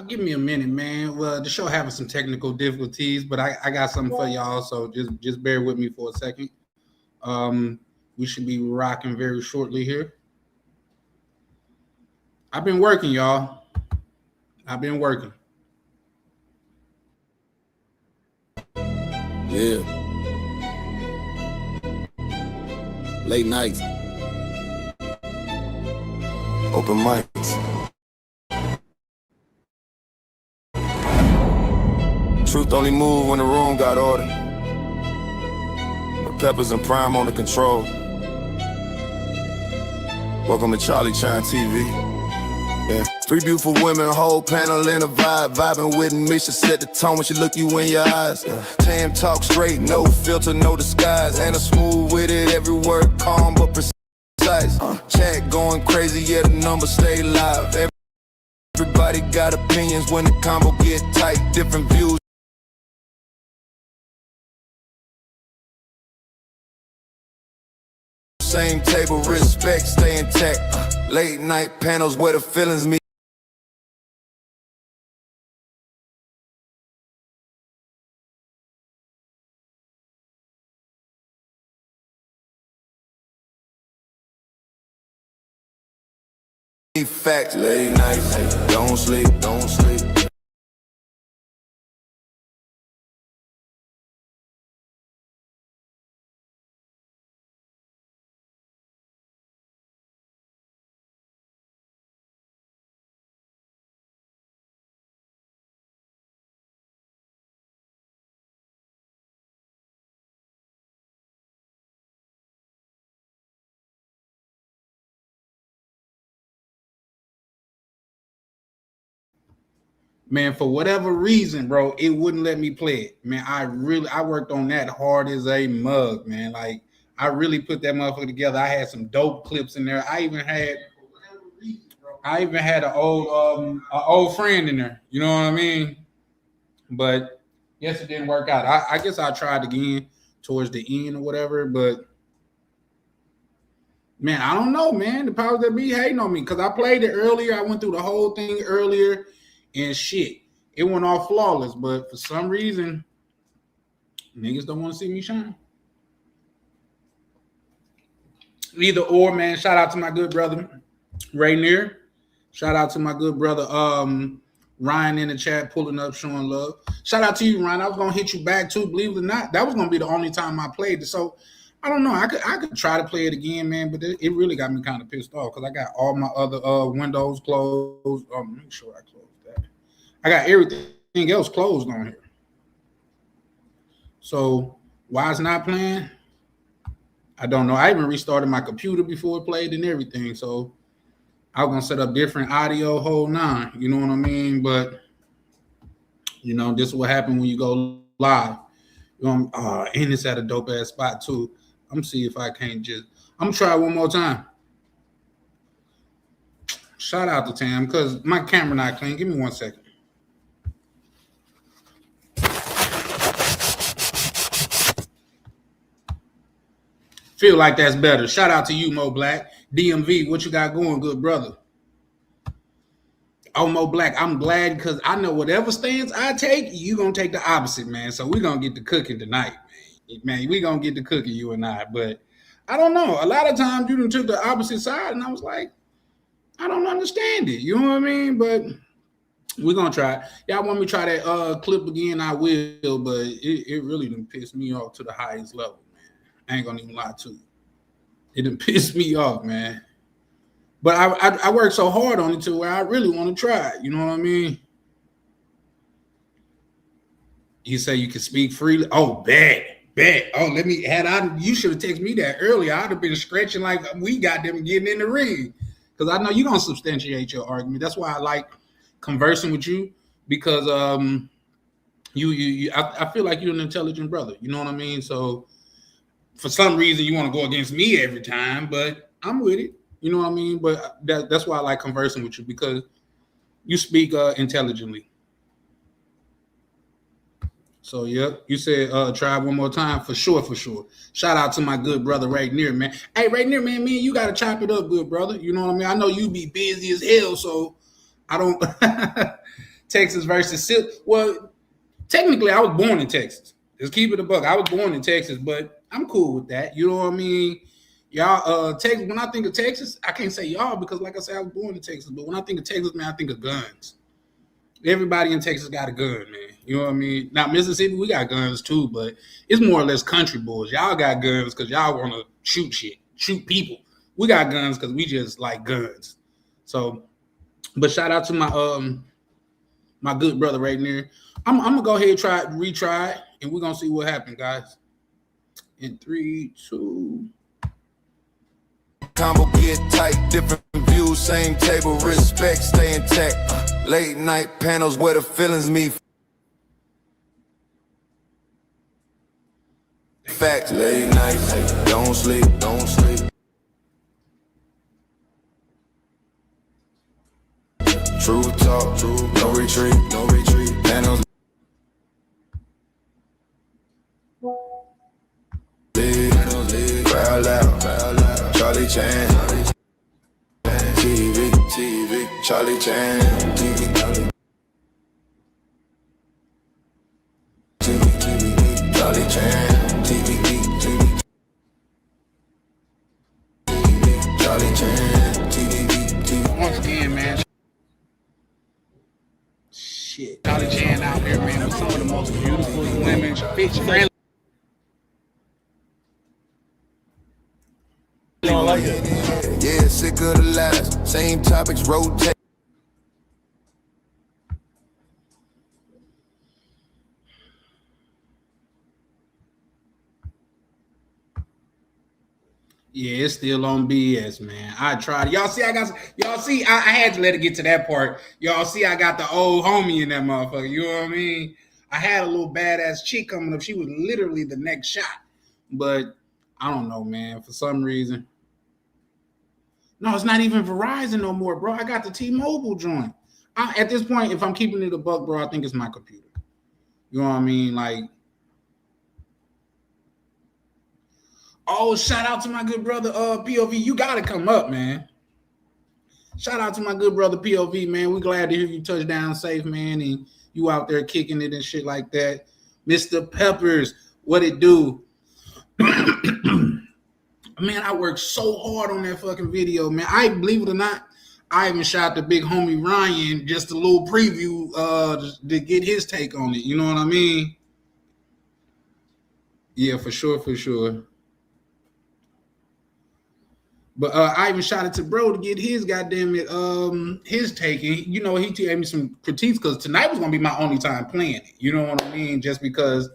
Give me a minute, man. Well, the show having some technical difficulties, but I got something for y'all. So just bear with me for a second. We should be rocking very shortly here. I've been working, y'all. I've been working. Yeah. Late nights. Open mics. Truth only move when the room got order. The peppers and prime on the control. Welcome to Charlie Chine TV. Yeah. Three beautiful women, whole panel in a vibe. Vibing with me, she set the tone when she look you in your eyes. Tam talk straight, no filter, no disguise. And a smooth with it, every word calm but precise. Chat going crazy, yeah, the numbers stay live. Everybody got opinions when the combo get tight. Different views. Same table, respect, stay intact. Late night panels where the feelings meet. Facts, late nights, don't sleep, don't sleep. Man, for whatever reason, bro, it wouldn't let me play it. Man, I worked on that hard as a mug, man. Like I really put that motherfucker together. I had some dope clips in there. I even had an old friend in there. You know what I mean? But yes, it didn't work out. I guess I tried again towards the end or whatever, but man, I don't know, man. The powers that be hating on me because I played it earlier. I went through the whole thing earlier, and shit, it went off flawless. But for some reason, niggas don't want to see me shine. Either or, man. Shout out to my good brother Rainier. Shout out to my good brother Ryan in the chat pulling up, showing love. Shout out to you, Ryan. I was gonna hit you back too. Believe it or not, that was gonna be the only time I played it. So I don't know. I could try to play it again, man, but it really got me kind of pissed off because I got all my other windows closed. Make sure I close that. I got everything else closed on here. So why it's not playing? I don't know. I even restarted my computer before it played and everything. So I was gonna set up different audio, whole nine. You know what I mean? But this is what happened when you go live. And it's at a dope ass spot too. I'm see if I can't I'm gonna try one more time. Shout out to Tam because my camera not clean. Give me 1 second. Feel like that's better. Shout out to you, Mo Black. DMV, what you got going, good brother? Oh, Mo Black, I'm glad because I know whatever stance I take, you gonna take the opposite, man. So we're gonna get to cooking tonight, man. We gonna get to cooking, you and I. But I don't know. A lot of times you done took the opposite side, and I was like, I don't understand it. You know what I mean? But we're gonna try. Y'all want me to try that clip again? I will, but it really done pissed me off to the highest level, man. I ain't gonna even lie to you. It done pissed me off, man. But I worked so hard on it to where I really want to try it. You know what I mean? You say you can speak freely. Oh, bet. Oh, you should have texted me that earlier. I'd have been stretching like we got them getting in the ring. Because I know you're gonna substantiate your argument. That's why I like conversing with you, because I feel like you're an intelligent brother. You know what I mean? So for some reason you want to go against me every time, but I'm with it. You know what I mean? But that's why I like conversing with you, because you speak intelligently. So, yep, you said try one more time. For sure. Shout out to my good brother Rainier, man. Hey, Rainier, man, you got to chop it up, good brother. You know what I mean? I know you be busy as hell, so I don't Texas versus well, technically I was born in Texas. Just keep it a buck. I was born in Texas, but I'm cool with that. You know what I mean? Y'all, Texas. When I think of Texas, I can't say y'all because, like I said, I was born in Texas. But when I think of Texas, man, I think of guns. Everybody in Texas got a gun, man. You know what I mean? Now Mississippi, we got guns too, but it's more or less country boys. Y'all got guns because y'all want to shoot shit, shoot people. We got guns because we just like guns. So, but shout out to my good brother right there. I'm gonna go ahead and retry it, and we're gonna see what happens, guys. In 3, 2. Combo get tight, different views, same table, respect, stay intact. Late night panels where the feelings meet. Facts, late night, don't sleep, don't sleep. True talk, true, no retreat, no retreat. Panels. Crowd out, Charlie Chan. TV, Charlie Chan. TV, Charlie Chan. TV, Charlie Chan. TV. Once again, man. Shit. Charlie Chan out here, man, with some of the most beautiful women, bitch friendly. Yeah, sick of the lies. Same topics rotate. Yeah, it's still on BS, man. I tried. Y'all see, I had to let it get to that part. Y'all see, I got the old homie in that motherfucker. You know what I mean? I had a little badass chick coming up. She was literally the next shot. But I don't know, man. For some reason. No, it's not even Verizon no more, bro. I got the T-Mobile joint. At this point, if I'm keeping it a buck, bro, I think it's my computer. You know what I mean? Like, oh, shout out to my good brother, POV. You got to come up, man. Shout out to my good brother, POV, man. We glad to hear you touch down safe, man, and you out there kicking it and shit like that. Mr. Peppers, what it do? Man, I worked so hard on that fucking video, man. I believe it or not, I even shot the big homie Ryan just a little preview to get his take on it. You know what I mean? Yeah, for sure, for sure. But I even shot it to bro to get his goddamn it, his take. And, you know, he gave me some critiques because tonight was gonna be my only time playing it. You know what I mean? Just because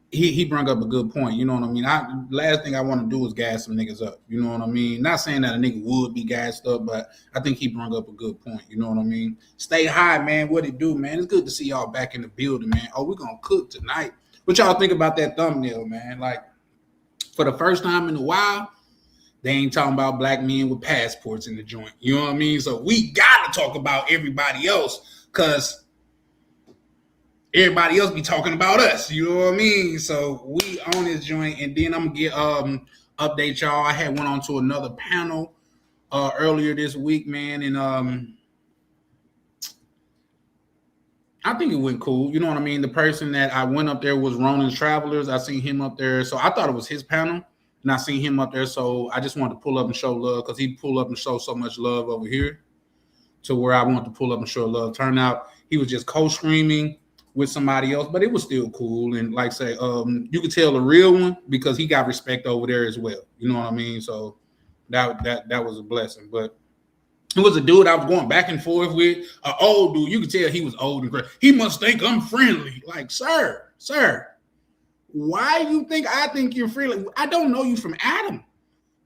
he brought up a good point. You know what I mean? Last thing I want to do is gas some niggas up. You know what I mean? Not saying that a nigga would be gassed up, but I think he brought up a good point. You know what I mean? Stay high, man. What it do, man? It's good to see y'all back in the building, man. Oh, we're gonna cook tonight. What y'all think about that thumbnail, man? Like, for the first time in a while, they ain't talking about black men with passports in the joint. You know what I mean? So we gotta talk about everybody else because everybody else be talking about us. You know what I mean? So we on this joint, and then I'm gonna get update y'all. I had went on to another panel earlier this week, man, and I think it went cool. You know what I mean? The person that I went up there was Ronan's Travelers. I seen him up there, so I thought it was his panel. And I seen him up there, so I just wanted to pull up and show love because he pulled up and showed so much love over here to where I want to pull up and show love. Turned out he was just co-streaming with somebody else, but it was still cool. And like I say, you could tell the real one because he got respect over there as well. You know what I mean? So that was a blessing. But it was a dude I was going back and forth with, an old dude. You could tell he was old and great. He must think I'm friendly. Like, sir. Why you think I think you're friendly? I don't know you from Adam.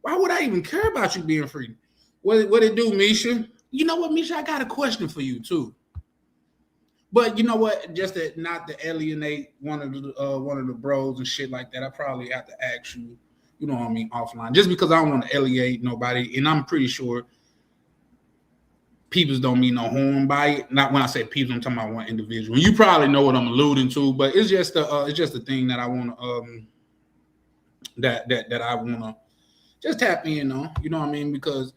Why would I even care about you being free? What it do, Misha? You know what, Misha? I got a question for you too. But you know what? Just that, not to alienate one of the bros and shit like that. I probably have to ask you. You know what I mean, offline. Just because I don't want to alienate nobody, and I'm pretty sure peoples don't mean no harm by it. Not when I say people, I'm talking about one individual. You probably know what I'm alluding to, but it's just a thing that I want to that I want to just tap in on. You know what I mean? Because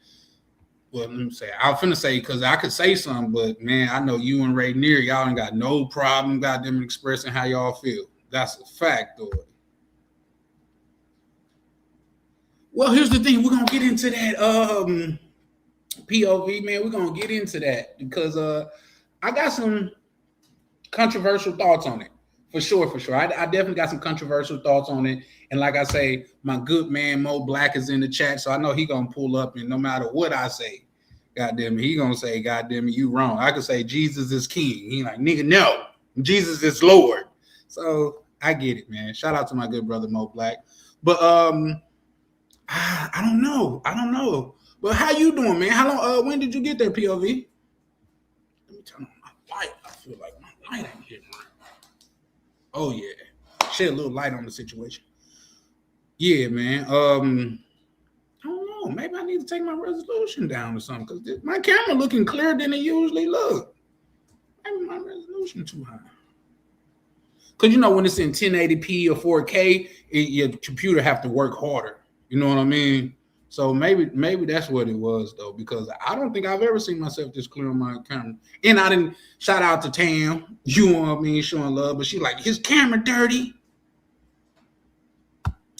Well, let me say, I was finna say, because I could say something, but man, I know you and Ray Near, y'all ain't got no problem goddamn expressing how y'all feel. That's a fact, though. Well, here's the thing. We're gonna get into that POV, man. We're gonna get into that because I got some controversial thoughts on it. For sure. I definitely got some controversial thoughts on it. And like I say, my good man Mo Black is in the chat, so I know he gonna pull up, and no matter what I say, goddamn it, he gonna say, goddamn it, you wrong. I could say Jesus is king. He like, nigga, no, Jesus is Lord. So I get it, man. Shout out to my good brother Mo Black. But I don't know. But how you doing, man? How long? When did you get there, POV? Let me turn on my light. I feel like my light ain't here. Oh yeah, shed a little light on the situation. Yeah, man. I don't know. Maybe I need to take my resolution down or something because my camera looking clearer than it usually look. Maybe my resolution too high. Because you know when it's in 1080p or 4K, your computer have to work harder. You know what I mean? So maybe that's what it was though, because I don't think I've ever seen myself this clear on my camera. And I didn't shout out to Tam, you know what I mean, showing love, but she like his camera dirty.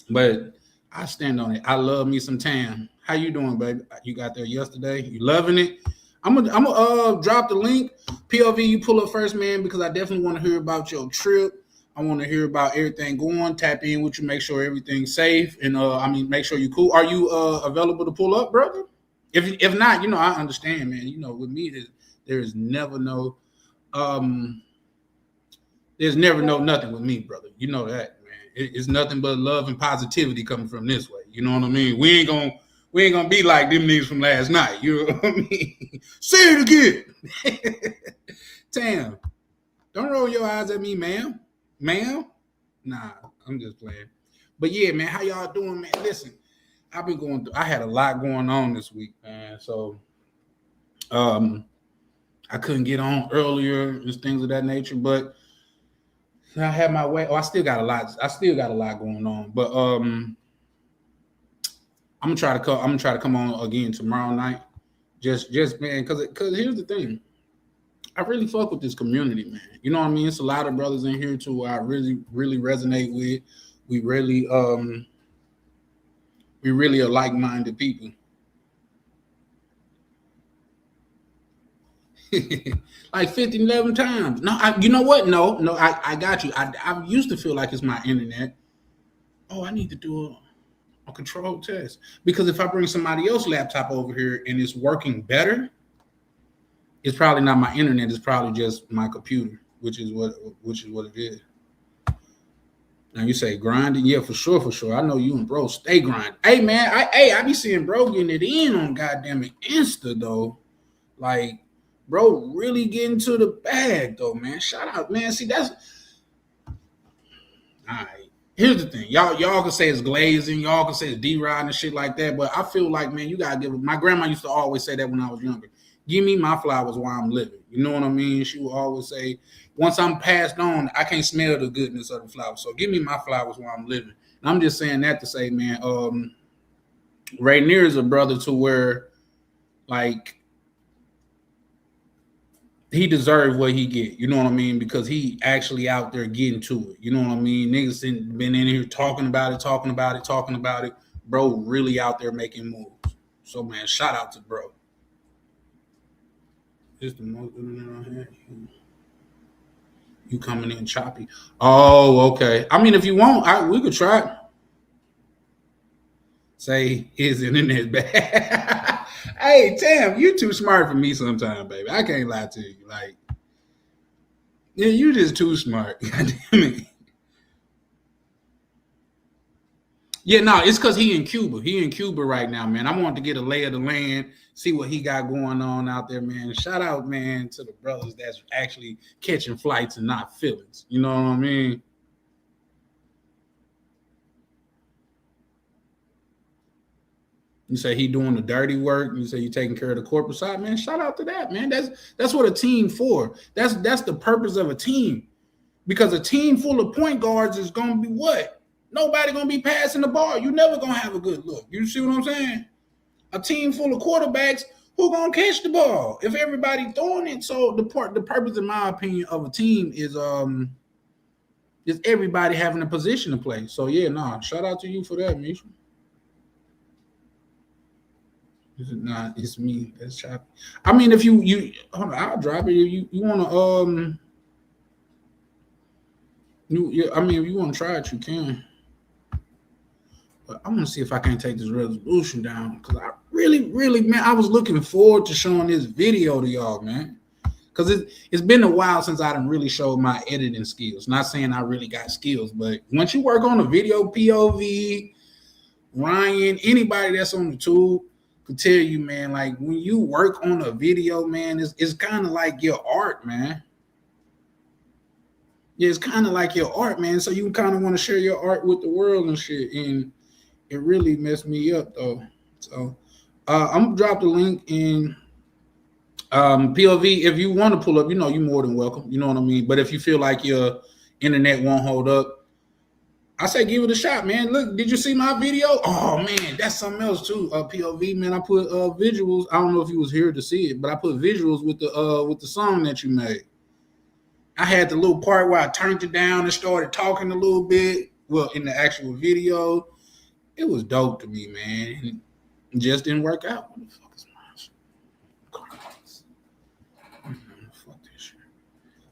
But I stand on it. I love me some Tam. How you doing, baby? You got there yesterday? You loving it? I'm gonna drop the link. POV, you pull up first, man, because I definitely want to hear about your trip. I want to hear about everything going. Tap in with you, make sure everything's safe, and make sure you cool. Are you available to pull up, brother? If not, you know, I understand, man. You know, with me, there's never no nothing with me, brother. You know that, man. It's nothing but love and positivity coming from this way. You know what I mean? We ain't gonna be like them niggas from last night. You know what I mean? Say it again. Tam, don't roll your eyes at me, ma'am. Ma'am? Nah, I'm just playing. But yeah, man, how y'all doing, man? Listen, I had a lot going on this week, man. So I couldn't get on earlier and things of that nature, but I had my way. I still got a lot going on. But I'm gonna try to come on again tomorrow night. Just man, because here's the thing. I really fuck with this community, man. You know what I mean? It's a lot of brothers in here too I really, really resonate with. We really are like-minded people. Like 11 times. No, you know what? No, I got you. I used to feel like it's my internet. Oh, I need to do a control test. Because if I bring somebody else's laptop over here and it's working better, it's probably not my internet. It's probably just my computer, which is what it is. Now you say grinding, yeah, for sure. I know you and bro stay grinding. Hey man, I be seeing bro getting it in on goddamn it Insta though, like bro really getting to the bag though, man. Shout out, man. See that's all right. Here's the thing, y'all can say it's glazing, y'all can say it's D-Rod and shit like that, but I feel like, man, you gotta give it. My grandma used to always say that when I was younger. Give me my flowers while I'm living. You know what I mean? She would always say, once I'm passed on, I can't smell the goodness of the flowers. So give me my flowers while I'm living. And I'm just saying that to say, man, Rainier is a brother to where, like, he deserved what he get. You know what I mean? Because he actually out there getting to it. You know what I mean? Niggas been in here talking about it. Bro really out there making moves. So, man, shout out to bro. Just the most you coming in choppy. Oh, okay. I mean, if you want, we could try. Say his internet bad. Hey, Tam, you too smart for me sometimes, baby. I can't lie to you. Like, yeah, you just too smart. God damn it. Yeah, no, it's because he in Cuba. He in Cuba right now, man. I wanted to get a lay of the land, see what he got going on out there, man. Shout out, man, to the brothers that's actually catching flights and not feelings. You know what I mean? You say he doing the dirty work. You say you taking care of the corporate side, man. Shout out to that, man. That's what a team for. That's the purpose of a team. Because a team full of point guards is gonna be what? Nobody gonna be passing the ball. You never gonna have a good look. You see what I'm saying? A team full of quarterbacks Who gonna catch the ball if everybody throwing it? So the purpose, in my opinion, of a team is everybody having a position to play. So yeah, nah, shout out to you for that, Misha. It's me. That's choppy. I mean, if you hold on, I'll drop it. If you wanna I mean, if you wanna try it, you can. But I want to see if I can take this resolution down because I really, man, I was looking forward to showing this video to y'all, man. Because it's been a while since I done really showed my editing skills. Not saying I really got skills, but once you work on a video, POV, Ryan, anybody that's on the tube could tell you, man, like when you work on a video, man, it's kind of like your art, man. Yeah, it's kind of like your art, man. So you kind of want to share your art with the world and shit. And it really messed me up though. So I'm gonna drop the link in POV. If you want to pull up, you're more than welcome. You know what I mean? But if you feel like your internet won't hold up, I say give it a shot, man. Look, did you see my video? Oh man, that's something else too. POV, man. I put visuals. I don't know if you was here to see it, but I put visuals with the song that you made. I had the little part where I turned it down and started talking a little bit. Well, in the actual video. It was dope to me, man. It just didn't work out. What the fuck is my fuck this shit?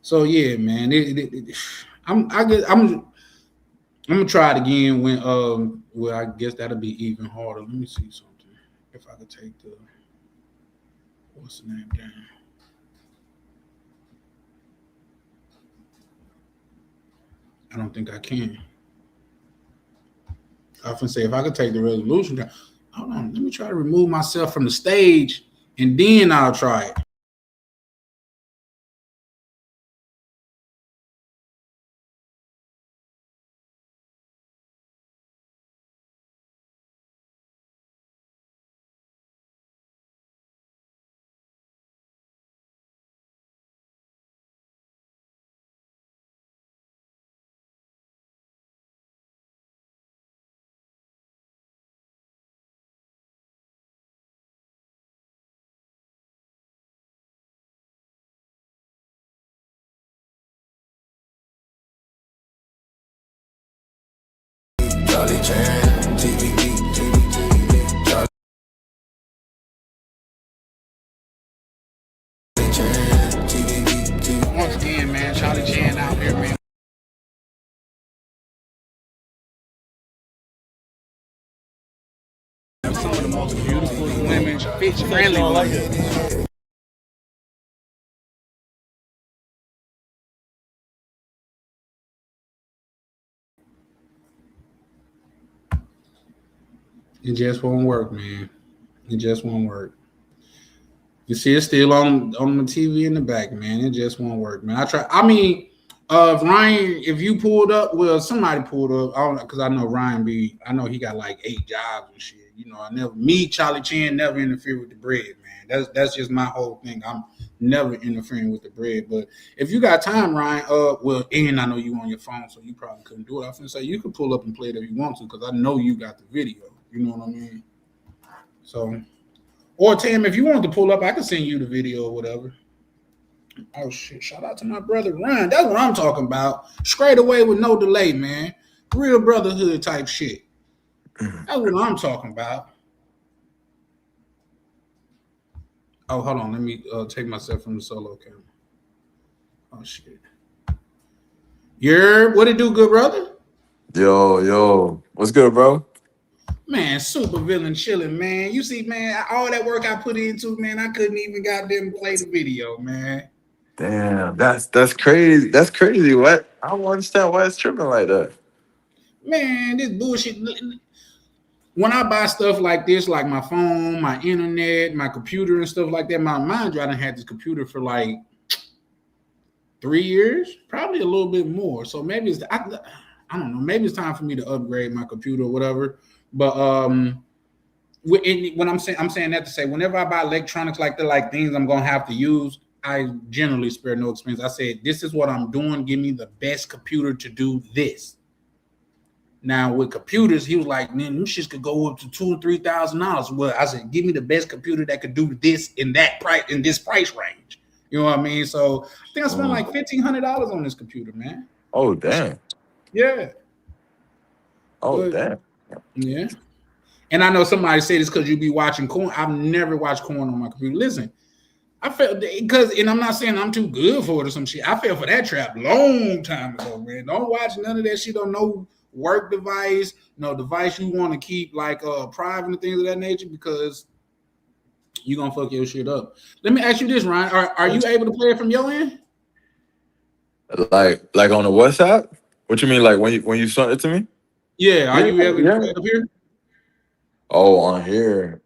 So yeah, man. I'm gonna try it again when well, I guess that'll be even harder. Let me see something. If I could take the what's the name down. I don't think I can. I often say if I could take the resolution down. Hold on, let me try to remove myself from the stage and then I'll try it. Charlie Chan, TV, Charlie Chan, TV. Once again, man, Charlie Chan out here, man. Some of the most beautiful women, bitch friendly women. It just won't work, man. It just won't work. You see, it's still on the TV in the back, man. It just won't work, man. Ryan, if you pulled up, well, somebody pulled up. I don't know because I know Ryan I know he got like 8 jobs and shit. Charlie Chan, never interfere with the bread, man. That's just my whole thing. I'm never interfering with the bread. But if you got time, Ryan, and I know you on your phone, so you probably couldn't do it. I was gonna say you could pull up and play it if you want to, because I know you got the video. You know what I mean? So, or Tam, if you want to pull up, I can send you the video or whatever. Oh shit! Shout out to my brother Ryan. That's what I'm talking about. Straight away with no delay, man. Real brotherhood type shit. That's what I'm talking about. Oh, hold on. Let me take myself from the solo camera. Oh shit. What it do, good brother? Yo, what's good, bro? Man, super villain chilling, man. You see, man, all that work I put into, man, I couldn't even goddamn play the video, man. Damn, that's crazy. That's crazy. What? I don't understand why it's tripping like that. Man, this bullshit. When I buy stuff like this, like my phone, my internet, my computer and stuff like that, mind you, I done had this computer for like 3 years, probably a little bit more. So maybe I don't know. Maybe it's time for me to upgrade my computer or whatever. But when I'm saying that to say, whenever I buy electronics like that, like things I'm gonna have to use, I generally spare no expense. I said, this is what I'm doing. Give me the best computer to do this. Now with computers, he was like, man, them shits could go up to $2,000 or $3,000. Well, I said, give me the best computer that could do this in that price in this price range. You know what I mean? So I think I spent like $1,500 on this computer, man. Oh damn. Yeah. Oh But damn. yeah. And I know somebody said it's because you be watching corn. I've never watched corn on my computer. Listen, I felt because, and I'm not saying I'm too good for it or some shit. I fell for that trap long time ago, man. Don't watch none of that shit on no work device, no device you want to keep like private and things of that nature, because you're gonna fuck your shit up. Let me ask you this, Ryan. Are you able to play it from your end? Like on the WhatsApp? What you mean? Like when you sent it to me? Yeah, are Yeah, you able to yeah. play it up here? Oh, on here.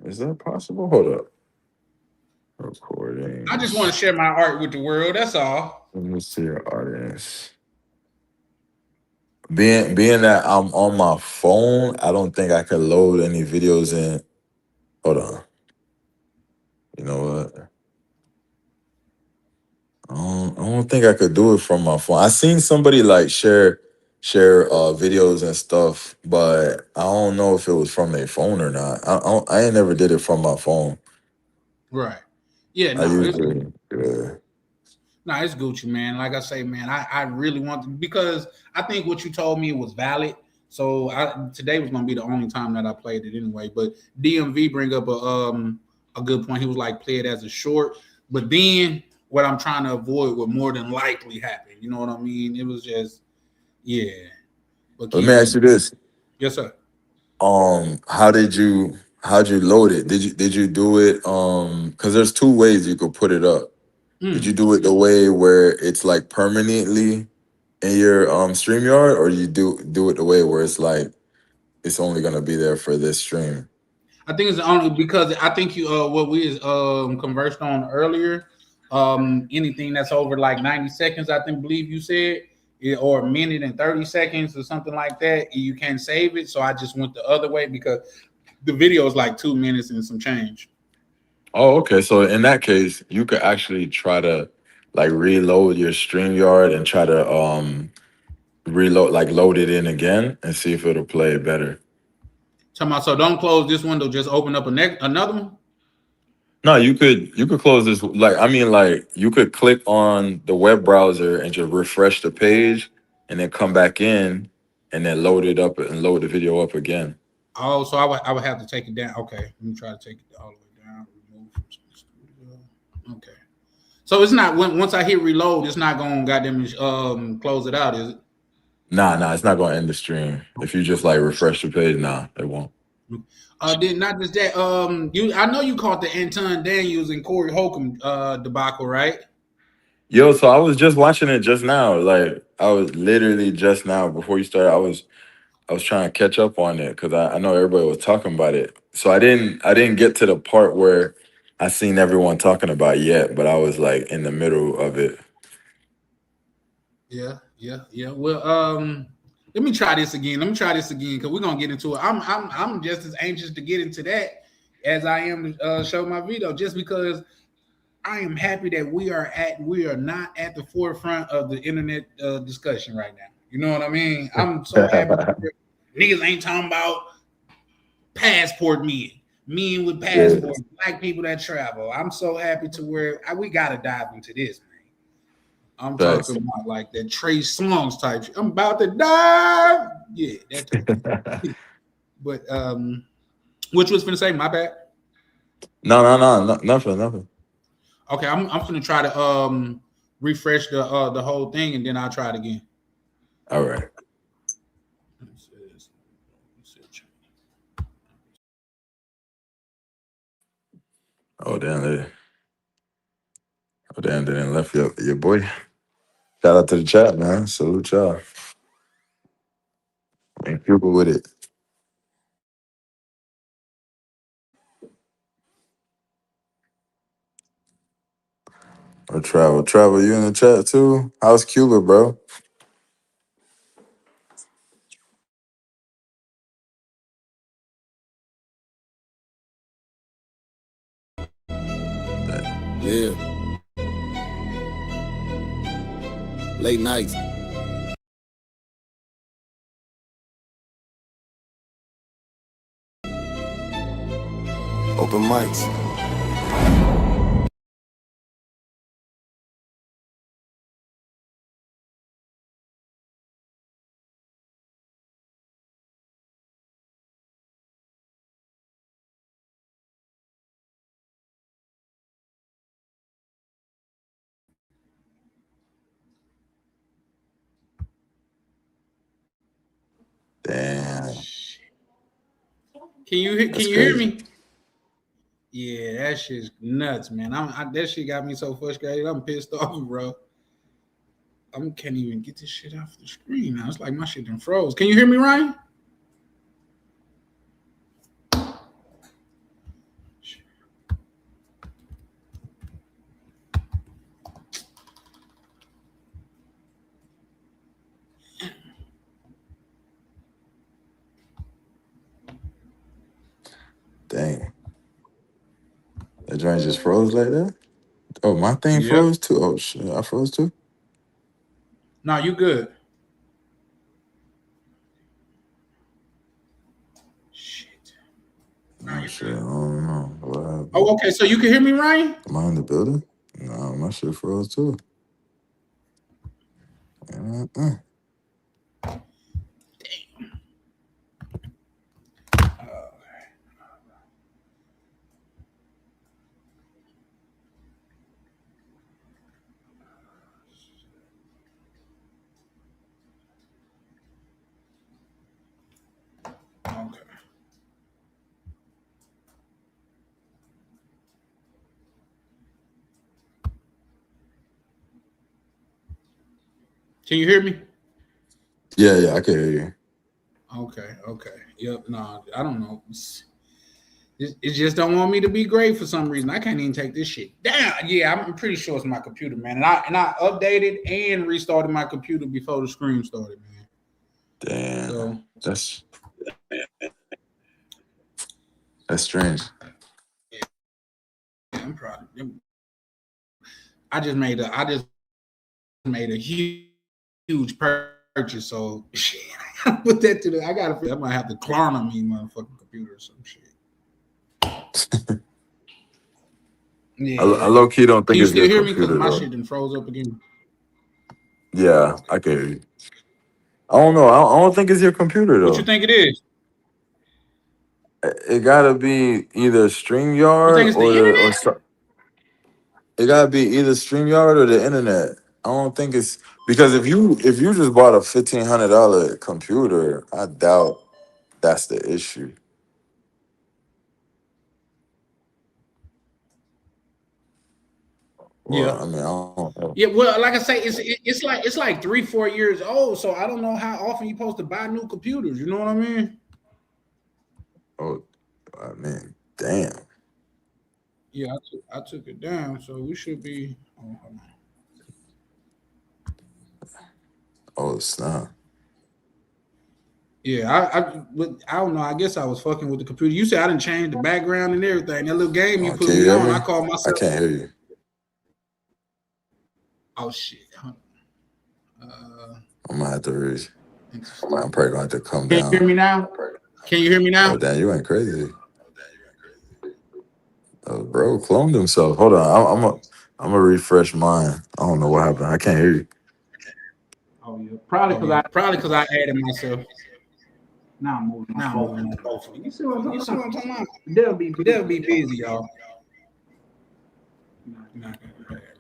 Is that possible? Hold up. I just want to Recordings. share my art with the world. That's all. Let me see your audience. Being that I'm on my phone, I don't think I could load any videos in. Hold on. You know what? I don't think I could do it from my phone. I seen somebody like share videos and stuff, but I don't know if it was from their phone or not. I ain't never did it from my phone. Right. Yeah, I no, usually yeah. it's Gucci, man. Like I say, man, I really want to, because I think what you told me was valid. So today was gonna be the only time that I played it anyway. But DMV bring up a good point. He was like, play it as a short, but then what I'm trying to avoid would more than likely happen. You know what I mean? It was just yeah. But Let me keep it. ask you this. Yes, sir. How'd you load it? Did you do it because there's two ways you could put it up. Did Mm. you do it the way where it's like permanently in your StreamYard, or you do it the way where it's like it's only gonna be there for this stream? I think it's only because I think you what we conversed on earlier. Anything that's over like 90 seconds, I think believe you said, or a minute and 30 seconds or something like that, you can't save it. So I just went the other way because the video is like 2 minutes and some change. Oh, okay. So in that case, you could actually try to like reload your StreamYard and try to reload like load it in again and see if it'll play better. So don't close this window, just open up another one. No, you could close this like I mean like you could click on the web browser and just refresh the page and then come back in and then load it up and load the video up again. Oh, so I would have to take it down. Okay, let me try to take it all the way down. Remove from studio. Okay. So it's not once I hit reload, it's not going to goddamn close it out, is it? Nah, it's not gonna end the stream. If you just like refresh the page, nah, it won't. Then not just that. I know you caught the Anton Daniels and Corey Holcomb debacle, right? Yo, so I was just watching it just now. Like I was literally just now before you started. I was trying to catch up on it because I know everybody was talking about it. So I didn't get to the part where I seen everyone talking about it yet, but I was like in the middle of it. Yeah. Well, let me try this again. Because we're gonna get into it. I'm just as anxious to get into that as I am to show my video, just because I am happy that we are not at the forefront of the internet discussion right now. You know what I mean? I'm so happy niggas ain't talking about passport men with Yeah. passports, black people that travel. I'm so happy to where we gotta dive into this, man. I'm Thanks. talking about like that Trey Songz type shit. I'm about to dive. Yeah, that type. But which was finna say, my bad. No, nothing. Okay, I'm finna try to refresh the whole thing and then I'll try it again. All right. Oh damn, they didn't left your boy. Shout out to the chat, man. Salute y'all. Ain't people with it. Or travel. You in the chat too? How's Cuba, bro? Yeah. Late nights. open mics. Damn. Can you hear Crazy. me? Yeah, that shit's nuts, man. That shit got me so frustrated. I'm pissed off, bro. I can't even get this shit off the screen now. It's like my shit done froze. Can you hear me, Ryan? Dang. That joint just froze like that? Oh, my thing Yep. froze too? Oh, shit. I froze too? No, you good. Shit. Oh, shit. I don't know. What happened? Oh, okay. So you can hear me, Ryan? Am I in the building? No, my shit froze too. Okay. Can you hear me? Yeah, I can hear you. Okay. Yep. No, I don't know. It just don't want me to be great for some reason. I can't even take this shit down. Yeah, I'm pretty sure it's my computer, man. And I updated and restarted my computer before the screen started, man. Damn. So That's strange. yeah, I'm proud of them. I just made a huge purchase. So shit, I put that to the. I might have to Klarna me motherfucking computer or some shit. Yeah. I low key don't Can think you it's still your hear me? Because computer my though. shit done froze up again. Yeah, Okay. I can hear you. I don't know. I don't think it's your computer What you though. think it is? It gotta be either You think StreamYard it's the internet? it gotta be either StreamYard or the internet. I don't think it's because if you just bought a $1,500 computer, I doubt that's the issue. Yeah. Well, I mean, I don't know. Yeah, well, like I say, it's like 3-4 years old, so I don't know how often you're supposed to buy new computers. You know what I mean? Oh, I mean, damn. Yeah, I took it down, so we should be. Oh, hold on. Oh, snap. Yeah, I don't know. I guess I was fucking with the computer. You said I didn't change the background and everything. That little game you Oh, put can you me hear on, I me? called I myself. can't hear you. Oh shit! I'm gonna have to reach. I'm probably gonna have to come Can you hear down. me now? Can you hear me Oh, now? damn, you went crazy. Oh, bro, cloned himself. Hold on, I'm gonna refresh mine. I don't know what happened. I can't hear you. Oh yeah, probably because I added myself. Now I'm moving on both of them. You see what I'm talking about? They'll be busy, y'all. Nah,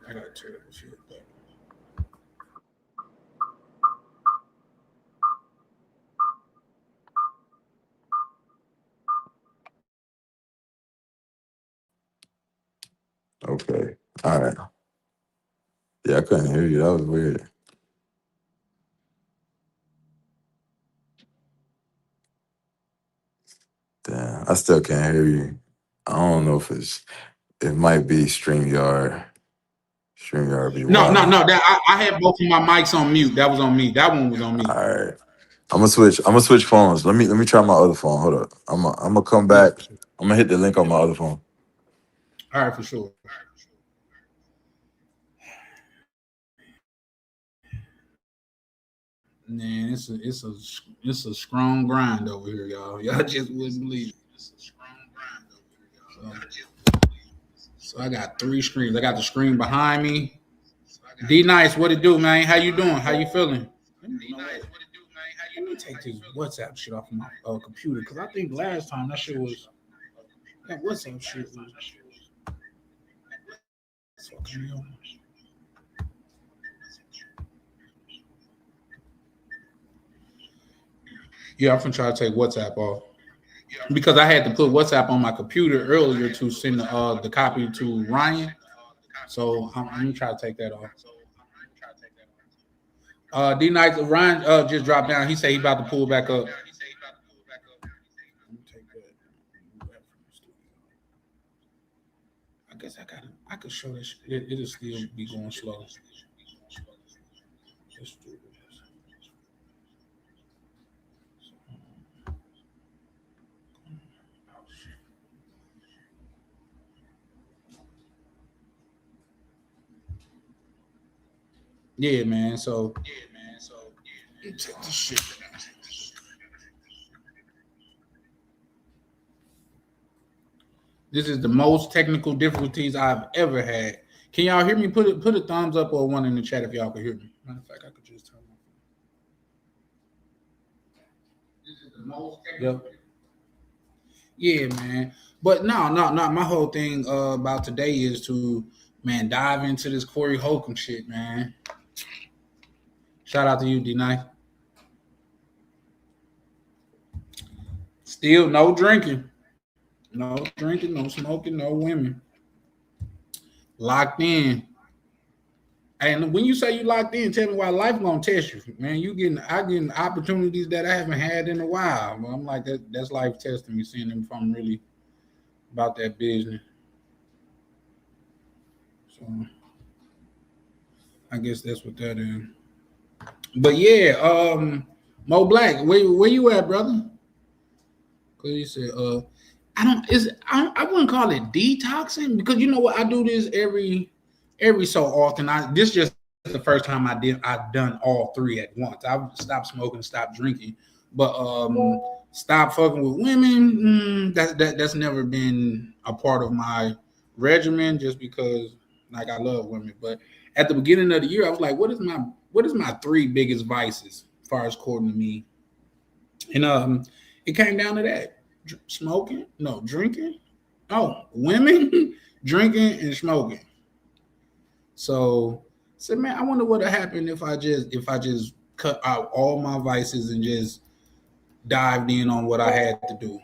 I got terrible shit. Okay. All right. Yeah, I couldn't hear you. That was weird. Damn, I still can't hear you. I don't know if it might be StreamYard. StreamYard be wild. No. That I had both of my mics on mute. That was on me. That one was on me. All right. I'm gonna switch phones. Let me try my other phone. Hold up. I'm gonna come Yeah, back. for sure. I'm gonna hit the link on my other phone. All right, for sure. Man, it's a strong grind over here, y'all. Y'all just wouldn't believe it. It's a strong grind over here, y'all. So I got 3 screens. I got the screen behind me. D Nice, what it do, man? How you doing? How you feeling? Let me take this WhatsApp shit off my computer because I think last time that shit was that WhatsApp shit was fucking me up. Yeah, I'm finna try to take WhatsApp off because I had to put WhatsApp on my computer earlier to send the copy to Ryan. So I'm gonna try to take that off. D Night Ryan just dropped down. He said he about to pull back up. I guess I could show this. It'll still be going slow. Let's do this. Yeah, man. So check this shit. This is the most technical difficulties I've ever had. Can y'all hear me? Put a thumbs up or one in the chat if y'all can hear me. Matter of fact, I could just turn my phone. This is the most technical. Yep. Yeah, man. But no. My whole thing about today is to dive into this Corey Holcomb shit, man. Shout out to you, D-Nice. Still no drinking. No drinking, no smoking, no women. Locked in. And when you say you locked in, tell me why life gonna test you, man. I getting opportunities that I haven't had in a while. But I'm like that's life testing me, seeing if I'm really about that business. So I guess that's what that is. But yeah, Mo Black, where you at, brother? Cause he said, I wouldn't call it detoxing because you know what? I do this every so often. This just the first time I've done all 3 at once. I've stopped smoking, stopped drinking, but stop fucking with women. That's never been a part of my regimen just because like I love women. But at the beginning of the year, I was like, what is my 3 biggest vices as far as according to me? And it came down to that. Smoking, no, drinking, women, drinking, and smoking. So I said, man, I wonder what would happen if I just cut out all my vices and just dived in on what I had to do.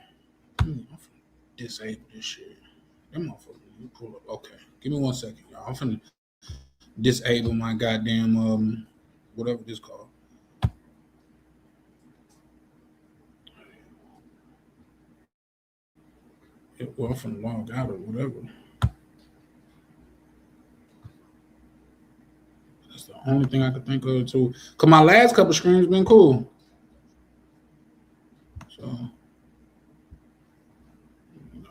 Disable this shit. That motherfucker, you pull up. Okay, give me 1 second, y'all. I'm finna disable my goddamn whatever this called. Well, I'm finna log out or whatever. That's the only thing I could think of too. Cause my last couple screens been cool. So I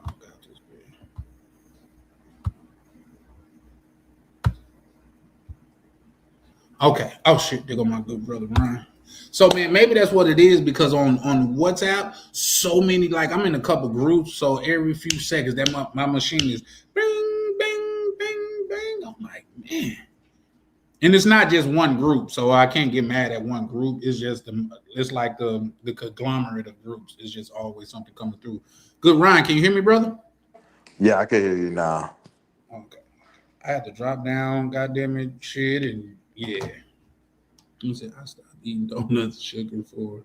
got this bit. Okay. Oh shit, there go my good brother Ryan. So man, maybe that's what it is because on WhatsApp, so many I'm in a couple groups, so every few seconds that my machine is bing, bing, bing, bing. I'm like, man, and it's not just one group, so I can't get mad at one group. It's just it's like the conglomerate of groups. It's just always something coming through. Good, Ryan, can you hear me, brother? Yeah, I can hear you now. Okay, I had to drop down, goddamn it, shit, and yeah. He said I stopped eating donuts, sugar for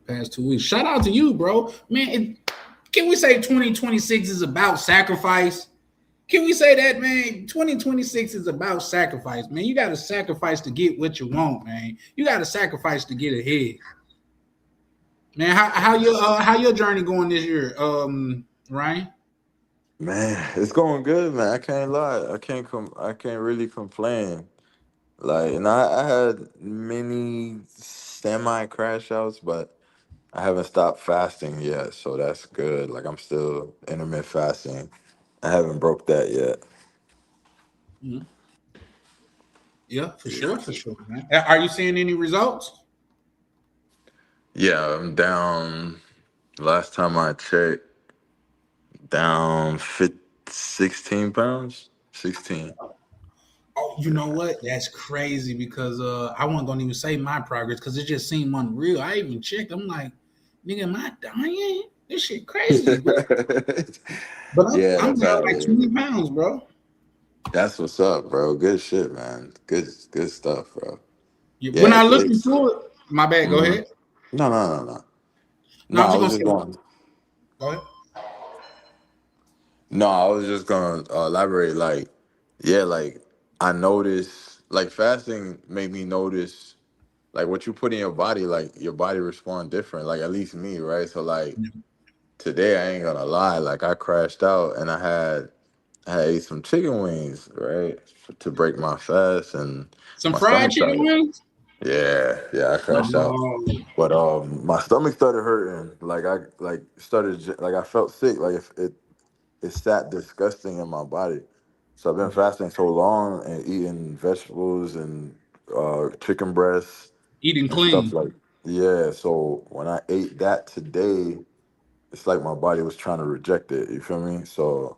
past 2 weeks. Shout out to you, bro. Man, can we say 2026 is about sacrifice? Can we say that, man? 2026 is about sacrifice, man. You got to sacrifice to get what you want, man. You got to sacrifice to get ahead, man. How your journey going this year, Ryan? Man, it's going good, man. I can't lie. I can't really complain. Like, and I had many semi crash outs, but I haven't stopped fasting yet, so that's good. Like, I'm still intermittent fasting. I haven't broke that yet. Mm-hmm. Yeah, for sure, man. Are you seeing any results? Yeah, I'm down. Last time I checked, down 16 pounds. 16. Oh, you know what? That's crazy because I wasn't gonna even say my progress because it just seemed unreal. I even checked. I'm like, nigga, am I dying? This shit crazy, bro. But Yeah, I'm that's down how it like is. 20 pounds, bro. That's what's up, bro. Good shit, man. Good stuff, bro. Yeah, Yeah, when I looked it's into it, my bad. Go mhm. ahead. No. No, No, I'm I just was gonna just say. going. Go ahead. No, I was just gonna elaborate. Like, yeah, like I noticed, like fasting made me notice, like what you put in your body, like your body respond different. Like at least me, right? So like today, I ain't gonna lie, like I crashed out and I had ate some chicken wings, right, to break my fast, and Some my fried stomach chicken started. wings. Yeah, I crashed out. Oh, But my stomach started hurting. Like I like I felt sick. Like if it sat disgusting in my body. So I've been fasting so long and eating vegetables and chicken breasts eating and stuff clean. like yeah. So when I ate that today, it's like my body was trying to reject it. You feel me? So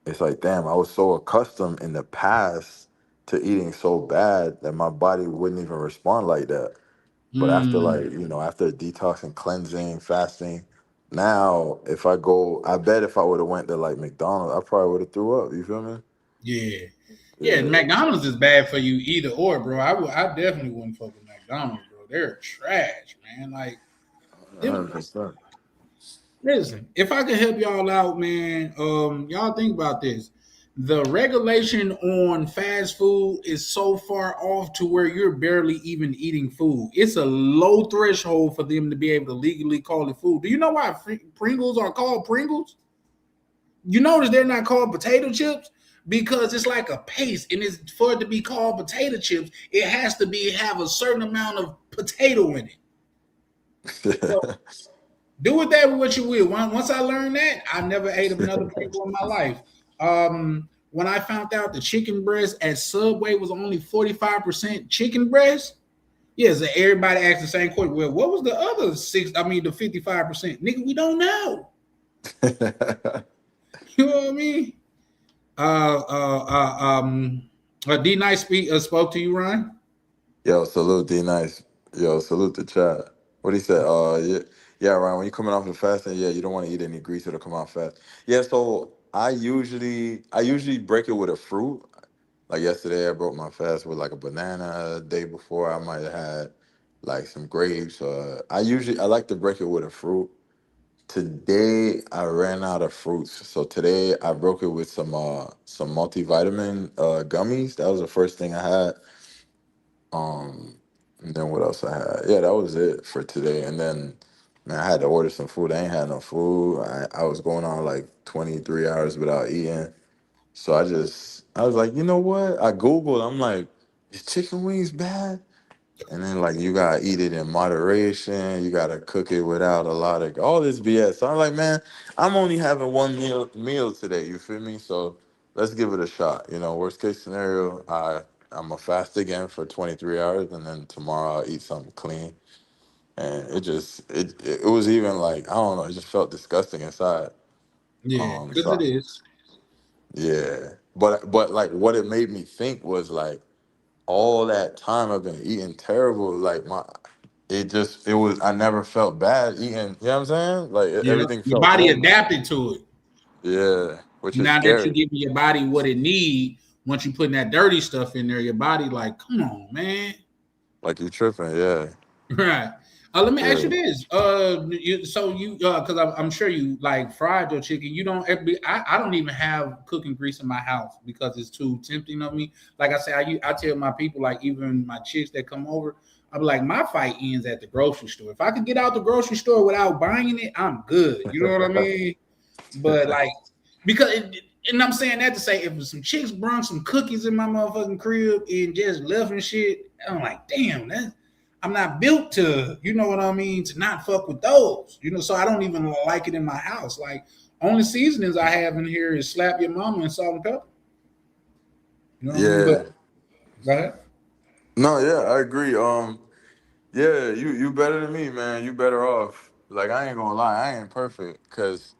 it's like damn, I was so accustomed in the past to eating so bad that my body wouldn't even respond like that. But after like, Mm, after detoxing, cleansing, fasting, now if I go, I bet if I would have went to like McDonald's, I probably would have threw up. You feel me? yeah, yeah. Yeah, McDonald's is bad for you either or, bro. I definitely wouldn't fuck with McDonald's, bro. They're trash, man. Like them. 100%. Listen, if I can help y'all out, man, y'all think about this. The regulation on fast food is so far off to where you're barely even eating food. It's a low threshold for them to be able to legally call it food. Do you know why Pringles are called Pringles? You notice they're not called potato chips because it's like a paste, and it's for it to be called potato chips, it has to be have a certain amount of potato in it. So do with that what you will. Once I learned that, I never ate another Pringle in my life. When I found out the chicken breast at Subway was only 45% chicken breast, yeah, so everybody asked the same question. Well, what was the other the 55%? Nigga, we don't know. You know what I mean? Uh, uh, uh, um, D Nice spoke to you, Ryan. Yo, salute D Nice. Yo, salute the chat. What he said? Yeah, Ryan. When you coming off the fasting, yeah, you don't want to eat any grease. It'll come out fast. Yeah, so I usually break it with a fruit. Like yesterday, I broke my fast with like a banana. The day before, I might have had like some grapes. I like to break it with a fruit. Today, I ran out of fruits, so today I broke it with some multivitamin gummies. That was the first thing I had. Um, and then what else I had? Yeah, that was it for today. And then, man, I had to order some food. I ain't had no food. I was going on like 23 hours without eating. So I was like, you know what? I Googled, I'm like, is chicken wings bad? And then like you gotta eat it in moderation. You gotta cook it without a lot of all this BS. So I'm like, man, I'm only having one meal today. You feel me? So let's give it a shot. Worst case scenario, I'm gonna fast again for 23 hours, and then tomorrow I'll eat something clean. And it was even like I don't know. It just felt disgusting inside. Yeah, because it So is. yeah, but like what it made me think was like all that time I've been eating terrible. Like it was I never felt bad eating. You know what I'm saying? Like Yeah, everything your felt body normal. adapted to it. Yeah, which is Now that you scary. giving your body what it need, once you putting that dirty stuff in there, your body like, come on, man. Like you tripping. Yeah, Right. Let me ask you yeah, this. Because I'm sure you like fried your chicken. You don't. I don't even have cooking grease in my house because it's too tempting of me. Like I say, I tell my people, like even my chicks that come over, I'm like, my fight ends at the grocery store. If I could get out the grocery store without buying it, I'm good. You know what I mean? But like, because and I'm saying that to say, if some chicks brung some cookies in my motherfucking crib and just left and shit, I'm like, damn, I'm not built to, you know what I mean, to not fuck with those, So I don't even like it in my house. Like, only seasonings I have in here is slap your mama and salt and pepper. You know what I mean? But yeah. go ahead. No, yeah, I agree. Yeah, you better than me, man. You better off. Like I ain't gonna lie, I ain't perfect because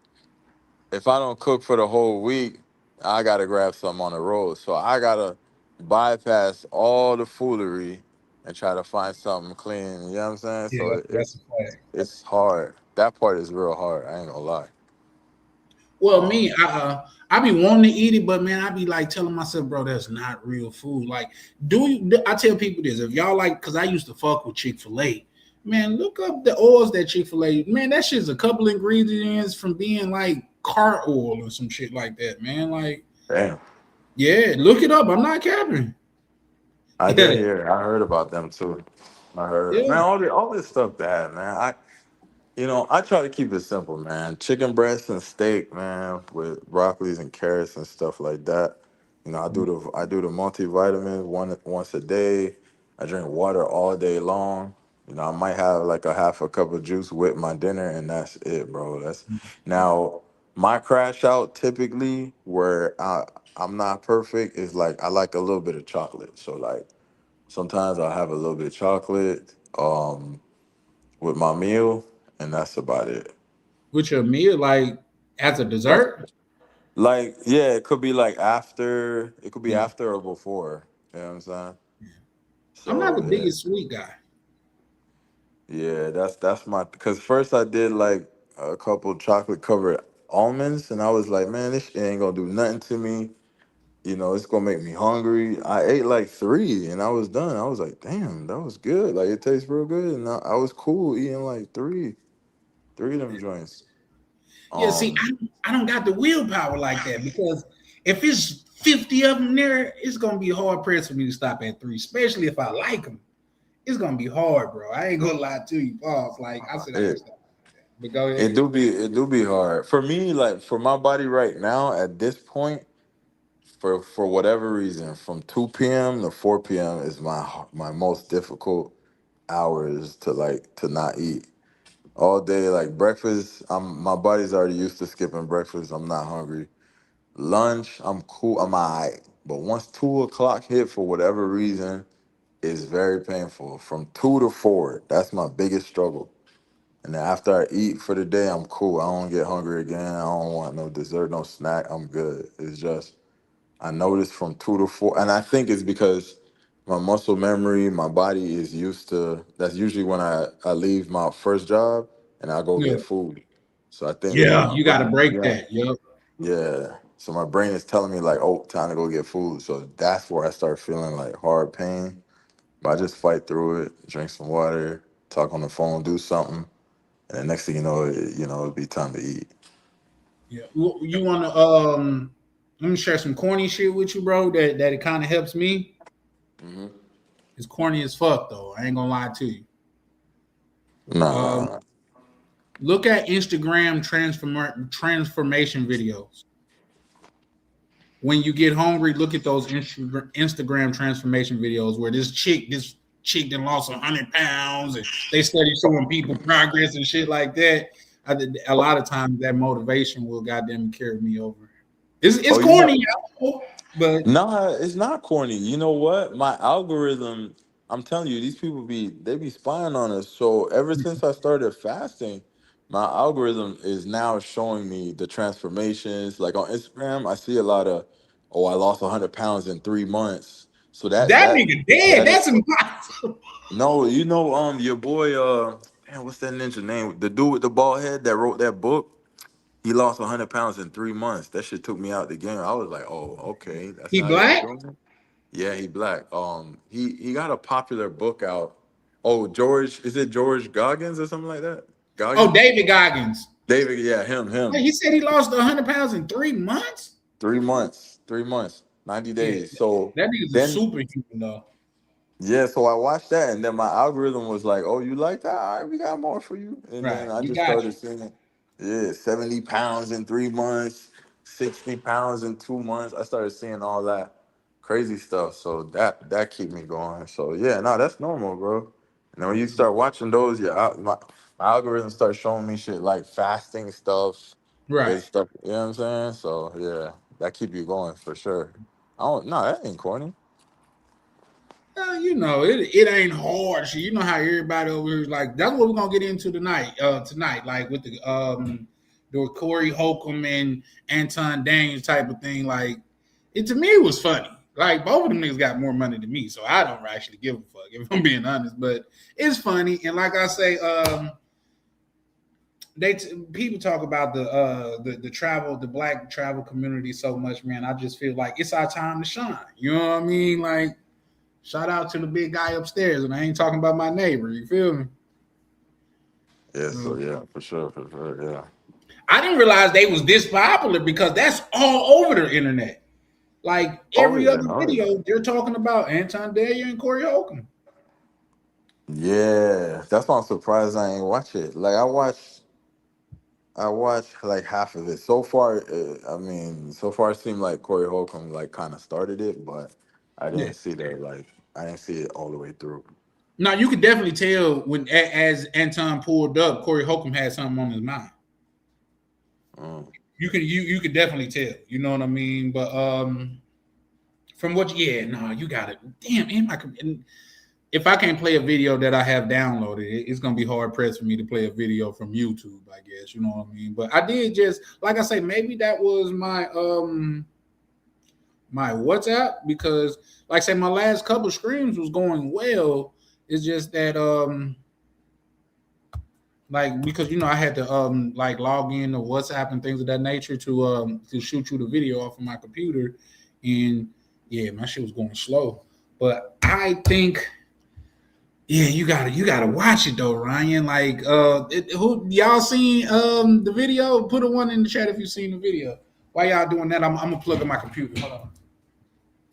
if I don't cook for the whole week, I gotta grab some on the road. So I gotta bypass all the foolery and try to find something clean. You know what I'm saying? Yeah, So that's a fact. it's hard. That part is real hard. I ain't gonna lie. Well, Um, me, I be wanting to eat it, but man, I be like telling myself, bro, that's not real food. Like, I tell people this, if y'all like, because I used to fuck with Chick-fil-A, man, look up the oils that Chick-fil-A, man, that shit's a couple ingredients from being like car oil or some shit like that, man. Like, damn. yeah, look it up. I'm not capping. I Yeah, did hear. I heard about them too. I heard. Man, yeah. all this stuff bad, man. I try to keep it simple, man. Chicken breast and steak, man, with broccolis and carrots and stuff like that. I do the multivitamins once a day. I drink water all day long. I might have like a half a cup of juice with my dinner, and that's it, bro. That's now my crash out typically where I'm not perfect is like I like a little bit of chocolate. So like sometimes I'll have a little bit of chocolate with my meal, and that's about it. With your meal, like as a Like, dessert? like, yeah, it could be like after, it could be Yeah. after or before. You know what I'm saying? I'm not So the yeah, biggest sweet guy. yeah, that's my because first I did like a couple chocolate covered almonds, and I was like, man, this shit ain't gonna do nothing to me. It's gonna make me hungry. I ate like three, and I was done. I was like, damn, that was good. Like it tastes real good, and I was cool eating like three of them joints. Yeah, see, Um, I don't got the willpower like that because if it's 50 of them there, it's gonna be hard pressed for me to stop at three, especially if I like them. It's gonna be hard, bro. I ain't gonna lie to you, pause. Like I said, I ain't it stop. But go it ahead. do be hard for me. Like for my body right now at this point, for whatever reason, from 2 p.m. to 4 p.m. is my most difficult hours to not eat all day. Like breakfast, my body's already used to skipping breakfast. I'm not hungry. Lunch, I'm cool. I'm alright. But once 2 o'clock hit, for whatever reason, is very painful. From 2 to 4, that's my biggest struggle. And then after I eat for the day, I'm cool. I don't get hungry again. I don't want no dessert, no snack. I'm good. It's just I noticed from 2 to 4, and I think it's because my muscle memory, my body is used to. That's usually when I leave my first job and I go Yeah, get food. So I think yeah, my you got to brain, break yeah, that. Yep. yeah. So my brain is telling me like, oh, time to go get food. So that's where I start feeling like hard pain. But I just fight through it, drink some water, talk on the phone, do something, and the next thing it'll be time to eat. Yeah. You want to let me share some corny shit with you, bro. That it kind of helps me. Hmm. It's corny as fuck though. I ain't gonna lie to you. Nah, Um, nah, look at Instagram transformation videos. When you get hungry, look at those Instagram transformation videos where this chick that lost 100 pounds, and they study showing people progress and shit like that. A lot of times that motivation will goddamn carry me over. It's oh, you know. corny, I know, but Nah, it's not corny. You know what? My algorithm, I'm telling you, these people they be spying on us. So ever since I started fasting, my algorithm is now showing me the transformations. Like on Instagram, I see a lot of, oh, I lost 100 pounds in 3 months. So that that that nigga dead. that is That's impossible. no, your boy, man, what's that ninja name? The dude with the bald head that wrote that book. He lost 100 pounds in 3 months. That shit took me out the game. I was like, oh, okay, that's He how y'all black? doing it. Yeah, he black. He got a popular book out. Oh, George, is it George Goggins or something like that? Oh, Goggins? David Goggins. David, yeah, him. Hey, he said he lost 100 pounds in 3 months. 3 months, 90 Yeah, days. So that nigga's a then, superhuman though. yeah, so I watched that, and then my algorithm was like, "Oh, you like that? All right, we got more for you." And Right, then I we just got started you. seeing, yeah, 70 pounds in 3 months, 60 pounds in 2 months. I started seeing all that crazy stuff, so that keep me going. So yeah, no, that's normal, bro. And then when you start watching those, my algorithm starts showing me shit like fasting stuff, good Right. stuff. You know what I'm saying? So yeah, that keep you going for sure. I don't, no, that ain't corny. It ain't hard shit. You know how everybody over here is like, that's what we're gonna get into tonight. Tonight, like with the the Corey Holcomb and Anton Daniels type of thing. Like it to me it was funny. Like both of them niggas got more money than me, so I don't actually give a fuck if I'm being honest. But it's funny, and like I say, people talk about the travel, the black travel community so much, man. I just feel like it's our time to shine. You know what I mean? Like, shout out to the big guy upstairs, and I ain't talking about my neighbor. You feel me? Yeah, so yeah, for sure, yeah. I didn't realize they was this popular because that's all over the internet. Like every other video, they're talking about Anton Daniels and Corey Holcomb. Yeah, that's why I'm surprised I ain't watch it. Like I watched like half of it. So far, so far it seemed like Corey Holcomb like kind of started it, but I Yeah. didn't see that. Like I didn't see it all the way through. Now you could definitely tell when as Anton pulled up, Corey Holcomb had something on his mind. You could definitely tell. You know what I mean? But from what, you got it. Damn, if I can't play a video that I have downloaded, it's gonna be hard pressed for me to play a video from YouTube, I guess. You know what I mean? But I did just, like I say, maybe that was my my WhatsApp, because like I say, my last couple of streams was going well. It's just that like, because I had to like log in to WhatsApp and things of that nature to shoot you the video off of my computer, and my shit was going slow. But I think you gotta watch it though, Ryan. Like who y'all seen the video? Put a one in the chat if you've seen the video. While y'all doing that, I'm gonna plug in my computer. Hold on.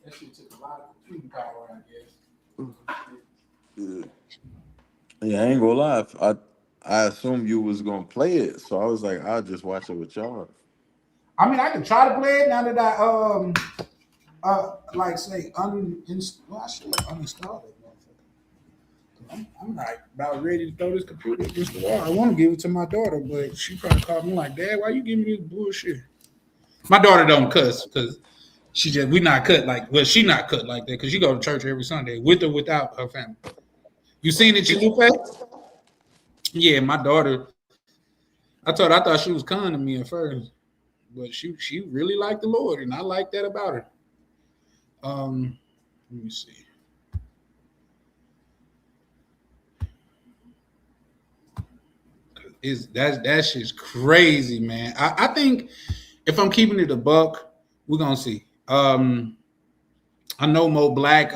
That shit took a lot of computer power, I guess. Yeah, I ain't gonna lie. I assumed you was gonna play it, so I was like, I'll just watch it with y'all. I mean, I can try to play it now that I like say I should uninstall it. I'm like about ready to throw this computer against the wall. I want to give it to my daughter, but she probably called me like, "Dad, why you giving me this bullshit?" My daughter don't cuss because she not cut like that because she go to church every Sunday with or without her family. You seen it, Chalupa? Yeah, my daughter. I thought she was kind to me at first, but she really liked the Lord, and I like that about her. Let me see. That shit's crazy, man. I think if I'm keeping it a buck, we're gonna see. I know Mo Black.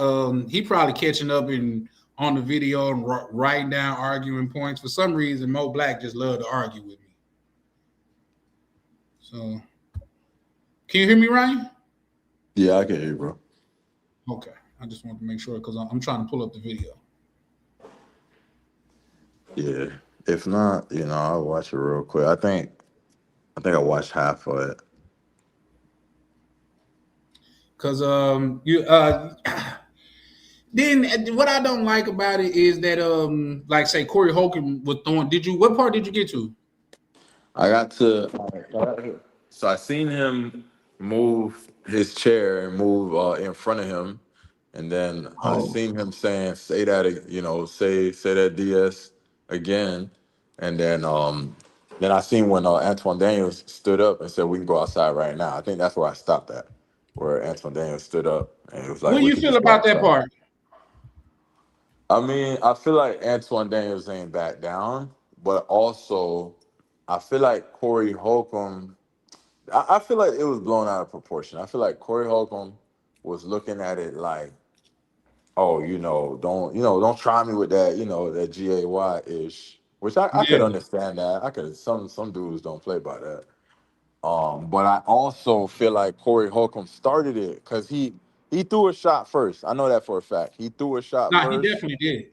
He probably catching up on the video and writing down arguing points. For some reason, Mo Black just love to argue with me. So, can you hear me, Ryan? Yeah, I can hear you, bro. Okay, I just want to make sure because I'm trying to pull up the video. Yeah. If not, I'll watch it real quick. I think I watched half of it. Cause then what I don't like about it is that like say Corey Holcomb was throwing. What part did you get to? I got to so I seen him move his chair and move in front of him, and then I seen him saying, "Say that, say that DS again," and then I seen when Antoine Daniels stood up and said, "We can go outside right now." I think that's where I stopped at, where Antoine Daniels stood up and it was like, What do you feel about that part? I mean, I feel like Antoine Daniels ain't back down, but also I feel like Corey Holcomb. I feel like it was blown out of proportion. I feel like Corey Holcomb was looking at it like, "Oh, don't try me with that, that GAY ish," which I could understand that. I could some dudes don't play by that. But I also feel like Corey Holcomb started it because he threw a shot first. I know that for a fact. He threw a shot No, he first. definitely did.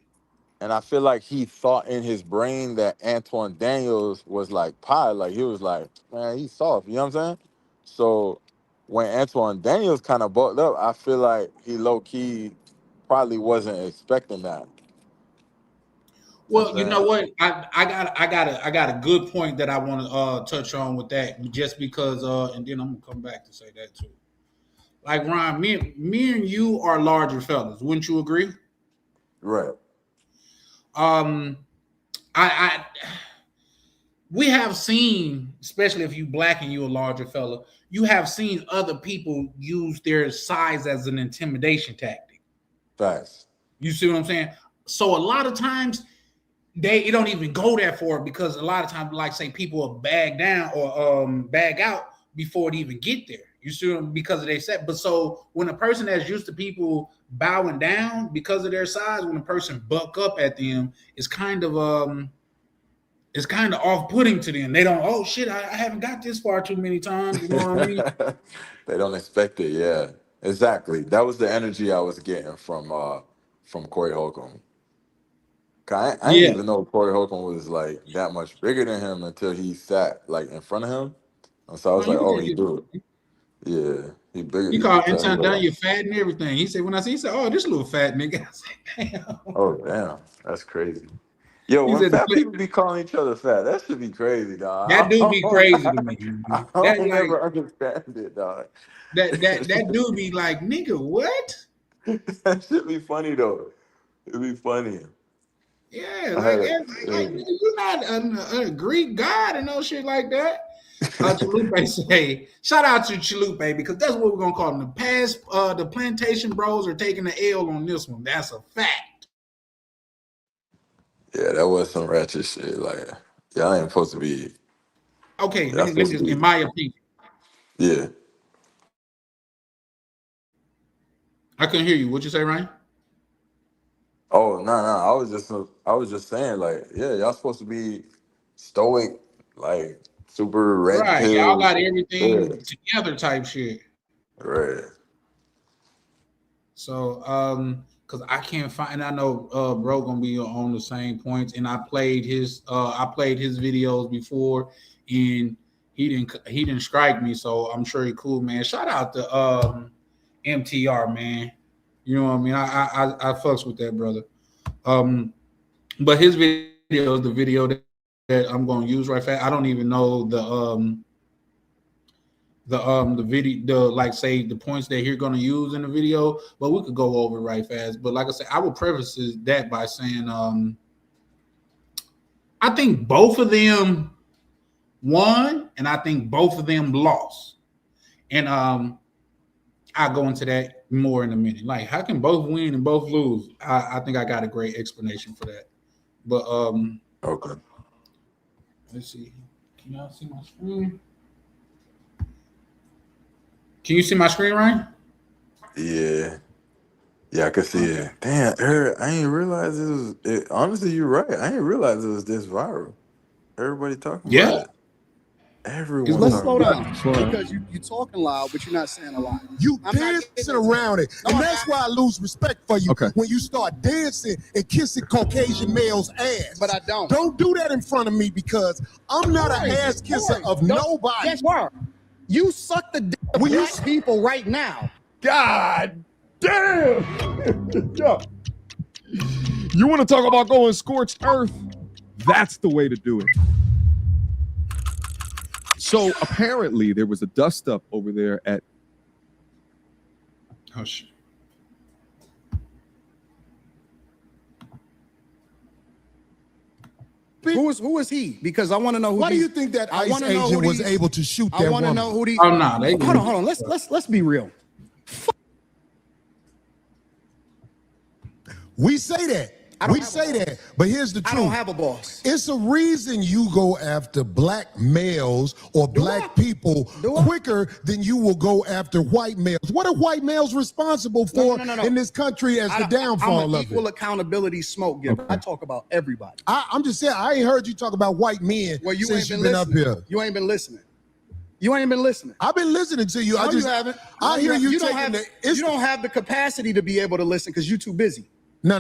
And I feel like he thought in his brain that Antoine Daniels was like pie. Like he was like, man, he's soft. You know what I'm saying? So when Antoine Daniels kind of bucked up, I feel like he low key probably wasn't expecting that. Well, you know what? I got a good point that I want to touch on with that, just because and then I'm gonna come back to say that too. Like Ryan, me and you are larger fellas, wouldn't you agree? Right. I we have seen, especially if you black and you a larger fella, you have seen other people use their size as an intimidation tactic. Facts. You see what I'm saying? So a lot of times it don't even go that far because a lot of times, like say, people will bag down or bag out before it even get there. You see them because of their set. But so when a person that's used to people bowing down because of their size, when a person buck up at them, it's kind of off-putting to them. They don't, oh shit, I haven't got this far too many times. You know what I mean? They don't expect it. Yeah, exactly. That was the energy I was getting from Corey Holcomb. I didn't even know Corey Holcomb was like that much bigger than him until he sat like in front of him. And so I was like, oh, he do it. Yeah, he bigger. He called Anton down, you fat and everything. He said, when I see, he said, oh, this little fat nigga. I said, damn. Oh, damn. That's crazy. Yo, when fat people be calling each other fat, that should be crazy, dog. That do be crazy to me. I don't never understand it, dog. That do be like, nigga, what? That should be funny, though. It'd be funny. Yeah, like nigga, you're not a Greek god and no shit like that. Chalupe say, shout out to Chalupe because that's what we're gonna call them. The plantation bros are taking the L on this one. That's a fact. Yeah, that was some ratchet shit. Like, y'all ain't supposed to be. Okay, let me just, in my opinion. Yeah. I couldn't hear you. What'd you say, Ryan? Oh, no. I was just saying, like, yeah, y'all supposed to be stoic, like super red right. pill. Y'all got everything together type shit. Right. So, because I can't find, and I know bro gonna be on the same points, and I played his videos before, and he didn't strike me, so I'm sure he cool, man. Shout out to MTR, man. You know what I mean? I fucks with that brother. But his video is the video that I'm gonna use right fast. I don't even know the video, like say the points that you're gonna use in the video, but we could go over it right fast. But like I said, I would preface that by saying I think both of them won and I think both of them lost. And I'll go into that more in a minute. Like, how can both win and both lose? I think I got a great explanation for that. But okay. Let's see. Can y'all see my screen? Can you see my screen, Ryan? Yeah. Yeah, I can see it. Damn, I ain't realize it was. Honestly, you're right. I ain't realize it was this viral. Everybody talking about it. Everyone. Let's slow down because you're talking loud, but you're not saying a lot. You dancing around it, and that's why I lose respect for you when you start dancing and kissing Caucasian males' ass. But I don't. Don't do that in front of me because I'm not an ass kisser of nobody. Yes, you are. You suck the dick of black people right now. God damn! You want to talk about going scorched earth? That's the way to do it. So apparently there was a dust up over there at. Oh shit. Who is he? Because I want to know who. Why do you think that ICE agent was able to shoot that woman? I want to know who these. Oh no, hold on. Let's be real. We say that. We say that, but here's the truth. I don't have a boss. It's a reason you go after black males or black people quicker than you will go after white males. What are white males responsible for in this country as the downfall of it? I'm an equal accountability smoke giver. I talk about everybody. I'm just saying, I ain't heard you talk about white men since you've been up here. You ain't been listening. You ain't been listening. I've been listening to you. No, you haven't. I hear you. You don't have the capacity to be able to listen because you're too busy. No.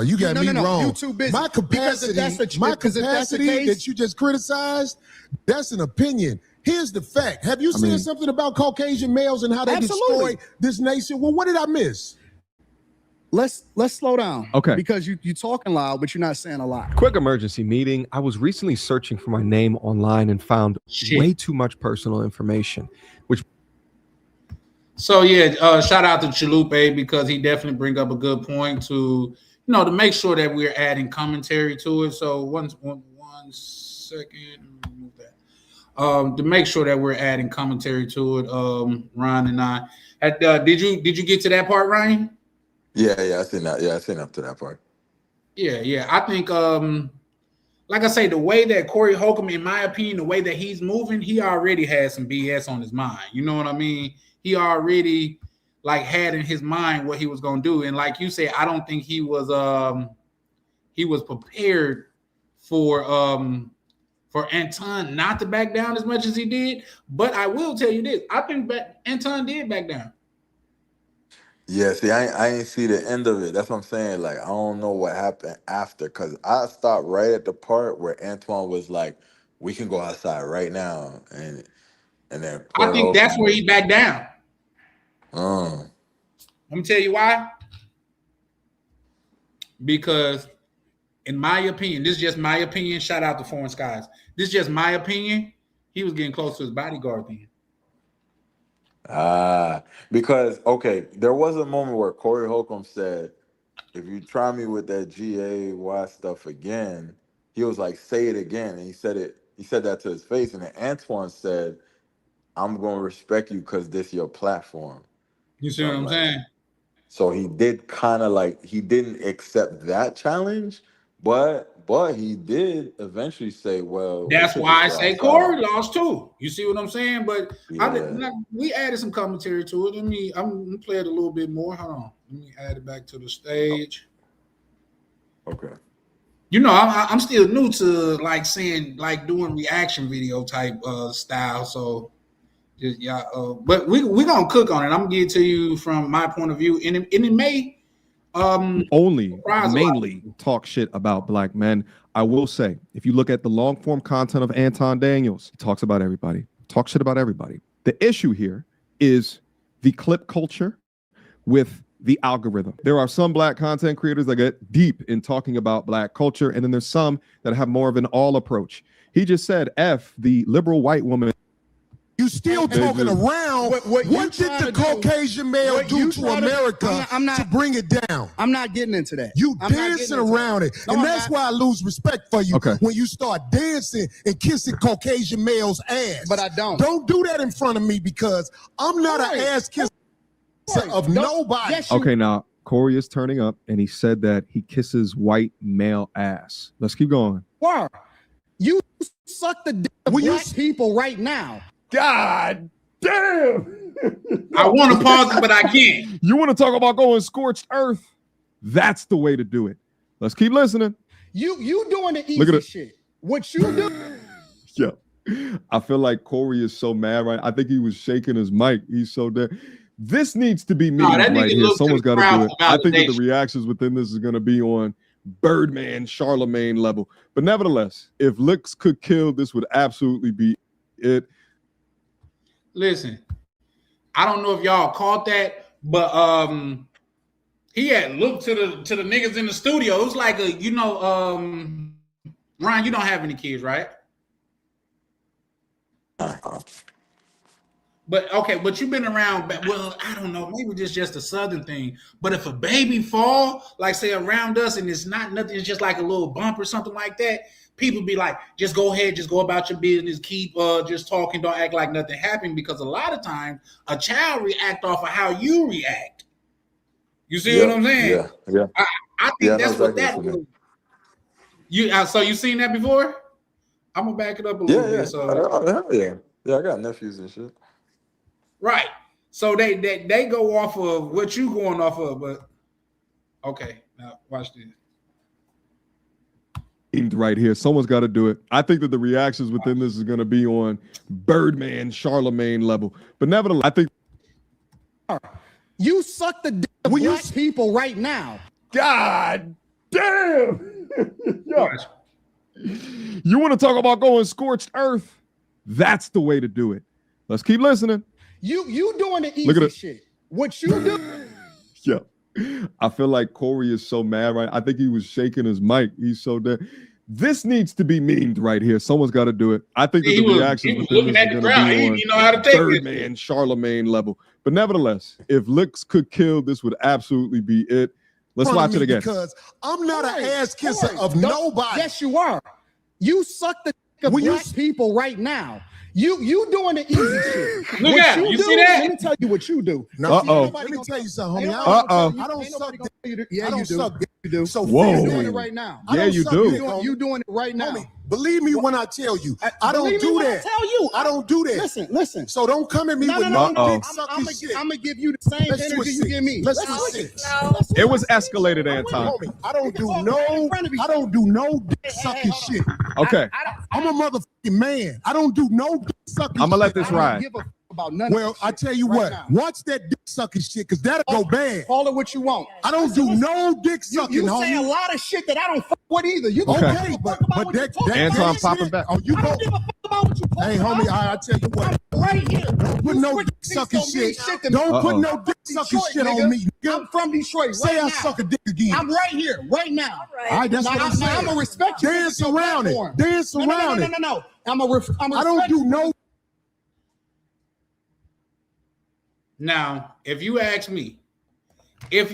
You got me wrong. You're too busy. My capacity that you just criticized, that's an opinion. Here's the fact. Have you seen something about Caucasian males and how they destroy this nation? Well, what did I miss? Let's slow down. Okay. Because you're talking loud, but you're not saying a lot. Quick emergency meeting. I was recently searching for my name online and found way too much personal information, which. So yeah, shout out to Chalupe because he definitely bring up a good point to to make sure that we're adding commentary to it. So one second, to make sure that we're adding commentary to it. Ryan and I. Did you get to that part, Ryan? Yeah, I seen that. Yeah, I seen up to that part. Yeah. I think, like I say, the way that Corey Holcomb, in my opinion, the way that he's moving, he already had some BS on his mind. You know what I mean? He already had in his mind what he was gonna do, and like you said, I don't think he was prepared for Anton not to back down as much as he did. But I will tell you this: I think Anton did back down. Yeah, see, I ain't see the end of it. That's what I'm saying. Like, I don't know what happened after, because I stopped right at the part where Antoine was like, "We can go outside right now," and then I think that's where he backed down. Let me tell you why. Because, in my opinion, this is just my opinion. Shout out to Foreign Skies. This is just my opinion. He was getting close to his bodyguard then. Because, okay, there was a moment where Corey Holcomb said, "If you try me with that GAY stuff again," he was like, "Say it again." And he said that to his face. And then Antoine said, "I'm going to respect you because this is your platform." You see what I'm saying? So he did kind of he didn't accept that challenge, but he did eventually say, "Well, that's why I say Corey lost too." You see what I'm saying? But yeah. we added some commentary to it. I'm gonna play it a little bit more. Hold on, let me add it back to the stage. Okay. You know, I'm still new to doing reaction video type style. So but we gonna cook on it. I'm gonna give it to you from my point of view, and it may only mainly talk shit about black men. I will say, if you look at the long form content of Anton Daniels, he talks about everybody, talks shit about everybody. The issue here is the clip culture with the algorithm. There are some black content creators that get deep in talking about black culture, and then there's some that have more of an all approach. He just said, F the liberal white woman. You still talking around. What did the Caucasian male do to America to bring it down? I'm not getting into that. You dancing around it. And that's why I lose respect for you when you start dancing and kissing Caucasian males' ass. But I don't. Don't do that in front of me, because I'm not an ass kisser of nobody. Okay, now Corey is turning up and he said that he kisses white male ass. Let's keep going. Why? You suck the dick of black people right now. God damn. I want to pause it, but I can't. You want to talk about going scorched earth? That's the way to do it. Let's keep listening. You doing the easy shit. What you do? Yeah. I feel like Corey is so mad, right? I think he was shaking his mic. He's so dead. This needs to be me right here. Someone's got to do it. I think that the reactions within this is going to be on Birdman, Charlemagne level. But nevertheless, if looks could kill, this would absolutely be it. Listen, I don't know if y'all caught that, but he had looked to the niggas in the studio. It was like Ryan, you don't have any kids, right? But you've been around. Well, I don't know. Maybe this is just a Southern thing. But if a baby fall, like say around us, and it's not nothing, it's just like a little bump or something like that, people be like, just go ahead, just go about your business, keep just talking, don't act like nothing happened, because a lot of times a child react off of how you react. You see what I'm saying? Yeah. I think that's what that was. So you seen that before? I'm gonna back it up a little bit. So yeah, I got nephews and shit. Right. So they go off of what you going off of, but okay, now watch this. Right here. Someone's got to do it. I think that the reactions within this is going to be on Birdman, Charlemagne level. But nevertheless, I think you suck the dick of black people right now. God damn. Yo. You want to talk about going scorched earth? That's the way to do it. Let's keep listening. You doing the easy shit. What you do? Yeah. I feel like Corey is so mad, right? I think he was shaking his mic. He's so dead. This needs to be memed right here. Someone's got to do it. I think that the reactions within this is going to be on Birdman, Charlemagne level. But nevertheless, if looks could kill, this would absolutely be it. Let's watch it again. Because I'm not an ass kisser of nobody. Yes, you are. You suck the dick of black people right now. You doing the easy shit. Look at you see that? Let me tell you what you do. Let me tell you something, homie. I don't suck dick. Yeah, I don't suck dick. You do. So whoa. You're doing it right now. Yeah, you do. You doing it right now. Homie, believe me when I tell you, I don't do that. Tell you, I don't do that. Listen. So don't come at me with no. dick sucking shit. I'm gonna give you the same energy you give me. Let's switch it. It was escalated, Anton. Homie, I don't do no dick sucking shit. Okay. I'm a motherfucking man. I don't do no dick sucking shit. I'm gonna let this ride. Well, I tell you what, watch that dick sucking shit, because that'll go bad. Call it what you want. I don't do no dick sucking, You say a lot of shit that I don't fuck with either. You okay, but that Anton popping back. Oh, you I don't give a fuck about what you talking hey, homie, about. I tell you what. I'm right here. Don't put no dick sucking shit. Don't put no dick sucking shit on me. I'm from Detroit. Say right I now. suck a dick again. I'm right here, right now. All right, that's what I'm saying. I'm gonna respect you. Dance around it. Dance around it. No. I don't do no. Now, if you ask me, this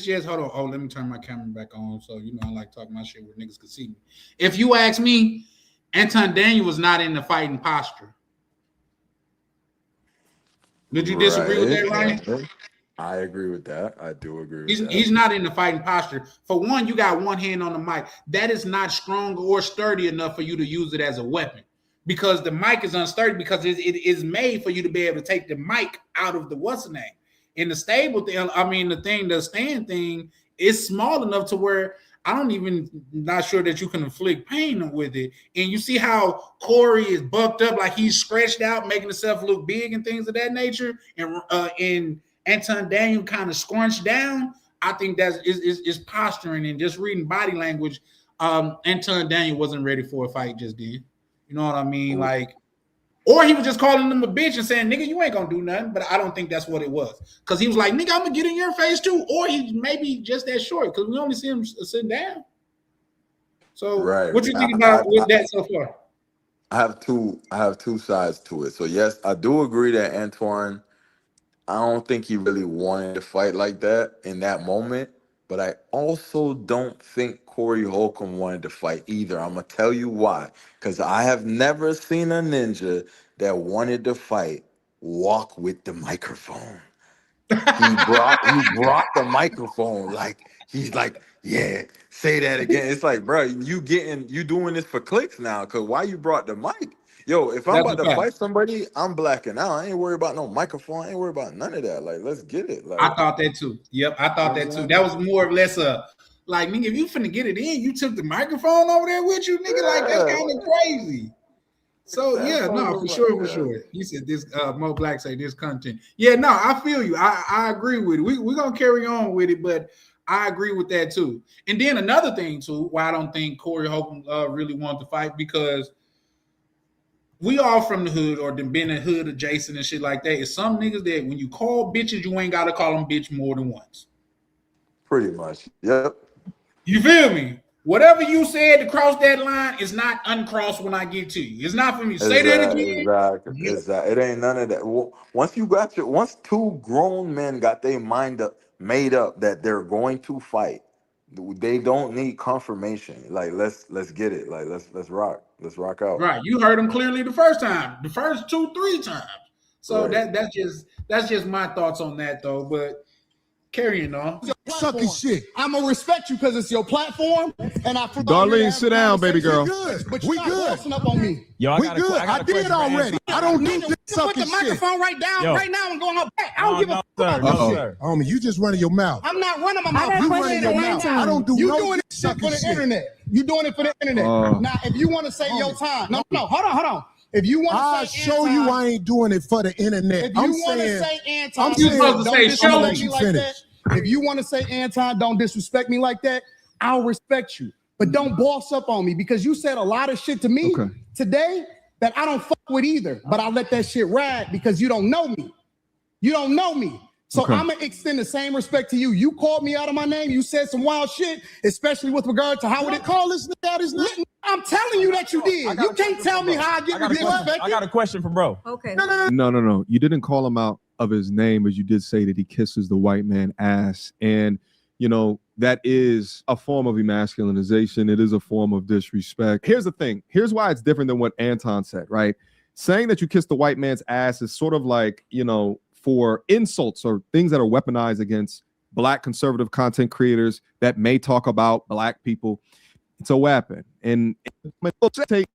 just hold on. Oh, let me turn my camera back on, so you know I like talking my shit where niggas can see me. If you ask me, Anton Daniel was not in the fighting posture. Did you disagree with that, Ryan? I agree with that. I do agree with that. He's not in the fighting posture. For one, you got one hand on the mic. That is not strong or sturdy enough for you to use it as a weapon, because the mic is unsturdy, because it is made for you to be able to take the mic out of the what's the name. In the stable thing, the stand thing is small enough to where not sure that you can inflict pain with it. And you see how Corey is bucked up, like he's stretched out, making himself look big and things of that nature. And Anton Daniel kind of scrunched down. I think that is posturing and just reading body language. Anton Daniel wasn't ready for a fight just then. You know what I mean? Like, or he was just calling him a bitch and saying, nigga, you ain't gonna do nothing. But I don't think that's what it was. Because he was like, nigga, I'm gonna get in your face too. Or he maybe just that short, because we only see him sitting down. So what you think about that so far? I have two sides to it. So yes, I do agree that Antoine, I don't think he really wanted to fight like that in that moment. But I also don't think Corey Holcomb wanted to fight either. I'm going to tell you why. Because I have never seen a ninja that wanted to fight walk with the microphone. He brought the microphone. Like, he's like, yeah, say that again. It's like, bro, you doing this for clicks now, because why you brought the mic? Yo, if I'm about to fight somebody, I'm blacking out. I ain't worried about no microphone. I ain't worried about none of that. Like, let's get it. Like, I thought that too. Yep, I thought that too. That was more or less like, nigga, if you finna get it in, you took the microphone over there with you, nigga. Like, that's kind of crazy. So yeah, no, for sure. He said this. Mo Black say this content. Yeah, no, I feel you. I agree with it. We're gonna carry on with it, but I agree with that too. And then another thing too, why I don't think Corey Holcomb really wanted to fight, because we all from the hood or been in hood adjacent and shit like that. It's some niggas that when you call bitches, you ain't gotta call them bitch more than once. Pretty much. Yep. You feel me? Whatever you said to cross that line is not uncrossed when I get to you. It's not for me to say that again. Exactly. It ain't none of that. Once two grown men got their mind made up that they're going to fight, they don't need confirmation. Like, let's get it. Like, let's rock. Let's rock out. Right. You heard them clearly the first time, the first 2-3 times. So right. that's just my thoughts on that though. But carrying on. Sucking shit. I'm gonna respect you because it's your platform, and I. Darlene, sit down, baby girl. We good. But we good. Up on me. Yo, we good. I did already. I don't do this sucking shit. Put the microphone right down, right now, and going up back. I don't give a fuck about no shit. Homie, you just running your mouth. I'm not running my mouth. You running your mouth. I don't do you no doing this shit for the internet. You doing it for the internet. Now, if you want to say your time, no, hold on. If you want to I'll show you I ain't doing it for the internet. If you want to say Anton, you supposed to say show you finish. If you want to say Anton, don't disrespect me like that, I'll respect you. But don't boss up on me, because you said a lot of shit to me today that I don't fuck with either. But I let that shit ride because you don't know me. You don't know me. So I'm going to extend the same respect to you. You called me out of my name. You said some wild shit, especially with regard to how would it call this nigga out his name? I'm telling you that you did. You can't tell me how I get disrespected. I got a question for bro. Okay. No. You didn't call him out of his name, as you did say that he kisses the white man ass. And, you know, that is a form of emasculinization. It is a form of disrespect. Here's the thing. Here's why it's different than what Anton said, right? saying that you kiss the white man's ass is sort of like, for insults or things that are weaponized against Black conservative content creators that may talk about Black people. It's a weapon. And take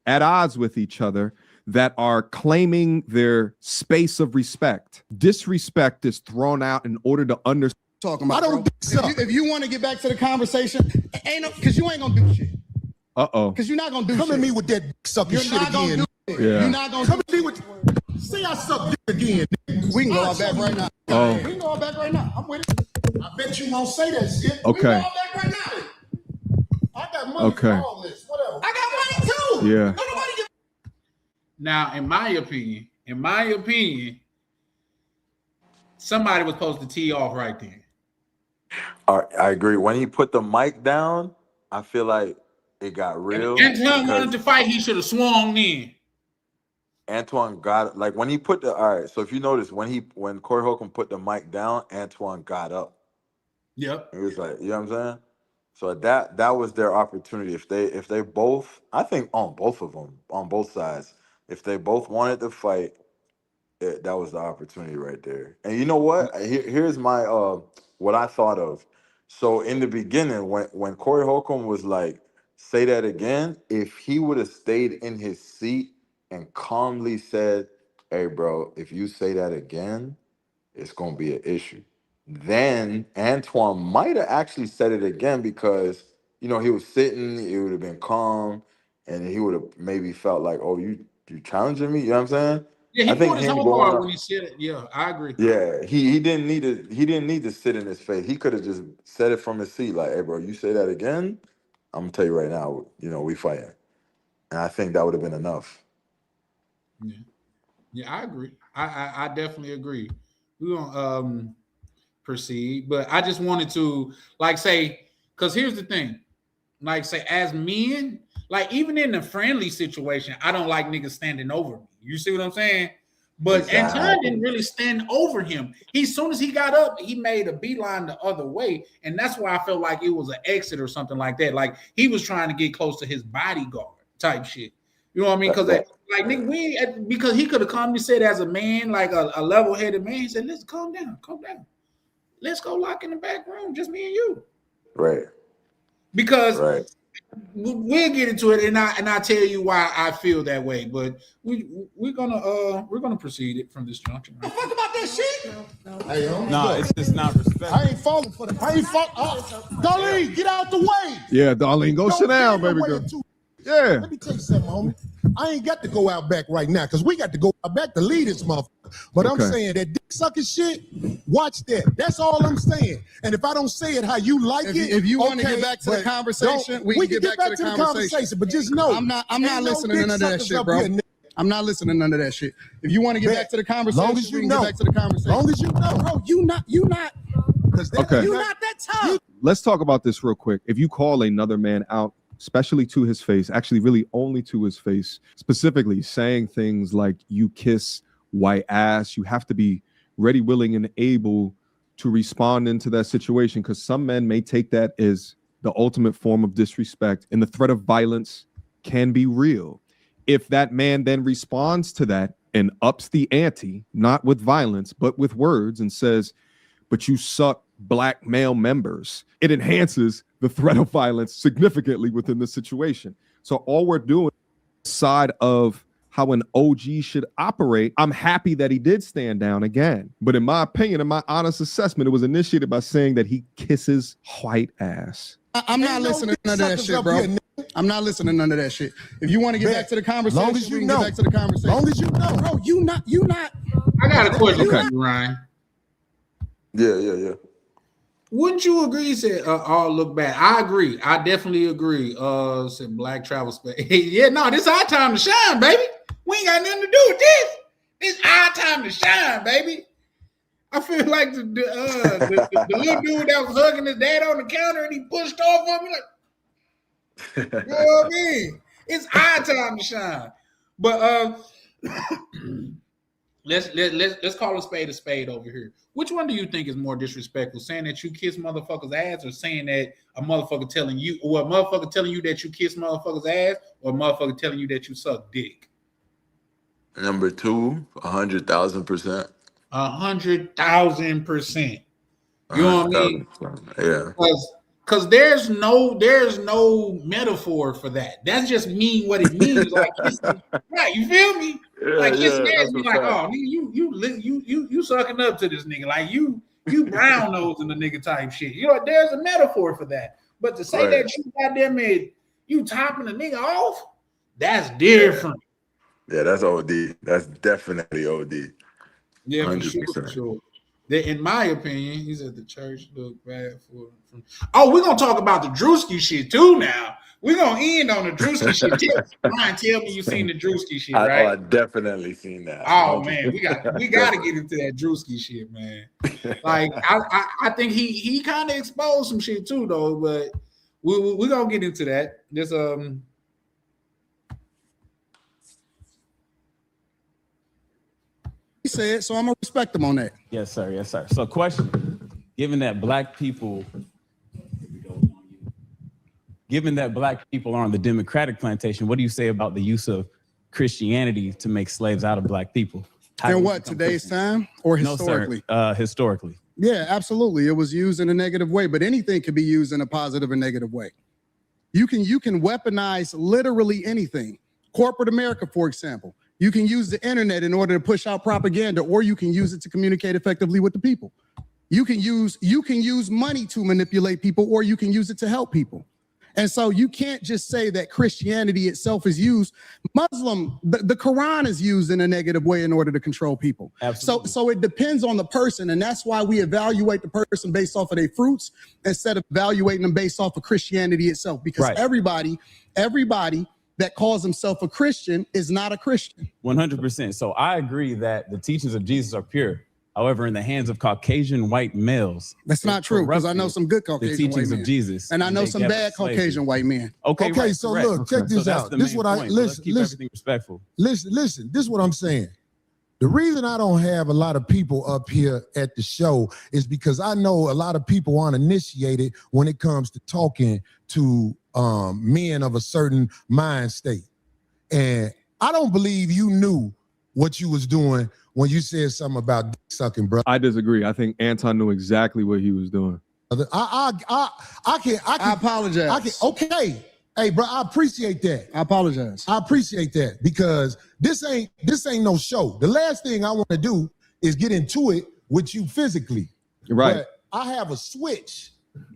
at odds with each other that are claiming their space of respect. Disrespect is thrown out in order to understand. Talking about, I don't if you want to get back to the conversation, because you ain't gonna do shit. Because you're not gonna do shit. Come at me with that sucking shit again. Yeah. You're not gonna come at me with. Say I suck dick again. We can go all back right now. Oh. We can go all back right now. I'm with it. I bet you won't say that shit. Okay. We can go all back right now. I got money for all this. Whatever. I got money too. Yeah. Now, in my opinion, somebody was supposed to tee off right then. I agree. When he put the mic down, I feel like it got real. Anton wanted to fight. He should have swung in. Antoine got like when he put the all right. So if you notice when Corey Holcomb put the mic down, Antoine got up. Yep. It was like, you know what I'm saying? So that was their opportunity. If they both, I think on both of them, on both sides, if they both wanted to fight, that was the opportunity right there. And you know what? Here's my what I thought of. So in the beginning, when Corey Holcomb was like, say that again, if he would have stayed in his seat and calmly said, hey, bro, if you say that again, it's going to be an issue. Then Antoine might have actually said it again because, he was sitting, it would have been calm, and he would have maybe felt like, oh, you challenging me? You know what I'm saying? Yeah, I think put his him whole going guard up, when he said it. Yeah, I agree. yeah, he didn't need to sit in his face. He could have just said it from his seat, like, hey, bro, you say that again, I'm going to tell you right now, we fighting. And I think that would have been enough. Yeah, I agree. I definitely agree. We're gonna proceed, but I just wanted to say, because here's the thing, say as men, even in a friendly situation, I don't like niggas standing over me. You see what I'm saying? But Exactly. Anton didn't really stand over him. As soon as he got up, he made a beeline the other way, and that's why I felt like it was an exit or something like that. Like he was trying to get close to his bodyguard type shit. You know what I mean? Because nigga, because he could have calmly said as a man, like a level-headed man, he said, "Let's calm down. Let's go lock in the back room, just me and you." Right. Because right. We'll get into it, and I tell you why I feel that way. But we're gonna proceed it from this juncture. Right? Fuck about that shit. No, it's just not respect. I ain't falling for that. I ain't falling. Darlene, get out the way. Yeah, Darlene, go sit down, baby girl. Yeah. Let me tell you something, homie. I ain't got to go out back right now because we got to go out back to lead this motherfucker. But I'm saying that dick sucking shit, watch that. That's all I'm saying. And if I don't say it how you like if you want to get back to the conversation, we can get back to the conversation. But just know, I'm not listening to none of that shit, bro. I'm not listening to none of that shit. If you want to get back to the conversation, long as you we can know. get back to the conversation. Long as you know. Bro, you not. Okay. You not that tough. Let's talk about this real quick. If you call another man out, especially to his face, actually really only to his face, specifically saying things like you kiss white ass, you have to be ready, willing, and able to respond into that situation, because some men may take that as the ultimate form of disrespect, and the threat of violence can be real. If that man then responds to that and ups the ante, not with violence, but with words, and says, but you suck Black male members, it enhances the threat of violence significantly within the situation. So all we're doing, side of how an OG should operate, I'm happy that he did stand down again. But in my opinion, in my honest assessment, it was initiated by saying that he kisses white ass. I'm not listening to none of that shit, bro. I'm not listening to none of that shit. If you want to get back to the conversation, long as you we can know. get back to the conversation. Long as you know. Bro, you not. I got a question for you, Ryan. Yeah. Wouldn't you agree? He said, all look back. I agree. I definitely agree. Said Black travel space. Yeah, no, this is our time to shine, baby. We ain't got nothing to do with this. This is our time to shine, baby. I feel like the little dude that was hugging his dad on the counter and he pushed off of me like, you know what I mean? It's our time to shine. But let's call a spade over here. Which one do you think is more disrespectful? Saying that you kiss motherfuckers' ass, or saying that a motherfucker telling you, or a motherfucker telling you that you kiss motherfuckers' ass, or a motherfucker telling you that you suck dick? Number two, 100,000%. 100,000%. You know what I mean? 100,000%. Yeah. Because there's no metaphor for that. That's just mean what it means. Like right, you feel me? Yeah, Like his yeah, ass that's be a like, fact. oh, nigga, you sucking up to this nigga. Like you brown nosing the nigga type shit. You know, there's a metaphor for that. But to say Right. that you goddamn it, you topping a nigga off, that's different. Yeah, that's OD. That's definitely OD. Yeah, for 100%. sure, for sure. In my opinion, he said the church looked bad for. Oh, we're gonna talk about the Druski shit too now. We're gonna end on the Druski shit. Ryan, tell me you seen the Druski shit, right? I definitely seen that. Oh man, we got to Definitely. get into that Druski shit, man. Like I think he kind of exposed some shit too, though. But we're gonna get into that. This He said, so I'm gonna respect him on that. Yes, sir. Yes, sir. So, question: given that black people are on the Democratic plantation, what do you say about the use of Christianity to make slaves out of black people? In what, today's time or historically? No, sir. Historically. Yeah, absolutely. It was used in a negative way, but anything can be used in a positive or negative way. You can weaponize literally anything. Corporate America, for example. You can use the internet in order to push out propaganda, or you can use it to communicate effectively with the people. You can use money to manipulate people, or you can use it to help people. And so you can't just say that Christianity itself is used. The Quran is used in a negative way in order to control people. Absolutely. So it depends on the person. And that's why we evaluate the person based off of their fruits instead of evaluating them based off of Christianity itself. Because Right. everybody that calls himself a Christian is not a Christian. 100%. So I agree that the teachings of Jesus are pure. However, in the hands of Caucasian white males, That's not true, because I know some good the Caucasian white teachings men. of Jesus, And I know they some kept bad slavery. Caucasian white men. Okay, Okay, right, so correct. look, check this So that's out. the This main what I point, but let's listen, keep listen, everything respectful. listen. This is what I'm saying. The reason I don't have a lot of people up here at the show is because I know a lot of people aren't initiated when it comes to talking to men of a certain mind state. And I don't believe you knew what you was doing when you said something about dick sucking, bro. I disagree. I think Anton knew exactly what he was doing. I apologize. Okay. Hey, bro, I appreciate that. I apologize. I appreciate that because this ain't no show. The last thing I want to do is get into it with you physically. Right. But I have a switch.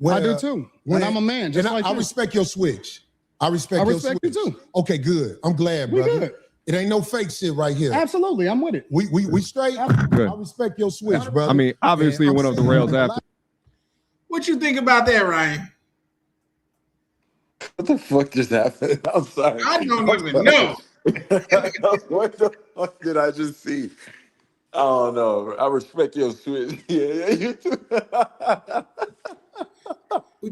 I do too. When I'm a man, just like I you. respect your switch. I respect your switch. you too. Okay, good. I'm glad, We brother. good. It ain't no fake shit right here. Absolutely, I'm with it. We straight. Good. I respect your switch, brother. I mean, obviously it And went I'm off the saying rails a lot- after. what you think about that, Ryan? What the fuck just happened? I'm sorry. I don't even know. What the fuck did I just see? I don't know. I respect your switch. Yeah, you too. My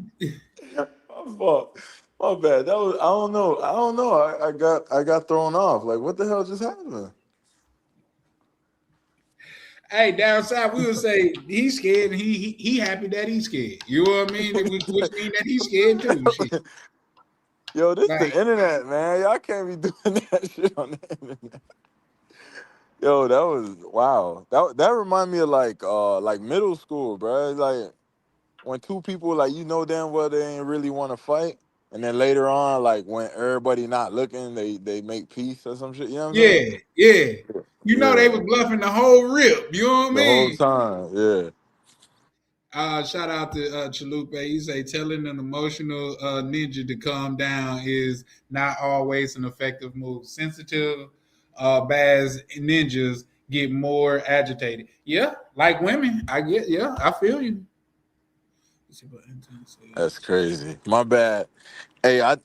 fault. My bad. That was I don't know. I got thrown off. Like, what the hell just happened? Hey, down south, we would say he's scared. And he happy that he's scared. You know what I mean? Which mean that he's scared too. Shit. Yo, this Right. the internet, man. Y'all can't be doing that shit on the internet. Yo, that was wow. That remind me of like middle school, bro. Like when two people like damn well they ain't really want to fight, and then later on, like when everybody not looking, they make peace or some shit. You know what I'm saying? Yeah. You know Yeah. they was bluffing the whole rip. You know what I The whole mean? time, yeah. Shout out to Chalupe. He say telling an emotional ninja to calm down is not always an effective move. Sensitive, baz ninjas get more agitated. Yeah, like women. I get. Yeah, I feel you. Let's see what Anton says. That's crazy. My bad. Hey, I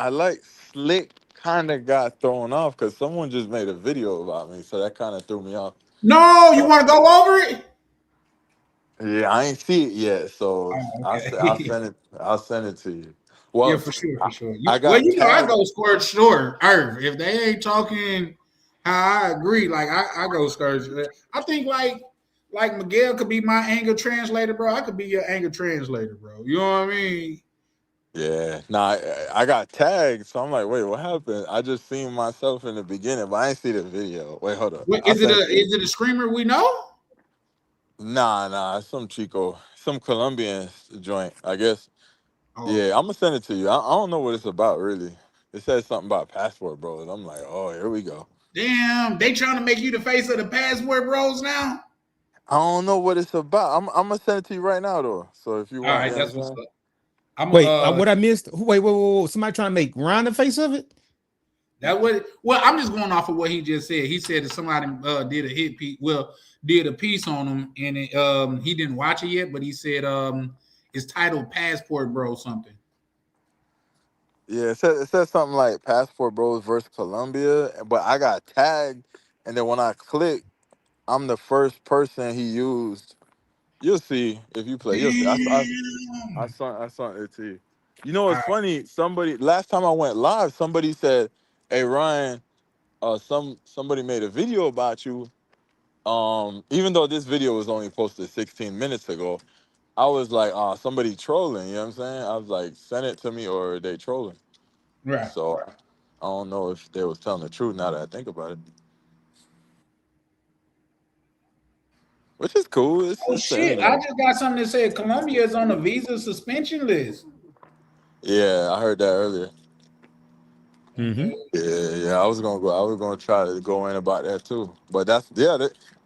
like Slick kind of got thrown off because someone just made a video about me, so that kind of threw me off. No, you want to go over it? Yeah, I ain't see it yet, so okay. I'll send it to you. Well, Yeah, for sure. I got I go squirt short. Irv. If they ain't talking how I agree, like I go squirt. I think like Miguel could be my anger translator, bro. I could be your anger translator, bro. You know what I mean? Yeah, nah, I got tagged, so I'm like, wait, what happened? I just seen myself in the beginning, but I ain't see the video. Wait, hold up. What, I'll send it to you. is it a screamer we know? Nah, it's some Chico, some Colombian joint, I guess. Oh, Yeah, okay. I'm gonna send it to you. I don't know what it's about, really. It says something about passport, bro, and I'm like, oh, here we go. Damn, they trying to make you the face of the passport bros now? I don't know what it's about. I'm gonna send it to you right now, though. So if you All want, you right, know that's what I'm what's saying? up. I'm Wait, what I missed? Wait. Somebody trying to make Ron the face of it? that what well, I'm just going off of what he just said. He said that somebody did a hit piece, did a piece on him, and he didn't watch it yet, but he said it's titled Passport Bro something. Yeah, it says something like Passport Bros versus Colombia, but I got tagged, and then when I click, I'm the first person he used. You'll see if you play. You'll see. Damn. I saw it to you. You know what's funny? Somebody last time I went live, somebody said, "Hey Ryan, somebody made a video about you." Even though this video was only posted 16 minutes ago, I was like, somebody trolling. You know what I'm saying? I was like, send it to me or they trolling. Right. So I don't know if they was telling the truth now that I think about it. Which is cool. Oh It's the shit! I internet. just got something that said Colombia is on a visa suspension list. Yeah, I heard that earlier. Mm-hmm. Yeah. I was gonna try to go in about that too. But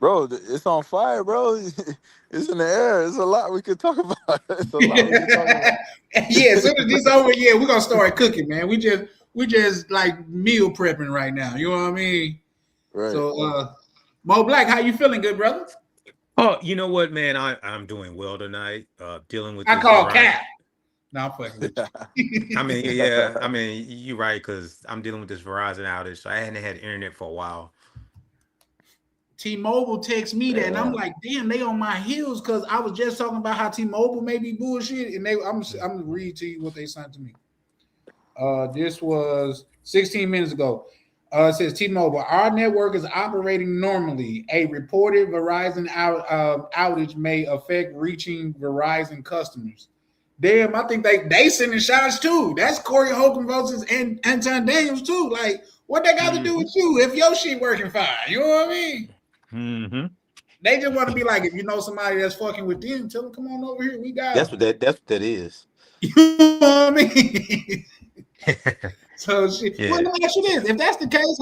bro, it's on fire, bro. It's in the air. It's a lot we could talk about. It's a lot we could talk about. Yeah, as soon as this over, yeah, we're gonna start cooking, man. We just like meal prepping right now. You know what I mean? Right. So Mo Black, how you feeling, good brother? Oh, you know what, man? I'm doing well tonight. Dealing with I this call Verizon. Cap. No, I'm fucking with you. I mean, yeah, I mean, you're right, because I'm dealing with this Verizon outage. So I hadn't had internet for a while. T-Mobile texts me that, and I'm Yeah. like, damn, they on my heels because I was just talking about how T-Mobile may be bullshit, and I'm gonna read to you what they sent to me. This was 16 minutes ago. It says T-Mobile, our network is operating normally. A reported Verizon outage may affect reaching Verizon customers. Damn, I think they sending shots too. That's Corey Holcomb versus Anton Daniels too. Like, what they got to do with you if your shit working fine? You know what I mean? Mm-hmm. They just want to be like, if you know somebody that's fucking with them, tell them come on over here. We got That's them. what that is. You know what I mean? So shit. Yeah. Well, let me ask you this: if that's the case,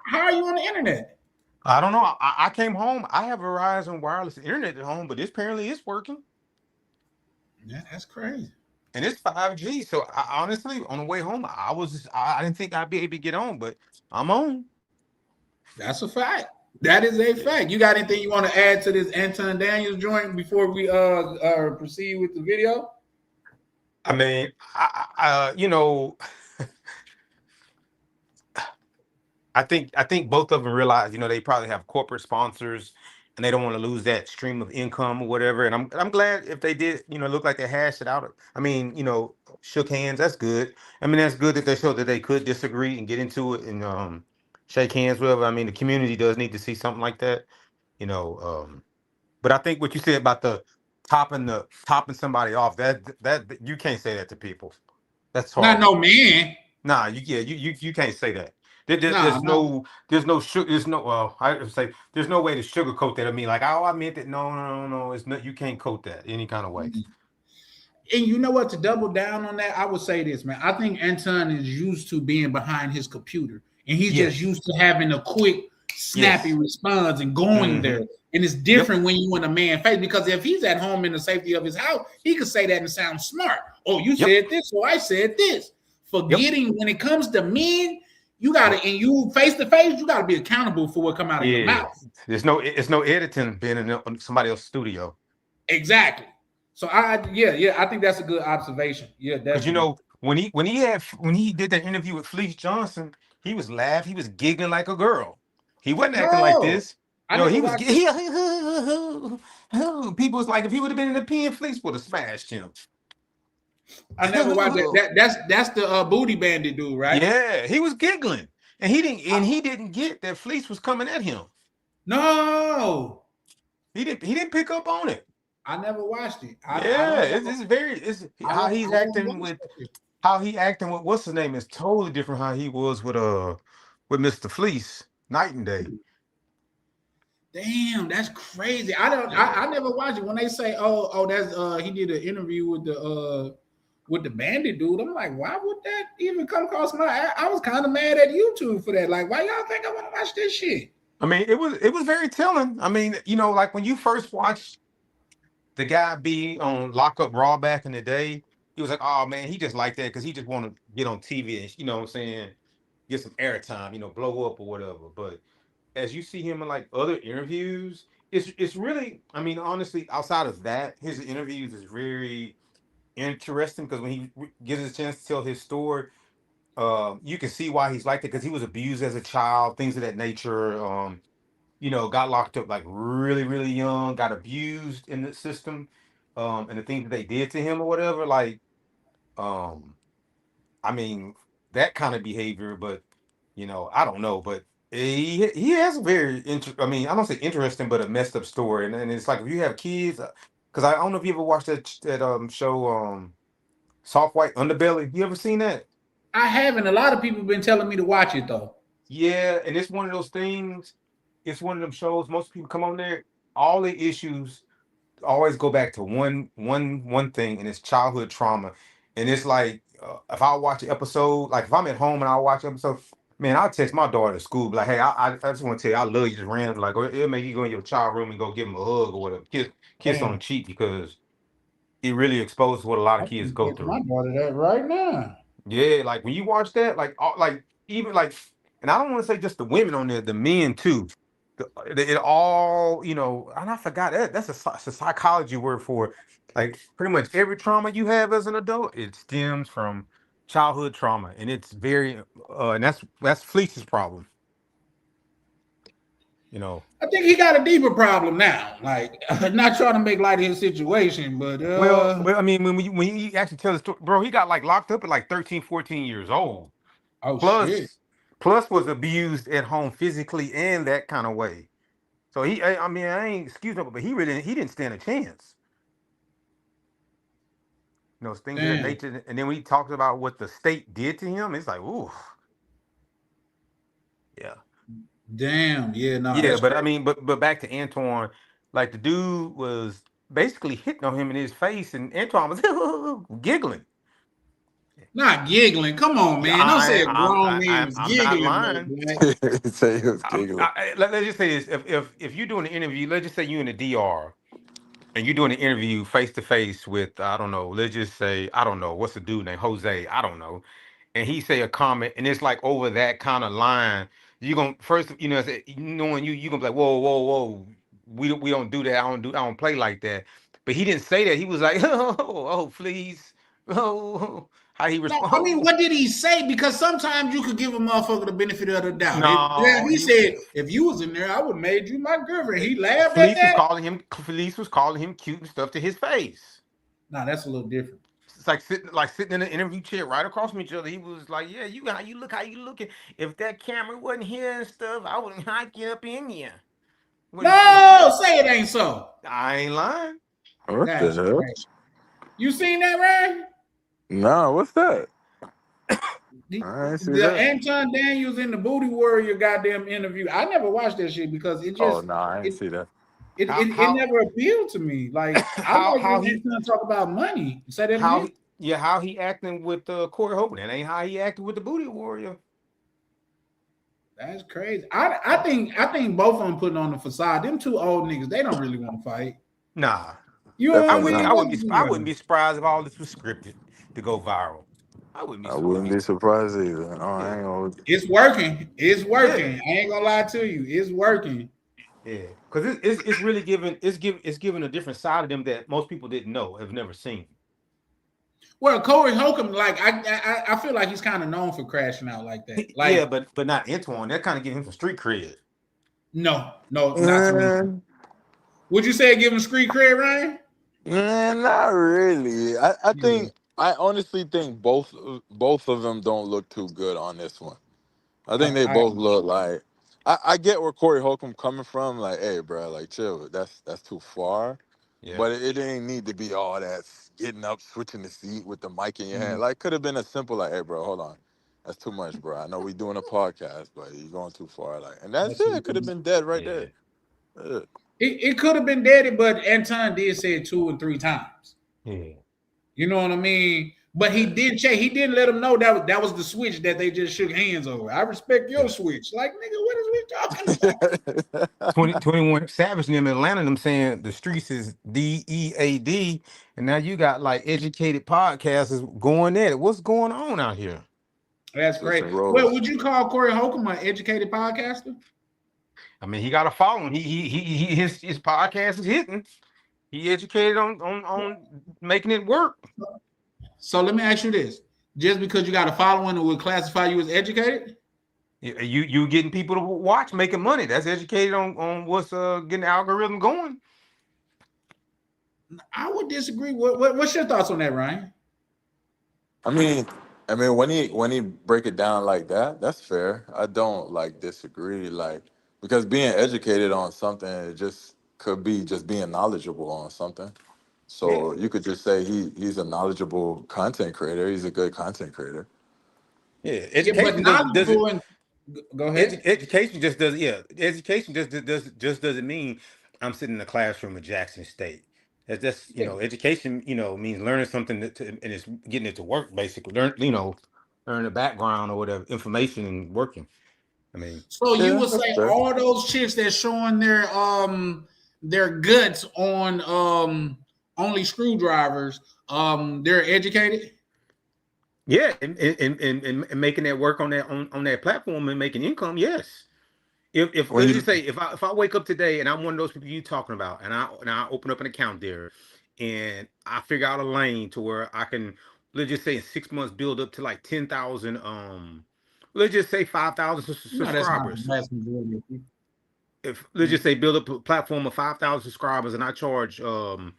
how are you on the internet? I don't know. I came home. I have Verizon wireless internet at home, but this apparently is working. Yeah, that's crazy. And it's 5G. So I honestly, on the way home, I didn't think I'd be able to get on, but I'm on. That's a fact. That is a fact. You got anything you want to add to this Anton Daniels joint before we proceed with the video? I mean, you know, I think both of them realize, they probably have corporate sponsors and they don't want to lose that stream of income or whatever. And I'm glad if they did, look like they hashed it out. I mean, shook hands. That's good. I mean, that's good that they showed that they could disagree and get into it and shake hands, whatever. I mean, the community does need to see something like that, you know. But I think what you said about the topping somebody off, that you can't say that to people. That's Not horrible. no man. Nah, you can't say that. Nah, I would say there's no way to sugarcoat that. I mean, like, oh, I meant it. No. It's not. You can't coat that any kind of way. and you know what? To double down on that, I would say this, man. I think Anton is used to being behind his computer, and he's just used to having a quick, snappy response and going there. And it's different when you in a man face, because if he's at home in the safety of his house, he could say that and sound smart. Oh, you said this, so I said this. Forgetting when it comes to men, you gotta, and you face to face, you gotta be accountable for what come out of your mouth. It's no editing being in somebody else's studio. Exactly. So I think that's a good observation. Yeah, because when he did that interview with Fleece Johnson, he was laughing, he was giggling like a girl. He wasn't acting like this. He was. People was like, if he would have been in the pen, Fleece would have smashed him. I never watched that. That's the booty bandit dude, right? Yeah, he was giggling, and he didn't get that Fleece was coming at him. No, he didn't pick up on it. I never watched it. It's how he's acting with how he acting with what's his name is totally different how he was with Mr. Fleece night and day. Damn, that's crazy. I never watched it. When they say, oh, that's he did an interview with the bandit dude. I'm like, why would that even come across my I was kind of mad at YouTube for that. Like, why y'all think I want to watch this shit? I mean, it was very telling. I mean, like when you first watched the guy be on Lock Up Raw back in the day, he was like, oh man, he just like that because he just want to get on TV and what I'm saying, get some airtime, blow up or whatever. But as you see him in like other interviews, it's really, I mean, honestly, outside of that, his interviews is very interesting because when he gives us a chance to tell his story, you can see why he's like that because he was abused as a child, things of that nature. Got locked up like really, really young, got abused in the system, and the things that they did to him or whatever. Like, I mean, that kind of behavior, but I don't know, but he has a very I mean, I don't say interesting, but a messed up story, and it's like if you have kids, because I don't know if you ever watched that show, Soft White Underbelly. You ever seen that? I haven't. A lot of people been telling me to watch it though. Yeah, and it's one of those things. It's one of them shows. Most people come on there. All the issues always go back to one thing, and it's childhood trauma. And it's like if I watch an episode, like if I'm at home and I watch an episode, man, I'll text my daughter to school, be like, hey, I just want to tell you, I love you, just ran like, or it'll make you go in your child room and go give him a hug or whatever, kiss on the cheek because it really exposes what a lot of kids go through. My daughter that right now. Yeah, like when you watch that, like even like, and I don't want to say just the women on there, the men too. It all, and I forgot that's a psychology word for it. Like pretty much every trauma you have as an adult, it stems from childhood trauma, and it's very, and that's Fleece's problem. I think he got a deeper problem now. Like, not trying to make light of his situation, but well, I mean, when you actually tell the story, bro, he got like locked up at like 13, 14 years old. Oh shit. Plus was abused at home physically and that kind of way. So I mean, I ain't excuse him, but he didn't stand a chance. Things of that nature. And then when he talks about what the state did to him, it's like, ooh. Yeah. Damn. Yeah, no. Yeah, but I mean, but back to Anton, like the dude was basically hitting on him in his face, and Anton was giggling. Not giggling. Come on, man. Don't say a grown man was giggling. Say he was giggling. Let's just say this: if you're doing an interview, let's just say you're in the DR, and you're doing an interview face to face with, I don't know, let's just say, I don't know, what's the dude named Jose? I don't know, and he say a comment, and it's like over that kind of line. You gonna first, knowing you gonna be like, whoa, we don't do that. I don't play like that. But he didn't say that. He was like, oh, please, oh. How he responded? I mean, what did he say? Because sometimes you could give a motherfucker the benefit of the doubt. No, he said, if you was in there, I would have made you my girlfriend. He laughed at that. Felice was calling him cute and stuff to his face. Nah, that's a little different. It's like sitting in an interview chair right across from each other. He was like, yeah, how you looking. If that camera wasn't here and stuff, I'd get up in here. No, say it ain't so. I ain't lying. What the hell? You seen that, Ryan? No, what's that? The Anton Daniels in the Booty Warrior goddamn interview. I never watched that shit because it just. Oh no, I didn't see that. It never appealed to me. Like how he gonna talk about money. Say that again? How he acting with Corey Holcomb. That ain't how he acted with the Booty Warrior. That's crazy. I think both of them putting on the facade. Them two old niggas, they don't really want to fight. Nah. I wouldn't be surprised if all this was scripted to go viral. I wouldn't be surprised either. No, I ain't gonna... It's working. It's working. Yeah. I ain't gonna lie to you. It's working. Yeah, because it's really giving a different side of them that most people didn't know, have never seen. Well, Corey Holcomb, like I feel like he's kind of known for crashing out like that. Like, yeah, but not Antoine. That kind of give him some street cred. No, not to me. Would you say give him street cred, Ryan? Not really. I think. I honestly think both of them don't look too good on this one. I think they both look like. I get where Corey Holcomb coming from. Like, hey, bro, like chill. That's too far. Yeah. But it didn't need to be all that getting up, switching the seat with the mic in your hand. Mhm. Like, could have been a simple, like, hey, bro, hold on. That's too much, bro. I know we doing a podcast, but you're going too far. Like, and that's That's it. it. It could have been dead right Yeah. there. Yeah. It could have been daddy, but Anton did say it 2 or 3 times. Yeah. You know what I mean? But he did check. He didn't let him know that was the switch that they just shook hands over. I respect your switch. Like, nigga, what is we talking about? 21 Savage in Atlanta, them saying the streets is DEAD, and now you got like educated podcasters going at it. What's going on out here? That's great. Listen, Well, Rose. would you call Corey Holcomb an educated podcaster? I mean, he got a following. His podcast is hitting. He educated on making it work. So let me ask you this: just because you got a following, it would classify you as educated? You getting people to watch, making money. That's educated on what's getting the algorithm going. I would disagree. What's your thoughts on that, Ryan? I mean, when he break it down like that, that's fair. I don't like disagree, like, because being educated on something, it just could be just being knowledgeable on something. So you could just say he's a knowledgeable content creator. He's a good content creator. Yeah, Yeah, but education knowledgeable and go ahead. education just does education just doesn't mean I'm sitting in a classroom at Jackson State. That's just education means learning something and it's getting it to work, basically learn the background or whatever information and working. I mean, So you Yeah, would that's say fair. all those chicks that showing their guts on only screwdrivers, they're educated? yeah, and making that work on that platform and making income, yes. If When let's you just say if I wake up today and I'm one of those people you talking about and I open up an account there and I figure out a lane to where I can, let's just say in 6 months build up to like 10,000 let's just say 5,000 No, that's not the subscribers. vast majority of people. If let's just say build up a platform of 5,000 subscribers and I charge $4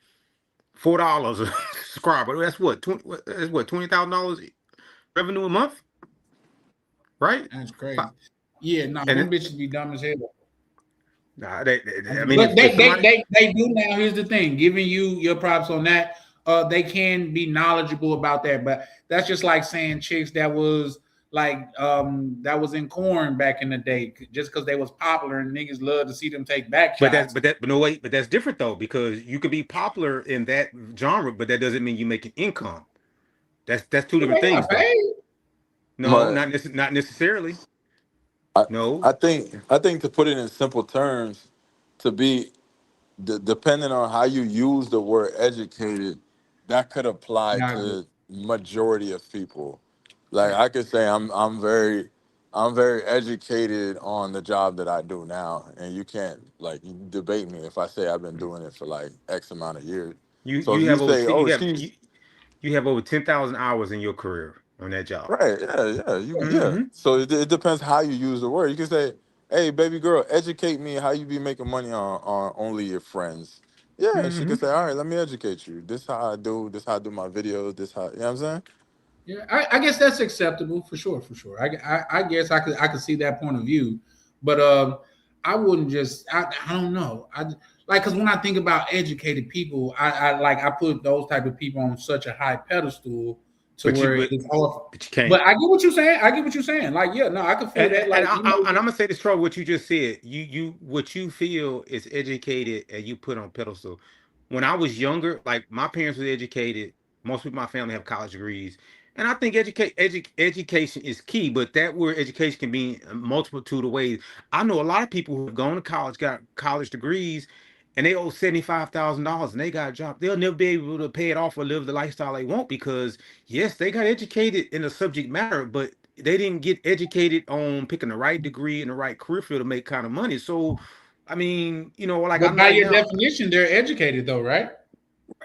a subscriber, that's what $20,000 revenue a month, right? That's crazy. Yeah, no, And them bitches be dumb as hell. nah, I mean, But if somebody, they do now. Here's the thing: giving you your props on that. They can be knowledgeable about that, but that's just like saying chicks that was like that was in corn back in the day, just because they was popular and niggas love to see them take back shots. but no wait, but that's different though, because you could be popular in that genre, but that doesn't mean you make an income. That's two different They things got though. paid. No, but not necessarily. I No. I think to put it in simple terms, to be depending on how you use the word educated, that could apply Yeah, I agree. to majority of people. Like I could say I'm very educated on the job that I do now, and you can't like you debate me if I say I've been doing it for like X amount of years. You So if you you have over say, you oh, have she's you, you have over 10,000 hours in your career on that job. right, yeah. Hmm. So it depends how you use the word. You can say, "Hey, baby girl, educate me how you be making money on only your friends." Yeah, she Hmm. could say, "All right, let me educate you. This how I do. This how I do my videos. This how you know what I'm saying." Yeah, I guess that's acceptable for sure, for sure. I guess I could see that point of view, but I wouldn't just I don't know. I like because when I think about educated people, I put those type of people on such a high pedestal to But you where but it's hard. but you can't. But I get what you're saying. I get what you're saying. Like, yeah, no, I can feel that. Like, And I'm gonna say this, Troy. What you just said, you what you feel is educated and you put on pedestal. When I was younger, like my parents were educated. Most people in my family have college degrees, and I think education is key. But that word education can be a multitude of ways. I know a lot of people who have gone to college, got college degrees, and they owe $75,000, and they got a job. They'll never be able to pay it off or live the lifestyle they want because yes, they got educated in the subject matter, but they didn't get educated on picking the right degree and the right career field to make kind of money. So, I mean, like but I'm by like your now, definition, they're educated though, right?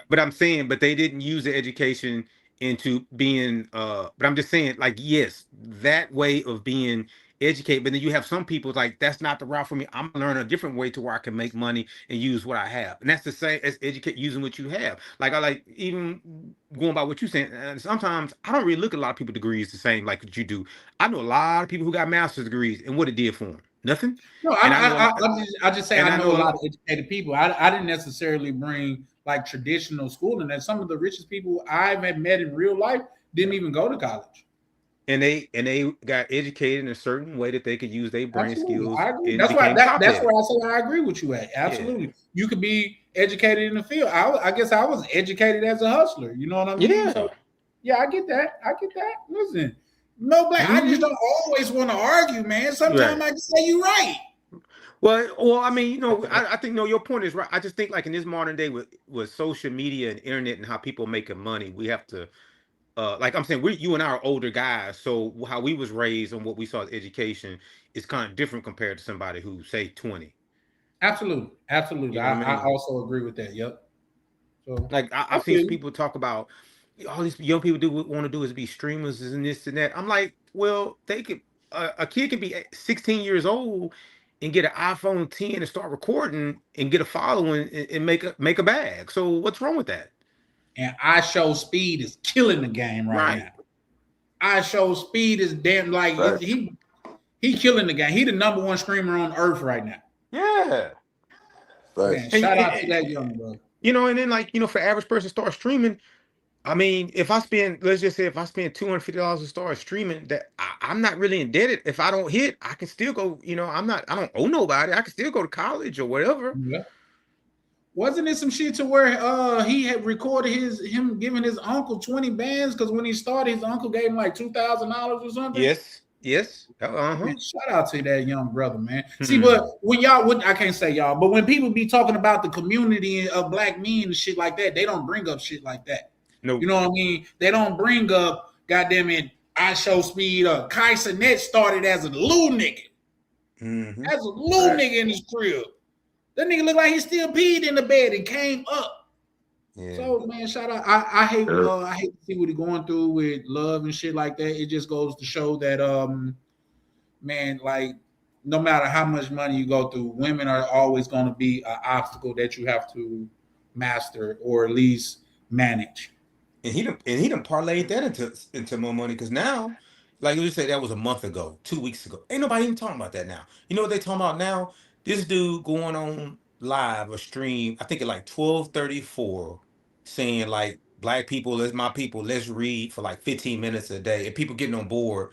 but I'm saying, but they didn't use the education into being but I'm just saying, like, yes, that way of being educated, but then you have some people like that's not the route for me. I'm learning a different way to where I can make money and use what I have. And that's the same as educate using what you have. Like I like even going by what you're saying, and sometimes I don't really look at a lot of people degrees the same like what you do. I know a lot of people who got master's degrees and what it did for them. Nothing. No, And I just say and I know a lot of educated people. I didn't necessarily bring like traditional schooling. And some of the richest people I've met in real life didn't even go to college. And they got educated in a certain way that they could use their brain skills. I agree. And That's why became that's where I say I agree with you at. Absolutely. Yeah. You could be educated in the field. I guess I was educated as a hustler. You know what I mean? Yeah. So, yeah, I get that. Listen, no black. I just don't always want to argue, man. Sometimes I just say you're right. Well, I mean, I think your point is right. I just think like in this modern day with social media and internet and how people making money, we have to like I'm saying, you and I are older guys, so how we was raised and what we saw as education is kind of different compared to somebody who say 20. Absolutely. You know I also agree with that. Yep. So like I've seen people talk about all these young people want to do is be streamers and this and that. I'm like, well, they could a kid could be 16 years old and get an iPhone 10 and start recording and get a following and make a bag. So what's wrong with that? And iShowSpeed is killing the game right now. iShowSpeed is damn like he killing the game. He the #1 streamer on earth right now. Yeah. Man, shout out to that young brother. And then like, for average person start streaming, I mean, let's just say if I spend $250 to start streaming, that I'm not really indebted. If I don't hit, I can still go, I don't owe nobody. I can still go to college or whatever. Yeah. Wasn't it some shit to where he had recorded him giving his uncle 20 bands because when he started, his uncle gave him like $2,000 or something? Yes. Man, shout out to that young brother, man. See, but when I can't say y'all, but when people be talking about the community of black men and shit like that, they don't bring up shit like that. No. You know what I mean? They don't bring up, goddamn it, iShowSpeed. Kai Cenat started as a little nigga. Mm-hmm. As a little nigga in his crib. That nigga looked like he still peed in the bed and came up. Yeah. So man, shout out. I hate to see what he's going through with love and shit like that. It just goes to show that man, like no matter how much money you go through, women are always going to be an obstacle that you have to master or at least manage. And he done parlayed that into more money because now, like you say, that was a month ago, 2 weeks ago. Ain't nobody even talking about that now. You know what they talking about now? This dude going on live or stream, I think at like 12:34, saying like black people, that's my people, let's read for like 15 minutes a day. And people getting on board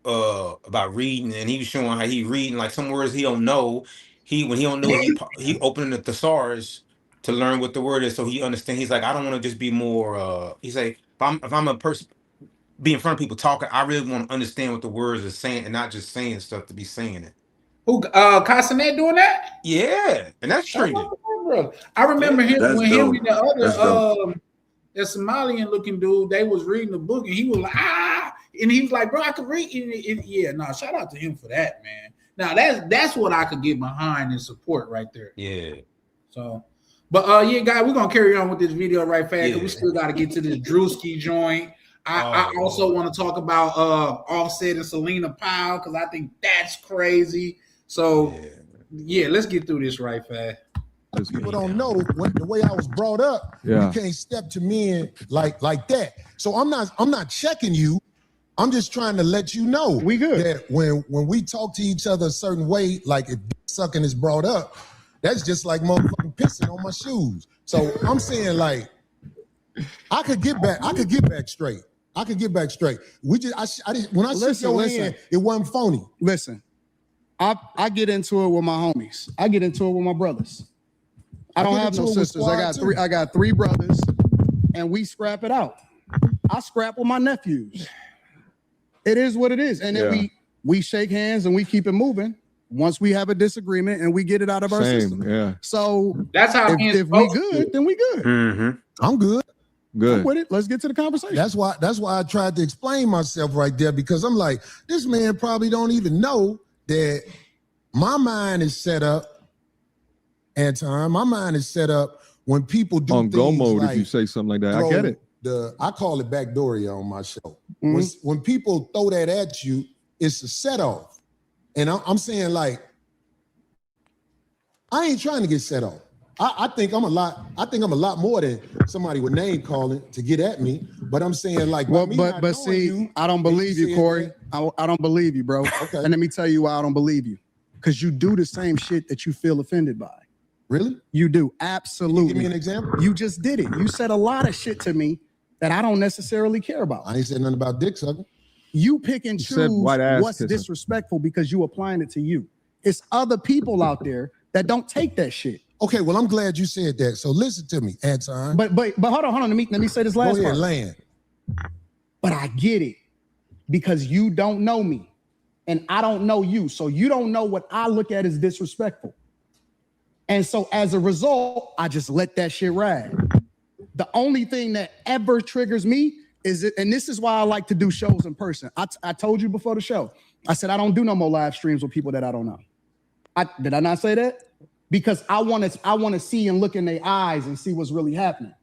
about reading, and he was showing how he reading like some words he don't know. When he don't know, he opening the thesaurus to learn what the word is so he understand. He's like, I don't want to just be more he's like, if I'm a person be in front of people talking, I really want to understand what the words are saying and not just saying stuff to be saying it. Who Kai Cenat doing that? Yeah, and that's trending. I remember him when him and the other the Somalian looking dude, they was reading the book and he was like, and he was like, bro, I could read it. Yeah, no, shout out to him for that, man. Now that's what I could get behind and support right there. Yeah. So, but yeah, guys, we're gonna carry on with this video right fast because we still got to get to this Druski joint. I also want to talk about Offset and Selena Powell because I think that's crazy. So yeah, let's get through this right fast. People don't know the way I was brought up. You can't step to men like that. So I'm not checking you. I'm just trying to let you know we good that when we talk to each other a certain way, like if sucking is brought up, that's just like motherfucking pissing on my shoes. So I'm saying like I could get back straight. When I shook your hand, it wasn't phony. Listen, I get into it with my homies. I get into it with my brothers. I don't have no sisters. I got three brothers, and we scrap it out. I scrap with my nephews. It is what it is, and then we shake hands and we keep it moving. Once we have a disagreement and we get it out of our system. Yeah. So that's how if we good, then we good. Mm-hmm. I'm good. Good. I'm with it. Let's get to the conversation. That's why I tried to explain myself right there because I'm like, this man probably don't even know that my mind is set up, Anton. My mind is set up when people do on things go mode. like if you say something like that, I get it. I call it backdooria on my show. Mm-hmm. When people throw that at you, it's a set off. And I'm saying like, I ain't trying to get set off. I think I'm a lot more than somebody with name calling to get at me. But I'm saying like, but see, I don't believe you, Corey. I don't believe you, bro. Okay. And let me tell you why I don't believe you. because you do the same shit that you feel offended by. Really? You do. Absolutely. Give me an example. You just did it. You said a lot of shit to me that I don't necessarily care about. I ain't said nothing about dick sucking. You pick and choose what's disrespectful because you applying it to you. It's other people out there that don't take that shit. Okay, well, I'm glad you said that. So listen to me, Anton. But hold on. Let me say this last part. Land. But I get it because you don't know me and I don't know you. So you don't know what I look at as disrespectful. And so as a result, I just let that shit ride. The only thing that ever triggers me is it, and this is why I like to do shows in person. I told you before the show, I said I don't do no more live streams with people that I don't know. Did I not say that? Because I want to see and look in their eyes and see what's really happening,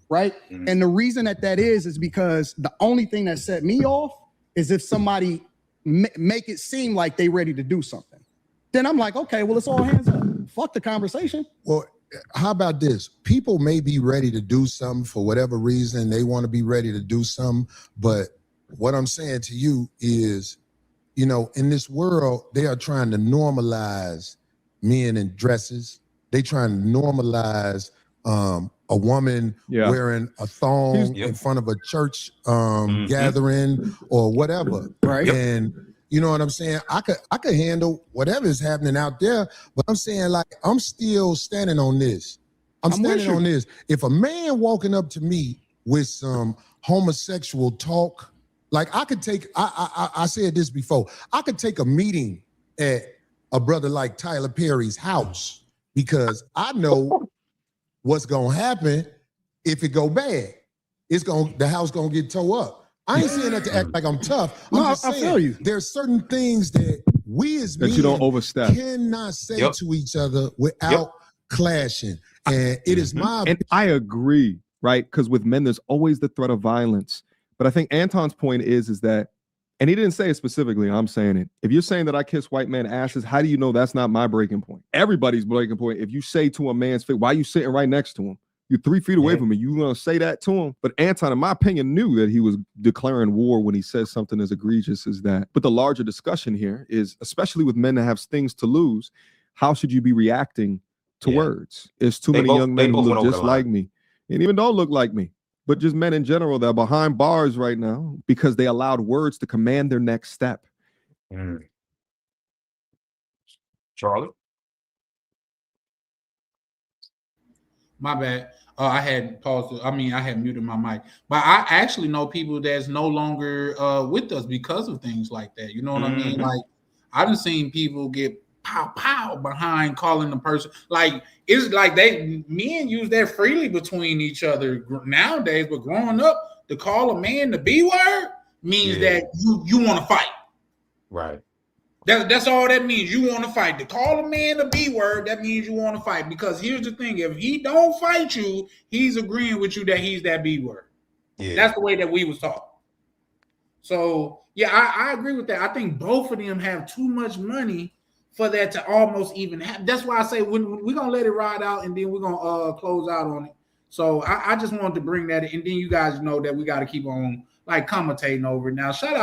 right? Mm-hmm. And the reason that is because the only thing that set me off is if somebody make it seem like they ready to do something. Then I'm like, okay, well, it's all hands up. Fuck the conversation. Well, how about this? People may be ready to do something for whatever reason. They want to be ready to do something. But what I'm saying to you is, you know, in this world, they are trying to normalize men in dresses. They trying to normalize a woman wearing a thong in front of a church gathering or whatever. Right. And you know what I'm saying? I could handle whatever is happening out there, but I'm saying, like, I'm still standing on this. I'm standing on this. If a man walking up to me with some homosexual talk, like I could take, I said this before, I could take a meeting at a brother like Tyler Perry's house because I know what's gonna happen if it go bad. The house gonna get tore up. I ain't saying that to act like I'm tough. I'm just saying, I feel you. There's certain things that we as men you don't overstep. Cannot say to each other without clashing. And it is my and I agree, right? Because with men, there's always the threat of violence. But I think Anton's point is that, and he didn't say it specifically, I'm saying it. If you're saying that I kiss white men asses, how do you know that's not my breaking point? Everybody's breaking point. If you say to a man's face, why are you sitting right next to him? You're 3 feet away from me. You gonna say that to him? But Anton, in my opinion, knew that he was declaring war when he says something as egregious as that. But the larger discussion here is, especially with men that have things to lose, how should you be reacting to words? It's too many young men who look just like me, and even don't look like me, but just men in general that are behind bars right now because they allowed words to command their next step. Charlie? My bad. I had paused. I had muted my mic. But I actually know people that's no longer with us because of things like that. You know what I mean? Like, I've seen people get pow behind calling the person. Like, it's like men use that freely between each other nowadays. But growing up, to call a man the B word means that you want to fight. Right. That's all that means. You want to fight. To call a man the B word, that means you want to fight. Because here's the thing: if he don't fight you, he's agreeing with you that he's that B word. Yeah. That's the way that we was taught. So yeah, I agree with that. I think both of them have too much money for that to almost even happen. That's why I say we're gonna let it ride out and then we're gonna close out on it. So I just wanted to bring that in, and then you guys know that we got to keep on like commentating over it. Now, shout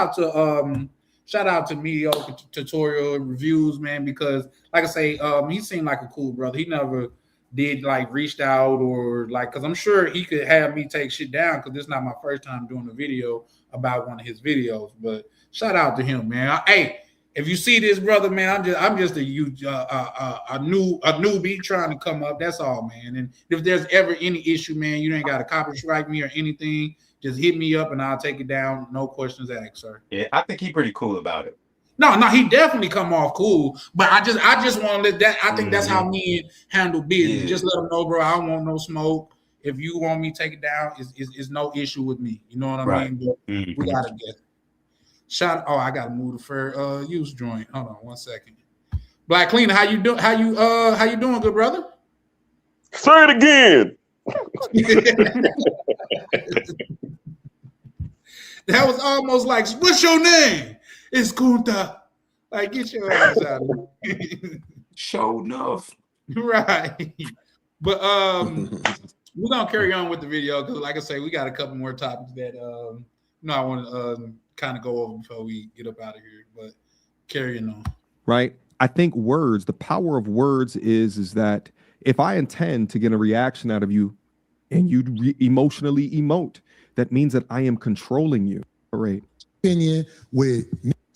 out to Mediocre Tutorial Reviews, man, because like I say, he seemed like a cool brother. He never did like reached out or like, because I'm sure he could have me take shit down because this is not my first time doing a video about one of his videos. But shout out to him, man. Hey, if you see this brother, man, I'm just a newbie trying to come up. That's all, man. And if there's ever any issue, man, you ain't got to copyright me or anything. Just hit me up and I'll take it down. No questions asked, sir. Yeah, I think he's pretty cool about it. No, he definitely come off cool. But I just want to let that. I think that's how men handle business. Yeah. Just let them know, bro. I don't want no smoke. If you want me to take it down, it's no issue with me. You know what I mean? But we gotta get I gotta move the fair use joint. Hold on 1 second. Black Cleaner, how you doing? How you doing, good brother? Say it again. That was almost like, what's your name? It's Kunta. Like, get your ass out of here. Show enough. Right. But we're gonna carry on with the video because, like I say, we got a couple more topics that I want to kind of go over before we get up out of here. But carrying on. Right. I think words, the power of words is that if I intend to get a reaction out of you and you emotionally emote, that means that I am controlling you. Right. Opinion with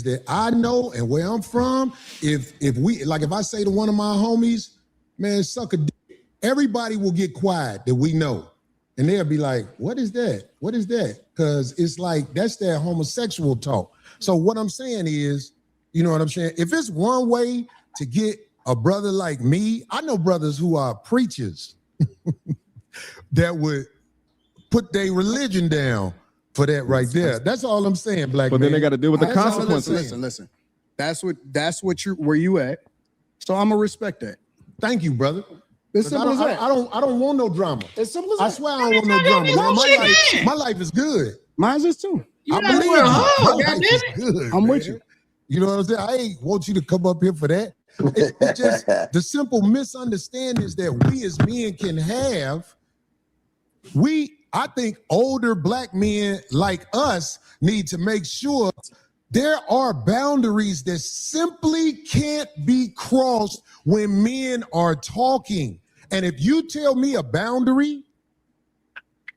that I know and where I'm from, if I say to one of my homies, man, suck a dick, everybody will get quiet that we know. And they'll be like, what is that? What is that? Because it's like, that's that homosexual talk. So what I'm saying is, you know what I'm saying? If it's one way to get a brother like me, I know brothers who are preachers that would put their religion down for that right there. That's all I'm saying, black man. But then they got to deal with the That's all- consequences. Listen. That's what you where you at. So I'm gonna respect that. Thank you, brother. It's simple as that. I don't want no drama. It's simple as I that. swear I don't want no drama. Man, my life is good. Mine's is too. I gotta believe wear a you. hug, My life is good. I'm with man. you. You know what I'm saying? I ain't want you to come up here for that. It's just the simple misunderstandings that we as men can have. I think older black men like us need to make sure there are boundaries that simply can't be crossed when men are talking. And if you tell me a boundary,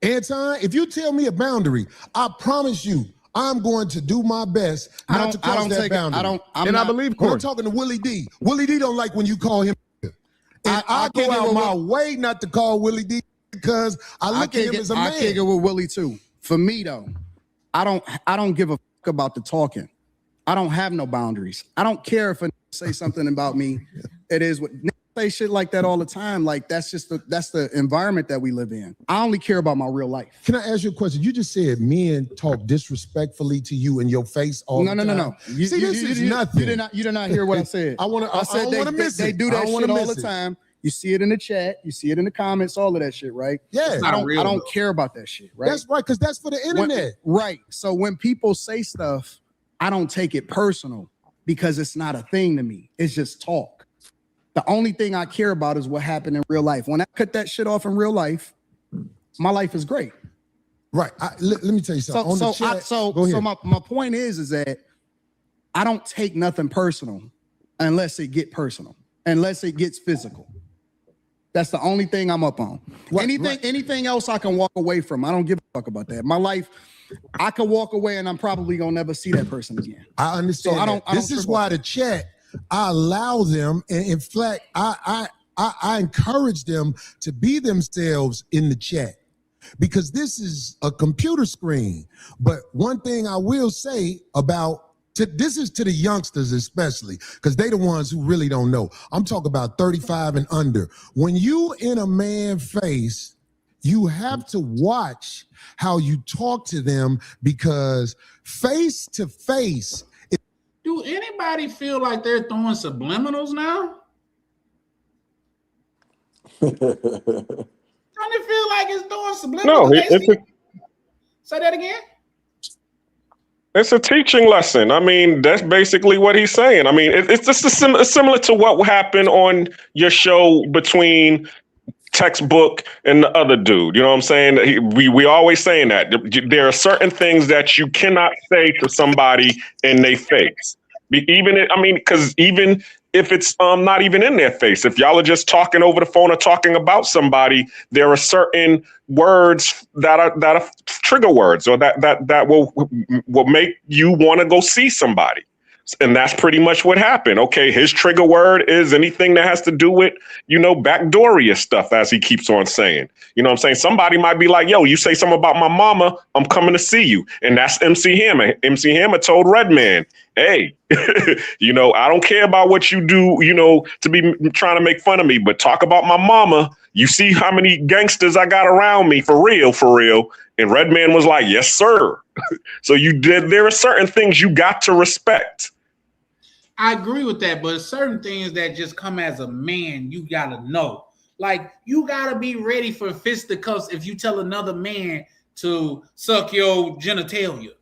Anton, if you tell me a boundary, I promise you, I'm going to do my best not to cross that boundary. I believe I'm Corey. talking to Willie D. Willie D don't like when you call him. And I go out my way not to call Willie D because I look at him as a man. I can't get with Willie too. For me though, I don't give a fuck about the talking. I don't have no boundaries. I don't care if a say something about me. It is what say shit like that all the time. Like that's the environment that we live in. I only care about my real life. Can I ask you a question? You just said men talk disrespectfully to you in your face all the time. No. This is nothing. You did not hear what I said. I said they do that shit all the time. You see it in the chat, you see it in the comments, all of that shit, right? Yeah. I don't care about that shit, right? That's right, because that's for the internet. Right. So when people say stuff, I don't take it personal because it's not a thing to me. It's just talk. The only thing I care about is what happened in real life. When I cut that shit off in real life, my life is great. Right. Let me tell you something. So my point is that I don't take nothing personal unless it get personal, unless it gets physical. That's the only thing I'm up on. Anything else I can walk away from. I don't give a fuck about that. My life, I could walk away and I'm probably gonna never see that person again. I understand. So this is why the chat, I allow them, and in fact, I encourage them to be themselves in the chat because this is a computer screen. But one thing I will say about this is to the youngsters especially, because they the ones who really don't know. I'm talking about 35 and under. When you in a man's face, you have to watch how you talk to them because face to face. Do anybody feel like they're throwing subliminals now? Don't it feel like it's throwing subliminals? No, say that again. It's a teaching lesson. I mean, that's basically what he's saying. I mean, it's just similar to what happened on your show between Textbook and the other dude. You know what I'm saying? We always saying that. There are certain things that you cannot say to somebody in their face. Because even if it's not even in their face, if y'all are just talking over the phone or talking about somebody, there are certain words that are trigger words or that will make you want to go see somebody. And that's pretty much what happened. Okay, his trigger word is anything that has to do with, backdoorious stuff, as he keeps on saying. You know what I'm saying? Somebody might be like, yo, you say something about my mama, I'm coming to see you. And that's MC Hammer. MC Hammer told Redman, hey, I don't care about what you do, to be trying to make fun of me, but talk about my mama. You see how many gangsters I got around me, for real. And Redman was like, yes, sir. So there are certain things you got to respect. I agree with that, but certain things that just come as a man, you gotta know. Like, you gotta be ready for fisticuffs if you tell another man to suck your genitalia.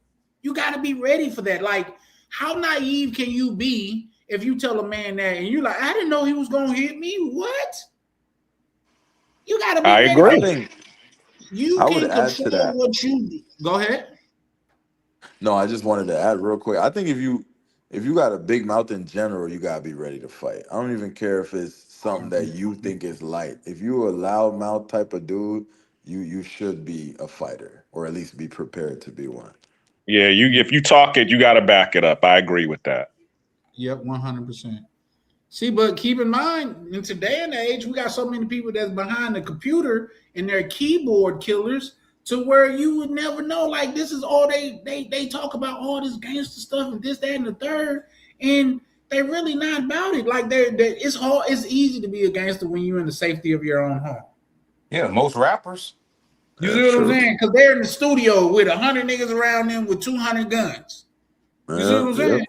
You gotta be ready for that. Like, how naive can you be if you tell a man that and you're like, I didn't know he was gonna hit me? What? You gotta be ready. Agree. I think you I can would add to control that. what you do. Go ahead. No, I just wanted to add real quick. I think if you if you got a big mouth in general, you gotta be ready to fight. I don't even care if it's something that you think is light. If you're a loud mouth type of dude, you should be a fighter, or at least be prepared to be one. Yeah, if you talk it, you got to back it up. I agree with that. Yep, 100%. See, but keep in mind, in today and age, we got so many people that's behind the computer and they're keyboard killers to where you would never know. Like, this is all they talk about, all this gangster stuff and this, that, and the third, and they're really not about it. Like, it's hard. It's easy to be a gangster when you're in the safety of your own home. Yeah, most rappers. You see what I'm saying? Because they're in the studio with 100 niggas around them with 200 guns. You see what I'm saying?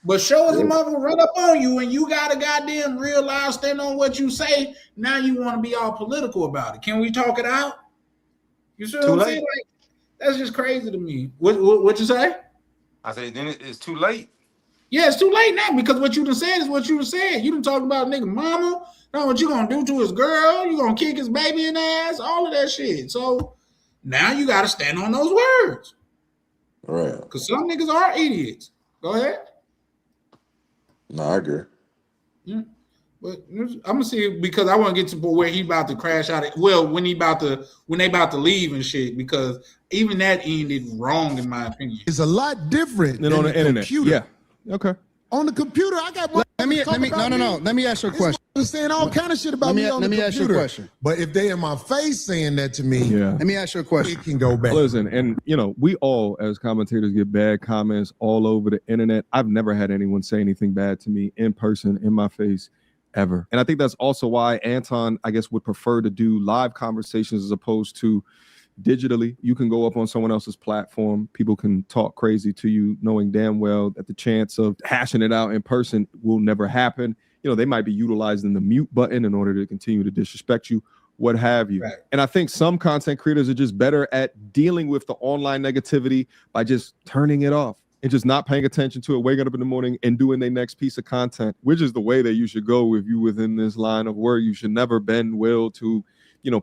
But show us a motherfucker run up on you and you got to goddamn real loud, stand on what you say. Now you want to be all political about it. Can we talk it out? You see what I'm saying? Like, that's just crazy to me. What you say? I said, then it's too late. Yeah, it's too late now because what you done said is what you done said. You done talked about nigga mama. Know what you gonna do to his girl. You gonna kick his baby in the ass. All of that shit. So now you got to stand on those words. Right. Because some niggas are idiots. Go ahead. No, I agree. Yeah. But I'm gonna see because I want to get to where he about to crash out. Well, when they about to leave and shit, because even that ended wrong in my opinion. It's a lot different than on the internet. Computer. Yeah. Okay. On the computer, I got. Let me ask you a question. Saying all kind of shit about me on the computer. Let me ask you a question. But if they in my face saying that to me, let me ask you a question. It can go back. Listen, and we all as commentators get bad comments all over the internet. I've never had anyone say anything bad to me in person, in my face, ever. And I think that's also why Anton, I guess, would prefer to do live conversations as opposed to digitally. You can go up on someone else's platform. People can talk crazy to you, knowing damn well that the chance of hashing it out in person will never happen. They might be utilizing the mute button in order to continue to disrespect you, what have you. Right. And I think some content creators are just better at dealing with the online negativity by just turning it off and just not paying attention to it, waking up in the morning and doing their next piece of content, which is the way that you should go if you within this line of work. You should never bend will to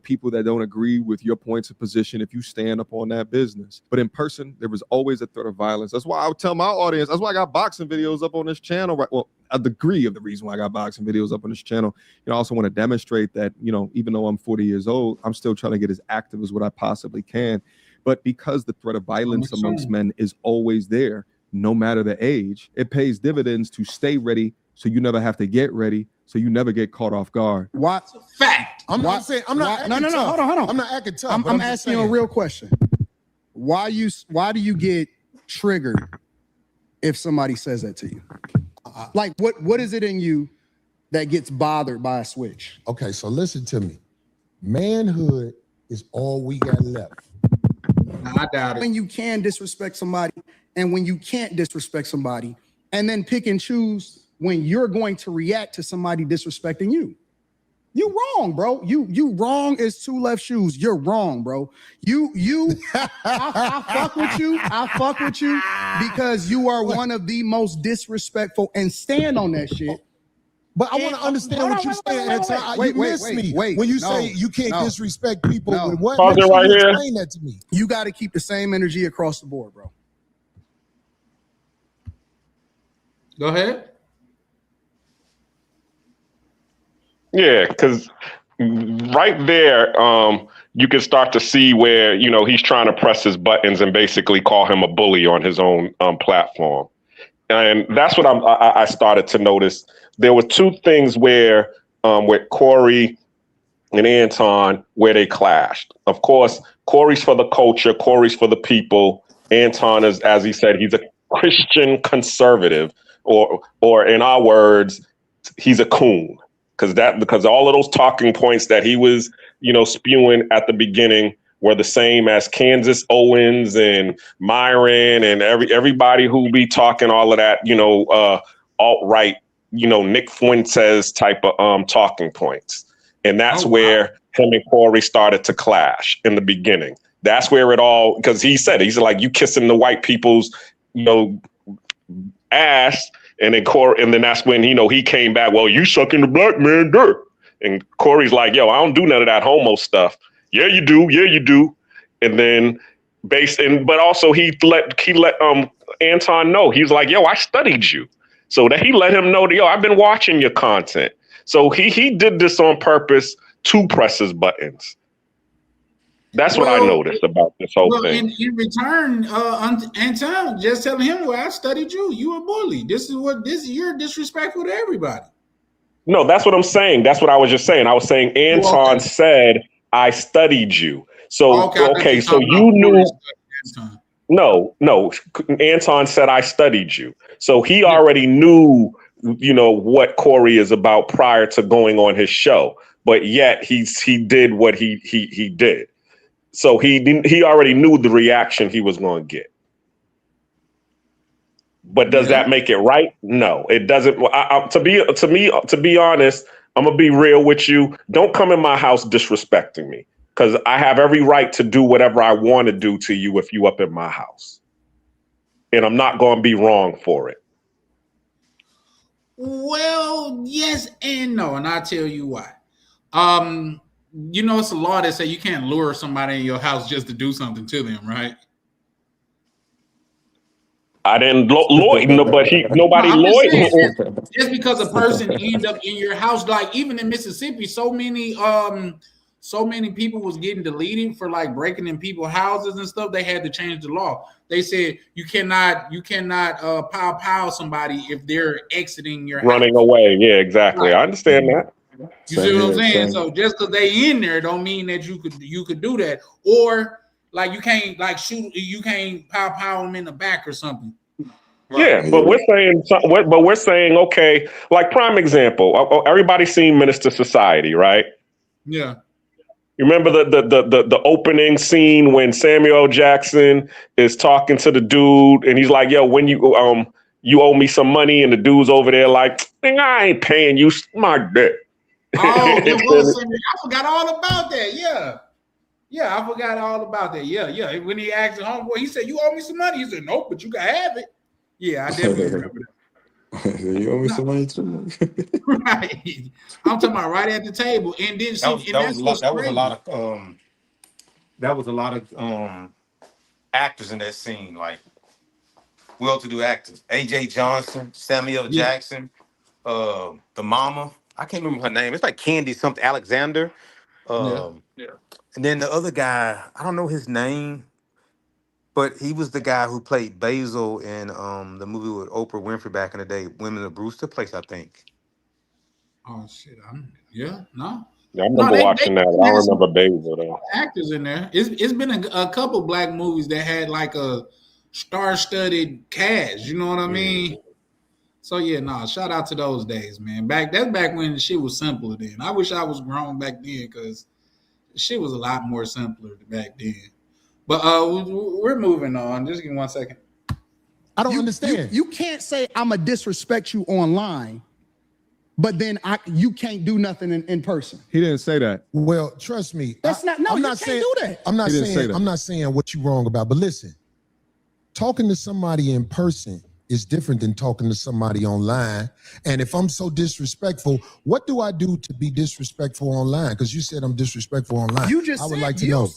people that don't agree with your points of position if you stand up on that business. But in person, there was always a threat of violence. That's why I would tell my audience, that's why I got boxing videos up on this channel. Right? Well, a degree of the reason why I got boxing videos up on this channel. I also want to demonstrate that, even though I'm 40 years old, I'm still trying to get as active as what I possibly can. But because the threat of violence amongst men is always there, no matter the age, it pays dividends to stay ready so you never have to get ready, so you never get caught off guard. What? Fact. I'm not saying I'm not. No. Hold on. I'm not acting tough. I'm asking you a real question. Why do you get triggered if somebody says that to you? Like what is it in you that gets bothered by a switch? Okay, so listen to me. Manhood is all we got left. I doubt it. When you can disrespect somebody and when you can't disrespect somebody, and then pick and choose when you're going to react to somebody disrespecting you. You wrong, bro. You wrong as two left shoes. You're wrong, bro. I fuck with you. I fuck with you because you are one of the most disrespectful and stand on that shit. But I want to understand what you're saying, Anton. You missed me. When you say you can't disrespect people with what? Pause it right here. Explain that to me. You got to keep the same energy across the board, bro. Go ahead. Yeah, because right there, you can start to see where, he's trying to press his buttons and basically call him a bully on his own platform. And that's what I started to notice. There were two things where with Corey and Anton where they clashed. Of course, Corey's for the culture, Corey's for the people. Anton is, as he said, he's a Christian conservative, or in our words, he's a coon. Because all of those talking points that he was, spewing at the beginning were the same as Kansas Owens and Myron and everybody who be talking all of that, alt-right, Nick Fuentes type of talking points. And that's where him and Corey started to clash in the beginning. That's where it all, because he's like, you kissing the white people's, ass. And then that's when, he came back, well, you sucking the black man dirt. And Corey's like, yo, I don't do none of that homo stuff. Yeah, you do. Yeah, you do. And then but also he let Anton know. He's like, yo, I studied you. So that he let him know that, yo, I've been watching your content. So he did this on purpose to press his buttons. That's what I noticed about this whole thing. In return, Anton just telling him, well, I studied you. You a bully. You're disrespectful to everybody. No, that's what I'm saying. That's what I was just saying. I was saying Anton said, I studied you. So, okay, so you knew. No, Anton said, I studied you. So he already knew, what Corey is about prior to going on his show. But yet he did what he did. So he already knew the reaction he was going to get. But does that make it right? No, it doesn't. To be honest, I'm gonna be real with you. Don't come in my house disrespecting me, because I have every right to do whatever I want to do to you if you up in my house, and I'm not going to be wrong for it. Well, yes and no, and I'll tell you why. It's a law that say you can't lure somebody in your house just to do something to them, right? I didn't Lloyd, nobody Lloyd. Just because a person end up in your house, like even in Mississippi, so many people was getting deleted for like breaking in people's houses and stuff. They had to change the law. They said you cannot pow somebody if they're exiting your running house. Away. Yeah, exactly. Right. I understand that. You see what I'm saying? So just because they in there don't mean that you could do that. Or like you can't like shoot, you can't pow them in the back or something. Yeah, but we're saying okay, like prime example. Everybody's seen Minister Society, right? Yeah. You remember the opening scene when Samuel Jackson is talking to the dude and he's like, yo, when you owe me some money, and the dude's over there like, I ain't paying you, my dick. Oh, I forgot all about that. Yeah, I forgot all about that. Yeah. When he asked the homeboy, he said, you owe me some money. He said, nope, but you can have it. Yeah, I definitely remember that. You owe me some money too. Right. I'm talking about right at the table. And then that was a lot of actors in that scene, like well-to-do actors. AJ Johnson, Samuel Jackson, the mama. I can't remember her name. It's like Candy something Alexander. And then the other guy, I don't know his name, but he was the guy who played Basil in the movie with Oprah Winfrey back in the day, Women of Brewster Place, I think. Oh shit! I remember watching that. I don't remember Basil though. Actors in there. It's been a couple black movies that had like a star-studded cast. You know what I mean? So shout out to those days, man. That's back when shit was simpler then. I wish I was grown back then because shit was a lot more simpler back then. But we're moving on. Just give me 1 second. I don't understand. You can't say I'm a disrespect you online, but then you can't do nothing in person. He didn't say that. Well, trust me. I'm not saying do that. I'm not saying what you're wrong about. But listen, talking to somebody in person is different than talking to somebody online. And if I'm so disrespectful, what do I do to be disrespectful online? Because you said I'm disrespectful online. You just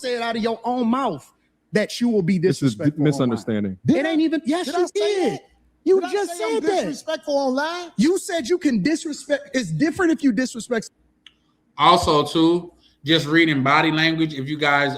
said out of your own mouth that you will be disrespectful. This is misunderstanding. It ain't even. Yes, you did. You just said that. Disrespectful online. You said you can disrespect. It's different if you disrespect. Also, too, just reading body language. If you guys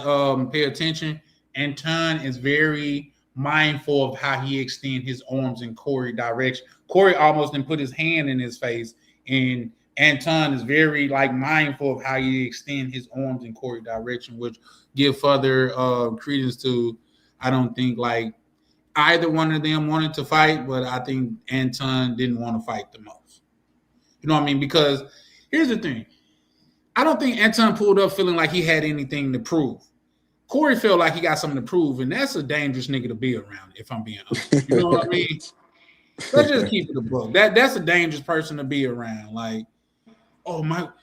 pay attention, Anton is very mindful of how he extend his arms in Corey's direction. Corey almost didn't put his hand in his face, and Anton is very mindful of how he extend his arms in Corey's direction, which give further credence to. I don't think either one of them wanted to fight, but I think Anton didn't want to fight the most. You know what I mean? Because here's the thing. I don't think Anton pulled up feeling like he had anything to prove. Corey felt like he got something to prove, and that's a dangerous nigga to be around, if I'm being honest. You know what I mean? Let's just keep it a book. That's a dangerous person to be around.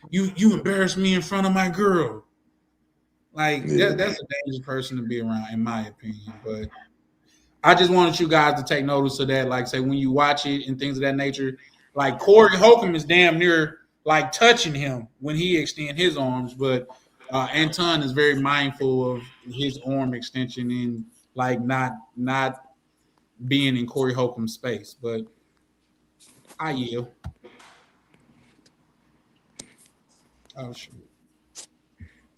You embarrassed me in front of my girl. That's a dangerous person to be around, in my opinion. But I just wanted you guys to take notice of that. Say when you watch it and things of that nature, Corey Holcomb is damn near touching him when he extend his arms, but Anton is very mindful of his arm extension, and like not being in Corey Holcomb's space. But I yield. Oh shit.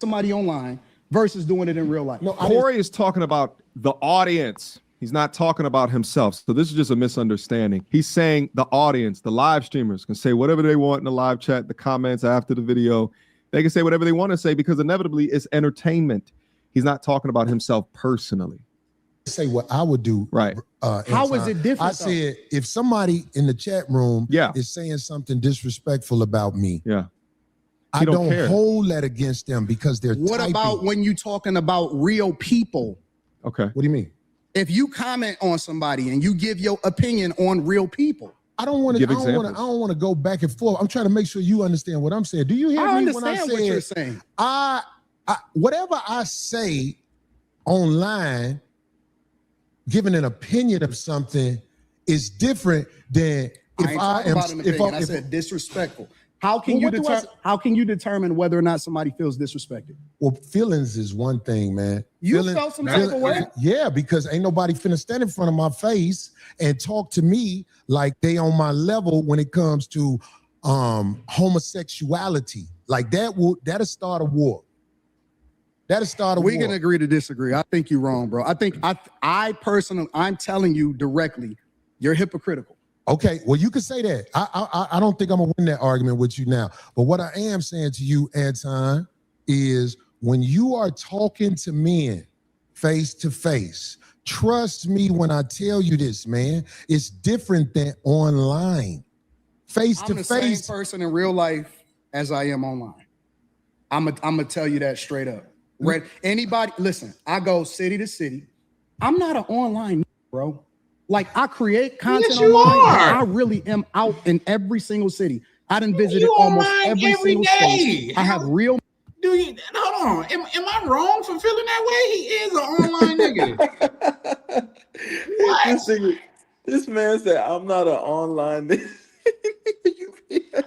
Somebody online versus doing it in real life. No, Corey is talking about the audience. He's not talking about himself. So this is just a misunderstanding. He's saying the audience, the live streamers can say whatever they want in the live chat, the comments after the video. They can say whatever they want to say because inevitably it's entertainment. He's not talking about himself personally. Say what I would do. Right. How is it different? I said, if somebody in the chat room Yeah. is saying something disrespectful about me, Yeah. I don't care. hold that against them because they're What typing. about when you talking about real people? Okay. What do you mean? If you comment on somebody and you give your opinion on real people, I don't want to. Give I don't examples. want to go back and forth. I'm trying to make sure you understand what I'm saying. Do you hear I me when I understand what you're say saying. I whatever I say online, giving an opinion of something is different than if I am. About an opinion. I said disrespectful. How can Well, how can you determine whether or not somebody feels disrespected? Well, feelings is one thing, man. You felt some type of way? Yeah, because ain't nobody finna stand in front of my face and talk to me like they on my level when it comes to homosexuality. Like that'll start a war. That'll start a war. We can agree to disagree. I think you're wrong, bro. I think I personally, I'm telling you directly, you're hypocritical. Okay, well, you can say that. I don't think I'm gonna win that argument with you now. But what I am saying to you, Anton, is when you are talking to men face to face, trust me when I tell you this, man, it's different than online. Face to face. I'm the same person in real life as I am online. I'm gonna tell you that straight up. Anybody, listen, I go city to city. I'm not an online bro. Like I create content online. I really am out in every single city. I done visited almost every single state. I have real. Do you hold on? Am I wrong for feeling that way? He is an online nigga. What? This man said, "I'm not an online nigga."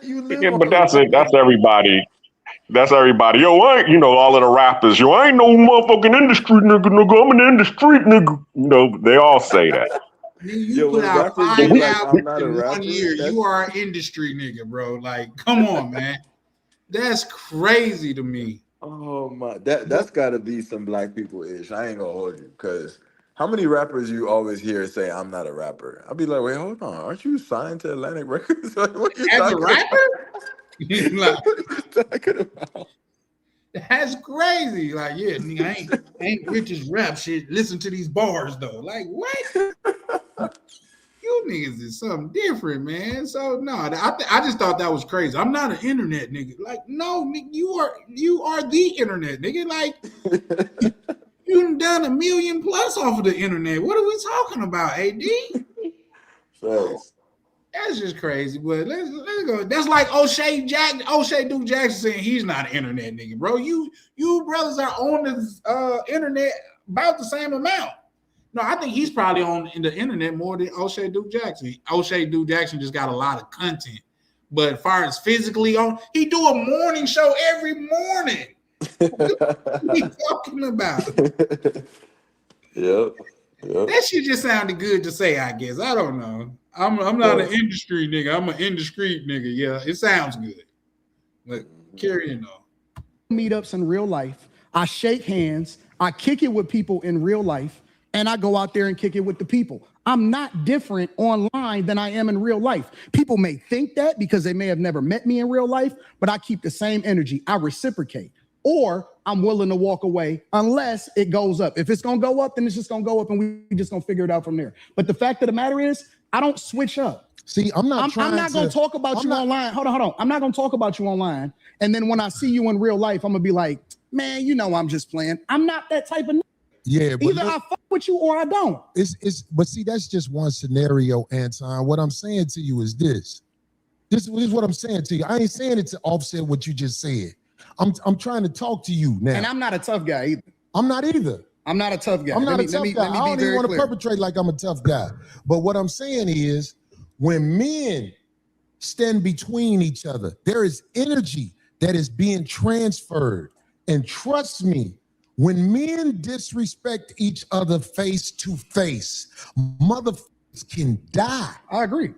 you live Yeah, on but that's it. That's everybody. That's everybody. Yo, I ain't, all of the rappers. Yo, I ain't no motherfucking industry nigga. I'm an industry nigga. They all say that. You put out 5 albums in 1 year. You are an industry nigga, bro. Like, come on, man. That's crazy to me. Oh my, that's got to be some black people ish. I ain't gonna hold you, because how many rappers you always hear say I'm not a rapper? I'll be like, wait, hold on, aren't you signed to Atlantic Records? Like, what are you As a rapper? Like, what are you talking about? That's crazy. Like, yeah, nigga, I ain't rich as rap shit. Listen to these bars though. Like, what? You niggas is something different, man. So no, I just thought that was crazy. I'm not an internet nigga. Like, no, nigga, you are the internet nigga. Like, you done 1 million plus off of the internet. What are we talking about, AD? Thanks. That's just crazy. But let's go. That's like O'Shea Duke Jackson saying he's not an internet nigga, bro. You brothers are on the internet about the same amount. No, I think he's probably on the internet more than O'Shea Duke Jackson. O'Shea Duke Jackson just got a lot of content. But as far as physically on, he do a morning show every morning. What are we talking about? Yep. That shit just sounded good to say, I guess. I don't know. I'm not an industry nigga. I'm an indiscreet nigga. Yeah, it sounds good. But carrying on. Meetups in real life. I shake hands. I kick it with people in real life. And I go out there and kick it with the people. I'm not different online than I am in real life. People may think that because they may have never met me in real life, but I keep the same energy. I reciprocate. Or I'm willing to walk away unless it goes up. If it's going to go up, then it's just going to go up and we just going to figure it out from there. But the fact of the matter is, I don't switch up. See, I'm not going to talk about you online. Hold on. I'm not going to talk about you online. And then when I see you in real life, I'm going to be like, man, I'm just playing. I'm not that type of. Yeah, but either I fuck with you or I don't. But see, that's just one scenario, Anton. What I'm saying to you is this. This is what I'm saying to you. I ain't saying it to offset what you just said. I'm trying to talk to you now. And I'm not a tough guy either. I'm not either. I'm not a tough guy. I'm not a tough guy. I don't even want to perpetrate like I'm a tough guy. But what I'm saying is, when men stand between each other, there is energy that is being transferred. And trust me, when men disrespect each other face to face, motherfuckers can die. I agree.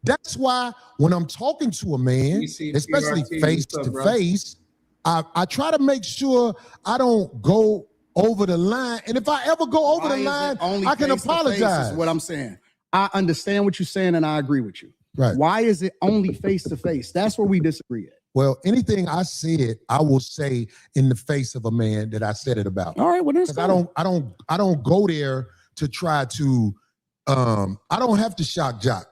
That's why when I'm talking to a man, especially face to face, I try to make sure I don't go over the line. And if I ever go over the line, I can apologize. Is what I'm saying. I understand what you're saying, and I agree with you. Right. Why is it only face to face? That's where we disagree at. Well, anything I said, I will say in the face of a man that I said it about. All right, well, that's I don't go there to try to. I don't have to shock jock,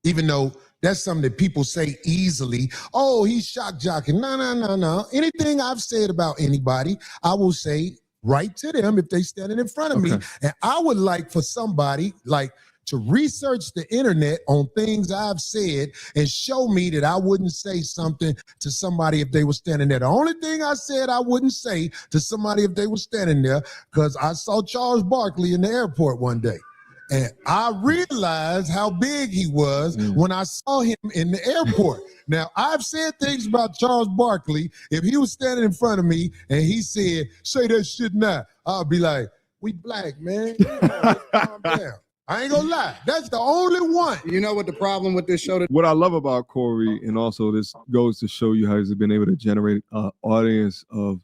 even though that's something that people say easily. Oh, he's shock jocking. No. Anything I've said about anybody, I will say right to them if they standing in front of me. And I would like for somebody to research the internet on things I've said and show me that I wouldn't say something to somebody if they were standing there. The only thing I said I wouldn't say to somebody if they were standing there, because I saw Charles Barkley in the airport one day. And I realized how big he was when I saw him in the airport. Now, I've said things about Charles Barkley. If he was standing in front of me and he said, say that shit now, I'll be like, we black, man. Calm down. I ain't gonna lie. That's the only one. You know what the problem with this show? What I love about Corey, and also this goes to show you how he's been able to generate an audience of,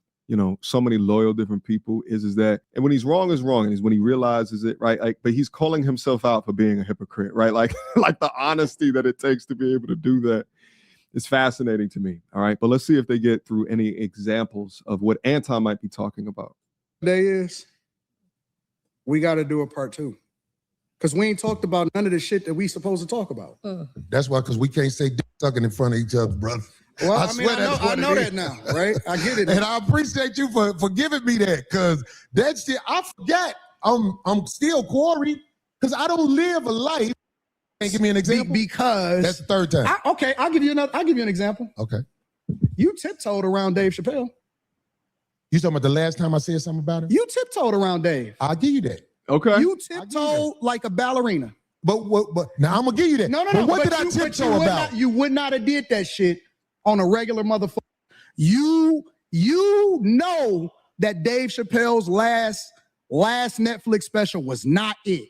so many loyal different people is that, and when he's wrong is wrong, is when he realizes it, right? But he's calling himself out for being a hypocrite, right? Like the honesty that it takes to be able to do that is fascinating to me. All right, but let's see if they get through any examples of what Anton might be talking about. We got to do a part 2. Because we ain't talked about none of the shit that we supposed to talk about. That's why, because we can't say dick sucking in front of each other, brother. Well, I know that now, right? I get it. And I appreciate you for giving me that, because that shit, I forgot I'm still Corey, because I don't live a life. Can't give me an example? Because that's the third time. I'll give you an example. Okay. You tiptoed around Dave Chappelle. You talking about the last time I said something about it? You tiptoed around Dave. I'll give you that. Okay. You tiptoed like a ballerina. But now I'm gonna give you that. No. But what did I tiptoe about? You would not have did that shit on a regular motherfucker. You know that Dave Chappelle's last Netflix special was not it.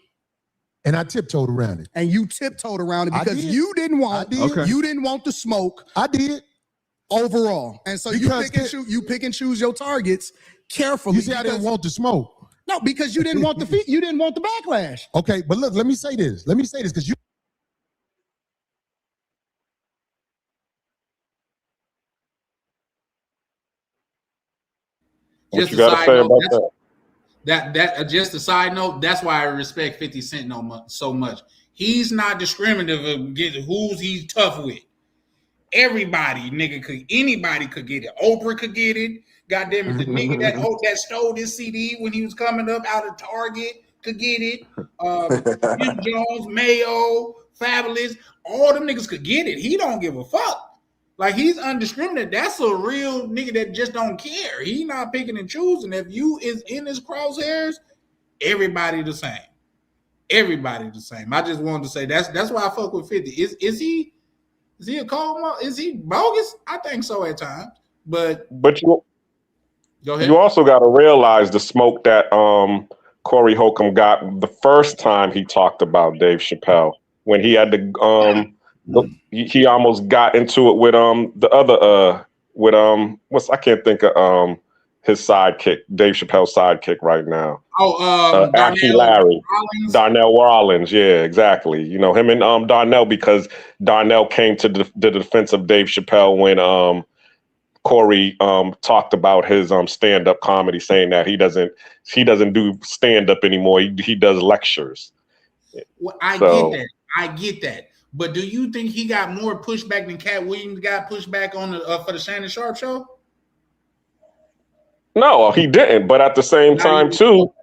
And I tiptoed around it. And you tiptoed around it because you didn't want the smoke. I did. Overall. And so you pick and choose your targets carefully. You see, I didn't want the smoke. No, because you didn't want you didn't want the backlash. Okay, but look, let me say this because you. Just a side note, just a side note, that's why I respect 50 Cent so much. He's not discriminative against who's he's tough with. Everybody, anybody could get it. Oprah could get it. Goddamn it, the nigga that stole this CD when he was coming up out of Target could get it. Jim Jones, Mayo, Fabulous, all them niggas could get it. He don't give a fuck. Like, he's undiscriminated. That's a real nigga that just don't care. He not picking and choosing. If you is in his crosshairs, everybody the same. Everybody the same. I just wanted to say that's why I fuck with 50. Is he a cold? Is he bogus? I think so at times. But you go ahead. You also got to realize the smoke that Corey Holcomb got the first time he talked about Dave Chappelle, when he had to he almost got into it with the other I can't think of his sidekick, Dave Chappelle's sidekick right now. Darnell Rollins. Yeah, exactly. You know, him and Darnell, because Darnell came to the defense of Dave Chappelle when Corey talked about his stand-up comedy, saying that he doesn't do stand-up anymore. He does lectures. Well, I get that. But do you think he got more pushback than Cat Williams got pushback on for the Shannon Sharp show? No, he didn't. But at the same time, too.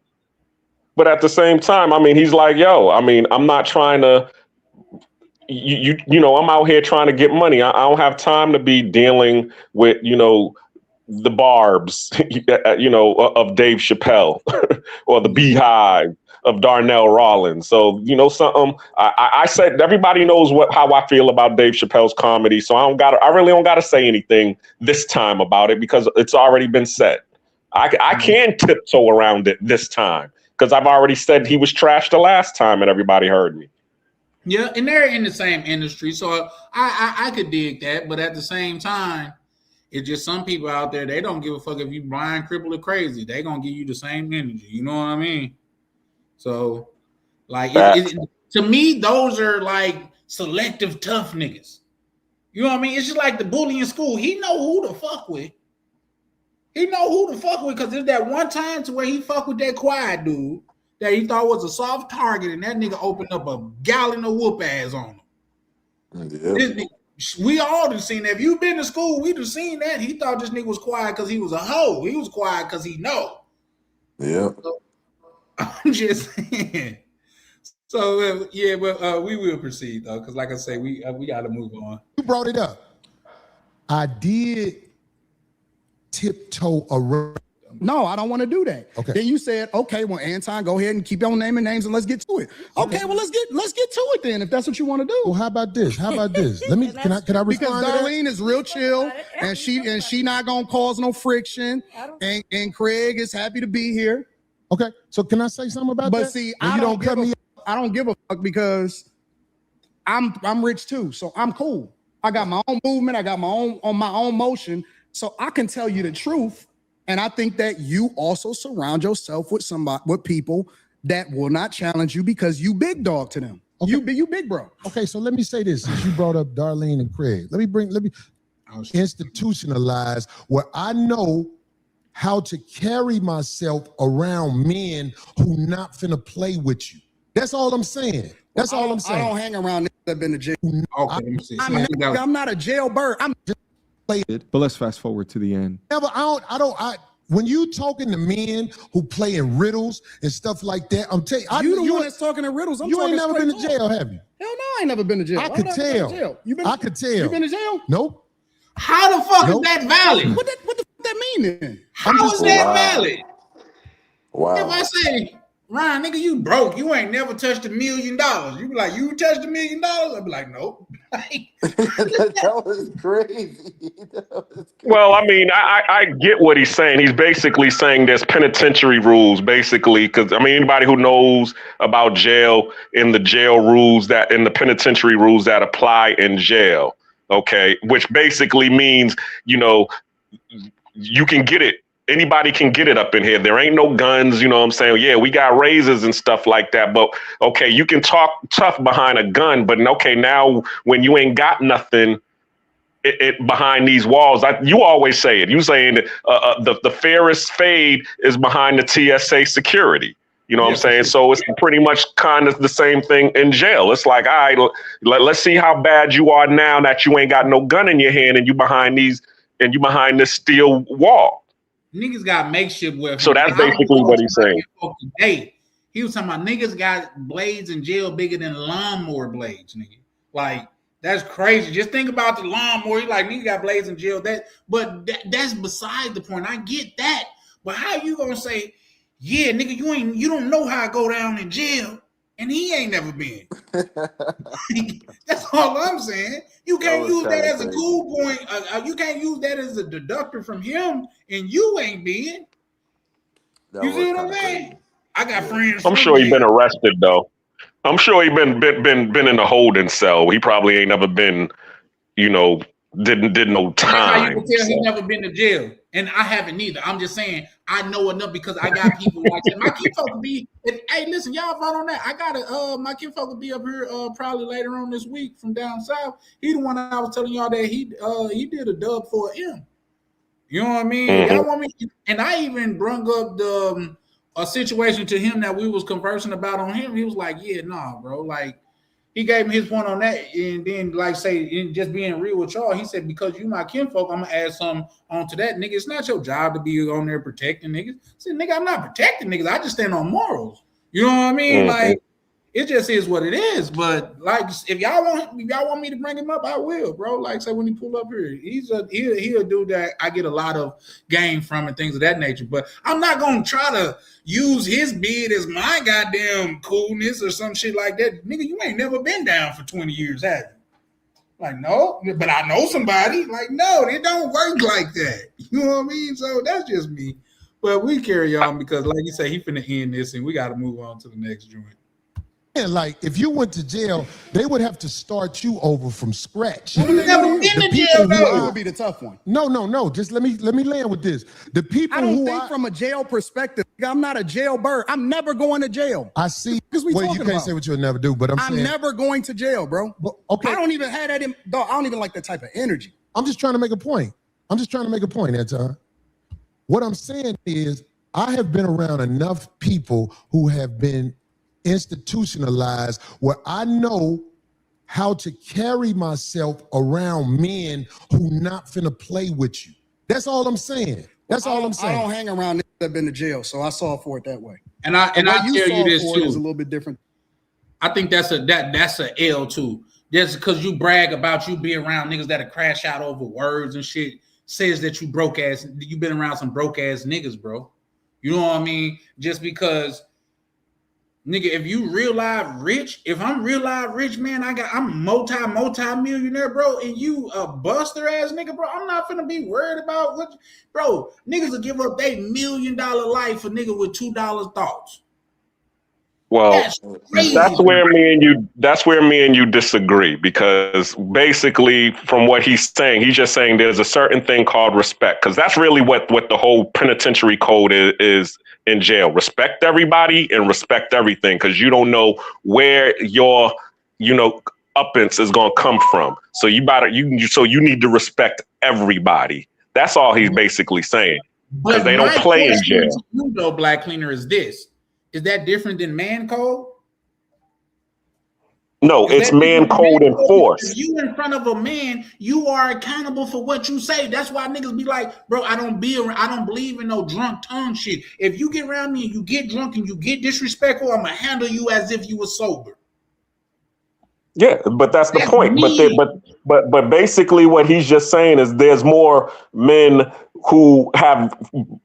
But at the same time, I mean, he's like, yo, I mean, I'm not trying to. You know, I'm out here trying to get money. I don't have time to be dealing with, the barbs, of Dave Chappelle or the beehive of Darnell Rollins. So, something I said, everybody knows how I feel about Dave Chappelle's comedy. So I really don't got to say anything this time about it because it's already been said. I can tiptoe around it this time because I've already said he was trash the last time and everybody heard me. Yeah, and they're in the same industry, so I could dig that. But at the same time, it's just some people out there, they don't give a fuck if you blind, crippled, or crazy. They gonna give you the same energy. You know what I mean? So, like, to me, those are like selective tough niggas. You know what I mean? It's just like the bully in school. He know who to fuck with. He know who to fuck with because there's that one time to where he fuck with that quiet dude that he thought was a soft target, and that nigga opened up a gallon of whoop ass on him. Yeah. We all done seen that. If you've been to school, we done seen that. He thought this nigga was quiet because he was a hoe. He was quiet because he know. Yeah. So, I'm just saying. So yeah, but we will proceed though, because like I say, we got to move on. You brought it up. I did tiptoe around. No, I don't want to do that. Okay. Then you said, okay, well, Anton, go ahead and keep on naming names and let's get to it. Okay, well, let's get to it then, if that's what you want to do. Well, how about this? Let me can I respond? Because Darlene is real chill and she not gonna cause no friction. And Craig is happy to be here. Okay, so can I say something about that? But see, I don't give a fuck because I'm rich too, so I'm cool. I got my own movement, I got my own motion, so I can tell you the truth. And I think that you also surround yourself with people that will not challenge you because you big dog to them. Okay. You big bro. Okay, so let me say this. Since you brought up Darlene and Craig, let me institutionalize where I know how to carry myself around men who not finna play with you. That's all I'm saying. That's all I'm saying. I don't hang around niggas that been to jail. Okay, let me see. I'm not a jailbird. I'm just But let's fast forward to the end. When you talking to men who play in riddles and stuff like that, I'm telling you, you the one that's talking in riddles. You ain't never been to jail, have you? Hell no, I ain't never been to jail. I could tell. I could tell. You been to jail? Nope. How the fuck is that valid? What the fuck that mean then? How is that valid? Wow. If I say, Ryan, nigga, you broke. You ain't never touched $1 million. You be like, you touched $1 million? I'd be like, nope. That was crazy. Well, I mean, I get what he's saying. He's basically saying there's penitentiary rules, basically, because I mean, anybody who knows about jail, in the jail rules that in the penitentiary rules that apply in jail, okay, which basically means, you know, you can get it. Anybody can get it up in here. There ain't no guns, you know what I'm saying? Yeah, we got razors and stuff like that. But okay, you can talk tough behind a gun, but okay, now when you ain't got nothing it behind these walls, you always say it. You saying that the fairest fade is behind the TSA security. You know what I'm saying? So it's pretty much kind of the same thing in jail. It's like, all right, let's see how bad you are now that you ain't got no gun in your hand and you behind this steel wall. Niggas got makeshift weapons. So that's basically what he's saying. Today, he was talking about niggas got blades in jail bigger than lawnmower blades, nigga. Like, that's crazy. Just think about the lawnmower. You like, niggas got blades in jail. That's beside the point. I get that. But how you gonna say, yeah, nigga, you don't know how I go down in jail, and he ain't never been. That's all I'm saying. You can't use that as a cool point. You can't use that as a deductor from him, and you ain't been. You see what I'm saying? I got friends. I'm sure he's been arrested though. I'm sure he been in a holding cell. He probably ain't never been, you know, did no time. That's how you can tell he's never been to jail, and I haven't either. I'm just saying I know enough because I got people like that. My kinfolk will be. Hey, listen, y'all vote on that. I got my kinfolk will be up here probably later on this week from down south. He the one I was telling y'all that he did a dub for him. You know what I mean? Mm-hmm. Y'all want me? And I even brung up the a situation to him that we was conversing about on him. He was like, "Yeah, nah, bro, like." He gave me his point on that, and then, like, say, just being real with y'all, he said, because you my kinfolk, I'm gonna add something onto that, nigga. It's not your job to be on there protecting niggas. I said, nigga, I'm not protecting niggas. I just stand on morals. You know what I mean? Mm-hmm. Like, it just is what it is. But like, if y'all want me to bring him up, I will, bro. Like, say when he pull up here, he's a dude that I get a lot of game from and things of that nature. But I'm not gonna try to use his bid as my goddamn coolness or some shit like that. Nigga, you ain't never been down for 20 years, have you? Like, no, but I know somebody. Like, no, it don't work like that. You know what I mean? So that's just me. But we carry on because, like you say, he finna end this, and we got to move on to the next joint. And like, if you went to jail, they would have to start you over from scratch. You never been to jail, That would be the tough one. No. Just let me land with this. The people I don't think from a jail perspective. I'm not a jailbird. I'm never going to jail. I see. Because Well, you can't say what you'll never do, but I'm saying never going to jail, bro. Well, okay. I don't even have that in. Dog, I don't even like that type of energy. I'm just trying to make a point. Anton. What I'm saying is, I have been around enough people who have been institutionalized where I know how to carry myself around men who not finna play with you. That's all I'm saying. I don't hang around niggas that been to jail, so I saw for it that way. And I tell you this too. Is a little bit different. I think that's a L too. Just because you brag about you being around niggas that'll crash out over words and shit says that you you've been around some broke ass niggas, bro. You know what I mean? Just because, nigga, if you real life rich, if I'm real life rich, man, I'm multi-millionaire, bro, and you a buster ass nigga, bro, I'm not finna be worried about what, bro, niggas will give up their $1 million life for nigga with $2 thoughts. Well, that's where me and you disagree, because basically from what he's saying, he's just saying there's a certain thing called respect, because that's really what the whole penitentiary code is in jail. Respect everybody and respect everything, because you don't know where your uppance is going to come from. So you need to respect everybody. That's all he's basically saying, because they don't play in jail. You know, Black Cleaner, is that different than man code? No, it's man code enforced. If you in front of a man, you are accountable for what you say. That's why niggas be like, bro, I don't believe in no drunk tongue shit. If you get around me and you get drunk and you get disrespectful, I'm gonna handle you as if you were sober. Yeah, but that's the point. But basically what he's just saying is there's more men who have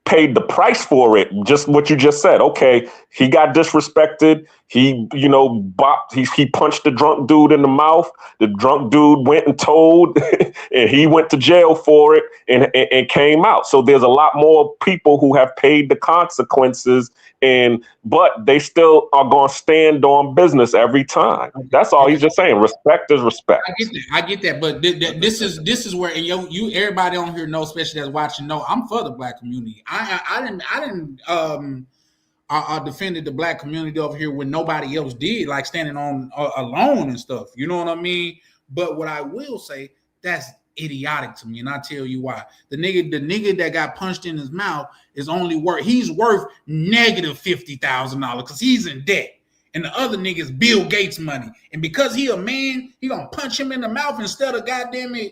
paid the price for it. Just what you just said. Okay, he got disrespected. He punched the drunk dude in the mouth. The drunk dude went and told, and he went to jail for it and came out. So there's a lot more people who have paid the consequences, but they still are going to stand on business every time. That's all he's just saying. Respect is respect. I get that, but this is where, and you everybody on here knows, especially that's watching, know I'm for the Black community. I didn't defended the Black community over here when nobody else did, like standing on alone and stuff. You know what I mean? But what I will say, that's idiotic to me, and I'll tell you why. The nigga that got punched in his mouth is worth negative $50,000 because he's in debt. And the other nigga's Bill Gates money. And because he a man, he gonna punch him in the mouth instead of the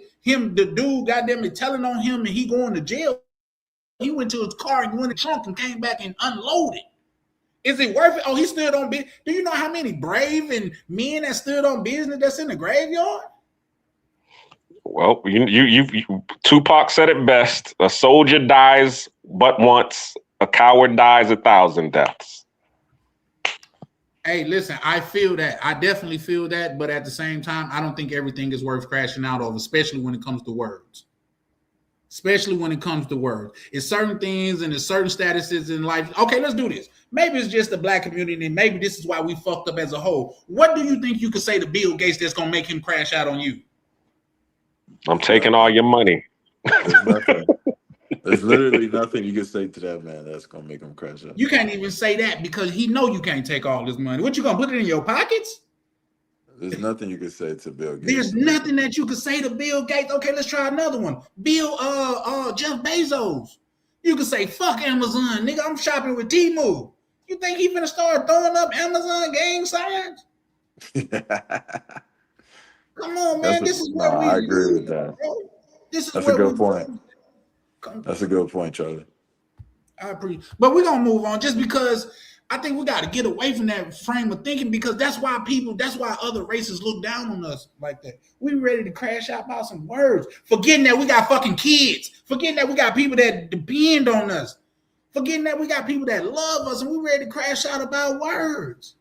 dude telling on him and he going to jail. He went to his car and went in the trunk and came back and unloaded. Is it worth it? Oh, he stood on business. Do you know how many brave and men that stood on business that's in the graveyard? Well, you Tupac said it best: a soldier dies but once, a coward dies 1,000 deaths. Hey, listen, I feel that. I definitely feel that, but at the same time, I don't think everything is worth crashing out of, especially when it comes to words. It's certain things and there's certain statuses in life. Okay, let's do this. Maybe it's just the Black community, and maybe this is why we fucked up as a whole. What do you think you could say to Bill Gates that's gonna make him crash out on you? I'm taking all your money. There's nothing. There's literally nothing you can say to that man that's gonna make him crash out. You can't even say that because he know you can't take all this money. What, you gonna put it in your pockets? There's nothing you can say to Bill Gates. There's nothing that you can say to Bill Gates. Okay, let's try another one. Jeff Bezos. You can say, fuck Amazon, nigga, I'm shopping with Temu. You think he finna start throwing up Amazon gang signs? Come on, man. I agree with that. That's a good point. That's a good point, Charlie. I appreciate, but we're gonna move on just because I think we got to get away from that frame of thinking, because that's why other races look down on us like that. We ready to crash out about some words, forgetting that we got fucking kids, forgetting that we got people that depend on us, forgetting that we got people that love us, and we ready to crash out about words.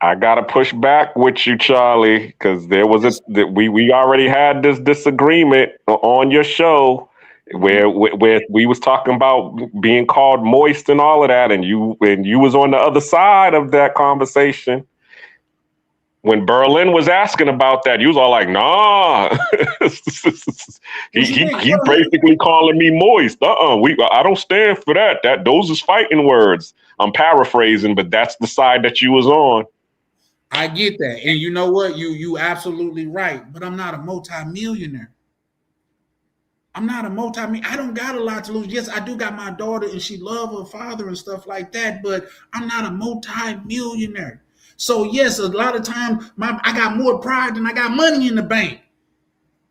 I gotta push back with you, Charlie, because we already had this disagreement on your show. where we was talking about being called moist and all of that, and you was on the other side of that conversation. When Berlin was asking about that, you was all like, "Nah." he basically calling me moist. I don't stand for that. Those is fighting words. I'm paraphrasing, but that's the side that you was on. I get that, and you know what? You absolutely right. But I'm not a multi-millionaire. I don't got a lot to lose. Yes, I do got my daughter, and she love her father and stuff like that. But I'm not a multi-millionaire. So yes, a lot of time I got more pride than I got money in the bank.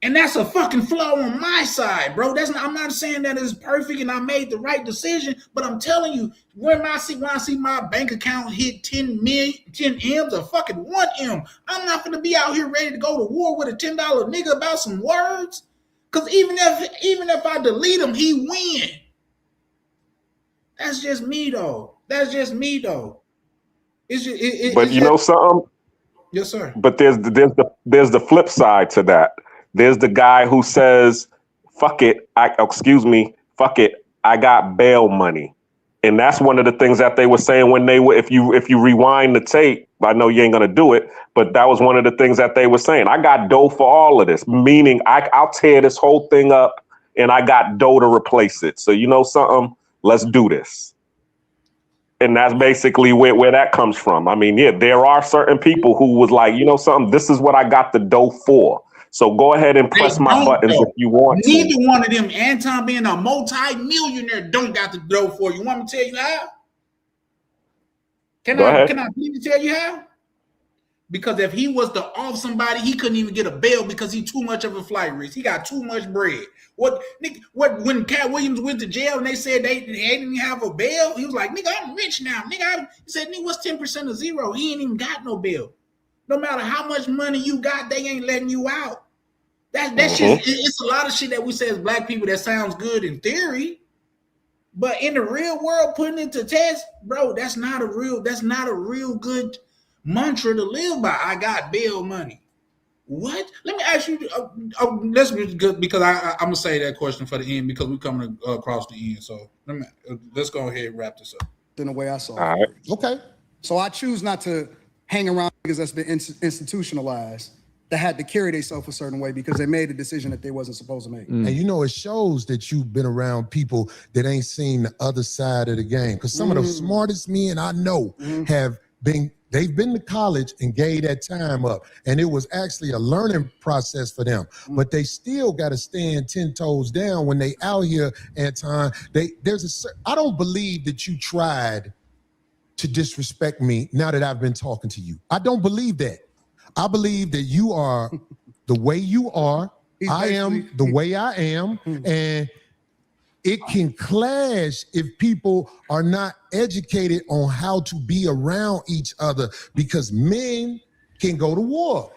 And that's a fucking flaw on my side, bro. I'm not saying that it's perfect and I made the right decision, but I'm telling you, when I see my bank account hit 10 M's or fucking 1 M, I'm not gonna be out here ready to go to war with a $10 nigga about some words. Cause even if I delete him, he win. That's just me though. But you know something? Yes, sir. But there's the flip side to that. There's the guy who says, "Fuck it, I got bail money," and that's one of the things that they were saying when they were. If you rewind the tape, I know you ain't gonna do it, but that was one of the things that they were saying. I got dough for all of this, meaning I'll tear this whole thing up, and I got dough to replace it. So you know something? Let's do this. And that's basically where that comes from. I mean, yeah, there are certain people who was like, you know something, this is what I got the dough for. So go ahead and press my buttons if you want to. Neither one of them, Anton being a multi-millionaire, don't got the dough for you. Want me to tell you how? Can I please tell you how? Because if he was to off somebody, he couldn't even get a bail because he's too much of a flight risk. He got too much bread. When Cat Williams went to jail and they said they didn't have a bail, he was like, "Nigga, I'm rich now." He said, "Nigga, what's 10% of zero?" He ain't even got no bail. No matter how much money you got, they ain't letting you out. That shit, it's a lot of shit that we say as black people that sounds good in theory, but in the real world, putting it to test, bro, that's not a real good mantra to live by. I got bail money. What? Let me ask you. Let's be good because I'm gonna say that question for the end because we're coming across the end. So let's go ahead and wrap this up. In the way I saw it. All right. Okay. So I choose not to hang around because that's been institutionalized, that had to carry themselves a certain way because they made a decision that they wasn't supposed to make. And you know, it shows that you've been around people that ain't seen the other side of the game. Because some of the smartest men I know they've been to college and gave that time up. And it was actually a learning process for them. But they still got to stand 10 toes down when they out here, Anton. I don't believe that you tried to disrespect me now that I've been talking to you. I don't believe that. I believe that you are the way you are. I am the way I am. And it can clash if people are not educated on how to be around each other because men can go to war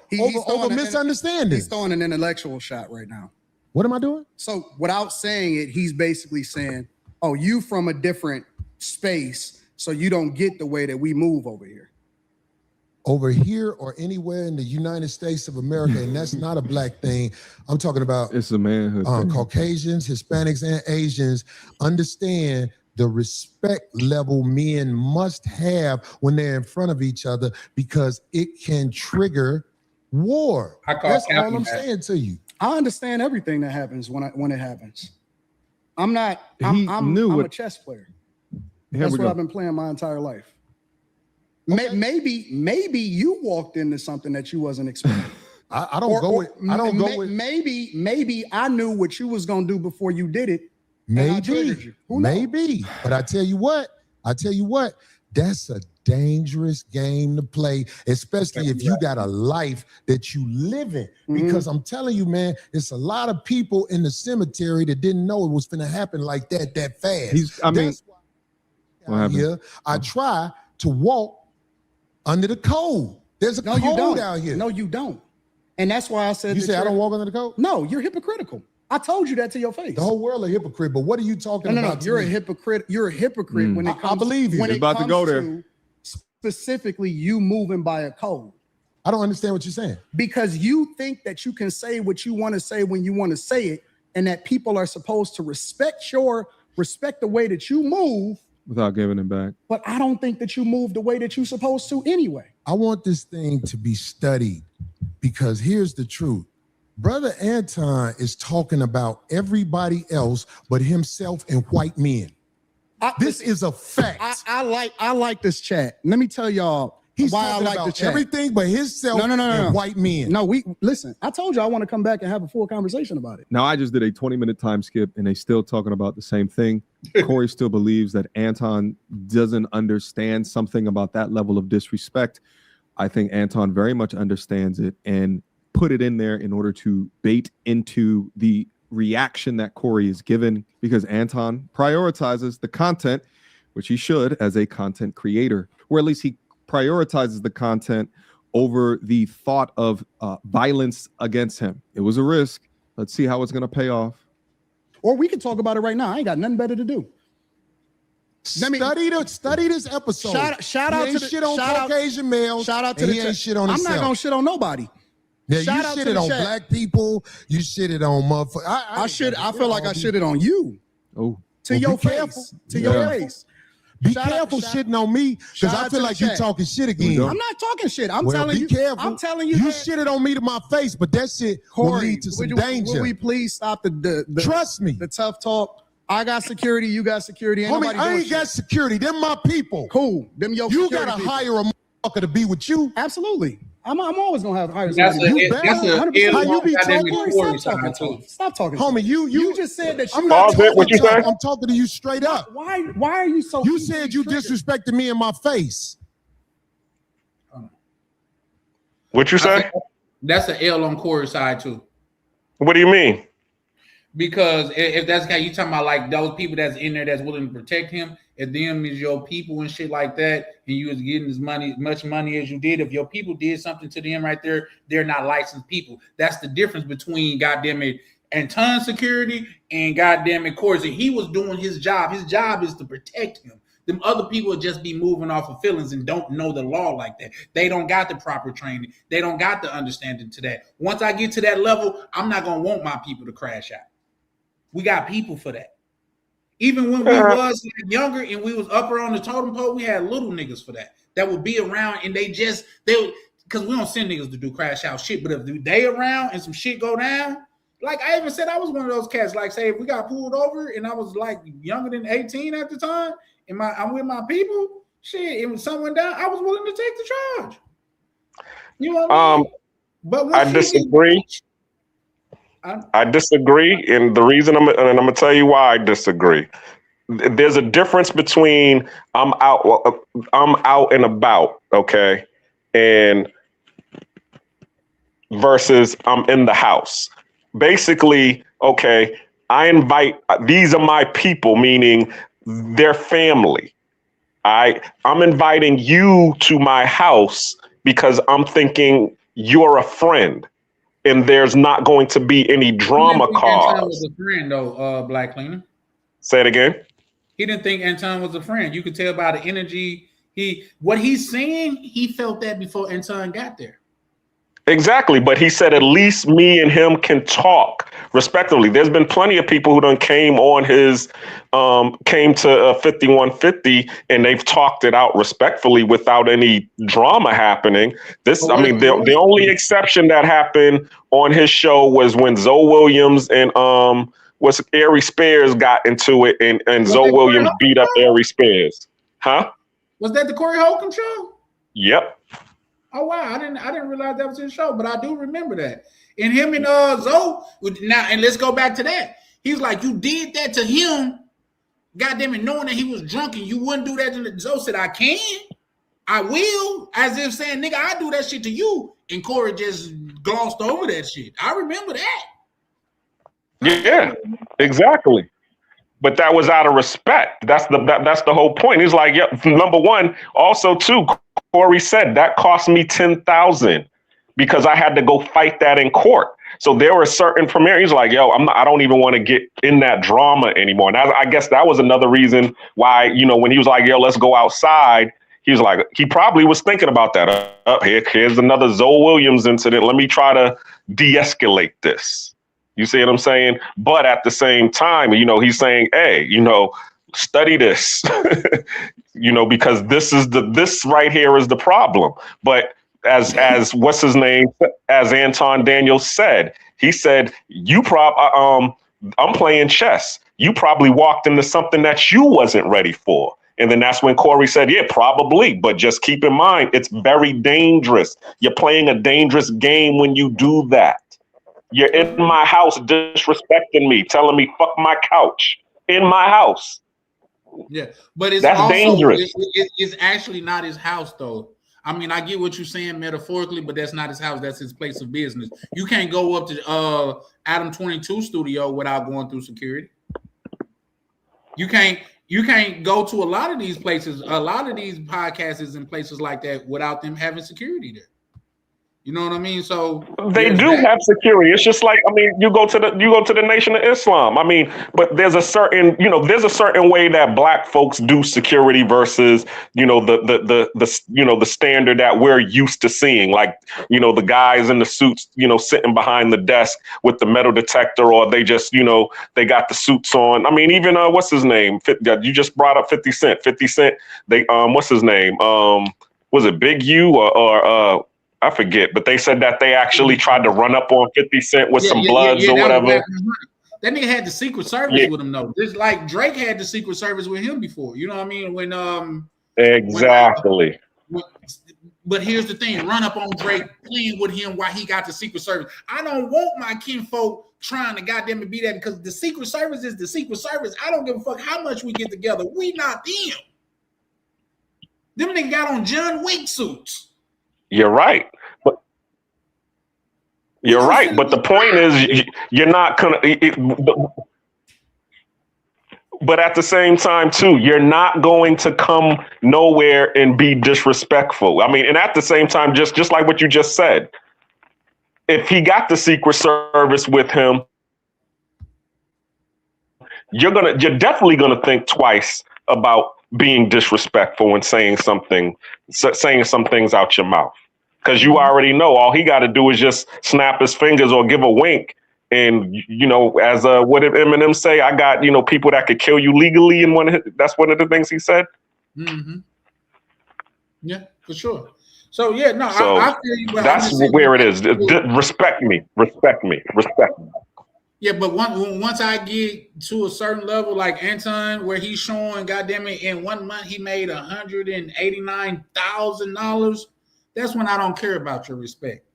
over misunderstanding. He's throwing an intellectual shot right now. What am I doing? So without saying it, he's basically saying, oh, you from a different space, so you don't get the way that we move over here. Over here or anywhere in the United States of America, and that's not a black thing. I'm talking about it's a manhood. Caucasians, Hispanics, and Asians understand the respect level men must have when they're in front of each other because it can trigger war. That's all I'm saying to you. I understand everything that happens when it happens. I'm a chess player. That's what I've been playing my entire life. Okay. Maybe you walked into something that you wasn't expecting. Maybe I knew what you was gonna do before you did it. Maybe. But I tell you what, that's a dangerous game to play, especially if you got a life that you live in. Because I'm telling you, man, it's a lot of people in the cemetery that didn't know it was gonna happen like that fast. I try to walk under the code. There's a code out here. No, you don't. And that's why I said you say I don't walk under the code? No, you're hypocritical. I told you that to your face. The whole world a hypocrite, but what are you talking about? No, you're a hypocrite. You're a hypocrite when it comes. I believe you. When it's about to go there. Specifically, you moving by a code. I don't understand what you're saying. Because you think that you can say what you want to say when you want to say it, and that people are supposed to respect the way that you move without giving it back. But I don't think that you move the way that you're supposed to anyway. I want this thing to be studied because here's the truth. Brother Anton is talking about everybody else but himself and white men. This is a fact. I like this chat. Let me tell y'all why I like the chat. Everything but himself and white men. No, listen. I told you I want to come back and have a full conversation about it. Now, I just did a 20-minute time skip, and they still talking about the same thing. Corey still believes that Anton doesn't understand something about that level of disrespect. I think Anton very much understands it and put it in there in order to bait into the reaction that Corey is given, because Anton prioritizes the content, which he should as a content creator, or at least he prioritizes the content over the thought of violence against him. It was a risk. Let's see how it's going to pay off. Or we can talk about it right now. I ain't got nothing better to do. Study this episode. Shout out to the shit on Caucasian males. Shout out to the chat. Shit on I'm himself. not gonna shit on nobody. Yeah, Shout you out to shitted the on chat. black people. You shitted on motherfuckers. I feel like I shitted on you. Oh, to your face. To your face. Be careful shitting on me because I feel like you're talking shit again. I'm not talking shit. I'm Well, telling be you. careful. I'm telling you. You that- shitted on me to my face, but that shit will lead to some danger. Will we please stop the Trust me. The tough talk? I got security. You got security. Ain't Homie, nobody I doing ain't got shit. security. Them my people. Cool. Them your You security gotta people. hire a motherfucker to be with you. Absolutely. I'm always gonna have hire That's somebody. that's a How you be goddamn talking? Corey Stop side talking. too. Stop talking. Homie, you just said that you. I'm not Pause it. What you talking say? tough. I'm talking to you straight up. Why are you so? You said you disrespected me in my face. What you say? That's an L on Corey's side too. What do you mean? Because if that's how you talking about, like those people that's in there that's willing to protect him, if them is your people and shit like that, and you was getting as much money as you did, if your people did something to them right there, they're not licensed people. That's the difference between goddamn it Anton security and goddamn it Corey. He was doing his job. His job is to protect him. Them other people just be moving off of feelings and don't know the law like that. They don't got the proper training. They don't got the understanding to that. Once I get to that level, I'm not gonna want my people to crash out. We got people for that. Even when we was younger and we was upper on the totem pole, we had little niggas for that. That would be around and they would, because we don't send niggas to do crash out shit, but if they around and some shit go down, like I even said, I was one of those cats, like say if we got pulled over and I was like younger than 18 at the time, and I'm with my people, shit, and when something went down, I was willing to take the charge. You know what I mean? But I disagree. I disagree, and the reason I'm gonna tell you why I disagree. There's a difference between I'm out and about, okay, and versus I'm in the house. Basically, okay, these are my people, meaning their family. I'm inviting you to my house because I'm thinking you're a friend. And there's not going to be any drama caused. Anton was a friend, though, Black Cleaner. Say it again. He didn't think Anton was a friend. You could tell by the energy. What he's saying, he felt that before Anton got there. Exactly, but he said at least me and him can talk respectively. There's been plenty of people who done came to 5150 and they've talked it out respectfully without any drama happening. The only exception that happened on his show was when Zoe Williams and Ari Spears got into it and Zoe Williams beat up Ari Spears. Huh? Was that the Corey Holcomb show? Yep. Oh wow, I didn't realize that was his show, but I do remember that. And him and Zoe now, and let's go back to that. He's like, you did that to him, goddamn it, knowing that he was drunk, and you wouldn't do that to Zoe. Said, I can, I will, as if saying, nigga, I do that shit to you. And Corey just glossed over that shit. I remember that. Yeah, exactly. But that was out of respect. That's the whole point. He's like, yeah, number one, also too. Corey said that cost me $10,000 because I had to go fight that in court. So there were certain premiere. He's like, yo, I don't even want to get in that drama anymore. And I guess that was another reason why, when he was like, yo, let's go outside. He was like, he probably was thinking about that. Here's another Zoe Williams incident. Let me try to de-escalate this. You see what I'm saying? But at the same time, you know, he's saying, hey, you know, study this, you know, because this right here is the problem. But as what's his name, as Anton Daniels said, he said, I'm playing chess. You probably walked into something that you wasn't ready for. And then that's when Corey said, yeah, probably. But just keep in mind, it's very dangerous. You're playing a dangerous game when you do that. You're in my house disrespecting me, telling me, fuck my couch in my house. Yeah, but that's also dangerous. It's actually not his house, though. I mean, I get what you're saying metaphorically, but that's not his house. That's his place of business. You can't go up to Adam 22 studio without going through security. You can't go to a lot of these places. A lot of these podcasts is in places like that without them having security there. You know what I mean? So they do have security. It's just like, I mean, you go to the Nation of Islam. I mean, but there's a certain way that black folks do security versus, you know, the standard that we're used to seeing. Like, you know, the guys in the suits, you know, sitting behind the desk with the metal detector, or they just, you know, they got the suits on. I mean, even what's his name? You just brought up 50 Cent. 50 Cent. They what's his name? Was it Big U or I forget, but they said that they actually tried to run up on 50 Cent with some Bloods or whatever. That nigga had the Secret Service with him, though. Just like Drake had the Secret Service with him before. You know what I mean? Exactly. But here's the thing: run up on Drake, playing with him while he got the Secret Service. I don't want my kinfolk trying to goddamn be that, because the Secret Service is the Secret Service. I don't give a fuck how much we get together. We not them. Them niggas got on John Wick suits. You're right. But the point is, you're not gonna. But at the same time, too, you're not going to come nowhere and be disrespectful. I mean, and at the same time, just like what you just said, if he got the Secret Service with him, you're definitely gonna think twice about being disrespectful and saying some things out your mouth, because you already know all he got to do is just snap his fingers or give a wink, and you know, as what did Eminem say? I got, you know, people that could kill you legally, and that's one of the things he said. Mm-hmm. Yeah, for sure. So yeah, no, so I feel you. That's where it is. Respect me. Yeah, but once I get to a certain level, like Anton, where he's showing, goddamn it, in 1 month he made $189,000. That's when I don't care about your respect.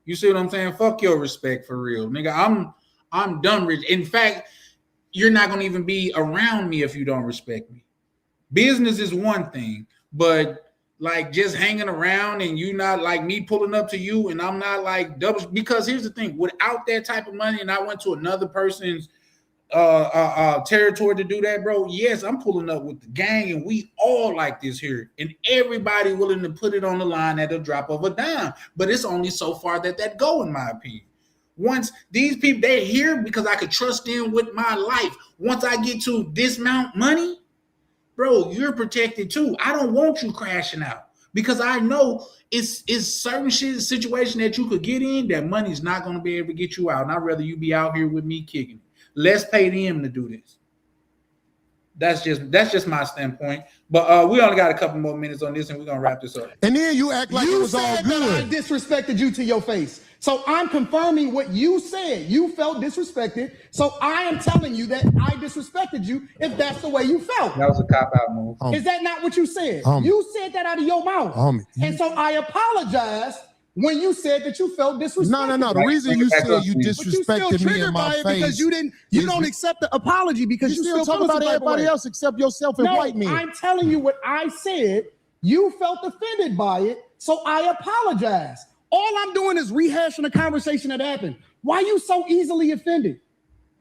You see what I'm saying? Fuck your respect for real, nigga. I'm done rich. In fact, you're not gonna even be around me if you don't respect me. Business is one thing, but like just hanging around and you not like me pulling up to you and I'm not like double, because here's the thing, without that type of money and I went to another person's territory to do that, bro, yes, I'm pulling up with the gang and we all like this here and everybody willing to put it on the line at the drop of a dime, but it's only so far that go, in my opinion. Once these people, they're here because I could trust them with my life. Once I get to dismount money, bro, you're protected too. I don't want you crashing out because I know it's certain situation that you could get in that money's not going to be able to get you out. And I'd rather you be out here with me kicking it. Let's pay them to do this. That's just my standpoint. But we only got a couple more minutes on this and we're going to wrap this up. And then you act like it was all good. That I disrespected you to your face. So I'm confirming what you said. You felt disrespected. So I am telling you that I disrespected you if that's the way you felt. That was a cop-out move. Is that not what you said? You said that out of your mouth. And so I apologize when you said that you felt disrespected. No. The reason you said you disrespected me in my face because you don't accept the apology because you still talk about everybody else except yourself and white men. I'm telling you what I said. You felt offended by it, so I apologize. All I'm doing is rehashing a conversation that happened. Why are you so easily offended?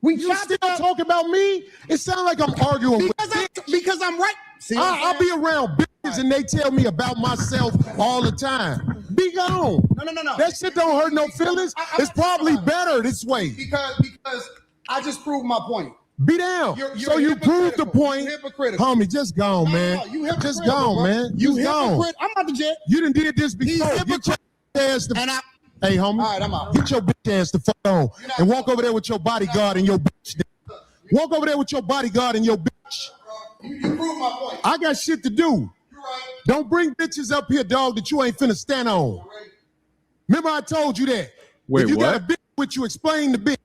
You still talk about me? It sounds like I'm arguing because I'm right. See, I'll be around bitches and they tell me about myself all the time. Be gone. No. That shit don't hurt no feelings. It's probably better this way. Because I just proved my point. Be down. So you proved the point. Homie, just gone, man. Just gone, man. You gone. I'm not the jet. You done did this before. Hey, homie. All right, I'm out. Get your bitch ass the fuck on and walk over there with your bodyguard and your bitch. Walk over there with your bodyguard and your bitch. You prove my point. I got shit to do. You're right. Don't bring bitches up here, dog, that you ain't finna stand on. Right. Remember I told you that. Wait, if you got what? a bitch with you, explain the bitch.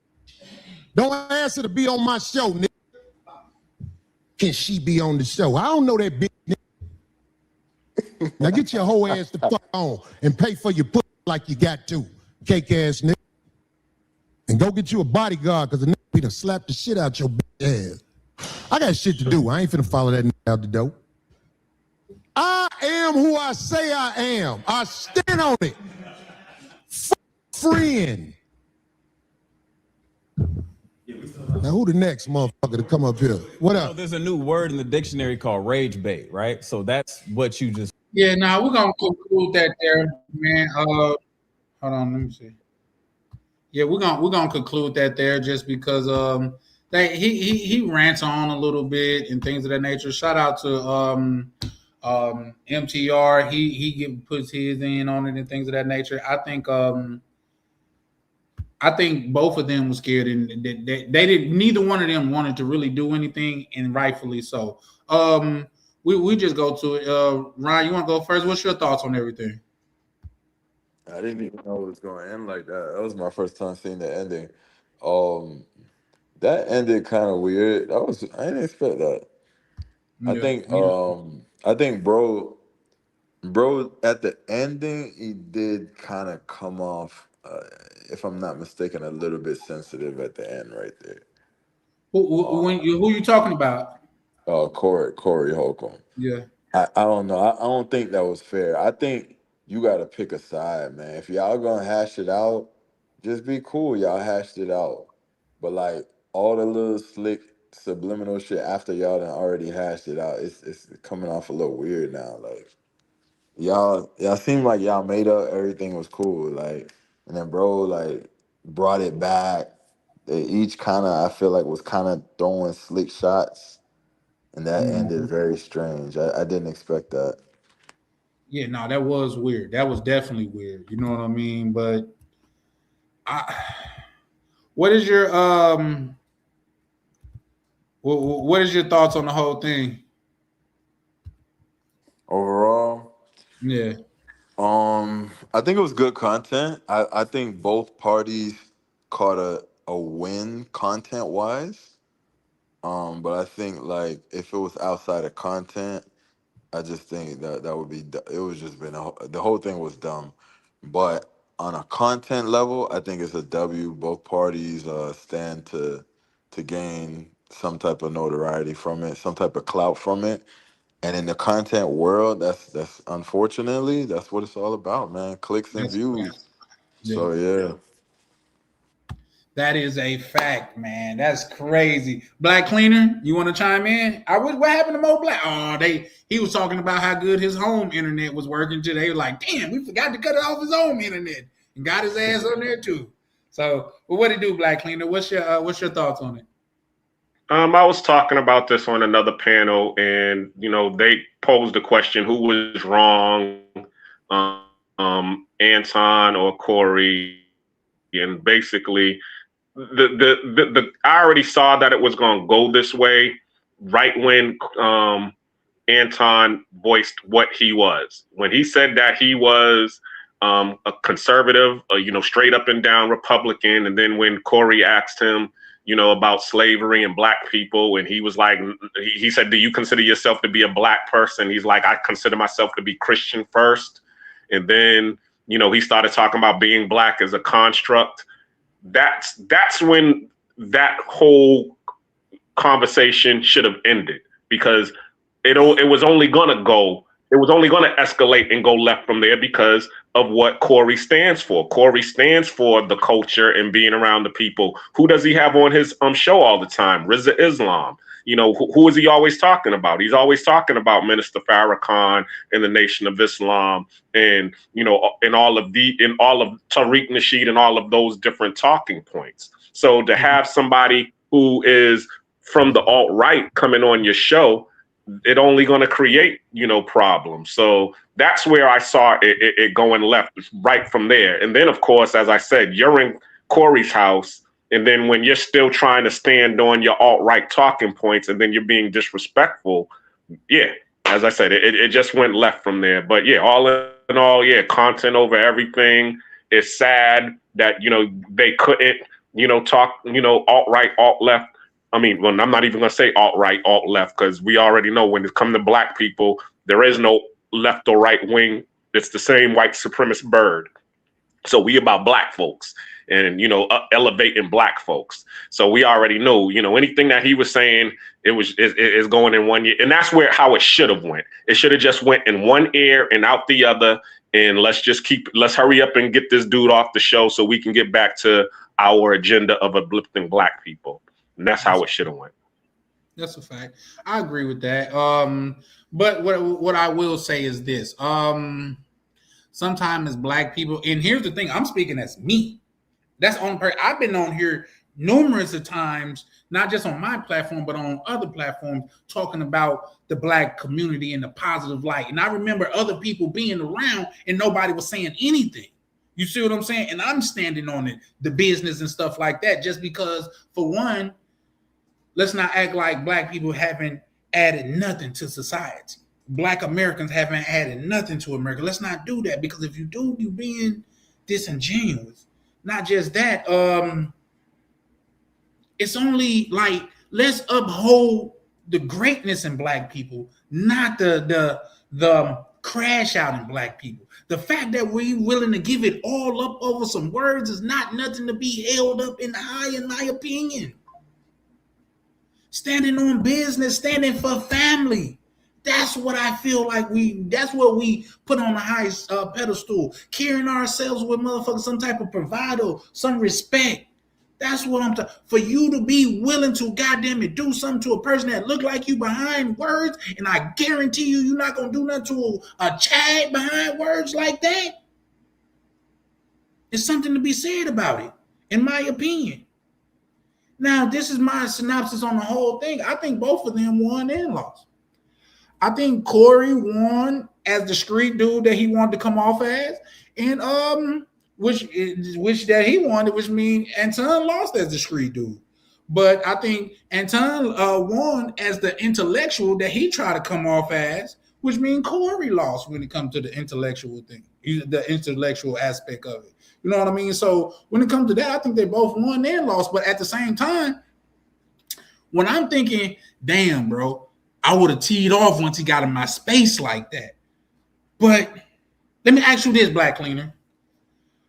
Don't ask her to be on my show, nigga. Can she be on the show? I don't know that bitch, nigga. Now get your whole ass the fuck on and pay for your pussy like you got to, cake ass nigga. And go get you a bodyguard, because the nigga be done slap the shit out your bitch ass. I got shit to do. I ain't finna follow that nigga out the door. I am who I say I am. I stand on it. Friend. Now who the next motherfucker to come up here? What So up? there's a new word in the dictionary called rage bait, right? So that's what you just. Yeah, nah, we're gonna conclude that there, man. Hold on, let me see. Yeah, we're gonna conclude that there just because he rants on a little bit and things of that nature. Shout out to MTR. He puts his in on it and things of that nature. I think both of them were scared, and they didn't. Neither one of them wanted to really do anything, and rightfully so. We just go to it. Ryan, you want to go first? What's your thoughts on everything? I didn't even know it was going to end like that. That was my first time seeing the ending. That ended kind of weird. I didn't expect that. I think bro at the ending he did kind of come off, if I'm not mistaken, a little bit sensitive at the end right there. Who you talking about? Corey Holcomb. Yeah. I don't know. I don't think that was fair. I think you got to pick a side, man. If y'all gonna hash it out, just be cool. Y'all hashed it out. But like all the little slick subliminal shit after y'all done already hashed it out, it's coming off a little weird now. Like y'all seem like y'all made up everything was cool. Like, and then bro like brought it back. They each kind of, I feel like, was kind of throwing slick shots. And that ended very strange. I didn't expect that. Yeah, no, that was weird. That was definitely weird. You know what I mean? But what is your what is your thoughts on the whole thing? Overall, yeah. I think it was good content. I think both parties caught a win content wise. But I think like if it was outside of content, I just think that would be, it was just been the whole thing was dumb. But on a content level, I think it's a W. Both parties stand to gain some type of notoriety from it, some type of clout from it. And in the content world, that's unfortunately that's what it's all about, man. Clicks and views. Yeah. So yeah. That is a fact, man. That's crazy. Black Cleaner, you want to chime in? What happened to Mo Black? Oh, he was talking about how good his home internet was working today. They were like, damn, we forgot to cut it off his home internet and got his ass on there too. So, well, what did do, Black Cleaner? What's your thoughts on it? I was talking about this on another panel, and they posed the question: who was wrong, Anton or Corey? And basically, I already saw that it was going to go this way right when Anton voiced what he was. When he said that he was a conservative, straight up and down Republican, and then when Corey asked him, about slavery and black people, and he was like, he said, "Do you consider yourself to be a black person?" He's like, "I consider myself to be Christian first." And then, he started talking about being black as a construct. That's when that whole conversation should have ended, because it was only gonna escalate and go left from there because of what Corey stands for. Corey stands for the culture and being around the people. Who does he have on his show all the time? Rizza Islam. Who is he always talking about? He's always talking about Minister Farrakhan and the Nation of Islam, and in all of Tariq Nasheed and all of those different talking points. So to have somebody who is from the alt-right coming on your show, it only going to create, problems. So that's where I saw it going left right from there. And then, of course, as I said, you're in Corey's house. And then when you're still trying to stand on your alt-right talking points and then you're being disrespectful, yeah, as I said, it just went left from there. But yeah, all in all, yeah, content over everything. It's sad that, they couldn't, talk, alt-right, alt-left. I mean, well, I'm not even going to say alt-right, alt-left, because we already know when it comes to black people, there is no left or right wing. It's the same white supremacist bird. So we about black folks and, elevating black folks. So we already know, anything that he was saying, is going in one ear. And that's how it should have went. It should have just went in one ear and out the other. And let's hurry up and get this dude off the show so we can get back to our agenda of uplifting black people. And that's how it should have went. That's a fact. I agree with that. But what I will say is this. Sometimes as black people, and here's the thing, I'm speaking as me. That's on part. I've been on here numerous of times, not just on my platform, but on other platforms, talking about the black community in a positive light. And I remember other people being around and nobody was saying anything. You see what I'm saying? And I'm standing on it, the business and stuff like that, just because, for one, let's not act like black people haven't added nothing to society. Black Americans haven't added nothing to America. Let's not do that, because if you do, you're being disingenuous. Not just that, it's only like, let's uphold the greatness in black people, not the crash out in black people. The fact that we're willing to give it all up over some words is not nothing to be held up in high, in my opinion. Standing on business, standing for family. That's what I feel like that's what we put on the highest pedestal. Carrying ourselves with motherfuckers, some type of bravado, some respect. That's what I'm talking. For you to be willing to goddamn it do something to a person that look like you behind words, and I guarantee you're not gonna do nothing to a Chad behind words like that. There's something to be said about it, in my opinion. Now, this is my synopsis on the whole thing. I think both of them won and lost. I think Corey won as the street dude that he wanted to come off as, and which that he wanted, which means Anton lost as the street dude. But I think Anton won as the intellectual that he tried to come off as, which means Corey lost when it comes to the intellectual thing, the intellectual aspect of it. You know what I mean? So when it comes to that, I think they both won and lost. But at the same time, when I'm thinking, damn, bro, I would have teed off once he got in my space like that. But let me ask you this, Black Cleaner.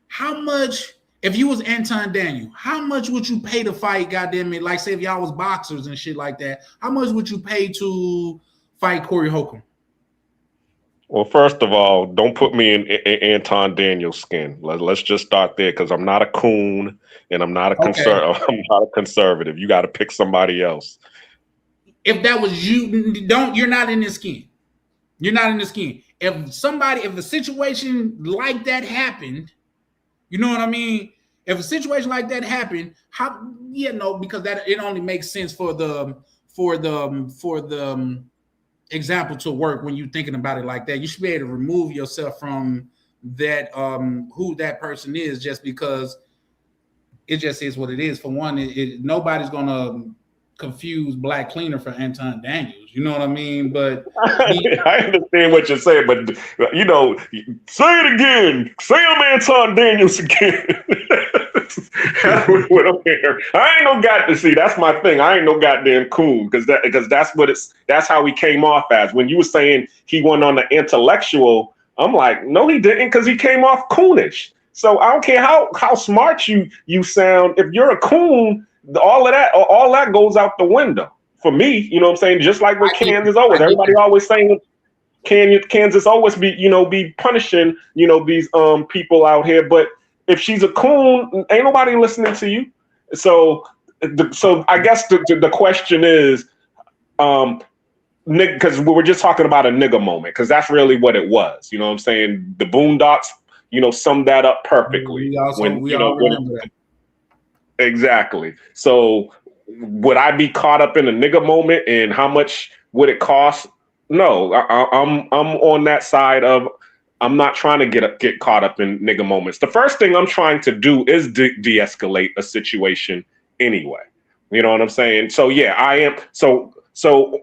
How much, if you was Anton Daniel, how much would you pay to fight, goddamn it, like say if y'all was boxers and shit like that, how much would you pay to fight Corey Holcomb? Well, first of all, don't put me in Anton Daniel's skin. Let's just start there, because I'm not a coon and I'm not a I'm not a conservative. You got to pick somebody else. If that was you, you're not in his skin. You're not in the skin. If a situation like that happened, you know what I mean? If a situation like that happened, because that it only makes sense for the example to work when you're thinking about it like that. You should be able to remove yourself from that, who that person is, just because it just is what it is. For one, nobody's gonna confuse Black Cleaner for Anton Daniels. You know what I mean? But I understand what you're saying, but say it again. Say I'm Anton Daniels again. What I'm hearing. I ain't no goddamn. See, that's my thing. I ain't no goddamn coon, because that's how he came off as. When you were saying he went on the intellectual, I'm like, no, he didn't, because he came off coonish. So I don't care how smart you sound. If you're a coon, all that goes out the window for me. You know what I'm saying? Just like with Kansas Owens, everybody always saying Kansas always be punishing these people out here. But if she's a coon, ain't nobody listening to you. So I guess the question is, because we were just talking about a nigga moment, because that's really what it was. You know what I'm saying? The Boondocks, summed that up perfectly. We all remember that. Exactly. So would I be caught up in a nigga moment, and how much would it cost? No, I'm on that side of I'm not trying to get caught up in nigga moments. The first thing I'm trying to do is de-escalate a situation anyway. You know what I'm saying? So yeah, I am. So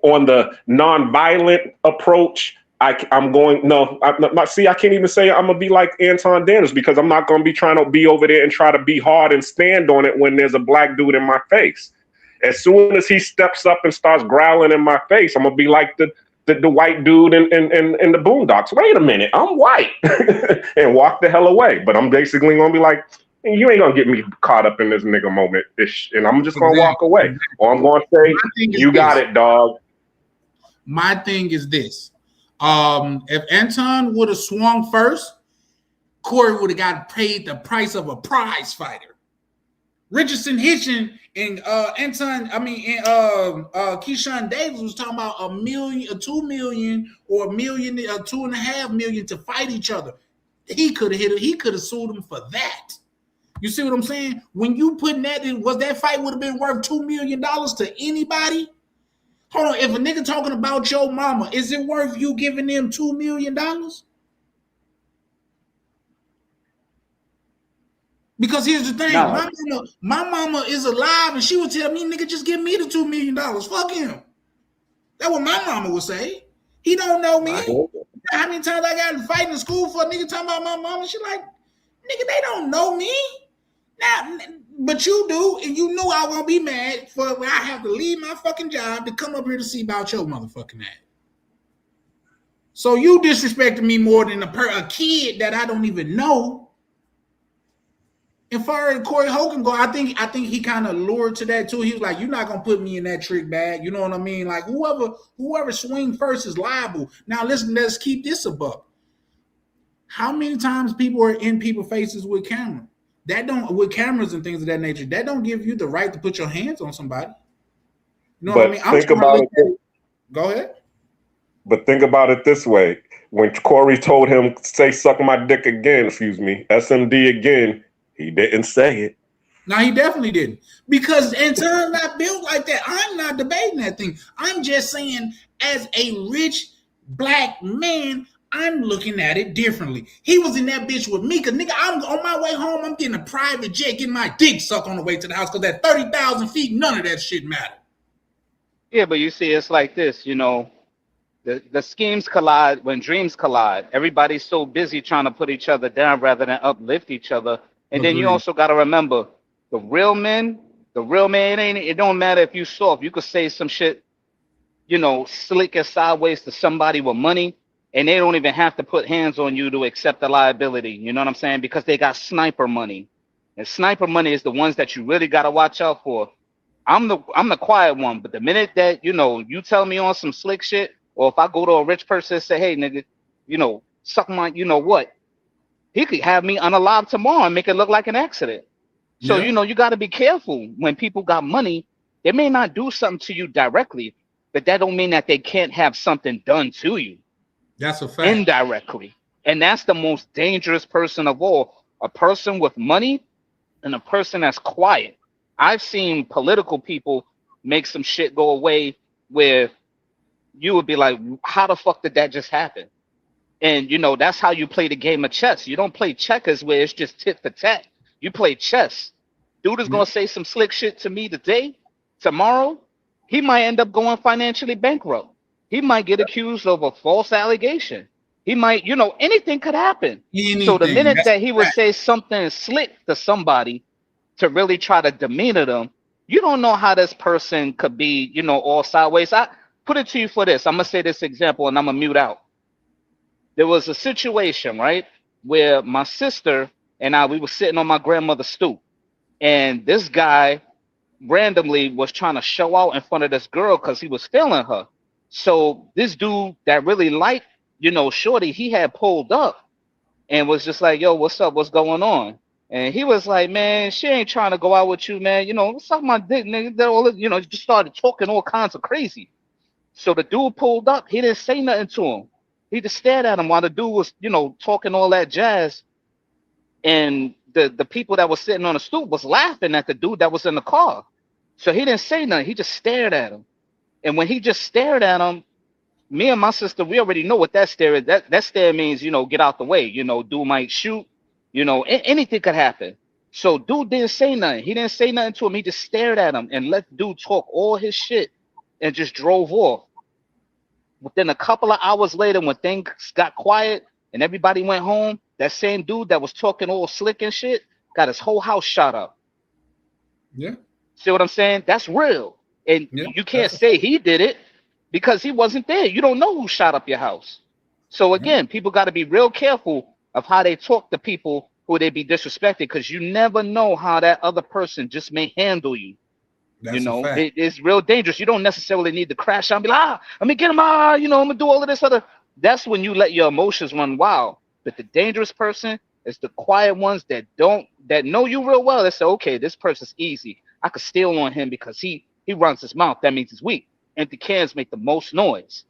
on the non-violent approach, I'm going. No, see, I can't even say I'm gonna be like Anton Daniels because I'm not gonna be trying to be over there and try to be hard and stand on it when there's a black dude in my face. As soon as he steps up and starts growling in my face, I'm gonna be like the white dude in the Boondocks. Wait a minute, I'm white, and walk the hell away. But I'm basically gonna be like, you ain't gonna get me caught up in this nigga moment, and I'm just gonna walk away. Or I'm gonna say, you got it, dog. My thing is this: if Anton would have swung first, Corey would have got paid the price of a prize fighter. Richardson Hitchin and Keyshawn Davis was talking about $1 million, or $2 million, or $1 million, or $2.5 million to fight each other. He could have hit it. He could have sued him for that. You see what I'm saying? When you putting that in, was that fight would have been worth $2 million to anybody? Hold on, if a nigga talking about your mama, is it worth you giving them $2 million? Because here's the thing, my mama is alive, and she would tell me, nigga, just give me the $2 million. Fuck him. That's what my mama would say. He don't know me. How many times I got in fight in school for a nigga talking about my mama? She like, nigga, they don't know me. Now, but you do, and you knew I won't be mad for when I have to leave my fucking job to come up here to see about your motherfucking ass. So you disrespecting me more than a kid that I don't even know. And far as Corey Holcomb go, I think he kind of lured to that too. He was like, "You're not gonna put me in that trick bag." You know what I mean? Like whoever swing first is liable. Now listen, let's keep this a buck. How many times people are in people's faces with camera? With cameras and things of that nature, that don't give you the right to put your hands on somebody. You know what I mean? Think about it. Go ahead. But think about it this way: when Corey told him, "Say suck my dick again," SMD again. He didn't say it. No, he definitely didn't. Because Anton's not built like that. I'm not debating that thing. I'm just saying, as a rich black man, I'm looking at it differently. He was in that bitch with me, because nigga, I'm on my way home, I'm getting a private jet, getting my dick sucked on the way to the house, because at 30,000 feet, none of that shit mattered. Yeah, but you see, it's like this, you know, the schemes collide when dreams collide. Everybody's so busy trying to put each other down rather than uplift each other. And then you also got to remember, the real men, it don't matter if you soft. You could say some shit, you know, slick and sideways to somebody with money, and they don't even have to put hands on you to accept the liability. You know what I'm saying? Because they got sniper money. And sniper money is the ones that you really got to watch out for. I'm the quiet one, but the minute that, you know, you tell me on some slick shit, or if I go to a rich person and say, hey, nigga, you know, suck my, you know what? He could have me unalive tomorrow and make it look like an accident. So, you know, you got to be careful when people got money. They may not do something to you directly, but that don't mean that they can't have something done to you. That's a fact. Indirectly. And that's the most dangerous person of all. A person with money and a person that's quiet. I've seen political people make some shit go away where you would be like, how the fuck did that just happen? And, you know, that's how you play the game of chess. You don't play checkers where it's just tit for tat. You play chess. Dude is going to say some slick shit to me today, tomorrow. He might end up going financially bankrupt. He might get accused of a false allegation. He might, you know, anything could happen. So the minute that he would say something slick to somebody to really try to demeanor them, you don't know how this person could be, you know, all sideways. I put it to you for this. I'm going to say this example and I'm going to mute out. There was a situation, right, where my sister and we were sitting on my grandmother's stoop, and this guy randomly was trying to show out in front of this girl because he was feeling her. So this dude that really liked, you know, shorty, he had pulled up and was just like, yo, what's up? What's going on? And he was like, man, she ain't trying to go out with you, man. You know, suck my dick, nigga. You know, just started talking all kinds of crazy. So the dude pulled up. He didn't say nothing to him. He just stared at him while the dude was, you know, talking all that jazz. And the people that was sitting on the stoop was laughing at the dude that was in the car. So he didn't say nothing. He just stared at him. And when he just stared at him, me and my sister, we already know what that stare is. That stare means, get out the way. Dude might shoot. Anything could happen. So dude didn't say nothing. He didn't say nothing to him. He just stared at him and let dude talk all his shit and just drove off. Within a couple of hours later, when things got quiet and everybody went home, that same dude that was talking all slick and shit got his whole house shot up. Yeah. See what I'm saying? That's real. And you can't say he did it because he wasn't there. You don't know who shot up your house. So again, people got to be real careful of how they talk to people who they be disrespected, because you never know how that other person just may handle you. That's a fact. It's real dangerous. You don't necessarily need to crash out and be like, let me get him, I'm gonna do all of this other. That's when you let your emotions run wild. But the dangerous person is the quiet ones that know you real well. They say, okay, this person's easy. I could steal on him because he runs his mouth. That means he's weak. Empty cans make the most noise.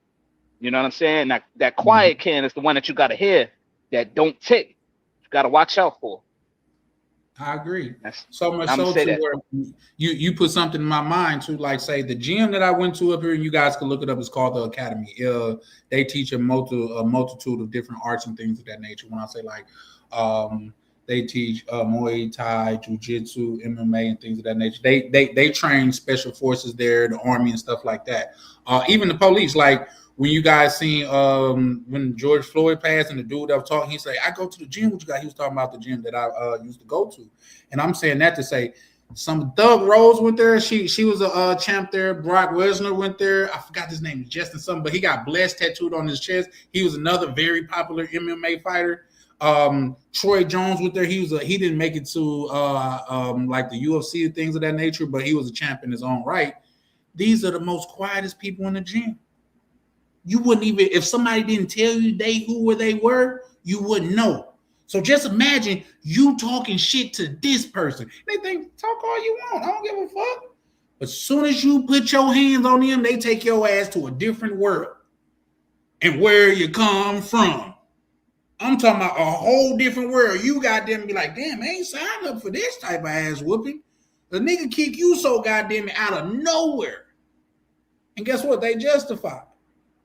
You know what I'm saying? That quiet can is the one that you gotta hear, that don't tick. You gotta watch out for. I agree. So much so to where you put something in my mind too, like say the gym that I went to up here, and you guys can look it up. It's called the Academy. They teach a multitude of different arts and things of that nature. When I say like, they teach Muay Thai, Jiu-Jitsu, MMA, and things of that nature. They train special forces there, the army and stuff like that. Even the police, like when you guys seen when George Floyd passed and the dude that was talking, he said, I go to the gym with you guys. He was talking about the gym that I used to go to. And I'm saying that to say some Thug Rose went there. She was a champ there. Brock Lesnar went there. I forgot his name, Justin something, but he got blessed tattooed on his chest. He was another very popular MMA fighter. Troy Jones went there. He didn't make it to like the UFC and things of that nature, but he was a champ in his own right. These are the most quietest people in the gym. You wouldn't even, if somebody didn't tell you who they were, you wouldn't know. So just imagine you talking shit to this person. They think, talk all you want. I don't give a fuck. But as soon as you put your hands on them, they take your ass to a different world. And where you come from. I'm talking about a whole different world. You got them be like, damn, I ain't signed up for this type of ass whooping. The nigga kick you so goddamn out of nowhere. And guess what? They justify.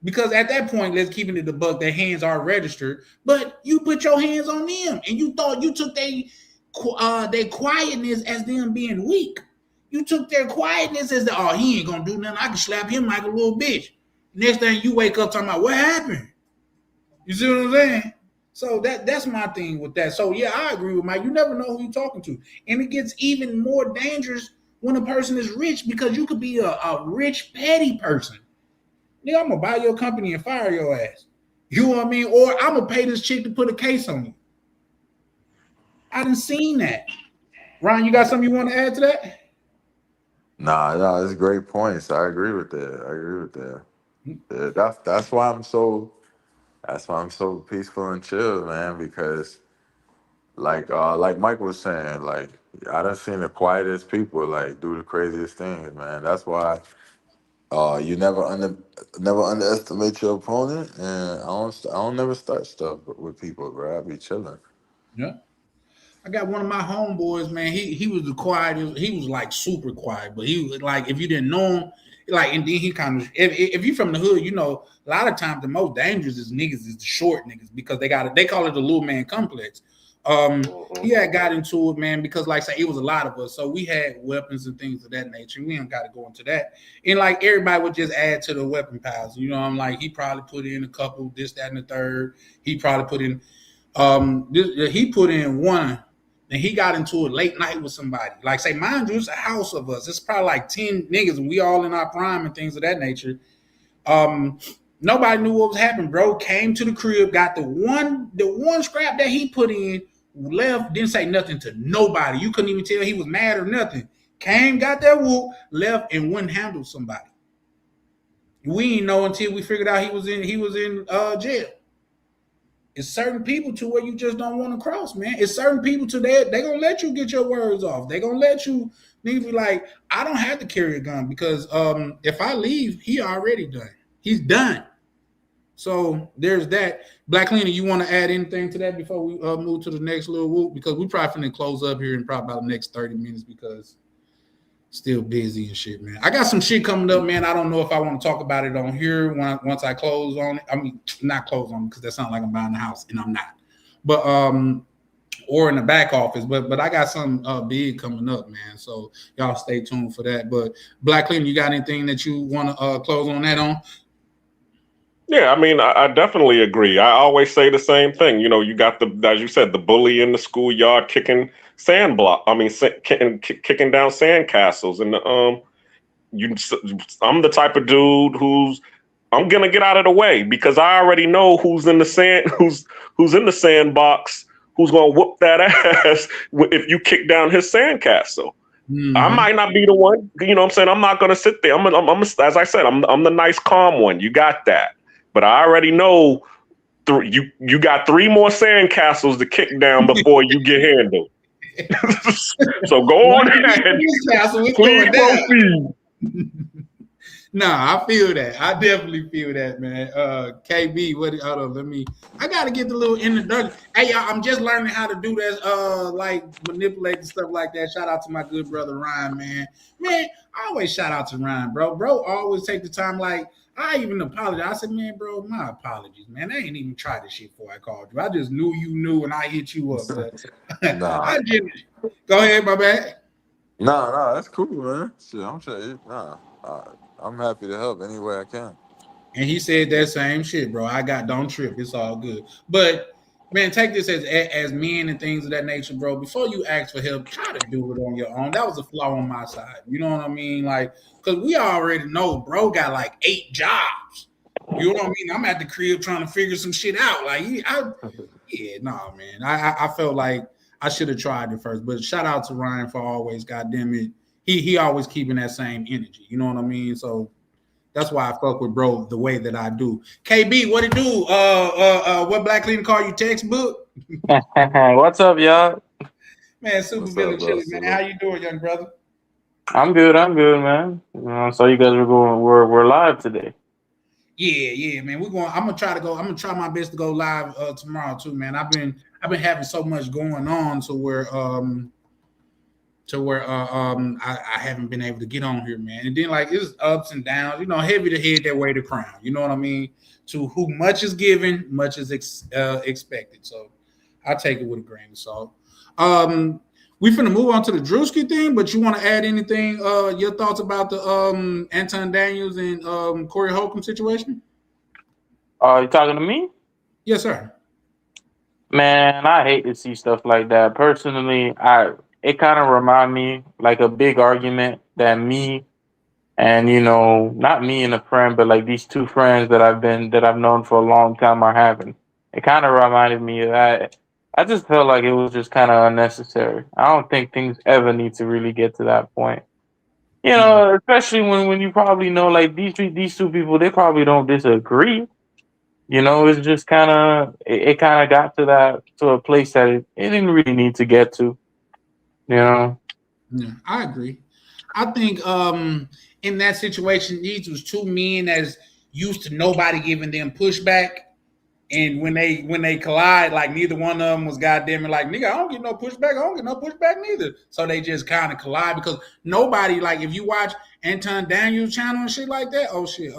Because at that point, let's keep it in the buck, their hands are registered, but you put your hands on them and you thought you took their quietness as them being weak. You took their quietness as he ain't gonna do nothing. I can slap him like a little bitch. Next thing you wake up talking about what happened. You see what I'm saying? So that's my thing with that. So yeah, I agree with Mike. You never know who you're talking to. And it gets even more dangerous when a person is rich, because you could be a rich, petty person. Nigga, I'm gonna buy your company and fire your ass. You know what I mean? Or I'm gonna pay this chick to put a case on you. I done seen that. Ron, you got something you want to add to that? No, it's great points. I agree with that. Yeah, that's why I'm so peaceful and chill, man. Because like Mike was saying, like I done seen the quietest people like do the craziest things, man. That's why. You never underestimate your opponent, and I don't never start stuff with people, bro. I be chilling. Yeah, I got one of my homeboys, man. He was the quietest. He was like super quiet, but he was like, if you didn't know him, like, and then he kind of, if you from the hood, you know, a lot of times the most dangerous is the short niggas, because they call it the little man complex. He had got into it, man, because like say it was a lot of us, so we had weapons and things of that nature. We ain't got to go into that, and like everybody would just add to the weapon piles. You know, I'm like, he probably put in a couple, this, that, and the third. He probably put in, he put in one, and he got into it late night with somebody. Like say, mind you, it's a house of us. It's probably like 10 niggas, and we all in our prime and things of that nature. Nobody knew what was happening, bro. Came to the crib, got the one scrap that he put in, left, didn't say nothing to nobody. You couldn't even tell he was mad or nothing. Came, got that whoop, left, and wouldn't handle somebody. We didn't know until we figured out he was in jail. It's certain people to where you just don't want to cross, man. It's certain people to that they gonna let you get your words off. They gonna let you niggas be like, I don't have to carry a gun because if I leave, he already done. He's done. So there's that. Black Lena, you want to add anything to that before we move to the next little whoop? Because we probably finna close up here in probably about the next 30 minutes, because Still busy and shit, man. I got some shit coming up, man. I don't know if I want to talk about it on here once I close on it. I mean, not close on it because that sounds like I'm buying the house, and I'm not. But or in the back office. But I got some big coming up, man. So y'all stay tuned for that. But Black Cleveland, you got anything that you want to close on that on? Yeah, I mean, I definitely agree. I always say the same thing. You know, you got as you said, the bully in the schoolyard kicking kicking down sandcastles, and I'm the type of dude I'm gonna get out of the way because I already know who's in the sand, who's in the sandbox, who's gonna whoop that ass if you kick down his sandcastle. Mm-hmm. I might not be the one, you know what I'm saying? I'm not gonna sit there. As I said, I'm the nice, calm one. You got that. But I already know you got 3 more sandcastles to kick down before you get handled. So go on ahead. Please proceed. Nah, I feel that. I definitely feel that, man. KB, hold on, I gotta get the little introduction. Hey, y'all, I'm just learning how to do that, like manipulate and stuff like that. Shout out to my good brother Ryan, man. Man, I always shout out to Ryan, bro. Bro always take the time, like, I even apologize. I said, man, bro, my apologies, man. I ain't even tried this shit before I called you. I just knew you knew and I hit you up. Nah. Go ahead, my bad. No, that's cool, man. Shit, I'm sure. I'm happy to help any way I can. And he said that same shit, bro. Don't trip. It's all good. But man, take this as men and things of that nature, bro. Before you ask for help, try to do it on your own. That was a flaw on my side. You know what I mean? Like, because we already know bro got like 8 jobs. You know what I mean? I'm at the crib trying to figure some shit out. Like, man. I felt like I should have tried it first. But shout out to Ryan for always, goddamn it. He always keeping that same energy. You know what I mean? So that's why I fuck with bro the way that I do. KB, what it do? What Black Cleveland call you, textbook? What's up, y'all? Man, super villain chilling, man. How you doing, young brother? I'm good, man. So you guys we're live today. Yeah, man. I'm gonna try my best to go live tomorrow too, man. I've been having so much going on to where I haven't been able to get on here, man. And then like it's ups and downs, you know, heavy to head that way to crown. You know what I mean? To who much is given, much is expected. So I take it with a grain of salt. We finna move on to the Druski thing, but you want to add anything? Your thoughts about the Anton Daniels and Corey Holcomb situation? You talking to me? Yes, sir. Man, I hate to see stuff like that. Personally, it kind of remind me like a big argument that me and, you know, not me and a friend, but like these 2 friends that I've known for a long time are having. It kind of reminded me of that. I just felt like it was just kind of unnecessary. I don't think things ever need to really get to that point. You know, especially when you probably know like these 2 people, they probably don't disagree. You know, it's just kind of it kind of got to a place that it didn't really need to get to. You know. Yeah, I agree. I think in that situation, these was 2 men that's used to nobody giving them pushback. And when they collide, like neither one of them was goddamn like, nigga, I don't get no pushback. I don't get no pushback neither. So they just kind of collide because nobody, like if you watch Anton Daniels' channel and shit like that, oh shit,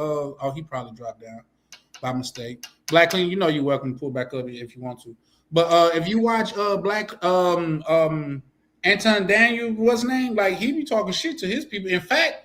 he probably dropped down by mistake. Black Clean, you know you're welcome to pull back up if you want to. But if you watch Anton Daniels, what's his name? Like he be talking shit to his people. In fact,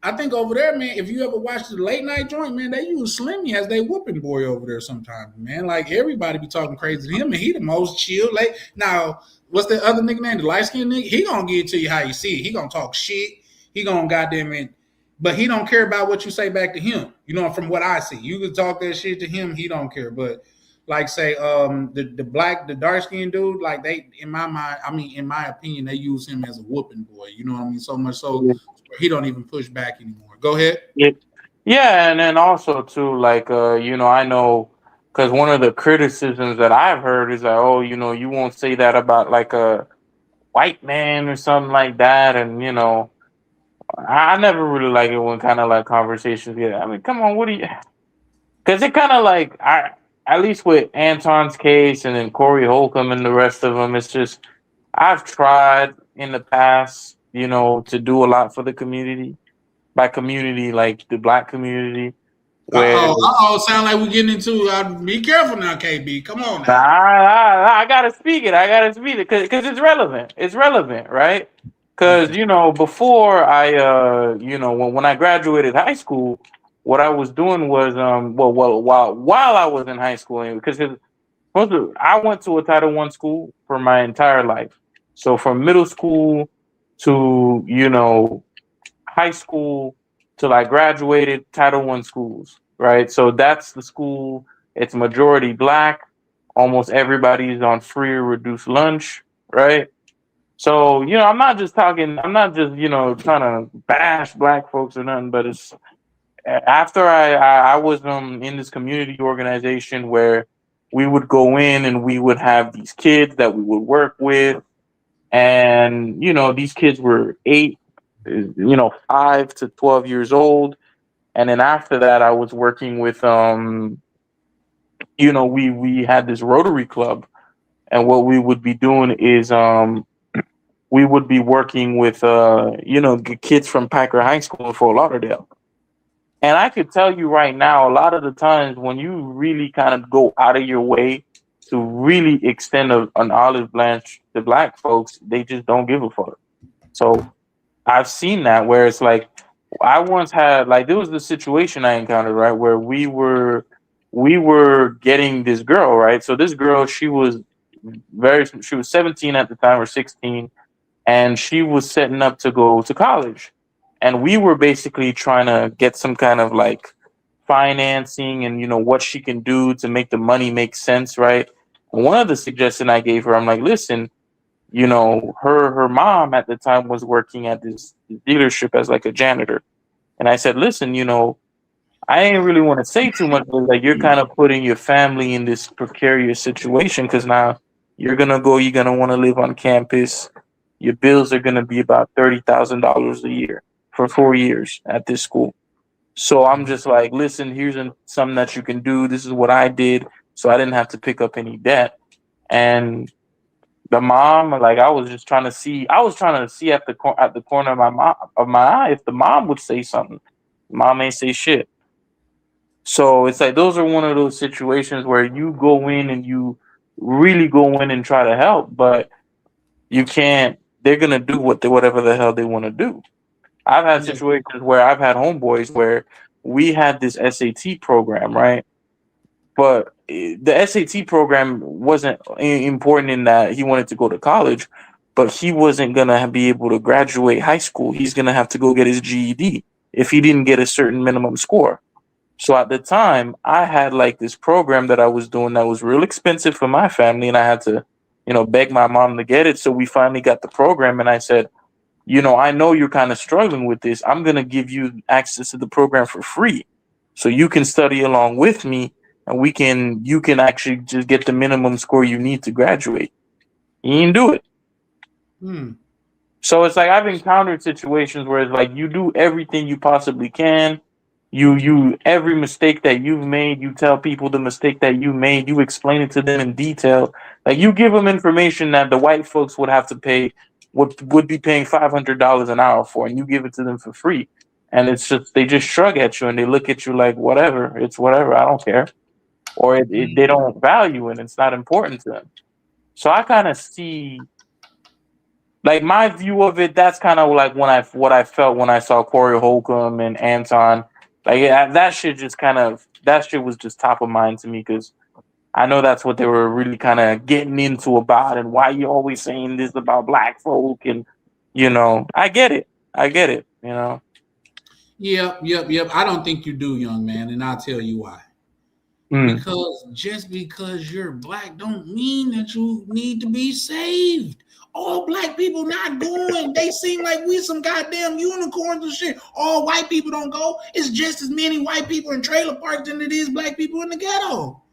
I think over there, man, if you ever watch the late night joint, man, they use Slimmy as they whooping boy over there sometimes, man. Like everybody be talking crazy to him, and he the most chill. Like now, what's the other nigga name? The light skinned nigga. He gonna give it to you how you see it. He gonna talk shit. He gonna goddamn it, but he don't care about what you say back to him. You know, from what I see, you can talk that shit to him. He don't care, but. Like say the dark skinned dude, like they in my mind, I mean in my opinion, they use him as a whooping boy. You know what I mean? So much so he don't even push back anymore. Go ahead. Yeah, and then also too, like you know, I know because one of the criticisms that I've heard is that, oh, you know, you won't say that about like a white man or something like that, and you know, I never really like it when kind of like conversations get. I mean, come on, what do you? Because it kind of like at least with Anton's case and then Corey Holcomb and the rest of them, it's just I've tried in the past you know, to do a lot for the community. By community, like the black community. Where sound like we're getting into. Be careful now, KB. Come on now. I gotta speak it. I gotta speak it because it's relevant. It's relevant, right? Because you know, before I, you know, when I graduated high school, what I was doing was, while I was in high school, because I went to a Title I school for my entire life. So from middle school to, you know, high school till I graduated, Title I schools, right? So that's the school. It's majority black. Almost everybody's on free or reduced lunch, right? So, you know, I'm not just, you know, trying to bash black folks or nothing, but it's after I was in this community organization where we would go in and we would have these kids that we would work with. And, you know, these kids were 5 to 12 years old. And then after that, I was working with, you know, we had this Rotary Club. And what we would be doing is we would be working with, you know, kids from Packer High School in Fort Lauderdale. And I could tell you right now, a lot of the times when you really kind of go out of your way to really extend an olive branch to black folks, they just don't give a fuck. So I've seen that where it's like, I once had, like, there was this situation I encountered, right, where we were getting this girl, right? So this girl, she was 17 at the time, or 16, and she was setting up to go to college. And we were basically trying to get some kind of like financing and, you know, what she can do to make the money make sense, right? And one of the suggestions I gave her, I'm like, listen, you know, her mom at the time was working at this dealership as like a janitor. And I said, listen, you know, I ain't really want to say too much, but like you're kind of putting your family in this precarious situation because now you're going to want to live on campus. Your bills are going to be about $30,000 a year for 4 years at this school. So I'm just like, listen, here's something that you can do. This is what I did. So I didn't have to pick up any debt. And the mom, like, I was trying to see at the corner of my eye if the mom would say something. Mom ain't say shit. So it's like those are one of those situations where you go in and you really go in and try to help, but you can't. They're gonna do whatever the hell they want to do. I've had situations where I've had homeboys where we had this SAT program, right? But the SAT program wasn't important in that he wanted to go to college, but he wasn't going to be able to graduate high school. He's going to have to go get his GED if he didn't get a certain minimum score. So at the time, I had like this program that I was doing that was real expensive for my family, and I had to, you know, beg my mom to get it. So we finally got the program, and I said, you know, I know you're kind of struggling with this. I'm going to give you access to the program for free so you can study along with me, and you can actually just get the minimum score you need to graduate. You didn't do it. So it's like I've encountered situations where it's like you do everything you possibly can. You every mistake that you've made, you tell people the mistake that you made. You explain it to them in detail. Like you give them information that the white folks would have to pay, would be paying $500 an hour for, and you give it to them for free. And it's just they just shrug at you and they look at you like whatever, it's whatever, I don't care, or they don't value it. It's not important to them. So I kind of see, like my view of it. That's kind of like what I felt when I saw Corey Holcomb and Anton. Like that shit was just top of mind to me because I know that's what they were really kind of getting into about, and why you always saying this about black folk, and you know, I get it, you know. Yep. I don't think you do, young man, and I'll tell you why. Because just because you're black don't mean that you need to be saved. All black people not going. They seem like we some goddamn unicorns and shit. All white people don't go. It's just as many white people in trailer parks than it is black people in the ghetto.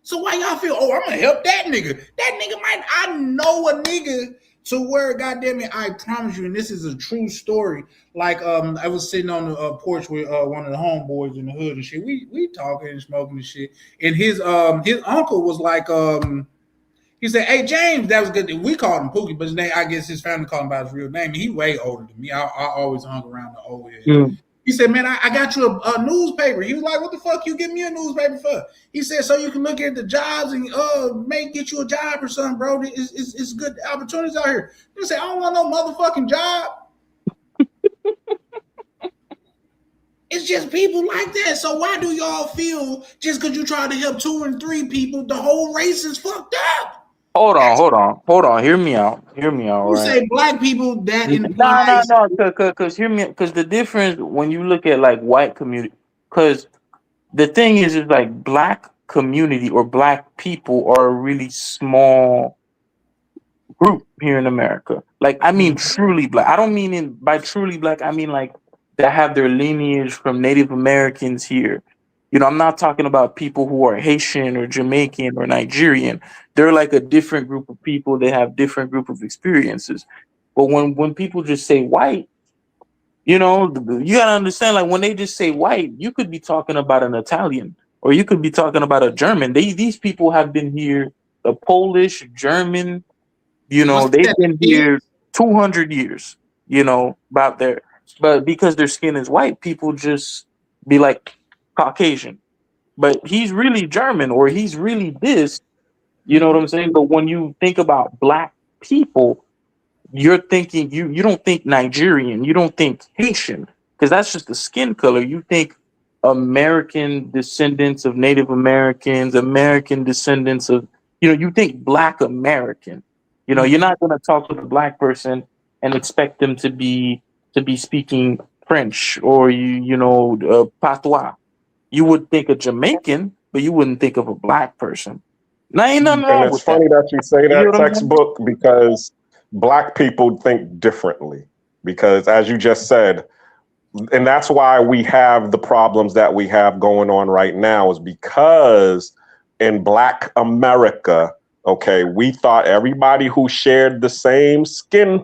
So why y'all feel, I'm gonna help that nigga? That nigga I know a nigga to where, goddamn it, I promise you, and this is a true story. Like, I was sitting on the porch with one of the homeboys in the hood and shit. We talking and smoking and shit. And his uncle was like, He said, "Hey James, that was good." We called him Pookie, but his name, I guess his family called him by his real name. And he way older than me. I always hung around the old heads. Mm. He said, "Man, I got you a newspaper." He was like, "What the fuck you give me a newspaper for?" He said, "So you can look at the jobs and get you a job or something, bro. It's good opportunities out here." He said, "I don't want no motherfucking job." It's just people like that. So why do y'all feel just because you try to help 2 and 3 people, the whole race is fucked up? Hold on. Hear me out. You Right? say black people, that No. implies Cause hear me. Cause the difference when you look at like white community, cause the thing is like black community or black people are a really small group here in America. Like I mean truly black. I don't mean by truly black, I mean like that have their lineage from Native Americans here. You know, I'm not talking about people who are Haitian or Jamaican or Nigerian. They're like a different group of people. They have different group of experiences. But when people just say white, you know, you gotta understand, like when they just say white, you could be talking about an Italian or you could be talking about a German. These people have been here, the Polish, German, you know, what's they've that? been here 200 years, you know, about there. But because their skin is white, people just be like Caucasian. But he's really German or he's really this, you know what I'm saying? But when you think about black people, you're thinking you don't think Nigerian, you don't think Haitian, because that's just the skin color. You think American descendants of Native Americans, American descendants of, you know, you think black American. You know, you're not gonna talk with a black person and expect them to be speaking French or patois. You would think a Jamaican, but you wouldn't think of a black person. Now ain't nothing And wrong it's with that. funny that you say You know that, what I'm saying? textbook, because black people think differently. Because as you just said, and that's why we have the problems that we have going on right now, is because in black America, okay, we thought everybody who shared the same skin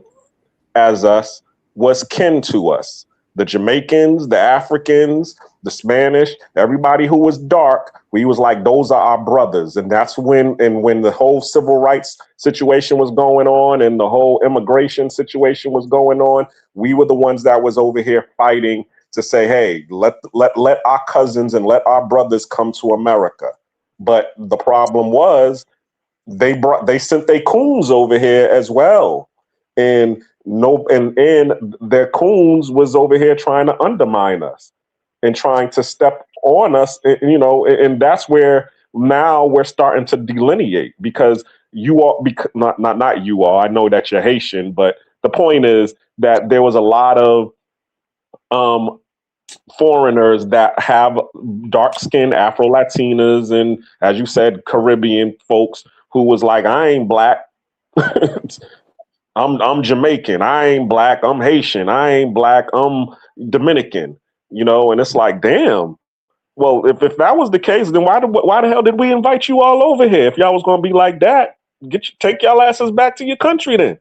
as us was kin to us. The Jamaicans, the Africans, the Spanish, everybody who was dark, we was like, those are our brothers. And that's when the whole civil rights situation was going on and the whole immigration situation was going on, we were the ones that was over here fighting to say, hey, let our cousins and let our brothers come to America. But the problem was they sent their coons over here as well. And their coons was over here trying to undermine us and trying to step on us, you know, and that's where now we're starting to delineate, because you all, not you all, I know that you're Haitian, but the point is that there was a lot of foreigners that have dark skinned Afro Latinas and, as you said, Caribbean folks who was like, I ain't black. I'm Jamaican. I ain't black. I'm Haitian. I ain't black. I'm Dominican. You know, and it's like, damn. Well, if that was the case, then why the hell did we invite you all over here? If y'all was gonna be like that, take y'all asses back to your country then.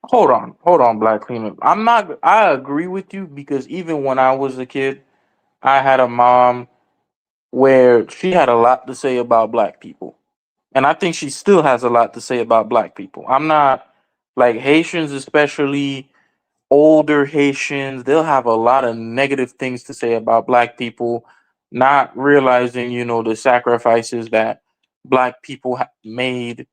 Hold on, Black Cleanup. I agree with you, because even when I was a kid, I had a mom where she had a lot to say about black people. And I think she still has a lot to say about black people. I'm not like Haitians, especially older Haitians, they'll have a lot of negative things to say about black people, not realizing, you know, the sacrifices that black people made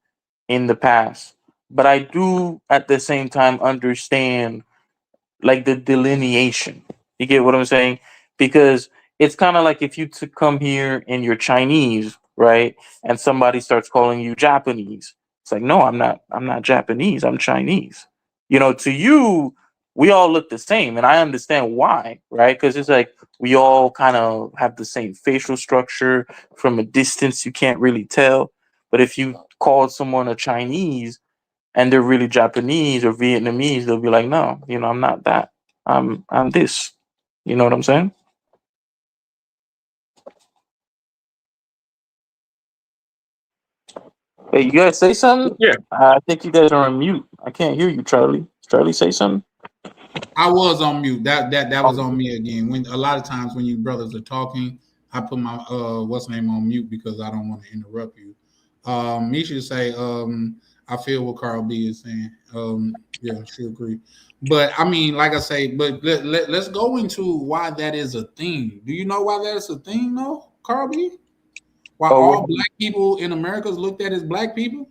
in the past. But I do at the same time understand like the delineation. You get what I'm saying? Because it's kind of like if you to come here and you're Chinese, right? And somebody starts calling you Japanese. It's like, no, I'm not Japanese. I'm Chinese. You know, to you, we all look the same, and I understand why, right? Because it's like we all kind of have the same facial structure. From a distance, you can't really tell. But if you call someone a Chinese, and they're really Japanese or Vietnamese, they'll be like, no, you know, I'm not that. I'm this. You know what I'm saying? Hey, you guys say something? Yeah. I think you guys are on mute. I can't hear you, Charlie. Charlie, say something. I was on mute. That was on me again. When a lot of times when you brothers are talking, I put my what's name on mute because I don't want to interrupt you. Misha say, I feel what Carl B is saying. Yeah, she agree. But I mean, like I say, but let's go into why that is a thing. Do you know why that's a thing, though, Carl B? Why all black people in America is looked at as black people?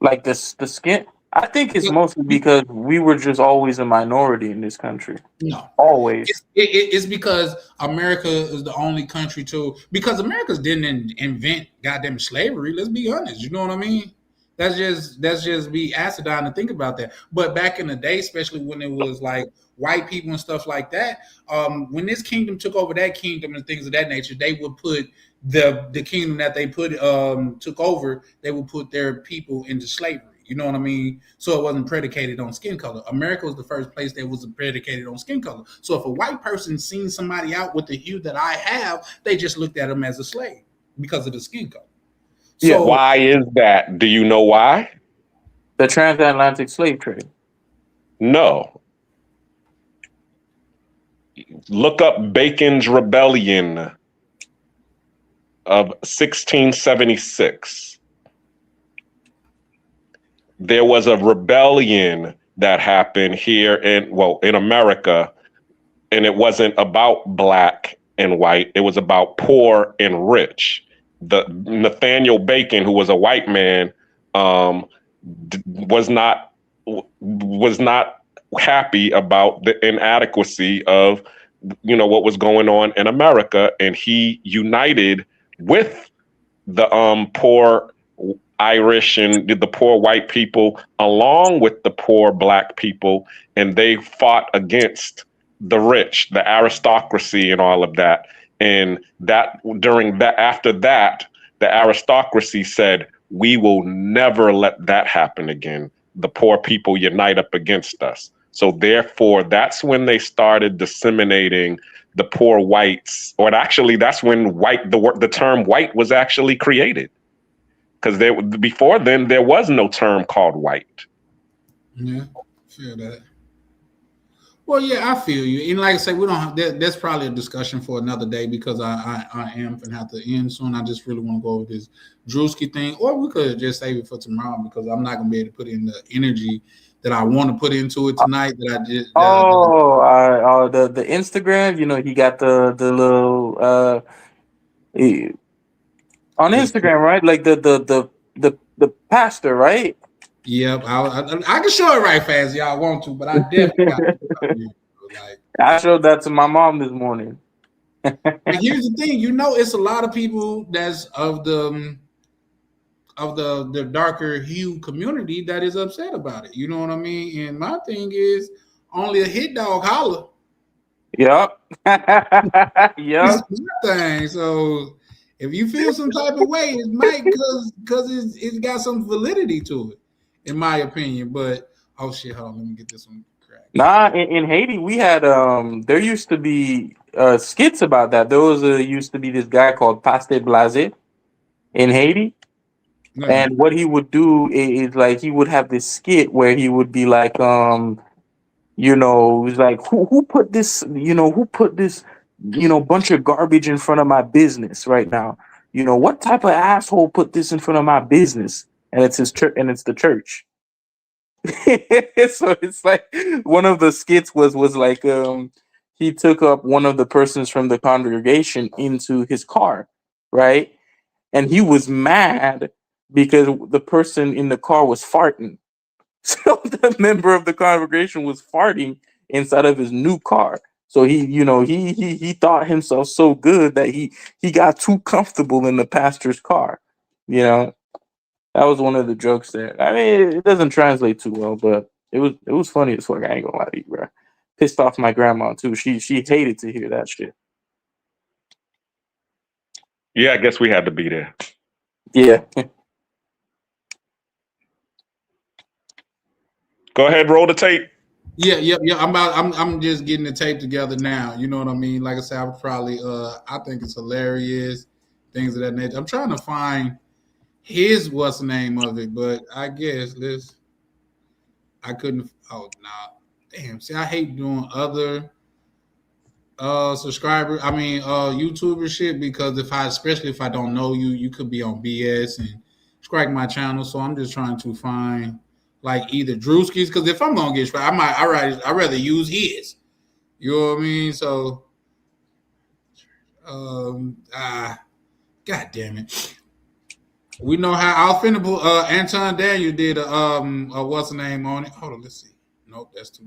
Like the skin. I think it's mostly because we were just always a minority in this country. No, always. It's because America is the only country because America didn't invent goddamn slavery. Let's be honest. You know what I mean? That's just be acidine to think about that. But back in the day, especially when it was like white people and stuff like that, when this kingdom took over that kingdom and things of that nature, they would put the kingdom that they took over, they would put their people into slavery. You know what I mean? So it wasn't predicated on skin color. America was the first place that was predicated on skin color. So if a white person seen somebody out with the hue that I have, they just looked at him as a slave because of the skin color. So, yeah, why is that? Do you know why? The transatlantic slave trade. No. Look up Bacon's Rebellion of 1676. There was a rebellion that happened here in America, and it wasn't about black and white. It was about poor and rich. The Nathaniel Bacon, who was a white man, was not happy about the inadequacy of what was going on in America, and he united with the poor Irish and the poor white people along with the poor black people, and they fought against the rich, the aristocracy, and all of that. And after that, the aristocracy said, "We will never let that happen again. The poor people unite up against us." So therefore, that's when they started disseminating the poor whites, or actually, that's when the term white was actually created. Because before then, there was no term called white. Yeah, feel that. Well, yeah, I feel you. And like I say, we don't have that's probably a discussion for another day because I am gonna have to end soon. I just really want to go over this Druski thing, or we could just save it for tomorrow because I'm not gonna be able to put in the energy that I want to put into it tonight. The Instagram. He got the little on Instagram, right? Like the pastor, right? Yep, I can show it right fast, y'all want to, but I definitely got to I showed that to my mom this morning. And here's the thing, it's a lot of people that's of the darker hue community that is upset about it. You know what I mean? And my thing is, only a hit dog holler. Yep. Yep. Thing. So if you feel some type of way, it might because it's got some validity to it, in my opinion. But oh shit, hold on, let me get this one cracked. Nah, in Haiti we had there used to be skits about that. There used to be this guy called Pastor Blase in Haiti. Mm-hmm. And what he would do is like he would have this skit where he would be like, he's like, who put this, bunch of garbage in front of my business right now? What type of asshole put this in front of my business? And it's his church, and it's the church. So it's like one of the skits was like he took up one of the persons from the congregation into his car, right? And he was mad because the person in the car was farting. So the member of the congregation was farting inside of his new car. So he thought himself so good that he got too comfortable in the pastor's car. That was one of the jokes there. I mean, it doesn't translate too well, but it was funny as fuck. I ain't gonna lie to you, bro. Pissed off my grandma too. She hated to hear that shit. Yeah, I guess we had to be there. Yeah. Go ahead, roll the tape. Yeah. I'm just getting the tape together now. You know what I mean? Like I said, I would probably I think it's hilarious, things of that nature. I'm trying to find what's the name of it, but I guess I couldn't. Oh no, damn! See, I hate doing other subscriber. I mean, YouTuber shit. Because especially if I don't know you, you could be on BS and strike my channel. So I'm just trying to find like either Druski's. Because if I'm gonna get struck, I'd rather use his. You know what I mean? So, God damn it. We know how offendable Anton Daniel did what's the name on it. Hold on, let's see. Nope, that's too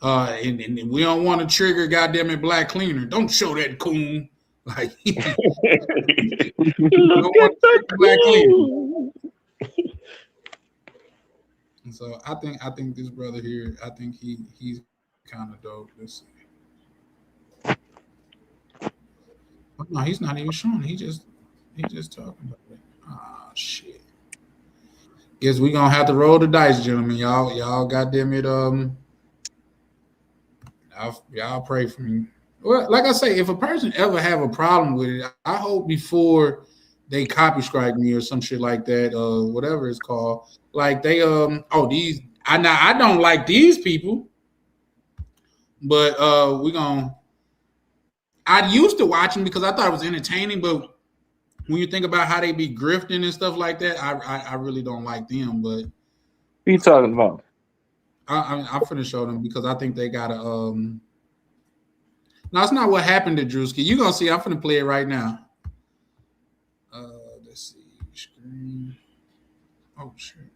long. And we don't want to trigger goddamn it Black Cleaner. Don't show that coon. Like Look at the Black Cleaner. And so I think this brother here, I think he's kind of dope. Let's see. Oh, no, he's not even showing. He just talking about it. Ah, shit. Guess we gonna have to roll the dice, gentlemen. Y'all goddamn it. Y'all pray for me. Well, like I say, if a person ever have a problem with it, I hope before they copy strike me or some shit like that, whatever it's called. Like they I don't like these people, but I used to watch them because I thought it was entertaining, but when you think about how they be grifting and stuff like that, I really don't like them. But what are you talking about? I'm finna show them because I think they got a. No, it's not what happened to Druski. You're gonna see. I'm finna play it right now. Let's see. Screen. Oh shit.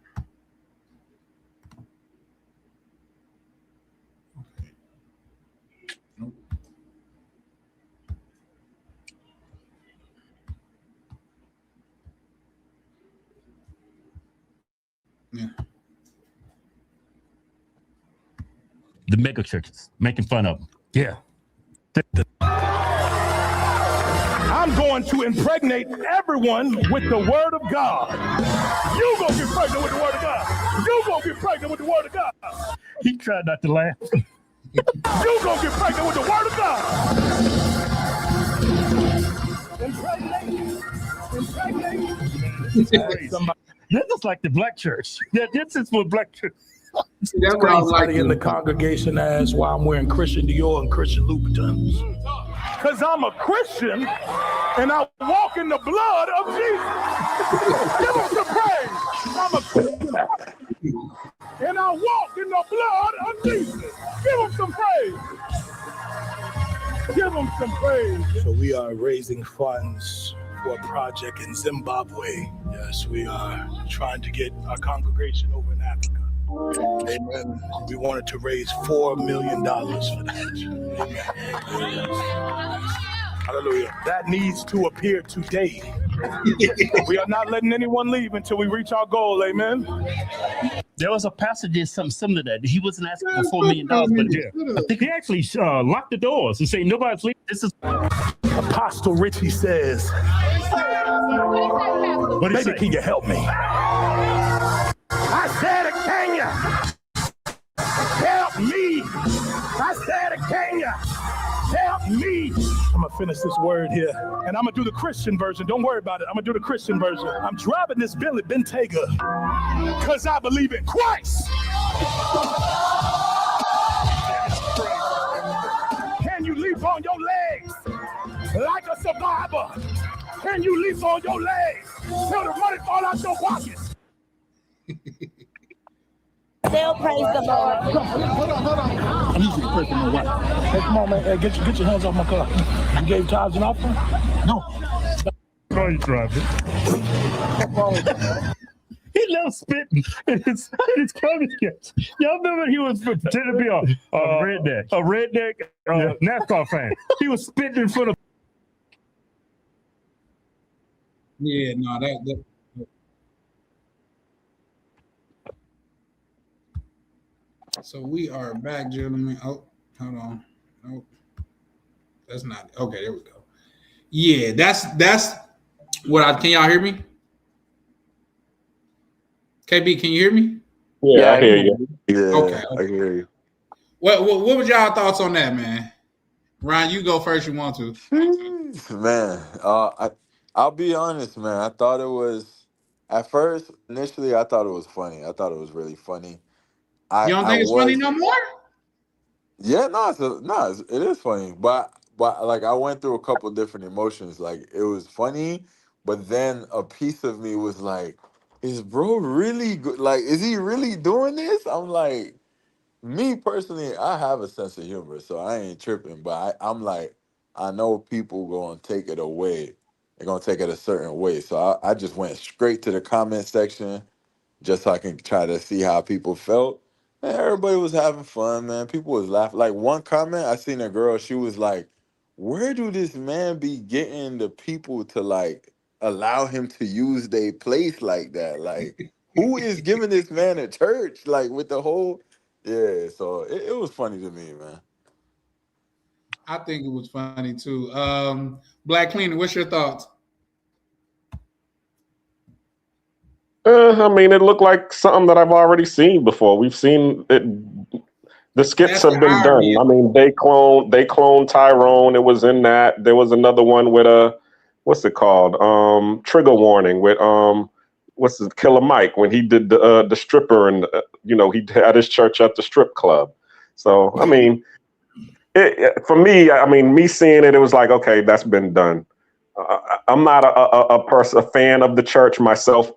Okay. Nope. Yeah. The mega churches making fun of them. Yeah. I'm going to impregnate everyone with the word of God. You gonna get pregnant with the word of God. You gonna get pregnant with the word of God. He tried not to laugh. You gonna get pregnant with the word of God. Impregnate. This is like the black church. Yeah, this is for black church. That's what I was like in the congregation asked why I'm wearing Christian Dior and Christian Louboutins. Because I'm a Christian and I walk in the blood of Jesus. Give him some praise. I'm a Christian and I walk in the blood of Jesus. Give him some praise. Give him some praise. So we are raising funds for a project in Zimbabwe. Yes, we are trying to get our congregation over in Africa. Amen. We wanted to raise $4 million for that. Amen. Hallelujah. That needs to appear today. We are not letting anyone leave until we reach our goal. Amen. There was a pastor did something similar to that. He wasn't asking for $4 million, but I think he actually locked the doors and say nobody's leaving. This is Apostle Richie says, baby, can you help me? I said, can you help me? I said, can you help me? I'm going to finish this word here, and I'm going to do the Christian version. Don't worry about it. I'm going to do the Christian version. I'm driving this Bentley Bentayga because I believe in Christ. Can you leap on your legs like a survivor? Can you leap on your legs till the money fall out your pockets? Still praise the Lord. Hold on. I need you to pray for my wife. Hey, come on, man. Get your hands off my car. You gave tithes and offering? No. Oh, you dropped it. He loves spitting in his comedy sketch. Y'all remember he was pretending to be a redneck NASCAR fan. He was spitting in front of. Yeah, no, that. So we are back, gentlemen. Oh, hold on. Nope. That's not okay. There we go. Yeah, that's what can y'all hear me? KB, can you hear me? Yeah, I hear you. Yeah, Okay. I can hear you. What was y'all thoughts on that, man? Ryan, you go first. You want to? Man, I'll be honest, man. I thought it was initially I thought it was funny. I thought it was really funny. You don't think it's funny no more? Yeah, no, it is funny, but like I went through a couple different emotions. Like it was funny, but then a piece of me was like, "Is bro really good? Like, is he really doing this?" I'm like, me personally, I have a sense of humor, so I ain't tripping. But I'm like, I know people gonna take it away. They're gonna take it a certain way. So I just went straight to the comment section just so I can try to see how people felt. And everybody was having fun, man. People was laughing. Like one comment, I seen a girl, she was like, where do this man be getting the people to like allow him to use their place like that? Like, who is giving this man a church? Like with the whole yeah, so it was funny to me, man. I think it was funny too. Black Cleaner, what's your thoughts? I mean, it looked like something that I've already seen before. We've seen it. The skits That's the have been done. irony. I mean, they cloned Tyrone. It was in that. There was another one with what's it called? Trigger warning with what's it, Killer Mike when he did the stripper and he had his church at the strip club. So I mean, for me, I mean, me seeing it, it was like, okay, that's been done. I'm not a fan of the church myself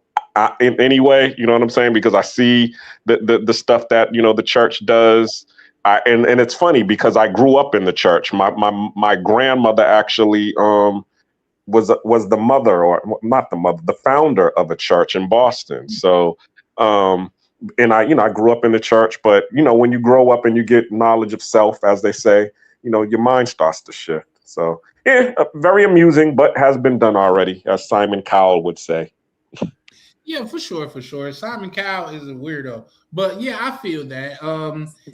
in any way, you know what I'm saying? Because I see the stuff that the church does, and it's funny because I grew up in the church. My grandmother actually was the mother, or not the mother, the founder of a church in Boston. So and I grew up in the church, but when you grow up and you get knowledge of self, as they say, your mind starts to shift. So yeah, very amusing, but has been done already, as Simon Cowell would say. Yeah, for sure, for sure. Simon Cowell is a weirdo, but yeah, I feel that.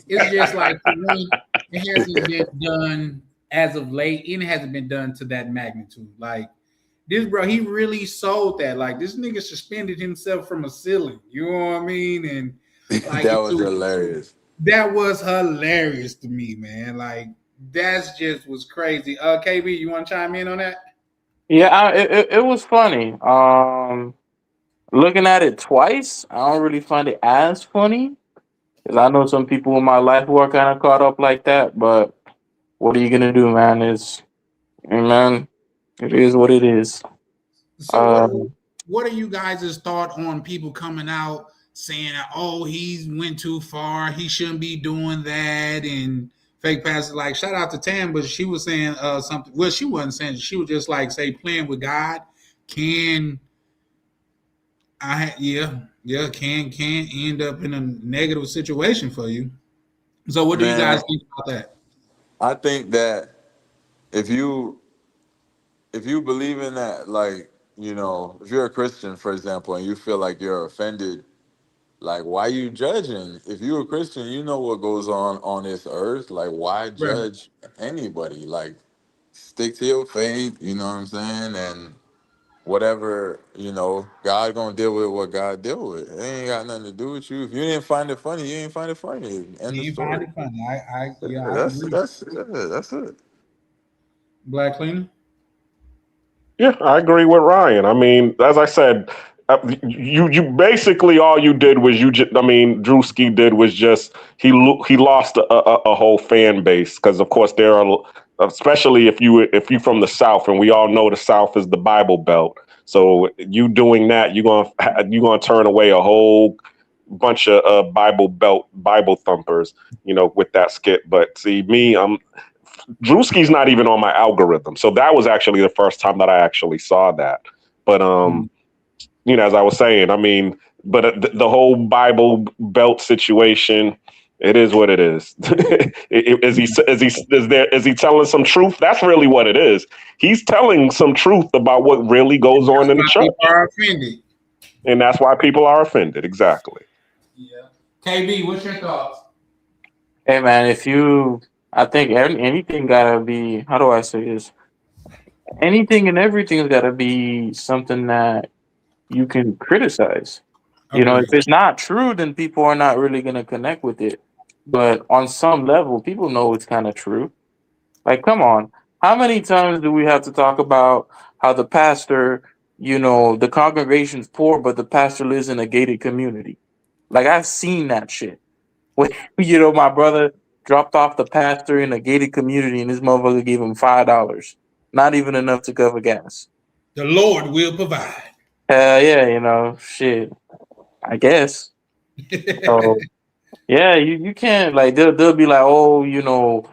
It's just like for one, it hasn't been done as of late, and it hasn't been done to that magnitude. Like this, bro, he really sold that. Like this nigga suspended himself from a ceiling. You know what I mean? And like That was hilarious. that was hilarious to me, man. Like that's just was crazy. KB, you want to chime in on that? Yeah, it was funny. Looking at it twice, I don't really find it as funny because I know some people in my life who are kind of caught up like that. But what are you gonna do, man? Man, it is what it is. So what are you guys' thought on people coming out saying, "Oh, he's went too far. He shouldn't be doing that," and fake passes? Like shout out to Tam, but she was saying something. Well, she wasn't saying. She was just like say playing with God can can end up in a negative situation for you. So what do you guys Man, think about that? I think that if you believe in that, like, if you're a Christian, for example, and you feel like you're offended, like, why you judging? If you're a Christian, you know what goes on this earth. Like, why Right. judge anybody? Like, stick to your faith, you know what I'm saying? And whatever, God gonna deal with what God deal with. It ain't got nothing to do with you. If you didn't find it funny, you ain't find it funny. End of You find story. it funny. I That's agree. that's yeah, that's it. Black Cleaner. Yeah, I agree with Ryan. I mean, as I said, you basically all you did was I mean, Druski did was just he lost a whole fan base because of course there are, especially if you from the South, and we all know the South is the Bible Belt. So you doing that, you're gonna turn away a whole bunch of Bible thumpers, with that skit. But see, Druski's not even on my algorithm. So that was actually the first time that I actually saw that. But as I was saying, I mean, but the whole Bible Belt situation, it is what it is. Is he telling some truth? That's really what it is. He's telling some truth about what really goes on in the church. People are offended. And that's why people are offended. Exactly. Yeah. KB, what's your thoughts? Hey, man, I think anything gotta be. How do I say this? Anything and everything's gotta be something that you can criticize. If it's not true, then people are not really gonna connect with it. But on some level, people know it's kind of true. Like, come on, how many times do we have to talk about how the pastor, the congregation's poor, but the pastor lives in a gated community? Like, I've seen that shit. My brother, dropped off the pastor in a gated community, and this motherfucker gave him $5. Not even enough to cover gas. The Lord will provide. Yeah, you know, shit. I guess. So yeah, you can't like they'll be like, oh, you know,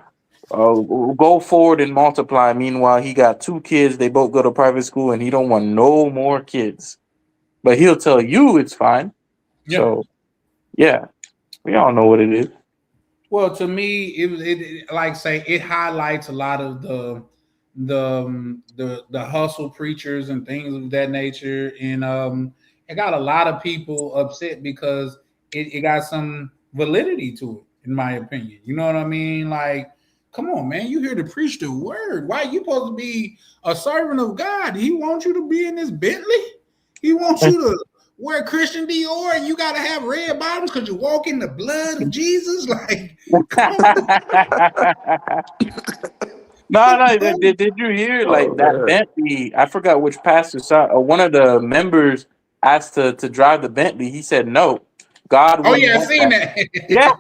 go forward and multiply. Meanwhile, he got 2 kids. They both go to private school, and he don't want no more kids. But he'll tell you it's fine. Yeah. So yeah, we all know what it is. Well, to me, it like say it highlights a lot of the hustle preachers and things of that nature, and it got a lot of people upset because it got some validity to it, in my opinion. You know what I mean? Like, come on, man, you here to preach the word. Why you supposed to be a servant of God? He wants you to be in this Bentley. He wants you to wear Christian Dior and you got to have red bottoms because you walk in the blood of Jesus. Like, No. Did you hear like that Bentley? I forgot which pastor saw. One of the members asked to drive the Bentley. He said no. God. Oh yeah, I want seen that. that. Yeah,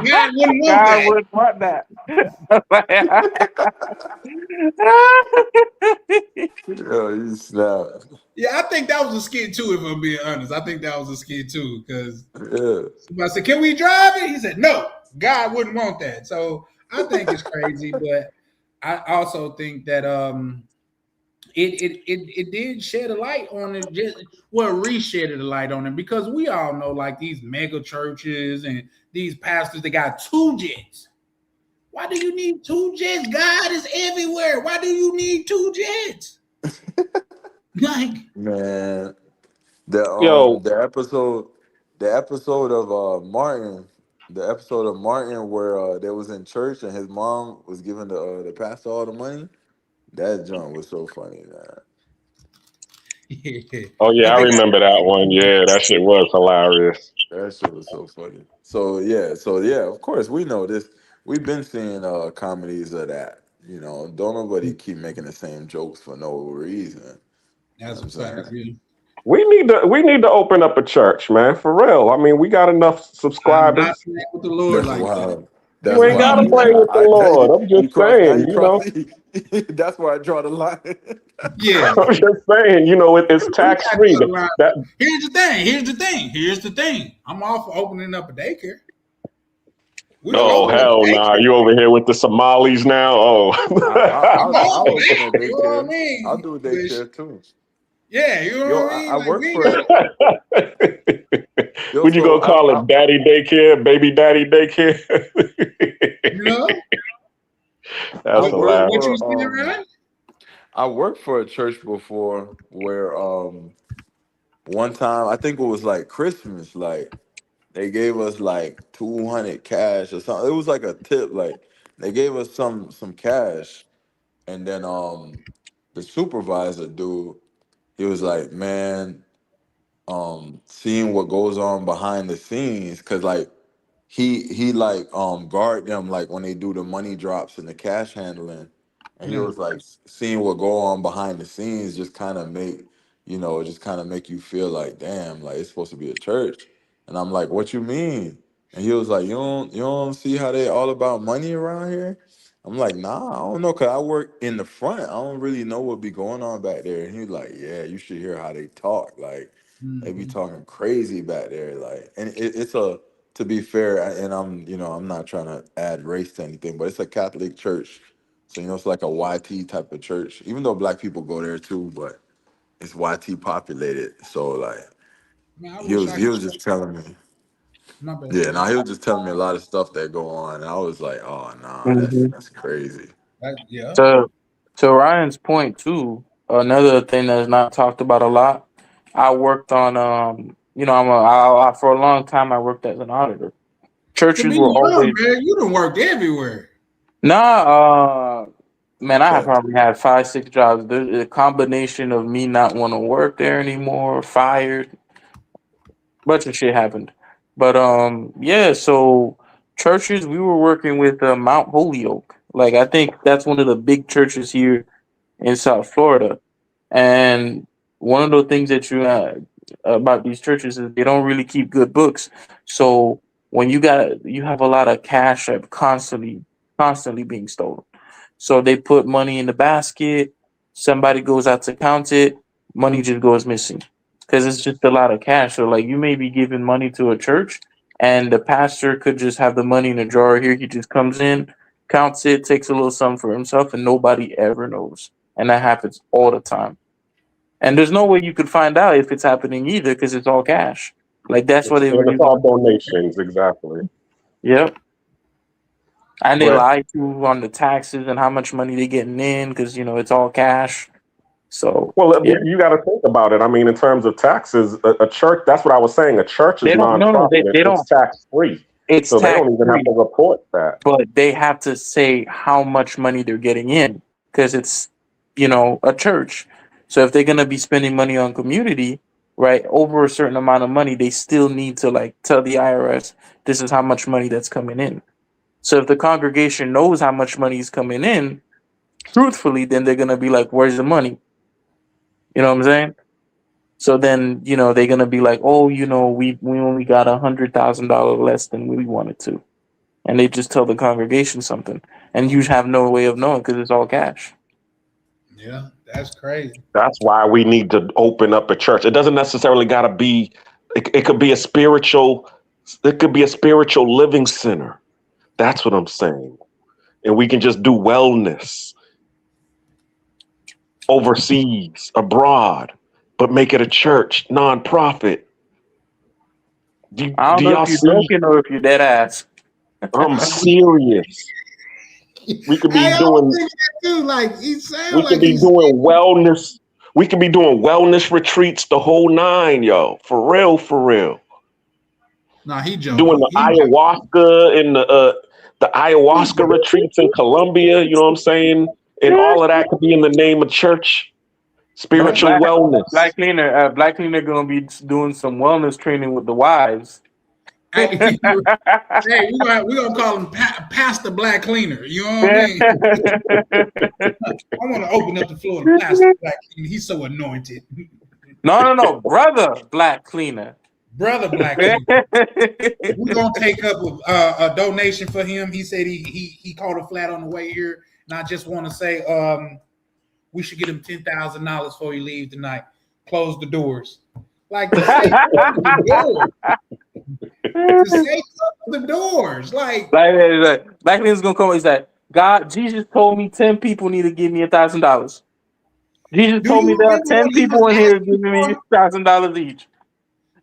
God wouldn't want God that. would want that. Yo, you snap. Yeah, I think that was a skit too, if I'm being honest. I think that was a skit too, because Yeah. I said, "Can we drive it?" He said, "No, God wouldn't want that." So I think it's crazy, but I also think that it did shed a light on it, re-shedded a light on it, because we all know like these mega churches and these pastors, they got 2 jets. Why do you need 2 jets? God is everywhere. Why do you need 2 jets? Like, Man, Yo, the episode of Martin, where they was in church and his mom was giving the pastor all the money. That joint was so funny, man. oh yeah, I remember that one. Yeah, that shit was hilarious. That shit was so funny. So yeah, of course we know this. We've been seeing comedies of that. You know, don't nobody keep making the same jokes for no reason. That's You know what I'm saying? We need to open up a church, man, for real. I mean, we got enough I'm not subscribers. playing with the Lord That's like that. wild. You That's ain't wild. gotta play with the Lord. I'm You just cross now. saying, You you cross. know. That's where I draw the line. Yeah. I'm just saying, you know, it's tax free. That Here's the thing. I'm all for opening up a daycare. oh hell nah! You over here with the Somalis now? Oh, I'll open a You know what I daycare. mean? I'll do a daycare too. Yeah, you know Yo, what I mean? I Like, work we for. Yo, would you so go call it daddy daycare, baby daddy daycare? you know? That's hilarious. What you see, right? I worked for a church before where one time I think it was like Christmas, like they gave us like 200 cash or something. It was like a tip, like they gave us some cash, and then the supervisor dude, he was like, man, seeing what goes on behind the scenes, because like he like guard them like when they do the money drops and the cash handling, and he Yeah. was like seeing what go on behind the scenes just kind of make you feel like, damn, like it's supposed to be a church. And I'm like, what you mean? And he was like, you don't see how they all about money around here? I'm like, nah, I don't know, cause I work in the front. I don't really know what be going on back there. And he's like, yeah, you should hear how they talk. Like they be talking crazy back there. Like, and it's a, to be fair, and I'm not trying to add race to anything, but it's a Catholic church. So, it's like a YT type of church, even though black people go there too, but it's YT populated. So like Man, I he wish was I he could. was just telling me. My bad. Yeah, now he was just telling me a lot of stuff that go on. And I was like, oh nah, Mhm. that's crazy. Yeah. To Ryan's point too, another thing that's not talked about a lot. I worked on for a long time I worked as an auditor. To Churches be were young, always man, you done worked everywhere. man, I have probably had 5, 6 jobs. There's a combination of me not want to work there anymore, fired, bunch of shit happened. But yeah, so churches we were working with Mount Holyoke. Like I think that's one of the big churches here in South Florida. And one of the things that you about these churches is they don't really keep good books. So when you have a lot of cash that constantly being stolen. So they put money in the basket, somebody goes out to count it, money just goes missing because it's just a lot of cash. So like you may be giving money to a church and the pastor could just have the money in a drawer here. He just comes in, counts it, takes a little something for himself, and nobody ever knows. And that happens all the time. And there's no way you could find out if it's happening either because it's all cash. Like that's why they were It's all donations, exactly. Yep. And they But- lie to you on the taxes and how much money they're getting in because it's all cash. So you got to think about it. I mean, in terms of taxes, a church. That's what I was saying. A church is They don't- nonprofit. no, they don't. It's tax free. It's So they don't even have tax-free. to report that. But they have to say how much money they're getting in because it's a church. So if they're gonna be spending money on community, right, over a certain amount of money, they still need to like tell the IRS this is how much money that's coming in. So if the congregation knows how much money is coming in, truthfully, then they're gonna be like, "Where's the money?" You know what I'm saying? So then they're gonna be like, "Oh, we only got $100,000 less than we wanted to," and they just tell the congregation something, and you have no way of knowing because it's all cash. Yeah, that's crazy. That's why we need to open up a church. It doesn't necessarily got to be. It could be a spiritual. It could be a spiritual living center. That's what I'm saying. And we can just do wellness overseas, abroad, but make it a church, nonprofit. I don't know if you're joking or if you're dead ass. I'm serious. We could be doing. Like he sound We like could be doing wellness. We could be doing wellness retreats, the whole nine, yo. For real, for real. Nah, he joking. Doing the ayahuasca and the ayahuasca retreats in Colombia. You know what I'm saying? And all of that could be in the name of church. Spiritual wellness. Black Cleaner gonna be doing some wellness training with the wives. Hey, we gonna call him Pastor Black Cleaner. You know what I mean? I want to open up the floor to Pastor Black Cleaner. He's so anointed. No, brother Black Cleaner. Brother Black Cleaner. We're gonna take up a donation for him. He said he caught a flat on the way here, and I just want to say we should get him $10,000 before he leaves tonight. Close the doors. Like to say close the doors. To say close the doors. Like Black Cleaner's gonna come. He's like, God, Jesus told me 10 people need to give me $1,000. Jesus told me there are 10 people in here giving me $1,000 each.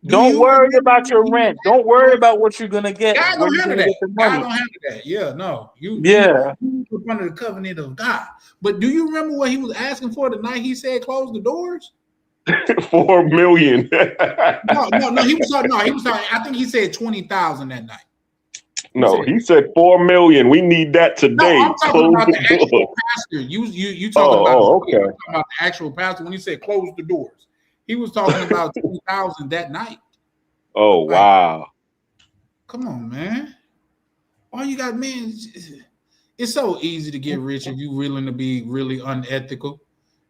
Don't worry about your rent. Don't worry about what you're gonna get. God Where don't you handle gonna that. get the God money. don't handle that. Yeah, no. You put under the covenant of God. But do you remember what he was asking for the night he said close the doors? 4 million. No. He was talking. I think he said 20,000 that night. No, he said 4 million. We need that today. No, I'm talking Close about the the actual door. pastor. You talking about? Okay. I'm talking about the actual pastor when he said close the doors. He was talking about 20,000 that night. Oh wow! Come on, man. All you got, man. It's so easy to get rich if you willing to be really unethical.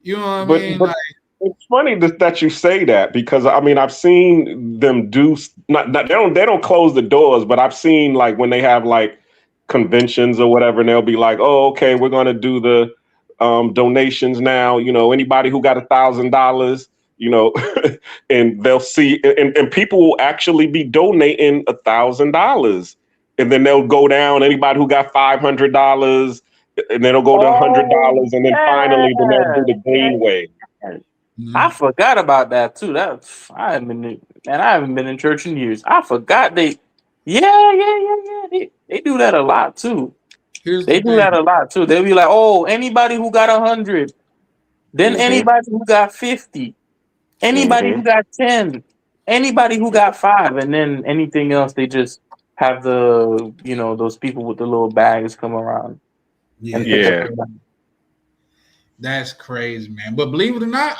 You know what I mean? But it's funny that you say that because I mean I've seen them do they don't close the doors, but I've seen like when they have like conventions or whatever, and they'll be like, oh, okay, we're gonna do the donations now. Anybody who got $1,000. And they'll see, and people will actually be donating $1,000, and then they'll go down. Anybody who got $500, and then it'll go to $100, and then finally, then they'll do the Greenway. I forgot about that too. I haven't been in church in years. I forgot they do that a lot too. They do that a lot too. They'll be like, oh, anybody who got 100, then anybody who got 50. Anybody who got 10, anybody who got 5, and then anything else, they just have those people with the little bags come around. Yeah. That's crazy, man. But believe it or not,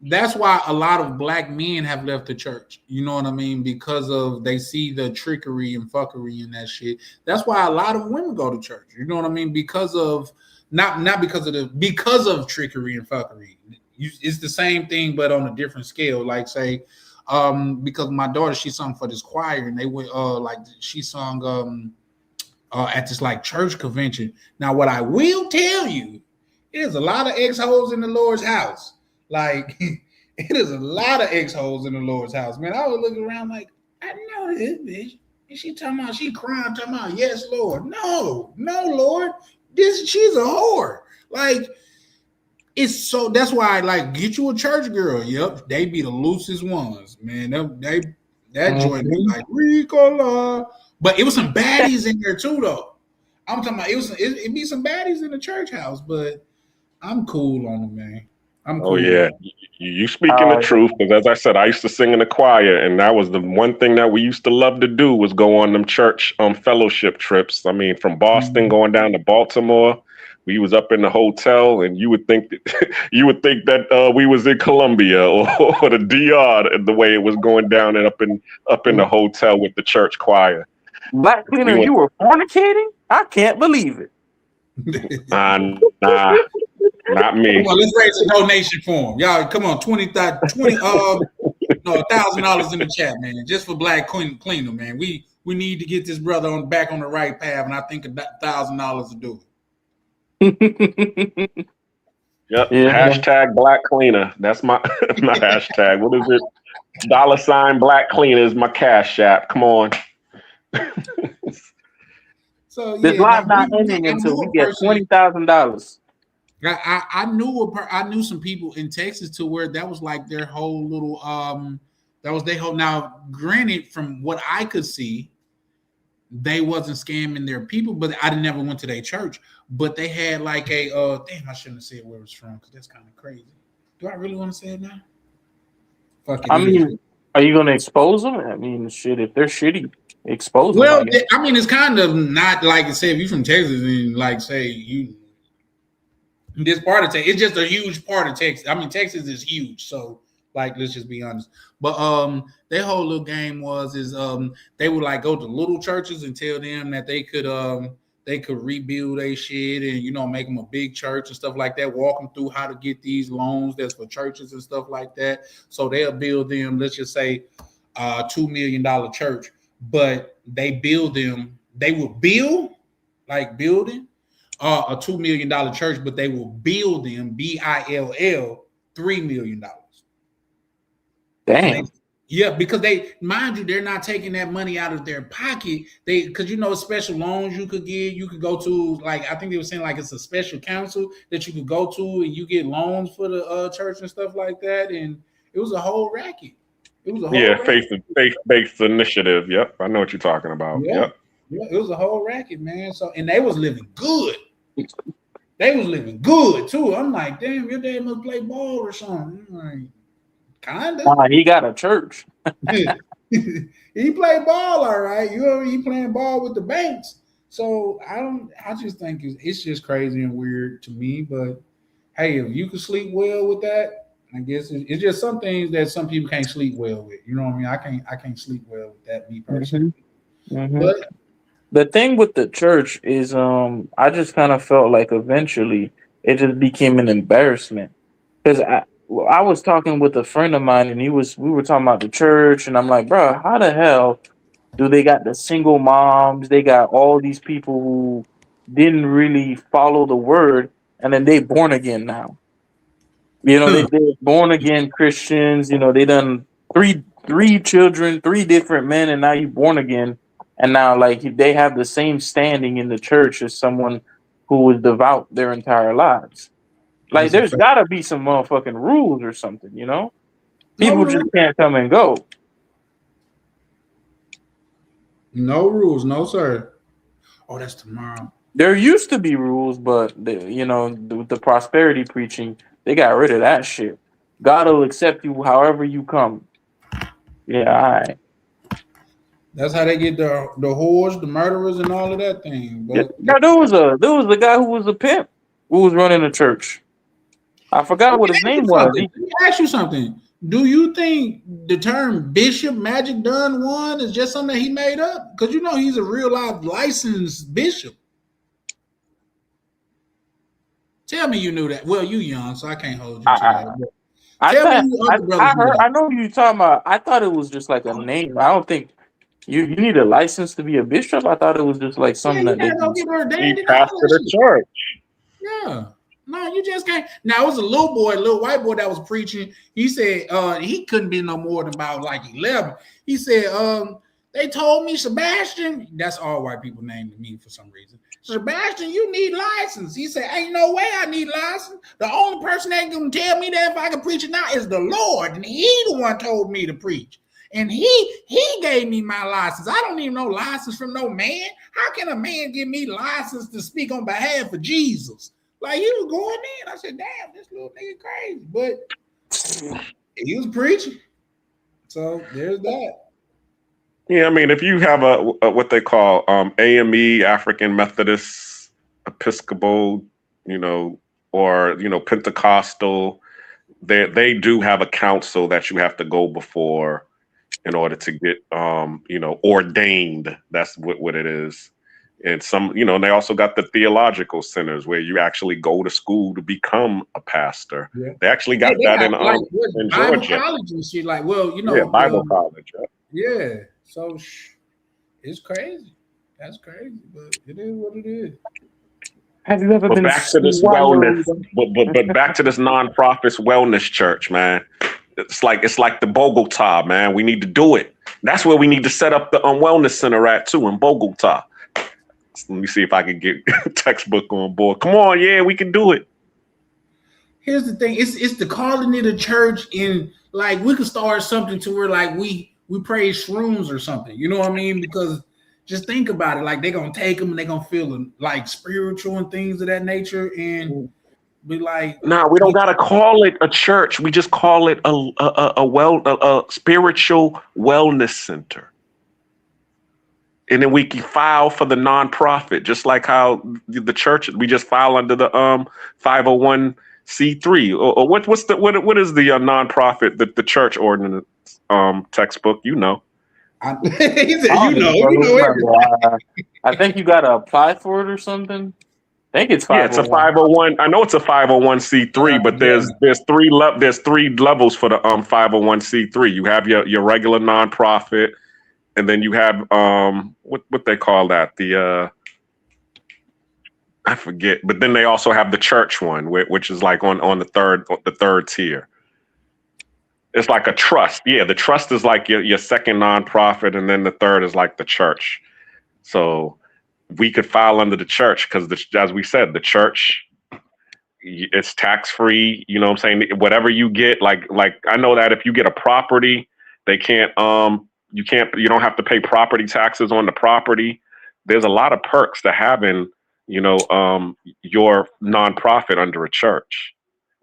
that's why a lot of black men have left the church. You know what I mean? Because they see the trickery and fuckery and that shit. That's why a lot of women go to church. You know what I mean? Because of because of trickery and fuckery. It's the same thing, but on a different scale. Like say, because my daughter, she sung for this choir, and they went like she sung at this like church convention. Now, what I will tell you, there's a lot of ex-hoes in the Lord's house. Like it is a lot of ex-hoes in the Lord's house, man. I was looking around like, I know this bitch. And she talking about, she crying, talking about, yes, Lord. No, Lord. She's a whore. Like, it's so, that's why I like, get you a church girl. Yep, they be the loosest ones, man. That joint be like, Ricola. But it was some baddies in there too, though. I'm talking about, it be some baddies in the church house, but I'm cool on them, man. I'm cool. Oh yeah, you speaking the truth, because as I said, I used to sing in the choir, and that was the one thing that we used to love to do was go on them church fellowship trips. I mean, from Boston going down to Baltimore, we was up in the hotel, and you would think that we was in Colombia or the DR, the way it was going down and up in the hotel with the church choir. Black cleaner, you were fornicating? I can't believe it. Nah, not me. Come on, let's raise a donation for him. Y'all, come on, $1,000 in the chat, man, just for Black Cleaner, man. We need to get this brother back on the right path, and I think $1,000 to do it. Yep. Yeah. Hashtag Black Cleaner. That's my my hashtag. What is it? $ Black Cleaner is my cash app. Come on. So this live not ending until we get $20,000. I knew some people in Texas to where that was like their whole little that was their whole. Now, granted, from what I could see, they wasn't scamming their people, but I never went to their church. But they had like a damn, I shouldn't have said where it was from because that's kind of crazy. Do I really want to say it now? Fuck it. I mean, are you gonna expose them? I mean, shit, if they're shitty, expose them. Well, I mean, it's kind of not like I say if you're from Texas and like say you this part of Texas, it's just a huge part of Texas. I mean, Texas is huge, so like let's just be honest. But their whole little game is they would like go to little churches and tell them that they could rebuild their shit and make them a big church and stuff like that. Walk them through how to get these loans that's for churches and stuff like that. So they'll build them, let's just say, $2 million church, but they build them. They will build like building a $2 million church, but they will build them BILL $3 million. Damn. Yeah, because mind you, they're not taking that money out of their pocket. Because special loans you could get. You could go to like I think they were saying like it's a special council that you could go to and you get loans for the church and stuff like that. And it was a whole racket. It was a whole faith-based initiative. Yep, I know what you're talking about. Yep. Yeah, it was a whole racket, man. So and they was living good. They was living good too. I'm like, damn, your dad must play ball or something. I'm like, kinda. He got a church. He played ball, all right. He playing ball with the banks. So I just think it's just crazy and weird to me. But hey, if you can sleep well with that, I guess it's just some things that some people can't sleep well with. You know what I mean? I can't sleep well with that, me personally. Mm-hmm. But the thing with the church is I just kind of felt like eventually it just became an embarrassment. Because I was talking with a friend of mine and we were talking about the church and I'm like, bro, how the hell do they got the single moms? They got all these people who didn't really follow the word and then they born again now. They're born again Christians, they done three children, 3 different men, and now you born again. And now like they have the same standing in the church as someone who was devout their entire lives. Like, there's got to be some motherfucking rules or something, People just can't come and go. No rules, no sir. Oh, that's tomorrow. There used to be rules, but with the prosperity preaching, they got rid of that shit. God will accept you however you come. Yeah, all right. That's how they get the whores, the murderers, and all of that thing. But yeah, there was the guy who was a pimp who was running the church. I forgot what his name was. Let me ask you something. Do you think the term Bishop Magic Dunn one is just something that he made up? Because he's a real life licensed bishop. Tell me you knew that. Well, you young, so I can't hold you to that. I Tell thought me who other brothers I you heard. like. I know who you talking about. I thought it was just like a name. I don't think you need a license to be a bishop. I thought it was just like Yeah, something you that they gotta go do. get ordained He and all pastored that a shit. church. Yeah. No, you just can't. Now it was a little boy, a little white boy that was preaching. He said he couldn't be no more than about like 11. He said, they told me, Sebastian, that's all white people named me for some reason. Sebastian, you need license. He said, ain't no way I need license. The only person that can tell me that if I can preach it now is the Lord. And he the one told me to preach. And he gave me my license. I don't need no license from no man. How can a man give me license to speak on behalf of Jesus? Like, he was going in. I said, damn, this little nigga crazy. But he was preaching. So there's that. Yeah, I mean, if you have a what they call AME, African Methodist Episcopal, or Pentecostal, they do have a council that you have to go before in order to get ordained. That's what it is. And and they also got the theological centers where you actually go to school to become a pastor. Yeah. They actually got that in like Bible Georgia. college and shit. Like, well, Yeah, Bible college. Yeah. So it's crazy. That's crazy, but it is what it is. Have you ever But been back to this wellness, but back to this nonprofits wellness church, man. It's like the Bogota, man. We need to do it. That's where we need to set up the wellness center at too, in Bogota. Let me see if I can get Textbook on board. Come on, yeah, we can do it. Here's the thing: it's the calling it a church, and like we could start something to where like we praise shrooms or something. You know what I mean? Because just think about it: like they're gonna take them and they're gonna feel like spiritual and things of that nature, and be like, nah, we don't gotta call it a church. We just call it a spiritual wellness center. And then we can file for the nonprofit, just like how the church, we just file under the 501c3. Or what is the nonprofit, the church ordinance Textbook? He said, I think you gotta apply for it or something. I think it's 501. Yeah, it's a 501. I know it's a 501c3, but there's three levels for the 501c3. You have your regular nonprofit. And then you have what they call that, I forget, but then they also have the church one, which is like on the third tier. It's like a trust. Yeah, the trust is like your second nonprofit, and then the third is like the church. So we could file under the church because, as we said, the church, it's tax free. You know what I'm saying? Whatever you get, like I know that if you get a property, they can't you don't have to pay property taxes on the property. There's a lot of perks to having, your nonprofit under a church,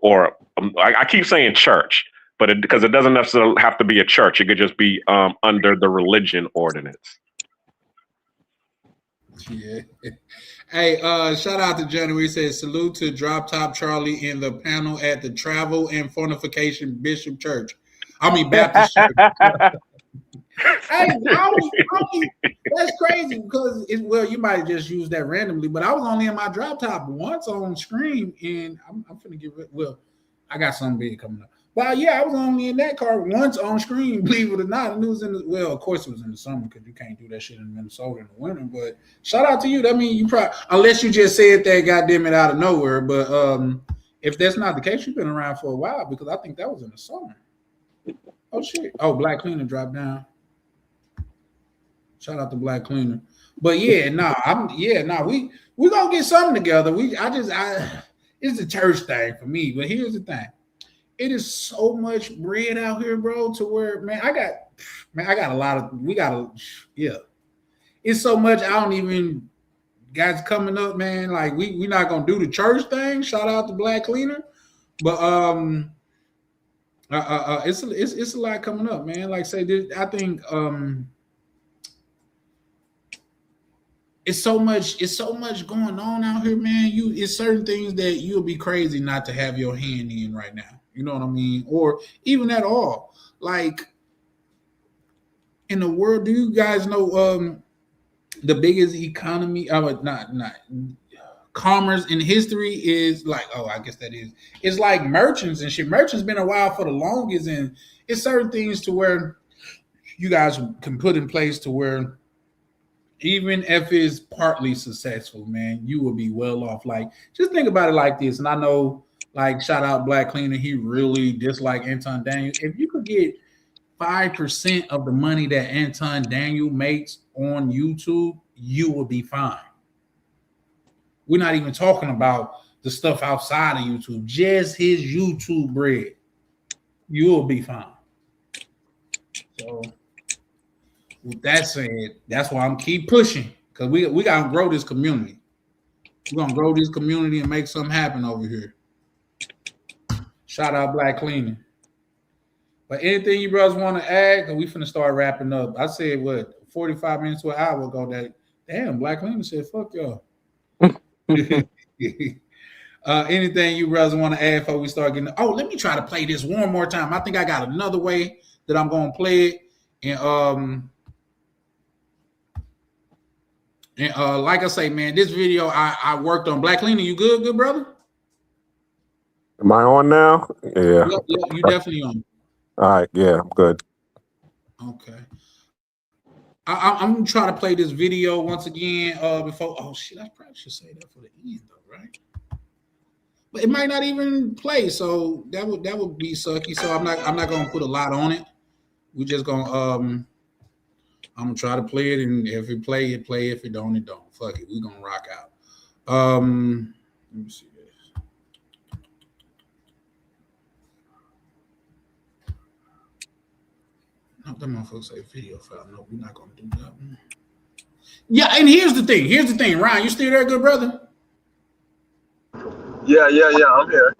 or I keep saying church, but because it doesn't necessarily have to be a church. It could just be under the religion ordinance. Yeah. Hey, shout out to Johnny. We said salute to Drop Top Charlie in the panel at the Travel and Fortification Baptist Church. Hey, that's crazy because you might just use that randomly, but I was only in my drop top once on screen, and I'm finna give it. Well, I got something big coming up, but yeah, I was only in that car once on screen. Believe it or not, and it was of course it was in the summer because you can't do that shit in Minnesota in the winter. But shout out to you. That means you probably, unless you just said that goddamn it out of nowhere. But if that's not the case, you've been around for a while because I think that was in the summer. Oh shit! Oh, Black Cleaner dropped down. Shout out to Black Cleaner. But we gonna get something together. It's a church thing for me. But here's the thing. It is so much bread out here, bro, to where I got a lot of it's so much I don't even guys coming up, man. Like we not gonna do the church thing. Shout out to Black Cleaner. But it's a lot coming up, man. Like say this, I think it's so much going on out here, man. It's certain things that you'll be crazy not to have your hand in right now. You know what I mean? Or even at all. Like in the world, do you guys know the biggest economy? Not commerce in history is like, oh, I guess that is. It's like merchants and shit. Merchants been a while for the longest, and it's certain things to where you guys can put in place to where even if it's partly successful, man, you will be well off. Like, just think about it like this. And I know, like, shout out Black Cleaner, he really disliked Anton Daniel. If you could get 5% of the money that Anton Daniel makes on YouTube, you will be fine. We're not even talking about the stuff outside of YouTube, just his YouTube bread. You will be fine. So, with that said, that's why I'm keep pushing, because we gotta grow this community. We're gonna grow this community and make something happen over here. Shout out Black Cleaning. But anything you brothers want to add? Because we finna start wrapping up. I said what 45 minutes to an hour ago that damn Black Cleaning said fuck y'all. Anything you brothers want to add before we start getting? Oh, let me try to play this one more time. I think I got another way that I'm gonna play it. And like I say, man, this video I worked on. Black Cleaner, you good brother? Am I on now? Yeah. Yep, you definitely on. All right. Yeah, I'm good. Okay. I'm gonna try to play this video once again before. Oh shit, I probably should say that for the end though, right? But it might not even play, so that would be sucky. So I'm not gonna put a lot on it. We're just gonna I'm gonna try to play it, and if it play, it play. If it don't, it don't. Fuck it, we're gonna rock out. Let me see this. No, that motherfucker say video file. No, we're not gonna do that one. Yeah, and here's the thing. Ryan, you still there, good brother? Yeah, I'm here.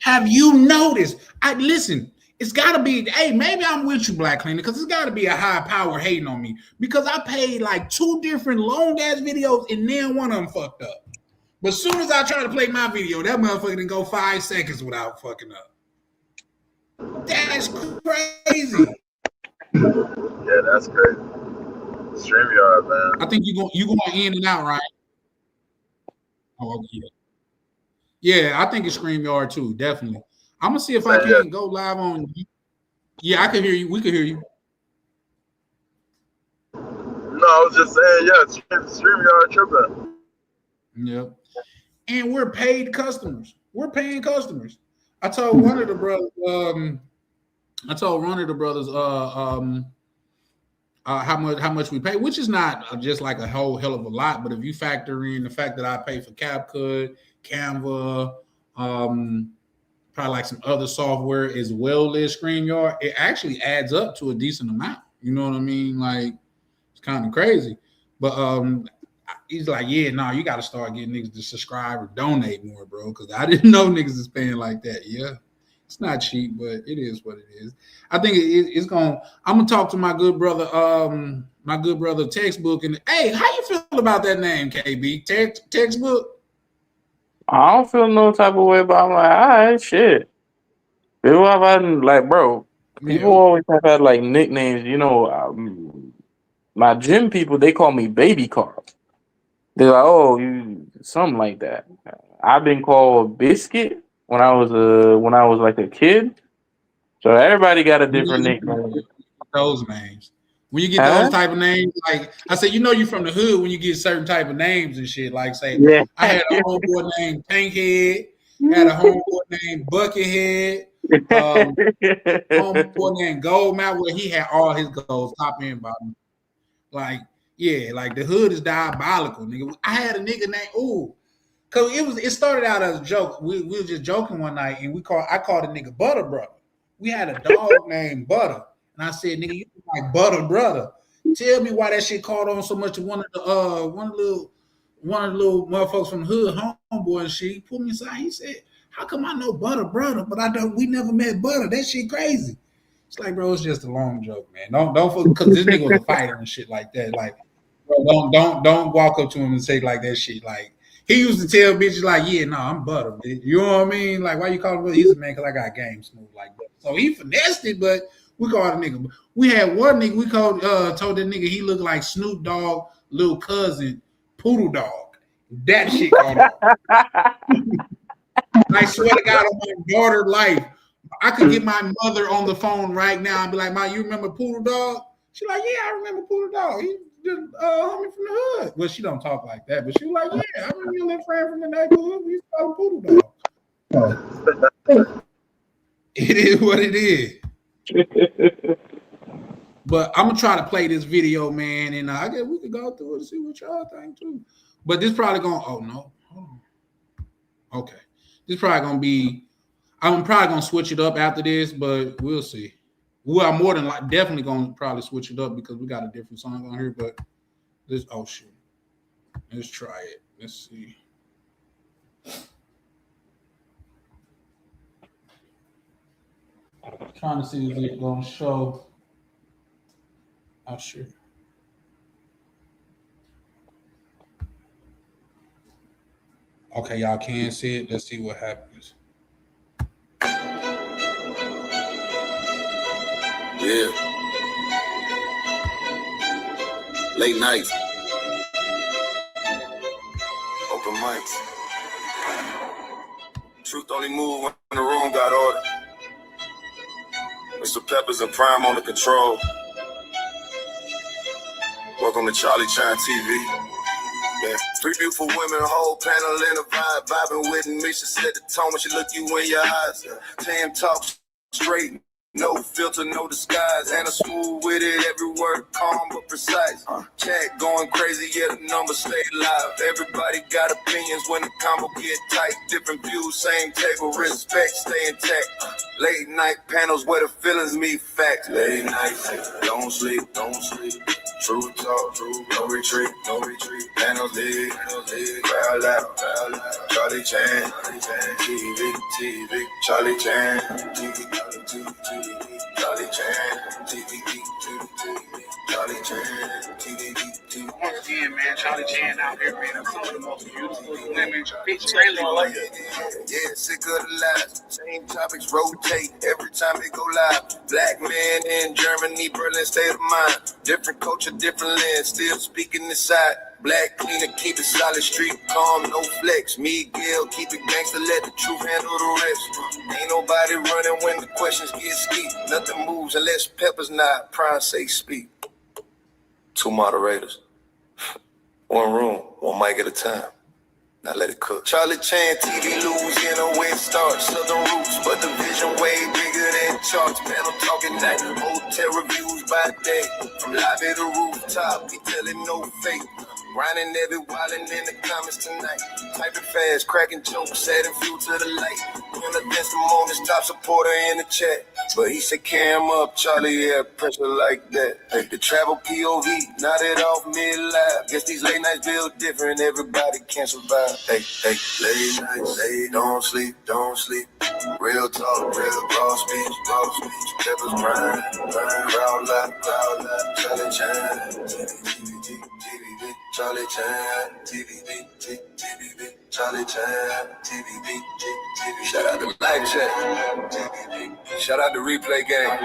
Have you noticed? Listen, it's gotta be, hey, maybe I'm with you, Black Cleaner, because it's gotta be a high power hating on me. Because I paid like 2 different long ass videos and then one of them fucked up. But as soon as I try to play my video, that motherfucker didn't go 5 seconds without fucking up. That's crazy. Yeah, that's crazy. StreamYard, man. I think you going in and out, right? Oh, yeah. Yeah, I think it's StreamYard too, definitely. I'm gonna see if I can go live on. Yeah, I can hear you. We can hear you. No, I was just saying, yeah, StreamYard tripping. Yep. And we're paid customers. We're paying customers. I told one of the brothers. How much we pay, which is not just like a whole hell of a lot, but if you factor in the fact that I pay for CapCut, Canva, probably like some other software as well as StreamYard, it actually adds up to a decent amount. You know what I mean? Like, it's kind of crazy. But he's like, yeah, no, you got to start getting niggas to subscribe or donate more, bro, because I didn't know niggas is paying like that. Yeah. It's not cheap, but it is what it is. I think it's going. I'm gonna talk to my good brother, Textbook. And hey, how you feel about that name, KB? Textbook. I don't feel no type of way, but I'm like, all right, shit. People have had, like, bro. People always have had like nicknames. You know, my gym people, they call me Baby Carl. They're like, oh, you something like that. I've been called Biscuit when I was like a kid. So everybody got a different nickname. Those names. When you get those type of names, like I said, you know you're from the hood when you get certain type of names and shit. Like say, I had a homeboy named Tankhead, had a homeboy named Buckethead, homeboy named Goldmouth, where he had all his goals, top and bottom. Like, yeah, like the hood is diabolical, nigga. I had a nigga named cause it started out as a joke. We were just joking one night, and I called a nigga Butter Brother. We had a dog named Butter, and I said, "Nigga, you like Butter Brother." Tell me why that shit caught on so much to one of the little motherfuckers from the hood, homeboy and shit. He pulled me aside. He said, "How come I know Butter Brother, but we never met Butter? That shit crazy." It's like, bro, it's just a long joke, man. Don't because this nigga was a fighter and shit like that. Like, bro, don't walk up to him and say like that shit. Like, he used to tell bitches like, yeah, no, I'm Butter, bitch. You know what I mean? Like, why you call him Butter? He's a man because I got game smooth like that. So he finessed it, but we called a nigga. We had one nigga, we told that nigga he looked like Snoop Dogg little cousin, Poodle Dog. That shit going on. I swear to God, on my daughter's life, I could get my mother on the phone right now and be like, "Ma, you remember Poodle Dog?" She's like, "Yeah, I remember Poodle Dog. He's the homie from the hood." Well, she don't talk like that, but she was like, "Yeah, I remember your little friend from the neighborhood. We used to call him Poodle Dog." It is what it is. But I'm gonna try to play this video, man, and I guess we could go through it and see what y'all think too. But this probably gonna. Oh no, hold on. Okay, this probably gonna be. I'm probably gonna switch it up after this, but we'll see. Well, I'm more than like definitely gonna probably switch it up because we got a different song on here. But this, oh shit, let's try it. Let's see. Trying to see if it's gonna show. Oh shit. Okay, y'all can see it. Let's see what happens. Yeah. Late nights. Open mics. Truth only move when the room got order. Mr. Peppers and Prime on the control. Welcome to Charlie Chine TV. Yeah. Three beautiful women, a whole panel in a vibe. Vibing with me, she set the tone when she look you in your eyes. Tam talk straight. No filter, no disguise, and a smooth with it. Every word calm but precise. Chat going crazy, yeah, the numbers stay live. Everybody got opinions when the combo get tight. Different views, same table, respect, stay intact. Late night panels where the feelings meet facts. Late nights, don't sleep, don't sleep. True talk, no retreat, no retreat. Panels lit, crowd loud, Charlie Chan, TV, Charlie Chan, TV, Charlie Chan, TV, Charlie Chan, TV. Once again, man, Charlie Chan out here, man. Some of the most beautiful women, bitch, really. Yeah, sick of the lies. Same topics rotate every time they go live. Black man in Germany, Berlin, state of mind. Different culture, different lens, still speaking this side. Black cleaner, keep it solid, street calm, no flex. Miguel, keep it gangster, let the truth handle the rest. Ain't nobody running when the questions get steep. Nothing moves unless Peppers not. Prime say speak. Two moderators. One room, one mic at a time. Now let it cook. Charlie Chan, TV, Louisiana, where it starts. Southern roots, but the vision way bigger than charts. Panel talking night, hotel reviews by day. From lobby to rooftop, we telling no fake. Grinding every wildin' in the comments tonight. Typing fast, cracking jokes, adding fuel to the light. When against the moment, top supporter in the chat. But he said, cam up, Charlie, yeah, pressure like that. Hey, the travel POV, nodded off mid-live. Guess these late nights build different, everybody can't survive. Hey, late nights, late, don't sleep, don't sleep. Real talk, real raw speech, Peppers grind, crowd loud, Charlie Chan, Charlie Chan, TV, Charlie Chan, TV. Shout out to Live Chat. Shout out to Replay Game.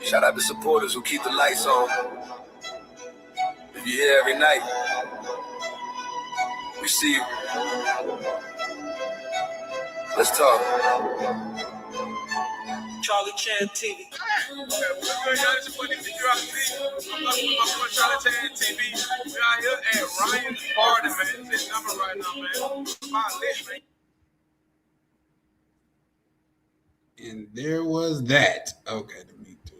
Shout out to supporters who keep the lights on. If you're here every night, we see you. Let's talk. Charlie Chan TV. I'm Charlie Chan TV. We out here at Ryan's party, man. This number right now, man. My list, man. And there was that. Okay, let me do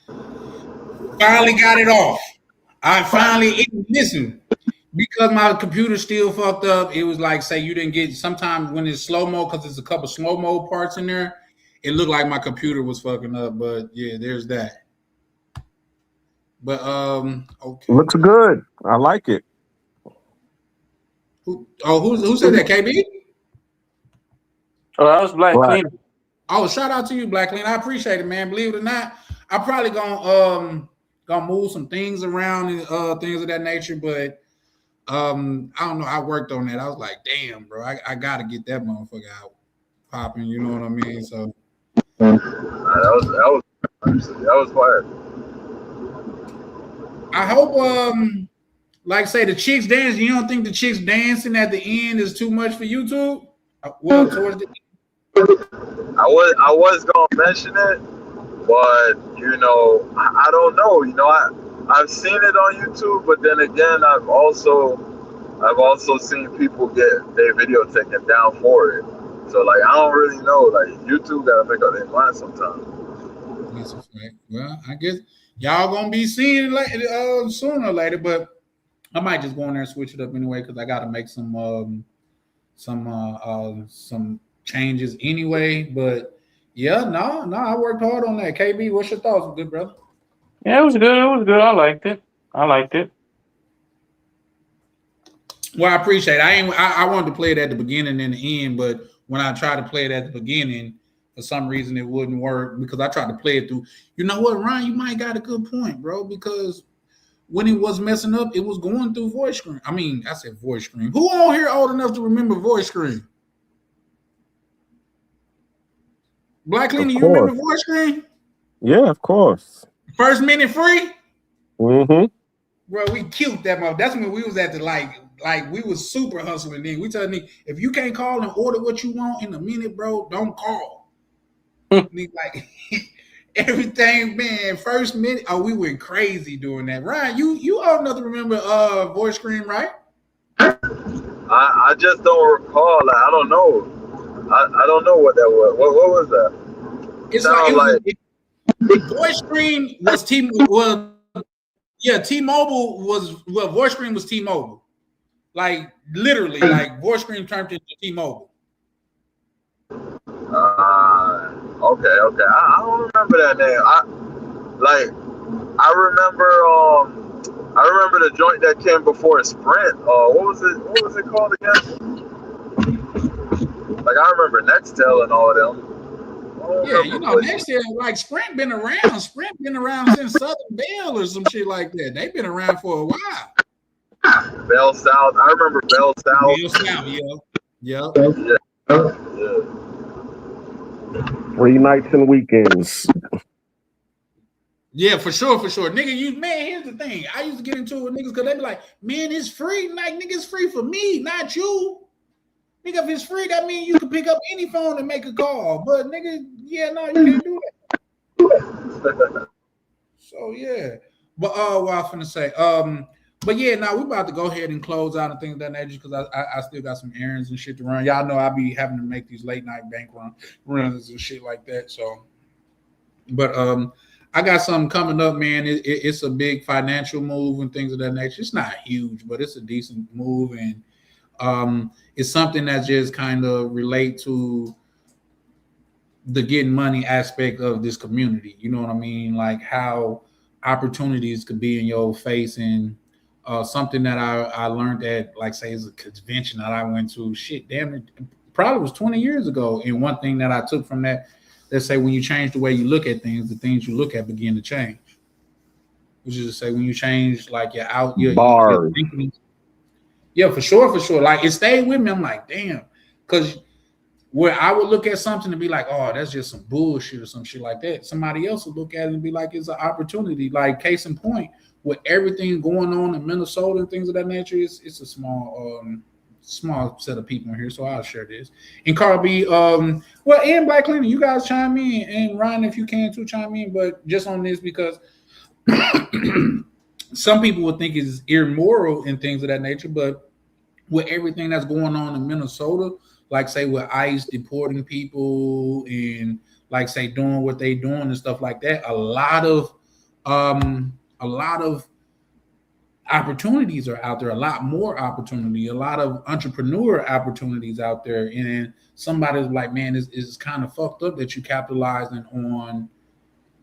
that. Finally got it off. I finally listen. Because my computer still fucked up, it was like, say you didn't get, sometimes when it's slow-mo, because there's a couple slow-mo parts in there, it looked like my computer was fucking up, but yeah, there's that. But, okay. Looks good. I like it. Who said that, KB? Oh, that was Black Clean. Oh, shout out to you, Black Clean. I appreciate it, man. Believe it or not, I'm probably gonna move some things around and things of that nature, but I don't know. I worked on that. I was like, damn, bro, I gotta get that motherfucker out popping. You know what I mean? So that was fire. I hope Like say the chicks dancing. You don't think the chicks dancing at the end is too much for YouTube? Well, towards the I was gonna mention it, but you know, I don't know. You know, I've seen it on YouTube, but then again, I've also seen people get their video taken down for it. So like, I don't really know. Like YouTube gotta make up their mind sometimes. That's a fact. Well, I guess y'all gonna be seeing it later, sooner or later, but I might just go in there and switch it up anyway because I gotta make some changes anyway. But yeah, no, I worked hard on that. KB, what's your thoughts, good brother? Yeah, it was good. It was good. I liked it. Well, I appreciate it. I wanted to play it at the beginning and the end, but when I tried to play it at the beginning, for some reason it wouldn't work because I tried to play it through. You know what, Ryan? You might got a good point, bro, because when it was messing up, it was going through voice screen. I mean, I said voice screen. Who on here old enough to remember voice screen? Black Cleaner, you remember voice screen? Yeah, of course. First minute free? Mm-hmm. Bro, we killed that mother. That's when we was at the like we was super hustling then. We tell me if you can't call and order what you want in a minute, bro, don't call. Like everything, man. First minute, we went crazy doing that. Ryan, you old enough to remember voice screen, right? I just don't recall. Like, I don't know. I don't know what that was. What was that? It's like voice screen was T-Mobile voice screen was T-Mobile. Like literally, like voice screen turned into T-Mobile. Okay. I don't remember that name. I remember the joint that came before Sprint. What was it called again? Like I remember Nextel and all of them. Yeah, you know, Nextel, like Sprint been around. Sprint been around since Southern Bell or some shit like that. They've been around for a while. Bell South. I remember Bell South. Bell South, yeah. Free nights and weekends. Yeah, for sure. Nigga, here's the thing. I used to get into it with niggas because they be like, man, it's free. Like, nigga, it's free for me, not you. Nigga, if it's free, that means you can pick up any phone and make a call. But nigga, yeah, no, you can't do that. So yeah. But what I was finna say. But yeah, now we about to go ahead and close out and things of that nature because I still got some errands and shit to run. Y'all know I be having to make these late night bank runs and shit like that. So, but I got something coming up, man. It's a big financial move and things of that nature. It's not huge, but it's a decent move, and it's something that just kind of relate to the getting money aspect of this community. You know what I mean? Like how opportunities could be in your face, and something that I learned at, like, say, is a convention that I went to. Shit, damn it, probably was 20 years ago. And one thing that I took from that, let's say, when you change the way you look at things, the things you look at begin to change. Which is to say, when you change, like, your thinking. Yeah, for sure. Like, it stayed with me. I'm like, damn, because where I would look at something and be like, oh, that's just some bullshit or some shit like that. Somebody else would look at it and be like, it's an opportunity. Like, case in point, with everything going on in Minnesota and things of that nature, it's a small set of people in here. So I'll share this. And Carl B, and Black Cleaner, you guys chime in, and Ryan, if you can too, chime in. But just on this, because some people would think it's immoral and things of that nature, but with everything that's going on in Minnesota, like say with ICE deporting people and like say doing what they doing and stuff like that, a lot of opportunities are out there, a lot more opportunity, a lot of entrepreneur opportunities out there. And somebody's like, man, it's kind of fucked up that you capitalizing on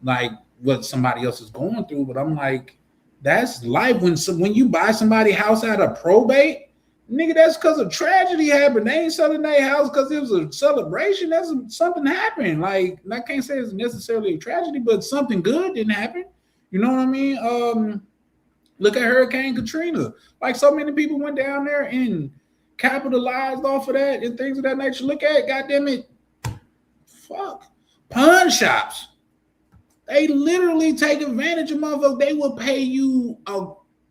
like what somebody else is going through. But I'm like, that's life. When you buy somebody's house out of probate, nigga, that's because a tragedy happened. They ain't selling their house because it was a celebration. That's something happened. Like, I can't say it's necessarily a tragedy, but something good didn't happen. You know what I mean? Look at Hurricane Katrina. Like, so many people went down there and capitalized off of that and things of that nature. Look at, goddamn it, pawn shops. They literally take advantage of motherfuckers. They will pay you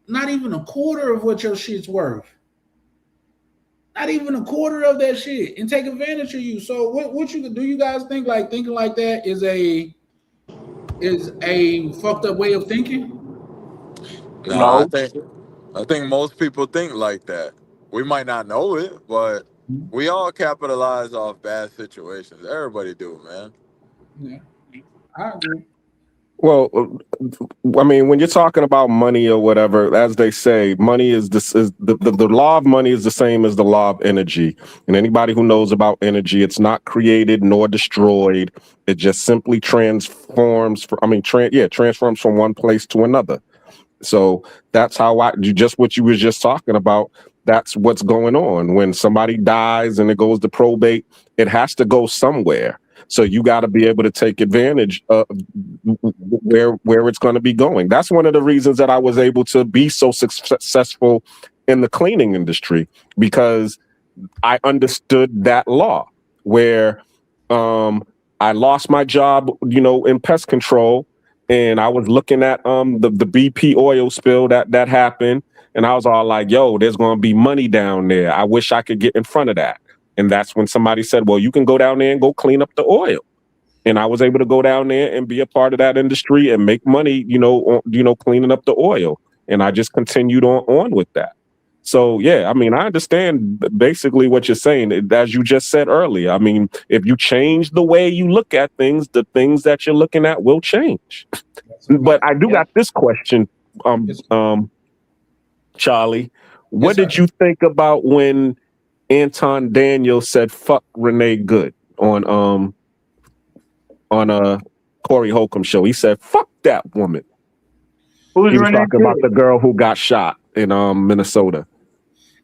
not even a quarter of what your shit's worth. Not even a quarter of that shit, and take advantage of you. So what you do? You guys think like thinking like that is a fucked up way of thinking? No, I think most people think like that. We might not know it, but we all capitalize off bad situations. Everybody do, man. Yeah, I agree. Well, I mean, when you're talking about money or whatever, as they say, money is this is the law of money is the same as the law of energy. And anybody who knows about energy, it's not created nor destroyed. It just simply transforms. Transforms from one place to another. So that's how just what you was just talking about. That's what's going on. When somebody dies and it goes to probate, it has to go somewhere. So you got to be able to take advantage of where it's going to be going. That's one of the reasons that I was able to be so successful in the cleaning industry, because I understood that law where I lost my job, in pest control. And I was looking at the BP oil spill that happened. And I was all like, yo, there's going to be money down there. I wish I could get in front of that. And that's when somebody said, well, you can go down there and go clean up the oil. And I was able to go down there and be a part of that industry and make money, cleaning up the oil. And I just continued on with that. So, yeah, I mean, I understand basically what you're saying. As you just said earlier, I mean, if you change the way you look at things, the things that you're looking at will change. But I do got this question, Charlie. What did you think about when Anton Daniels said "fuck Renee Good" on a Corey Holcomb show? He said "fuck that woman." He was talking about the girl who got shot in Minnesota.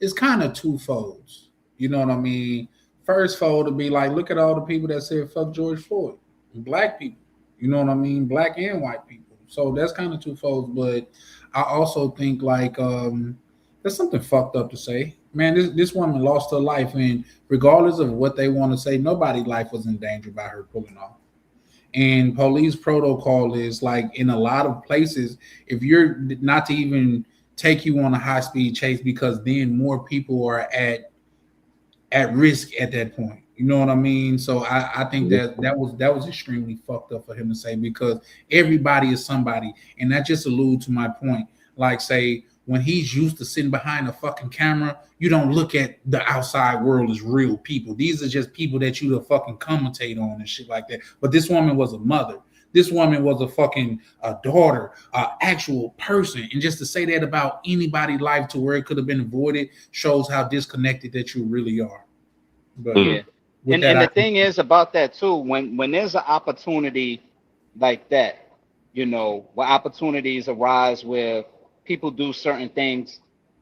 It's kind of two folds. You know what I mean? First fold to be like, look at all the people that said "fuck George Floyd," black people. You know what I mean? Black and white people. So that's kind of two folds. But I also think like there's something fucked up to say. Man, this woman lost her life, and regardless of what they want to say, nobody's life was in danger by her pulling off. And police protocol is like in a lot of places, if you're not to even take you on a high speed chase, because then more people are at risk at that point. You know what I mean? So I think that was extremely fucked up for him to say, because everybody is somebody, and that just alludes to my point. Like, say, when he's used to sitting behind a fucking camera, you don't look at the outside world as real people. These are just people that you to fucking commentate on and shit like that. But this woman was a mother. This woman was a daughter, an actual person. And just to say that about anybody's life to where it could have been avoided shows how disconnected that you really are. But yeah. And the thing is about that too, when there's an opportunity like that, where opportunities arise where people do certain things,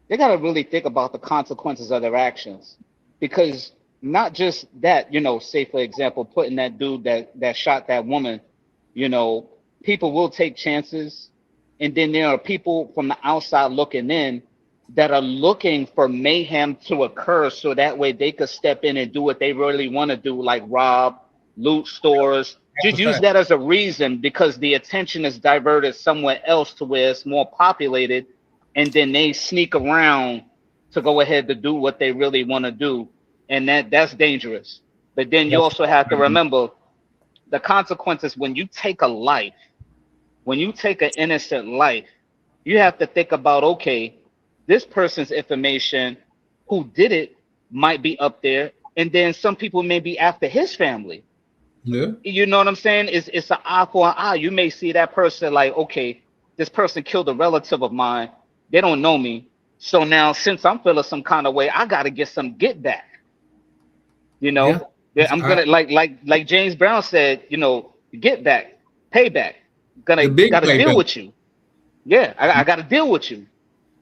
they got to really think about the consequences of their actions. Because not just that, say for example, putting that dude that shot that woman, people will take chances. And then there are people from the outside looking in that are looking for mayhem to occur, so that way they could step in and do what they really want to do, like rob, loot stores. Just use that as a reason, because the attention is diverted somewhere else to where it's more populated, and then they sneak around to go ahead to do what they really want to do. And that's dangerous. But then you also have to remember the consequences when you take a life, when you take an innocent life. You have to think about, okay, this person's information, who did it, might be up there, and then some people may be after his family. Yeah. You know what I'm saying? It's an eye for an eye. You may see that person like, okay, this person killed a relative of mine. They don't know me. So now, since I'm feeling some kind of way, I got to get some get back. I'm gonna like James Brown said, get back, payback. Gotta deal with you. Yeah, I got to deal with you.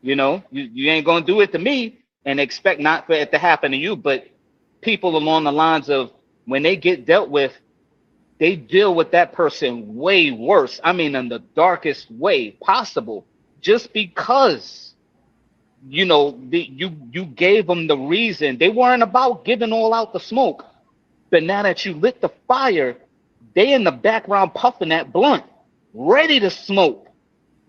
You ain't gonna do it to me and expect not for it to happen to you. But people along the lines of, when they get dealt with, they deal with that person way worse. I mean, in the darkest way possible, just because, you gave them the reason. They weren't about giving all out the smoke. But now that you lit the fire, they in the background puffing that blunt, ready to smoke.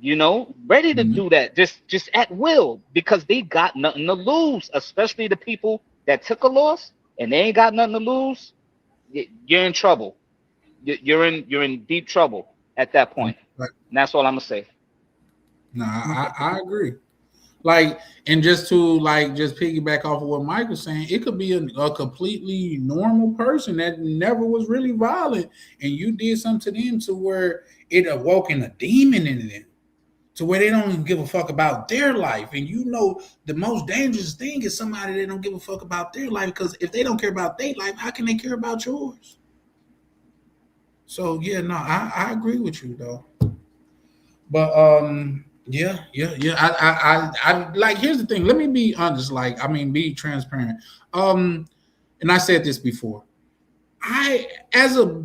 you know, ready to do that just at will because they got nothing to lose, especially the people that took a loss and they ain't got nothing to lose. You're in trouble. You're in deep trouble at that point. Right. And that's all I'm gonna say. No, I agree. Like, and just to like just piggyback off of what Mike was saying, it could be a completely normal person that never was really violent, and you did something to them to where it awoken a demon in them, to where they don't even give a fuck about their life. And you know, the most dangerous thing is somebody that don't give a fuck about their life, because if they don't care about their life, how can they care about yours? So yeah, no, I agree with you though. But yeah. I like, here's the thing. Let me be honest, like, I mean, be transparent. And I said this before. I, as a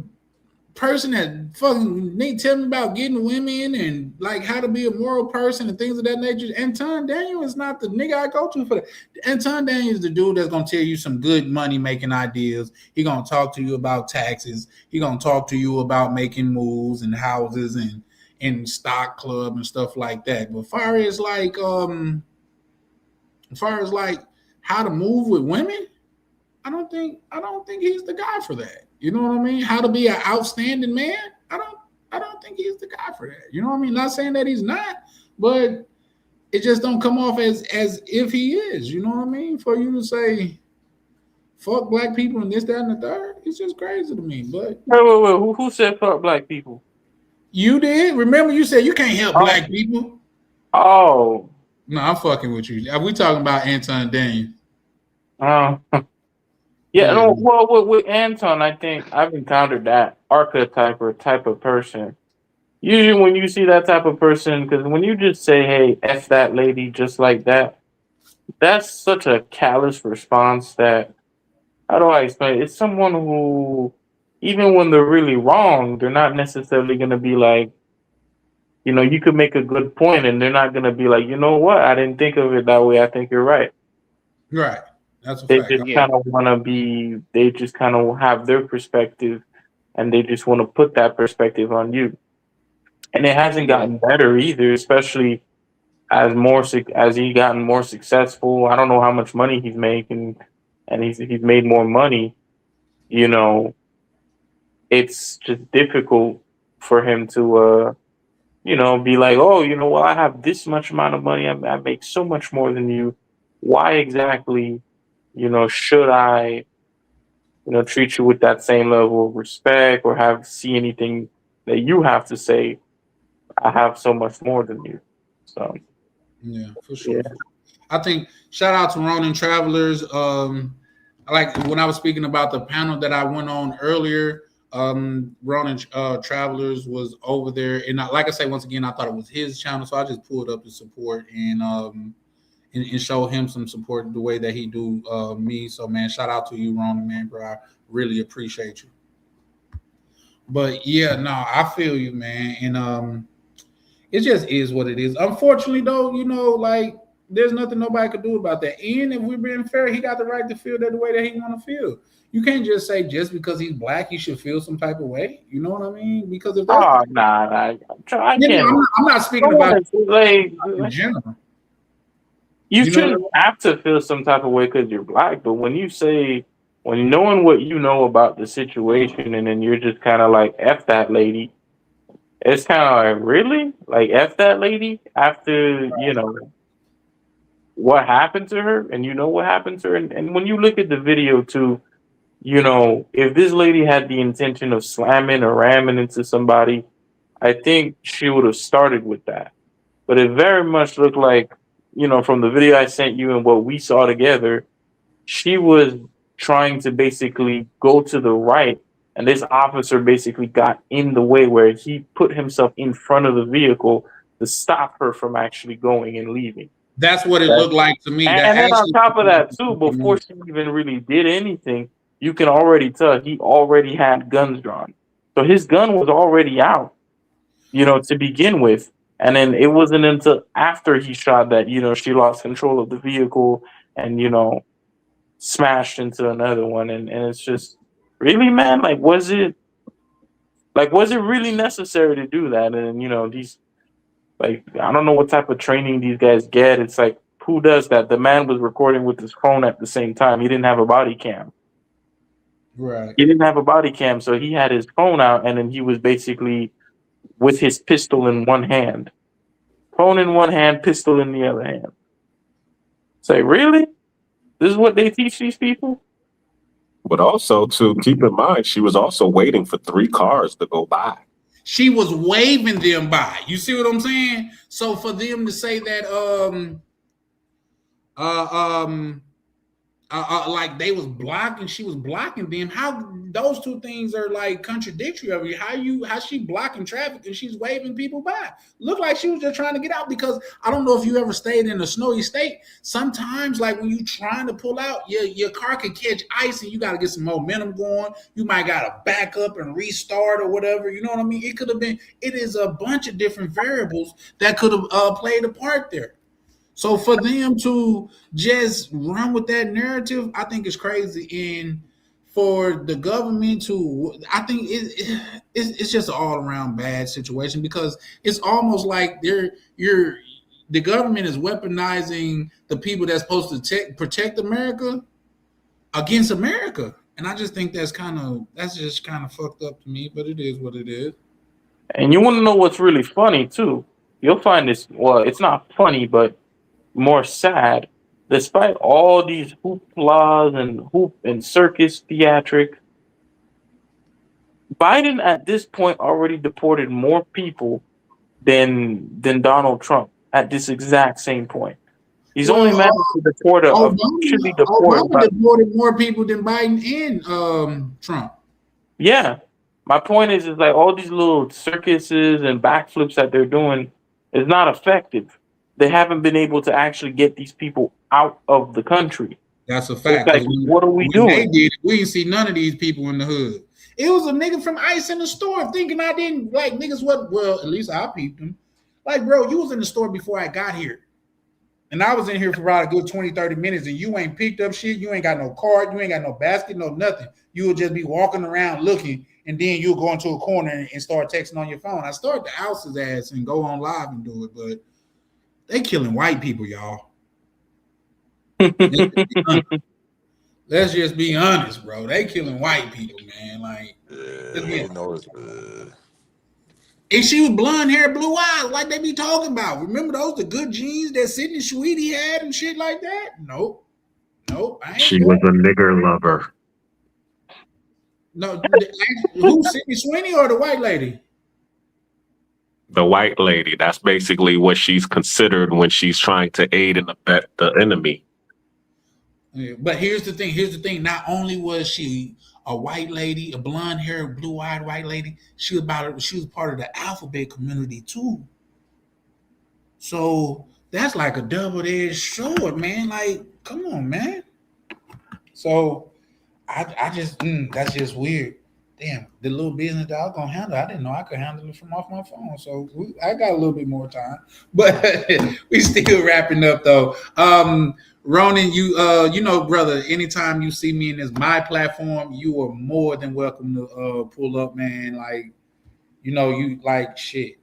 person that fucking need tell me about getting women and like how to be a moral person and things of that nature, Anton Daniel is not the nigga I go to for that. Anton Daniel is the dude that's gonna tell you some good money making ideas. He gonna talk to you about taxes. He gonna talk to you about making moves and houses and in stock club and stuff like that. But as far as like how to move with women, I don't think he's the guy for that. You know what I mean? How to be an outstanding man? I don't think he's the guy for that. You know what I mean? Not saying that he's not, but it just don't come off as if he is. You know what I mean? For you to say fuck black people and this, that, and the third, it's just crazy to me. But wait. Who said fuck black people? You did. Remember, you said you can't help black people. Oh. No, I'm fucking with you. Are we talking about Anton Daniel? Yeah, no, well, with Anton, I think I've encountered that archetype or type of person. Usually when you see that type of person, because when you just say, hey, F that lady just like that, that's such a callous response that, how do I explain it? It's someone who, even when they're really wrong, they're not necessarily going to be like, you know, you could make a good point and they're not going to be like, you know what, I didn't think of it that way. I think you're right. Right. That's a They fact. just kind of want to be, they just kind of have their perspective and they just want to put that perspective on you. And it hasn't gotten better either, especially as he's gotten more successful. I don't know how much money he's making, and he's made more money. You know, it's just difficult for him to, you know, be like, oh, you know, well, I have this much amount of money. I make so much more than you. Why exactly, you know, should I, you know, treat you with that same level of respect or see anything that you have to say? I have so much more than you. So yeah, for sure. Yeah. I think shout out to Ronin Travelers. Like when I was speaking about the panel that I went on earlier, Ronin Travelers was over there, and like I say, once again, I thought it was his channel, so I just pulled up to support and show him some support the way that he do me. So man, shout out to you, Ronin, man, bro. I really appreciate you. But yeah, no, I feel you, man, and it just is what it is. Unfortunately, though, you know, like there's nothing nobody could do about that. And if we're being fair, he got the right to feel that the way that he want to feel. You can't just say just because he's black, he should feel some type of way. You know what I mean? Because if that's I can't. I'm not speaking about in general. You shouldn't have to feel some type of way because you're black. But when you say, when knowing what you know about the situation, and then you're just kind of like F that lady. It's kind of like, really? Like, F that lady after, you know, what happened to her? And you know what happened to her? And when you look at the video, too, you know, if this lady had the intention of slamming or ramming into somebody, I think she would have started with that. But it very much looked like, you know, from the video I sent you and what we saw together, she was trying to basically go to the right. And this officer basically got in the way where he put himself in front of the vehicle to stop her from actually going and leaving. That's what it looked like to me. And then on top of that, too, before she even really did anything, you can already tell he already had guns drawn. So his gun was already out, you know, to begin with. And then it wasn't until after he shot that, you know, she lost control of the vehicle and, you know, smashed into another one. And it's just, really, man? Like, was it really necessary to do that? And, you know, these Like, I don't know what type of training these guys get. It's like, who does that? The man was recording with his phone at the same time. He didn't have a body cam. Right. He didn't have a body cam, so he had his phone out, and then he was basically with his pistol in one hand. Phone in one hand, pistol in the other hand. Say, really? This is what they teach these people? But also, to keep in mind, she was also waiting for 3 cars to go by. She was waving them by. You see what I'm saying? So for them to say that like they was blocking, she was blocking them. How those two things are like contradictory of you. How she blocking traffic and she's waving people by? Looked like she was just trying to get out, because I don't know if you ever stayed in a snowy state. Sometimes, like when you trying to pull out, your car can catch ice and you got to get some momentum going. You might got to back up and restart or whatever. You know what I mean? It could have been. It is a bunch of different variables that could have played a part there. So for them to just run with that narrative, I think it's crazy. And for the government to, I think it's just an all around bad situation, because it's almost like the government is weaponizing the people that's supposed to protect America against America. And I just think that's just kind of fucked up to me, but it is what it is. And you want to know what's really funny too? You'll find this, well, it's not funny, but more sad. Despite all these hooplas and circus theatrics, Biden at this point already deported more people than Donald Trump at this exact same point. He's only managed to deport Obama deported more people than Biden and Trump. Yeah. My point is like all these little circuses and backflips that they're doing is not effective. They haven't been able to actually get these people out of the country. That's a fact. Like, what are we doing? They did it, we didn't see none of these people in the hood. It was a nigga from ICE in the store thinking I didn't like niggas. Well, at least I peeped them. Like, bro, you was in the store before I got here. And I was in here for about a good 20, 30 minutes, and you ain't picked up shit. You ain't got no card. You ain't got no basket, no nothing. You will just be walking around looking, and then you'll go into a corner and start texting on your phone. I start to oust his ass and go on live and do it, but they killing white people, y'all. Let's just be honest, bro. They killing white people, man. Like, and she was blonde hair, blue eyes, like they be talking about. Remember those the good jeans that Sydney Sweetie had and shit like that? Nope. She was a nigger lover. No, who, Sydney Sweeney or the white lady? The white lady. That's basically what she's considered when she's trying to aid and abet the enemy. Yeah, but here's the thing. Not only was she a white lady, a blonde haired, blue eyed white lady, she was part of the alphabet community too. So that's like a double-edged sword, man. Like, come on, man. So I just that's just weird. Damn, the little business that I was gonna handle, I didn't know I could handle it from off my phone. So I got a little bit more time, but we still wrapping up though. Ronan, you know, brother, anytime you see me in this my platform, you are more than welcome to pull up, man. Like, you know, you like shit.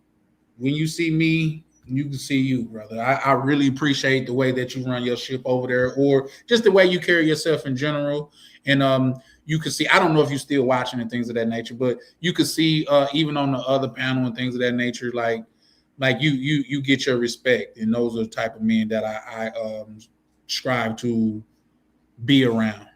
When you see me, you can see you, brother. I really appreciate the way that you run your ship over there, or just the way you carry yourself in general. And you can see, I don't know if you're still watching and things of that nature, but you could see even on the other panel and things of that nature, like you get your respect, and those are the type of men that I strive to be around.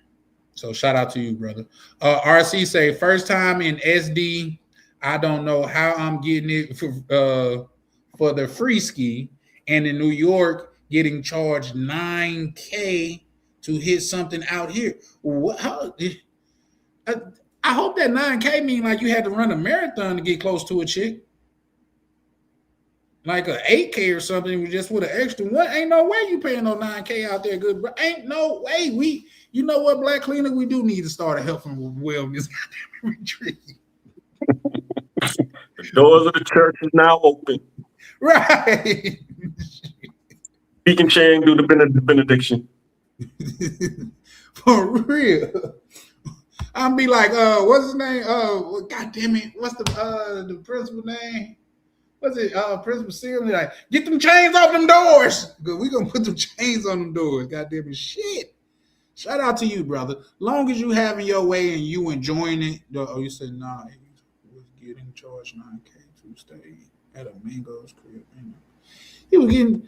So shout out to you, brother. RC say first time in SD. I don't know how I'm getting it for the free ski, and in New York getting charged $9,000 to hit something out here. What? How? I hope that $9,000 mean like you had to run a marathon to get close to a chick. Like a $8,000 or something, just with an extra one. Ain't no way you paying no $9,000 out there, good bro. Ain't no way. You know what, Black Cleaner, we do need to start a health and wellness goddamn retreat. The doors of the church is now open. Right. Deacon Chang do the benediction. For real. I'll be like, what's his name? God damn it. What's the principal name? what's it? Principal Seal, like, get them chains off them doors. We gonna put them chains on them doors. Goddamn it, shit. Shout out to you, brother. Long as you having your way and you enjoying it. Oh, you said nah. He was getting charged $9K to stay at a Mingo's crib. He was getting.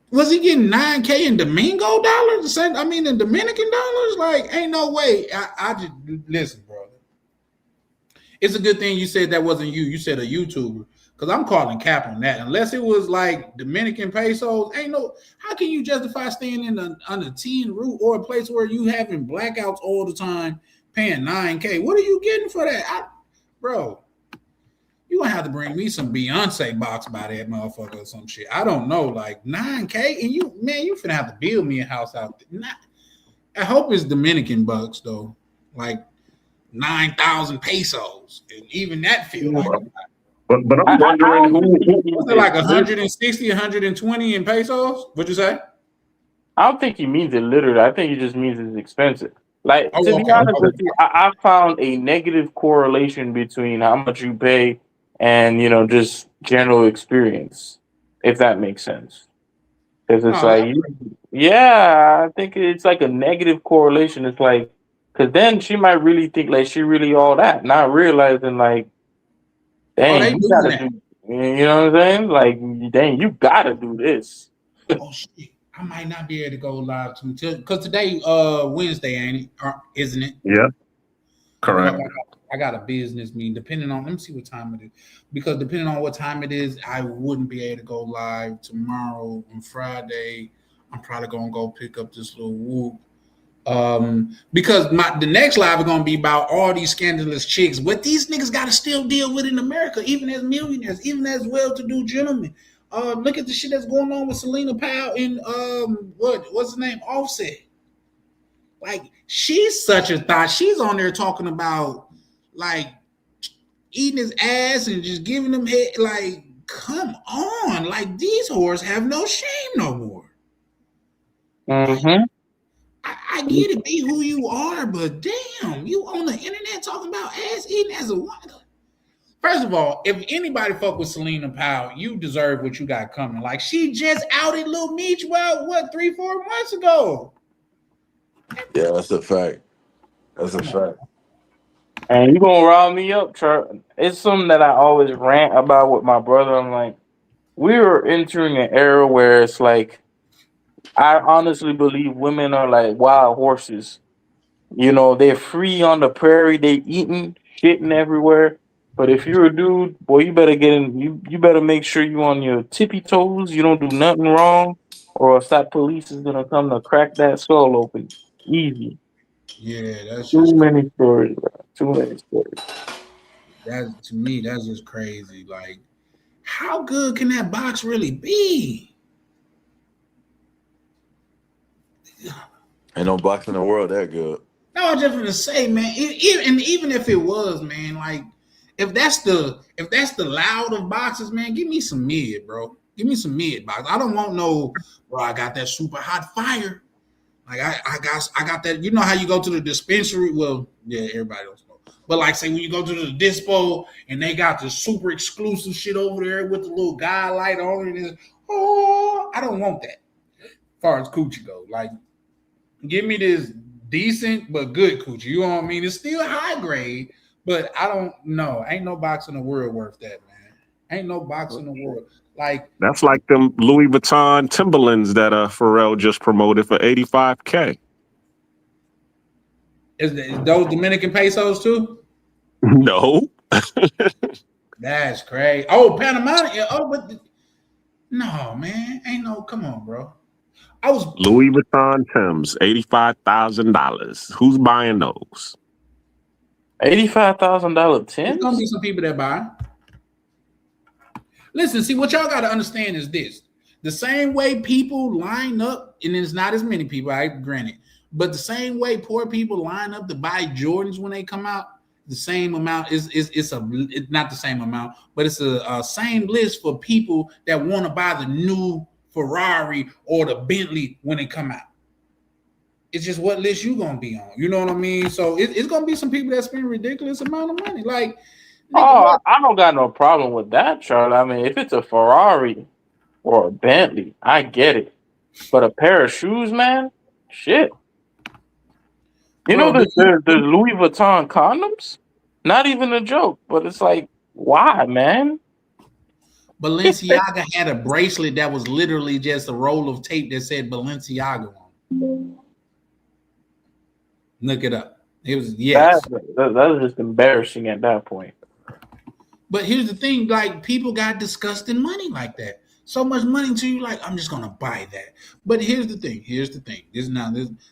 Was he getting $9K in Domingo dollars? I mean, in Dominican dollars? Like, ain't no way. I just listen, brother. It's a good thing you said that wasn't you. You said a YouTuber. Because I'm calling cap on that. Unless it was like Dominican pesos, ain't no. How can you justify staying in on a teen route or a place where you having blackouts all the time, paying $9K? What are you getting for that, bro? You gonna have to bring me some Beyonce box by that motherfucker or some shit. I don't know, like $9K, and you finna have to build me a house out there. I hope it's Dominican bucks though, like 9,000 pesos, and even that feels like. But I'm wondering who was it like 160, 120 in pesos? What'd you say? I don't think he means it literally. I think he just means it's expensive. Like, to be honest with you, I found a negative correlation between how much you pay and, just general experience, if that makes sense. Because it's I think it's like a negative correlation. It's like, because then she might really think like she really all that, not realizing like, dang, you gotta do, you know what I'm saying? Like, dang, you gotta do this. Oh shit! I might not be able to go live because today, Wednesday, ain't it? Isn't it? Yeah, correct. I got a business meeting. Depending on, let me see what time it is. Because depending on what time it is, I wouldn't be able to go live tomorrow. On Friday, I'm probably gonna go pick up this little whoop. Because the next live is gonna be about all these scandalous chicks, what these niggas gotta still deal with in America, even as millionaires, even as well-to-do gentlemen. Look at the shit that's going on with Selena Powell and what's his name, Offset. Like, she's such a thought. She's on there talking about like eating his ass and just giving him head. Like, come on, like these whores have no shame no more. Mm-hmm. I get it, be who you are, but damn, you on the internet talking about ass eating as a woman. First of all, if anybody fuck with Selena Powell, you deserve what you got coming. Like, she just outed Lil Meech, well, 3-4 months ago. Yeah, that's a fact. That's a fact. And you gonna rile me up, Chart. It's something that I always rant about with my brother. I'm like, we're entering an era where it's like, I honestly believe women are like wild horses. They're free on the prairie. They eating, shitting everywhere. But if you're a dude, boy, you better get in. You better make sure you on your tippy toes. You don't do nothing wrong, or else that police is gonna come to crack that skull open. Easy. Yeah, that's too many stories, bro. Too many stories. That, to me, that's just crazy. Like, how good can that box really be? Ain't no box in the world that good. No, I'm just gonna say, man. Even if it was, man, like if that's the loud of boxes, man, give me some mid, bro. Give me some mid box. I don't want no, bro. I got that super hot fire. Like I got that. You know how you go to the dispensary? Well, yeah, everybody don't know. But like, say when you go to the dispo and they got the super exclusive shit over there with the little guy light on it. I don't want that. As far as coochie go, like, give me this decent but good coochie. You know what I mean? It's still high grade, but I don't know. Ain't no box in the world worth that, man. Ain't no box in the world. Like, that's like them Louis Vuitton Timberlands that Pharrell just promoted for $85K. Is those Dominican pesos too? No. That's crazy. Oh, Panama. Oh, but no, man. Ain't no. Come on, bro. I was Louis Vuitton Timbs, $85,000. Who's buying those? $85,000 Timbs? There's gonna be some people that buy. Listen, see, what y'all got to understand is this: the same way people line up, and it's not as many people, I granted, but the same way poor people line up to buy Jordans when they come out, the same amount it's not the same amount, but it's a same list for people that want to buy the new Ferrari or the Bentley when they come out. It's just what list you gonna be on. You know what I mean? So it's gonna be some people that spend ridiculous amount of money. Like, Oh, I don't got no problem with that, Charlie. I mean, if it's a Ferrari or a Bentley, I get it. But a pair of shoes, man, shit. You know, there's Louis Vuitton condoms. Not even a joke, but it's like, why, man? Balenciaga had a bracelet that was literally just a roll of tape that said Balenciaga on. Look it up. It was yes. That was just embarrassing at that point. But here's the thing: like people got disgusting money like that. So much money to you, like I'm just gonna buy that. But here's the thing.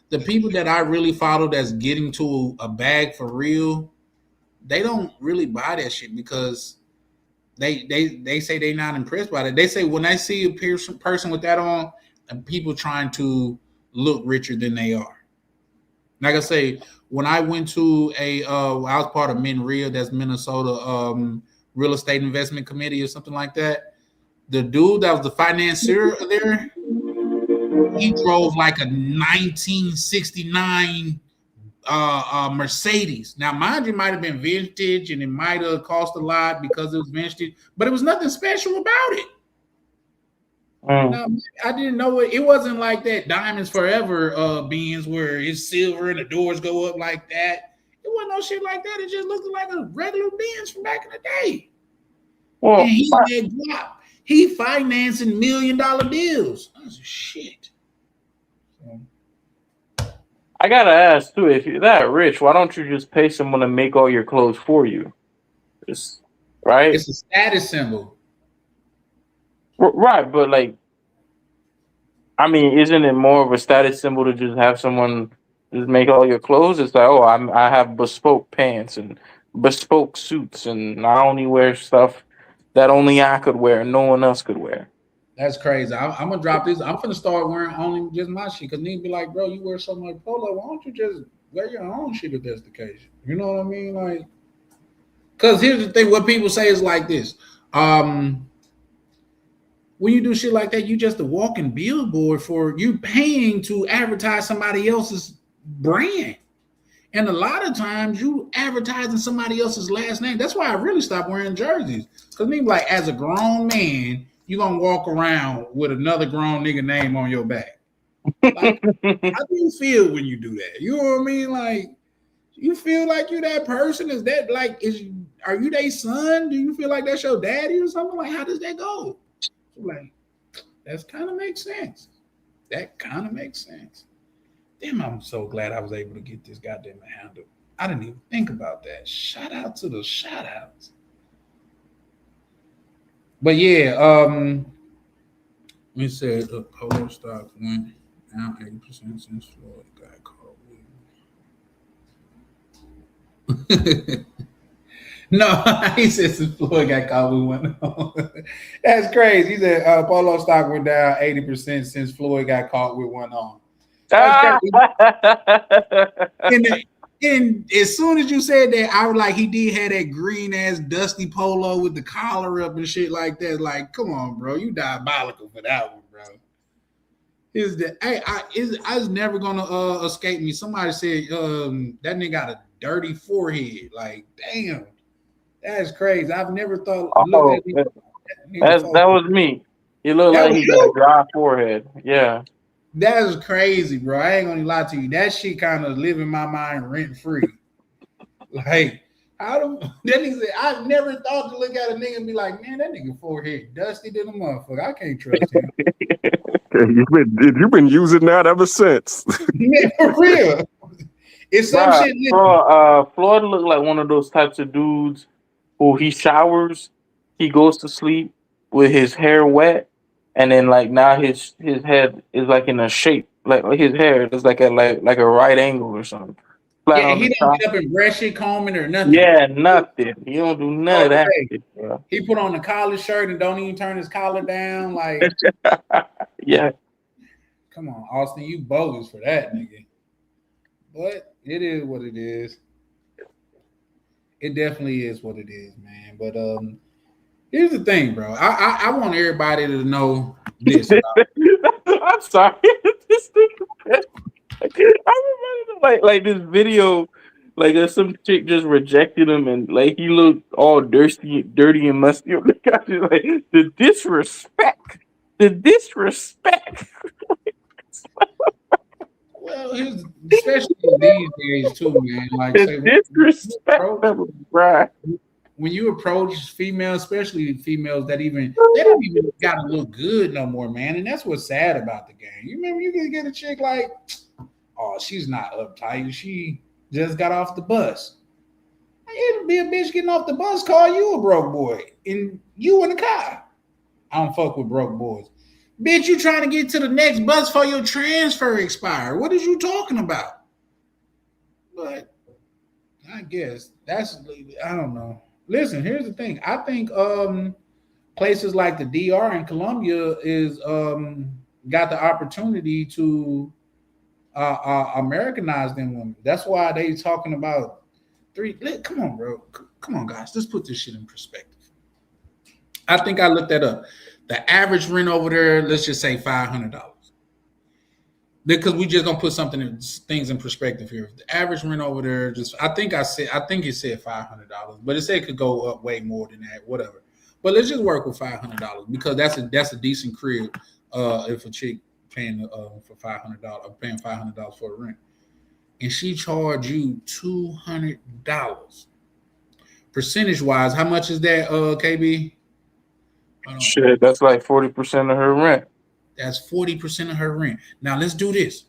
The people that I really follow that's getting to a bag for real, they don't really buy that shit because they say they're not impressed by it. They say when I see a person with that on, and people trying to look richer than they are. Like I say, when I went to I was part of MinREA, that's Minnesota Real Estate Investment Committee or something like that. The dude that was the financier there, he drove like a 1969 Mercedes. Now, mind you, it might have been vintage and it might have cost a lot because it was vintage, but it was nothing special about it. Now, I didn't know it. It wasn't like that Diamonds Forever Benz where it's silver and the doors go up like that. It wasn't no shit like that. It just looked like a regular Benz from back in the day. Well, and he financing $1 million deals. That's shit. I gotta ask too, if you're that rich, why don't you just pay someone to make all your clothes for you? Right? It's a status symbol. Right, but like, I mean, isn't it more of a status symbol to just have someone just make all your clothes? It's like, oh, I have bespoke pants and bespoke suits, and I only wear stuff that only I could wear and no one else could wear. That's crazy. I'm gonna drop this. I'm gonna start wearing only just my shit because niggas be like, bro, you wear so much polo. Why don't you just wear your own shit if that's the case? You know what I mean? Like, because here's the thing: what people say is like this. When you do shit like that, you just a walking billboard for you paying to advertise somebody else's brand. And a lot of times you advertising somebody else's last name. That's why I really stopped wearing jerseys. Because me, like, as a grown man, you're going to walk around with another grown nigga name on your back. Like, how do you feel when you do that? You know what I mean? Like, you feel like you that person? Is that like, are you their son? Do you feel like that's your daddy or something? Like, how does that go? Like, that kind of makes sense. That kind of makes sense. Damn, I'm so glad I was able to get this goddamn handle. I didn't even think about that. Shout out to the shout outs. But yeah, we said polo stock went down 80% since Floyd got caught with. No, he said since Floyd got caught with one on. That's crazy. He said polo stock went down 80% since Floyd got caught with one on. And as soon as you said that, I was like, he did have that green ass dusty polo with the collar up and shit like that. Like, come on, bro, you diabolical for that one, bro. It's never gonna escape me. Somebody said that nigga got a dirty forehead. Like, damn, that's crazy. I've never thought. Oh, that was me. He looked like he got a dry forehead. Yeah. That's crazy, bro. I ain't gonna lie to you. That shit kind of live in my mind rent free. Like, I've never thought to look at a nigga and be like, man, that nigga forehead dusty than a motherfucker. I can't trust him. You've been using that ever since. Yeah, for real. It's some shit. Floyd looked like one of those types of dudes who he showers, he goes to sleep with his hair wet. And then, like, now his head is like in a shape, like his hair is like a right angle or something. Yeah, he don't get up and brush it, combing or nothing. Yeah, nothing. He don't do none of that. Bro. He put on a collar shirt and don't even turn his collar down. Like, yeah. Come on, Austin, you bogus for that, nigga. But it is what it is. It definitely is what it is, man. But here's the thing, bro. I want everybody to know this. I'm sorry. I remember like this video Like some chick just rejected him, and like he looked all dirty and musty. On the couch. Like the disrespect. Well, especially these days too, man. Like, say Disrespect, right? When you approach females, especially females they don't even gotta look good no more, man. And that's what's sad about the game. You remember you can get a chick like, oh, she's not uptight. She just got off the bus. It'll be a bitch getting off the bus, call you a broke boy, and you in the car. I don't fuck with broke boys. Bitch, you trying to get to the next bus for your transfer expire. What is you talking about? But I guess I don't know. Listen, here's the thing. I think places like the DR and Colombia is got the opportunity to Americanize them women. That's why they talking about come on, bro. Come on, guys. Let's put this shit in perspective. I think I looked that up. The average rent over there, let's just say $500. Because we just gonna put things in perspective here. The average rent over there, I think it said $500, but it said it could go up way more than that, whatever. But let's just work with $500 because that's a decent crib. If a chick paying for $500, paying $500 for a rent, and she charged you $200. Percentage wise, how much is that, KB? Shit, that's like 40% of her rent. That's 40% of her rent. Now let's do this.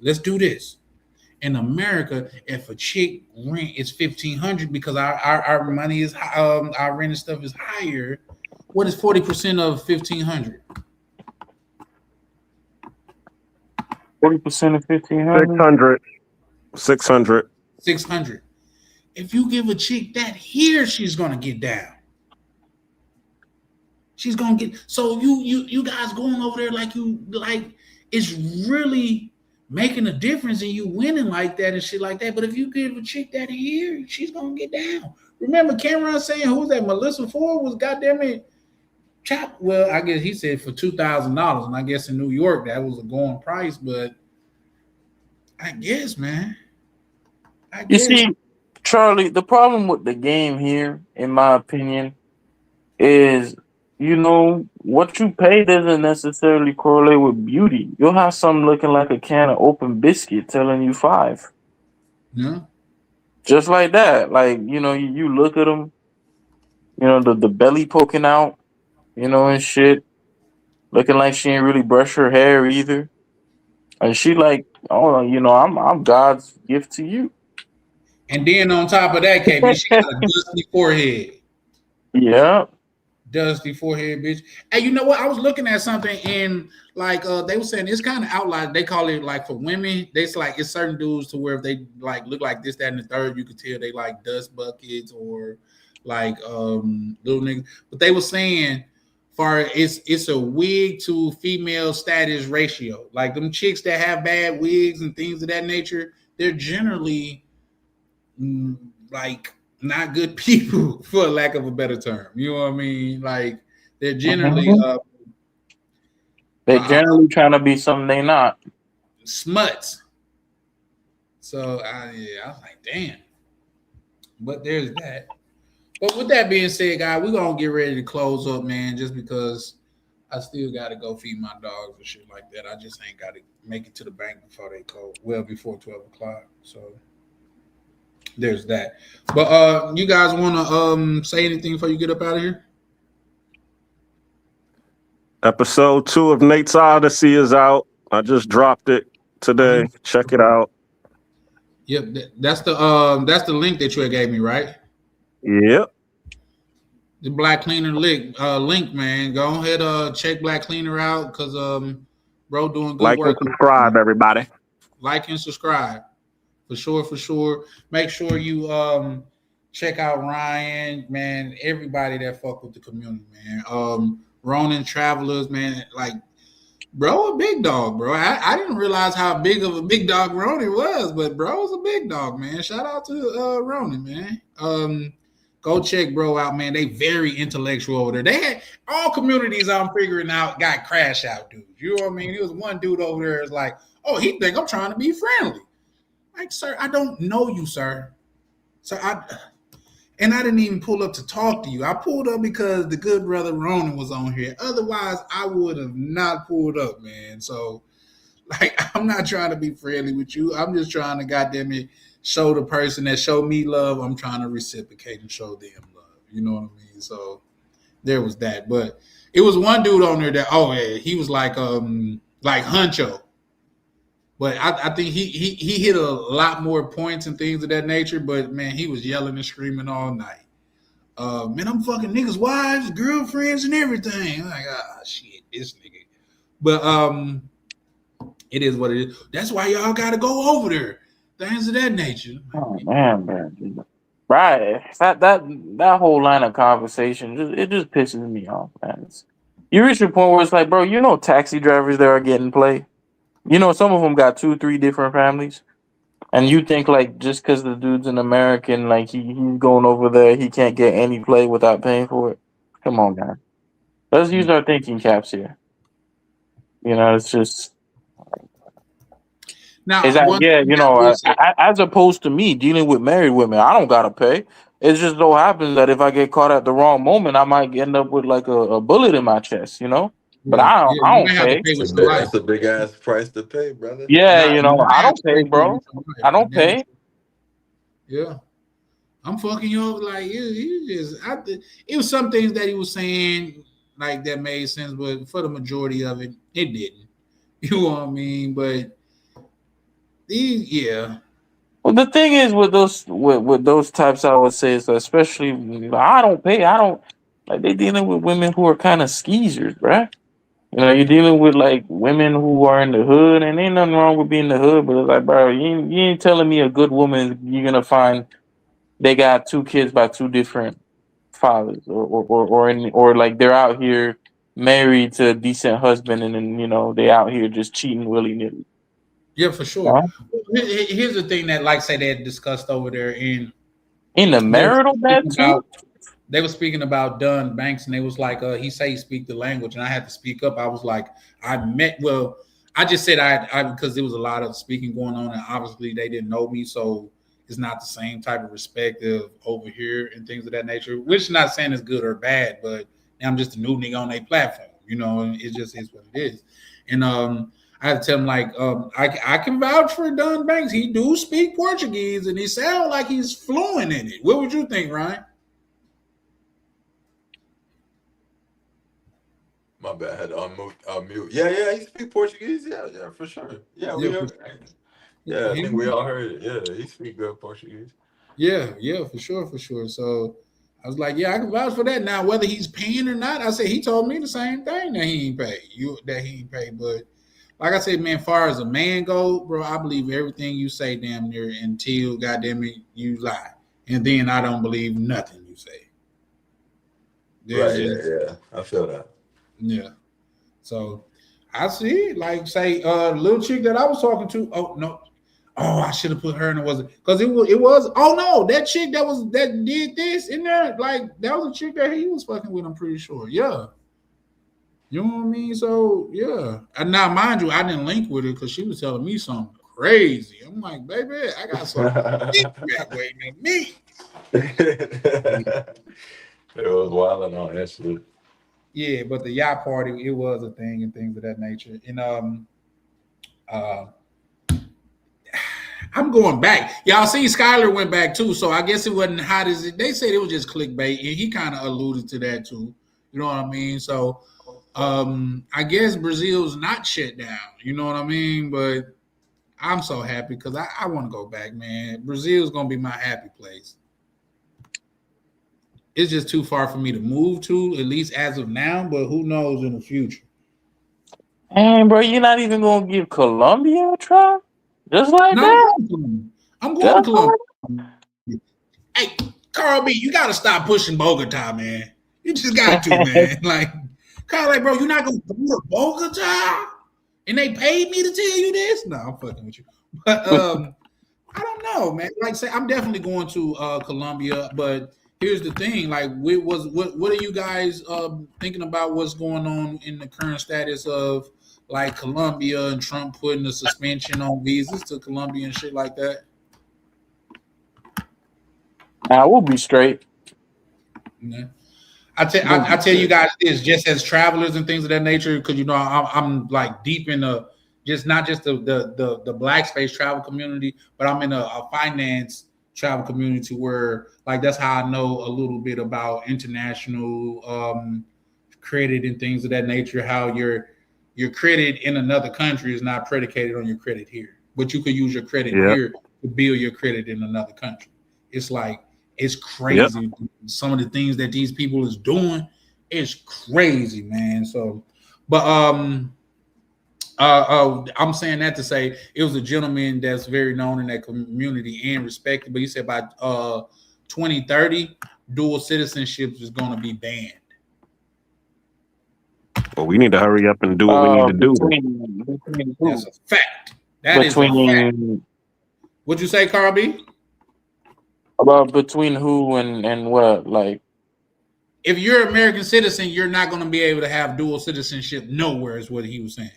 In America, if a chick rent is $1,500 because our money is our rent and stuff is higher, what is 40% of $1,500? 40% of 1,500. 600. If you give a chick that here, she's gonna get down. She's gonna get so you guys going over there like it's really making a difference and you winning like that and shit like that. But if you give a chick that here, she's gonna get down. Remember Cameron saying who's that? Melissa Ford was goddamn it chopped. Well, I guess he said for $2,000, and I guess in New York that was a going price, but I guess, man. You see, Charlie, the problem with the game here, in my opinion, is what you pay doesn't necessarily correlate with beauty. You'll have something looking like a can of open biscuit telling you 5. Yeah. Just like that. Like, you look at them, the belly poking out, and shit. Looking like she ain't really brush her hair either. And she like, oh, I'm God's gift to you. And then on top of that, KB, she got a dusty forehead. Yeah. Dusty forehead, bitch. Hey, you know what? I was looking at something and like they were saying it's kind of outlined. They call it like for women, it's certain dudes to where if they like look like this, that, and the third, you could tell they like dust buckets or like little niggas. But they were saying it's a wig to female status ratio. Like them chicks that have bad wigs and things of that nature, they're generally like not good people, for lack of a better term. You know what I mean? Like they're generally trying to be something they not. Smuts. So I was like, damn. But there's that. But with that being said, guys, we're gonna get ready to close up, man, just because I still gotta go feed my dogs and shit like that. I just ain't gotta make it to the bank before they close. Well, before 12 o'clock. So there's that. But you guys want to say anything before you get up out of here? Episode 2 of Nate's Odyssey is out. I just dropped it today. Check it out. Yep, that's the link that you had gave me, right? Yep. The Black Cleaner link, man. Go ahead, check Black Cleaner out because bro doing good like work. And subscribe, everybody. Like and subscribe. For sure. Make sure you check out Ryan, man. Everybody that fuck with the community, man. Ronin Travelers, man. Like, bro, a big dog, bro. I didn't realize how big of a big dog Ronin was, but bro was a big dog, man. Shout out to Ronin, man. Go check bro out, man. They very intellectual over there. They had all communities I'm figuring out got crash out dudes. You know what I mean? There was one dude over there is like, oh, he think I'm trying to be friendly. Like, sir, I don't know you, sir. So I didn't even pull up to talk to you. I pulled up because the good brother Ronan was on here. Otherwise, I would have not pulled up, man. So, like, I'm not trying to be friendly with you. I'm just trying to goddamn it show the person that showed me love. I'm trying to reciprocate and show them love. You know what I mean? So there was that. But it was one dude on there that he was like Huncho. But I think he hit a lot more points and things of that nature. But man, he was yelling and screaming all night. Man, I'm fucking niggas' wives, girlfriends, and everything. I'm like, shit, this nigga. But it is what it is. That's why y'all gotta go over there. Things of that nature. Oh man. Right. That whole line of conversation it just pisses me off, man. You reach a point where it's like, bro, you know taxi drivers that are getting play. You know, some of them got 2-3 different families, and you think like just because the dude's an American, like he's going over there, he can't get any play without paying for it. Come on, man. Let's use our thinking caps here. You know, it's just now. As opposed to me dealing with married women, I don't gotta pay. It just so happens that if I get caught at the wrong moment, I might end up with like a bullet in my chest. You know. But I don't pay. That's a big ass price to pay, brother. Yeah, I don't pay, bro. I don't pay. Yeah, I'm fucking you up. Like it was some things that he was saying like that made sense, but for the majority of it, it didn't. You know what I mean? But yeah. Well, the thing is with those types, I would say, so especially I don't pay. I don't like they dealing with women who are kind of skeezers, bruh. You know, you're dealing with like women who are in the hood, and ain't nothing wrong with being in the hood, but it's like, bro, you ain't telling me a good woman you're gonna find they got 2 kids by 2 different fathers, or like they're out here married to a decent husband, and then they out here just cheating willy nilly. Yeah, for sure. Here's the thing that, like, say they had discussed over there in the marital bed too. They were speaking about Dunn Banks, and they was like, he said he speak the language, and I had to speak up. I was like, I just said I because there was a lot of speaking going on, and obviously they didn't know me, so it's not the same type of respect of over here and things of that nature, which is not saying it's good or bad, but I'm just a new nigga on their platform, and it just is what it is. And I had to tell him, like, I can vouch for Dunn Banks. He do speak Portuguese, and he sounds like he's fluent in it. What would you think, Ryan? My bad, I had to mute. Yeah, he speak Portuguese. Yeah, for sure. Yeah, we heard. Yeah, I think we all heard it. Yeah, he speak good Portuguese. Yeah, for sure. So I was like, yeah, I can vouch for that. Now, whether he's paying or not, I said he told me the same thing that he ain't paid. But like I said, man, far as a man go, bro, I believe everything you say damn near until goddamn it you lie, and then I don't believe nothing you say. Yeah, I feel that. Yeah. So I see, like, say, little chick that I was talking to. Oh no. Oh, I should have put her in. It wasn't because it was. Oh no, that chick that did this in there, like that was a chick that he was fucking with. I'm pretty sure. Yeah. You know what I mean? So yeah. And now, mind you, I didn't link with her because she was telling me something crazy. I'm like, baby, I got something waiting at me. It was wilding on that shit. Yeah, but the yacht party, it was a thing and things of that nature. And I'm going back. Y'all see Skylar went back too, so I guess it wasn't hot as it. They said it was just clickbait, and he kind of alluded to that too. You know what I mean? So I guess Brazil's not shut down. You know what I mean? But I'm so happy because I want to go back, man. Brazil's gonna be my happy place. It's just too far for me to move to, at least as of now, but who knows in the future. And bro, you're not even gonna give Colombia a try? Just like that? I'm going to Colombia. Hey, Carl B, you gotta stop pushing Bogota, man. You just got to, man. Like, Carl, like, bro, you're not gonna go to Bogota? And they paid me to tell you this? No, I'm fucking with you. But I don't know, man. Like, say, I'm definitely going to Colombia, but here's the thing, like, what are you guys thinking about what's going on in the current status of, like, Colombia and Trump putting a suspension on visas to Colombia and shit like that? We'll be straight. Yeah. I tell you guys this, just as travelers and things of that nature, because I'm like deep in the not just the black space travel community, but I'm in a finance travel community where like that's how I know a little bit about international credit and things of that nature. How your credit in another country is not predicated on your credit here, but you could use your credit here to build your credit in another country. It's like it's crazy. Yep. Some of the things that these people is doing is crazy, man. So, but I'm saying that to say it was a gentleman that's very known in that community and respected. But he said by 2030, dual citizenship is going to be banned. Well, we need to hurry up and do what we need to do. That's a fact. That is a fact. What'd you say, Carl B? About between who and what? Like, if you're an American citizen, you're not going to be able to have dual citizenship nowhere, is what he was saying.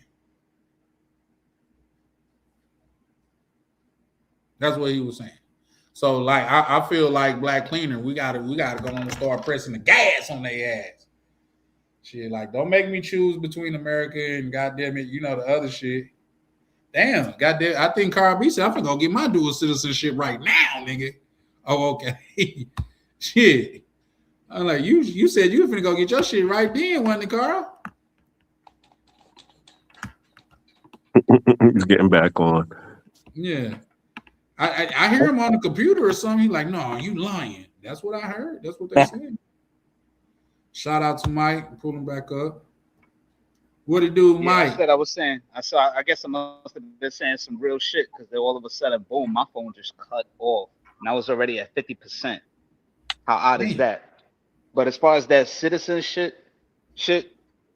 That's what he was saying. So, like, I feel like Black Cleaner, we gotta go on and start pressing the gas on their ass. Shit, like, don't make me choose between America and goddamn it, the other shit. Damn, goddamn, I think Carl B said I'm gonna go get my dual citizenship right now, nigga. Oh, okay. Shit. I'm like, you said you were finna go get your shit right then, wasn't it, Carl? He's getting back on. Yeah. I hear him on the computer or something. He's like, no, you lying. That's what I heard. That's what they said. Shout out to Mike. Pull him back up. What it do, Mike? I guess I must have been saying some real shit because then all of a sudden, boom, my phone just cut off. And I was already at 50%. How odd is that? But as far as that citizenship shit,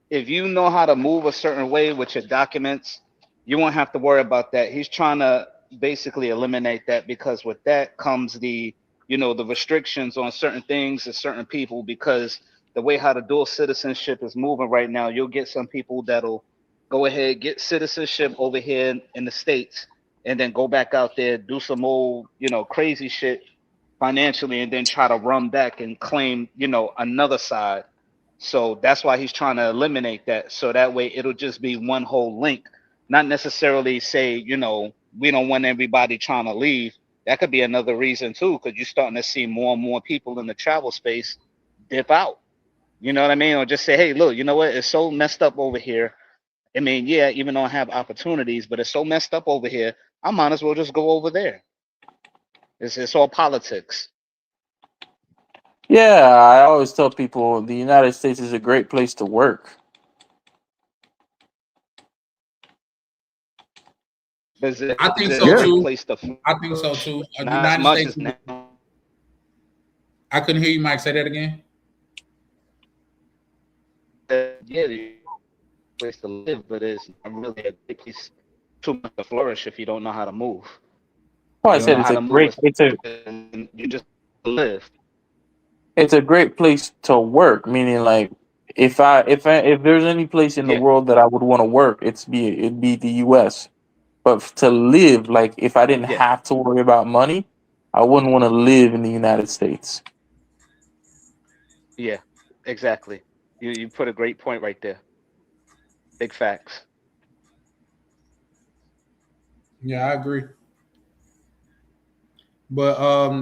if you know how to move a certain way with your documents, you won't have to worry about that. He's trying to basically eliminate that because with that comes the restrictions on certain things and certain people, because the way how the dual citizenship is moving right now, you'll get some people that'll go ahead, get citizenship over here in the States, and then go back out there, do some old, crazy shit financially, and then try to run back and claim, another side. So that's why he's trying to eliminate that. So that way it'll just be one whole link, not necessarily say, we don't want everybody trying to leave. That could be another reason too, because you're starting to see more and more people in the travel space dip out. You know what I mean? Or just say, hey, look, you know what? It's so messed up over here. I mean, yeah, even though I have opportunities, but it's so messed up over here, I might as well just go over there. It's all politics. Yeah, I always tell people the United States is a great place to work. I think so too. I think so too. United States. I couldn't hear you, Mike. Say that again. Yeah, place to live, but it's not really a big place too much to flourish if you don't know how to move. Well, I said you just live. It's a great place to work, meaning like if there's any place in the world that I would want to work, it'd be the US. But to live, like if I didn't have to worry about money, I wouldn't want to live in the United States. Yeah, exactly. You put a great point right there. Big facts. Yeah, I agree. But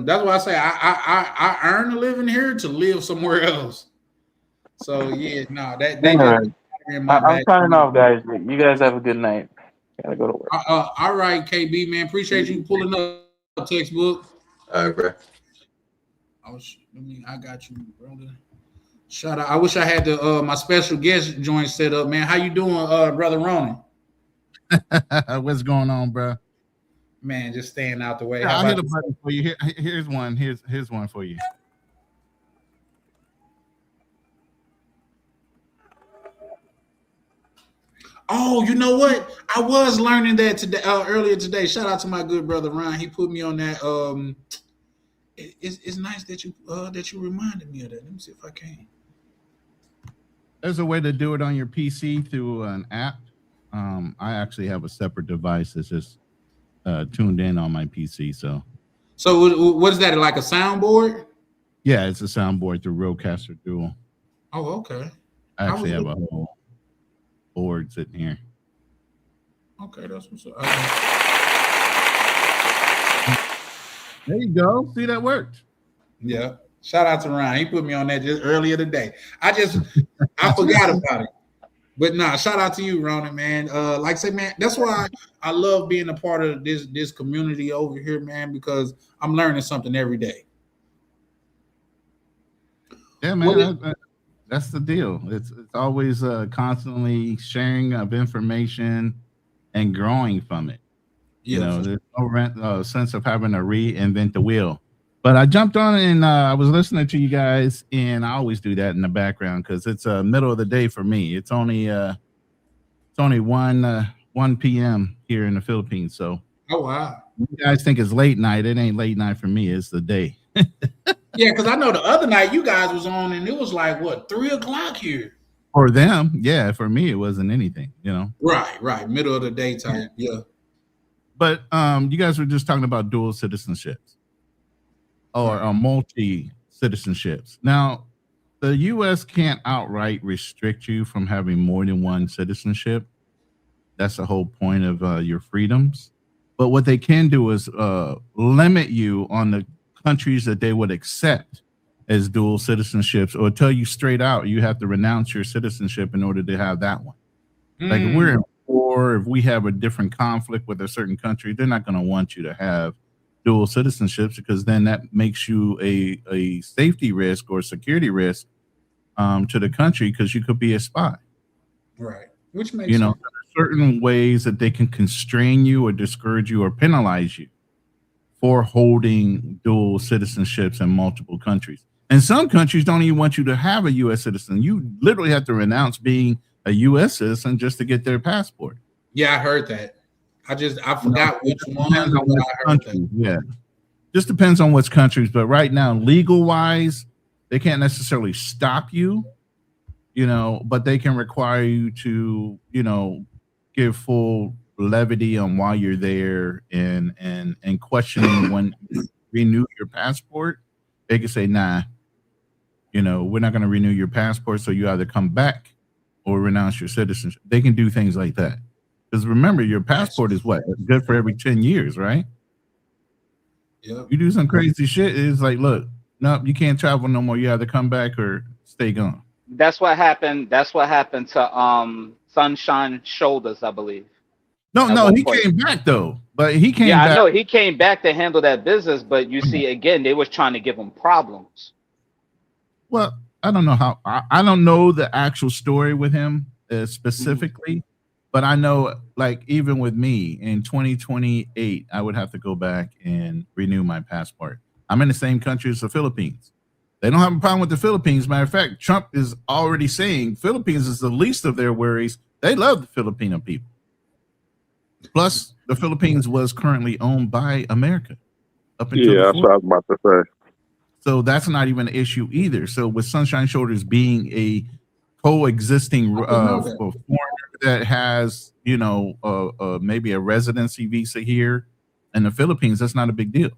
that's why I say I earn a living here to live somewhere else. So yeah, no, that I'm signing off, guys. You guys have a good night. Gotta go to work. All right, KB, man. Appreciate you pulling up textbook. All right, bro. I got you, brother. Shout out. I wish I had my special guest joint set up, man. How you doing, brother Ronan? What's going on, bro? Man, just staying out the way. Yeah, I'll hit a button for you. Here's one. Here's one for you. Oh, you know what? I was learning that today, earlier today. Shout out to my good brother Ryan. He put me on that. It's nice that you reminded me of that. Let me see if I can. There's a way to do it on your PC through an app. I actually have a separate device that's just tuned in on my PC. So So what is that, like a soundboard? Yeah, it's a soundboard through Rodecaster Dual. Oh, okay. I actually have a whole board sitting here. Okay, that's what's up. There you go. See, that worked. Yeah. Shout out to Ryan. He put me on that just earlier today. I forgot about it. But nah, shout out to you, Ronan, man. Like I say, man, that's why I love being a part of this community over here, man, because I'm learning something every day. Yeah, man. That's the deal. It's always constantly sharing of information and growing from it. You know, there's no sense of having to reinvent the wheel. But I jumped on and I was listening to you guys, and I always do that in the background because it's middle of the day for me. It's only 1 p.m. here in the Philippines. So, oh wow, you guys think it's late night? It ain't late night for me. It's the day. Yeah, because I know the other night you guys was on, and it was like what 3 o'clock here. For them, yeah. For me, it wasn't anything. You know. Right. Middle of the day time. Yeah. But you guys were just talking about dual citizenships or multi citizenships. Now, the U.S. can't outright restrict you from having more than one citizenship. That's the whole point of your freedoms. But what they can do is limit you on the countries that they would accept as dual citizenships, or tell you straight out you have to renounce your citizenship in order to have that one. Like if we're in war, if we have a different conflict with a certain country, they're not going to want you to have dual citizenships because then that makes you a safety risk or security risk to the country because you could be a spy. Right. Which makes there are certain ways that they can constrain you or discourage you or penalize you for holding dual citizenships in multiple countries. And some countries don't even want you to have a U.S. citizen. You literally have to renounce being a U.S. citizen just to get their passport. Yeah, I heard that. I forgot which one. I heard that. Yeah. Just depends on which countries. But right now, legal wise, they can't necessarily stop you, but they can require you to, give full levity on why you're there and questioning when you renew your passport. They can say, nah, we're not going to renew your passport. So you either come back or renounce your citizenship. They can do things like that. Because remember, your passport is what? It's good for every 10 years, right? Yeah. You do some crazy shit, it's like, look, no, you can't travel no more. You either come back or stay gone. That's what happened to Sunshine Shoulders, I believe. No, he came back though. But he came back. I know he came back to handle that business, but you see, again, they was trying to give him problems. Well, I don't know how. I don't know the actual story with him specifically, but I know, like, even with me in 2028, I would have to go back and renew my passport. I'm in the same country as the Philippines. They don't have a problem with the Philippines. Matter of fact, Trump is already saying Philippines is the least of their worries. They love the Filipino people. Plus, the Philippines was currently owned by America. Up until that's what I was about to say. So that's not even an issue either. So with Sunshine Shoulders being a coexisting foreigner that has, maybe a residency visa here in the Philippines, that's not a big deal.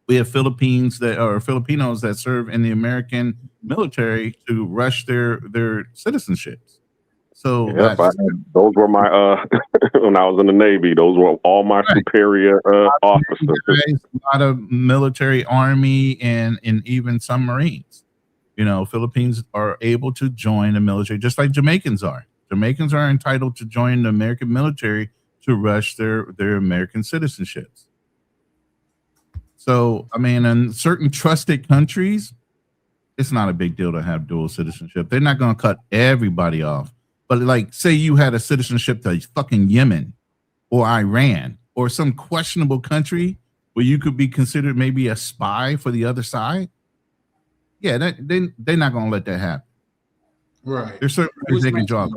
We have Filipinos that serve in the American military to rush their citizenships. So those were my when I was in the Navy. Those were all my superior officers. A lot of military, army, and even some Marines. Philippines are able to join the military just like Jamaicans are. Jamaicans are entitled to join the American military to rush their American citizenships. So, I mean, in certain trusted countries, it's not a big deal to have dual citizenship. They're not going to cut everybody off. But like, say you had a citizenship to fucking Yemen or Iran or some questionable country where you could be considered maybe a spy for the other side. Yeah, they're not going to let that happen. Right. There's certain things they can draw.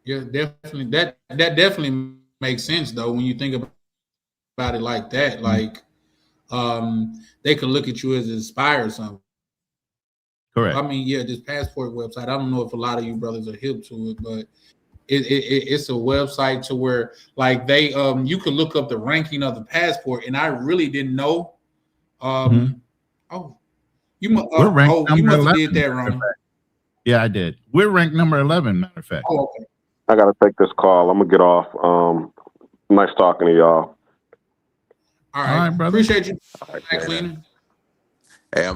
Yeah, definitely. That definitely makes sense though when you think about it like that. Like, they could look at you as a spy or something. Correct. I mean, yeah, this passport website. I don't know if a lot of you brothers are hip to it, but it's a website to where like they you could look up the ranking of the passport, and I really didn't know. Oh, you must have did that, Ronnie. Yeah, I did. We're ranked number 11, matter of fact. Oh, okay. I gotta take this call. I'm gonna get off. Nice talking to y'all. All right, brother. Appreciate you. Hey,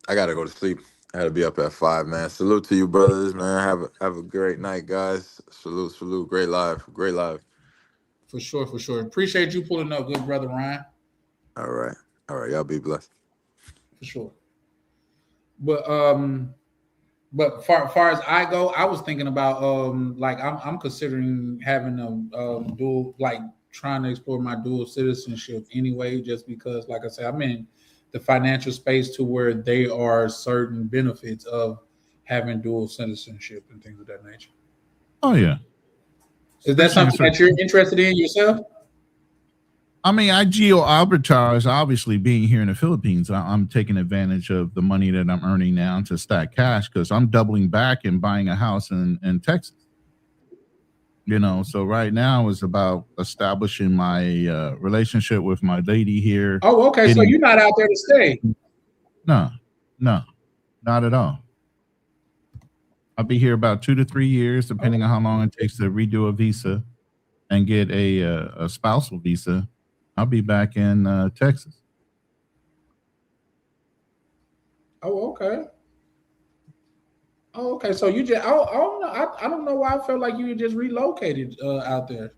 I gotta go to sleep. I had to be up at 5, man. Salute to you, brothers, man. Have a great night, guys. Salute. Great live. For sure. Appreciate you pulling up, good brother Ryan. All right. Y'all be blessed. For sure. But far as I go, I was thinking about like I'm considering having a dual, like trying to explore my dual citizenship anyway, just because, like I said, I'm in the financial space to where there are certain benefits of having dual citizenship and things of that nature. Oh yeah. Is that something that you're interested in yourself? I mean, I geo arbitrage, obviously being here in the Philippines. I'm taking advantage of the money that I'm earning now to stack cash because I'm doubling back and buying a house in Texas. You know, so right now is about establishing my relationship with my lady here. Oh, okay. So you're not out there to stay? No, not at all. I'll be here about 2 to 3 years, depending on how long it takes to redo a visa and get a spousal visa. I'll be back in Texas. Oh, okay. So you just I don't know why I felt like you just relocated out there.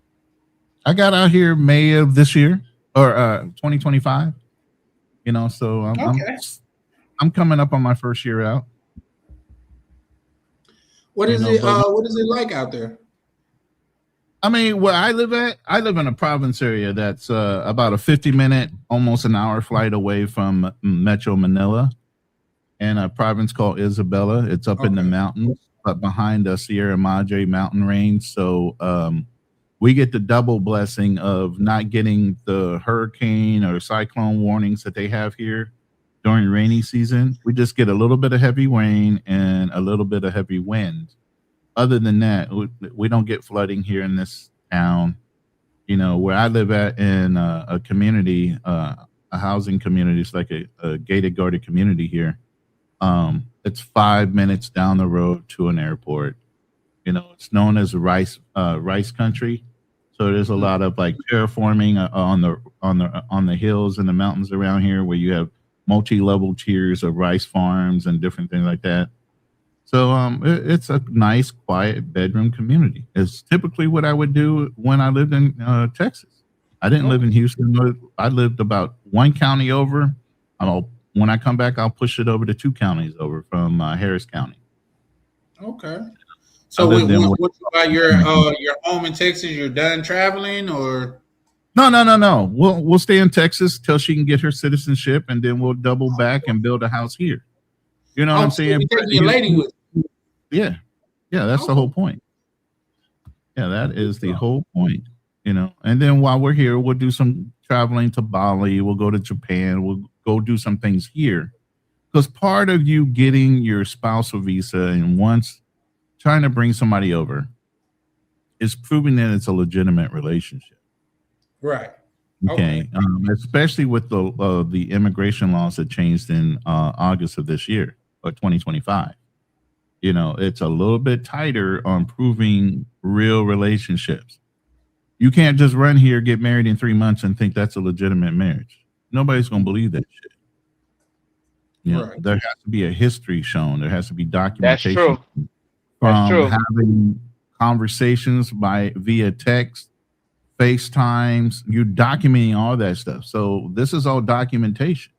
I got out here May of this year or 2025. You know, so I'm coming up on my first year out. What is it like out there? I mean, where I live in a province area that's about a 50-minute, almost an hour flight away from Metro Manila, in a province called Isabela. It's up in the mountains, but behind the Sierra Madre mountain range. So we get the double blessing of not getting the hurricane or cyclone warnings that they have here during rainy season. We just get a little bit of heavy rain and a little bit of heavy wind. Other than that, we don't get flooding here in this town. You know, where I live at in a community, a housing community, it's like a gated guarded community here. It's 5 minutes down the road to an airport. You know, it's known as rice country. So there's a lot of like terraforming on the hills and the mountains around here where you have multi-level tiers of rice farms and different things like that. So it's a nice, quiet bedroom community. It's typically what I would do when I lived in Texas. I didn't live in Houston. I lived about one county over. When I come back, I'll push it over to 2 counties over from Harris County. Okay. So what about your home in Texas? You're done traveling, or? No. We'll stay in Texas till she can get her citizenship, and then we'll double back and build a house here. You know what I'm saying? Taking your lady with you. Yeah, that's the whole point. Yeah, that is the whole point. You know, and then while we're here, we'll do some traveling to Bali. We'll go to Japan. We'll go do some things here, because part of you getting your spousal visa and once trying to bring somebody over is proving that it's a legitimate relationship. Right. Okay. Especially with the immigration laws that changed in August of this year or 2025. You know, it's a little bit tighter on proving real relationships. You can't just run here, get married in 3 months and think that's a legitimate marriage. Nobody's going to believe that shit. You know, there has to be a history shown. There has to be documentation. That's true. From having conversations via text, FaceTimes, you're documenting all that stuff. So this is all documentation.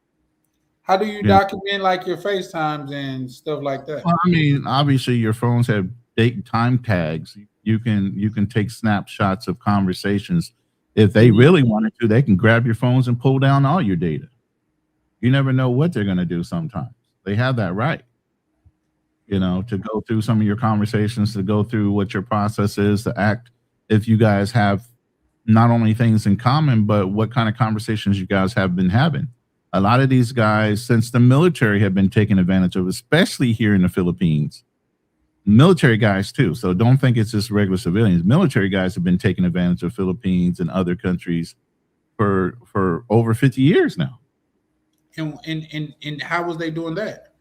How do you document like your FaceTimes and stuff like that? Well, I mean, obviously your phones have date time tags. You can take snapshots of conversations. If they really wanted to, they can grab your phones and pull down all your data. You never know what they're going to do sometimes. They have that right. You know, to go through some of your conversations, to go through what your process is, to act if you guys have not only things in common, but what kind of conversations you guys have been having. A lot of these guys, since the military have been taken advantage of, especially here in the Philippines, military guys too. So don't think it's just regular civilians. Military guys have been taking advantage of Philippines and other countries for over 50 years now. And how was they doing that?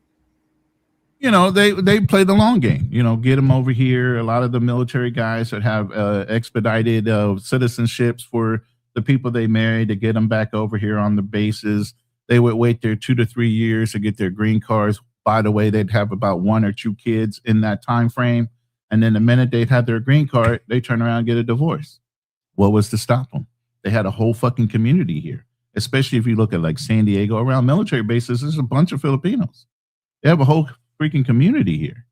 You know, they play the long game. You know, get them over here. A lot of the military guys that have expedited citizenships for the people they married to get them back over here on the bases. They would wait there 2 to 3 years to get their green cards. By the way, they'd have about 1 or 2 kids in that time frame, and then the minute they'd have their green card, they turn around and get a divorce. What was to stop them? They had a whole fucking community here, especially if you look at like San Diego, around military bases. There's a bunch of Filipinos. They have a whole freaking community here.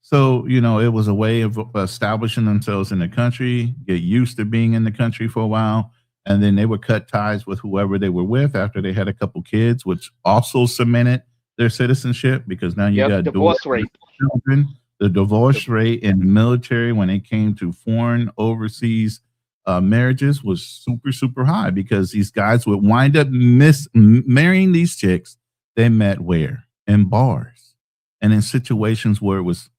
So, you know, it was a way of establishing themselves in the country, get used to being in the country for a while, and then they would cut ties with whoever they were with after they had a couple kids, which also cemented their citizenship, because now you got divorce rate. Children. The divorce rate in the military when it came to foreign overseas marriages was super, super high, because these guys would wind up marrying these chicks they met where? In bars and in situations where it was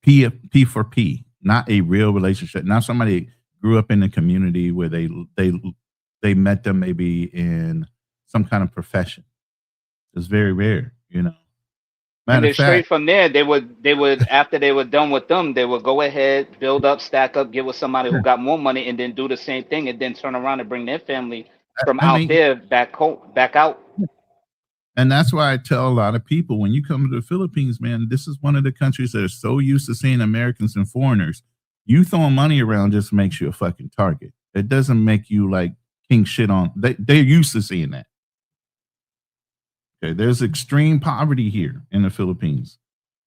P for P, not a real relationship. Not somebody grew up in the community where they met them maybe in some kind of profession. It's very rare, you know. And then straight from there, they would after they were done with them, they would go ahead, build up, stack up, get with somebody who got more money, and then do the same thing, and then turn around and bring their family from there back out. And that's why I tell a lot of people, when you come to the Philippines, man, this is one of the countries that are so used to seeing Americans and foreigners. You throwing money around just makes you a fucking target. It doesn't make you like king shit on. They're used to seeing that. Okay, there's extreme poverty here in the Philippines,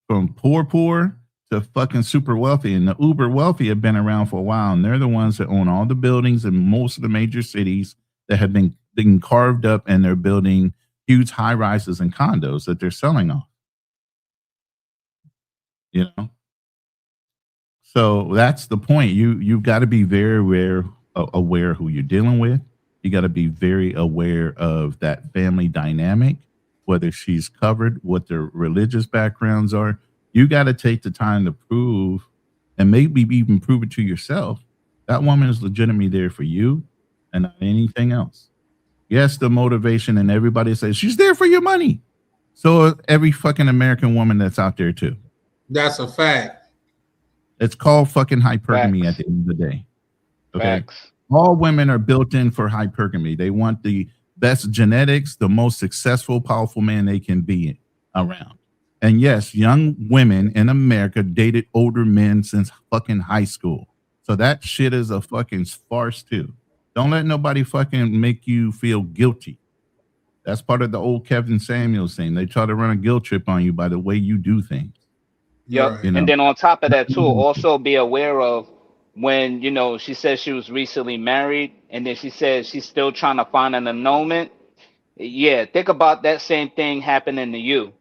from poor to fucking super wealthy. And the uber wealthy have been around for a while, and they're the ones that own all the buildings in most of the major cities that have been carved up, and they're building huge high rises and condos that they're selling off. You know, so that's the point. You've got to be very aware who you're dealing with. You got to be very aware of that family dynamic, whether she's covered, what their religious backgrounds are. You got to take the time to prove, and maybe even prove it to yourself, that woman is legitimately there for you and not anything else. Yes, the motivation, and everybody says she's there for your money. So every fucking American woman that's out there too. That's a fact. It's called fucking hypergamy at the end of the day. Okay. Facts. All women are built in for hypergamy. They want the best genetics, the most successful, powerful man they can be around. And yes, young women in America dated older men since fucking high school. So that shit is a fucking farce too. Don't let nobody fucking make you feel guilty. That's part of the old Kevin Samuels thing. They try to run a guilt trip on you by the way you do things. Yep. You know? And then on top of that too, also be aware of when, you know, she says she was recently married, and then she says she's still trying to find an annulment. Yeah, think about that same thing happening to you,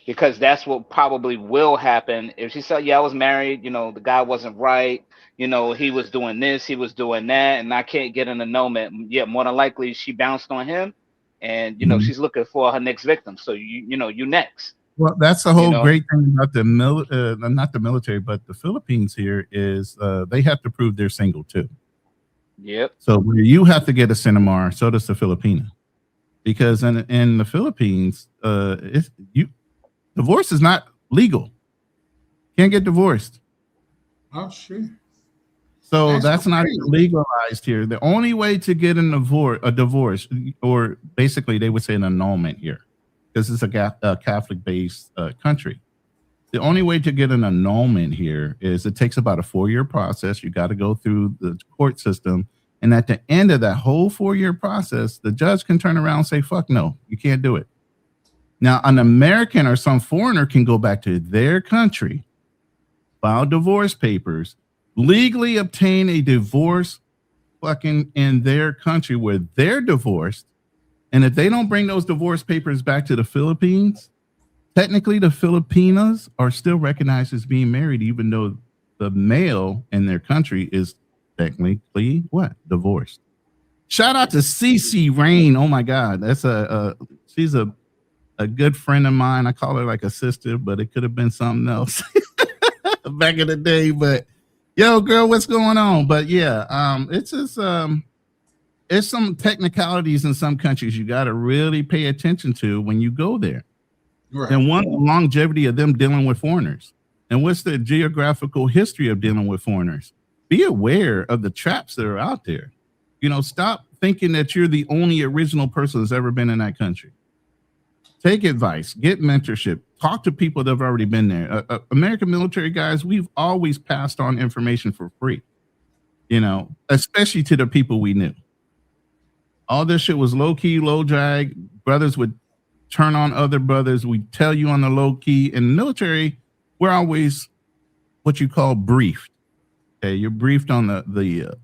because that's what probably will happen. If she said, yeah, I was married, you know, the guy wasn't right, you know, he was doing this, he was doing that, and I can't get an annulment. Yeah, more than likely she bounced on him, and, you know, she's looking for her next victim. So, you know, you next. Well, that's the whole great thing about the not the military, but the Philippines here is they have to prove they're single too. Yep. So where you have to get a Cinemar, so does the Filipina, because in the Philippines, divorce is not legal. Can't get divorced. Oh shit. So that's not legalized here. The only way to get a divorce, or basically they would say an annulment here, because it's a Catholic-based country. The only way to get an annulment here is it takes about a 4-year process. You got to go through the court system. And at the end of that whole 4-year process, the judge can turn around and say, fuck no, you can't do it. Now, an American or some foreigner can go back to their country, file divorce papers, legally obtain a divorce fucking in their country where they're divorced. And if they don't bring those divorce papers back to the Philippines, technically the Filipinas are still recognized as being married, even though the male in their country is technically what? Divorced. Shout out to CC Rain. Oh my God. That's she's a good friend of mine. I call her like a sister, but it could have been something else. back in the day. But yo, girl, what's going on? But yeah, it's just it's some technicalities in some countries you got to really pay attention to when you go there. Right. And one, the longevity of them dealing with foreigners, and what's the geographical history of dealing with foreigners. Be aware of the traps that are out there. You know, stop thinking that you're the only original person that's ever been in that country. Take advice, get mentorship, talk to people that have already been there. American military guys, we've always passed on information for free, you know, especially to the people we knew. All this shit was low key, low drag. Brothers would turn on other brothers. We tell you on the low key. In the military, we're always what you call briefed. Okay, you're briefed on the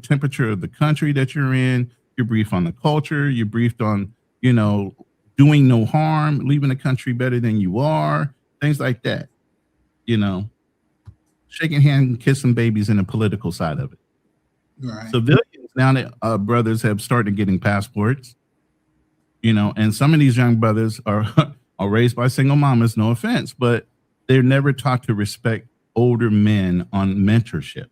temperature of the country that you're in. You're briefed on the culture. You're briefed on, you know, doing no harm, leaving the country better than you are, things like that. You know, shaking hands, kissing babies, in the political side of it. Right. Civilians now that brothers have started getting passports, you know, and some of these young brothers are raised by single mamas, no offense, but they're never taught to respect older men on mentorship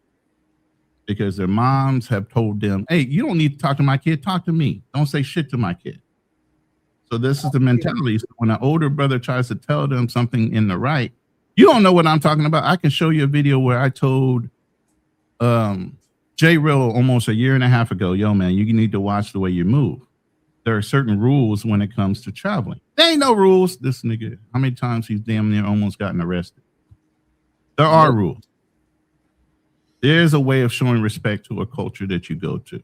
because their moms have told them, hey, you don't need to talk to my kid, talk to me. Don't say shit to my kid. So this is the mentality. So when an older brother tries to tell them something in the right, you don't know what I'm talking about. I can show you a video where I told Jay Rill almost 1.5 years ago, yo, man, you need to watch the way you move. There are certain rules when it comes to traveling. There ain't no rules. This nigga, how many times he's damn near almost gotten arrested? There are rules. There's a way of showing respect to a culture that you go to.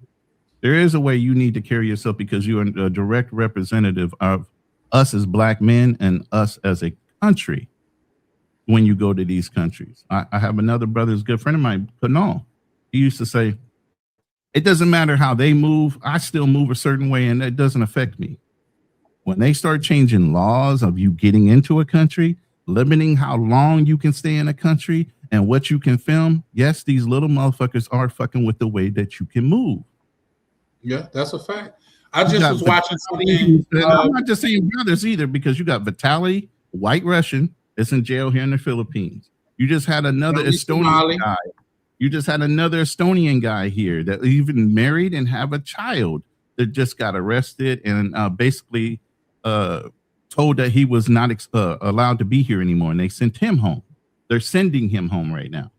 There is a way you need to carry yourself because you're a direct representative of us as black men and us as a country when you go to these countries. I have another brother who's a good friend of mine, Anton. He used to say, it doesn't matter how they move. I still move a certain way and it doesn't affect me. When they start changing laws of you getting into a country, limiting how long you can stay in a country and what you can film, yes, these little motherfuckers are fucking with the way that you can move. Yeah, that's a fact. I just was watching something. I'm not just saying brothers either, because you got Vitaly, white Russian, that's in jail here in the Philippines. You just had another Estonian guy. You just had another Estonian guy here that even married and have a child that just got arrested and basically told that he was not allowed to be here anymore, and they sent him home. They're sending him home right now.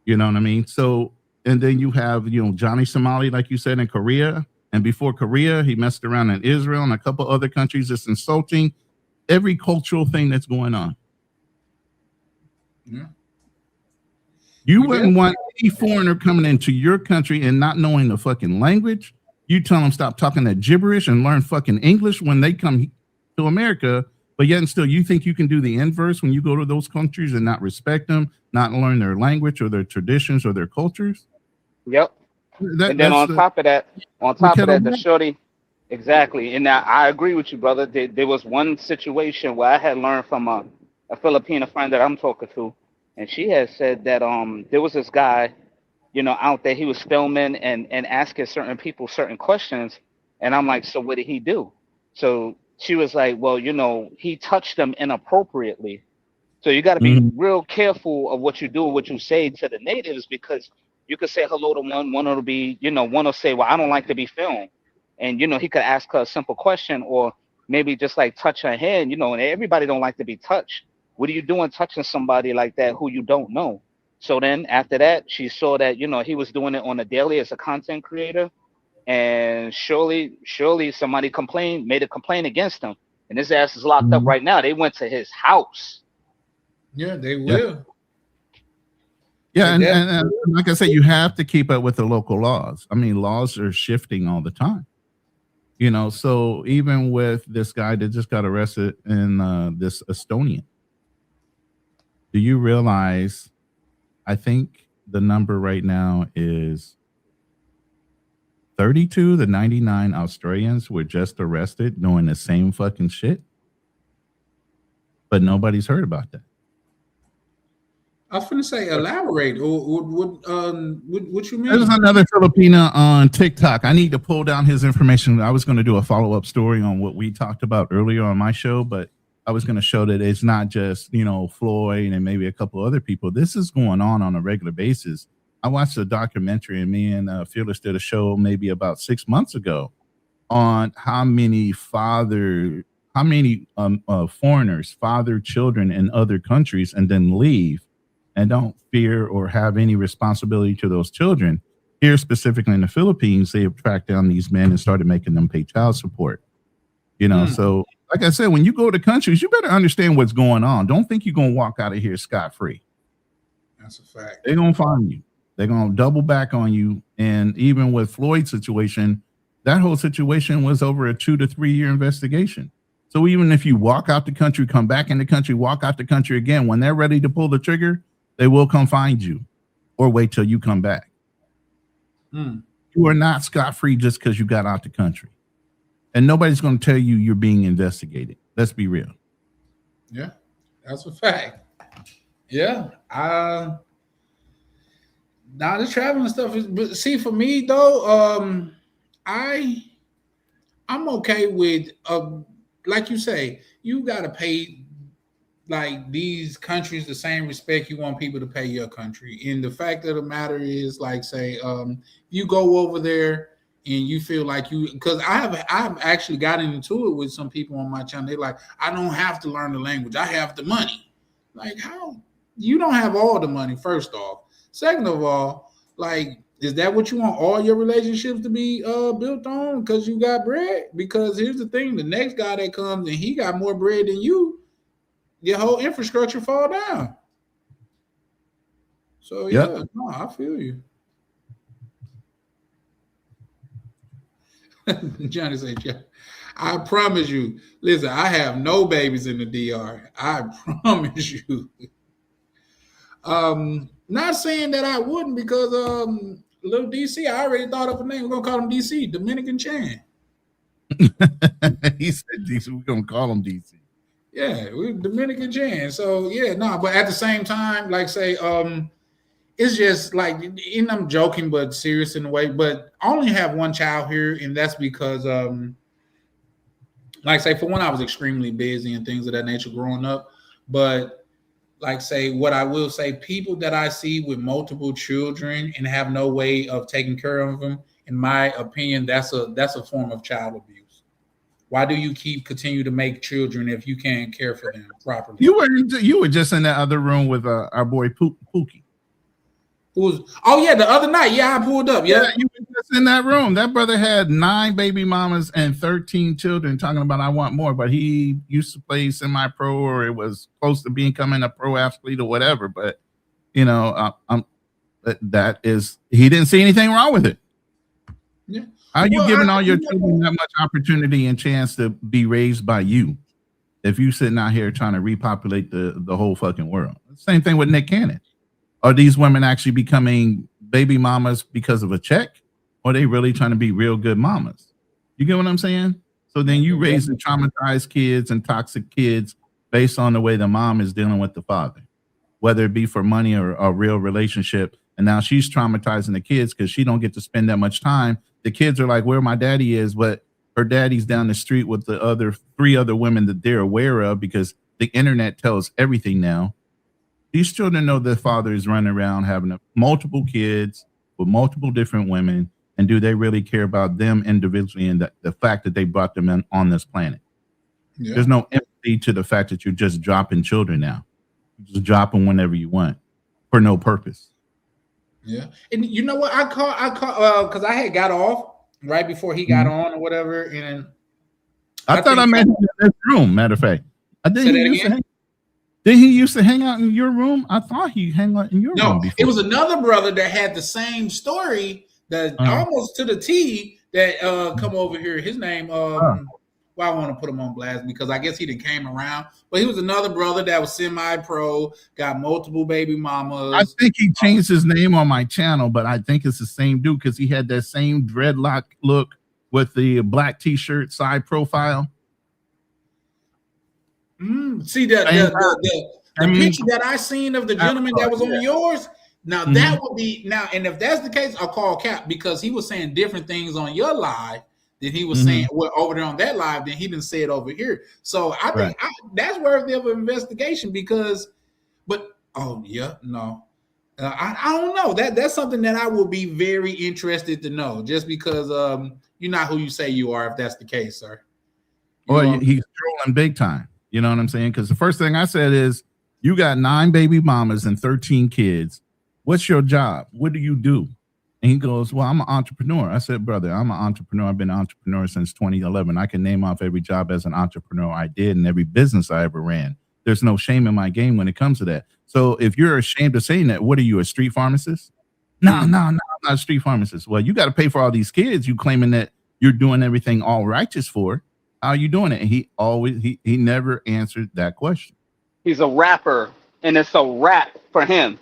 You know what I mean? So, and then you have, you know, Johnny Somali, like you said, in Korea. And before Korea, he messed around in Israel and a couple other countries. It's insulting every cultural thing that's going on. Yeah. You wouldn't want any foreigner coming into your country and not knowing the fucking language. You tell them stop talking that gibberish and learn fucking English when they come to America. But yet and still, you think you can do the inverse when you go to those countries and not respect them, not learn their language or their traditions or their cultures? Yep. And then on top of that, the shorty, exactly. And I agree with you, brother. There was one situation where I had learned from a Filipino friend that I'm talking to, and she had said that there was this guy, you know, out there. He was filming and asking certain people certain questions, and I'm like, so what did he do? So she was like, well, you know, he touched them inappropriately. So you got to be real careful of what you do, what you say to the natives, because you could say hello to one will be, you know, one will say, well, I don't like to be filmed. And, you know, he could ask her a simple question or maybe just like touch her hand, you know, and everybody don't like to be touched. What are you doing touching somebody like that who you don't know? So then after that, she saw that, you know, he was doing it on a daily as a content creator. And surely somebody made a complaint against him. And his ass is locked up right now. They went to his house. Yeah, they will. Yeah, and like I said, you have to keep up with the local laws. I mean, laws are shifting all the time. You know, so even with this guy that just got arrested in this Estonian, do you realize, I think the number right now is 32 to 99 Australians were just arrested doing the same fucking shit. But nobody's heard about that. I was finna say, elaborate. What you mean? There's another Filipino on TikTok. I need to pull down his information. I was going to do a follow-up story on what we talked about earlier on my show, but I was going to show that it's not just, Floyd and maybe a couple other people. This is going on a regular basis. I watched a documentary, and me and Fearless did a show maybe about 6 months ago on how many foreigners father children in other countries and then leave and don't fear or have any responsibility to those children. Here, specifically in the Philippines, they have tracked down these men and started making them pay child support. So like I said, when you go to countries, you better understand what's going on. Don't think you're going to walk out of here scot-free. That's a fact. They're going to find you. They're going to double back on you. And even with Floyd's situation, that whole situation was over a 2 to 3 year investigation. So even if you walk out the country, come back in the country, walk out the country again, when they're ready to pull the trigger, they will come find you or wait till you come back. You are not scot-free just because you got out the country. And nobody's going to tell you you're being investigated. Let's be real. Yeah, that's a fact. Yeah. Now the traveling stuff is, but see, for me though, I'm okay with like you say, you gotta pay like these countries the same respect you want people to pay your country. And the fact of the matter is, like, say, you go over there and you feel like because I've actually gotten into it with some people on my channel. They're like, I don't have to learn the language. I have the money. Like, how? You don't have all the money, first off. Second of all, like, is that what you want all your relationships to be built on? Because you got bread? Because here's the thing, the next guy that comes and he got more bread than you, your whole infrastructure fall down. So yeah, no, I feel you. Johnny said, yeah, I promise you. Listen, I have no babies in the DR. I promise you. Not saying that I wouldn't, because little DC, I already thought of a name. We're gonna call him DC, Dominican Chan. He said DC. We're gonna call him DC. Yeah, we're Dominican Chan. So yeah, no, but at the same time, like, say, it's just like, and I'm joking but serious in a way, but I only have one child here, and that's because like, say, for one, I was extremely busy and things of that nature growing up. But like, say, what I will say, people that I see with multiple children and have no way of taking care of them, in my opinion, that's a form of child abuse. Why do you continue to make children if you can't care for them properly? You were just in that other room with our boy Pookie. Oh yeah, the other night. Yeah, I pulled up. Yeah, you were just in that room. That brother had 9 baby mamas and 13 children, talking about I want more. But he used to play semi-pro, or it was close to becoming a pro athlete or whatever. But he didn't see anything wrong with it. Yeah. How are you giving all your children that much opportunity and chance to be raised by you if you sitting out here trying to repopulate the whole fucking world? Same thing with Nick Cannon. Are these women actually becoming baby mamas because of a check? Or are they really trying to be real good mamas? You get what I'm saying? So then you raise the traumatized kids and toxic kids based on the way the mom is dealing with the father, whether it be for money or a real relationship. And now she's traumatizing the kids because she don't get to spend that much time. The kids are like, where my daddy is, but her daddy's down the street with the 3 other women that they're aware of, because the internet tells everything now. These children know their father is running around having multiple kids with multiple different women. And do they really care about them individually and the fact that they brought them on this planet? Yeah. There's no empathy to the fact that you're just dropping children now. You just drop them whenever you want for no purpose. Yeah. And you know what? I call because I had got off right before he got on or whatever. And I thought I met him in this room, matter of fact. Did he used to hang out in your room? I thought he hung out in your room before. It was another brother that had the same story that almost to the T that come over here. His name, well, I want to put him on blast because I guess he didn't came around. But he was another brother that was semi-pro, got multiple baby mamas. I think he changed his name on my channel, but I think it's the same dude because he had that same dreadlock look with the black t-shirt side profile. See the picture that I seen of the gentleman that was on yours. Now that would be and if that's the case, I'll call Cap because he was saying different things on your live that he was saying over there on that live than he didn't say it over here. So I think that's worthy of an investigation because, no. I don't know. That's something that I will be very interested to know just because you're not who you say you are if that's the case, sir. Well, he's trolling big time. You know what I'm saying? Because the first thing I said is, you got 9 baby mamas and 13 kids. What's your job? What do you do? And he goes, well, I'm an entrepreneur. I said, brother, I'm an entrepreneur. I've been an entrepreneur since 2011. I can name off every job as an entrepreneur I did and every business I ever ran. There's no shame in my game when it comes to that. So if you're ashamed of saying that, what are you, a street pharmacist? No, I'm not a street pharmacist. Well, you got to pay for all these kids. You claiming that you're doing everything all righteous for. How are you doing it? And he never answered that question. He's a rapper, and it's a rap for him.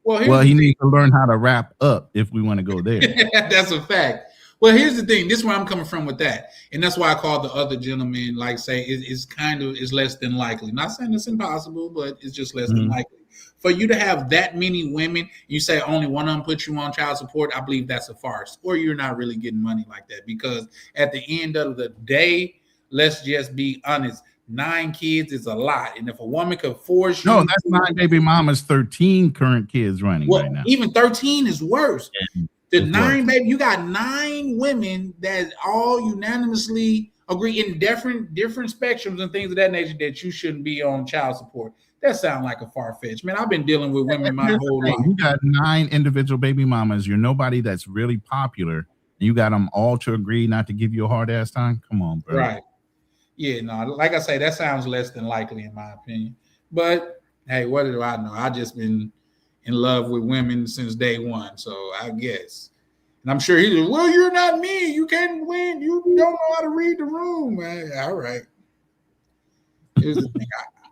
Well, he needs to learn how to wrap up if we want to go there. That's a fact. Well, here's the thing. This is where I'm coming from with that. And that's why I called the other gentleman, like say, it's less than likely. Not saying it's impossible, but it's just less than likely. For you to have that many women, you say only one of them put you on child support, I believe that's a farce. Or you're not really getting money like that. Because at the end of the day, let's just be honest. 9 kids is a lot. And if a woman could force you. No, that's 9 baby mamas, 13 current kids running right now. Even 13 is worse. Yeah. The 9, baby, you got 9 women that all unanimously agree in different spectrums and things of that nature that you shouldn't be on child support. That sounds like a far-fetched. Man, I've been dealing with women my whole life. You got 9 individual baby mamas. You're nobody that's really popular. And you got them all to agree not to give you a hard-ass time? Come on, bro. Right. Yeah, no, like I say, that sounds less than likely in my opinion. But, hey, what do I know? I just been in love with women since day one, so I guess. And I'm sure he's like, well, you're not me. You can't win. You don't know how to read the room. All right. Here's the thing.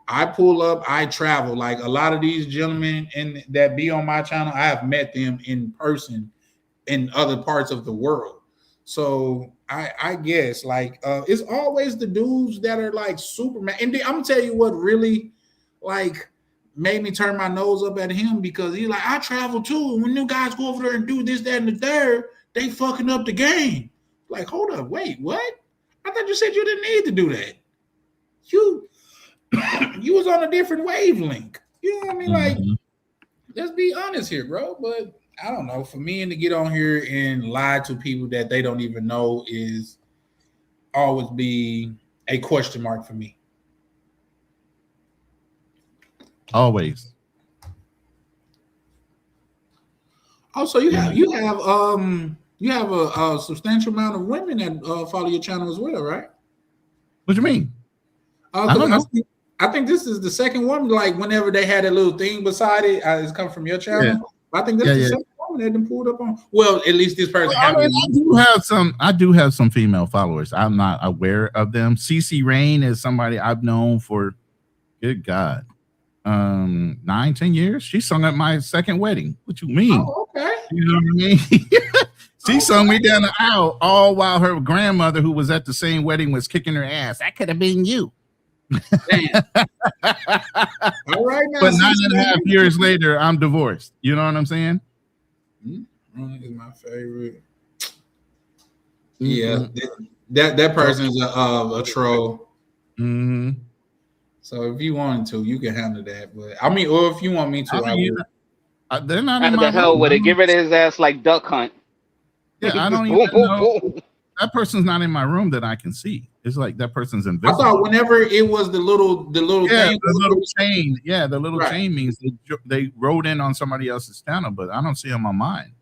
I pull up, I travel. Like a lot of these gentlemen that be on my channel, I have met them in person in other parts of the world. So I guess like it's always the dudes that are like Superman. And I'm gonna tell you what really like made me turn my nose up at him because he's like, I travel too. And when new guys go over there and do this, that, and the third, they fucking up the game. Like, hold up, wait, what? I thought you said you didn't need to do that. You was on a different wavelength. You know what I mean? Like, let's be honest here, bro. But I don't know. For me to get on here and lie to people that they don't even know is always be a question mark for me. Always. Also, you have a substantial amount of women that follow your channel as well, right? What do you mean? I don't know. I think this is the second one. Like whenever they had a little thing beside it, it's come from your channel. Yeah. I think that's the second one that been pulled up on. Well, at least this person. I do have some female followers. I'm not aware of them. CC Rain is somebody I've known for, good God, 9-10 years. She sung at my second wedding. What you mean? Oh, okay. You know what I mean? She sung me down the aisle, all while her grandmother, who was at the same wedding, was kicking her ass. That could have been you. All right, now, but 9.5 years later, I'm divorced. You know what I'm saying? Is my favorite. Yeah, that person's a troll. So if you wanted to, you can handle that. But I mean, or if you want me to, they're not in my my the hell room. with it. Get rid of his ass like Duck Hunt. Yeah, I don't even know. That person's not in my room that I can see. It's like that person's invisible. I thought whenever it was the little thing, the little chain. Yeah, the little chain means they wrote in on somebody else's channel, but I don't see them on mine.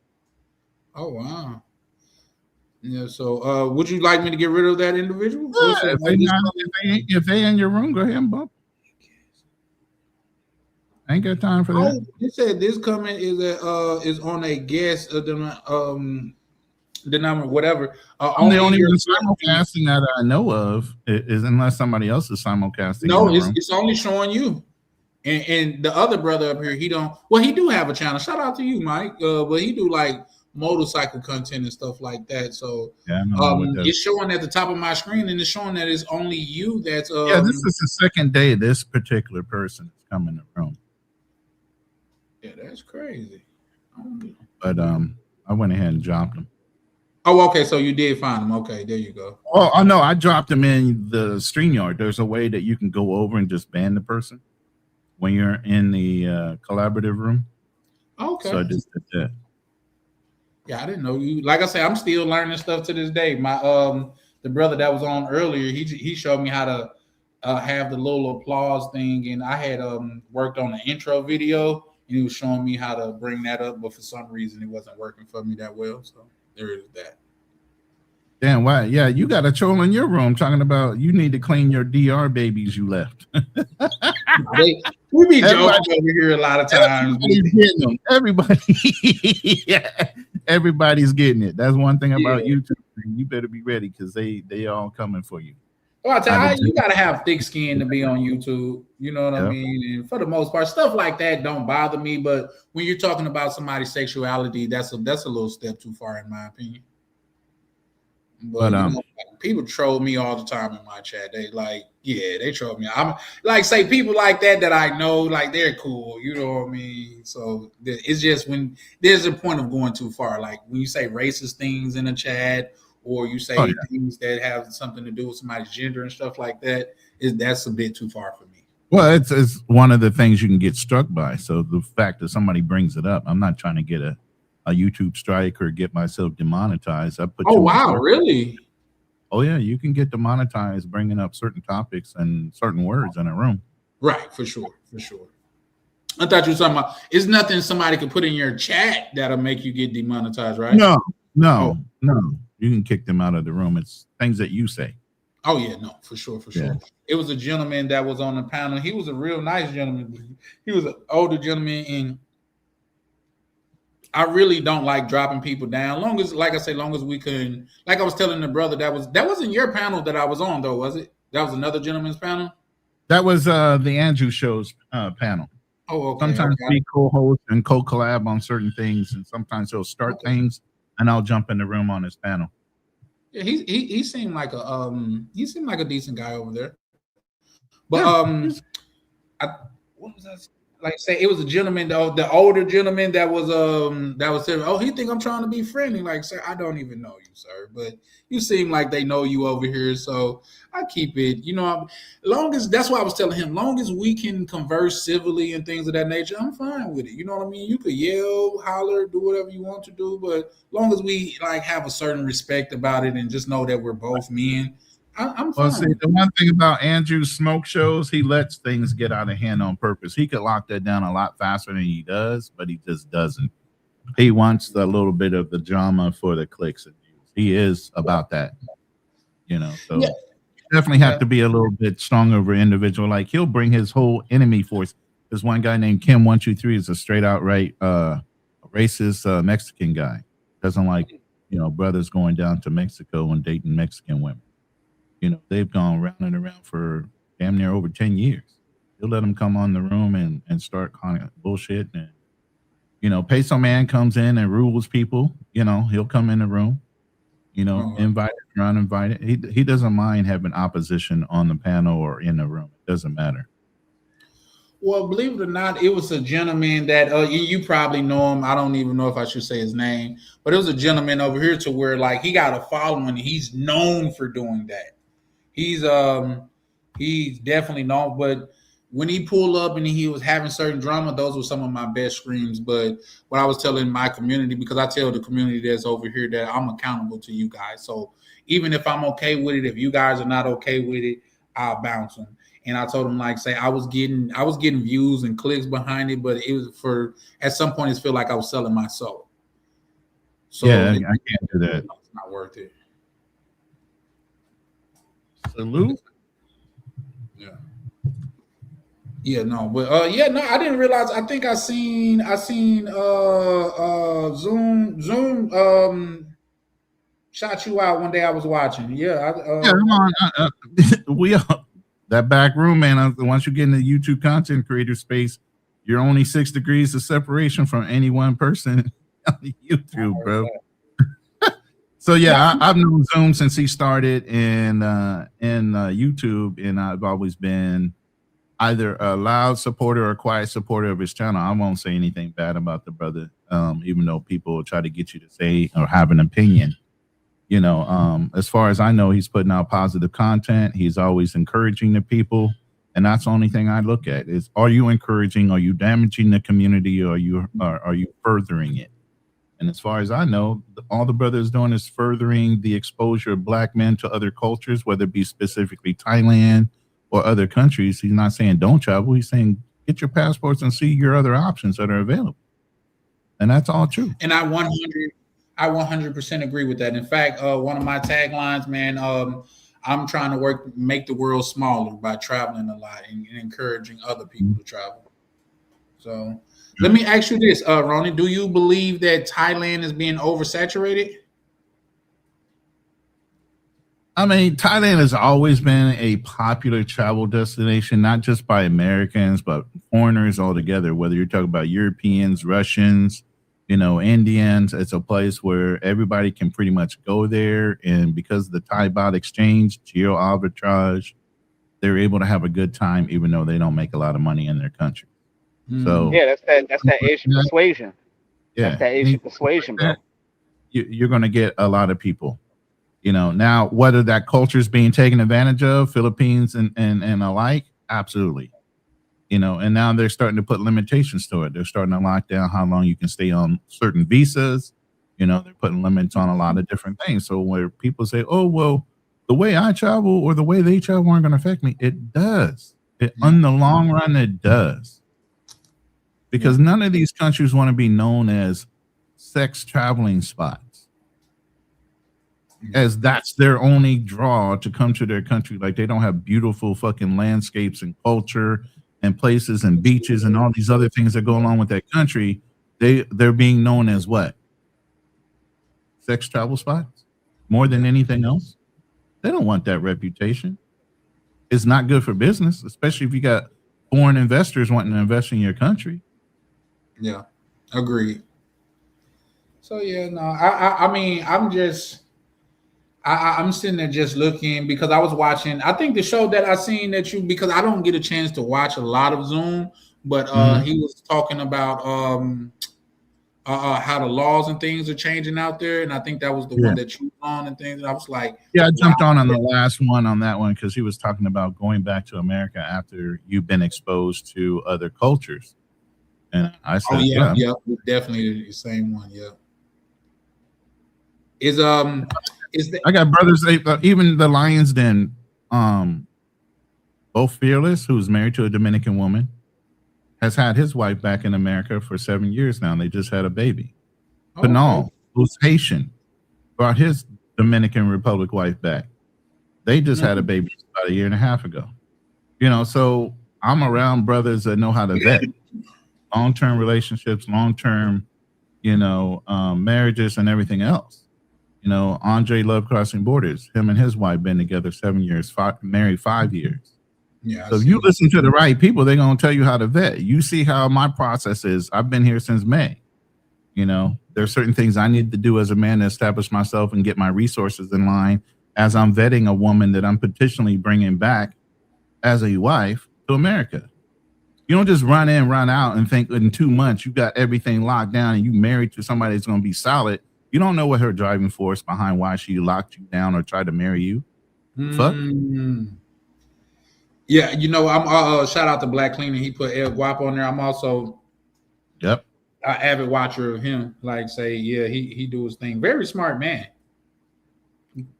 Oh wow. Yeah. So, would you like me to get rid of that individual? Yeah, if they in your room, go ahead and bump. I ain't got time for that. You said this comment is on a guest of the number, whatever. I'm the only one simulcasting that I know of is unless somebody else is simulcasting. No, it's only showing you. And the other brother up here, he don't. Well, he do have a channel. Shout out to you, Mike. But he do like motorcycle content and stuff like that. So yeah, it's showing at the top of my screen, and it's showing that it's only you. That's yeah. This is the second day this particular person is coming to the room. Yeah, that's crazy. But I went ahead and dropped him. Oh, okay. So you did find them. Okay, there you go. Oh no, I dropped them in the StreamYard. There's a way that you can go over and just ban the person when you're in the collaborative room. Okay. So I just did that. Yeah, I didn't know you. Like I say, I'm still learning stuff to this day. My the brother that was on earlier, he showed me how to have the little applause thing, and I had worked on the intro video, and he was showing me how to bring that up, but for some reason it wasn't working for me that well. So there is that. Damn, why? Yeah, you got a troll in your room talking about you need to clean your DR babies you left. We be joking over here a lot of times. Everybody's getting them. Everybody, yeah, everybody's getting it. That's one thing about YouTube. You better be ready because they all coming for you. Well, I tell you, you gotta have thick skin to be on YouTube. You know what I mean? And for the most part, stuff like that don't bother me. But when you're talking about somebody's sexuality, that's a little step too far, in my opinion. But people troll me all the time in my chat. They they troll me. I'm like, say people like that I know, like they're cool. You know what I mean? So it's just when there's a point of going too far. Like when you say racist things in a chat, or you say things that have something to do with somebody's gender and stuff like that, that's a bit too far for me. Well, it's one of the things you can get struck by. So the fact that somebody brings it up, I'm not trying to get a YouTube strike or get myself demonetized. I put. Oh wow, really? Oh yeah, you can get demonetized bringing up certain topics and certain words in a room. Right, for sure. I thought you were talking about it's nothing somebody could put in your chat that'll make you get demonetized, right? No. You can kick them out of the room. It's things that you say. Oh yeah, no, for sure. It was a gentleman that was on the panel. He was a real nice gentleman. He was an older gentleman, and I really don't like dropping people down. Long as we can, like I was telling the brother, that wasn't your panel that I was on though, was it? That was another gentleman's panel? That was the Andrew Show's panel. Oh, okay. Sometimes we co-host and co-collab on certain things, and sometimes he'll start things, and I'll jump in the room on his panel. Yeah, he seemed like a decent guy over there. But what was that? Like say it was a gentleman, the older gentleman that was saying, oh, he think I'm trying to be friendly. Like, sir, I don't even know you, sir, but you seem like they know you over here, so I keep it. You know, long as that's why I was telling him, long as we can converse civilly and things of that nature, I'm fine with it. You know what I mean? You could yell, holler, do whatever you want to do, but long as we like have a certain respect about it and just know that we're both men. I'm fine. Well, see, the one thing about Andrew's smoke shows, he lets things get out of hand on purpose. He could lock that down a lot faster than he does, but he just doesn't. He wants a little bit of the drama for the clicks and views. He is about that, you know. So you definitely have to be a little bit stronger of an individual. Like he'll bring his whole enemy force. There's one guy named Kim123 is a straight outright racist Mexican guy. Doesn't like brothers going down to Mexico and dating Mexican women. You know, they've gone round and around for damn near over 10 years. He'll let them come on the room and start calling it bullshit. And, Peso Man comes in and rules people. He'll come in the room, invited, uninvited. He doesn't mind having opposition on the panel or in the room. It doesn't matter. Well, believe it or not, it was a gentleman that you probably know him. I don't even know if I should say his name, but it was a gentleman over here to where like he got a following. He's known for doing that. He's definitely known, but when he pulled up and he was having certain drama, those were some of my best screams. But what I was telling my community, because I tell the community that's over here that I'm accountable to you guys. So even if I'm okay with it, if you guys are not okay with it, I'll bounce them. And I told him, like, say I was getting views and clicks behind it, but it was at some point it felt like I was selling my soul. So yeah, I can't do that. It's not worth it. Salute. Yeah, no, but I didn't realize. I think I seen Zoom shot you out one day I was watching. We that back room, man. Once you get in the YouTube content creator space, you're only 6 degrees of separation from any one person on YouTube, bro. So yeah, I've known Zoom since he started in YouTube, and I've always been either a loud supporter or a quiet supporter of his channel. I won't say anything bad about the brother, even though people will try to get you to say or have an opinion. As far as I know, he's putting out positive content. He's always encouraging the people. And that's the only thing I look at is, are you encouraging, are you damaging the community, or are you furthering it? And as far as I know, all the brother is doing is furthering the exposure of black men to other cultures, whether it be specifically Thailand or other countries. He's not saying don't travel. He's saying get your passports and see your other options that are available. And that's all true. And I 100% agree with that. In fact, one of my taglines, man, I'm trying to make the world smaller by traveling a lot and encouraging other people to travel. So let me ask you this, Ronnie, do you believe that Thailand is being oversaturated? I mean, Thailand has always been a popular travel destination, not just by Americans, but foreigners altogether, whether you're talking about Europeans, Russians, Indians. It's a place where everybody can pretty much go there. And because of the Thai baht exchange, geo arbitrage, they're able to have a good time, even though they don't make a lot of money in their country. So yeah, that's that Asian persuasion. Yeah, that's that Asian persuasion, bro. You're going to get a lot of people. Now whether that culture is being taken advantage of, Philippines and alike, absolutely. And now they're starting to put limitations to it. They're starting to lock down how long you can stay on certain visas. They're putting limits on a lot of different things. So where people say, oh, well, the way I travel or the way they travel aren't going to affect me. It does. In the long run, it does. Because none of these countries want to be known as sex traveling spots, as that's their only draw to come to their country. Like they don't have beautiful fucking landscapes and culture and places and beaches and all these other things that go along with that country. They're being known as what? Sex travel spots more than anything else. They don't want that reputation. It's not good for business, especially if you got foreign investors wanting to invest in your country. Yeah, agreed. So yeah, no, I mean, I'm sitting there just looking because I was watching. I think the show that I seen because I don't get a chance to watch a lot of Zoom, but he was talking about how the laws and things are changing out there, and I think that was the one that you were on and things. And I was like, I jumped on the last one on that one because he was talking about going back to America after you've been exposed to other cultures. And I said, yeah, definitely the same one. Yeah. I got brothers, even the Lions Den, both Fearless, who's married to a Dominican woman, has had his wife back in America for 7 years now. And they just had a baby. Pinal, who's Haitian, brought his Dominican Republic wife back. They just had a baby about a year and a half ago. So I'm around brothers that know how to vet. Long-term relationships, long-term, marriages and everything else. Andre loved crossing borders. Him and his wife been together 7 years, married 5 years. Yeah. So if you listen to the right people, they're going to tell you how to vet. You see how my process is. I've been here since May. There are certain things I need to do as a man to establish myself and get my resources in line as I'm vetting a woman that I'm potentially bringing back as a wife to America. You don't just run in, run out and think in 2 months you got everything locked down and you married to somebody that's going to be solid. You don't know what her driving force behind why she locked you down or tried to marry you. Fuck. Yeah, I'm shout out to Black Cleaner. He put El Guapo on there. I'm also an avid watcher of him. Like say, yeah, he do his thing. Very smart man.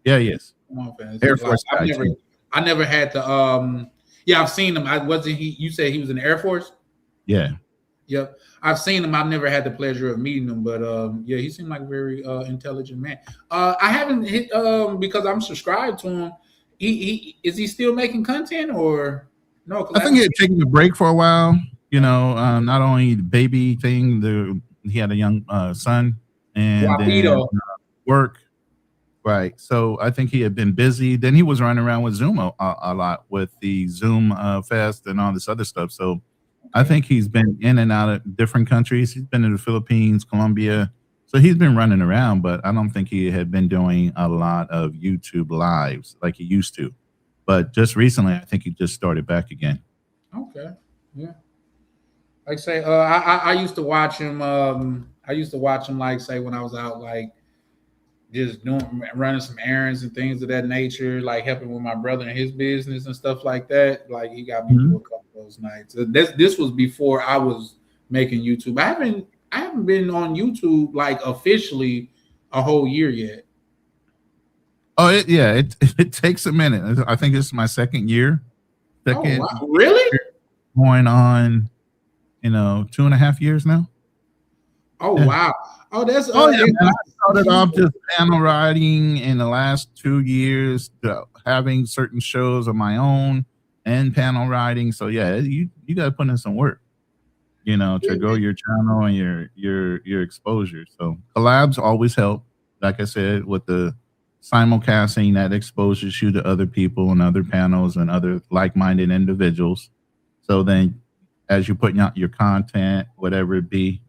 Yeah, he is. Come on, fans. Air Force guy, I never had to I've seen him. You said he was in the Air Force? Yeah. Yep. I've seen him. I've never had the pleasure of meeting him, but he seemed like a very intelligent man. I haven't hit because I'm subscribed to him. Is he still making content or no? I think he had taken a break for a while. Not only the baby thing, he had a young son and then, work. Right. So I think he had been busy. Then he was running around with Zoom a lot with the Zoom Fest and all this other stuff. So I think he's been in and out of different countries. He's been in the Philippines, Colombia. So he's been running around, but I don't think he had been doing a lot of YouTube lives like he used to. But just recently, I think he just started back again. Okay. Yeah. Like say, I used to watch him. I used to watch him like say when I was out like just running some errands and things of that nature, like helping with my brother and his business and stuff like that. Like he got me through a couple of those nights. This was before I was making YouTube. I haven't been on YouTube like officially a whole year yet. Oh, it takes a minute. I think it's my second year. Oh, wow. Really? Going on, 2.5 years now. Oh, yeah. Wow. Oh, that's man. I started off just panel writing in the last 2 years, having certain shows of my own and panel writing. So yeah, you got to put in some work, to grow your channel and your exposure. So collabs always help. Like I said, with the simulcasting, that exposes you to other people and other panels and other like-minded individuals. So then as you're putting out your content, whether it be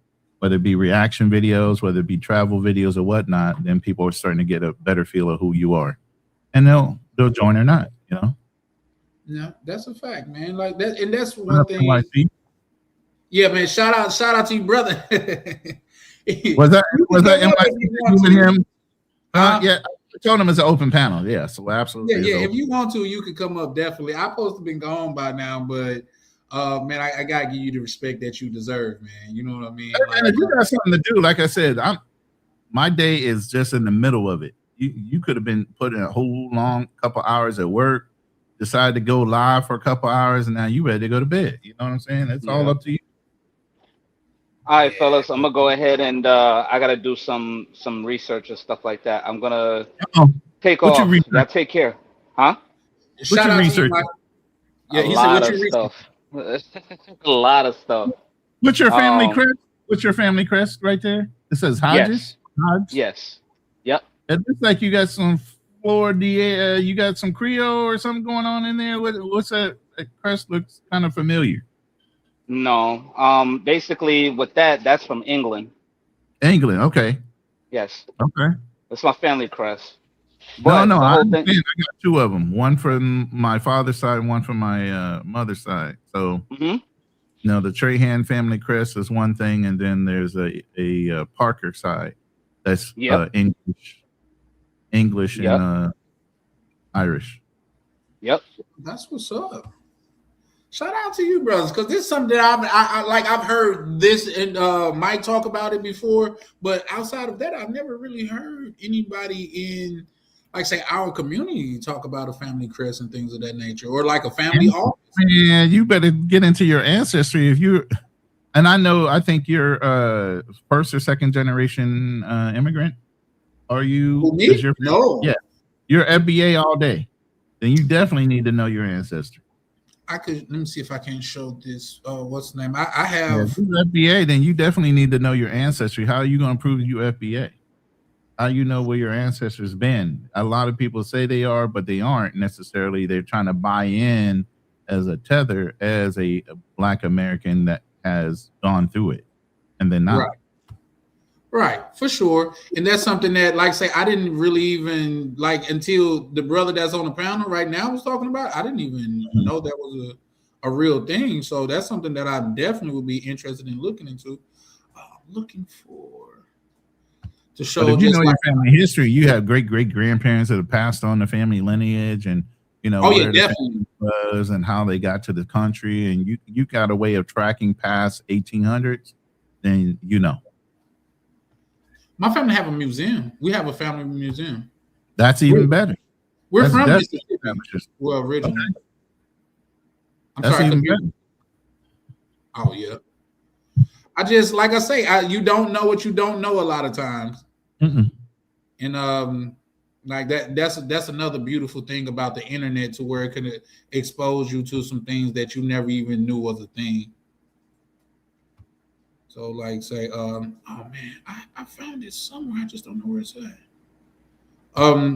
reaction videos, whether it be travel videos or whatnot, then people are starting to get a better feel of who you are. And they'll join or not, Yeah, that's a fact, man. Like that, and that's one thing. Yeah, man. Shout out to you, brother. was that NYC with him? Yeah, I told him it's an open panel. Yeah, so absolutely. Yeah. If you want to, you could come up. Definitely. I'm supposed to been gone by now, but man, I gotta give you the respect that you deserve, man. You know what I mean? And if you got something to do, like I said, my day is just in the middle of it. You could have been put in a whole long couple hours at work, decided to go live for a couple hours, and now you ready to go to bed. You know what I'm saying? It's all up to you. All right, fellas, I'm gonna go ahead and I gotta do some research and stuff like that. I'm gonna take off. Y'all take care, huh? Shout out to you, Mike. Yeah, he said, "What's your stuff?" A lot of stuff. What's your family crest? What's your family crest right there? It says Hodges. Yes. Yep. It looks like you got some Florida. You got some Creole or something going on in there. What's that? That crest looks kind of familiar. No. Basically, with that's from England. England. Okay. Yes. Okay. That's my family crest. But no. I got two of them. One from my father's side, one from my mother's side. So, the Trahan family crest is one thing, and then there's a Parker side that's English and Irish. Yep. That's what's up. Shout out to you, brothers, because this is something that I've heard this and Mike talk about it before, but outside of that, I've never really heard anybody in, like, say, our community talk about a family crest and things of that nature, or like a family office. Man, you better get into your ancestry if you. And I think you're first or second generation immigrant. Are you? Who, me? No. Yeah, you're FBA all day. Then you definitely need to know your ancestry. Let me see if I can show this. What's the name? I have FBA. Then you definitely need to know your ancestry. How are you going to prove you FBA? How you know where your ancestors been? A lot of people say they are, but they aren't necessarily. They're trying to buy in as a tether as a Black American that has gone through it, and then not. Right, for sure. And that's something that, like, say, I didn't really even like until the brother that's on the panel right now was talking about. I didn't even know that was a real thing. So that's something that I definitely would be interested in looking into. Looking for to show. But if you know your family history, you have great grandparents that have passed on the family lineage, and where definitely was and how they got to the country, and you got a way of tracking past 1800s. Then my family have a museum. We have a family museum. That's even better. We're from Mississippi. Well, originally. Okay. I'm sorry. Oh, yeah. I just, like I say, you don't know what you don't know a lot of times. And like that's another beautiful thing about the internet, to where it can expose you to some things that you never even knew was a thing. So, like, say, oh man, I found it somewhere. I just don't know where it's at.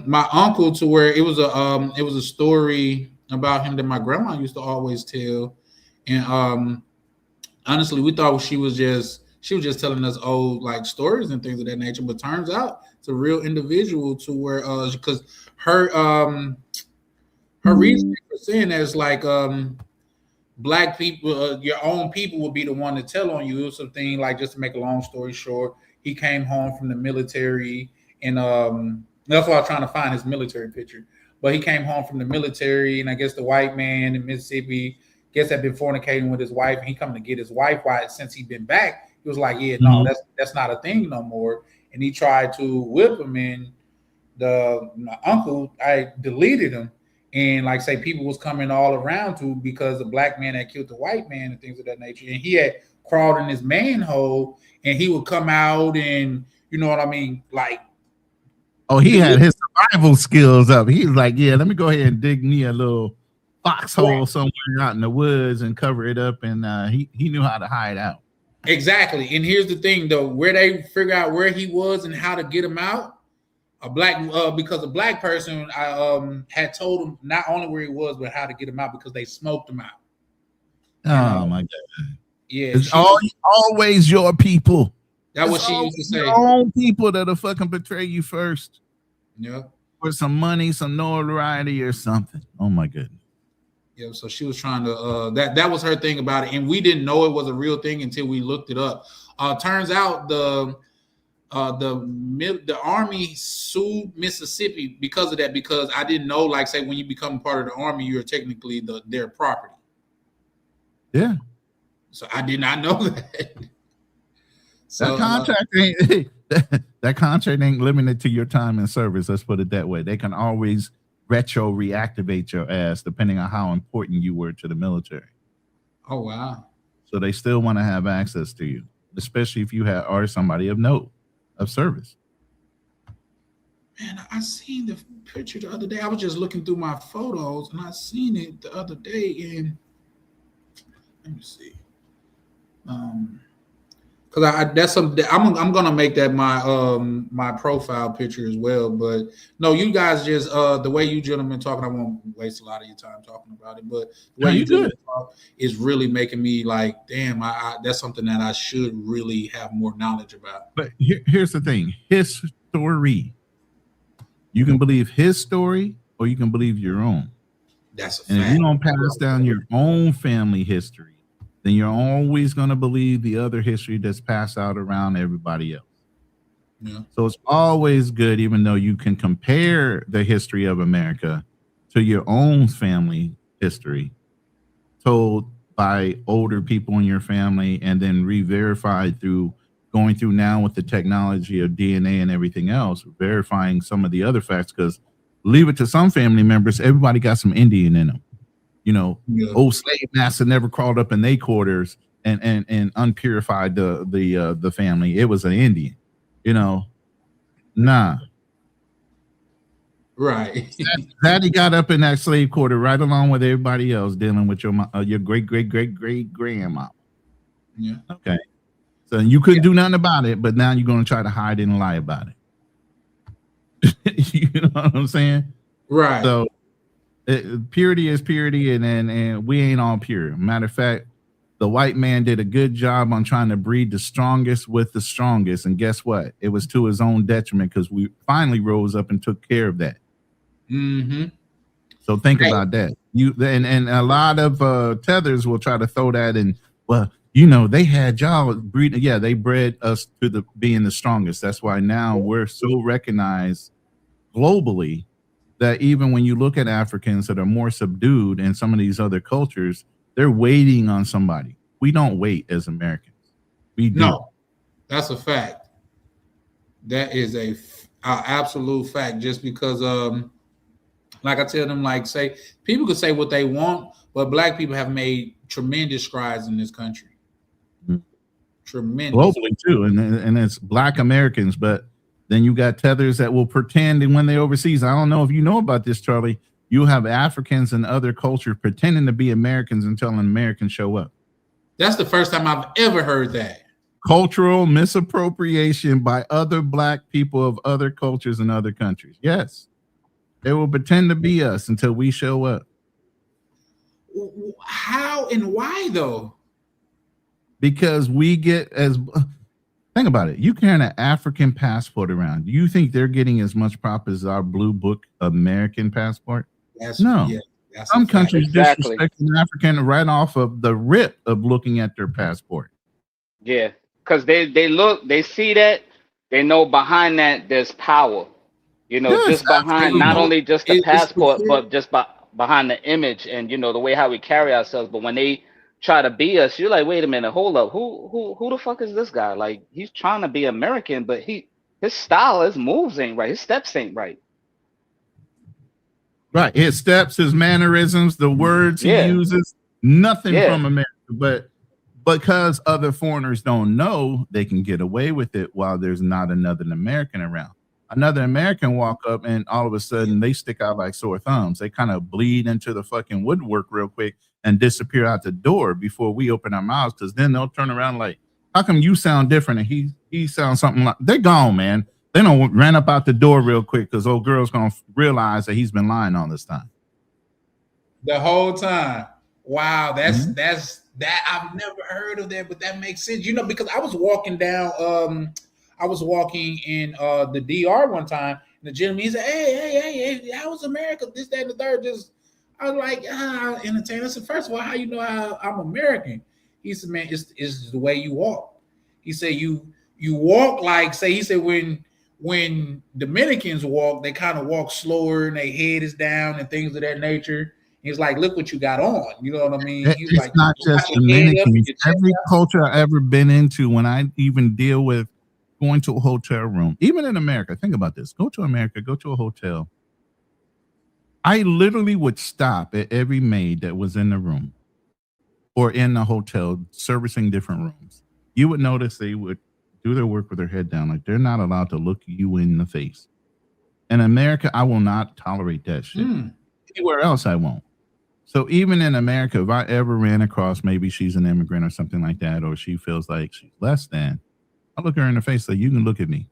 My uncle, to where it was a story about him that my grandma used to always tell, and honestly, we thought she was just telling us old, like, stories and things of that nature. But turns out it's a real individual, to where because her reason for saying that is like Black people, your own people will be the one to tell on you. It was something like, just to make a long story short, he came home from the military and that's why I was trying to find his military picture. But he came home from the military, and I guess the white man in Mississippi, guess had been fornicating with his wife, and he coming to get his wife. Why? Since he'd been back, he was like, "Yeah, no, that's not a thing no more." And he tried to whip him, and my uncle, I deleted him, and like say people was coming all around to because the black man had killed the white man and things of that nature, and he had crawled in his manhole, and he would come out, and you know what I mean, like. Oh, he had his survival skills up. He was like, yeah, let me go ahead and dig me a little foxhole somewhere out in the woods and cover it up. And he knew how to hide out. Exactly. And here's the thing, though, where they figure out where he was and how to get him out. Because a black person had told him not only where he was, but how to get him out because they smoked him out. Oh, my God. Yeah. It's always your people. That's what she used to say. Your own people that'll fucking betray you first. Yeah. For some money, some notoriety, or something. Oh my goodness. Yeah. So she was trying to. That was her thing about it, and we didn't know it was a real thing until we looked it up. Turns out the army sued Mississippi because of that. Because I didn't know, like, say, when you become part of the army, you're technically their property. Yeah. So I did not know that. So, that contract ain't limited to your time in service. Let's put it that way. They can always reactivate your ass depending on how important you were to the military. Oh wow! So they still want to have access to you, especially if you are somebody of note of service. Man, I seen the picture the other day. I was just looking through my photos and I seen it the other day. And let me see. Because that's something I'm gonna make that my profile picture as well. But no, you guys just the way you gentlemen talking, I won't waste a lot of your time talking about it. But the way you talk is really making me like, damn, I that's something that I should really have more knowledge about. But here's the thing: his story. You can believe his story, or you can believe your own. That's a fact. And if you don't pass down your own family history, then you're always going to believe the other history that's passed out around everybody else. Yeah. So it's always good, even though you can compare the history of America to your own family history told by older people in your family and then re-verified through going through now with the technology of DNA and everything else, verifying some of the other facts, because leave it to some family members, everybody got some Indian in them. You know, old slave master never crawled up in their quarters and unpurified the family. It was an Indian, you know. Nah. Right. Daddy got up in that slave quarter right along with everybody else dealing with your great grandma. Yeah. Okay. So you couldn't do nothing about it, but now you're going to try to hide it and lie about it. You know what I'm saying? Right. So purity is purity, and we ain't all pure. Matter of fact, the white man did a good job on trying to breed the strongest with the strongest, and guess what? It was to his own detriment because we finally rose up and took care of that. Mm-hmm. So think about that. And a lot of tethers will try to throw that in. Well, you know, they had y'all breeding. Yeah, they bred us to being the strongest. That's why now we're so recognized globally that even when you look at Africans that are more subdued in some of these other cultures, they're waiting on somebody. We don't wait as Americans. We do. No, that's a fact. That is a absolute fact. Just because, like I tell them, like say people could say what they want, but Black people have made tremendous strides in this country. Mm-hmm. Tremendous. Globally too, and it's Black Americans, but then you got tethers that will pretend, and when they overseas, I don't know if you know about this, Charlie, you have Africans and other cultures pretending to be Americans until an American show up. That's the first time I've ever heard that. Cultural misappropriation by other Black people of other cultures and other countries. Yes. They will pretend to be us until we show up. How and why though? Because we get think about it. You carrying an African passport around. Do you think they're getting as much prop as our blue book American passport? No. Yeah, some countries disrespect an African right off of the rip of looking at their passport. Yeah, because they see that They know behind that there's power. You know, Yes, just behind not only just the It's passport, secure. but just behind the image and the way how we carry ourselves. But when they try to be us, you're like, wait a minute, hold up, who the fuck is this guy? Like he's trying to be American, but his style, his moves ain't right, his steps ain't right. Right, his steps, his mannerisms, the words he uses, nothing from America. But because other foreigners don't know, they can get away with it while there's not another American around. Another American walk up and all of a sudden they stick out like sore thumbs. They kind of bleed into the fucking woodwork real quick and disappear out the door before we open our mouths, because then they'll turn around like, how come you sound different and he sounds something like, they're gone, man. They don't ran up out the door real quick because old girl's gonna realize that he's been lying all this time. The whole time. Wow, that's that. I've never heard of that, but that makes sense. Because I was walking down I was walking in the DR one time, and the gentleman, he said, hey, how was America? This, that, and the third. I was like, entertained. I said, first of all, how you know I'm American? He said, man, it's the way you walk. He said, you walk like, he said, when Dominicans walk, they kind of walk slower and their head is down and things of that nature. He's like, look what you got on. You know what I mean? He's It's like, not just Dominicans. Every culture I've ever been into, when I even deal with going to a hotel room, even in America, think about this. Go to America, go to a hotel. I literally would stop at every maid that was in the room or in the hotel servicing different rooms. You would notice they would do their work with their head down, like they're not allowed to look you in the face. In America, I will not tolerate that shit. Anywhere else, I won't. So even in America, if I ever ran across, maybe she's an immigrant or something like that, or she feels like she's less than, I'll look her in the face like, you can look at me.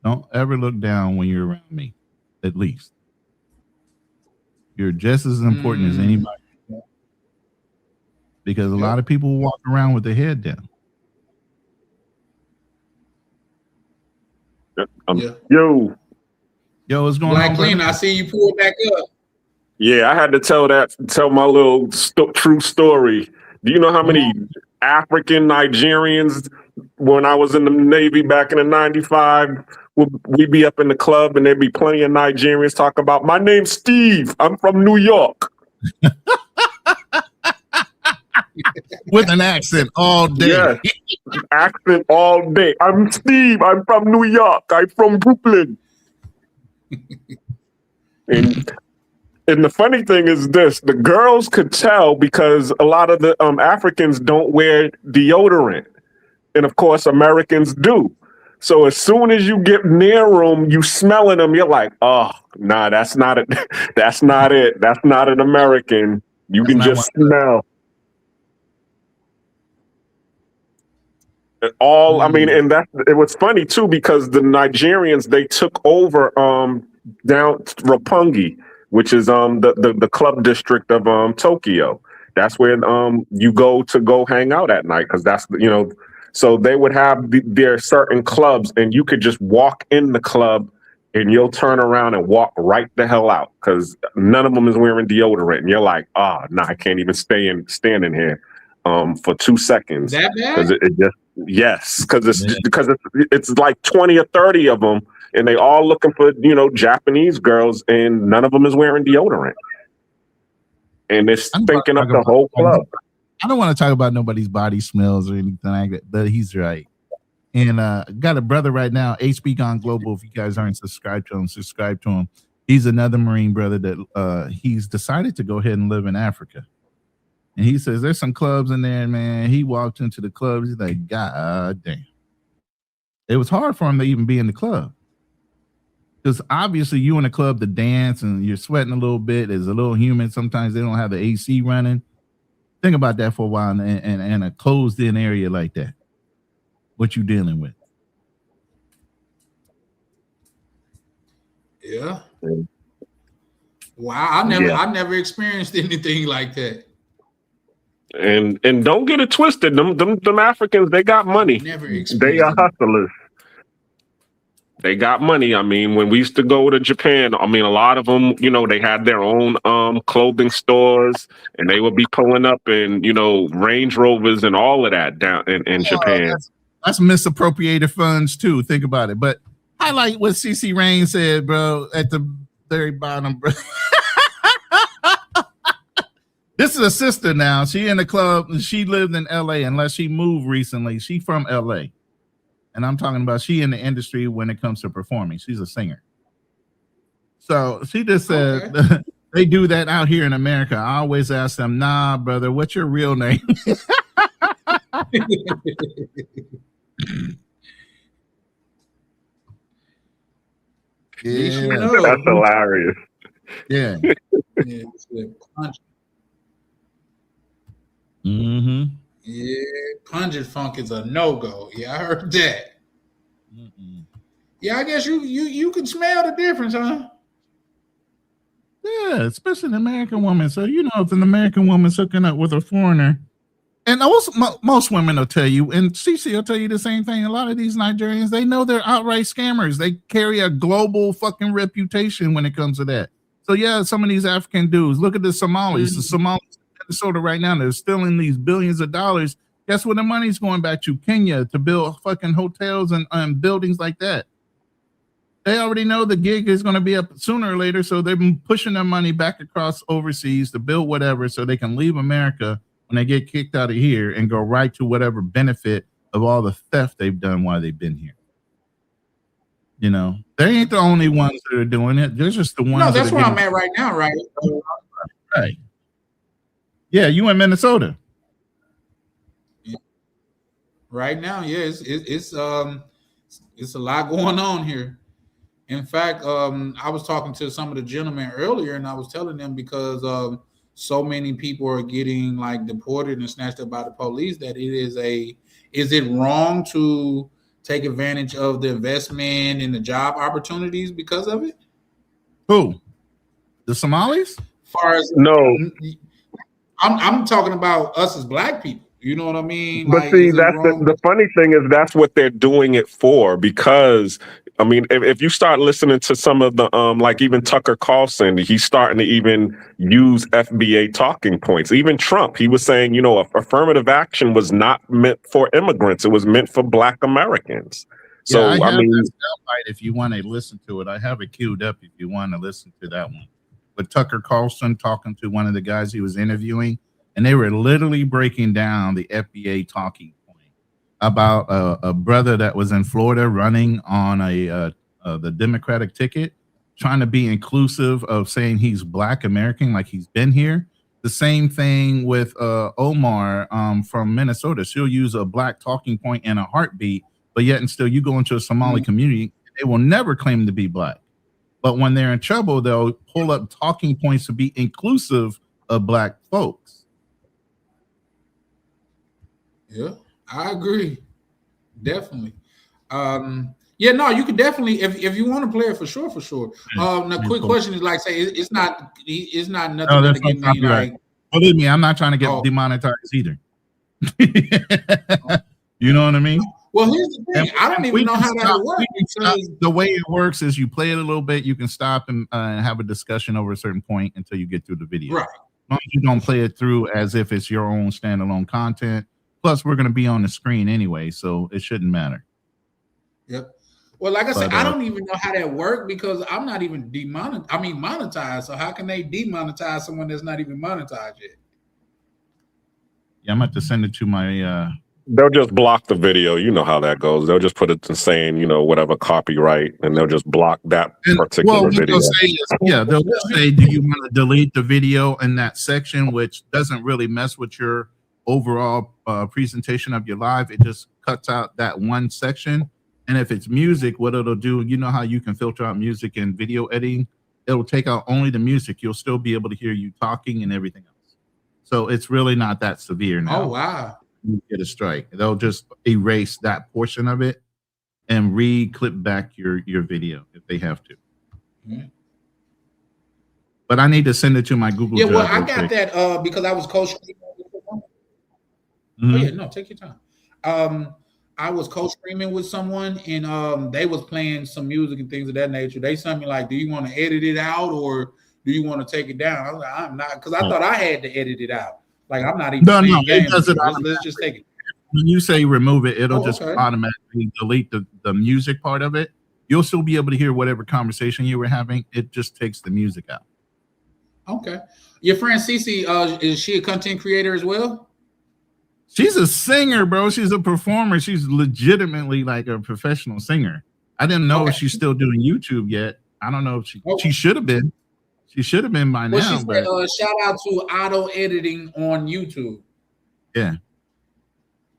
Don't ever look down when you're around me, at least. You're just as important as anybody. Because a lot of people walk around with their head down. Yo, what's going Black on? Clean, I see you pull back up. Yeah, I had to tell my little true story. Do you know how many African Nigerians, when I was in the Navy back in the 95, we'd be up in the club and there'd be plenty of Nigerians talking about, my name's Steve, I'm from New York. With an accent all day. Yeah, accent all day. I'm Steve, I'm from New York, I'm from Brooklyn. And the funny thing is this, the girls could tell because a lot of the Africans don't wear deodorant. And of course, Americans do. So as soon as you get near them, you smelling them, you're like, oh, nah, that's not it. That's not it. That's not an American. You can just smell. I mean, and it was funny too, because the Nigerians, they took over down Roppongi, which is the club district of Tokyo. That's where you go hang out at night, because that's so they would have their certain clubs, and you could just walk in the club and you'll turn around and walk right the hell out, because none of them is wearing deodorant, and you're like, I can't even stand in here for 2 seconds. That bad? Because it just because it's like 20 or 30 of them. And they all looking for, Japanese girls, and none of them is wearing deodorant. And they're stinking up the whole club. I don't want to talk about nobody's body smells or anything like that, but he's right. And got a brother right now, HB Gone Global. If you guys aren't subscribed to him, subscribe to him. He's another Marine brother that he's decided to go ahead and live in Africa. And he says there's some clubs in there, man. He walked into the clubs. He's like, God damn. It was hard for him to even be in the club. Because obviously you in a club to dance and you're sweating a little bit. It's a little humid. Sometimes they don't have the AC running. Think about that for a while in a closed-in area like that. What you dealing with? Yeah. Wow, I never experienced anything like that. And don't get it twisted. Them Africans, they got money. They are hustlers. They got money. I mean, when we used to go to Japan, I mean, a lot of them, they had their own clothing stores, and they would be pulling up in, Range Rovers and all of that down in Japan. That's misappropriated funds too. Think about it. But highlight what CeCe Rain said, bro, at the very bottom, bro. This is a sister now. She in the club. She lived in LA unless she moved recently. She from LA. And I'm talking about she in the industry when it comes to performing. She's a singer. So she just said they do that out here in America. I always ask them, nah, brother, what's your real name? Yeah, that's hilarious. Yeah. Mm-hmm. Yeah, pungent funk is a no-go. Yeah, I heard that. Yeah, I guess you can smell the difference, huh? Yeah, especially an American woman. So, you know, if an American woman's hooking up with a foreigner, and most women will tell you, and CeCe will tell you the same thing. A lot of these Nigerians, they know they're outright scammers. They carry a global fucking reputation when it comes to that. So, yeah, some of these African dudes, look at the Somalis. The Somalis in Minnesota right now, they're stealing these billions of dollars. Guess where the money's going back to? Kenya, to build fucking hotels and buildings like that. They already know the gig is going to be up sooner or later, so they've been pushing their money back across overseas to build whatever so they can leave America when they get kicked out of here and go right to whatever benefit of all the theft they've done while they've been here. You know, they ain't the only ones that are doing it. They're just the ones. No, that's where I'm at right now, right? Right. Yeah, you in Minnesota. Right now, yeah, it's a lot going on here. In fact, I was talking to some of the gentlemen earlier, and I was telling them because so many people are getting like deported and snatched up by the police that is it wrong to take advantage of the investment and the job opportunities because of it? Who? The Somalis? Far as no, I'm talking about us as black people. You know what I mean? But like, see, that's the funny thing is that's what they're doing it for. Because I mean, if you start listening to some of the like even Tucker Carlson, he's starting to even use FBA talking points. Even Trump, he was saying, you know, affirmative action was not meant for immigrants; it was meant for Black Americans. So yeah, I mean, that soundbite, if you want to listen to it, I have it queued up if you want to listen to that one. But Tucker Carlson talking to one of the guys he was interviewing, and they were literally breaking down the FBA talking point about a brother that was in Florida running on the Democratic ticket, trying to be inclusive of saying he's Black American, like he's been here. The same thing with Omar from Minnesota. She'll use a Black talking point in a heartbeat, but yet and still you go into a Somali community, they will never claim to be Black. But when they're in trouble, they'll pull up talking points to be inclusive of Black folks. Yeah, I agree. Definitely. Yeah, no, you could definitely if you want to play it for sure. The quick question is like, say it's not nothing to get me like. Believe me, I'm not trying to get demonetized either. You know what I mean? Well, here's the thing. I don't even know how that works. The way it works is you play it a little bit, you can stop and have a discussion over a certain point until you get through the video. Right. As long as you don't play it through as if it's your own standalone content. Plus, we're going to be on the screen anyway, so it shouldn't matter. Yep. Well, like I said, I don't even know how that works because I'm not even monetized. So how can they demonetize someone that's not even monetized yet? Yeah, I'm going to have to send it to my... They'll just block the video. You know how that goes. They'll just put it to saying, you know, whatever copyright, and they'll just block that particular video. They'll just say, do you want to delete the video in that section, which doesn't really mess with your overall presentation of your live. It just cuts out that one section. And if it's music, what it'll do, you know how you can filter out music in video editing? It'll take out only the music. You'll still be able to hear you talking and everything else. So it's really not that severe now. Oh, wow. You get a strike. They'll just erase that portion of it and re-clip back your video if they have to. Mm-hmm. But I need to send it to my Google. Yeah, well, I got that because I was co-streaming. Mm-hmm. Oh yeah, no, take your time. I was co-streaming with someone, and they was playing some music and things of that nature. They sent me like, "Do you want to edit it out, or do you want to take it down?" I was like, "I'm not," because I thought I had to edit it out. Like I'm not even. No, it does it. Let's just take it. when you say remove it, it'll just okay. automatically delete the music part of it. You'll still be able to hear whatever conversation you were having. It just takes the music out. Okay. Your friend Cece, is she a content creator as well? She's a singer, bro. She's a performer. She's legitimately like a professional singer. I didn't know if she's still doing YouTube yet. I don't know if she should have been. She should have been by now. She said, shout out to auto editing on YouTube. Yeah.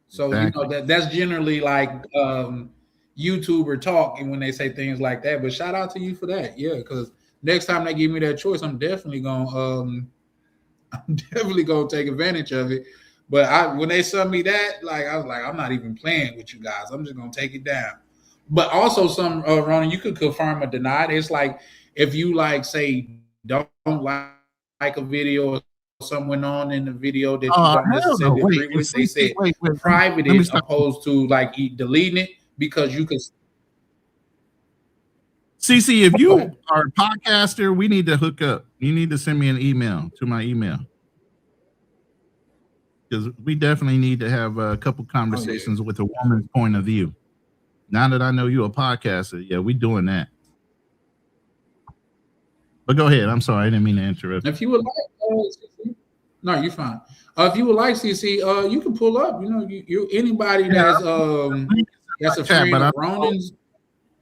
So exactly. you know that's generally like YouTuber talk, and when they say things like that. But shout out to you for that, yeah. Because next time they give me that choice, I'm definitely gonna take advantage of it. But when they sent me that, like I was like, I'm not even playing with you guys. I'm just gonna take it down. But also, some Ronan, you could confirm or deny it. It's like if you like say don't like a video or someone on in the video that you don't necessarily agree with, they said private it opposed to like deleting it because you could. CC, if you are a podcaster, we need to hook up. You need to send me an email to my email. Because we definitely need to have a couple conversations with a woman's point of view. Now that I know you're a podcaster, yeah, we doing that. But go ahead. I'm sorry, I didn't mean to interrupt. If you would like, CC, no, you're fine. If you would like, CC, you can pull up. You know, you anybody that's a friend of Ronan's.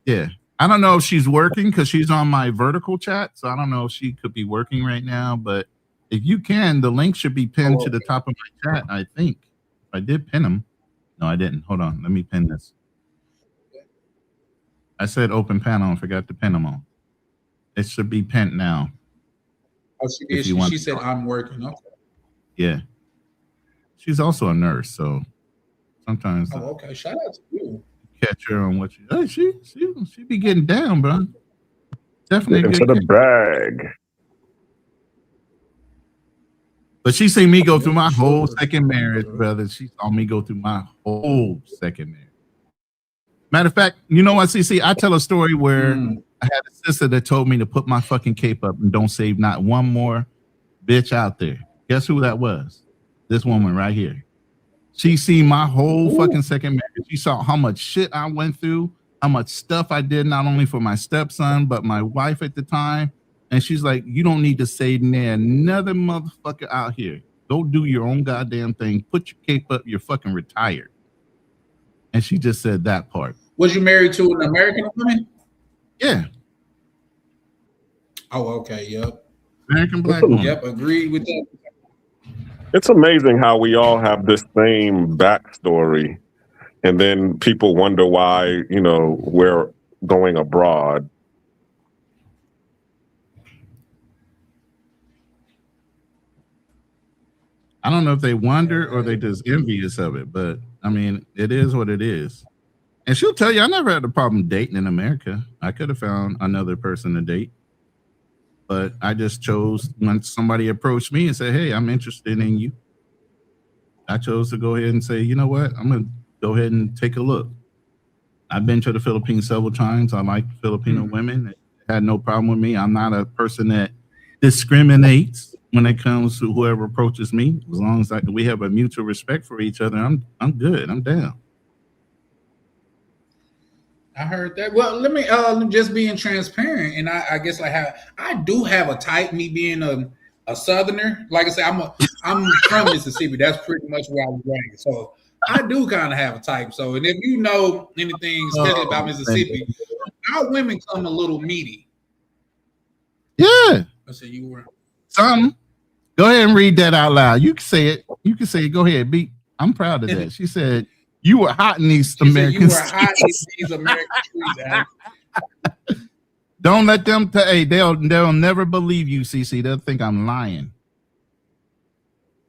Yeah, I don't know if she's working because she's on my vertical chat, so I don't know if she could be working right now. But if you can, the link should be pinned to the top of my chat. I think I did pin them. No, I didn't. Hold on, let me pin this. I said open panel and forgot to pin them on. It should be pinned now. Oh, she did. She said I'm working. Okay. Yeah. She's also a nurse, so sometimes. Oh, okay. Shout out to you. Catch her on what you. Hey, she be getting down, bro. Definitely into the bag. But she seen me go through my whole second marriage, brother. She saw me go through my whole second marriage. Matter of fact, you know what, CC? I tell a story where I had a sister that told me to put my fucking cape up and don't save not one more bitch out there. Guess who that was? This woman right here. She seen my whole fucking second marriage. She saw how much shit I went through, how much stuff I did, not only for my stepson, but my wife at the time. And she's like, you don't need to save another motherfucker out here. Go do your own goddamn thing. Put your cape up. You're fucking retired. And she just said that part. Was you married to an American woman? Yeah. Oh, okay. Yep. American black woman. Yep. Agreed with that. It's amazing how we all have this same backstory, and then people wonder why, you know, we're going abroad. I don't know if they wonder or they just envious of it, but I mean, it is what it is. And she'll tell you, I never had a problem dating in America. I could have found another person to date, but I just chose when somebody approached me and said, hey, I'm interested in you. I chose to go ahead and say, you know what? I'm going to go ahead and take a look. I've been to the Philippines several times. I like Filipino women. It had no problem with me. I'm not a person that discriminates when it comes to whoever approaches me. As long as we have a mutual respect for each other, I'm good. I'm down. I heard that. Well, let me just being transparent, and I guess I do have a type. Me being a Southerner, like I said, I'm from Mississippi. That's pretty much where I was raised. So I do kind of have a type. So, and if you know anything, especially about Mississippi, our women come a little meaty. Yeah. I said you were. Go ahead and read that out loud. You can say it. You can say it. Go ahead, B. I'm proud of that. She said. You were hot in these American streets. You were hot in these American streets. Don't let them they'll never believe you, CC. They'll think I'm lying.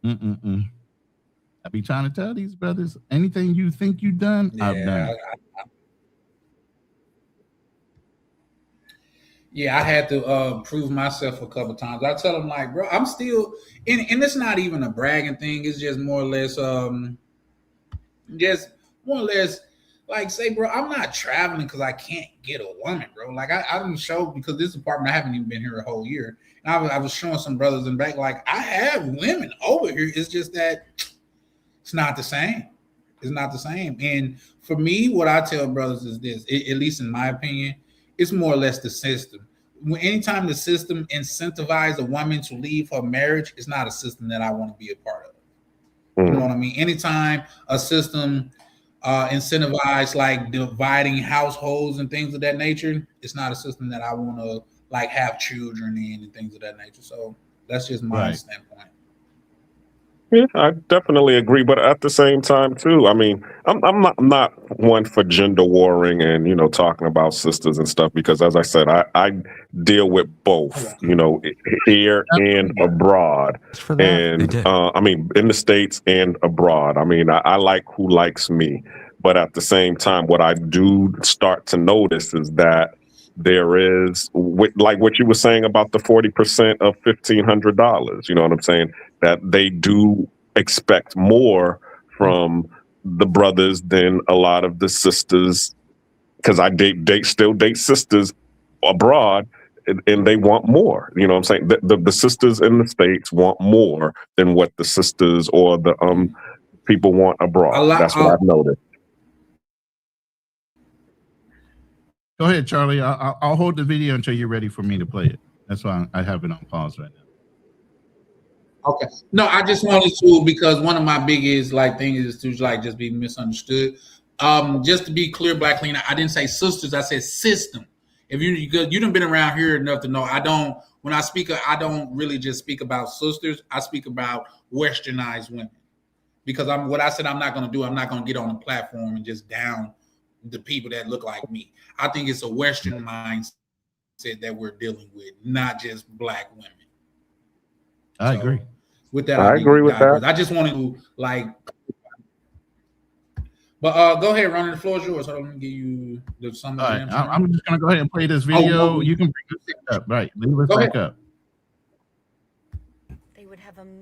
I be trying to tell these brothers, anything you think you done, I've done. I had to prove myself a couple times. I tell them like, bro, I'm still and it's not even a bragging thing. It's just more or less like say, bro, I'm not traveling because I can't get a woman, bro. Like I didn't show because this apartment, I haven't even been here a whole year. And I was showing some brothers in back, like I have women over here. It's just that it's not the same. It's not the same. And for me, what I tell brothers is this, at least in my opinion, it's more or less the system. Anytime the system incentivizes a woman to leave her marriage, it's not a system that I want to be a part of. You know what I mean? Anytime a system incentivize like dividing households and things of that nature, it's not a system that I want to like have children in and things of that nature. So that's just my standpoint. Yeah, I definitely agree, but at the same time, too, I mean, I'm not one for gender warring and talking about sisters and stuff because, as I said, I deal with both, here and abroad, and I mean, in the States and abroad. I mean, I like who likes me, but at the same time, what I do start to notice is that there is, like what you were saying about the 40% of $1,500. You know what I'm saying? That they do expect more from the brothers than a lot of the sisters, because I still date sisters abroad, and they want more. You know what I'm saying? The sisters in the States want more than what the sisters or the people want abroad. That's what I've noticed. Go ahead, Charlie. I'll hold the video until you're ready for me to play it. That's why I have it on pause right now. Okay. No, I just wanted to, because one of my biggest things is to just be misunderstood. Just to be clear, Black Clean, I didn't say sisters, I said system. If you done been around here enough to know, I don't really just speak about sisters. I speak about westernized women, because I'm not going to do. I'm not going to get on a platform and just down the people that look like me. I think it's a Western mindset that we're dealing with, not just Black women. I agree. With that, I agree with that. I just wanted to but go ahead, Ronnie. The floor is yours. Let me give you the summary. All right, I'm just gonna go ahead and play this video. You can bring this up, right? Leave it back up.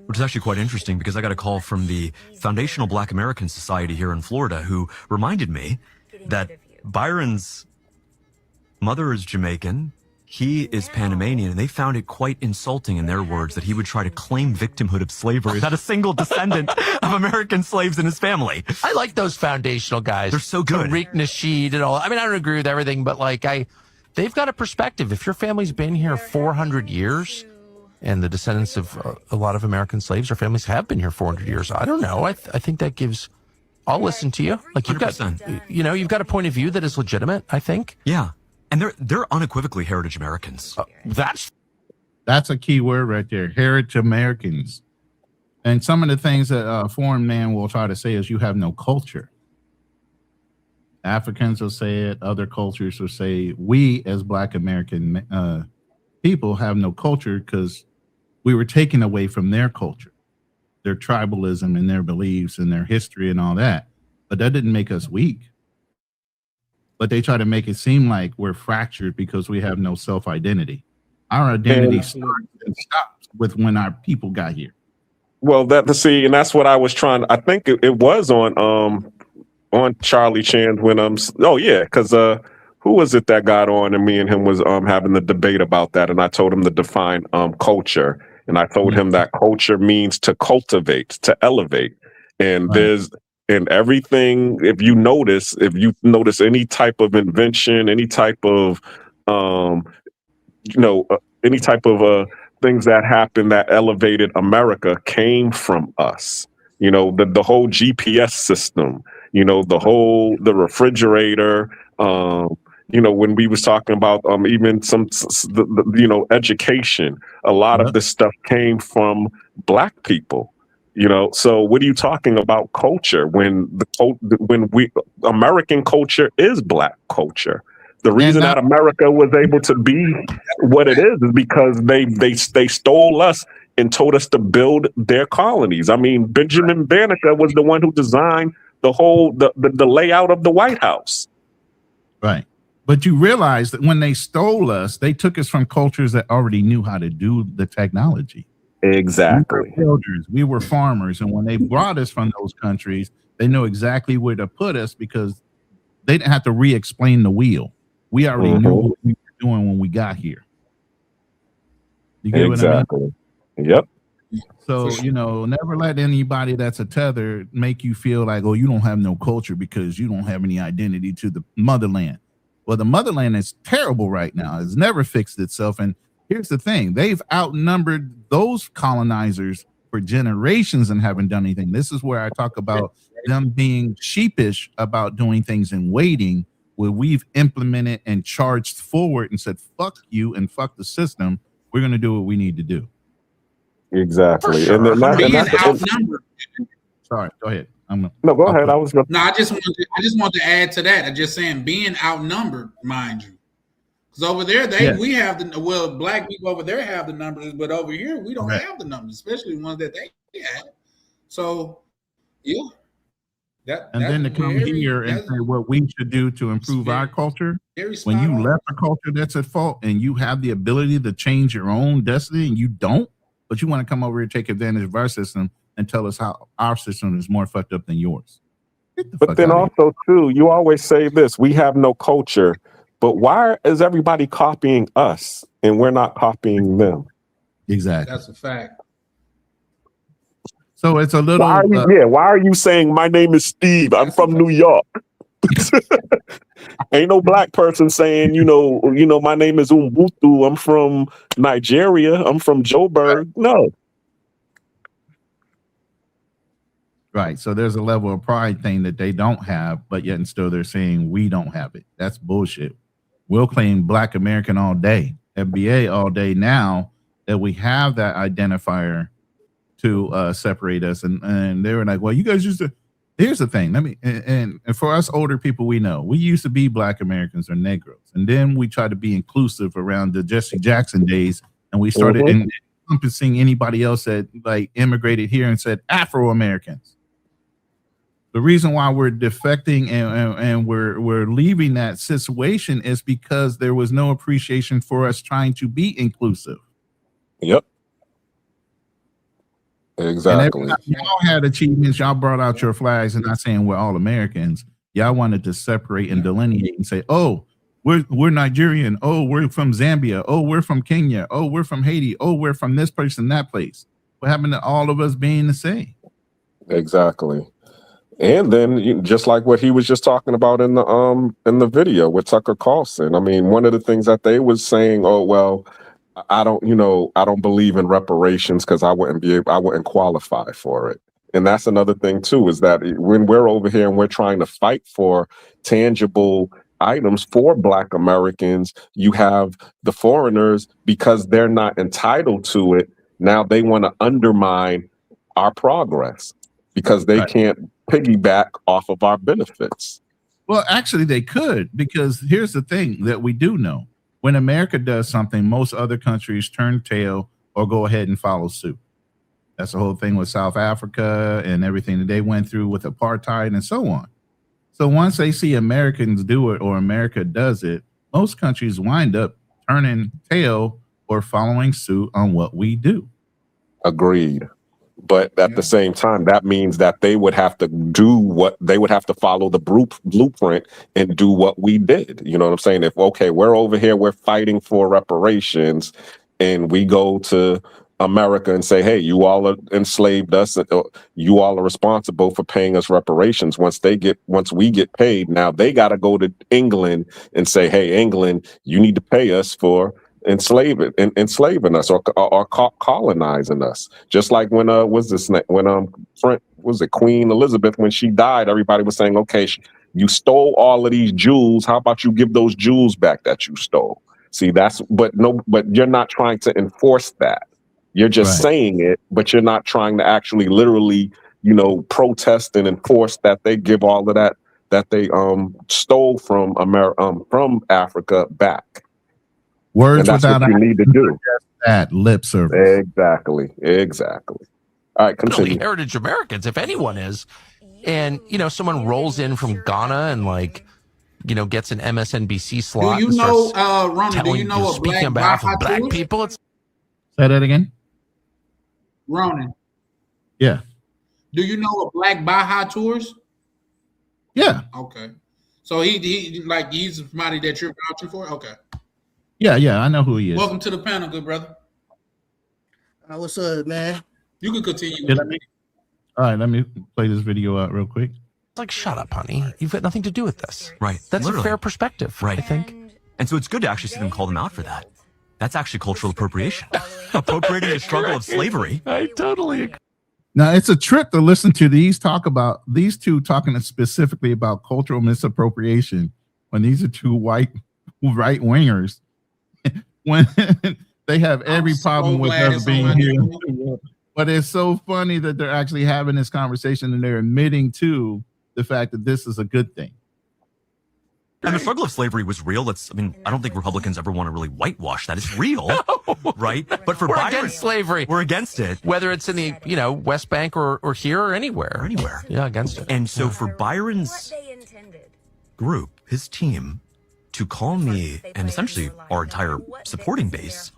Which is actually quite interesting, because I got a call from the Foundational Black American Society here in Florida, who reminded me that Byron's mother is Jamaican, he is Panamanian, and they found it quite insulting, in their words, that he would try to claim victimhood of slavery, not a single descendant of American slaves in his family. I like those foundational guys. They're so good. Tariq Nasheed and all. I mean, I don't agree with everything, but they've got a perspective. If your family's been here 400 years, and the descendants of a lot of American slaves or families have been here 400 years, I don't know. I think that gives. I'll listen to you. You've 100%. got, you've got a point of view that is legitimate, I think. Yeah. And they're unequivocally heritage Americans. That's a key word right there. Heritage Americans. And some of the things that a foreign man will try to say is you have no culture. Africans will say it. Other cultures will say we as Black American people have no culture because we were taken away from their culture, their tribalism and their beliefs and their history and all that. But that didn't make us weak. But they try to make it seem like we're fractured because we have no self-identity. Our identity starts and stops with when our people got here. Well, and that's what I was trying. I think it was on Charlie Chan when because who was it that got on and me and him was having the debate about that, and I told him to define culture, and I told him that culture means to cultivate, to elevate, and there's. And everything, if you notice any type of invention, any type of, any type of things that happened that elevated America came from us. The whole GPS system, the refrigerator, when we was talking about even education, a lot of this stuff came from Black people. So what are you talking about culture when American culture is Black culture? The reason that America was able to be what it is because they stole us and told us to build their colonies. I mean, Benjamin Banneker was the one who designed the layout of the White House. Right. But you realize that when they stole us, they took us from cultures that already knew how to do the technology. Exactly. We were builders, we were farmers, and when they brought us from those countries, they know exactly where to put us because they didn't have to re-explain the wheel. We already knew what we were doing when we got here. You get exactly. What I mean? Yep. So, For sure. you know, never let anybody that's a tether make you feel like, oh, you don't have no culture because you don't have any identity to the motherland. Well, the motherland is terrible right now. It's never fixed itself. And here's the thing. They've outnumbered those colonizers for generations and haven't done anything. This is where I talk about them being sheepish about doing things and waiting, where we've implemented and charged forward and said, fuck you and fuck the system. We're going to do what we need to do. Exactly. Sure. And then Being that's outnumbered. Sorry, go ahead. No, go ahead. I just want to add to that. I'm just saying, being outnumbered, mind you, because over there we have black people over there have the numbers, but over here we don't have the numbers, especially the ones that they have. So, yeah. Then to come here and say what we should do to improve our culture, when you left a culture that's at fault and you have the ability to change your own destiny and you don't, but you want to come over here and take advantage of our system and tell us how our system is more fucked up than yours. But then also, too, you always say this, we have no culture, but why is everybody copying us and we're not copying them? Exactly. That's a fact. So it's a little... Why are you saying my name is Steve? I'm from New York. Ain't no black person saying, you know, my name is Umbutu. I'm from Nigeria. I'm from Joburg. No. Right. So there's a level of pride thing that they don't have, but yet and still they're saying we don't have it. That's bullshit. We'll claim Black American all day, FBA all day now that we have that identifier to separate us. And they were like, well, you guys used to. Here's the thing. And for us older people, we know we used to be Black Americans or Negroes. And then we tried to be inclusive around the Jesse Jackson days. And we started encompassing anybody else that like immigrated here and said Afro-Americans. The reason why we're defecting and we're leaving that situation is because there was no appreciation for us trying to be inclusive. Yep. Exactly. And y'all had achievements. Y'all brought out your flags, and not saying we're all Americans. Y'all wanted to separate and delineate and say, "Oh, we're Nigerian. Oh, we're from Zambia. Oh, we're from Kenya. Oh, we're from Haiti. Oh, we're from this place and that place." What happened to all of us being the same? Exactly. And then just like what he was just talking about in the video with Tucker Carlson. I mean, one of the things that they was saying, oh, well, I don't believe in reparations because I wouldn't qualify for it. And that's another thing too, is that when we're over here and we're trying to fight for tangible items for Black Americans, you have the foreigners, because they're not entitled to it. Now they want to undermine our progress because they can't piggyback off of our benefits. Well, actually they could, because here's the thing that we do know. When America does something, most other countries turn tail or go ahead and follow suit. That's the whole thing with South Africa and everything that they went through with apartheid and so on. So once they see Americans do it or America does it, most countries wind up turning tail or following suit on what we do. Agreed. But at the same time, that means that they would have to follow the blueprint and do what we did. You know what I'm saying? If, okay, we're over here, we're fighting for reparations, and we go to America and say, hey, you all enslaved us, you all are responsible for paying us reparations. Once we get paid, now they got to go to England and say, hey, England, you need to pay us for enslaving us or colonizing us. Just like when Queen Elizabeth, when she died, everybody was saying, okay, you stole all of these jewels, how about you give those jewels back that you stole? See, but you're not trying to enforce that. You're just saying it, but you're not trying to actually literally, protest and enforce that they give all of that they stole from Africa back. Words without what you need to do. That lip service. Exactly. All right, continue. Really, heritage Americans, if anyone is, and someone rolls in from Ghana and gets an MSNBC slot. Do you know, Ronnie? Do you know a speaking on behalf of Black people? Say that again, Ronnie. Yeah. Do you know a Black Baja Tours? Yeah. Okay. So he's somebody that you're vouching for. Okay. Yeah, I know who he is. Welcome to the panel, good brother. What's up, man? You can continue. Yeah, all right, let me play this video out real quick. It's like, shut up, honey. You've got nothing to do with this. Right. That's Literally. a fair perspective, Right. I think. And so it's good to actually see them call them out for that. That's actually cultural appropriation. Appropriating the struggle of slavery. I totally agree. Now, it's a trip to listen to these two talking specifically about cultural misappropriation when these are two white right wingers. When they have every problem with us being here. But it's so funny that they're actually having this conversation and they're admitting to the fact that this is a good thing. And the struggle of slavery was real. I don't think Republicans ever want to really whitewash that. It's real, right? But for We're Byron, against slavery. We're against it. Whether it's in the, West Bank or here or anywhere. Anywhere. Yeah, against it. And so for Byron's group, his team, to call me and essentially our entire supporting base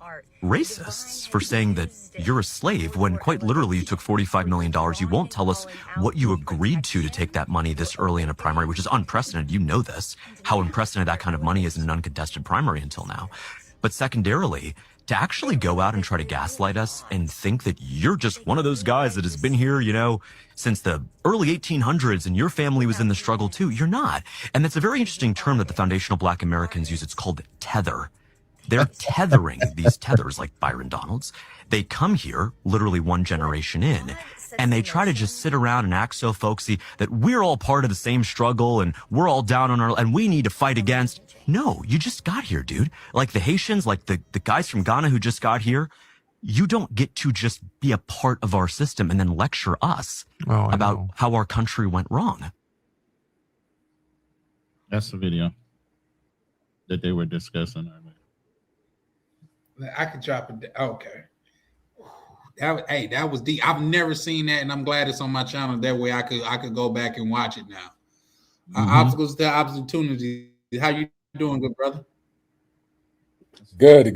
racists for saying that you're a slave when quite literally you took $45 million. You won't tell us what you agreed to take that money this early in a primary, which is unprecedented. You know this, how unprecedented that kind of money is in an uncontested primary until now. But secondarily, to actually go out and try to gaslight us and think that you're just one of those guys that has been here, since the early 1800s and your family was in the struggle too. You're not. And that's a very interesting term that the foundational Black Americans use. It's called tether. They're tethering these tethers like Byron Donalds. They come here literally one generation in, and they try to just sit around and act so folksy that we're all part of the same struggle and we're all down on and we need to fight against. No, you just got here, dude. Like the Haitians, like the guys from Ghana who just got here. You don't get to just be a part of our system and then lecture us about how our country went wrong. That's the video that they were discussing. I could drop it. Okay. That was deep. I've never seen that, and I'm glad it's on my channel. That way I could go back and watch it now. Obstacles to opportunity. How you doing, good brother? Good.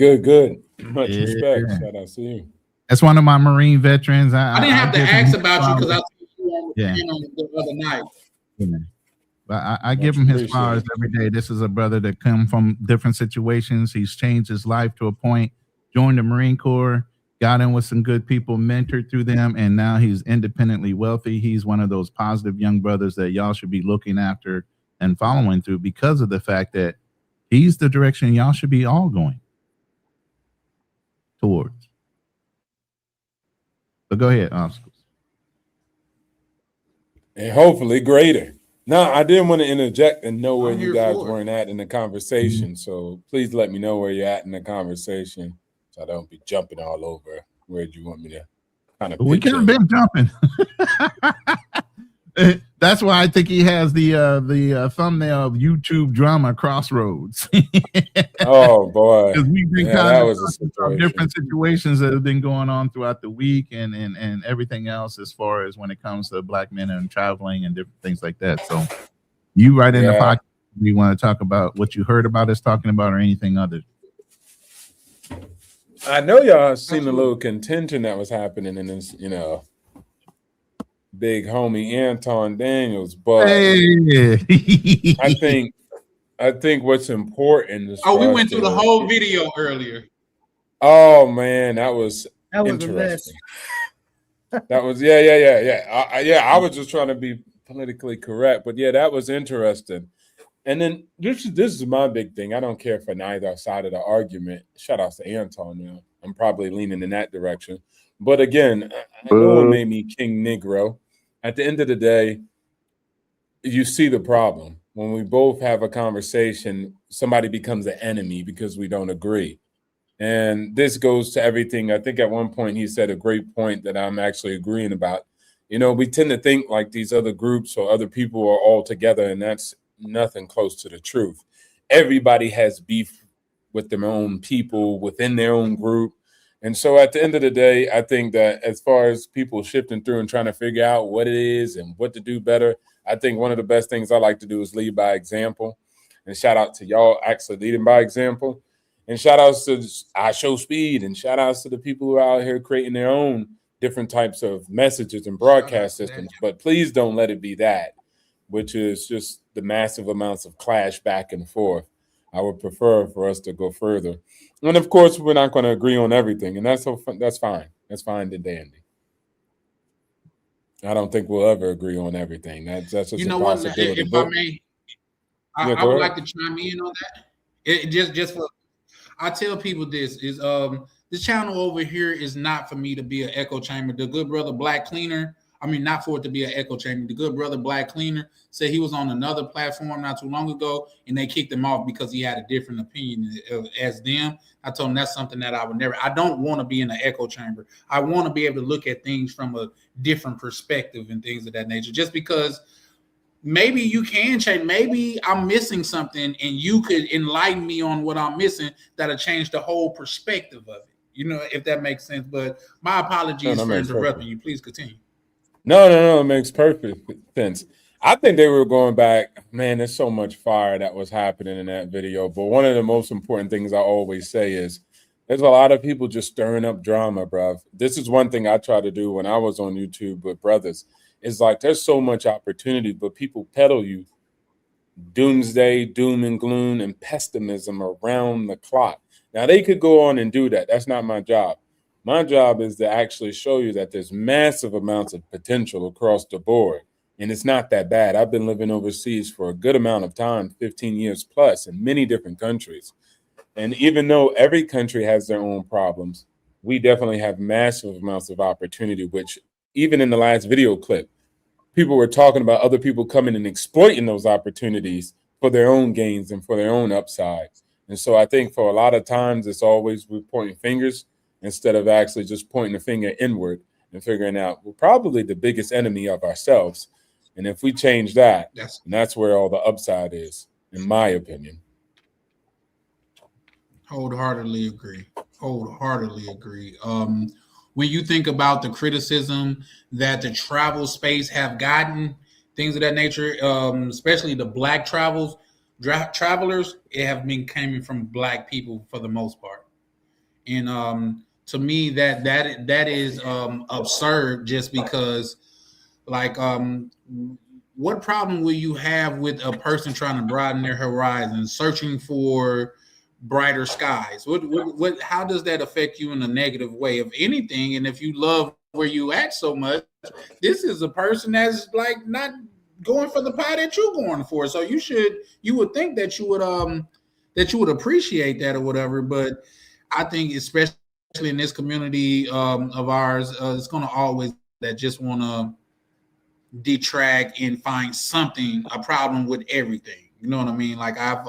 Much respect. Shout out to you. That's one of my Marine veterans. I didn't have to ask about you because I saw you on the other night. Yeah. But I give him his flowers every day. This is a brother that come from different situations. He's changed his life to a point, joined the Marine Corps, got in with some good people, mentored through them, and now he's independently wealthy. He's one of those positive young brothers that y'all should be looking after and following through because of the fact that he's the direction y'all should be all going towards. But go ahead, Obstacles. And hopefully greater. No, I didn't want to interject and know where you guys weren't at in the conversation. So please let me know where you're at in the conversation so I don't be jumping all over. Where do you want me to kind of? We could have been jumping. That's why I think he has the thumbnail of YouTube drama Crossroads. Oh boy, because we've been kind of different situations that have been going on throughout the week and everything else as far as when it comes to Black men and traveling and different things like that. So you right in the pocket. You want to talk about what you heard about us talking about or anything other? I know y'all seen a little contention that was happening in this, big homie Anton Daniels, but I think what's important is we went through the whole video earlier. Oh man, that was interesting. That was I was just trying to be politically correct, but yeah, that was interesting. And then this is my big thing. I don't care for neither side of the argument. Shout out to Anton now. I'm probably leaning in that direction. But again, I know it made me King Negro. At the end of the day, you see the problem. When we both have a conversation, somebody becomes an enemy because we don't agree. And this goes to everything. I think at one point he said a great point that I'm actually agreeing about. We tend to think like these other groups or other people are all together, and that's nothing close to the truth. Everybody has beef with their own people within their own group. And so at the end of the day, I think that as far as people shifting through and trying to figure out what it is and what to do better, I think one of the best things I like to do is lead by example. And shout out to y'all actually leading by example. And shout outs to I Show Speed, and shout outs to the people who are out here creating their own different types of messages and broadcast systems. But please don't let it be that, which is just the massive amounts of clash back and forth. I would prefer for us to go further. And of course, we're not going to agree on everything, and that's fine. That's fine and dandy. I don't think we'll ever agree on everything. That's just You a know what? possibility. If I may, Yeah, I go would ahead. like to chime in on that. It just for I tell people this channel over here is not for me to be an echo chamber. The good brother Black Cleaner, I mean, not for it to be an echo chamber. The good brother Black Cleaner said he was on another platform not too long ago, and they kicked him off because he had a different opinion as them. I told him that's something that I would never. I don't want to be in an echo chamber. I want to be able to look at things from a different perspective and things of that nature. Just because maybe you can change. Maybe I'm missing something, and you could enlighten me on what I'm missing that'll change the whole perspective of it. You know, if that makes sense. But my apologies that for makes interrupting you. Please continue. No, it makes perfect sense. I think they were going back, man, there's so much fire that was happening in that video. But one of the most important things I always say is there's a lot of people just stirring up drama, bruv. This is one thing I try to do when I was on YouTube with brothers. It's like there's so much opportunity, but people peddle you doomsday, doom and gloom, and pessimism around the clock. Now, they could go on and do that. That's not my job. My job is to actually show you that there's massive amounts of potential across the board. And it's not that bad. I've been living overseas for a good amount of time, 15 years plus, in many different countries. And even though every country has their own problems, we definitely have massive amounts of opportunity, which even in the last video clip, people were talking about other people coming and exploiting those opportunities for their own gains and for their own upsides. And so I think for a lot of times, it's always we're pointing fingers instead of actually just pointing the finger inward and figuring out we're probably the biggest enemy of ourselves. And if we change that, that's where all the upside is, in my opinion. Wholeheartedly agree. When you think about the criticism that the travel space have gotten, things of that nature, especially the Black travelers, it have been coming from Black people for the most part. And to me, that is absurd. Just because, like, what problem will you have with a person trying to broaden their horizons, searching for brighter skies? What how does that affect you in a negative way, if anything? And if you love where you at so much, this is a person that's like not going for the pie that you're going for. So you would think that you would appreciate that or whatever. But I think especially in this community of ours, it's going to always that just want to detract and find a problem with everything. You know what I mean? Like I've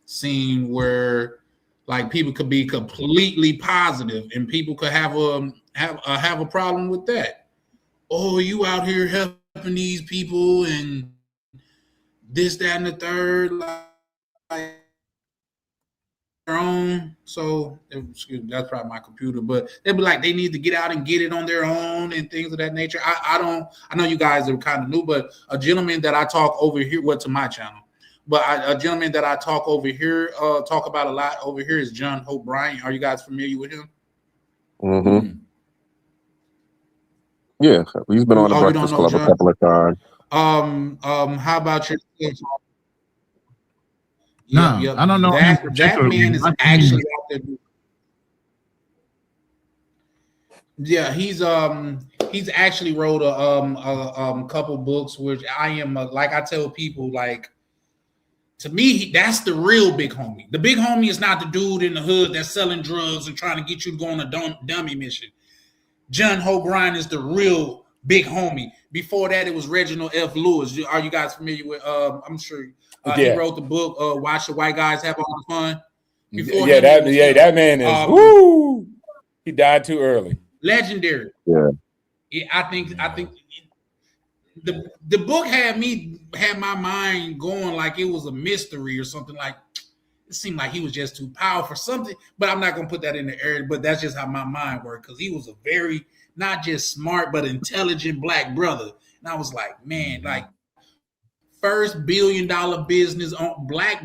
seen where like people could be completely positive and people could have a problem with that. Oh, you out here helping these people and this, that, and the third, like their own. So excuse me, that's probably my computer, but they'd be like they need to get out and get it on their own and things of that nature. I know you guys are kind of new, but a gentleman that I talk over here, to my channel. But a gentleman that I talk over here, talk about a lot over here is John Hope Bryant. Are you guys familiar with him? Mm-hmm. Yeah, he's been on the Breakfast Club a couple of times. How about your? No, I don't know. That man is actually out there. Yeah, he's actually wrote a couple books, which I am like I tell people, like, to me, that's the real big homie. The big homie is not the dude in the hood that's selling drugs and trying to get you to go on a dummy mission. John Hope Bryant is the real big homie. Before that, it was Reginald F. Lewis. Are you guys familiar with? I'm sure he wrote the book "Why Should White Guys Have All the Fun?" That man is woo. He died too early. Legendary. Yeah. I think the book had my mind going like it was a mystery or something. Like it seemed like he was just too powerful for something, but I'm not gonna put that in the air. But that's just how my mind worked, because he was a very not just smart but intelligent Black brother. And I was like, man, like first Black $1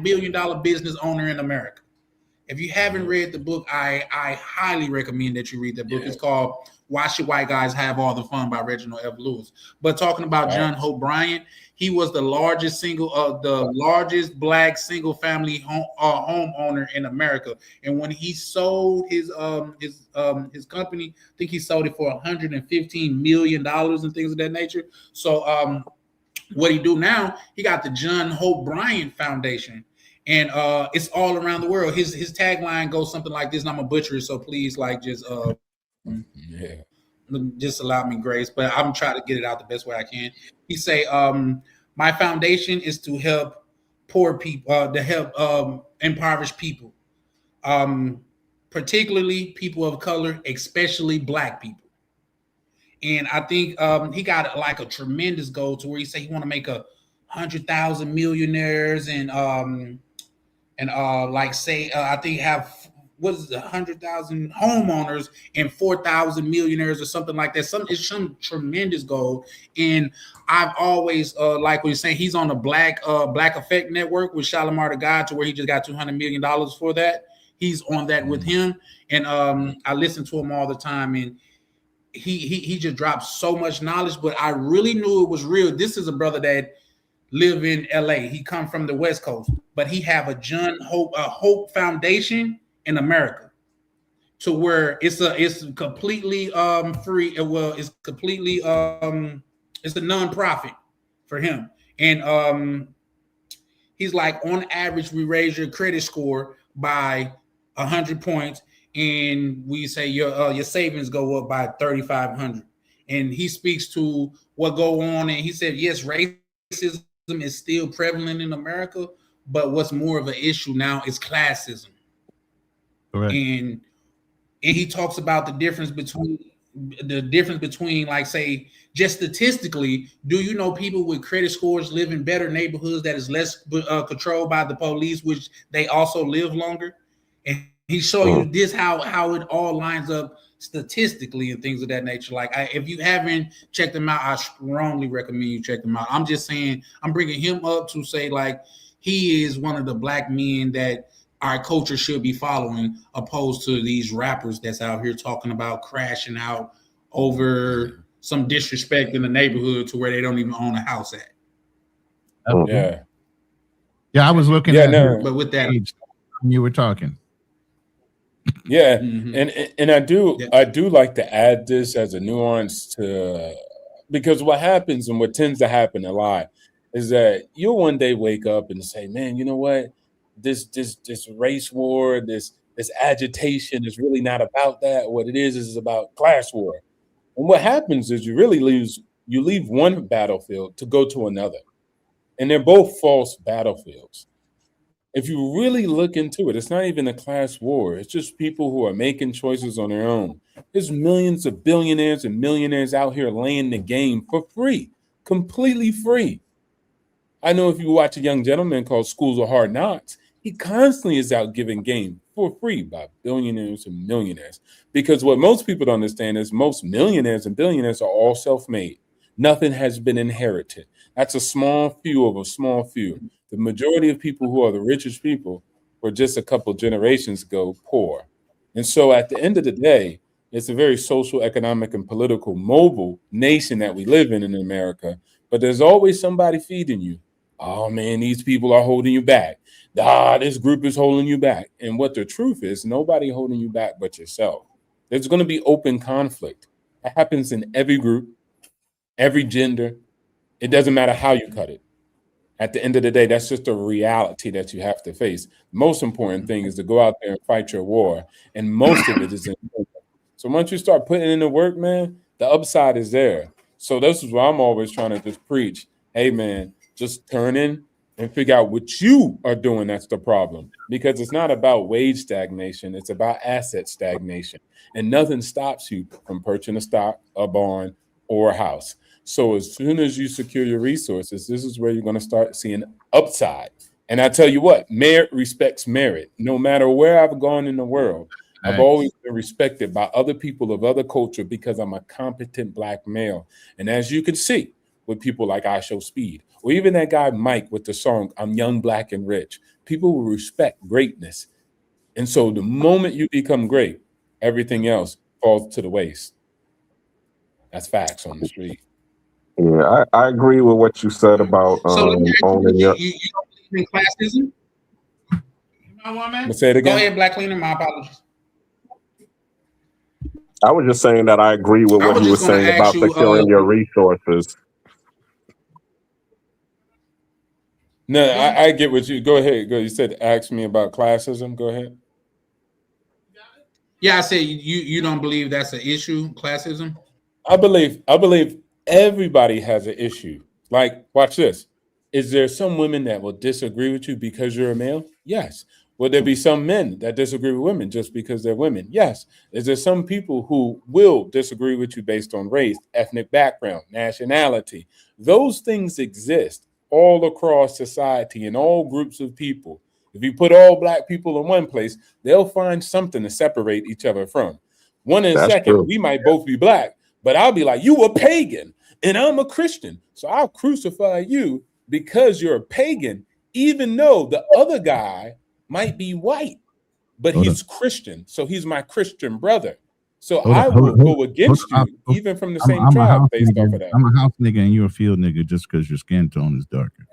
billion business owner in America. If you haven't read the book, I highly recommend that you read that book. It's called Why Should White Guys Have All the Fun by Reginald F. Lewis. But talking about John Hope Bryant, he was the largest black single family homeowner in America. And when he sold his company, I think he sold it for $115 million and things of that nature. So what he do now, he got the John Hope Bryant Foundation. And it's all around the world. His tagline goes something like this, and I'm a butcher, so please just allow me grace, but I'm trying to get it out the best way I can. He say, my foundation is to help poor people, to help impoverished people, particularly people of color, especially black people. And I think he got like a tremendous goal to where he said he want to make 100,000 millionaires and I think have 100,000 homeowners and 4,000 millionaires or something like that. It's some tremendous goal. And I've always like what he's saying. He's on the Black Effect Network with Shalimar the God, to where he just got $200 million for that. He's on that with him, and I listen to him all the time, and he just drops so much knowledge. But I really knew it was real. This is a brother that live in LA. He come from the West Coast, but he have a John Hope Foundation in America, to where it's completely free. Well, it's completely it's a nonprofit for him. And he's like, on average, we raise your credit score by 100 points, and we say your savings go up by 3,500. And he speaks to what go on, and he said, yes, racism is still prevalent in America, but what's more of an issue now is classism. Correct. And he talks about the difference between like, say, just statistically, do you know people with credit scores live in better neighborhoods that is less controlled by the police, which they also live longer? And he show you this how it all lines up statistically and things of that nature. Like, if you haven't checked them out, I strongly recommend you check them out. I'm just saying, I'm bringing him up to say, like, he is one of the black men that our culture should be following, opposed to these rappers that's out here talking about crashing out over some disrespect in the neighborhood to where they don't even own a house at. Yeah, I was looking at but with that, you were talking. Yeah, and I do like to add this as a nuance to, because what happens and what tends to happen a lot is that you'll one day wake up and say, man, you know what? This race war, this agitation is really not about that. What it is about class war. And what happens is you leave one battlefield to go to another. And they're both false battlefields. If you really look into it, it's not even a class war. It's just people who are making choices on their own. There's millions of billionaires and millionaires out here laying the game for free, completely free. I know if you watch a young gentleman called Schools of Hard Knocks, he constantly is out giving game for free by billionaires and millionaires. Because what most people don't understand is most millionaires and billionaires are all self-made. Nothing has been inherited. That's a small few of a small few. The majority of people who are the richest people were just a couple generations ago poor. And so at the end of the day, it's a very social, economic, and political mobile nation that we live in America. But there's always somebody feeding you. Oh, man, these people are holding you back. This group is holding you back. And what the truth is, nobody holding you back but yourself. There's going to be open conflict. It happens in every group, every gender. It doesn't matter how you cut it. At the end of the day, that's just a reality that you have to face. The most important thing is to go out there and fight your war. And most of it is in the work. So once you start putting in the work, man, the upside is there. So this is what I'm always trying to just preach. Hey, man, just turn in and figure out what you are doing. That's the problem. Because it's not about wage stagnation. It's about asset stagnation. And nothing stops you from purchasing a stock, a bond, or a house. So as soon as you secure your resources, this is where you're going to start seeing upside. And I tell you what, merit respects merit. No matter where I've gone in the world, I've always been respected by other people of other culture because I'm a competent black male. And as you can see with people like I Show Speed, or even that guy Mike with the song, I'm Young, Black, and Rich, people will respect greatness. And so the moment you become great, everything else falls to the waste. That's facts on the street. Yeah, I agree with what you said about So let me ask owning your. you don't believe in classism? You know what, man? Say it again. Go ahead, Black Cleaner. My apologies. I was just saying that I agree with what he was saying about securing your resources. No, I get what you. Go ahead. Go. You said ask me about classism. Go ahead. Yeah, I said you don't believe that's an issue, classism? I believe everybody has an issue. Like, watch this. Is there some women that will disagree with you because you're a male? Yes. Will there be some men that disagree with women just because they're women? Yes. Is there some people who will disagree with you based on race, ethnic background, nationality? Those things exist all across society in all groups of people. If you put all black people in one place, they'll find something to separate each other from. One and second, true. we might both be black, but I'll be like, you a pagan and I'm a Christian. So I'll crucify you because you're a pagan, even though the other guy might be white, but he's Christian. So he's my Christian brother. So I will go against you, even from the same tribe based off of that. I'm a house nigga and you're a field nigga just because your skin tone is darker.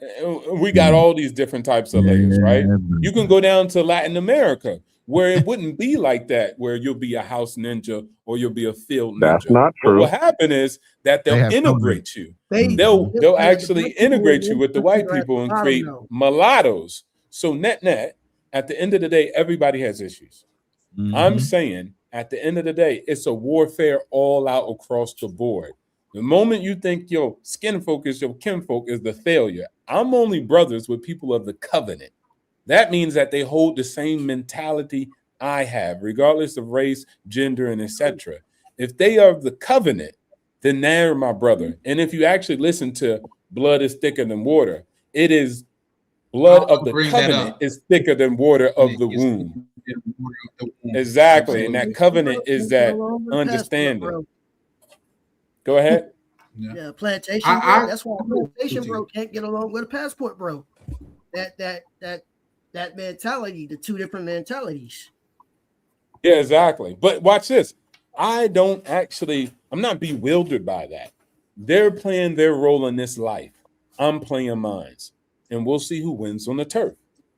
We got all these different types of layers, right? You can go down to Latin America where it wouldn't be like that, where you'll be a house ninja or you'll be a field ninja. That's not true. What will happen is that they'll integrate you. They'll actually integrate you with the white people and create mulattoes. So net, at the end of the day, everybody has issues. I'm saying at the end of the day, it's a warfare all out across the board. The moment you think your skin folk is your kinfolk is the failure. I'm only brothers with people of the covenant. That means that they hold the same mentality I have, regardless of race, gender, and etc. If they are the covenant, then they're my brother. And if you actually listen to Blood is Thicker Than Water, it is blood of the covenant is thicker than water of the womb. Exactly. And that covenant is that understanding. Go ahead. Yeah, plantation bro. That's why plantation bro can't get along with a passport bro. That mentality, the two different mentalities. Yeah, exactly. But watch this. I'm not bewildered by that. They're playing their role in this life. I'm playing mine. And we'll see who wins on the turf.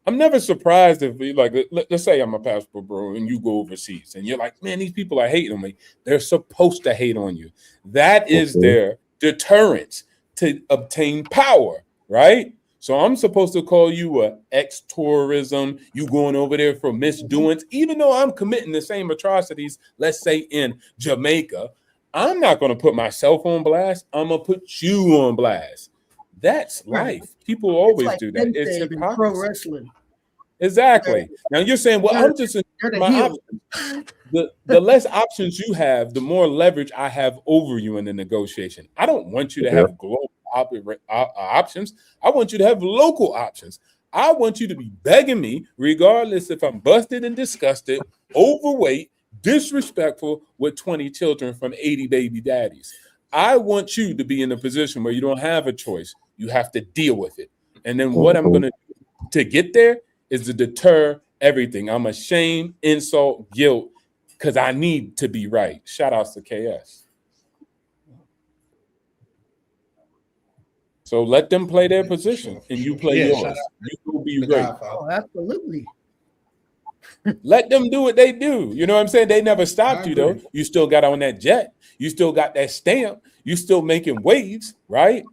I'm never surprised if, like, let's say I'm a passport bro and you go overseas and you're like, man, these people are hating on me. They're supposed to hate on you. That is their deterrent to obtain power, right? So I'm supposed to call you a ex-tourism, you going over there for misdoings, even though I'm committing the same atrocities, let's say in Jamaica. I'm not going to put myself on blast. I'm going to put you on blast. That's life. People always do that. It's hypocrisy. Pro wrestling. Exactly. Now you're saying, well, I'm just my options. The less options you have, the more leverage I have over you in the negotiation. I don't want you to have global options. I want you to have local options. I want you to be begging me, regardless if I'm busted and disgusted, overweight, disrespectful with 20 children from 80 baby daddies. I want you to be in a position where you don't have a choice. You have to deal with it. And then what I'm going to do to get there is to deter everything. I'm ashamed, insult, guilt, because I need to be right. Shout outs to KS. So let them play their position and you play yours. You will be right. Oh, absolutely. Let them do what they do. You know what I'm saying? They never stopped you, though. You still got on that jet. You still got that stamp. You still making waves, right?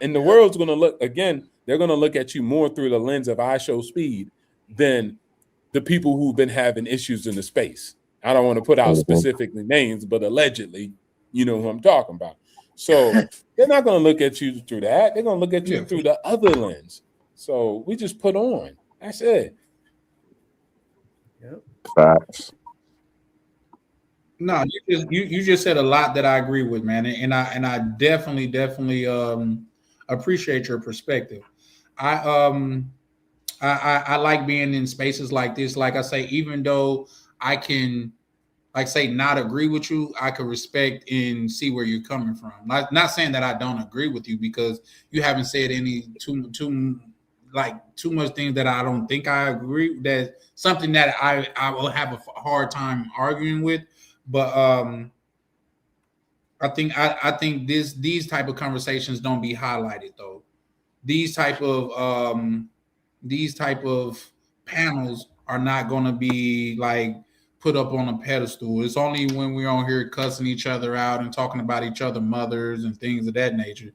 And the world's going to look, again, they're going to look at you more through the lens of I show speed than the people who've been having issues in the space. I don't want to put out specifically names, but allegedly, you know who I'm talking about. So they're not going to look at you through that. They're going to look at you through the other lens. So we just put on. That's it. Facts. No, you just said a lot that I agree with, man, and I definitely appreciate your perspective. I like being in spaces like this. Like I say, even though I can, like say, not agree with you, I can respect and see where you're coming from. Not saying that I don't agree with you, because you haven't said any too much things that I don't think I agree. That's something that I will have a hard time arguing with. But I think these type of conversations don't be highlighted though. These type of panels are not going to be like put up on a pedestal. It's only when we're on here cussing each other out and talking about each other mothers and things of that nature,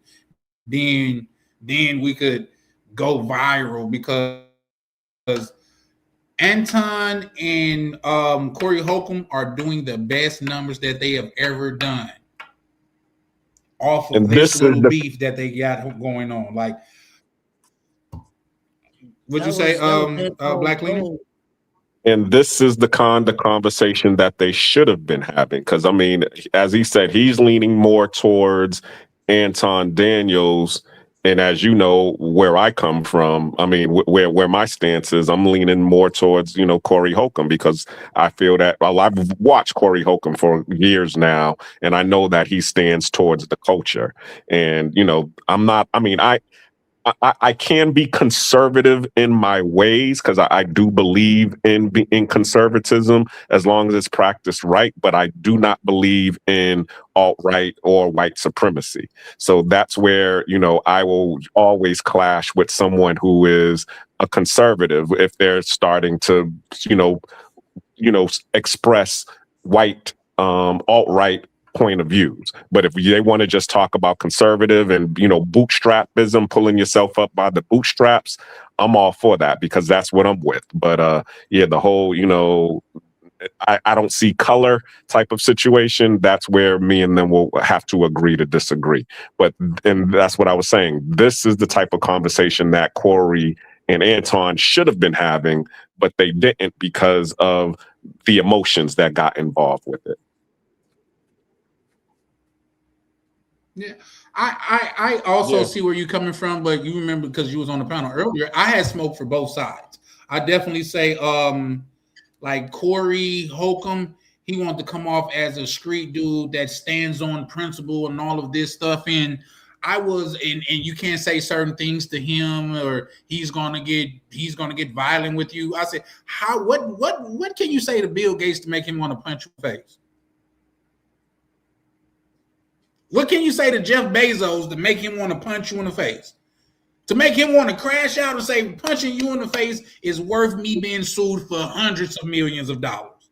then we could go viral, because Anton and Corey Holcomb are doing the best numbers that they have ever done off of this little beef that they got going on. Like, would you say, Black Lena? And this is the kind of conversation that they should have been having. Because, I mean, as he said, he's leaning more towards Anton Daniels. And as you know, where I come from, I mean, where my stance is, I'm leaning more towards, you know, Corey Holcomb, because I feel that, well, I've watched Corey Holcomb for years now, and I know that he stands towards the culture. And, you know, I can be conservative in my ways, because I do believe in conservatism as long as it's practiced right, but I do not believe in alt-right or white supremacy. So that's where, you know, I will always clash with someone who is a conservative if they're starting to, you know, express white alt-right point of views. But if they want to just talk about conservative and, you know, bootstrapism, pulling yourself up by the bootstraps, I'm all for that, because that's what I'm with. But yeah, the whole, you know, I don't see color type of situation. That's where me and them will have to agree to disagree. And that's what I was saying. This is the type of conversation that Corey and Anton should have been having, but they didn't because of the emotions that got involved with it. Yeah, I also see where you're coming from, but you remember, because you was on the panel earlier, I had smoke for both sides. I definitely say, like Corey Holcomb, he wanted to come off as a street dude that stands on principle and all of this stuff. And and you can't say certain things to him, or he's gonna get violent with you. I said, what can you say to Bill Gates to make him want to punch you in the face? What can you say to Jeff Bezos to make him want to punch you in the face? To make him want to crash out and say, punching you in the face is worth me being sued for hundreds of millions of dollars.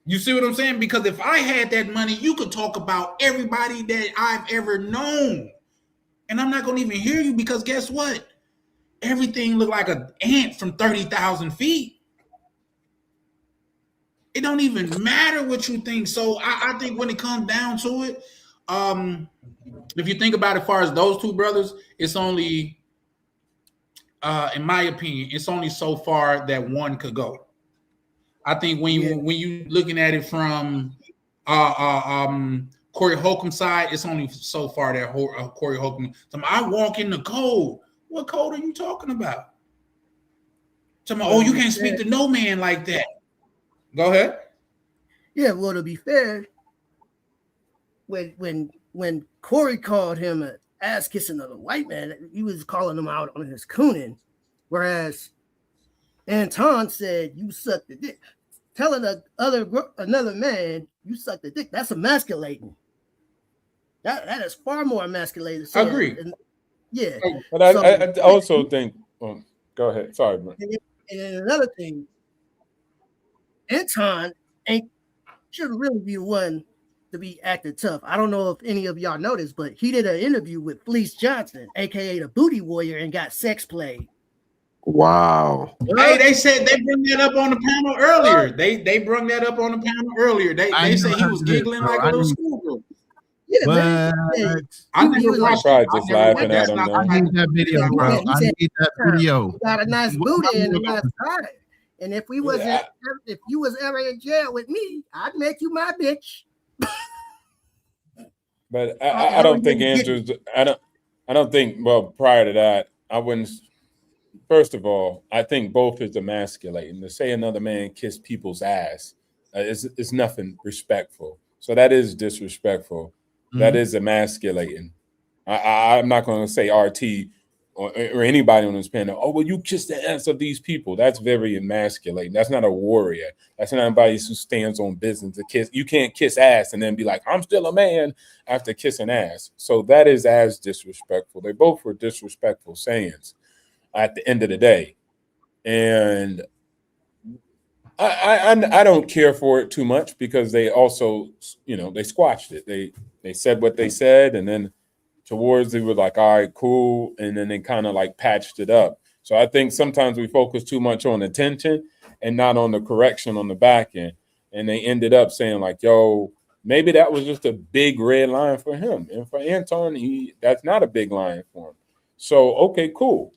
You see what I'm saying? Because if I had that money, you could talk about everybody that I've ever known. And I'm not going to even hear you, because guess what? Everything looked like an ant from 30,000 feet. It don't even matter what you think. So I think when it comes down to it, if you think about it, as far as those two brothers, it's only, in my opinion, it's only so far that one could go. I think when you looking at it from Corey Holcomb's side, it's only so far that Corey Holcomb. I walk in the code. What code are you talking about? Oh, you can't speak to no man like that. Go ahead. Yeah, well, to be fair, when Corey called him an ass kissing of a white man, he was calling him out on his cooning, whereas Anton said you suck the dick. Telling another man you suck the dick, that's emasculating. That is far more emasculating. I agree. Yeah, but I also think. Go ahead. Sorry, man. And another thing. Anton shouldn't really be the one to be acting tough. I don't know if any of y'all noticed, but he did an interview with Fleece Johnson, aka the Booty Warrior, and got sex played. Wow. Hey, they said they brought that up on the panel earlier. They brought that up on the panel earlier. They said he was giggling like a little schoolgirl. Yeah, man. I never watched it. Just laughing at him. I need that video, bro. I need that video. You got a nice booty and a nice body. And if you was ever in jail with me, I'd make you my bitch. But I don't think Andrew's. I don't think. Well, prior to that, I wouldn't. First of all, I think both is emasculating. To say another man kiss people's ass is nothing respectful. So that is disrespectful. Mm-hmm. That is emasculating. I'm not going to say RT or anybody on this panel, oh, well, you kiss the ass of these people. That's very emasculating. That's not a warrior. That's not anybody who stands on business to kiss. You can't kiss ass and then be like, I'm still a man after kissing ass. So that is as disrespectful. They both were disrespectful sayings at the end of the day. And I don't care for it too much because they also, they squashed it. They said what they said, and then towards they were like, all right, cool, and then they kind of like patched it up. So I think sometimes we focus too much on attention and not on the correction on the back end. And they ended up saying like, yo, maybe that was just a big red line for him. And for Anton, that's not a big line for him. So, okay, cool.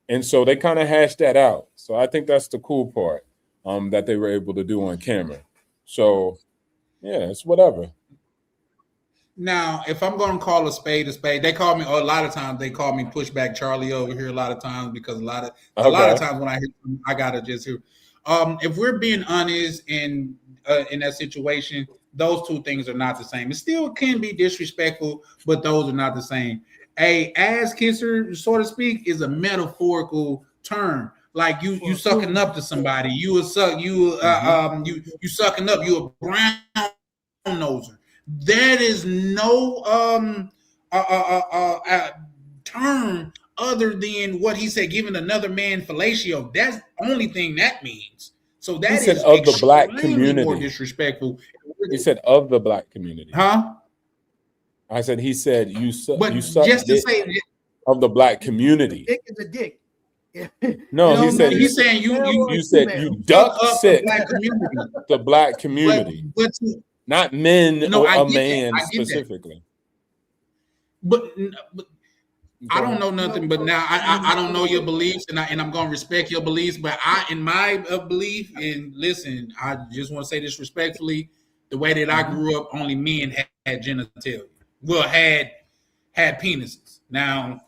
And so they kind of hashed that out. So I think that's the cool part that they were able to do on camera. So, yeah, it's whatever. Now, if I'm going to call a spade, they call me, or a lot of times they call me Pushback Charlie over here a lot of times because a lot of times when I hear them, I got to just hear. If we're being honest in that situation, those two things are not the same. It still can be disrespectful, but those are not the same. A ass kisser, so to speak, is a metaphorical term. Like you sucking up to somebody. You sucking up. You a brown noser. That is no term other than what he said, giving another man fellatio. That's the only thing that means. So that is of the black community. More disrespectful. He said of the black community. Huh? I said he said you suck. But you suck just to dick say of the black community. Dick is a dick. No, he said he's saying you said you duck sick the black community. But not men or a man specifically. But I don't know nothing. But now I don't know your beliefs, and I'm going to respect your beliefs. But in my belief, and listen, I just want to say this respectfully: the way that I grew up, only men had genitalia. Well, had penises. Now,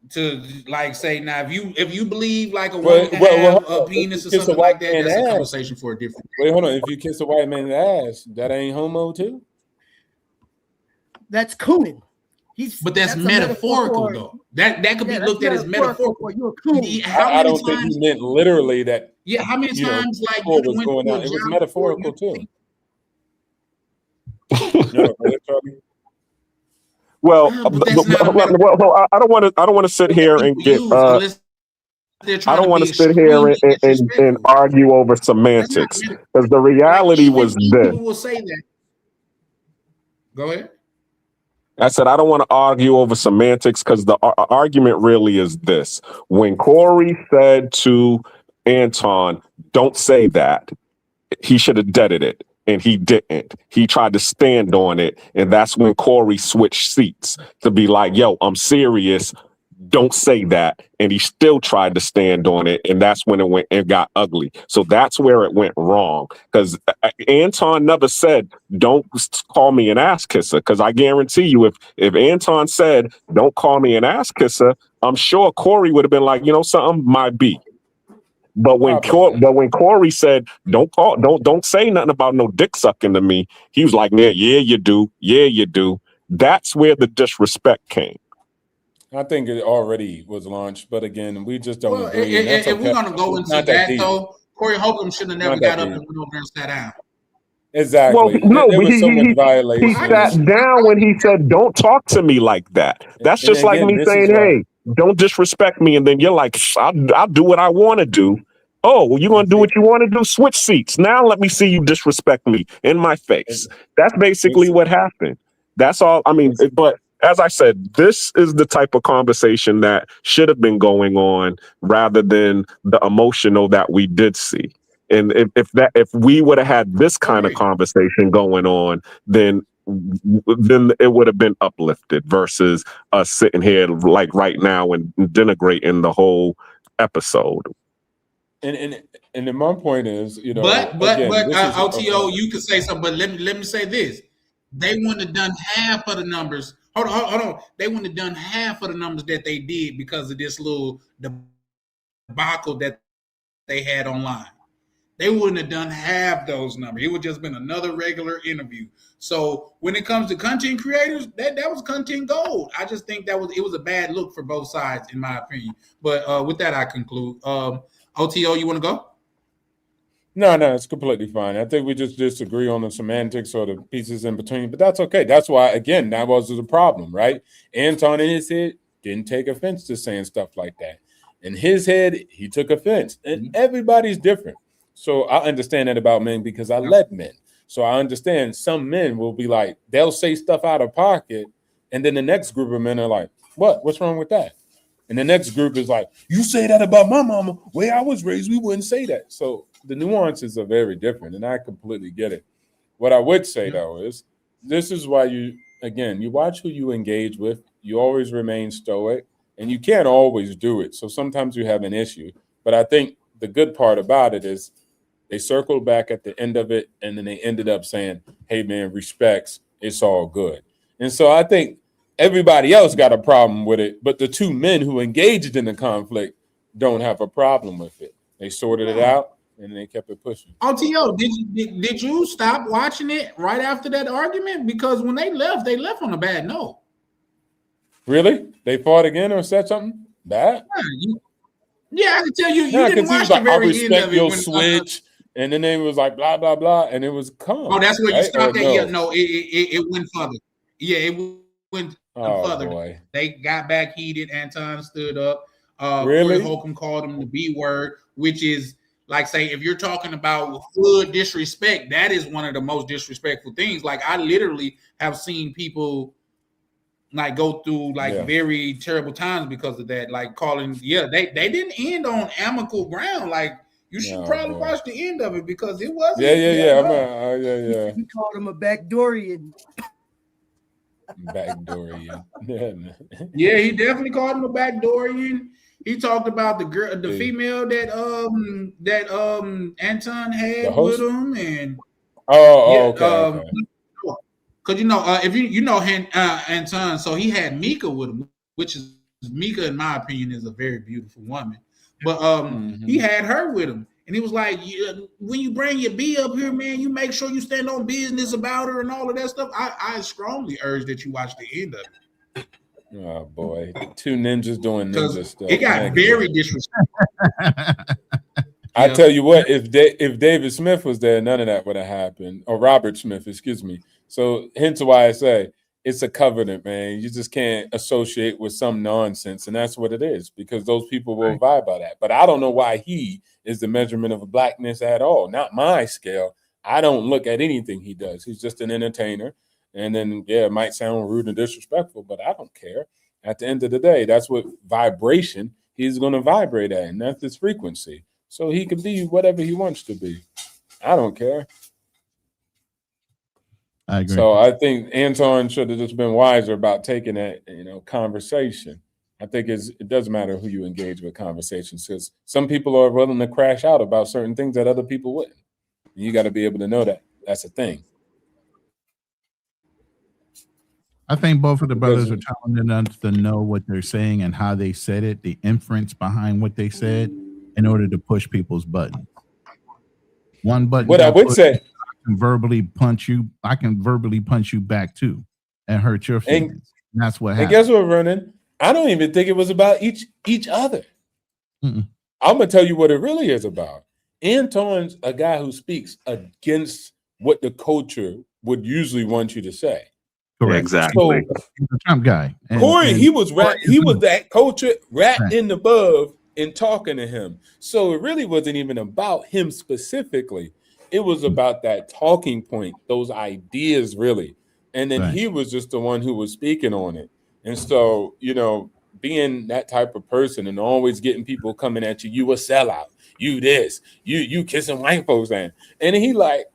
to like say now, if you believe like a woman have a penis or something like that, that's a conversation for a different. Wait, hold on. If you kiss a white man's ass, that ain't homo too. That's cooning. But that's metaphorical though. That could be looked at as metaphorical. I don't think he meant literally that. Yeah, how many times like was going on? It was metaphorical too. Well, I don't want to sit here and get. I don't want to sit here and argue over semantics because the reality was this. People will say that. Go ahead. I said I don't want to argue over semantics because the argument really is this: when Corey said to Anton, "Don't say that," he should have deaded it. And he didn't. He tried to stand on it. And that's when Corey switched seats to be like, yo, I'm serious. Don't say that. And he still tried to stand on it. And that's when it got ugly. So that's where it went wrong. Because Anton never said, don't call me an ass kisser. Because I guarantee you, if Anton said, don't call me an ass kisser, I'm sure Corey would have been like, you know something, might be. But when Corey said, don't say nothing about no dick sucking to me, he was like, yeah, you do. Yeah, you do. That's where the disrespect came. I think it already was launched, but again, we just don't agree. If we're gonna go into that though, Corey Holcomb should have never got up and went over and sat down. Exactly. Well, no, there was so much violation. He sat down when he said, don't talk to me like that. That's just like me saying, hey, don't disrespect me. And then you're like, I'll do what I want to do. Oh, well, you're going to do what you want to do? Switch seats. Now let me see you disrespect me in my face. That's basically what happened. That's all. I mean, but as I said, this is the type of conversation that should have been going on rather than the emotional that we did see. And if we would have had this kind of conversation going on, then it would have been uplifted versus us sitting here like right now and denigrating the whole episode. And then my point is, but LTO, you could say something, but let me say this: they wouldn't have done half of the numbers. Hold on. They wouldn't have done half of the numbers that they did because of this little debacle that they had online. they wouldn't have done half those numbers. It would just been another regular interview. So when it comes to content creators, that was content gold. I just think it was a bad look for both sides, in my opinion. But with that, I conclude. OTO, you want to go? No, it's completely fine. I think we just disagree on the semantics or the pieces in between, but that's okay. That's why, again, that was the problem, right? Anton in his head didn't take offense to saying stuff like that. In his head, he took offense. And everybody's different. So I understand that about men because I led men. So I understand some men will be like, they'll say stuff out of pocket, and then the next group of men are like, what's wrong with that? And the next group is like, you say that about my mama. Way I was raised, we wouldn't say that. So the nuances are very different, and I completely get it. What I would say, though, is this is why you watch who you engage with. You always remain stoic, and you can't always do it. So sometimes you have an issue. But I think the good part about it is they circled back at the end of it, and then they ended up saying, hey, man, respects, it's all good. And so I think everybody else got a problem with it, but the two men who engaged in the conflict don't have a problem with it. They sorted it out. And they kept it pushing. OTO, did you stop watching it right after that argument? Because when they left on a bad note. Really? They fought again or said something bad? Yeah, I can tell you. You didn't watch the very end of it. Your switch, and then they was like blah blah blah, and it was calm. Oh, that's where you stopped at. No? Yeah, no, it went further. Yeah, it went further. Boy. They got back heated. Anton stood up. Really? Holcomb called him the B word, which is. Like, say, if you're talking about hood disrespect, that is one of the most disrespectful things. Like, I literally have seen people like go through very terrible times because of that. Like calling, they didn't end on amicable ground. Like, you should probably watch the end of it because it wasn't. Yeah. He called him a backdoorian. Backdoorian. Yeah, he definitely called him a backdoorian. He talked about the female that Anton had with him, and okay. Because if you know Anton, so he had Mika with him, which is Mika, in my opinion, is a very beautiful woman. But he had her with him, and he was like, when you bring your B up here, man, you make sure you stand on business about her and all of that stuff. I strongly urge that you watch the end of it. Oh boy, two ninjas doing ninja stuff. It got very disrespectful. I tell you what, if David Smith was there, none of that would have happened. Or Robert Smith, excuse me. So hence why I say it's a covenant, man. You just can't associate with some nonsense, and that's what it is, because those people will vibe by that. But I don't know why he is the measurement of blackness at all. Not my scale. I don't look at anything he does. He's just an entertainer. And then, it might sound rude and disrespectful, but I don't care. At the end of the day, that's what vibration he's going to vibrate at, and that's his frequency. So he can be whatever he wants to be. I don't care. I agree. So I think Anton should have just been wiser about taking that, conversation. I think it doesn't matter who you engage with conversations, because some people are willing to crash out about certain things that other people wouldn't. And you got to be able to know that. That's a thing. I think both of the brothers are telling us to know what they're saying and how they said it, the inference behind what they said, in order to push people's buttons. One button. What I would say, I can verbally punch you. I can verbally punch you back too, and hurt your feelings. And that's what happened. And guess what, Vernon? I don't even think it was about each other. I'm gonna tell you what it really is about. Anton's a guy who speaks against what the culture would usually want you to say. Correct. Exactly. So, he's a Trump guy. Corey, he was that culture right in above in talking to him. So it really wasn't even about him specifically. It was about that talking point, those ideas, really. And then he was just the one who was speaking on it. And so, being that type of person and always getting people coming at you, you a sellout, you this, you kissing white folks, and he like,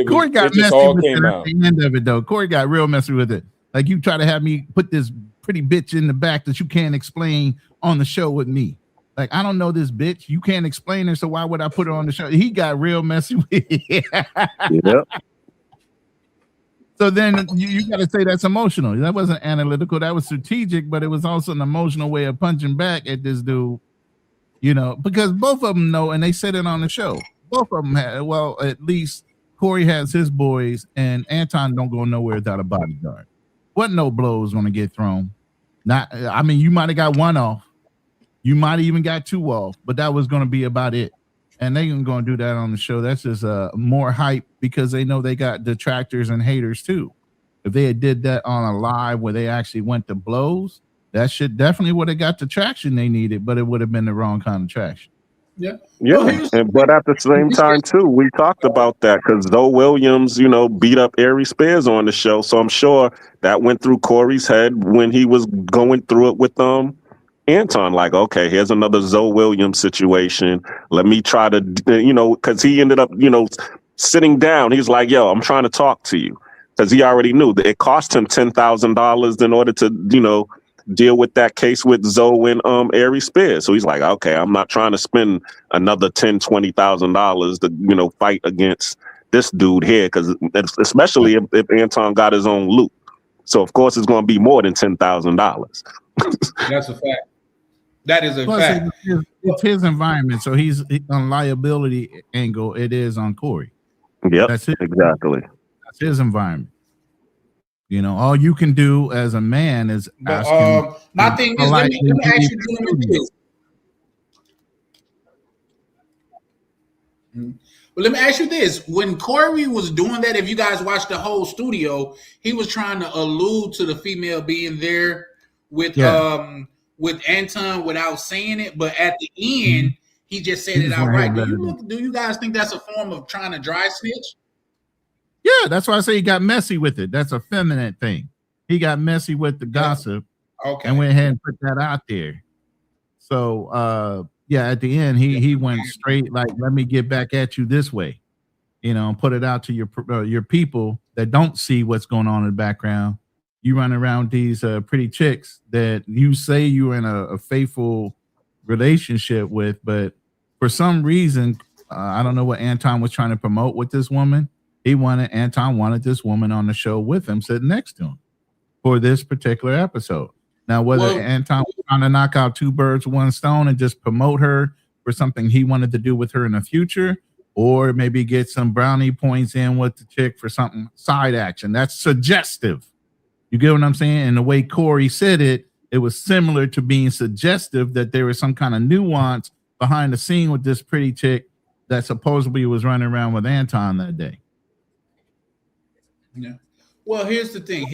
Corey got messy with it at the end of it, though. Corey got real messy with it. Like, you try to have me put this pretty bitch in the back that you can't explain on the show with me. Like, I don't know this bitch. You can't explain her, so why would I put her on the show? He got real messy with it. Yep. So then you got to say that's emotional. That wasn't analytical. That was strategic, but it was also an emotional way of punching back at this dude, because both of them know, and they said it on the show. both of them had. Well, at least Corey has his boys, and Anton don't go nowhere without a bodyguard. What no blows gonna get thrown? Not. I mean, you might have got one off. You might have even got two off, but that was gonna be about it. And they ain't gonna do that on the show. That's just more hype because they know they got detractors and haters too. If they had did that on a live where they actually went to blows, that shit definitely would have got the traction they needed, but it would have been the wrong kind of traction. Yeah. Yeah, but at the same time too, we talked about that because Zoe Williams, beat up Ari Spears on the show, so I'm sure that went through Corey's head when he was going through it with Anton. Like, okay, here's another Zoe Williams situation. Let me try to, because he ended up, sitting down. He's like, yo, I'm trying to talk to you because he already knew that it cost him $10,000 in order to, deal with that case with Zoe and Ari Spears. So he's like, okay, I'm not trying to spend another $10,000-$20,000 to fight against this dude here, because especially if Anton got his own loot. So of course it's going to be more than $10,000. That's a fact. That is a Plus, fact. It's his environment, so he's on liability angle. It is on Corey. Yep, that's it. Exactly. That's his environment. All you can do as a man is ask him. My thing is, let me ask you this. Well, let me ask you this. When Corey was doing that, if you guys watched the whole studio, he was trying to allude to the female being there with Anton without saying it, but at the end, he just said it outright. Do you guys think that's a form of trying to dry snitch? Yeah, that's why I say he got messy with it. That's a feminine thing. He got messy with the gossip, and went ahead and put that out there. So, at the end, he went straight like, let me get back at you this way, and put it out to your people that don't see what's going on in the background. You run around these pretty chicks that you say you're in a faithful relationship with, but for some reason, I don't know what Anton was trying to promote with this woman. Anton wanted this woman on the show with him, sitting next to him for this particular episode. Now, whether Anton was trying to knock out two birds with one stone and just promote her for something he wanted to do with her in the future, or maybe get some brownie points in with the chick for something side action, that's suggestive. You get what I'm saying? And the way Corey said it, it was similar to being suggestive that there was some kind of nuance behind the scene with this pretty chick that supposedly was running around with Anton that day. Yeah. Well, here's the thing.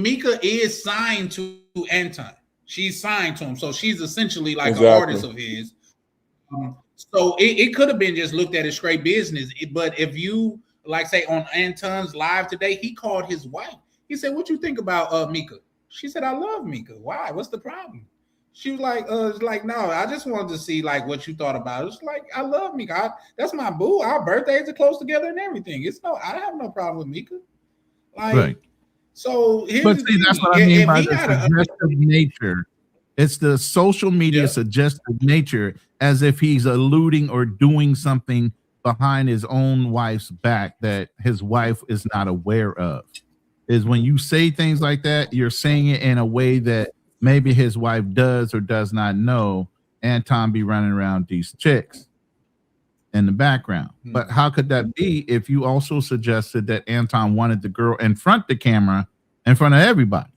Mika is signed to Anton. She's signed to him, so she's essentially like an artist of his. So it could have been just looked at as straight business. But if you say on Anton's live today, he called his wife. He said, "What you think about Mika?" She said, "I love Mika. Why? What's the problem?" She was like, "No, I just wanted to see what you thought about it." It's like, I love Mika. That's my boo. Our birthdays are close together and everything. I have no problem with Mika. Right. So, but see, that's what I mean by the suggestive nature. It's the social media suggestive nature, as if he's alluding or doing something behind his own wife's back that his wife is not aware of. Is when you say things like that, you're saying it in a way that maybe his wife does or does not know Anton be running around these chicks in the background. But how could that be if you also suggested that Anton wanted the girl in front of the camera, in front of everybody?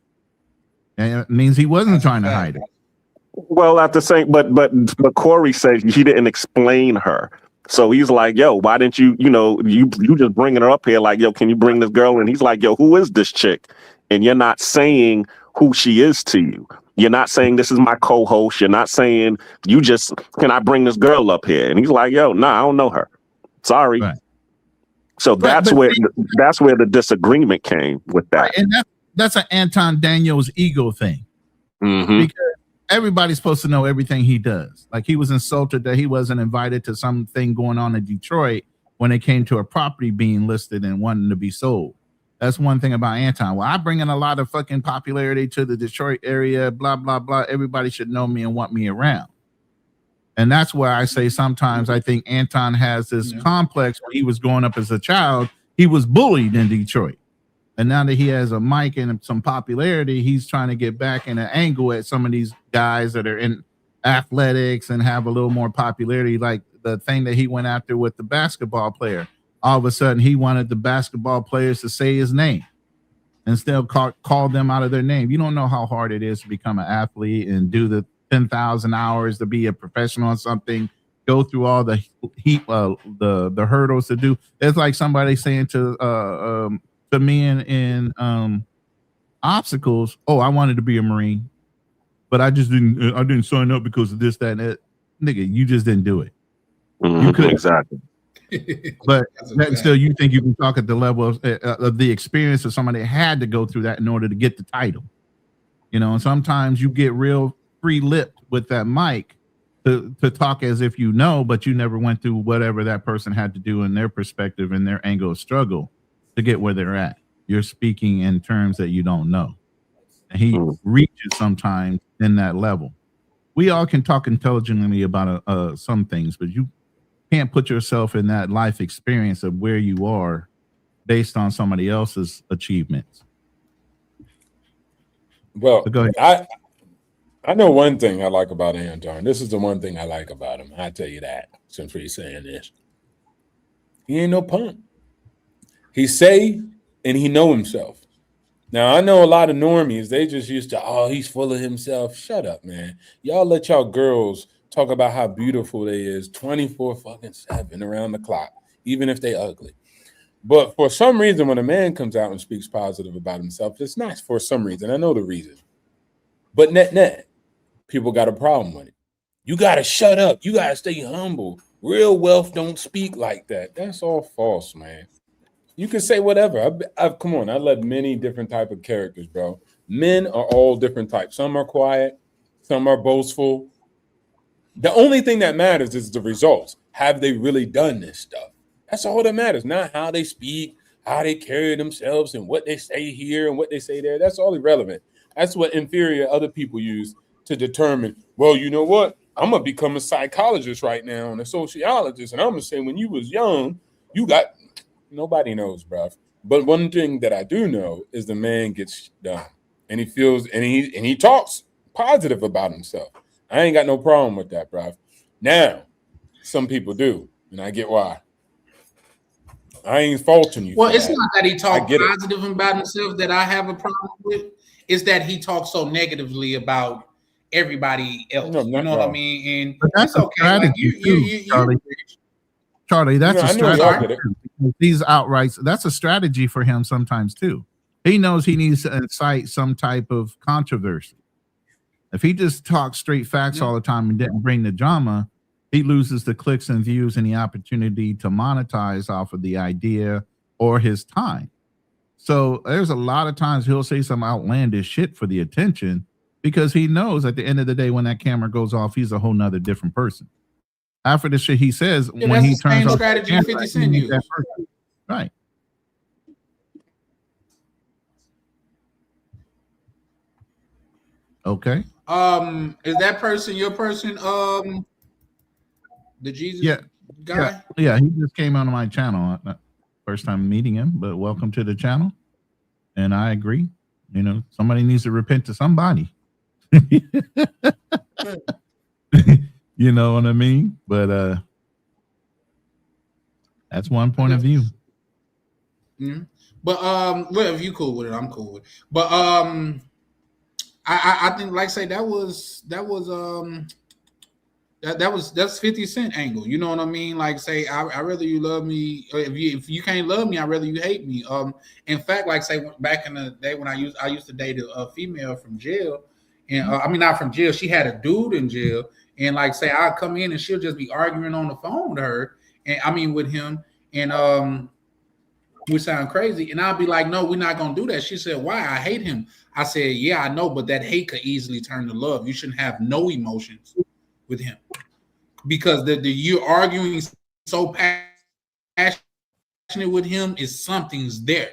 And it means he wasn't trying to hide it. Well, at the same, but Corey said he didn't explain her. So he's like, yo, why didn't you just bringing her up here? Like, yo, can you bring this girl? And he's like, yo, who is this chick? And you're not saying who she is to you. You're not saying this is my co-host. You're not saying can I bring this girl up here? And he's like, yo, nah, I don't know her. Sorry. Right. So that's where the disagreement came with that. Right. And that's an Anton Daniels ego thing. Mm-hmm. Because everybody's supposed to know everything he does. Like, he was insulted that he wasn't invited to something going on in Detroit when it came to a property being listed and wanting to be sold. That's one thing about Anton. Well, I bring in a lot of fucking popularity to the Detroit area, blah, blah, blah. Everybody should know me and want me around. And that's why I say sometimes I think Anton has this complex. When he was growing up as a child, he was bullied in Detroit. And now that he has a mic and some popularity, he's trying to get back in an angle at some of these guys that are in athletics and have a little more popularity, like the thing that he went after with the basketball player. All of a sudden, he wanted the basketball players to say his name instead of call them out of their name. You don't know how hard it is to become an athlete and do the 10,000 hours to be a professional on something. Go through all the the hurdles to do. It's like somebody saying to me in obstacles, "Oh, I wanted to be a Marine, but I didn't sign up because of this, that, and that." Nigga, you just didn't do it. You could exactly. But still, you think you can talk at the level of the experience of somebody that had to go through that in order to get the title. You know, and sometimes you get real free-lipped with that mic to talk as if you know, but you never went through whatever that person had to do in their perspective and their angle of struggle to get where they're at. You're speaking in terms that you don't know. And he reaches sometimes in that level. We all can talk intelligently about some things, but you can't put yourself in that life experience of where you are based on somebody else's achievements. Well, So go ahead. I know one thing I like about Anton. This is the one thing I like about him. I tell you that, since we're saying this. He ain't no punk. He say and he know himself. Now, I know a lot of normies, they just used to, oh, he's full of himself. Shut up, man. Y'all let y'all girls talk about how beautiful they is 24/7 around the clock, even if they ugly. But for some reason, when a man comes out and speaks positive about himself, it's nice for some reason. I know the reason. But net, people got a problem with it. You got to shut up. You got to stay humble. Real wealth don't speak like that. That's all false, man. You can say whatever. Come on, I led many different type of characters, bro. Men are all different types. Some are quiet. Some are boastful. The only thing that matters is the results. Have they really done this stuff? That's all that matters, not how they speak, how they carry themselves, and what they say here and what they say there. That's all irrelevant. That's what inferior other people use to determine, well, you know what? I'm going to become a psychologist right now and a sociologist, and I'm going to say when you was young, you got... Nobody knows, bro. But one thing that I do know is the man gets done, and he feels, and he talks positive about himself. I ain't got no problem with that, bro. Now, some people do, and I get why. I ain't faulting you. Well, it's not that he talks it. positive about himself that I have a problem with. It's that he talks so negatively about everybody else. No, you know what I mean? And But that's it's a okay. strategy Like too, Charlie. Charlie, that's a strategy. These outrights, that's a strategy for him sometimes too. He knows he needs to incite some type of controversy. If he just talks straight facts all the time and didn't bring the drama, he loses the clicks and views and the opportunity to monetize off of the idea or his time. So there's a lot of times he'll say some outlandish shit for the attention because he knows at the end of the day when that camera goes off, he's a whole nother different person. After the shit he says, when he turns off strategy the camera, 50 Cent used. Right. Okay. Is that person your person? The Jesus guy? Yeah, he just came onto my channel. First time meeting him, but welcome to the channel. And I agree. You know, somebody needs to repent to somebody. You know what I mean? But that's one point of view. Yeah. But well, if you cool with it, I'm cool with it. But I think, like I say, that's 50 Cent angle. You know what I mean? Like say, I rather you love me. If you can't love me, I rather you hate me. In fact, like say back in the day when I used to date a female from jail, and I mean not from jail. She had a dude in jail, and like say I'd come in and she'll just be arguing on the phone with her, and I mean with him, and we sound crazy, and I'll be like, no, we're not gonna do that. She said, why? I hate him. I said, yeah, I know, but that hate could easily turn to love. You shouldn't have no emotions with him because the you arguing so passionate with him is something's there.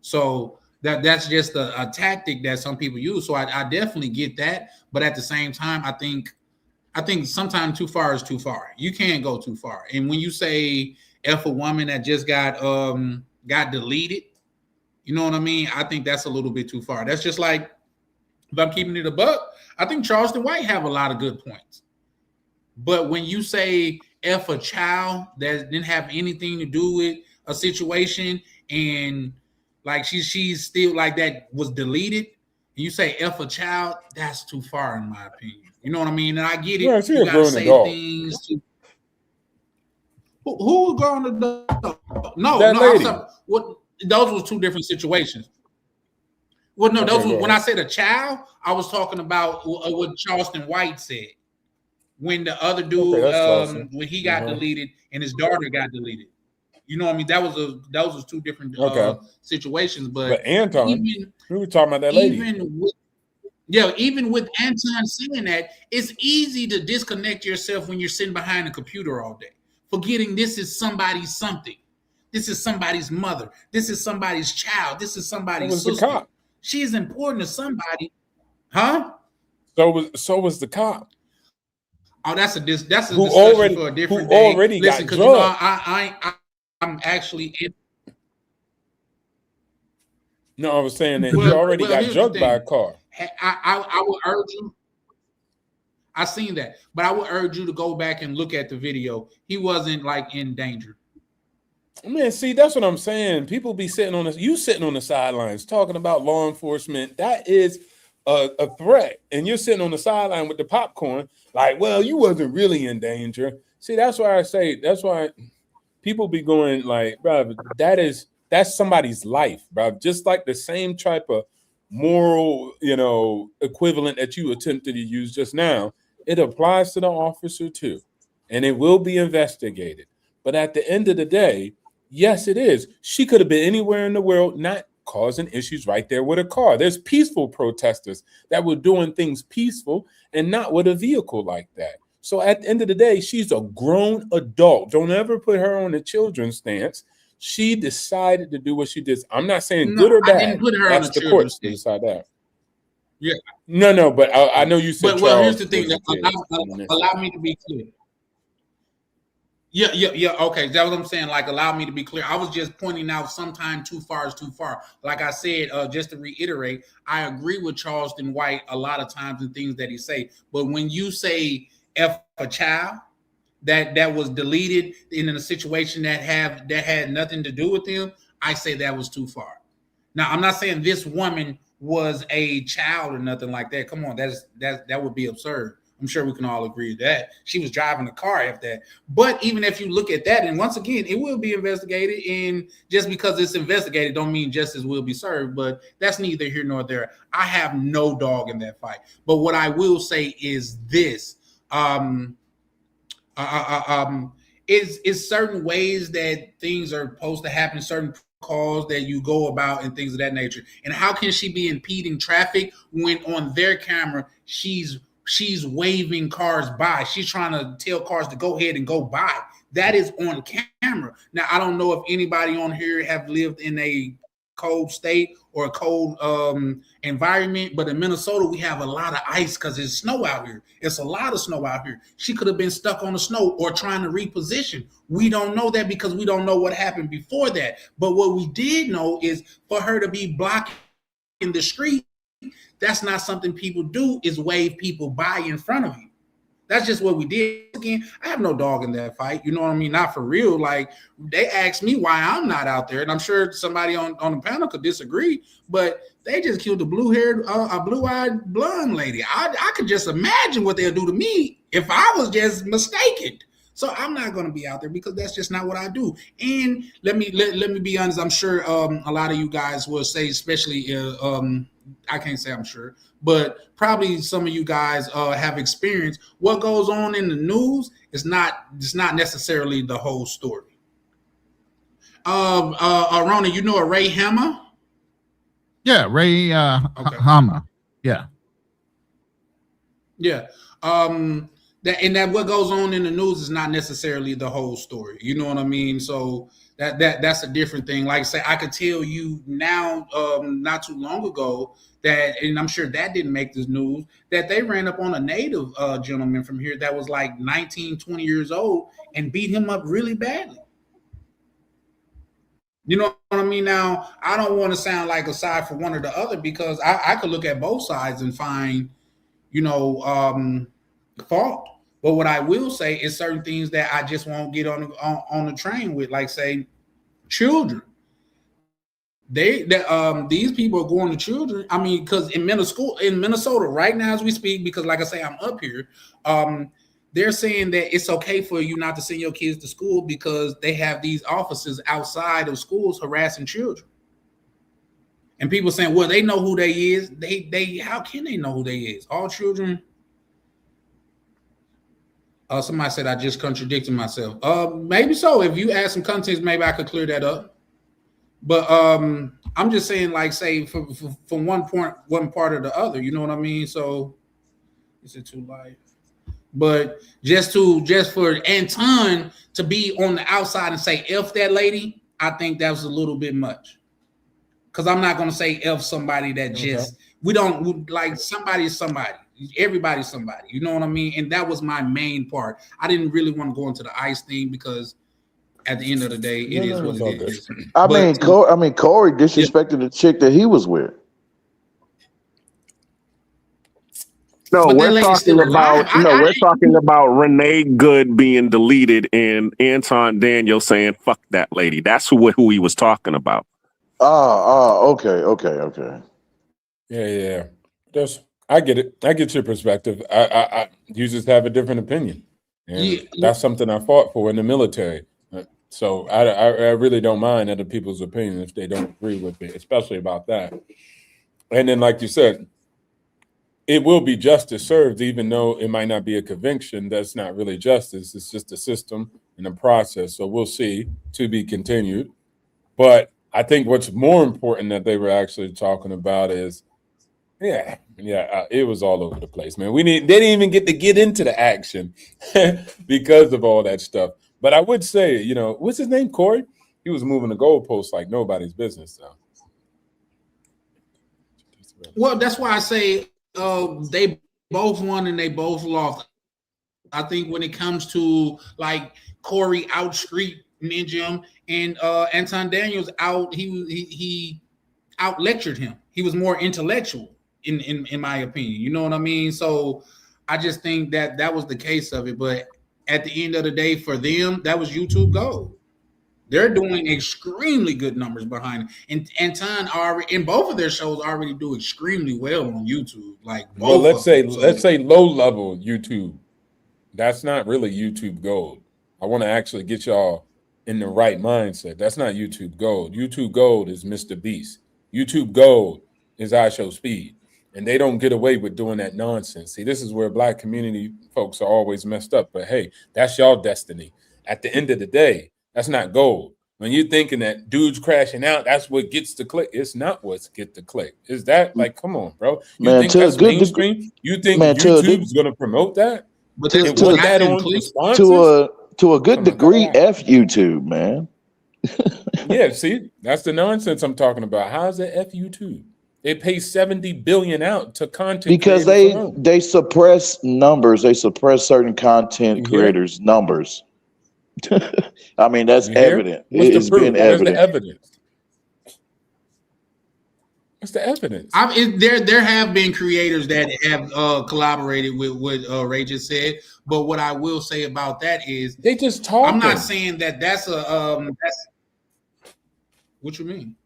So that's just a tactic that some people use. So I definitely get that, but at the same time, I think sometimes too far is too far. You can't go too far. And when you say F a woman that just got deleted, you know what I mean? I think that's a little bit too far. That's just like, if I'm keeping it a buck, I think Charleston White have a lot of good points. But when you say F a child that didn't have anything to do with a situation, and like she's still like that was deleted, and you say F a child, that's too far in my opinion. You know what I mean? And I get it. Yeah, she you a gotta grown say adult. things to who's going to no, That no, lady. what those were two different situations. Well, no, Okay, those go were, when ahead. I said a child, I was talking about what Charleston White said. When the other Okay, dude, that's closer. when he got deleted and his daughter got deleted. You know what I mean? Those was two different Okay. situations. But Anton, even we were talking about that lady. Even with Anton saying that, it's easy to disconnect yourself when you're sitting behind a computer all day, forgetting this is somebody's something. This is somebody's mother. This is somebody's child. This is somebody's was the sister. cop. She is important to somebody, huh? So was the cop. Oh, that's a Who discussion already- for a who different day. already Listen, got because you know drugged. I'm actually in. No, I was saying that he already got here's the drugged by a thing. car. I would urge you. I seen that, but I would urge you to go back and look at the video. He wasn't like in danger. Man, see, that's what I'm saying. People be sitting on this. You sitting on the sidelines talking about law enforcement. That is a threat, and you're sitting on the sideline with the popcorn, like, well, you wasn't really in danger. See, that's why I say. That's why people be going like, bro, that's somebody's life, bro. Just like the same type of moral, equivalent that you attempted to use just now, it applies to the officer too, and it will be investigated. But at the end of the day, yes, it is. She could have been anywhere in the world, not causing issues right there with a car. There's peaceful protesters that were doing things peaceful and not with a vehicle like that. So at the end of the day, she's a grown adult. Don't ever put her on the children's stance. She decided to do what she did. I'm not saying good or bad. I didn't put her That's on the the children's courts to decide that. Yeah. No, but I know you said. Well, here's Charles the thing. was a kid. Allow me to be clear. Yeah. Okay, that's what I'm saying. Like, allow me to be clear. I was just pointing out sometimes too far is too far. Like I said, just to reiterate, I agree with Charleston White a lot of times in things that he say. But when you say F a child that was deleted in a situation that had nothing to do with them, I say that was too far. Now, I'm not saying this woman was a child or nothing like that. Come on, that would be absurd. I'm sure we can all agree to that. She was driving a car if that. But even if you look at that, and once again, it will be investigated. And just because it's investigated don't mean justice will be served. But that's neither here nor there. I have no dog in that fight. But what I will say is this. Is certain ways that things are supposed to happen, certain calls that you go about and things of that nature. And how can she be impeding traffic when on their camera she's waving cars by? She's trying to tell cars to go ahead and go by. That is on camera. Now, I don't know if anybody on here have lived in a cold state or a cold environment, but in Minnesota we have a lot of ice because it's snow out here. It's a lot of snow out here. She could have been stuck on the snow or trying to reposition. We don't know that because we don't know what happened before that. But what we did know is for her to be blocking the street, that's not something people do, is wave people by in front of you. That's just what we did. Again, I have no dog in that fight. You know what I mean? Not for real. Like, they asked me why I'm not out there, and I'm sure somebody on the panel could disagree, but they just killed a blue-haired, a blue-eyed blonde lady. I could just imagine what they'll do to me if I was just mistaken. So I'm not going to be out there because that's just not what I do. And let me be honest. I'm sure a lot of you guys will say, especially I can't say I'm sure, but probably some of you guys have experienced what goes on in the news is not necessarily the whole story. Rona, you know a Ray Hammer? Yeah, Ray Hammer. Yeah. Yeah. That what goes on in the news is not necessarily the whole story. You know what I mean? So that's a different thing. Like I say, I could tell you now, not too long ago, that, and I'm sure that didn't make this news, that they ran up on a native gentleman from here that was like 19, 20 years old and beat him up really badly. You know what I mean? Now, I don't want to sound like a side for one or the other because I could look at both sides and find, fault. But what I will say is certain things that I just won't get on the train with, like say children. These people are going to children. I mean, because in Minnesota right now as we speak, because like I say, I'm up here. They're saying that it's okay for you not to send your kids to school because they have these officers outside of schools harassing children. And people saying, well, they know who they is. They how can they know who they is? All children. Somebody said I just contradicted myself. Maybe so. If you add some context, maybe I could clear that up. But I'm just saying, like, say from one part or the other. You know what I mean? So is it too light? But just for Anton to be on the outside and say F that lady, I think that was a little bit much. Because I'm not gonna say F somebody that just we don't like somebody is somebody. Everybody's somebody. You know what I mean? And that was my main part. I didn't really want to go into the ICE thing because at the end of the day, it is what it is. I mean, Corey disrespected the chick that he was with. No, we're talking about we're talking about Renee Good being deleted and Anton Daniel saying "fuck that lady." That's who he was talking about. Okay. Yeah. I get it. I get your perspective. You just have a different opinion. And that's something I fought for in the military. So I really don't mind other people's opinion if they don't agree with me, especially about that. And then, like you said, it will be justice served, even though it might not be a conviction. That's not really justice. It's just a system and a process. So we'll see, to be continued. But I think what's more important that they were actually talking about is, it was all over the place, man. They didn't even get into the action because of all that stuff. But I would say, what's his name, Corey? He was moving the goalposts like nobody's business, though. Well, that's why I say they both won and they both lost. I think when it comes to like Corey out street ninja him and Anton Daniels out, he out lectured him. He was more intellectual in my opinion. You know what I mean? So I just think that was the case of it. But at the end of the day, for them, that was YouTube gold. They're doing extremely good numbers behind it. And Anton already in both of their shows already do extremely well on YouTube. Like well, let's say low level YouTube. That's not really YouTube gold. I want to actually get y'all in the right mindset. That's not YouTube gold. YouTube gold is Mr. Beast. YouTube gold is I Show Speed. And they don't get away with doing that nonsense. See, this is where Black community folks are always messed up. But hey, that's y'all destiny. At the end of the day, that's not gold. When you're thinking that dudes crashing out, that's what gets the click. It's not what's get the click. Is that like, come on, bro? You think that's mainstream? You think YouTube's going to promote that? But to a good degree, F YouTube, man. Yeah, see, that's the nonsense I'm talking about. How's it F YouTube? They pay $70 billion out to content because they suppress numbers. They suppress certain content creators' numbers. I mean, that's evident. It's been evident. Where's the evidence? What's the evidence? There have been creators that have collaborated with what Ray just said, but what I will say about that is they just talk. I'm not saying that's what you mean.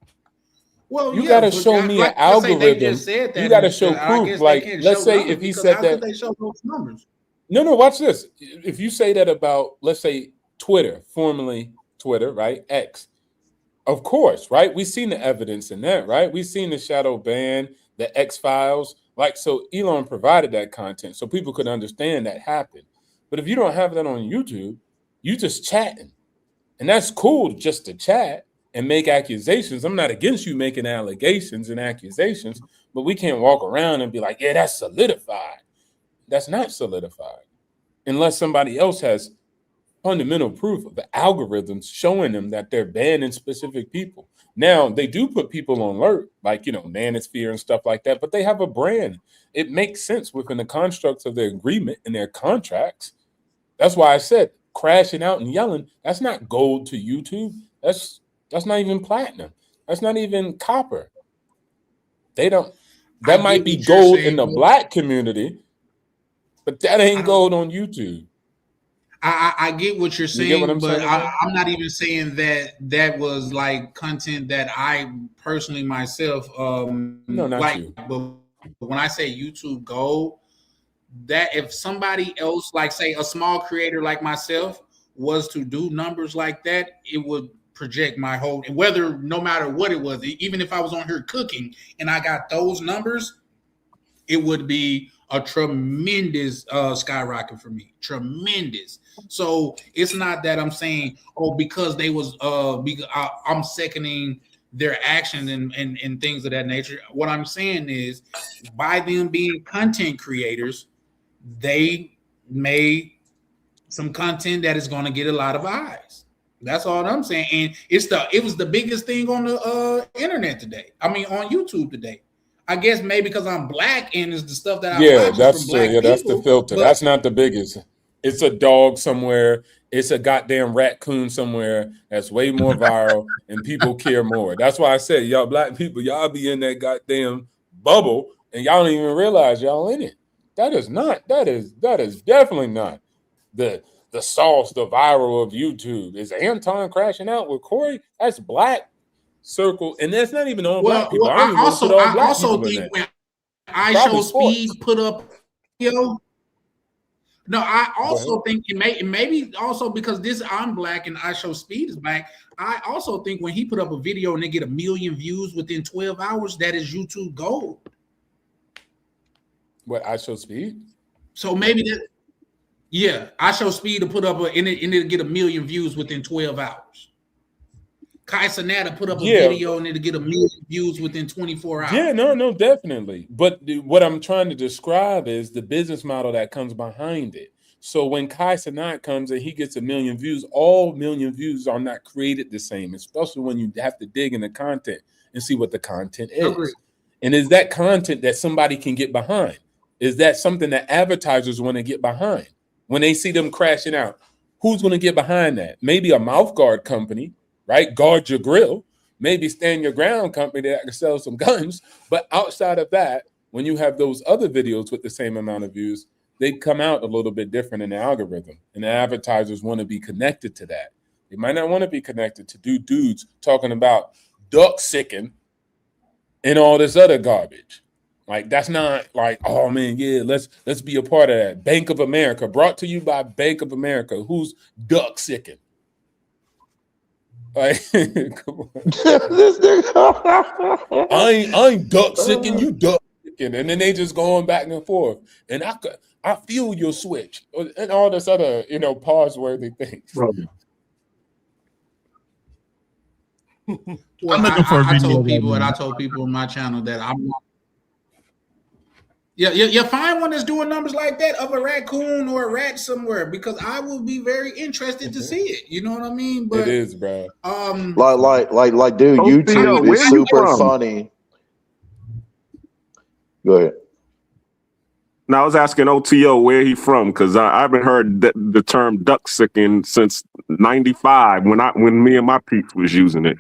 Well, you gotta show me an algorithm. You gotta show proof. Like, let's say if he said that. They show those numbers. No, watch this. If you say that about, let's say, Twitter, formerly Twitter, right? X. Of course, right? We've seen the evidence in that, right? We've seen the shadow ban, the X files. Like, so Elon provided that content so people could understand that happened. But if you don't have that on YouTube, you just chatting. And that's cool just to chat and make accusations. I'm not against you making allegations and accusations, but we can't walk around and be like, yeah, that's solidified. That's not solidified unless somebody else has fundamental proof of the algorithms showing them that they're banning specific people. Now, they do put people on alert, like, Manosphere and stuff like that, but they have a brand. It makes sense within the constructs of their agreement and their contracts. That's why I said crashing out and yelling, that's not gold to YouTube. That's not even platinum. That's not even copper. They don't. That might be gold in the Black community, But that ain't gold on YouTube. I get what you're You get what saying, I'm but saying? I'm not even saying that was like content that I personally myself No, not like. you. But when I say YouTube Gold, that if somebody else, like say a small creator like myself, was to do numbers like that, it would project my whole, whether no matter what it was, even if I was on here cooking and I got those numbers, it would be a tremendous skyrocket for me. Tremendous. So it's not that I'm saying, oh, because they was because I'm seconding their action and things of that nature. What I'm saying is, by them being content creators, they made some content that is going to get a lot of eyes. That's all I'm saying. And it was the biggest thing on the internet today. I mean, on YouTube today. I guess maybe because I'm black and it's the stuff that I watch That's from black people. that's the filter. But That's not the biggest. It's a dog somewhere. It's a goddamn raccoon somewhere that's way more viral and people care more. That's why I said, y'all black people, y'all be in that goddamn bubble and y'all don't even realize y'all in it. That is definitely not the sauce, the viral of YouTube. Is Anton crashing out with Corey? That's black circle, and that's not even all black people. I also think when I Show sports. Speed put up video. No, I also think it maybe also because I'm black and I Show Speed is black. I also think when he put up a video and they get 1 million views within 12 hours, that is YouTube gold. What, I Show Speed? So maybe that, yeah, I Show Speed to put up and it'll get 1 million views within 12 hours. Kai Cenat put up a video and it'll get 1 million views within 24 hours. Yeah, no, definitely. But what I'm trying to describe is the business model that comes behind it. So when Kai Cenat comes and he gets 1 million views, all 1 million views are not created the same, especially when you have to dig into content and see what the content is. Agreed. And is that content that somebody can get behind? Is that something that advertisers want to get behind? When they see them crashing out, who's going to get behind that? Maybe a mouth guard company, right? Guard your grill. Maybe Stand Your Ground company that can sell some guns. But outside of that, when you have those other videos with the same amount of views, they come out a little bit different in the algorithm. And the advertisers want to be connected to that. They might not want to be connected to dudes talking about duck sicking and all this other garbage. Like, that's not like, oh man, yeah, let's be a part of that. Bank of America, brought to you by Bank of America, who's duck sicking. Like, come on. I ain't duck sicking, you duck sicking. And then they just going back and forth. And I feel your switch. And all this other, pause-worthy things. Well, I'm looking for a video. I told people in my channel that I'm not. Yeah, you find one that's doing numbers like that of a raccoon or a rat somewhere, because I will be very interested to see it. You know what I mean? But it is, bro. Like, dude, YouTube is super funny. Go ahead. Now I was asking OTO where he from, because I haven't heard the term duck sicking since '95 when me and my peeps was using it.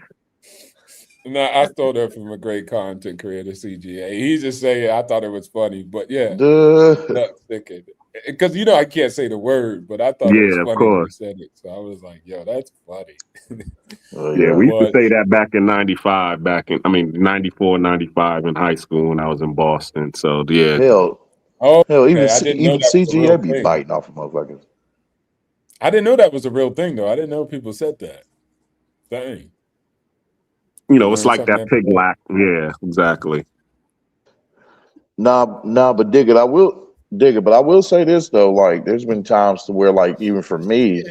No, I stole that from a great content creator, CGA. He just saying I thought it was funny, but yeah, duck sicking. Because I can't say the word, but I thought it was funny when he said it. So I was like, yo, that's funny. Yeah, we used to say that back in 95, 94, 95 in high school when I was in Boston. So yeah. Hell, even CGA be biting off of motherfuckers. I didn't know that was a real thing, though. I didn't know people said that. Dang. It's like that pig lack. Yeah, exactly. Nah, but dig it. But I will say this though, like, there's been times to where, like, even for me,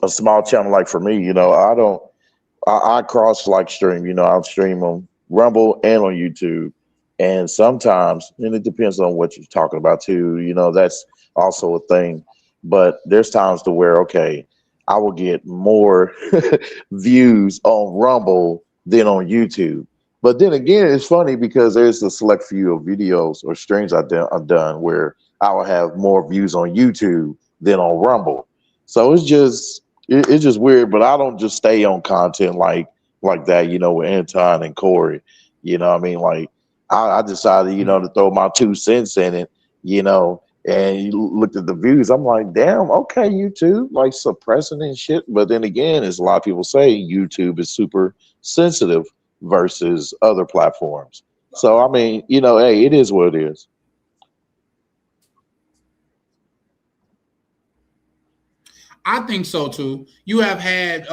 a small channel like for me, I cross stream. I'll stream on Rumble and on YouTube, and sometimes, and it depends on what you're talking about too. That's also a thing. But there's times to where, okay, I will get more views on Rumble than on YouTube. But then again, it's funny because there's a select few of videos or streams I've done where I will have more views on YouTube than on Rumble. So it's just weird. But I don't just stay on content like that, with Anton and Corey. I mean, like, I decided, to throw my 2 cents in it, and you looked at the views. I'm like, damn, okay, YouTube, like suppressing and shit. But then again, as a lot of people say, YouTube is super sensitive versus other platforms. So I mean, you know, hey, it is what it is. I think so too. You have had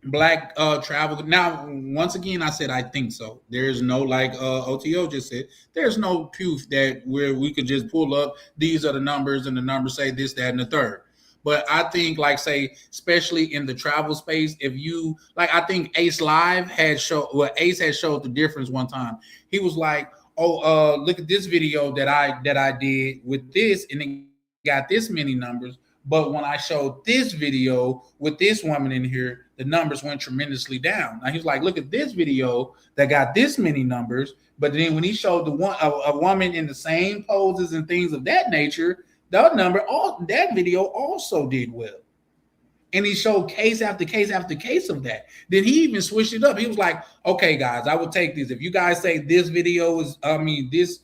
black travel. Now, once again, I said I think so. There's no, like OTO just said, there's no proof that where we could just pull up these are the numbers and the numbers say this, that, and the third. But I think, like, say, especially in the travel space, if you like, I think Ace Live had Ace had showed the difference one time. He was like, "Oh, look at this video that I did with this, and it got this many numbers. But when I showed this video with this woman in here, the numbers went tremendously down." Now he's like, "Look at this video that got this many numbers." But then when he showed a woman in the same poses and things of that nature, that video also did well. And he showed case after case after case of that. Then he even switched it up. He was like, "Okay, guys, I will take this. If you guys say this video is, this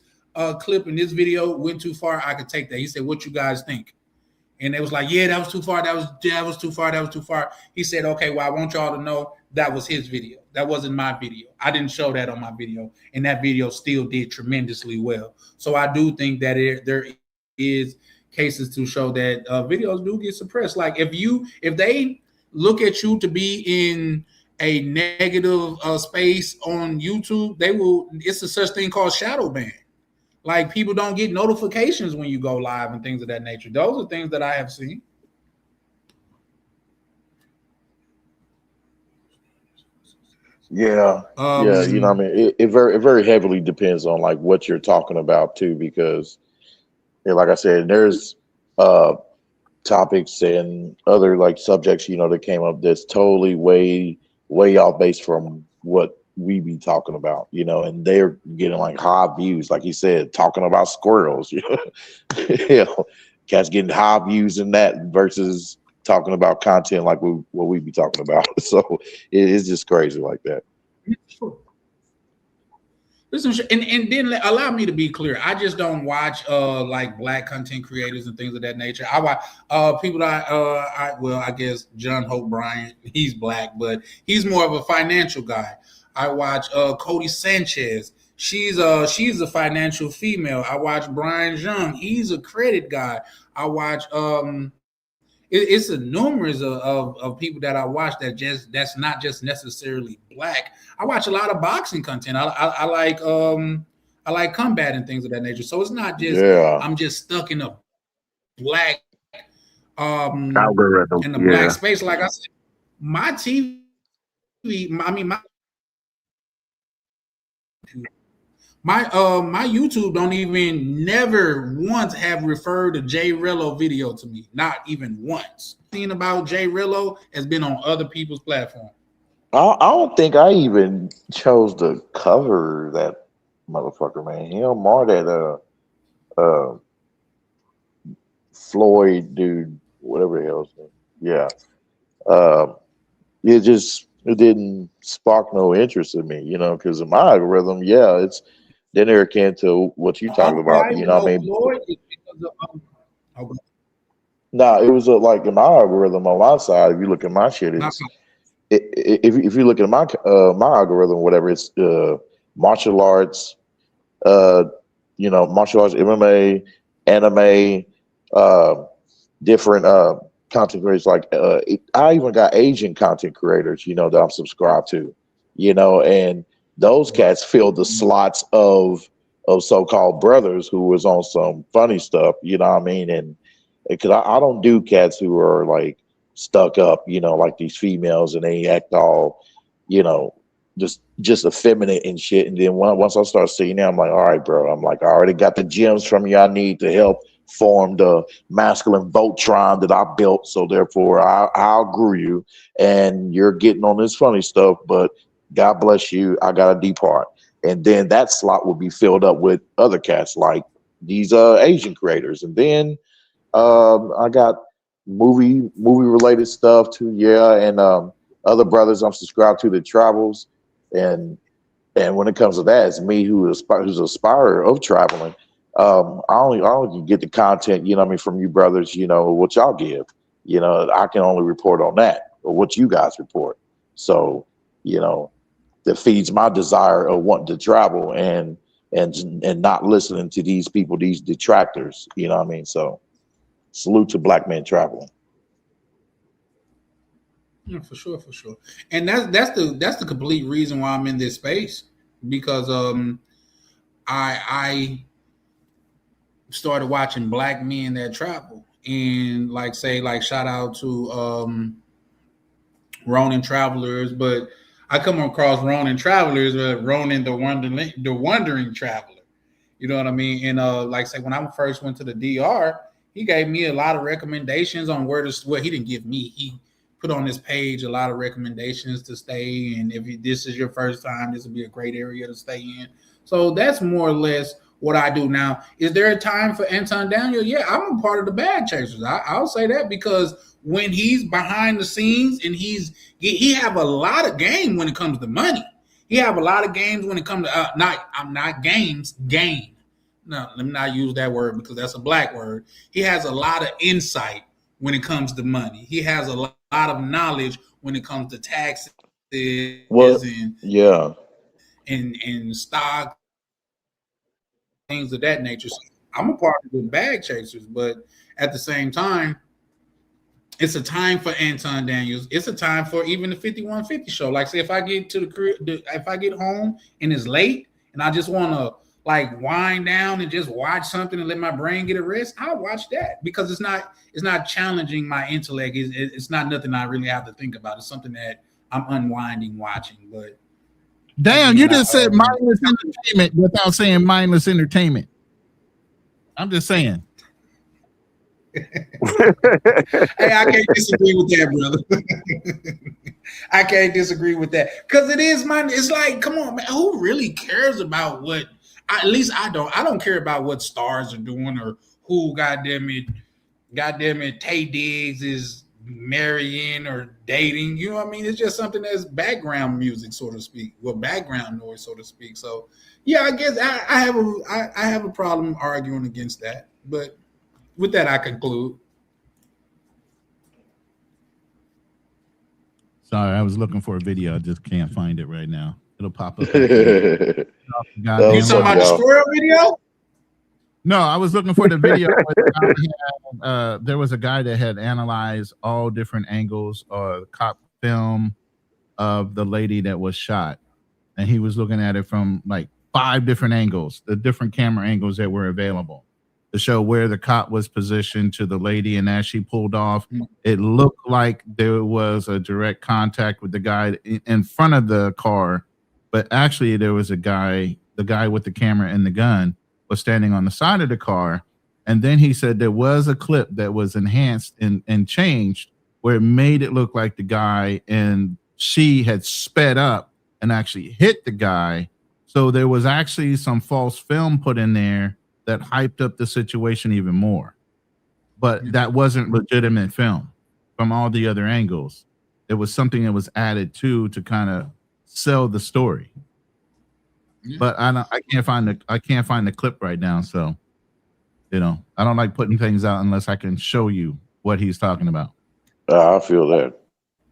clip in this video went too far, I could take that." He said, "What you guys think?" And it was like, "Yeah, that was too far. That was too far. That was too far." He said, "Okay, well, I want y'all to know that was his video. That wasn't my video. I didn't show that on my video. And that video still did tremendously well." So I do think that there is cases to show that videos do get suppressed. Like if they look at you to be in a negative space on YouTube, it's a such thing called shadow ban. Like, people don't get notifications when you go live and things of that nature. Those are things that I have seen. Yeah, yeah, you know what I mean? It very heavily depends on like what you're talking about too, because like I said, there's topics and other like subjects, you know, that came up that's totally way off base from what we be talking about, you know, and they're getting like high views, like he said, talking about squirrels, you know, cats getting high views in that versus talking about content like what we be talking about. So it is just crazy like that. Listen, and then allow me to be clear. I just don't watch like black content creators and things of that nature. I watch people that I guess John Hope Bryant, he's black, but he's more of a financial guy. I watch Cody Sanchez. She's a financial female. I watch Brian Young. He's a credit guy. I watch it's a numerous of people that I watch that's not just necessarily black. I watch a lot of boxing content. I like combat and things of that nature. So it's not just I'm just stuck in a black algorithm in the black space. Like I said, my TV, my YouTube don't even never once have referred to Jay Rello video to me. Not even once. Seeing about Jay Rello has been on other people's platform. I don't think I even chose to cover that motherfucker, man. Him or that Floyd dude, whatever the hell's name. Yeah. It didn't spark no interest in me, you know, because in my algorithm, it's dinner akin to what you talking about, you know what I mean? No, it was like in my algorithm on my side. If you look at my shit, if you look at my algorithm, whatever, it's martial arts, martial arts, MMA, anime, different content creators. Like I even got Asian content creators, you know, that I'm subscribed to, you know, and those cats filled the slots of so-called brothers who was on some funny stuff, you know what I mean? And because I don't do cats who are like stuck up, you know, like these females, and they act all, you know, just effeminate and shit. And then once I start seeing that, I'm like, all right, bro. I'm like, I already got the gems from you I need to help form the masculine Voltron that I built. So therefore, I'll grew you, and you're getting on this funny stuff. But God bless you, I gotta depart. And then that slot will be filled up with other cats like these Asian creators. And then I got movie related stuff too, and other brothers I'm subscribed to that travels, and when it comes to that, it's me who's an aspirer of traveling. I only get the content, you know what I mean, from you brothers, you know, what y'all give. You know, I can only report on that or what you guys report. So, you know, that feeds my desire of wanting to travel and not listening to these people, these detractors, you know what I mean? So salute to black men traveling. Yeah, for sure. And that's the complete reason why I'm in this space, because I started watching black men that travel, and like shout out to Ronin Travelers, but I come across Ronin Travelers, Ronin the Wandering Traveler. You know what I mean? And like say when I first went to the DR, he gave me a lot of recommendations on where to. Well, he didn't give me. He put on his page a lot of recommendations to stay, and if this is your first time, this would be a great area to stay in. So that's more or less what I do now. Is there a time for Anton Daniel? Yeah, I'm a part of the bag chasers. I'll say that, because when he's behind the scenes and he have a lot of game when it comes to money. He have a lot of games when it comes to game. No, let me not use that word because that's a black word. He has a lot of insight when it comes to money. He has a lot of knowledge when it comes to taxes and stock, things of that nature. So I'm a part of the bag chasers, but at the same time, it's a time for Anton Daniels. It's a time for even the 5150 show. Like, say if I get to the crib, if I get home and it's late and I just want to like wind down and just watch something and let my brain get a rest, I'll watch that, because it's not challenging my intellect. It's not nothing I really have to think about. It's something that I'm unwinding watching. But damn, you just said mindless entertainment without saying mindless entertainment. I'm just saying. Hey, I can't disagree with that, brother. I can't disagree with that, because it is mine. It's like, come on, man, who really cares about what? At least I don't. I don't care about what stars are doing or who, goddamn it, Tay Diggs is marrying or dating. You know what I mean? It's just something that's background music, so to speak, or background noise, so to speak. So yeah, I guess I have a problem arguing against that. But with that, I conclude. Sorry, I was looking for a video. I just can't find it right now. It'll pop up. You talking about the squirrel video? No, I was looking for the video. There was a guy that had analyzed all different angles or cop film of the lady that was shot, and he was looking at it from like 5 different angles, the different camera angles that were available to show where the cop was positioned to the lady, and as she pulled off, it looked like there was a direct contact with the guy in front of the car, but actually there was the guy with the camera and the gun was standing on the side of the car. And then he said there was a clip that was enhanced and changed where it made it look like the guy and she had sped up and actually hit the guy. So there was actually some false film put in there that hyped up the situation even more. But that wasn't legitimate film from all the other angles. It was something that was added to kind of sell the story. But I can't find the clip right now. So, you know, I don't like putting things out unless I can show you what he's talking about. I feel that.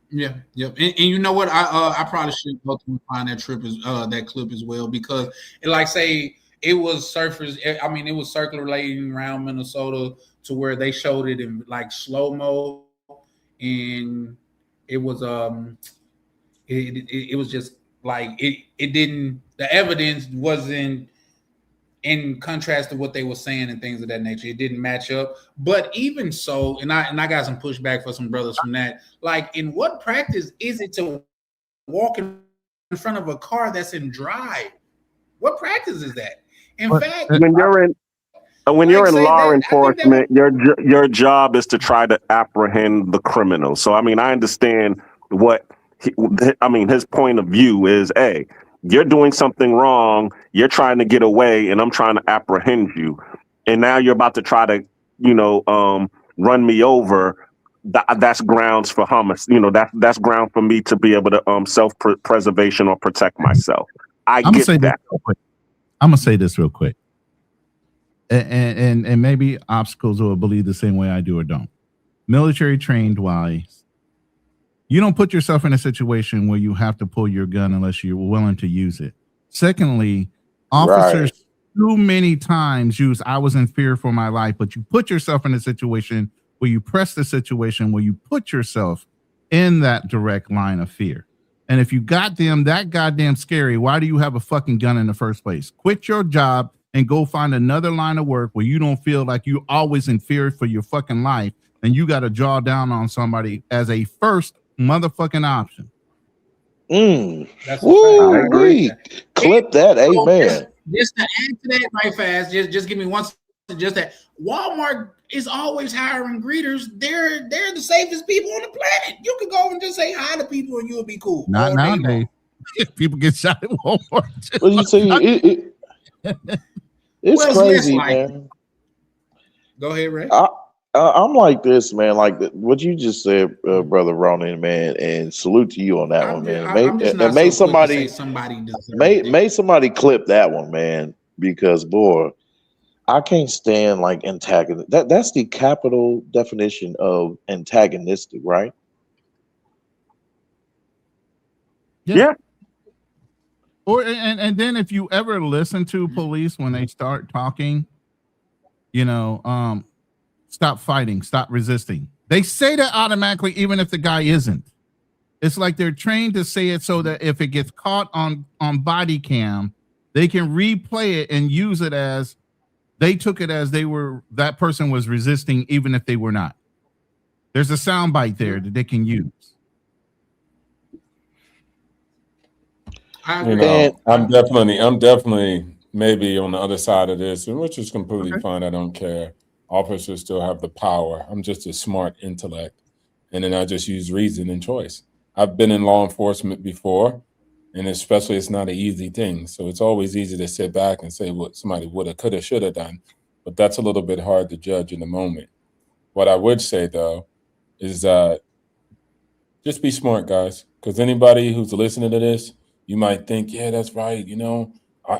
Yeah, yep. And you know what? I probably should go through and find that clip as well, because like say it was surfers. I mean, it was circulating around Minnesota to where they showed it in like slow mo, and it was it was just like it didn't. The evidence wasn't in contrast to what they were saying and things of that nature. It didn't match up. But even so, and I got some pushback for some brothers from that. Like, in what practice is it to walk in front of a car that's in drive? What practice is that? In fact, when you're in law enforcement, your job is to try to apprehend the criminal. So I mean, I understand his point of view is, hey, you're doing something wrong, you're trying to get away, and I'm trying to apprehend you. And now you're about to try to, run me over. That's grounds for homicide. That's ground for me to be able to self-preservation or protect myself. I get that. I'm gonna say this real quick. and maybe obstacles will believe the same way I do or don't. Military trained wise, you don't put yourself in a situation where you have to pull your gun unless you're willing to use it. Secondly, officers too many times use "I was in fear for my life," but you put yourself in a situation where you press the situation where you put yourself in that direct line of fear. And if you got them that goddamn scary, why do you have a fucking gun in the first place? Quit your job and go find another line of work where you don't feel like you're always in fear for your fucking life and you got to draw down on somebody as a first motherfucking option. Woo, I agree. Clip that, amen. Just to add to that right fast, just give me one. Just that Walmart is always hiring greeters. They're the safest people on the planet. You can go and just say hi to people and you'll be cool. Not nowadays. People get shot at Walmart. Well, you see, it's crazy, man. Go ahead, Ray. I'm like this, man. Like what you just said, brother Ronan, man. And salute to you on that one, man. May somebody clip that one, man. Because boy, I can't stand like antagonist. That's the capital definition of antagonistic, right? Yeah. Or and then if you ever listen to police when they start talking, stop fighting, stop resisting. They say that automatically, even if the guy isn't. It's like they're trained to say it so that if it gets caught on body cam, they can replay it and use it as they took it as that person was resisting, even if they were not. There's a soundbite there that they can use. I'm definitely maybe on the other side of this, which is completely fine. I don't care. Officers still have the power. I'm just a smart intellect. And then I just use reason and choice. I've been in law enforcement before, and especially it's not an easy thing. So it's always easy to sit back and say what somebody would have, could have, should have done. But that's a little bit hard to judge in the moment. What I would say, though, is just be smart, guys. Because anybody who's listening to this, you might think, yeah, that's right.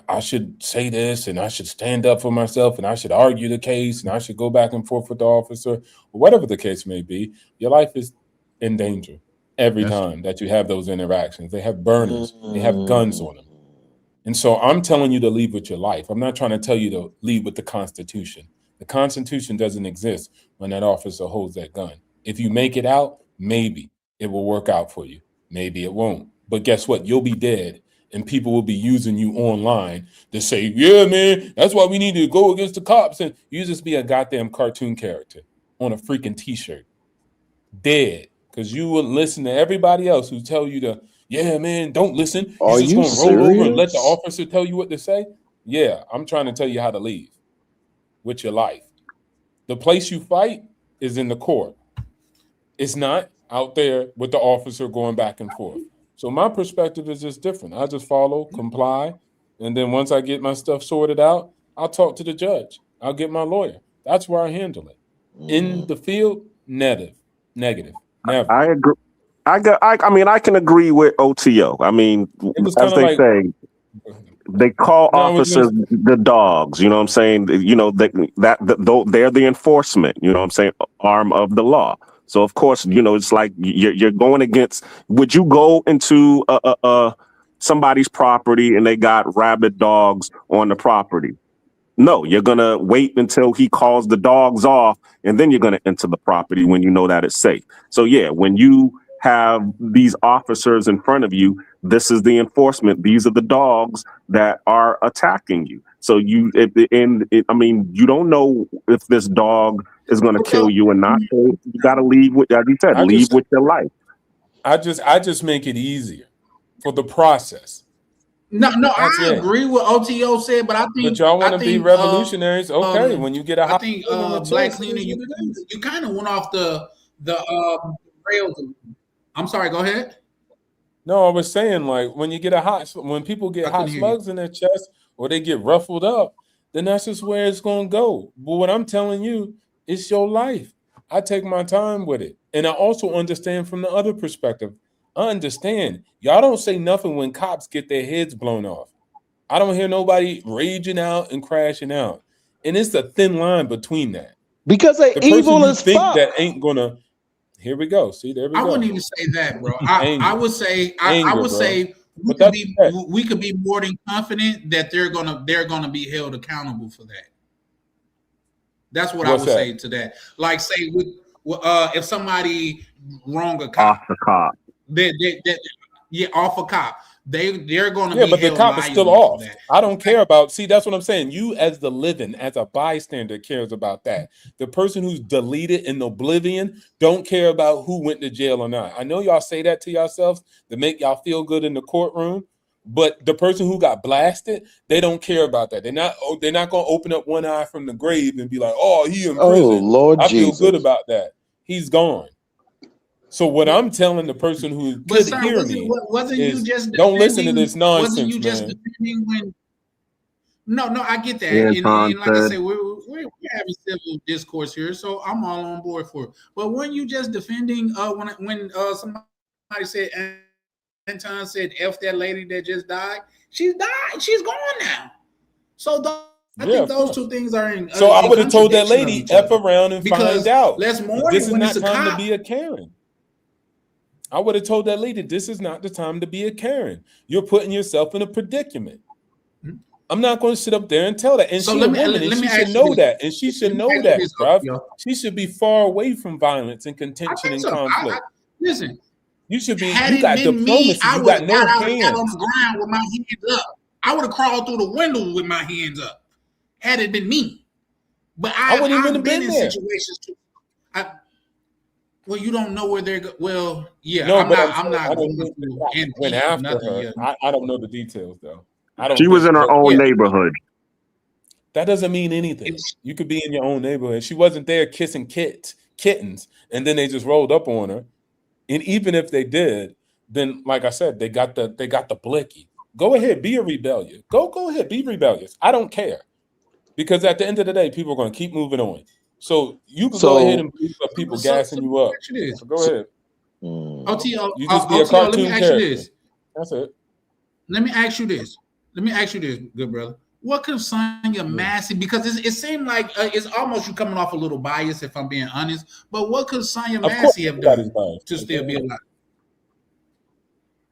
I should say this and I should stand up for myself and I should argue the case and I should go back and forth with the officer or whatever the case may be. Your life is in danger every time that you have those interactions. They have burners. They have guns on them. And so I'm telling you to leave with your life. I'm not trying to tell you to leave with the Constitution. The Constitution doesn't exist when that officer holds that gun. If you make it out, maybe it will work out for you. Maybe it won't. But guess what? You'll be dead. And people will be using you online to say, yeah, man, that's why we need to go against the cops. And you just be a goddamn cartoon character on a freaking T-shirt. Dead. Because you wouldn't listen to everybody else who tell you to, yeah, man, don't listen. You're just going to roll over and let the officer tell you what to say? Yeah, I'm trying to tell you how to leave with your life. The place you fight is in the court. It's not out there with the officer going back and forth. So my perspective is just different. I just follow, comply, and then once I get my stuff sorted out, I'll talk to the judge. I'll get my lawyer. That's where I handle it. In the field, negative, never. I agree. I can agree with OTO. I mean, as they say, they call officers the dogs. You know what I'm saying? They're the enforcement. You know what I'm saying? Arm of the law. So of course, it's like you're going against. Would you go into somebody's property and they got rabid dogs on the property? No, you're gonna wait until he calls the dogs off, and then you're gonna enter the property when you know that it's safe. So yeah, when you have these officers in front of you, this is the enforcement. These are the dogs that are attacking you. So you don't know if this dog is going to kill you or not. So you got to leave with, as you said, leave with your life. I just make it easier for the process. No, I agree with OTO said, but I think. But y'all want to be revolutionaries, okay? When you get a, I think Black Cleaner, you kind of went off the rails. I'm sorry. Go ahead. No, I was saying like when people get hot slugs in their chest or they get ruffled up, then that's just where it's gonna go. But what I'm telling you, it's your life. I take my time with it. And I also understand from the other perspective. I understand. Y'all don't say nothing when cops get their heads blown off. I don't hear nobody raging out and crashing out. And it's a thin line between that. Because they're The person evil you as think fuck. that ain't gonna. Here we go. See, there we I go. wouldn't even say that, bro. I would say I Anger, would bro. say But we could be more than confident that they're gonna be held accountable for that. That's what What's I would that? say to that. Like, say, if somebody wrong a cop, Off the cop. Off a cop, they're gonna Yeah, be but the held cop is still liable for off. that. I don't care about. See, that's what I'm saying. You, as the living, as a bystander, cares about that. The person who's deleted in oblivion don't care about who went to jail or not. I know y'all say that to yourselves to make y'all feel good in the courtroom, but the person who got blasted, they don't care about that. They're not gonna open up one eye from the grave and be like, "Oh, he in prison." Oh, Lord I feel Jesus. good about that. He's gone. So what I'm telling the person who But could sir, hear me wasn't is, you just don't listen to defending- this nonsense, wasn't you just man. defending when? No, I get that, Yeah, and Anton like I said. said, we're having civil discourse here, so I'm all on board for it. But weren't you just defending when somebody said Anton said F that lady that just died? She's died. She's gone now. So I think those two things are in. So I in would have told that contradiction of lady each F other. around and Because find out. let's mourn This it is when not it's a time to cop. be a Karen. I would have told that lady, this is not the time to be a Karen. You're putting yourself in a predicament. I'm not going to sit up there and tell that. And So she's let a me- woman, let and me she ask should you know this. that. And she should Let me know ask you that, this, bruv. Opio. She should be far away from violence and I contention think and so. conflict. Listen, You should be. had You it got been diplomacy. me, I You would got have no got on hands. the ground with my hands up. I would have crawled through the window with my hands up. Had it been me, but I wouldn't even I've have been been in there. situations too. Well, you don't know where they're. Well, yeah, No, I'm but not. I'm I'm saying, I not don't going think through that and went after nothing her. yet. I don't know the details though. I don't. She was think, in her but own yeah, neighborhood. that doesn't mean anything. You could be in your own neighborhood. She wasn't there kissing kittens, and then they just rolled up on her. And even if they did, then like I said, they got the blicky. Go ahead, be a rebellious. Go ahead, be rebellious. I don't care, because at the end of the day, people are going to keep moving on. So you can go ahead and believe the people gassing you up. So go ahead. OTO, You just be a let me cartoon ask you character. this. That's it. Let me ask you this, good brother. What could Sonya Massey? Because it seemed like it's almost you coming off a little biased, if I'm being honest. But what could Sonya Of course, Massey have done everybody's biased. to still be alive?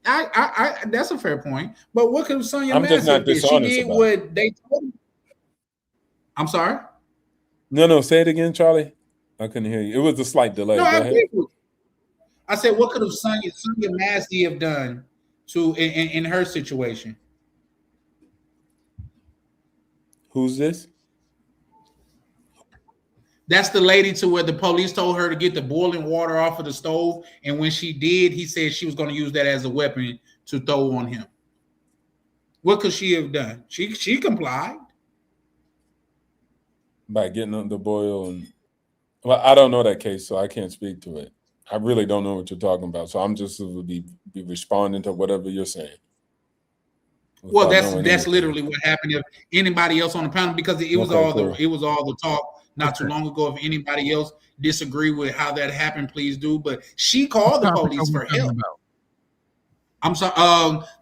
I that's a fair point. But what could Sonya I'm Massey just not have did? She dishonest did about what they told her. I'm sorry. No, say it again, Charlie. I couldn't hear you. It was a slight delay. No, Go I ahead. agree with you. I said, what could have Sonya Massey have done to in her situation? Who's this? That's the lady to where the police told her to get the boiling water off of the stove, and when she did, he said she was going to use that as a weapon to throw on him. What could she have done? She complied By getting on the boil and well, I don't know that case, so I can't speak to it. I really don't know what you're talking about, so I'm just be responding to whatever you're saying. Well, without that's knowing anything. literally what happened if anybody else on the panel, because it was Okay, all cool. the talk not too long ago. If anybody else disagree with how that happened, please do. But she called the police for help. I'm sorry,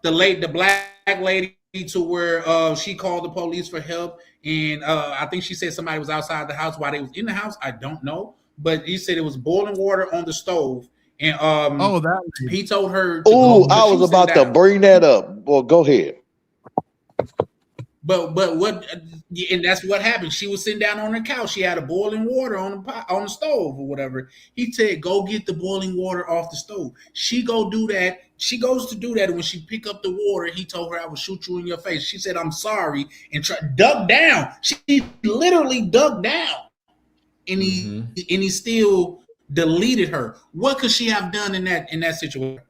the black lady to where she called the police for help, and I think she said somebody was outside the house while they was in the house. I don't know, but he said it was boiling water on the stove, and he told her. Oh, I was about to bring that up. Well, go ahead. But what, and that's what happened. She was sitting down on her couch. She had a boiling water on the stove or whatever. He said, "Go get the boiling water off the stove." She go do that. She goes to do that, and when she pick up the water, he told her, "I will shoot you in your face." She said, "I'm sorry," and dug down. She literally dug down, and he still deleted her. What could she have done in that situation?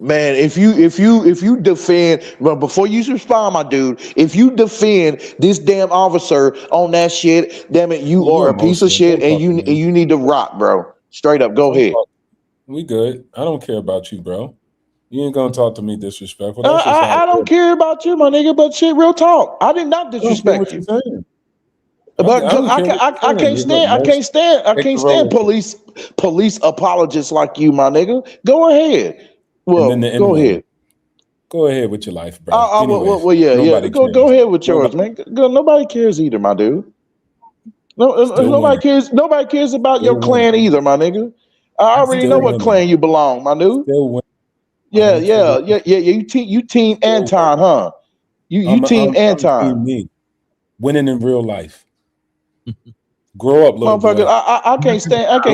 Man, if you defend, well, before you respond, my dude, if you defend this damn officer on that shit, damn it, you are a piece of shit, and you need to rock, bro. Straight up, go ahead. We good. I don't care about you, bro. You ain't gonna talk to me disrespectful. That's just I don't care about you, my nigga, but shit, real talk. I did not disrespect you. But I can't stand police apologists like you, my nigga. Go ahead. Well, go ahead. Go ahead with your life, bro. Well, yeah. Go ahead with yours, man. Nobody cares either, my dude. Nobody cares. Nobody cares about your clan either, my nigga. I already know what clan you belong, my dude. Yeah. You team Anton, huh? You team Anton. Team me. Winning in real life. Grow up, little motherfucker. boy. I can't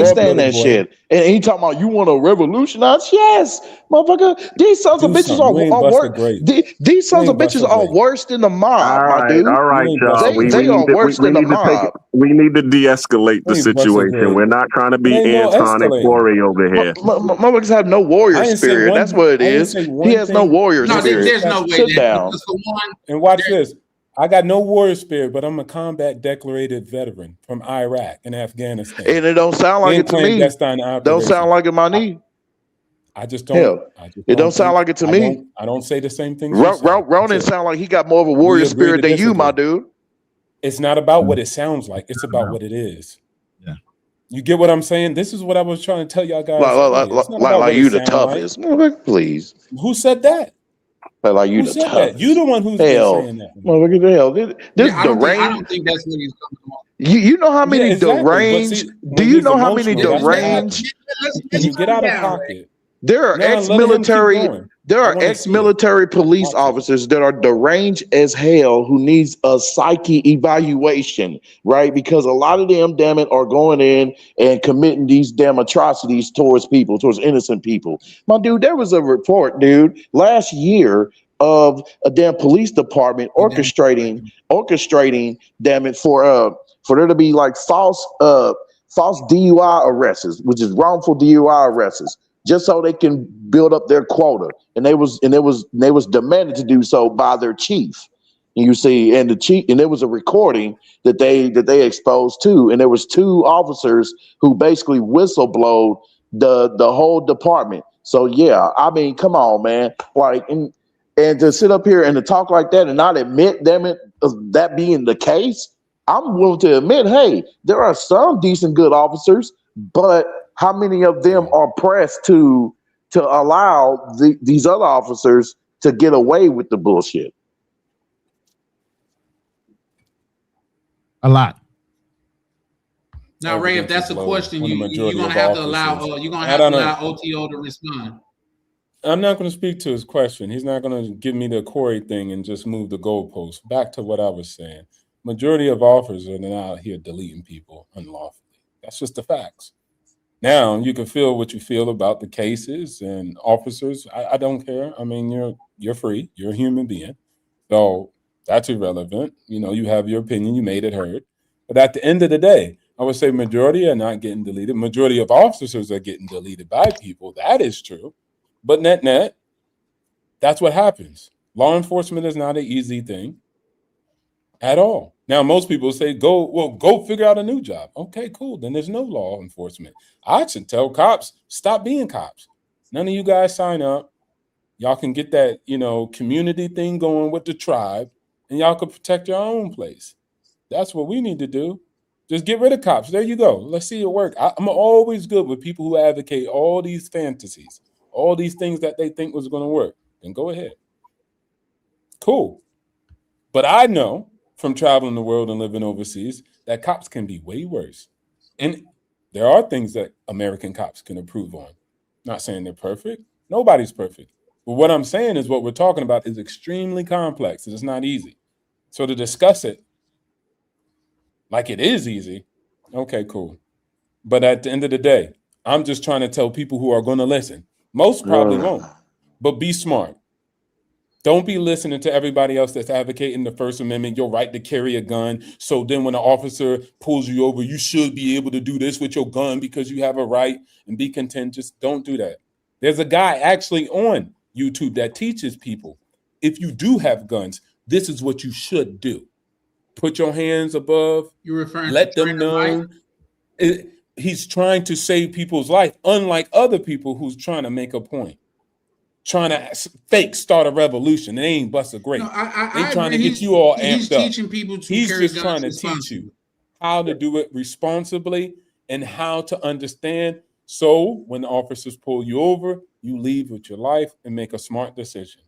stand that shit. And he talking about you want to revolutionize? Yes, motherfucker. These sons of bitches are worse. These sons of bitches are worse than the mob, my dude. All right, y'all. They are worse than the mob. We need to de-escalate the situation. We're not trying to be Anton and Corey over here. Motherfuckers have no warrior spirit. That's what it is. He has no warrior spirit. There's no way. Sit down. And watch this. I got no warrior spirit, but I'm a combat declarated veteran from Iraq and Afghanistan. And it don't sound like it to me. Don't sound like it, my knee. I just don't. Hell, it don't sound like it to me. I don't say the same thing. Ronan sound like he got more of a warrior spirit than you, my dude. It's not about what it sounds like. It's about what it is. Yeah. You get what I'm saying? This is what I was trying to tell y'all guys. Like you the toughest. Like. Please. Who said that? Like you the toughest. You the one who's saying that. Motherfucker, the hell. This I don't think that's what he's talking about. You know how many deranged? Do you know how many deranged? You get out of pocket. There are ex-military. There are ex-military police officers that are deranged as hell who needs a psyche evaluation, right? Because a lot of them, damn it, are going in and committing these damn atrocities towards people, towards innocent people. My dude, there was a report, dude, last year of a damn police department orchestrating, damn it, for there to be like false DUI arrests, which is wrongful DUI arrests, just so they can build up their quota, and they was demanded to do so by their chief. And you see, and the chief, and there was a recording that they exposed too, and there was 2 officers who basically whistleblowed the whole department. So yeah, I mean, come on, man, like, and to sit up here and to talk like that and not admit, damn it, that being the case, I'm willing to admit, hey, there are some decent good officers, but how many of them are pressed to allow these other officers to get away with the bullshit? A lot. Now, Ray, if that's a question, you're gonna have to allow OTO to respond. I'm not going to speak to his question. He's not going to give me the Corey thing and just move the goalpost. Back to what I was saying. Majority of officers are not out here deleting people unlawfully. That's just the facts. Now, you can feel what you feel about the cases and officers. I don't care. I mean, you're free. You're a human being. So that's irrelevant. You know, you have your opinion. You made it heard. But at the end of the day, I would say majority are not getting deleted. Majority of officers are getting deleted by people. That is true. But net, that's what happens. Law enforcement is not an easy thing at all. Now, most people say, go figure out a new job. Okay, cool. Then there's no law enforcement. I should tell cops, stop being cops. None of you guys sign up. Y'all can get that, community thing going with the tribe, and y'all can protect your own place. That's what we need to do. Just get rid of cops. There you go. Let's see it work. I'm always good with people who advocate all these fantasies, all these things that they think was going to work. Then go ahead. Cool. But I know from traveling the world and living overseas that cops can be way worse. And there are things that American cops can improve on. Not saying they're perfect. Nobody's perfect. But what I'm saying is what we're talking about is extremely complex. And it's not easy. So to discuss it like it is easy, okay, cool. But at the end of the day, I'm just trying to tell people who are going to listen. Most probably won't. But be smart. Don't be listening to everybody else that's advocating the First Amendment, your right to carry a gun. So then when an officer pulls you over, you should be able to do this with your gun because you have a right, and be content. Just don't do that. There's a guy actually on YouTube that teaches people, if you do have guns, this is what you should do. Put your hands above. You're referring let to them know. He's trying to save people's life, unlike other people who's trying to make a point. Trying to fake start a revolution. It ain't bust a grape. They trying to get you all amped he's up. Teaching people to he's carry just guns trying to teach you how to do it responsibly and how to understand. So when the officers pull you over, you leave with your life and make a smart decision.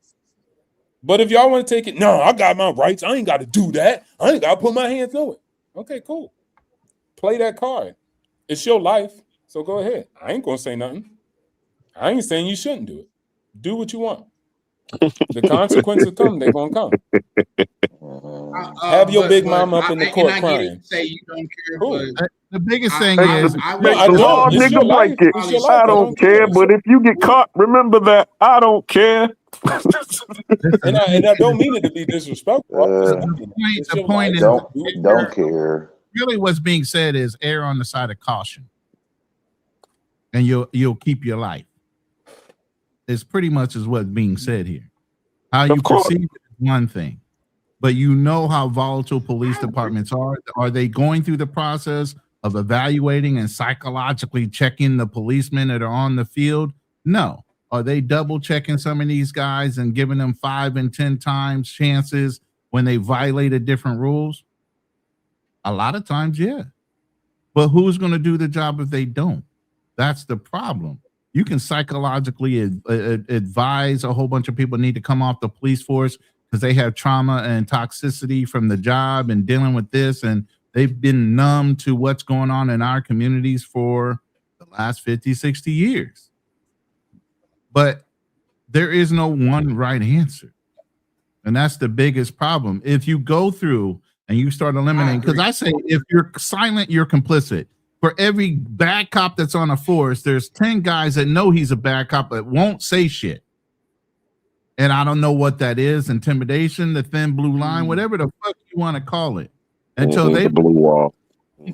But if y'all want to take it, no, I got my rights. I ain't got to do that. I ain't got to put my hands on it. Okay, cool. Play that card. It's your life, so go ahead. I ain't gonna say nothing. I ain't saying you shouldn't do it. Do what you want. The consequences come. They're gonna come. Have your big mom up in the court crying. Say you don't care, Cool. but The biggest thing is, I Make the law, nigga, break it. I don't care, but if you get caught, remember that I don't care. and I don't mean it to be disrespectful. the point is, don't care. Really, what's being said is err on the side of caution, and you'll keep your life. It's pretty much is what's being said here. How you perceive it is one thing, but you know how volatile police departments are. Are they going through the process of evaluating and psychologically checking the policemen that are on the field? No. Are they double checking some of these guys and giving them 5 and 10 times chances when they violated different rules? A lot of times, yeah. But who's going to do the job if they don't? That's the problem. You can psychologically advise a whole bunch of people need to come off the police force because they have trauma and toxicity from the job and dealing with this, and they've been numb to what's going on in our communities for the last 50, 60 years. But there is no one right answer. And that's the biggest problem. If you go through and you start eliminating, because I say if you're silent, you're complicit. For every bad cop that's on a force, there's 10 guys that know he's a bad cop but won't say shit. And I don't know what that is, intimidation, the thin blue line, whatever the fuck you want to call it. Until they the blue wall.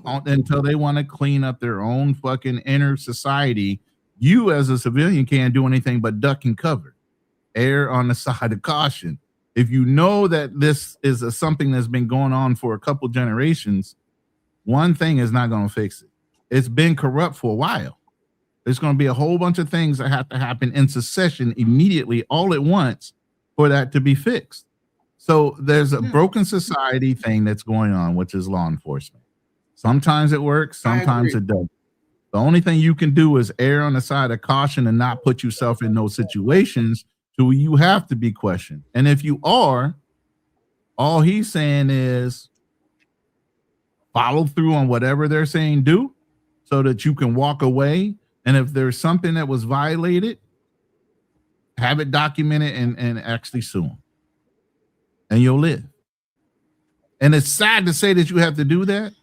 Until they want to clean up their own fucking inner society. You as a civilian can't do anything but duck and cover. Err on the side of caution. If you know that this is something that's been going on for a couple generations, one thing is not going to fix it. It's been corrupt for a while. There's going to be a whole bunch of things that have to happen in succession immediately, all at once, for that to be fixed. So there's a broken society thing that's going on, which is law enforcement. Sometimes it works, sometimes it doesn't. The only thing you can do is err on the side of caution and not put yourself in those situations to where you have to be questioned. And if you are, all he's saying is follow through on whatever they're saying do so that you can walk away. And if there's something that was violated, have it documented and actually sue them. And you'll live. And it's sad to say that you have to do that,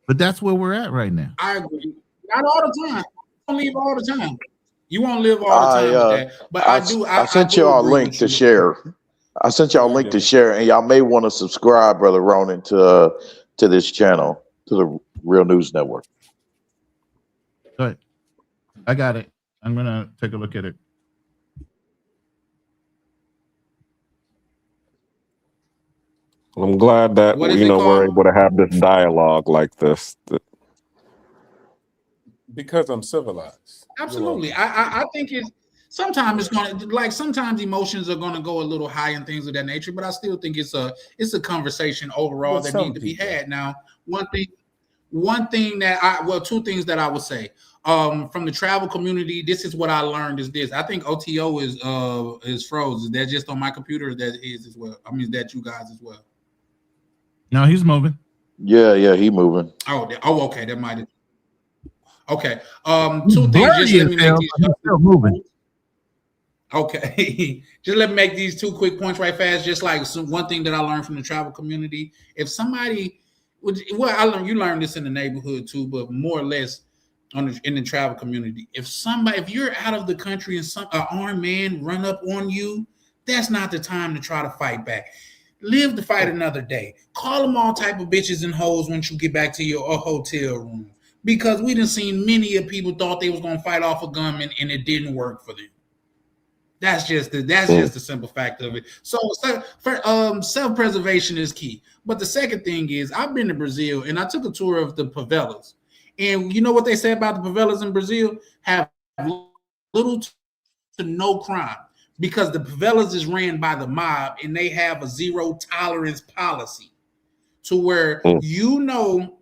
but that's where we're at right now. I agree. Not all the time. You won't live all the time. You won't live all the time with that. But I sent y'all a link to share. I sent y'all a link to share, and y'all may want to subscribe, Brother Ronan, to this channel, to the Real News Network. Go ahead. I got it. I'm gonna take a look at it. I'm glad that we're able to have this dialogue like this. Because I'm civilized. Absolutely. I think it's sometimes it's gonna sometimes emotions are gonna go a little high and things of that nature, but I still think it's a conversation overall that need to be had. Now, two things that I would say. From the travel community, this is what I learned is this. I think OTO is froze. Is that just on my computer? That is as well. I mean, is that you guys as well? No, he's moving. Yeah, he moving. Okay. That might have. Okay. Two things. Just let me make these. Still moving. Okay. Just let me make these 2 quick points right fast. Just like one thing that I learned from the travel community. If somebody, you learned this in the neighborhood too, but more or less in the travel community. If you're out of the country and an armed man run up on you, that's not the time to try to fight back. Live to fight another day. Call them all type of bitches and hoes once you get back to your hotel room. Because we done seen many of people thought they was gonna fight off a gunman and it didn't work for them. That's just the simple fact of it. So self-preservation is key. But the second thing is I've been to Brazil and I took a tour of the favelas. And you know what they say about the favelas in Brazil? Have little to no crime. Because the favelas is ran by the mob and they have a zero tolerance policy to where you know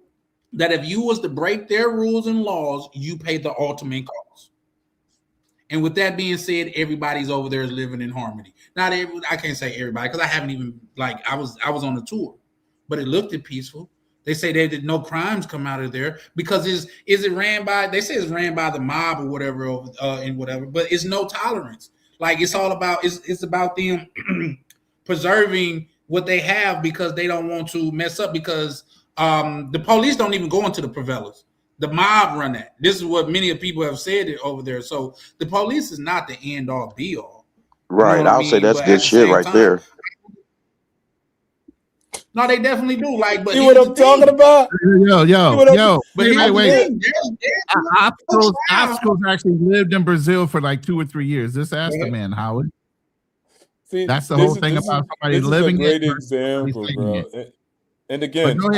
that if you was to break their rules and laws, you pay the ultimate cost. And with that being said, everybody's over there living in harmony. Not every, I can't say everybody because I haven't even I was on the tour, but it looked peaceful. They say that no crimes come out of there because is it ran by? They say it's ran by the mob or whatever, and whatever. But it's no tolerance. Like it's all about it's about them preserving what they have because they don't want to mess up because the police don't even go into the favelas. The mob run that. This is what many of people have said over there. So the police is not the end all be all. Right. I'll say that's good shit right there. No, they definitely do. Like, but see what I'm talking about? Yo. Wait. Obstacles actually lived in Brazil for like 2 or 3 years. Just ask the man, Howard. See, that's the whole thing about somebody living it. This is a great example, bro. And again, look,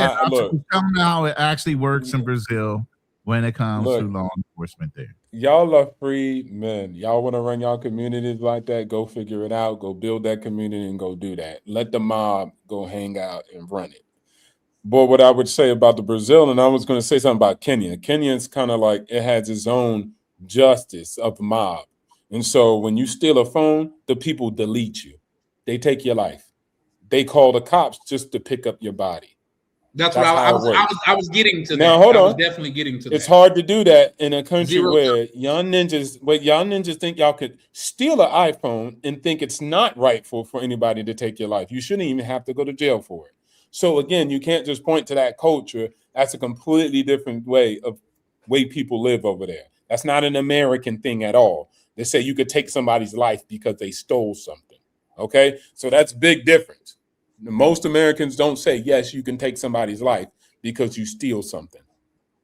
tell me how it actually works in Brazil when it comes to law enforcement there. Y'all are free men. Y'all want to run y'all communities like that? Go figure it out. Go build that community and go do that. Let the mob go hang out and run it. But what I would say about the Brazil, and I was going to say something about Kenya. Kenya's kind of like it has its own justice of the mob. And so when you steal a phone, the people delete you. They take your life. They call the cops just to pick up your body. That's what I was getting to. Now, that. hold on. I was definitely getting to it's that. hard to do that in a country where young ninjas think y'all could steal an iPhone and think it's not rightful for anybody to take your life. You shouldn't even have to go to jail for it. So again, you can't just point to that culture. That's a completely different way people live over there. That's not an American thing at all. They say you could take somebody's life because they stole something. Okay, so that's big difference. Most Americans don't say, yes, you can take somebody's life because you steal something.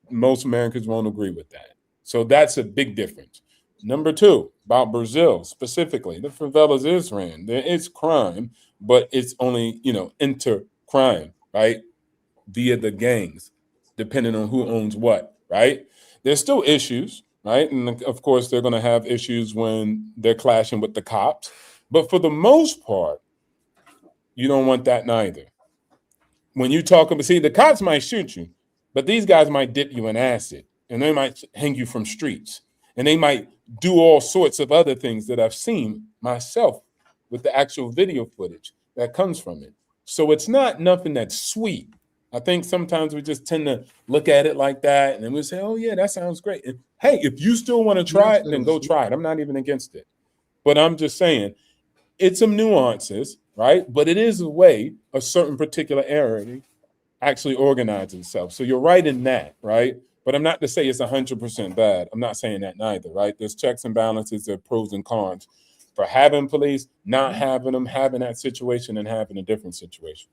Most Americans won't agree with that. So that's a big difference. Number two, about Brazil specifically, the favelas is ran. There is crime, but it's only, inter-crime, right? Via the gangs, depending on who owns what, right? There's still issues, right? And of course, they're going to have issues when they're clashing with the cops. But for the most part, you don't want that neither. When you talk about, the cops might shoot you, but these guys might dip you in acid and they might hang you from streets and they might do all sorts of other things that I've seen myself with the actual video footage that comes from it. So it's not nothing that's sweet. I think sometimes we just tend to look at it like that and then we say, oh yeah, that sounds great. And hey, if you still want to try it, then go try it. I'm not even against it. But I'm just saying, it's some nuances, right? But it is a way a certain particular area actually organizes itself. So you're right in that, right? But I'm not to say it's 100% bad. I'm not saying that neither, right? There's checks and balances, there are pros and cons for having police, not having them, having that situation and having a different situation.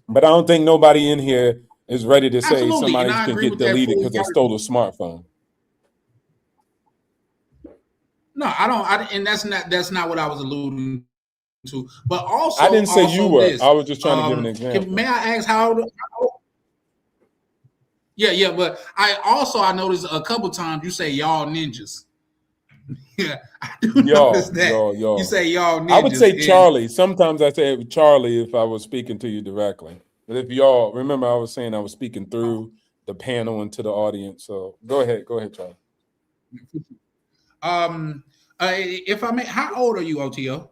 But I don't think nobody in here is ready to say somebody can get deleted because they stole a smartphone. No, I don't. And that's not what I was alluding to. But also, I didn't say you were. This, I was just trying to give an example. May I ask how? Yeah. But I noticed a couple times you say y'all ninjas. Yeah, I do notice that. Yo. You say y'all ninjas. I would say Charlie. Sometimes I say Charlie if I was speaking to you directly. But if y'all remember, I was saying I was speaking through the panel and to the audience. So go ahead, Charlie. If I may, how old are you, OTO?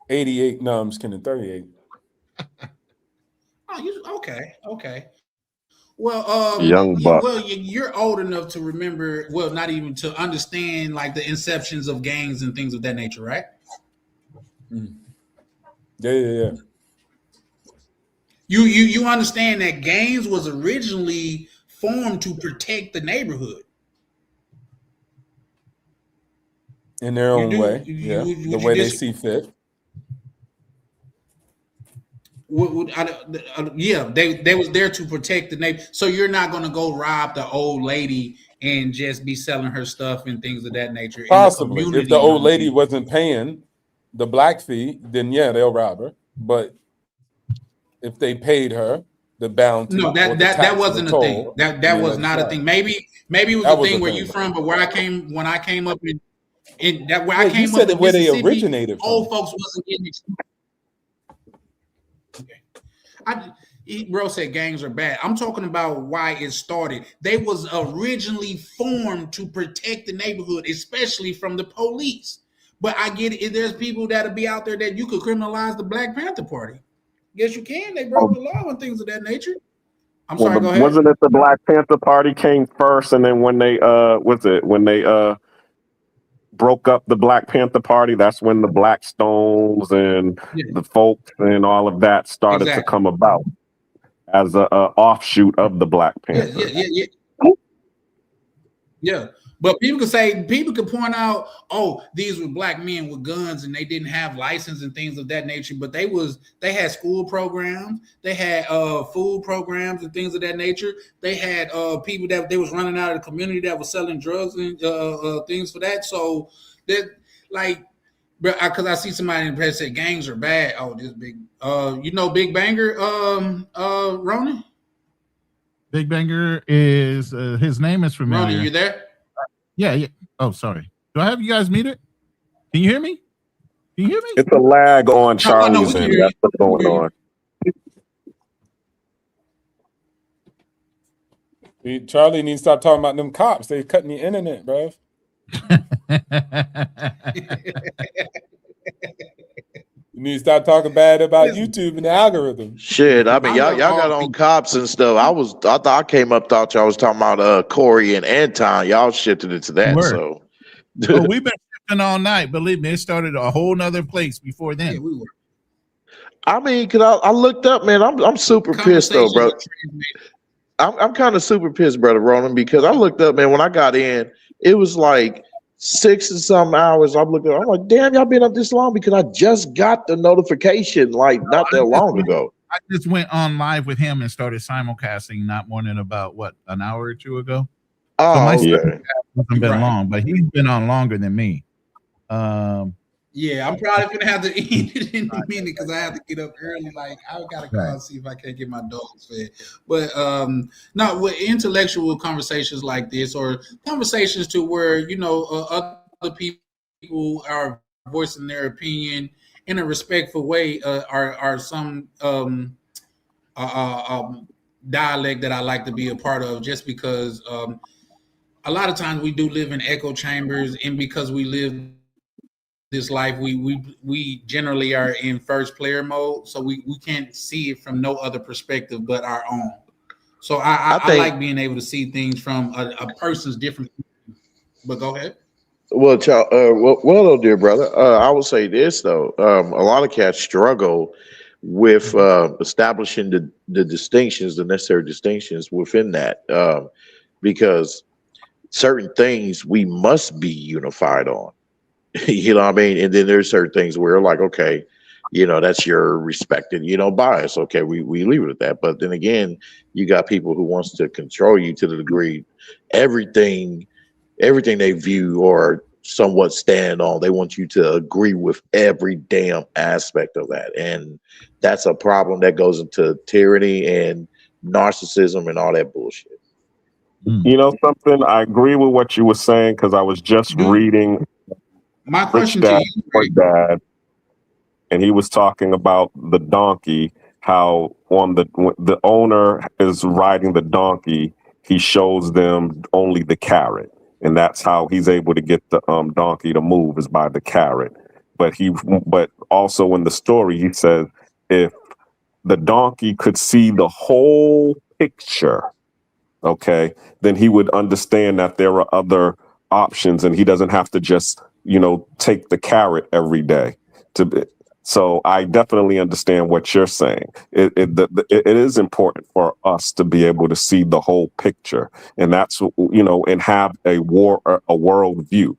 88. No, I'm just kidding. 38. Oh, okay. Well, young buck. Well, you're old enough to remember. Well, not even to understand like the inceptions of gangs and things of that nature, right? Yeah. You understand that gangs was originally formed to protect the neighborhood. In their own way, the way they see fit. They was there to protect the neighbor. So you're not going to go rob the old lady and just be selling her stuff and things of that nature. Possibly, if the old lady wasn't paying the black fee, then yeah, they'll rob her. But if they paid her the bounty, that wasn't a thing. That was not a thing. Maybe it was a thing where you from, but when I came up in that where I came up in where they originated from. Old folks wasn't getting. Okay. Bro said gangs are bad. I'm talking about why it started. They was originally formed to protect the neighborhood, especially from the police. But I get it. There's people that'll be out there that you could criminalize the Black Panther Party. Yes, you can. They broke the law and things of that nature. I'm sorry. Go ahead. Wasn't it the Black Panther Party came first, and then when they broke up the Black Panther Party, that's when the Blackstones and the folks and all of that started to come about as a offshoot of the Black Panther. Yeah. But people could point out, oh, these were Black men with guns and they didn't have license and things of that nature. But they had school programs, they had food programs and things of that nature. They had people that they was running out of the community that was selling drugs and things for that. So that, like, because I see somebody in the press say gangs are bad. Oh, this big, Big Banger, Ronan? Big Banger is his name is familiar. Ronan, you there? Yeah. Oh, sorry. Do I have you guys muted? Can you hear me? Can you hear me? It's a lag on Charlie's end. That's what's going on. Charlie needs to stop talking about them cops. They cutting the internet, bro. You need to stop talking bad about YouTube and the algorithm. Shit, I mean, y'all got on cops and stuff. I thought I came up, thought y'all was talking about Corey and Anton. Y'all shifted it to that. So we've been shifting all night. Believe me, it started a whole nother place before then. Yeah, we were. I mean, cause I looked up, man. I'm super pissed though, bro. I'm kind of super pissed, brother Ronan, because I looked up, man. When I got in, it was like 6 and some hours. I'm like, damn, y'all been up this long, because I just got the notification like not that long ago. I just went on live with him and started simulcasting not more than about an hour or two ago. Oh, so my okay. Hasn't been long, but he's been on longer than me. Yeah, I'm probably gonna have to eat it in a minute because I have to get up early. Like, I gotta call and see if I can't get my dogs fed. But no, with intellectual conversations like this, or conversations to where other people are voicing their opinion in a respectful way, are some dialect that I like to be a part of, just because a lot of times we do live in echo chambers, and because we live this life, we generally are in first player mode, so we can't see it from no other perspective but our own. So I like being able to see things from a person's different. But go ahead. Well, though, dear brother, I will say this though: a lot of cats struggle with establishing the distinctions, the necessary distinctions within that, because certain things we must be unified on. You know what I mean? And then there's certain things where like, okay, that's your respected, bias. Okay, we leave it at that. But then again, you got people who wants to control you to the degree everything they view or somewhat stand on, they want you to agree with every damn aspect of that. And that's a problem that goes into tyranny and narcissism and all that bullshit. You know something? I agree with what you were saying, because I was just reading my question Rich Dad, to you, Poor Dad, and he was talking about the donkey, how when the owner is riding the donkey, he shows them only the carrot, and that's how he's able to get the donkey to move, is by the carrot. But also in the story, he says if the donkey could see the whole picture, okay, then he would understand that there are other options, and he doesn't have to just take the carrot every day. So I definitely understand what you're saying. It is important for us to be able to see the whole picture, and that's and have a world view.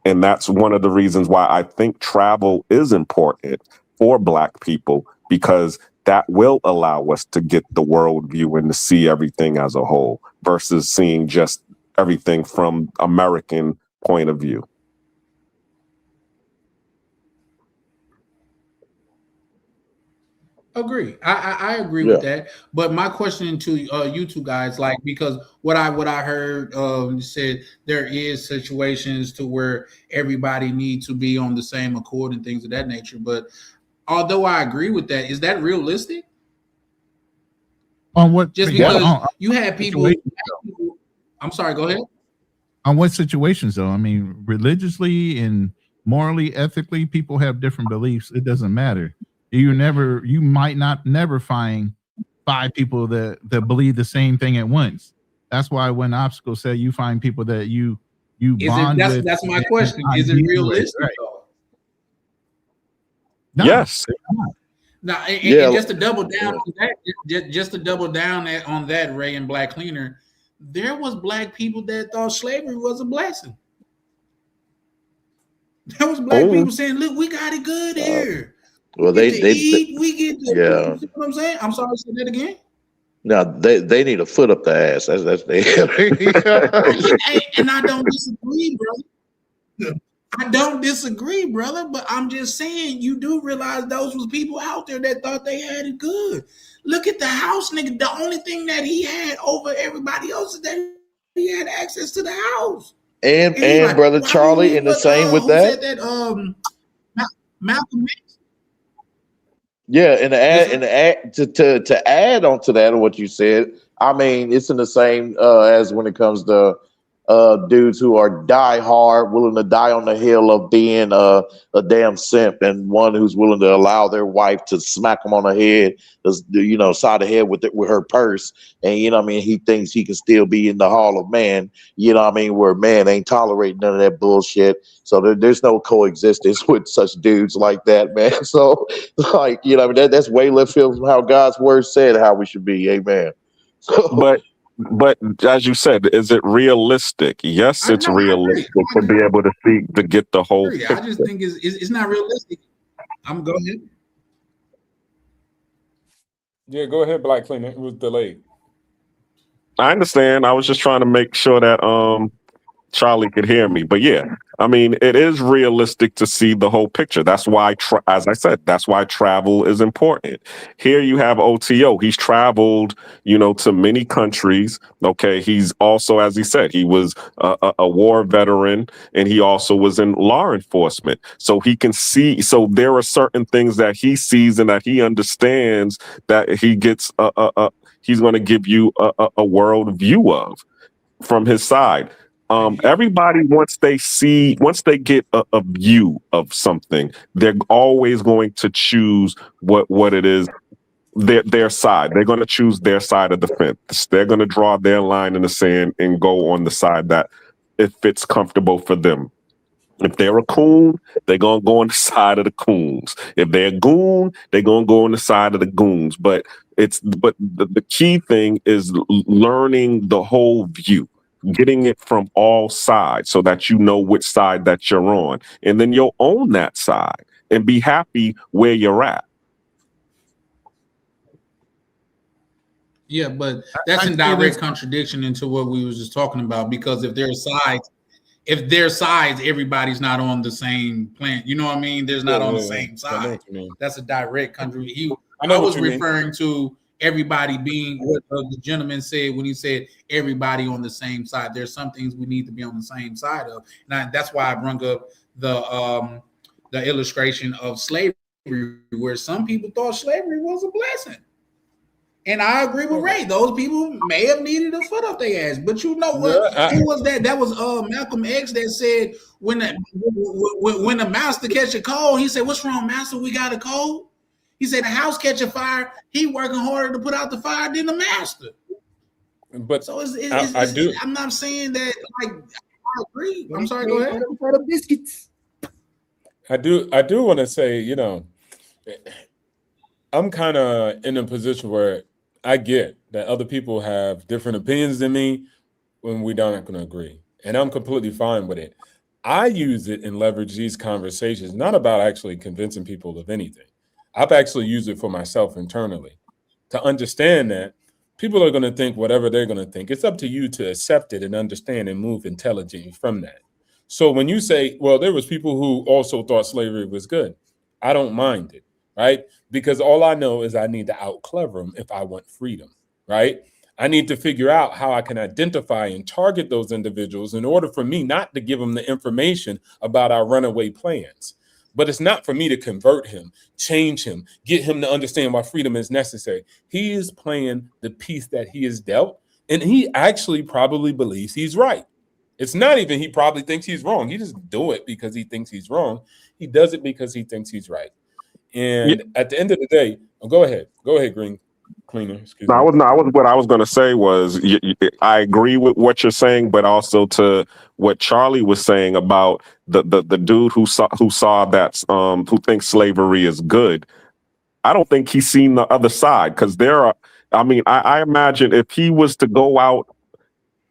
And that's one of the reasons why I think travel is important for Black people, because that will allow us to get the world view and to see everything as a whole, versus seeing just everything from American point of view. Agree. I agree with that. But my question to you two guys, like, because what I heard said there is situations to where everybody needs to be on the same accord and things of that nature. But although I agree with that, is that realistic? On what? Just Yeah, because you had people. situations, I'm sorry. Go ahead. on what situations though? I mean, religiously and morally, ethically, people have different beliefs. It doesn't matter. You might not never find 5 people that believe the same thing at once. That's why when obstacles say you find people that you bond with. That's my question. Is it realistic? Right. No. Yes. Now, and Yeah. just to double down on that, just to double down on that, Ray and Black Cleaner, there was black people that thought slavery was a blessing. There was black people saying, "Look, we got it good here. Well, we they get to eat, we get to." yeah. You know what I'm saying? I'm sorry, say that again. Now they need a foot up the ass. That's they. And I don't disagree, brother. I don't disagree, brother, but I'm just saying you do realize those was people out there that thought they had it good. Look at the house, nigga. The only thing that he had over everybody else is that he had access to the house. And like, brother why Charlie, we- in the what, same with who that. said that? Malcolm X. Yeah, and to add on to that, what you said, I mean, it's in the same as when it comes to dudes who are die hard, willing to die on the hill of being a damn simp, and one who's willing to allow their wife to smack him on the head, side of the head with her purse, and he thinks he can still be in the Hall of Man, where man ain't tolerating none of that bullshit. So there's no coexistence with such dudes like that, man. So that's way left field from how God's word said how we should be. Amen. So, But as you said, is it realistic? Yes, it's realistic to be able to see to get the whole picture. I just think it's not realistic. I'm going ahead. Yeah, go ahead, Black Cleaner. It was delayed. I understand. I was just trying to make sure that Charlie could hear me. But yeah, I mean, it is realistic to see the whole picture. That's why, as I said, that's why travel is important. Here you have OTO. He's traveled, to many countries. Okay. He's also, as he said, he was a war veteran, and he also was in law enforcement. So he can see. So there are certain things that he sees and that he understands that he gets, he's going to give you a world view of from his side. Everybody, once they get a view of something, they're always going to choose what it is, their side. They're going to choose their side of the fence. They're going to draw their line in the sand and go on the side that it fits comfortable for them. If they're a coon, they're going to go on the side of the coons. If they're a goon, they're going to go on the side of the goons. But the key thing is learning the whole view. Getting it from all sides so that you know which side that you're on. And then you'll own that side and be happy where you're at. Yeah, but that's in direct contradiction into what we was just talking about, because if their sides, everybody's not on the same plan. You know what I mean? There's not on the same side. That's a direct country. I was referring to everybody being what the gentleman said when he said everybody on the same side. There's some things we need to be on the same side of. And that's why I brought up the illustration of slavery, where some people thought slavery was a blessing. And I agree with Ray. Those people may have needed a foot up their ass. But you know what? Who was that? That was Malcolm X that said when the master catch a cold, he said, "What's wrong, master? We got a cold." He said the house catch a fire. He working harder to put out the fire than the master. But so I'm not saying that. Like, I agree. I'm sorry. Go ahead. Biscuits. I do want to say, I'm kind of in a position where I get that other people have different opinions than me when we don't going to agree, and I'm completely fine with it. I use it and leverage these conversations not about actually convincing people of anything. I've actually used it for myself internally to understand that people are going to think whatever they're going to think. It's up to you to accept it and understand and move intelligently from that. So when you say, well, there was people who also thought slavery was good, I don't mind it, right? Because all I know is I need to out-clever them if I want freedom, right? I need to figure out how I can identify and target those individuals in order for me not to give them the information about our runaway plans. But it's not for me to convert him, change him, get him to understand why freedom is necessary. He is playing the piece that he is dealt, and he actually probably believes he's right. It's not even he probably thinks he's wrong. He doesn't do it because he thinks he's wrong. He does it because he thinks he's right. And at the end of the day, go ahead, Green Cleaner. Excuse me. What I was going to say was I agree with what you're saying, but also to what Charlie was saying about the dude who saw that who thinks slavery is good. I don't think he's seen the other side, because I imagine if he was to go out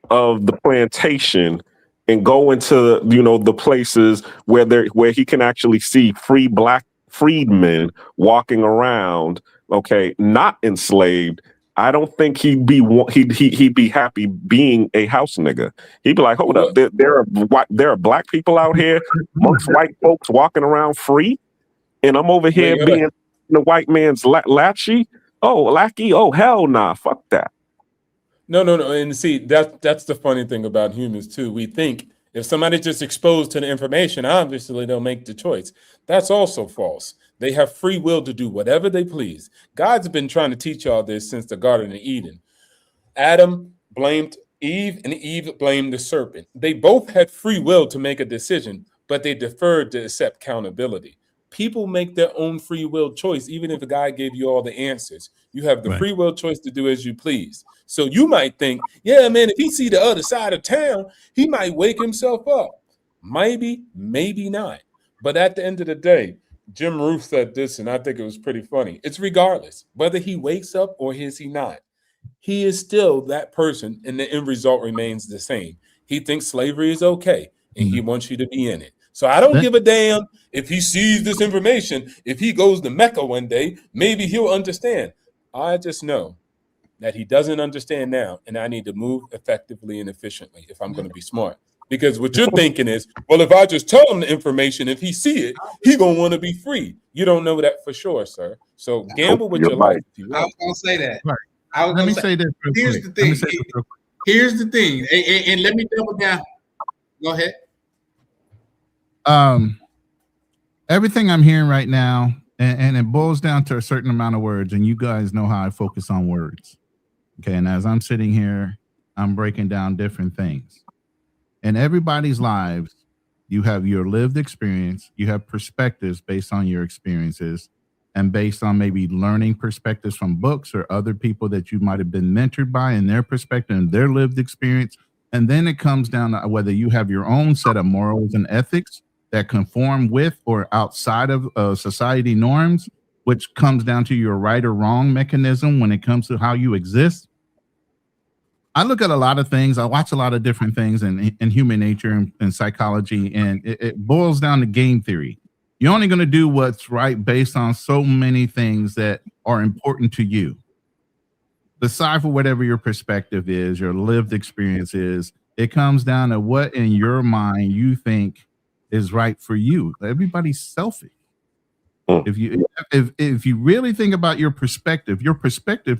of the plantation and go into the places where he can actually see free black freedmen walking around, okay, not enslaved, I don't think he'd be happy being a house nigga. He'd be like, hold up, there are black people out here, most white folks walking around free, and I'm over here being the white man's lackey. Oh hell nah, fuck that. No. And see, that's the funny thing about humans too. We think if somebody's just exposed to the information, obviously they'll make the choice. That's also false. They have free will to do whatever they please. God's been trying to teach y'all this since the Garden of Eden. Adam blamed Eve, and Eve blamed the serpent. They both had free will to make a decision, but they deferred to accept accountability. People make their own free will choice, even if a guy gave you all the answers. You have the free will choice to do as you please. So you might think, yeah, man, if he see the other side of town, he might wake himself up. Maybe, maybe not. But at the end of the day, Jim Ruth said this, and I think it was pretty funny. It's regardless, whether he wakes up or is he not. He is still that person, and the end result remains the same. He thinks slavery is okay, and he wants you to be in it. So I don't give a damn if he sees this information. If he goes to Mecca one day, maybe he'll understand. I just know that he doesn't understand now, and I need to move effectively and efficiently if I'm going to be smart. Because what you're thinking is, well, if I just tell him the information, if he see it, he going to want to be free. You don't know that for sure, sir. So gamble with your life. I was going to say that. Right. Let me say this real Here's quick. the thing. Here's the thing. And let me double down. Go ahead. Everything I'm hearing right now, and it boils down to a certain amount of words, and you guys know how I focus on words. Okay, and as I'm sitting here, I'm breaking down different things. In everybody's lives, you have your lived experience, you have perspectives based on your experiences, and based on maybe learning perspectives from books or other people that you might have been mentored by in their perspective and their lived experience. And then it comes down to whether you have your own set of morals and ethics that conform with or outside of society norms, which comes down to your right or wrong mechanism when it comes to how you exist. I look at a lot of things. I watch a lot of different things in human nature and psychology, and it boils down to game theory. You're only going to do what's right based on so many things that are important to you. Decipher whatever your perspective is, your lived experience is. It comes down to what in your mind you think is right for you. Everybody's selfish. If you really think about your perspective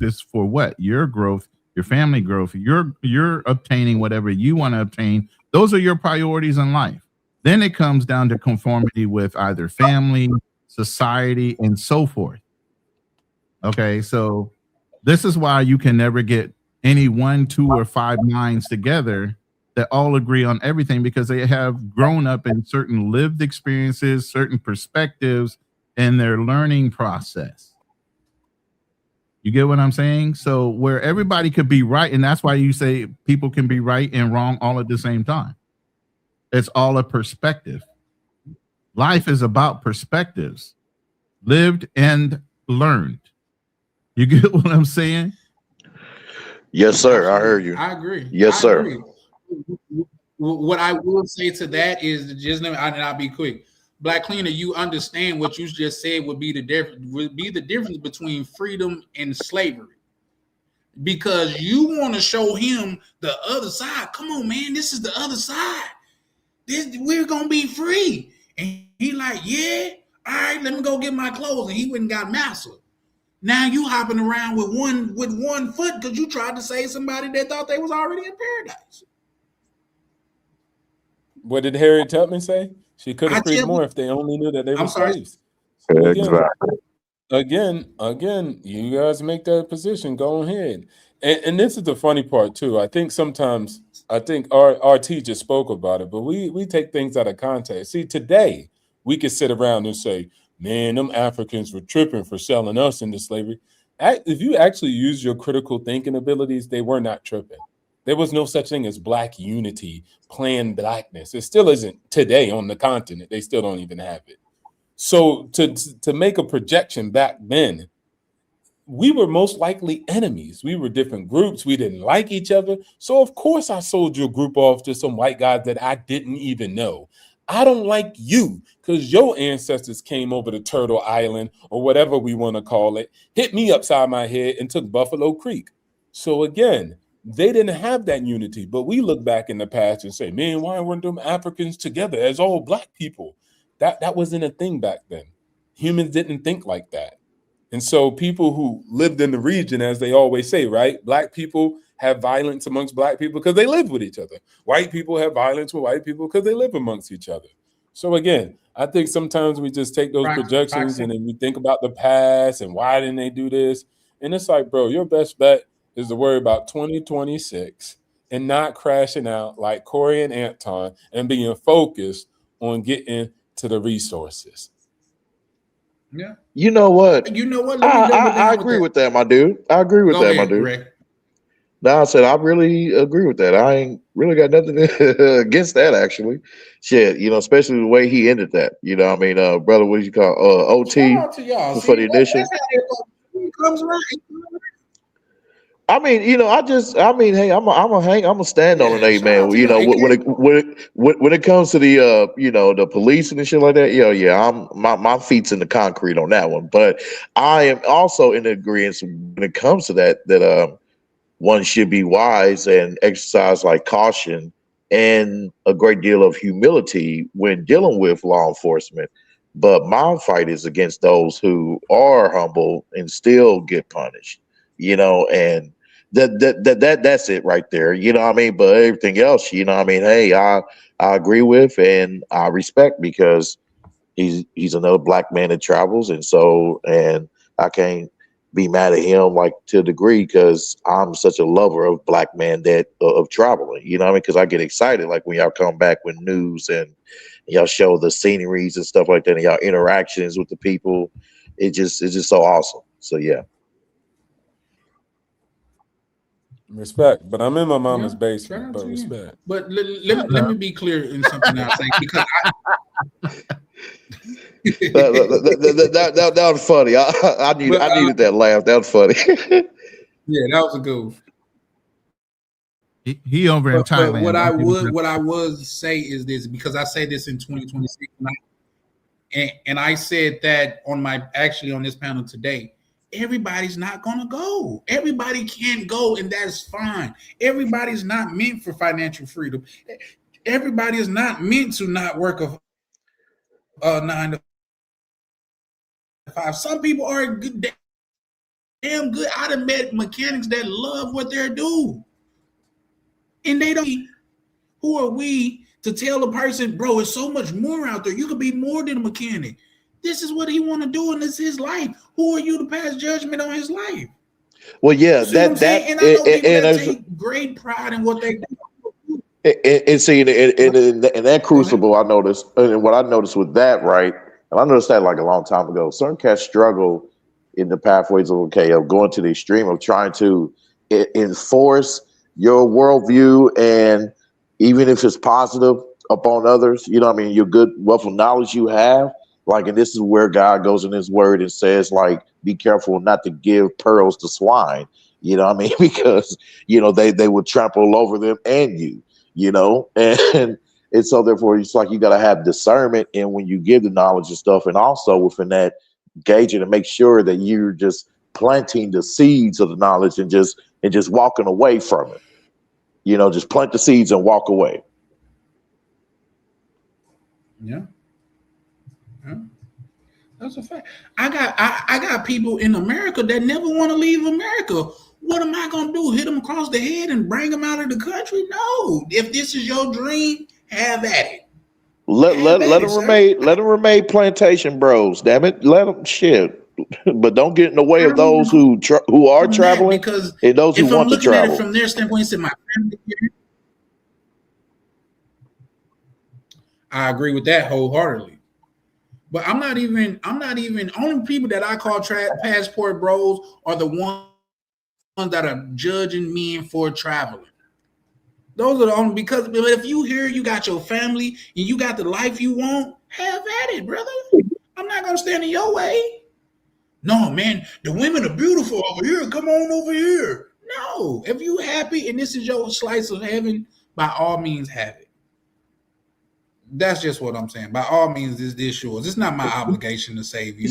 is for what? Your growth, your family growth, you're obtaining whatever you want to obtain. Those are your priorities in life. Then it comes down to conformity with either family, society, and so forth. Okay, so this is why you can never get any 1, 2, or 5 minds together that all agree on everything, because they have grown up in certain lived experiences, certain perspectives in their learning process. You get what I'm saying? So where everybody could be right, and that's why you say people can be right and wrong all at the same time. It's all a perspective. Life is about perspectives, lived and learned. You get what I'm saying? Yes, sir. I heard you. I agree. Yes, sir. Agree. What I will say to that is just, and I'll be quick. Black Cleaner, you understand what you just said would be the difference between freedom and slavery. Because you want to show him the other side. Come on, man, this is the other side. We're gonna be free. And he like, yeah, all right, let me go get my clothes. And he went and got mastered. Now you hopping around with one foot because you tried to save somebody that thought they was already in paradise. What did Harriet Tubman say? She could I have freed tell more you, if they only knew that they were I'm sorry. slaves. So Exactly. again, you guys make that position. Go ahead. And this is the funny part too. I think sometimes our teachers spoke about it, but we take things out of context. See, today we could sit around and say, "Man, them Africans were tripping for selling us into slavery." If you actually use your critical thinking abilities, they were not tripping. There was no such thing as black unity, planned blackness. It still isn't today on the continent. They still don't even have it. So to make a projection back then, we were most likely enemies. We were different groups. We didn't like each other. So of course I sold your group off to some white guys that I didn't even know. I don't like you because your ancestors came over to Turtle Island or whatever we want to call it, hit me upside my head and took Buffalo Creek. So again, they didn't have that unity. But we look back in the past and say, man, why weren't them Africans together as all black people? That wasn't a thing back then. Humans didn't think like that. And so people who lived in the region, as they always say, right? Black people have violence amongst black people because they live with each other. White people have violence with white people because they live amongst each other. So again, I think sometimes we just take those projections and then we think about the past and why didn't they do this? And it's like, bro, your best bet is to worry about 2026 and not crashing out like Corey and Anton and being focused on getting to the resources. Yeah. You know what? You know what? Let me double down I agree with that, my dude. I agree with Go that, ahead, my dude. Rick. No, I said I really agree with that. I ain't really got nothing against that, actually. Shit, especially the way he ended that. What I mean, brother, what do you call OT Shout out to y'all. for See, the initial? that's how it comes around. I mean, hey, I'm gonna stand on it, hey, Shout out man. to y'all. When it comes to the the police and shit like that, I'm my feet's in the concrete on that one. But I am also in agreement when it comes to that one should be wise and exercise like caution and a great deal of humility when dealing with law enforcement. But my fight is against those who are humble and still get punished, and that's it right there. You know what I mean? But everything else, hey, I agree with and I respect because he's another black man that travels, and I can't be mad at him like to a degree because I'm such a lover of black man that of traveling. You know what I mean? Because I get excited like when y'all come back with news and y'all show the sceneries and stuff like that and y'all interactions with the people. It's just so awesome. So yeah. Respect, but I'm in my mama's Shout basement. out But to you. respect. But let me be clear in something I'll say because that was funny. I needed that laugh. That was funny. Yeah, that was a good one. He over in But Thailand. what I would say is this because I say this in 2026 and I said that on this panel today. Everybody's not gonna go. Everybody can't go, and that's fine. Everybody's not meant for financial freedom. Everybody is not meant to not work a 9 to 5. Some people are good, damn good. I done met mechanics that love what they do, and they don't. Who are we to tell a person, bro? It's so much more out there. You could be more than a mechanic. This is what he want to do, and this is his life. Who are you to pass judgment on his life? Well, yeah, and I know people that take great pride in what they do. And see, in that crucible, I noticed, and what I noticed with that, right, and I noticed that like a long time ago, certain cats struggle in the pathways of going to the extreme of trying to enforce your worldview, and even if it's positive upon others, your good wealth of knowledge you have. Like, and this is where God goes in his word and says, like, be careful not to give pearls to swine, because, they would trample over them and you, and so therefore it's like, you got to have discernment. And when you give the knowledge and stuff, and also within that, gauge it and make sure that you're just planting the seeds of the knowledge and just walking away from it, just plant the seeds and walk away. Yeah. That's a fact. I got people in America that never want to leave America. What am I gonna do? Hit them across the head and bring them out of the country? No. If this is your dream, have at it. Let them remain plantation bros. Damn it, let them shit. But don't get in the way of those who are traveling because and those who if I'm want to looking at it travel. from their standpoint, said my family here, I agree with that wholeheartedly. But I'm not even only people that I call passport bros are the ones that are judging men for traveling. Those are the only, because if you here, you got your family and you got the life you want, have at it, brother. I'm not gonna stand in your way. No, man, the women are beautiful over here. Come on over here. No, if you happy and this is your slice of heaven, by all means have it. That's just what I'm saying. By all means, this yours. It's not my obligation to save you.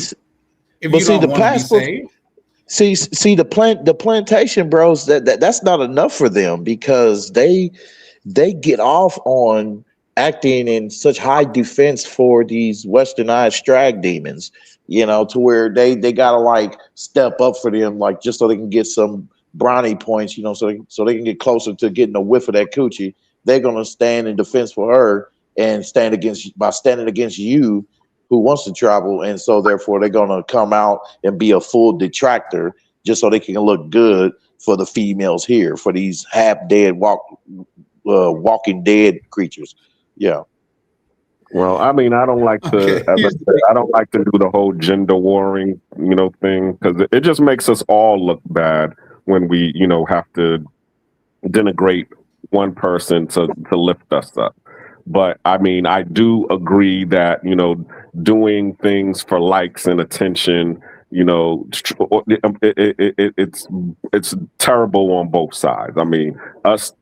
If you don't want to be saved. See the plantation bros, that's not enough for them because they get off on acting in such high defense for these westernized drag demons, to where they gotta like step up for them, like just so they can get some brownie points, so they can get closer to getting a whiff of that coochie. They're gonna stand in defense for her and standing against you who wants to travel, and so therefore they're gonna come out and be a full detractor just so they can look good for the females here, for these half dead walking dead creatures. Yeah. Well, I mean, I don't like to, as I said, I don't like to do the whole gender warring, thing, because it just makes us all look bad when we, have to denigrate one person to lift us up. But I mean, I do agree that, doing things for likes and attention, it's terrible on both sides. I mean, us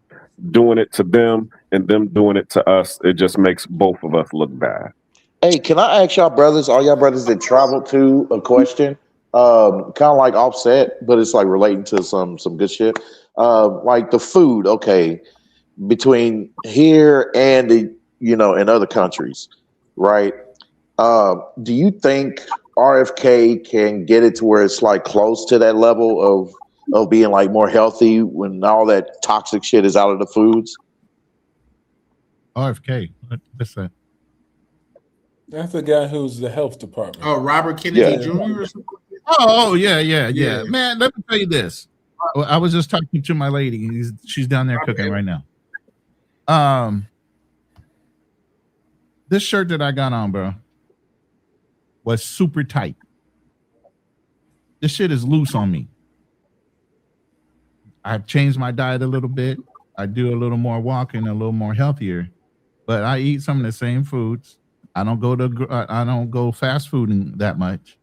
doing it to them and them doing it to us, it just makes both of us look bad. Hey, can I ask all y'all brothers that travel to a question? Kind of like offset, but it's like relating to some good shit. Like the food, okay, between here and in other countries, right? Do you think RFK can get it to where it's like close to that level of being like more healthy when all that toxic shit is out of the foods? RFK, what's that? That's the guy who's the health department. Oh, Robert Kennedy Jr. or something? Oh, yeah. Man, let me tell you this. I was just talking to my lady. She's down there cooking right now. This shirt that I got on, bro, was super tight. This shit is loose on me. I've changed my diet a little bit. I do a little more walking, a little more healthier, but I eat some of the same foods. I don't go fast fooding that much,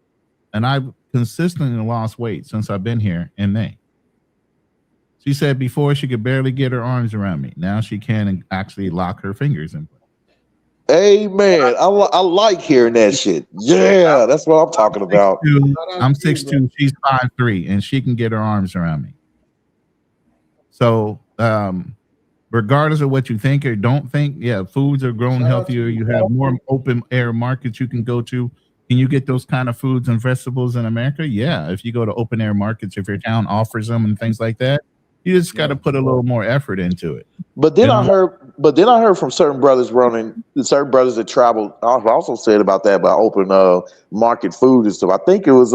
and I've consistently lost weight since I've been here in May. She said before she could barely get her arms around me. Now she can actually lock her fingers in place. Amen. I like hearing that shit. Yeah, that's what I'm talking about. I'm 6'2", she's 5'3", and she can get her arms around me. So, regardless of what you think or don't think, yeah, foods are growing healthier. You have more open air markets you can go to. Can you get those kind of foods and vegetables in America? Yeah, if you go to open air markets, if your town offers them and things like that, you just got to put a little more effort into it. But then I heard from certain brothers that traveled. I've also said about that about open market food and stuff. I think it was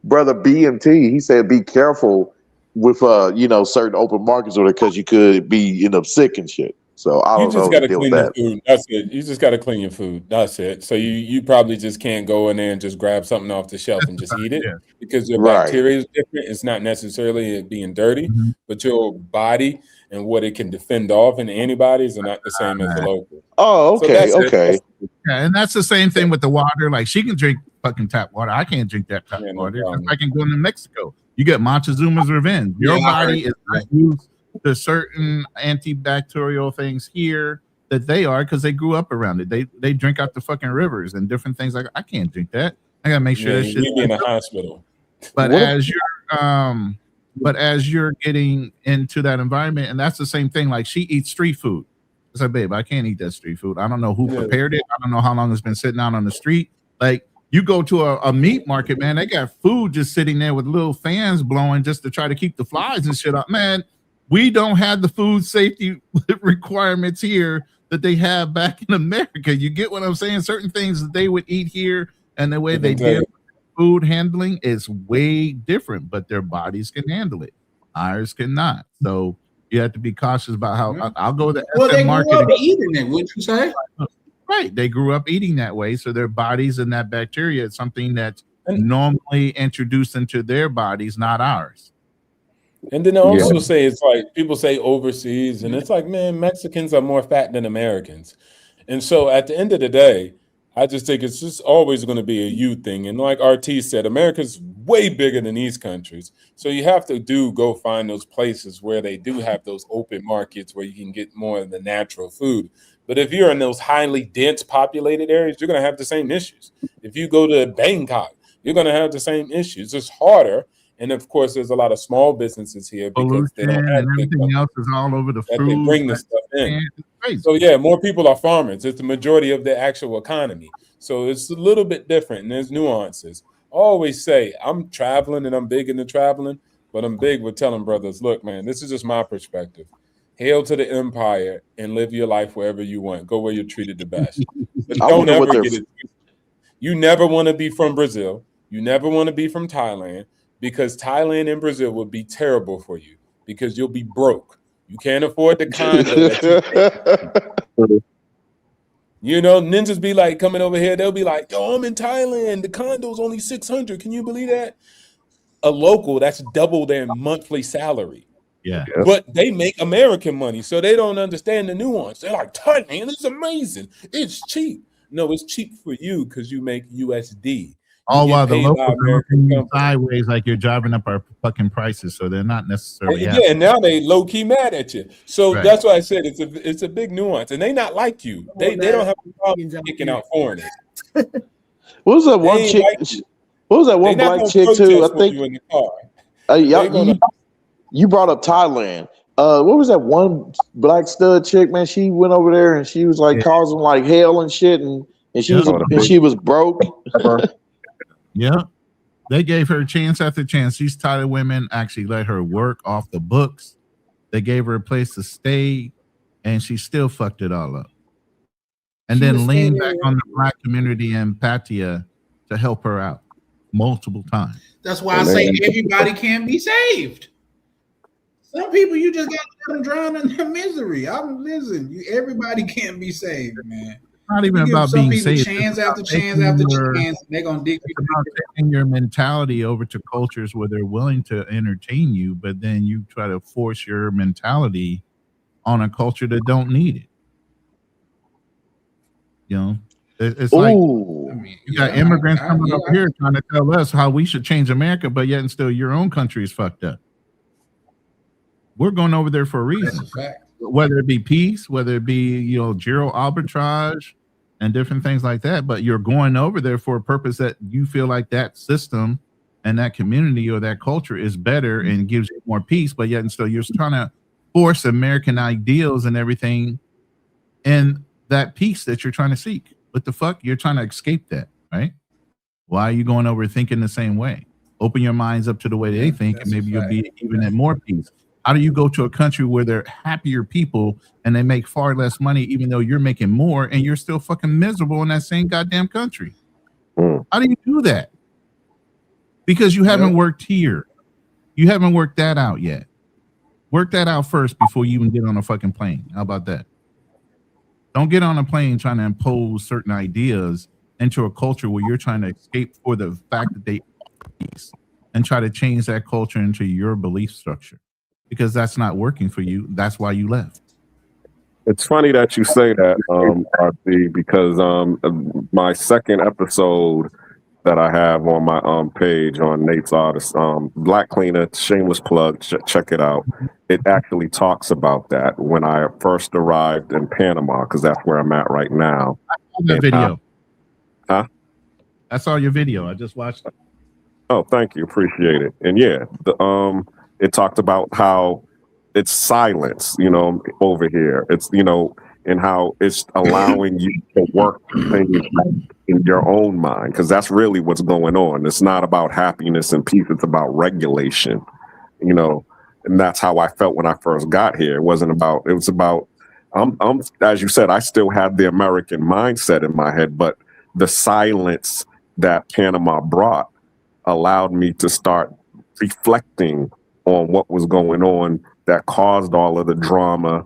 brother BMT. He said be careful with certain open markets or because you could be sick and shit. So I don't know. You just got to clean your food. That's it. You just got to clean your food. That's it. So you probably just can't go in there and just grab something off the shelf and just eat it because your bacteria is different. It's not necessarily it being dirty, but your body and what it can defend off and antibodies are not the same as the local. Oh, okay, okay. Yeah, and that's the same thing with the water. Like she can drink fucking tap water. I can't drink that tap water. I can go into Mexico. You get Montezuma's revenge. Your body is not used to certain antibacterial things here that they are because they grew up around it. They drink out the fucking rivers and different things like I can't drink that. I gotta make sure that shit. You'd be in a hospital. But as you're getting into that environment, and that's the same thing. Like she eats street food. I said, babe, I can't eat that street food. I don't know who prepared it. I don't know how long it's been sitting out on the street. Like you go to a meat market, man, they got food just sitting there with little fans blowing just to try to keep the flies and shit up. Man, we don't have the food safety requirements here that they have back in America. You get what I'm saying? Certain things that they would eat here and the way they did food handling is way different, but their bodies can handle it. Ours cannot. So you have to be cautious about how I'll go to Well, they SM grew market. up eating it, would you say? Right. They grew up eating that way. So their bodies and that bacteria is something that's normally introduced into their bodies, not ours. And then I also say it's like people say overseas, and it's like, man, Mexicans are more fat than Americans. And so at the end of the day, I just think it's just always going to be a you thing. And like RT said, America's way bigger than these countries. So you have to go find those places where they do have those open markets where you can get more of the natural food. But if you're in those highly dense populated areas, you're going to have the same issues. If you go to Bangkok, you're going to have the same issues. It's harder. And of course, there's a lot of small businesses here because they don't have everything else is all over the that food. they bring this stuff in. So yeah, more people are farmers. It's the majority of the actual economy. So it's a little bit different, and there's nuances. I always say I'm traveling and I'm big into traveling, but I'm big with telling brothers, look, man, this is just my perspective. Hail to the empire and live your life wherever you want. Go where you're treated the best. But don't ever get it. You never want to be from Brazil. You never want to be from Thailand, because Thailand and Brazil would be terrible for you because you'll be broke. You can't afford the condo that you You know, ninjas be like coming over here. They'll be like, yo, I'm in Thailand. The condo's only 600. Can you believe that? A local, that's double their monthly salary. Yeah. But they make American money, so they don't understand the nuance. They're like, Thailand, it's amazing. It's cheap. No, it's cheap for you because you make USD. All while the locals are looking you sideways like you're driving up our fucking prices, so they're not necessarily happy. Yeah, and now they low key mad at you. So that's why I said it's a big nuance, and they not like you. They don't have a problem kicking out foreigners. What was that one chick? What was that one black chick too? I think. You in the car. You brought up Thailand. What was that one black stud chick, man? She went over there and she was like causing like hell and shit, and she was broke. Yeah, they gave her chance after chance. These Thai women actually let her work off the books. They gave her a place to stay, and she still fucked it all up. And then leaned back on the black community and Patia to help her out multiple times. That's why I say everybody can be saved. Some people you just got to let them drown in their misery. Everybody can be saved, man. Not even about being saved. Chance after chance after chance, they're gonna dig. It's about taking your mentality over to cultures where they're willing to entertain you, but then you try to force your mentality on a culture that don't need it. You know, it's like you got immigrants coming up here trying to tell us how we should change America, but yet and still your own country is fucked up. We're going over there for a reason. Whether it be peace, whether it be, zero arbitrage and different things like that, but you're going over there for a purpose that you feel like that system and that community or that culture is better and gives you more peace, but yet and still you're trying to force American ideals and everything and that peace that you're trying to seek. What the fuck? You're trying to escape that, right? Why are you going over thinking the same way? Open your minds up to the way they think, and maybe you'll be even at more peace. How do you go to a country where they're happier people and they make far less money, even though you're making more and you're still fucking miserable in that same goddamn country? How do you do that? Because you haven't worked here. You haven't worked that out yet. Work that out first before you even get on a fucking plane. How about that? Don't get on a plane trying to impose certain ideas into a culture where you're trying to escape for the fact that they are peace and try to change that culture into your belief structure. Because that's not working for you. That's why you left. It's funny that you say that, RC, because my second episode that I have on my page on Nate's Artist, Black Cleaner, shameless plug, check it out. It actually talks about that when I first arrived in Panama, because that's where I'm at right now. I saw that video. I saw your video. I just watched it. Oh, thank you. Appreciate it. And yeah, it talked about how it's silence, over here. It's, and how it's allowing you to work things in your own mind, because that's really what's going on. It's not about happiness and peace. It's about regulation, and that's how I felt when I first got here. It was about I'm as you said, I still have the American mindset in my head, but the silence that Panama brought allowed me to start reflecting on what was going on that caused all of the drama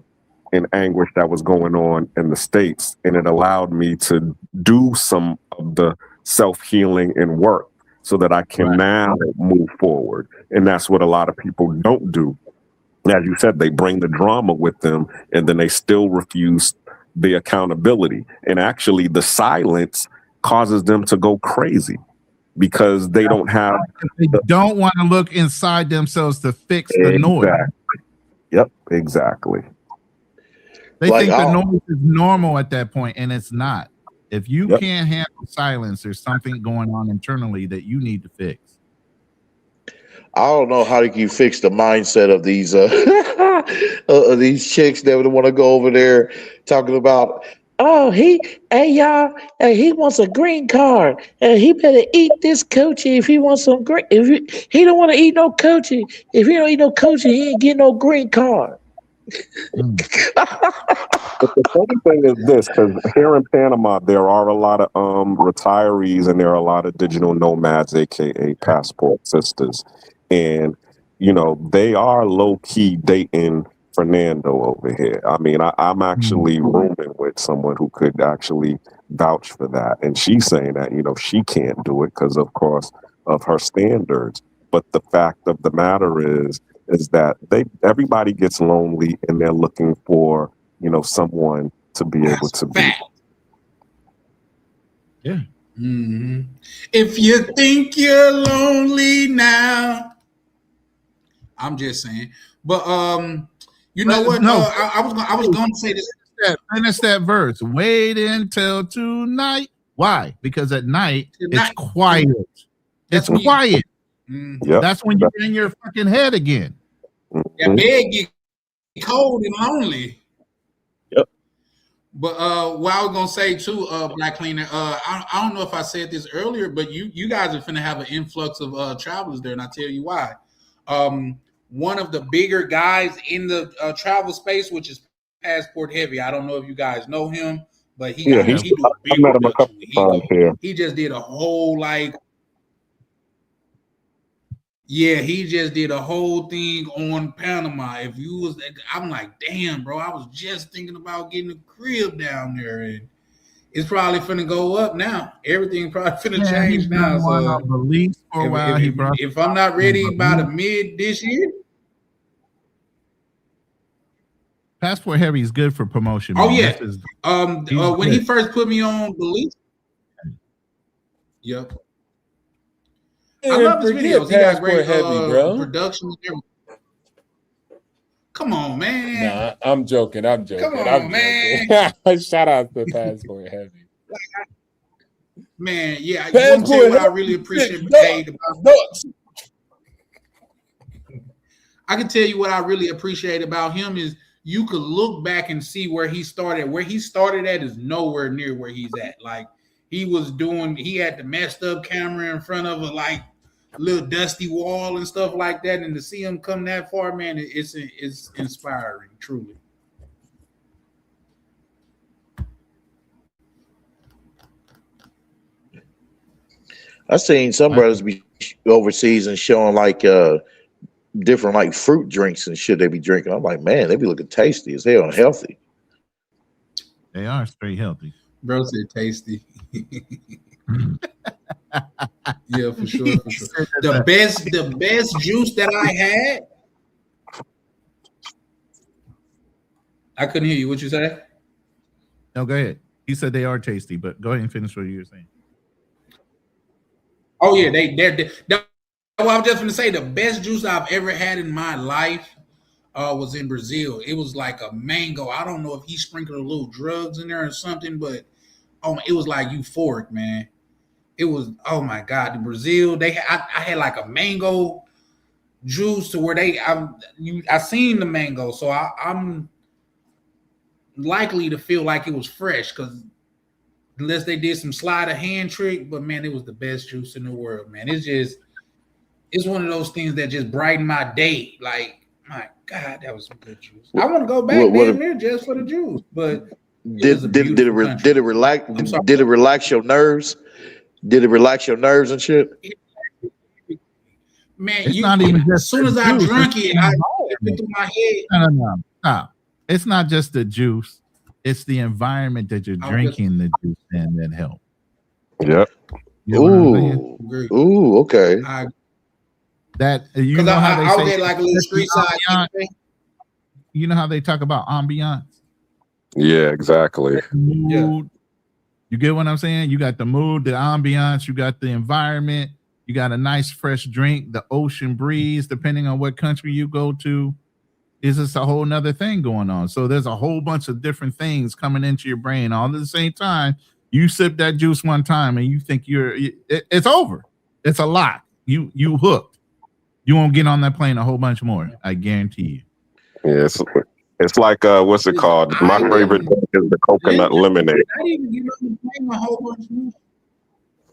and anguish that was going on in the States. And it allowed me to do some of the self-healing and work so that I can now move forward. And that's what a lot of people don't do. As you said, they bring the drama with them and then they still refuse the accountability. And actually the silence causes them to go crazy because they don't have they don't want to look inside themselves to fix the noise. Yep, exactly. They think the noise is normal at that point, and it's not. If you can't handle silence, there's something going on internally that you need to fix. I don't know how you fix the mindset of these these chicks that would want to go over there talking about, oh, hey y'all, he wants a green card, and he better eat this coochie if he wants some green. He don't want to eat no coochie. If he don't eat no coochie, he ain't getting no green card. But the funny thing is this, because here in Panama, there are a lot of retirees and there are a lot of digital nomads, aka passport sisters. And, you know, they are low-key dating Fernando over here. I mean, I'm actually rooming with someone who could actually vouch for that. And she's saying that, you know, she can't do it because, of course, of her standards. But the fact of the matter is that everybody gets lonely and they're looking for, you know, someone to be able to be. Yeah. Mm-hmm. If you think you're lonely now, I'm just saying. But you know what? No, I was going to say this. Finish that verse. Wait until tonight. Why? Because at night it's quiet. It's quiet. Yep. That's when you're in your fucking head again. That bed get cold and lonely. Yep. But what I was gonna say too, Black Cleaner, I don't know if I said this earlier, but you guys are finna have an influx of travelers there, and I'll tell you why. One of the bigger guys in the travel space, which is Passport Heavy. I don't know if you guys know him, but he do a big I met him a couple times here. He just did a whole he just did a whole thing on Panama. If you was, I'm like, damn, bro, I was just thinking about getting a crib down there, and it's probably finna go up now. Everything probably finna change now. So for a while, if I'm not ready by the mid this year. Passport Heavy is good for promotion. Oh man. Yeah. When he first put me on Belief. Yep. I love his videos. He got great production and everything. Come on, man. Nah, I'm joking. Come on, man. Shout out to Passport Heavy. Man, yeah. You want to tell you what I really appreciate about I can tell you what I really appreciate about him is you could look back and see where he started. Where he started at is nowhere near where he's at. Like he had the messed up camera in front of a little dusty wall and stuff like that. And to see him come that far, man, it's inspiring, truly. I've seen some brothers be overseas and showing different fruit drinks and shit they be drinking. I'm like, man, they be looking tasty as hell and healthy. They are straight healthy. Bro said tasty. Yeah, for sure. The best juice that I had. I couldn't hear you. What you say? No, go ahead. He said they are tasty, but go ahead and finish what you were saying. Oh yeah, they're well, I was just gonna say the best juice I've ever had in my life was in Brazil. It was like a mango. I don't know if he sprinkled a little drugs in there or something, but it was like euphoric, man. It was, oh my God, the Brazil. I had like a mango juice to where I seen the mango, so I'm likely to feel like it was fresh because unless they did some sleight of hand trick, but man, it was the best juice in the world, man. It's one of those things that just brighten my day. Like, my God, that was some good juice. I want to go back damn near just for the juice, but did it relax? Did it relax your nerves? Did it relax your nerves and shit? Man, It's not even just as soon as I drank it, it went through my head. No. Stop. It's not just the juice; it's the environment that you're drinking the juice in that helps. Yep. You know what I'm saying? Ooh, okay. That you know how I'll they say get like a little street side. You know how they talk about ambiance? Yeah, exactly. Mood. You get what I'm saying? You got the mood, the ambiance, you got the environment, you got a nice fresh drink, the ocean breeze, depending on what country you go to. Is this a whole nother thing going on? So there's a whole bunch of different things coming into your brain all at the same time. You sip that juice one time and you think it's over. It's a lock. You hooked. You won't get on that plane a whole bunch more. I guarantee you. Yeah, it's like what's it called? My favorite drink is the coconut lemonade. I didn't get on the plane a whole bunch more.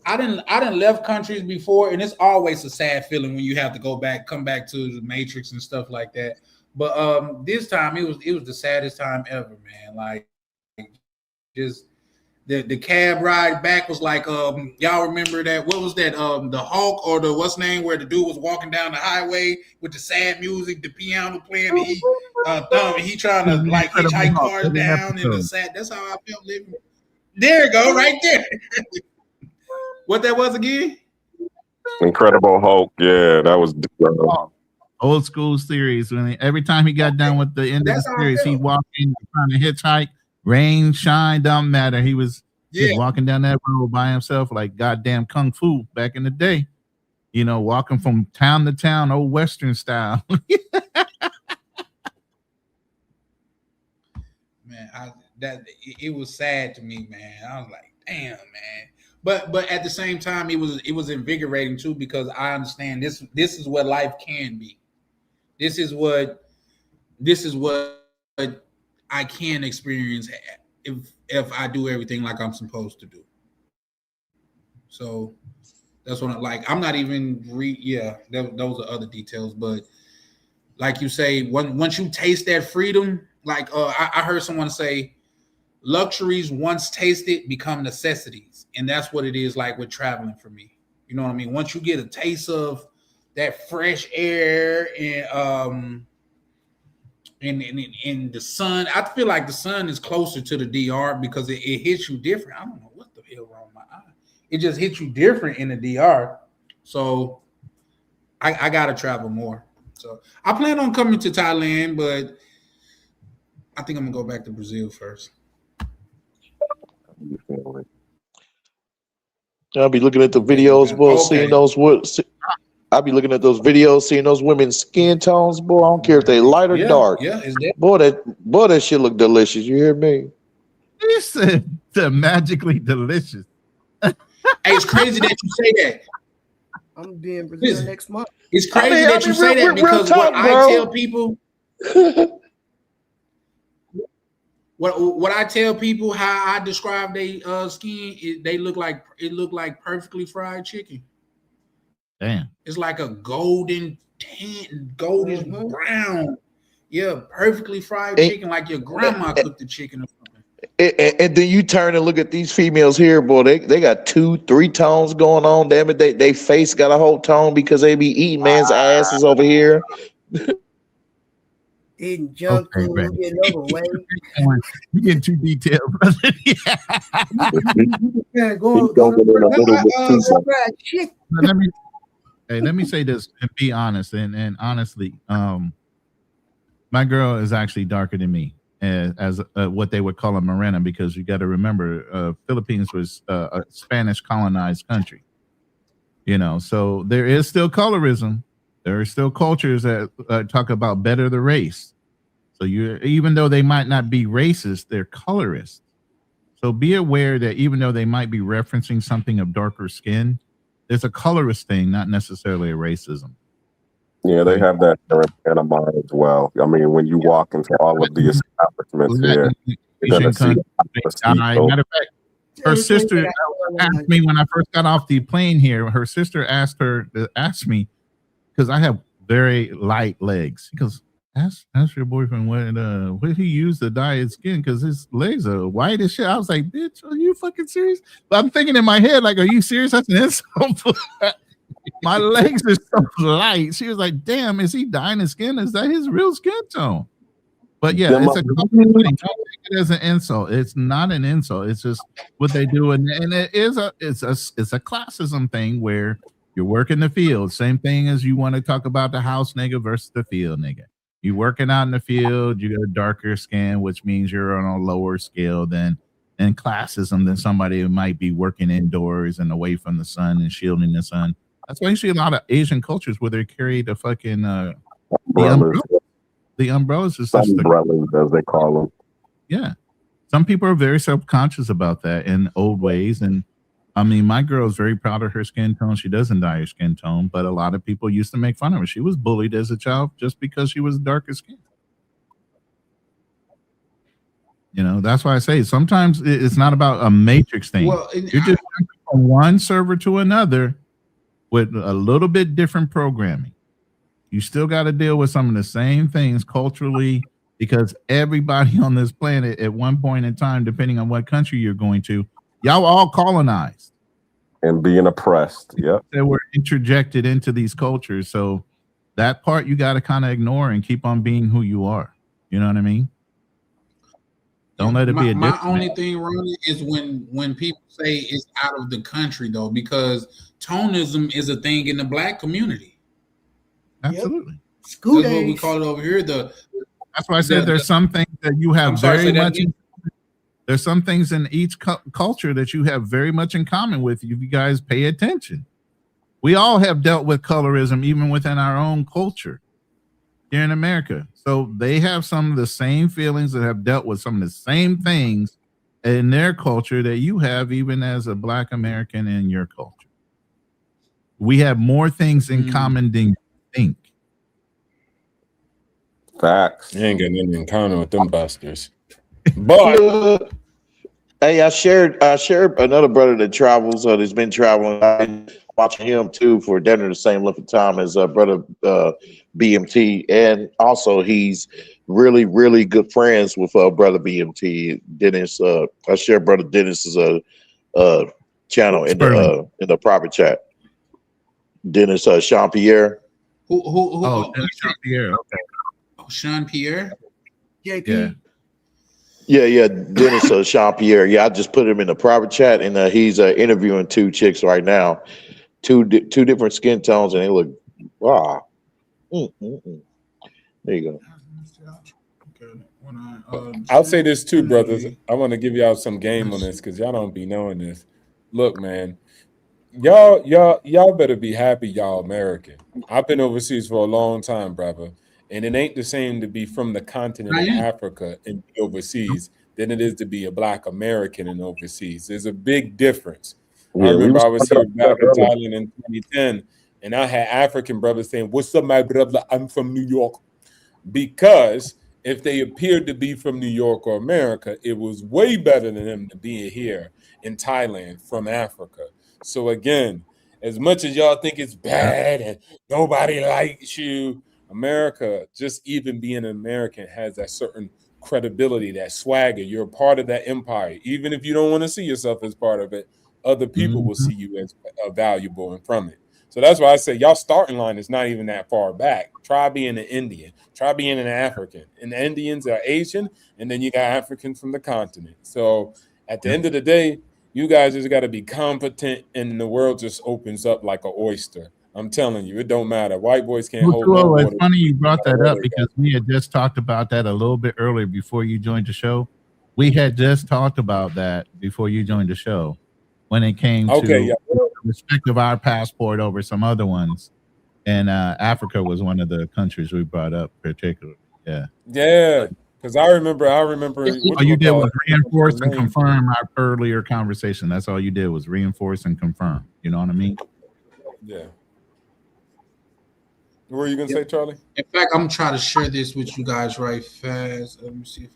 I didn't left countries before, and it's always a sad feeling when you have to come back to the Matrix and stuff like that. But this time it was the saddest time ever, man. Like just the cab ride back was like y'all remember that? What was that? The Hulk or the what's name where the dude was walking down the highway with the sad music, the piano playing, and he trying to like hitchhike cars down in the sad. That's how I felt living. There you go, right there. What that was again? Incredible Hulk. Yeah, that was old school series. Every time he got done with the end of the series, he walked in trying to hitchhike. Rain, shine, don't matter. He was just walking down that road by himself, like goddamn kung fu back in the day. You know, walking from town to town, old Western style. Man, it was sad to me, man. I was like, damn, man. But at the same time, it was invigorating too, because I understand this is what life can be. This is what I can experience if I do everything like I'm supposed to do. So that's what I'm not even those are other details, but like you say, once you taste that freedom, like I heard someone say, luxuries once tasted become necessities, and that's what it is like with traveling for me. You know what I mean? Once you get a taste of that fresh air and in the sun, I feel like the sun is closer to the DR because it hits you different. I don't know what the hell wrong with my eye. It just hits you different in the DR. So I gotta travel more. So I plan on coming to Thailand, but I think I'm gonna go back to Brazil first. I'll be looking at the videos, boy, seeing those I'll be looking at those videos, seeing those women's skin tones, boy. I don't care if they light or dark. Yeah, is that boy, that shit look delicious. You hear me? You said they're magically delicious. Hey, it's crazy that you say that. I'm gonna be in Brazil next month. It's crazy that you say that because what I tell people, what I tell people, how I describe their skin, they look like perfectly fried chicken. Damn, it's like a golden tan, goldish brown. Yeah, perfectly fried chicken, like your grandma cooked the chicken or something. And then you turn and look at these females here, boy. They got 2-3 tones going on. Damn it, they face got a whole tone because they be eating man's asses over here. Eating junk food, getting overweight. You getting too detailed, brother. Yeah, let me say this and be honest. And honestly, my girl is actually darker than me, as what they would call a morena, because you got to remember, Philippines was a Spanish colonized country. You know, so there is still colorism. There are still cultures that talk about better the race. So even though they might not be racist, they're colorists. So be aware that even though they might be referencing something of darker skin, there's a colorist thing, not necessarily a racism. Yeah, they have that in Panama as well. I mean, when you walk into all of the establishments here, you're going to see. Matter of fact, her sister asked me when I first got off the plane here. Her sister asked me, because I have very light legs. She goes, Ask your boyfriend what he used to dye his skin because his legs are white as shit. I was like, bitch, are you fucking serious? But I'm thinking in my head, like, are you serious? That's an insult. My legs are so light. She was like, damn, is he dyeing his skin? Is that his real skin tone? But yeah, it's a cultural thing. Don't take it as an insult. It's not an insult. It's just what they do, and it's a classism thing where you're working the field. Same thing as you want to talk about the house nigga versus the field nigga. You working out in the field, you got a darker skin, which means you're on a lower scale than in classism than somebody who might be working indoors and away from the sun and shielding the sun. That's why you see a lot of Asian cultures where they carry the fucking the umbrellas is just umbrellas, as they call them. Yeah. Some people are very self-conscious about that in old ways. And I mean, my girl is very proud of her skin tone. She doesn't dye her skin tone, but a lot of people used to make fun of her. She was bullied as a child just because she was darker skin. You know, that's why I say sometimes it's not about a matrix thing. Well, You're just jumping from one server to another with a little bit different programming. You still got to deal with some of the same things culturally because everybody on this planet at one point in time, depending on what country you're going to, y'all all colonized and being oppressed. Yep. They were interjected into these cultures. So that part you got to kind of ignore and keep on being who you are. You know what I mean? Don't let it be a my only thing, Ronnie, is when people say it's out of the country though, because tonism is a thing in the black community. Absolutely. That's what we call it over here. That's why I said there's some things that you have very much. There's some things in each culture that you have very much in common with. If you guys pay attention, we all have dealt with colorism, even within our own culture here in America. So they have some of the same feelings that have dealt with some of the same things in their culture that you have, even as a Black American in your culture. We have more things in common than you think. Facts. You ain't got nothing in common with them bastards. But hey, I shared another brother that travels. That's been traveling. I've been watching him too for dinner the same length of time as brother BMT, and also he's really, really good friends with brother BMT. Dennis, I share brother Dennis's channel in the private chat. Dennis Jean Pierre. Who? Oh, Dennis Jean Pierre. Okay. Oh, Sean Pierre. JP. Yeah, Dennis Jean Pierre. Yeah, I just put him in the private chat, and he's interviewing two chicks right now, two different skin tones, and they look wow. There you go. I'll say this too, brothers. I want to give y'all some game on this because y'all don't be knowing this. Look, man, y'all better be happy y'all American. I've been overseas for a long time, brother. And it ain't the same to be from the continent of Africa and be overseas than it is to be a Black American and overseas. There's a big difference. I remember I was here back in Thailand in 2010, and I had African brothers saying, "What's up, my brother? I'm from New York." Because if they appeared to be from New York or America, it was way better than them to be here in Thailand from Africa. So again, as much as y'all think it's bad and nobody likes you, America, just even being an American has that certain credibility, that swagger. You're a part of that empire. Even if you don't want to see yourself as part of it, other people will see you as valuable and from it. So that's why I say y'all starting line is not even that far back. Try being an Indian. Try being an African. And the Indians are Asian, and then you got Africans from the continent. So at the end of the day, you guys just got to be competent, and the world just opens up like an oyster. I'm telling you, it don't matter. White boys can't hold on. It's funny you brought that up because we had just talked about that a little bit earlier before you joined the show. We had just talked about that before you joined the show when it came to respect of our passport over some other ones. And Africa was one of the countries we brought up particularly. Yeah. Because I remember. All you did was reinforce and confirm our earlier conversation. That's all you did was reinforce and confirm. You know what I mean? Yeah. What were you gonna say, Charlie? In fact, I'm trying to share this with you guys right fast. Let me see if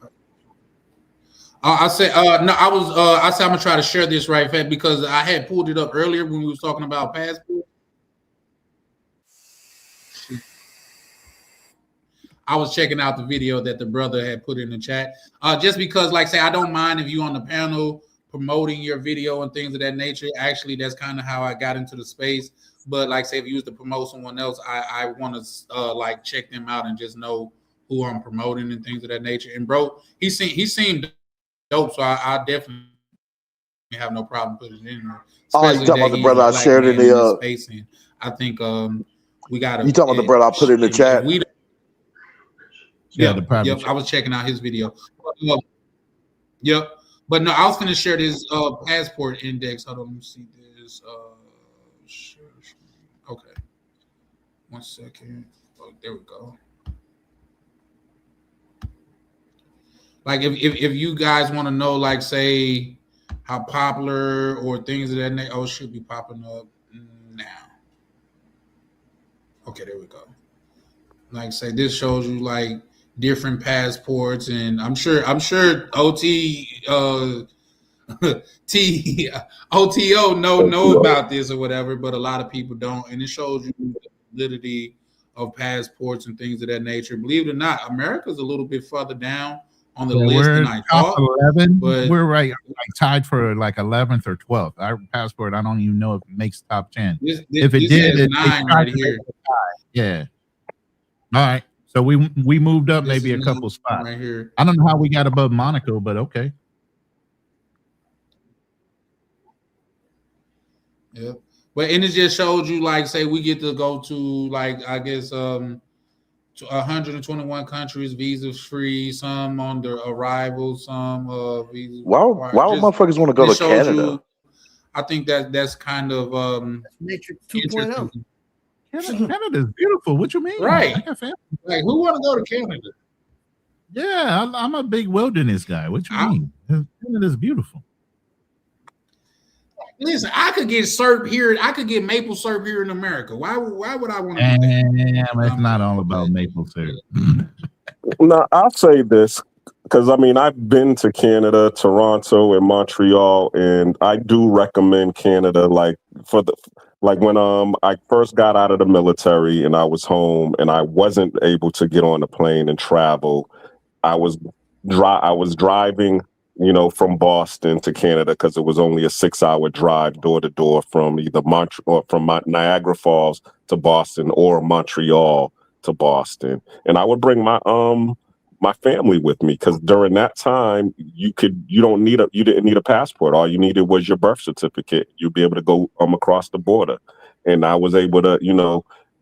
I said I'm gonna try to share this right fast because I had pulled it up earlier when we was talking about passport. I was checking out the video that the brother had put in the chat. Just because, like, say, I don't mind if you on the panel promoting your video and things of that nature. Actually, that's kind of how I got into the space. But like, say, if you was to promote someone else, I want to like check them out and just know who I'm promoting and things of that nature. And bro, he seemed dope, so I definitely have no problem putting it in there. Oh, you talking about the brother I shared in the space, and I think we got to. You talking about the brother I put in the chat? Yep, I was checking out his video. Yep, but no, I was gonna share this passport index. Hold on, let me see this. Okay, 1 second. Oh, there we go. Like if you guys want to know, like, say, how popular or things of that nature, it should be popping up now. Okay, there we go. Like, say, this shows you like different passports, and I'm sure OTO know about this or whatever, but a lot of people don't, and it shows you the validity of passports and things of that nature. Believe it or not, America's a little bit further down on the list than I thought. 11, but we're like tied for like 11th or 12th. Our passport, I don't even know if it makes top 10. If it did, it's 9 right here. Yeah. All right. So we moved up maybe a couple spots. Right here. I don't know how we got above Monaco, but okay. Yeah. But and it just showed you, like, say, we get to go to, like, I guess to 121 countries, visa free, some on the arrival, some visa. Why would motherfuckers want to go to Canada? I think that's kind of Matrix 2.0. Canada's beautiful. What you mean? Right. I got family. Like, who want to go to Canada? Yeah, I'm a big wilderness guy. What you mean? Canada's beautiful. Listen, I could get syrup here. I could get maple syrup here in America. Why would I want to do that? It's not all about maple syrup. No, I'll say this because I mean I've been to Canada, Toronto, and Montreal, and I do recommend Canada. Like when I first got out of the military and I was home and I wasn't able to get on the plane and travel, I was driving, from Boston to Canada because it was only a 6-hour drive door to door from either Niagara Falls to Boston or Montreal to Boston, and I would bring my family with me because during that time you didn't need a passport. All you needed was your birth certificate. You'd be able to go across the border, and I was able to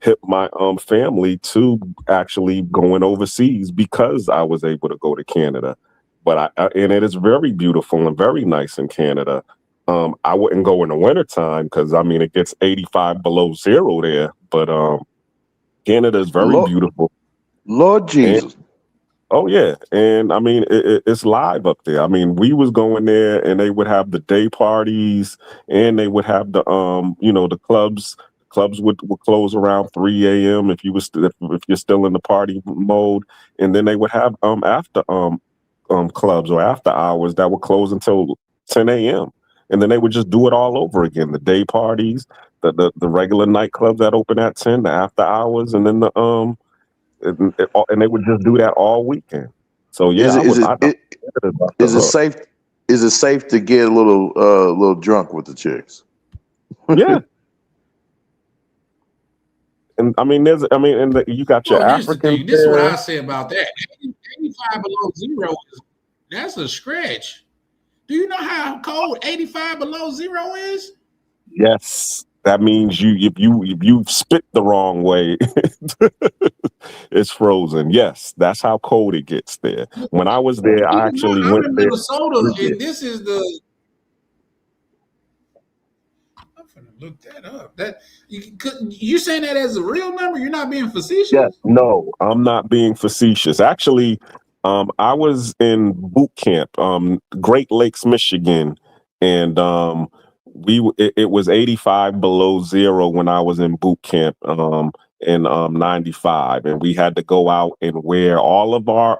hit my family to actually going overseas because I was able to go to Canada. But and it is very beautiful and very nice in Canada. I wouldn't go in the wintertime because I mean it gets 85 below zero there. But Canada is very beautiful. Lord Jesus. Oh yeah, and I mean it's live up there. I mean we was going there, and they would have the day parties, and they would have the the clubs. Clubs would close around 3 a.m. if you're still in the party mode, and then they would have after clubs or after hours that would close until 10 a.m. and then they would just do it all over again. The day parties, the regular nightclubs that open at 10, the after hours, and then and they would just do that all weekend. So yeah, is it safe to get a little drunk with the chicks? Yeah. And I mean, you got your African. This is what I say about that. 85 below zero that's a stretch. Do you know how cold 85 below zero is? Yes, that means if you spit the wrong way, it's frozen. Yes, that's how cold it gets there. When I was there, I actually went in Minnesota, and this is the. Look that up. That you saying that as a real number? You're not being facetious? Yes. No, I'm not being facetious. Actually, I was in boot camp, Great Lakes, Michigan, and it was 85 below zero when I was in boot camp in 95, and we had to go out and wear all of our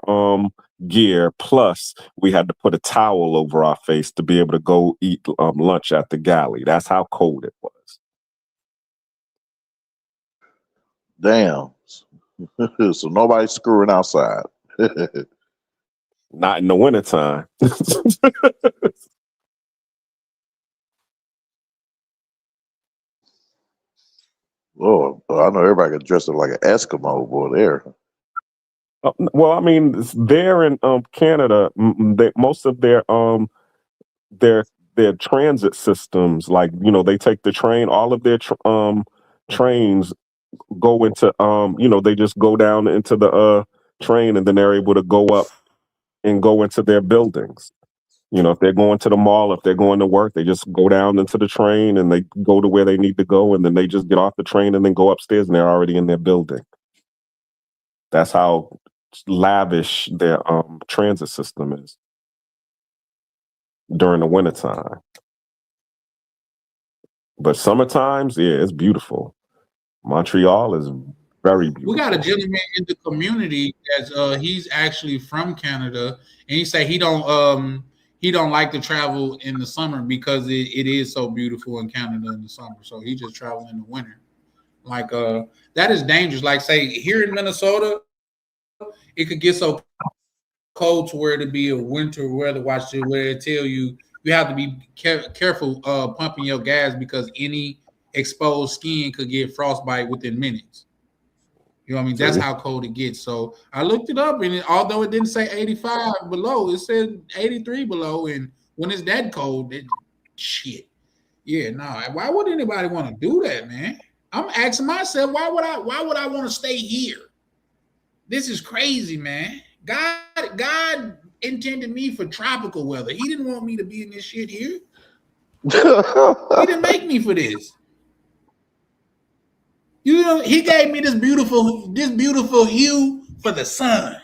gear, plus we had to put a towel over our face to be able to go eat lunch at the galley. That's how cold it was. Damn. So nobody's screwing outside. Not in the wintertime. Lord, I know everybody can dress up like an Eskimo boy there. Well, I mean, there in Canada, most of their transit systems, like they take the train. All of their trains go into they just go down into the train, and then they're able to go up and go into their buildings. If they're going to the mall, if they're going to work, they just go down into the train and they go to where they need to go, and then they just get off the train and then go upstairs, and they're already in their building. That's how lavish their transit system is during the wintertime. But summertimes, yeah, it's beautiful. Montreal is very beautiful. We got a gentleman in the community that's he's actually from Canada, and he say he don't like to travel in the summer because it is so beautiful in Canada in the summer. So he just travel in the winter. Like that is dangerous. Like say here in Minnesota, it could get so cold to where it'd be a winter weather watch where it tell you have to be careful pumping your gas because any exposed skin could get frostbite within minutes. You know what I mean? That's how cold it gets. So I looked it up, and although it didn't say 85 below, it said 83 below. And when it's that cold, shit. Yeah, no. Why would anybody want to do that, man? I'm asking myself, why would I want to stay here? This is crazy, man. God intended me for tropical weather. He didn't want me to be in this shit here. He didn't make me for this. He gave me this beautiful hue for the sun.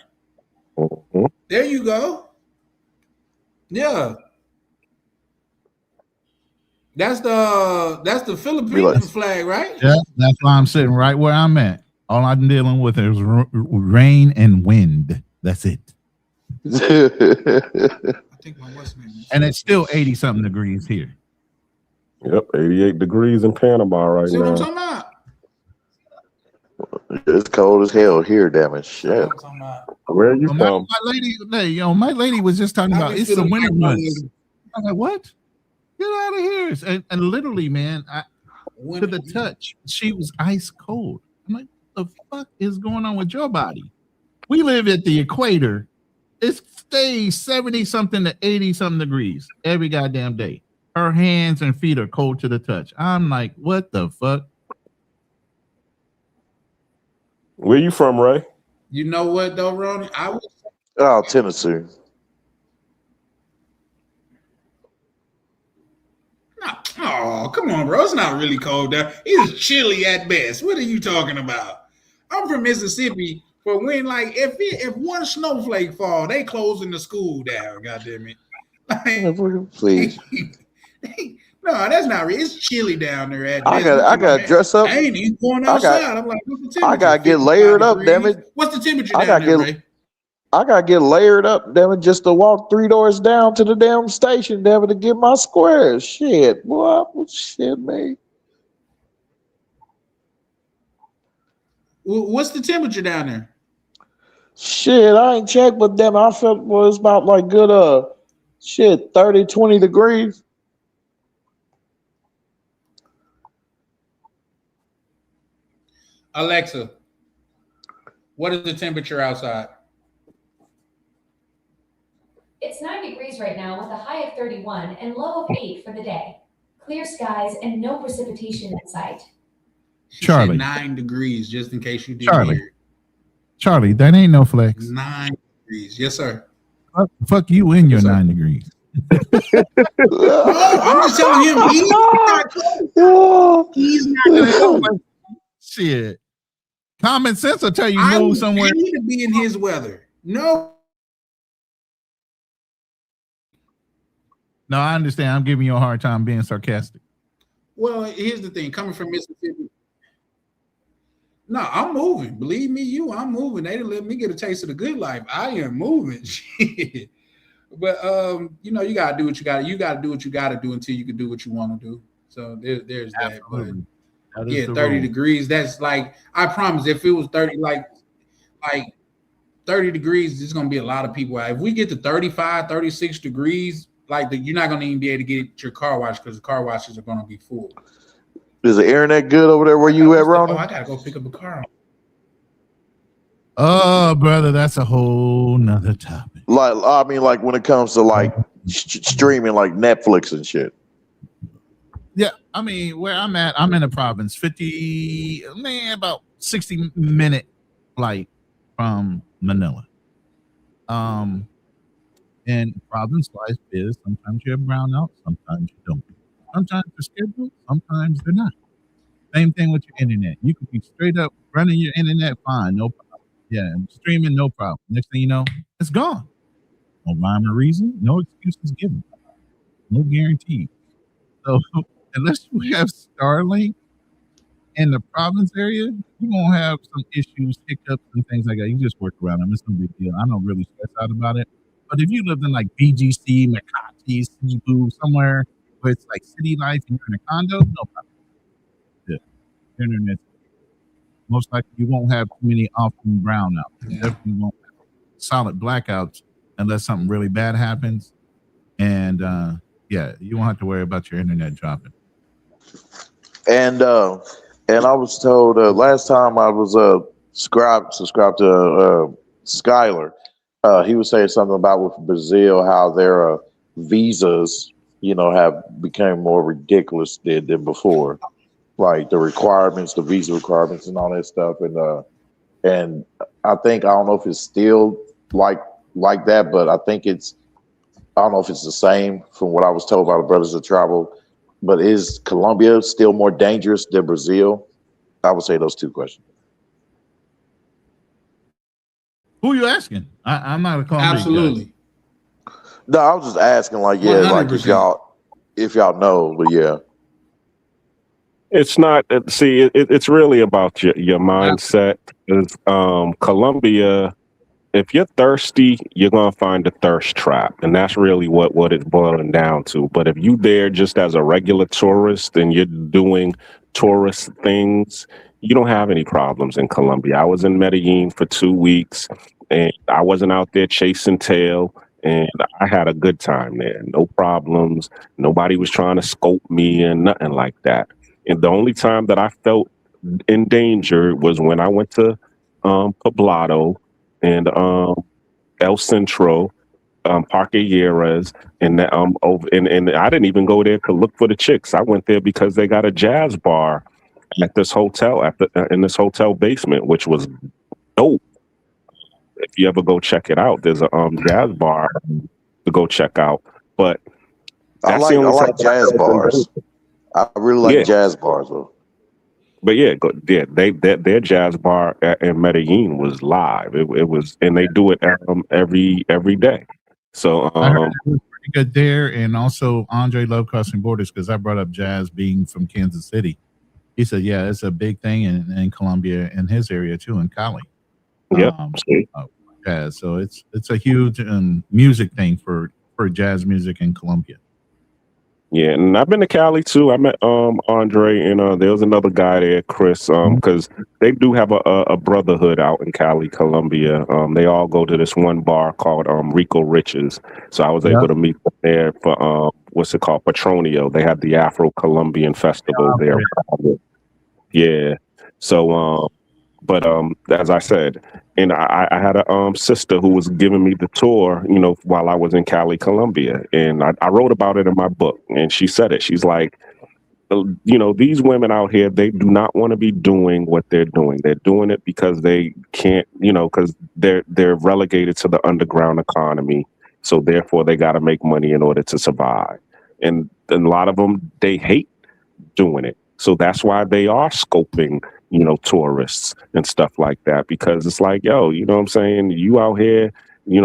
There you go. Yeah. That's the Philippine flag, right? Yeah, that's why I'm sitting right where I'm at. All I'm dealing with is rain and wind. That's it. And it's still 80-something degrees here. Yep, 88 degrees in Panama right See now. what I'm talking about? It's cold as hell here, damn it. Shit. Where are you from? My lady was just talking about it's the winter months. I was like, what? Get out of here. And literally, man, to the touch, she was ice cold. I'm like, what the fuck is going on with your body? We live at the equator. It stays 70-something to 80-something degrees every goddamn day. Her hands and feet are cold to the touch. I'm like, what the fuck? Where you from, Ray? You know what, though, Ronnie? Tennessee. Oh, come on, bro. It's not really cold there. It's chilly at best. What are you talking about? I'm from Mississippi. For when, like, if one snowflake fall, they closing the school down. Goddamn it! Like, please. No, that's not real. It's chilly down there at I gotta dress up. I ain't even going outside. I'm like, what's the temperature? I gotta get layered up, damn it. What's the temperature down there, Ray? I gotta get layered up, damn it, just to walk 3 doors down to the damn station, damn it, to get my squares. Shit, boy, shit, man. What's the temperature down there? Shit, I ain't checked, but damn, I felt it's about like good 30, 20 degrees. Alexa, what is the temperature outside? It's 9 degrees right now with a high of 31 and low of 8 for the day. Clear skies and no precipitation in sight. Charlie. 9 degrees, just in case you didn't hear. Charlie, that ain't no flex. 9 degrees. Yes, sir. Fuck you in your 9 degrees. No, I'm just telling him he's not cold. He's not cold. Shit. Common sense will tell you move somewhere. I need to be in his weather. No, I understand. I'm giving you a hard time being sarcastic. well, here's the thing. Coming from Mississippi, no, I'm moving. Believe me, I'm moving. They didn't let me get a taste of the good life. I am moving. Shit. But you gotta do what you gotta. You gotta do what you gotta do until you can do what you want to do. So there's that. But That is yeah, the 30 rule. degrees. That's like, I promise, if it was 30, like like 30 degrees, there's going to be a lot of people out. If we get to 35, 36 degrees, like you're not going to even be able to get your car washed because the car washes are going to be full. Is the internet good over there where you at, Ronald? Oh, I got to go pick up a car. Oh, brother, that's a whole nother topic. Like, I mean, like when it comes to like streaming, like Netflix and shit. Yeah, I mean, where I'm at, I'm in a province, about 60-minute flight from Manila. And province-wise is sometimes you have brownout, sometimes you don't. Sometimes they're scheduled, sometimes they're not. Same thing with your internet. You could be straight up running your internet fine, no problem. Yeah, streaming, no problem. Next thing you know, it's gone. No rhyme or reason, no excuses given, no guarantee. So unless you have Starlink in the province area, you're gonna have some issues, hiccups, and things like that. You just work around them. It's no big deal. I don't really stress out about it. But if you lived in like BGC, Makati, Cebu, somewhere where it's like city life and you're in a condo, no problem. Yeah. Internet. Most likely you won't have too many often brownouts. You definitely won't have solid blackouts unless something really bad happens. And yeah, you won't have to worry about your internet dropping. And I was told last time I was subscribed to Skylar, he was saying something about with Brazil how their visas, have become more ridiculous than before, like the requirements, the visa requirements, and all that stuff. And I don't know if it's still like that, but I don't know if it's the same from what I was told by the brothers that travel. But is Colombia still more dangerous than Brazil? I would say those two questions. Who are you asking? I'm not a Colombian. Absolutely. No, I was just asking, like, yeah, 100%. Like if y'all know, but yeah. It's not. See, it's really about your mindset. Is Colombia? If you're thirsty, you're gonna find a thirst trap, and that's really what it's boiling down to. But if you there just as a regular tourist and you're doing tourist things, you don't have any problems in Colombia. I was in Medellin for 2 weeks, and I wasn't out there chasing tail, and I had a good time there. No problems. Nobody was trying to scope me and nothing like that. And the only time that I felt in danger was when I went to Poblado and El Centro, Parque Lleras, and over and I didn't even go there to look for the chicks. I went there because they got a jazz bar at this hotel in this hotel basement, which was dope. If you ever go check it out, there's a jazz bar to go check out. But I like jazz bars. I really like jazz bars though. But their jazz bar in Medellin was live. It was, and they do it every day. So I heard it was pretty good there, and also Andre loved Crossing Borders because I brought up jazz being from Kansas City. He said, "Yeah, it's a big thing in Colombia, in his area too, in Cali." Jazz. So it's a huge music thing for jazz music in Colombia. Yeah, and I've been to Cali too. I met Andre, and there was another guy there, Chris, because they do have a brotherhood out in Cali, Colombia. They all go to this one bar called Rico Riches. So I was able to meet them there for what's it called, Petronio. They have the Afro-Colombian Festival there. Yeah. So but as I said, and I had a sister who was giving me the tour, while I was in Cali, Colombia, and I wrote about it in my book. And she said it. She's like, these women out here, they do not want to be doing what they're doing. They're doing it because they can't, because they're relegated to the underground economy. So therefore, they got to make money in order to survive. And a lot of them, they hate doing it. So that's why they are scoping, tourists and stuff like that, because it's like, yo, you know what I'm saying? You out here,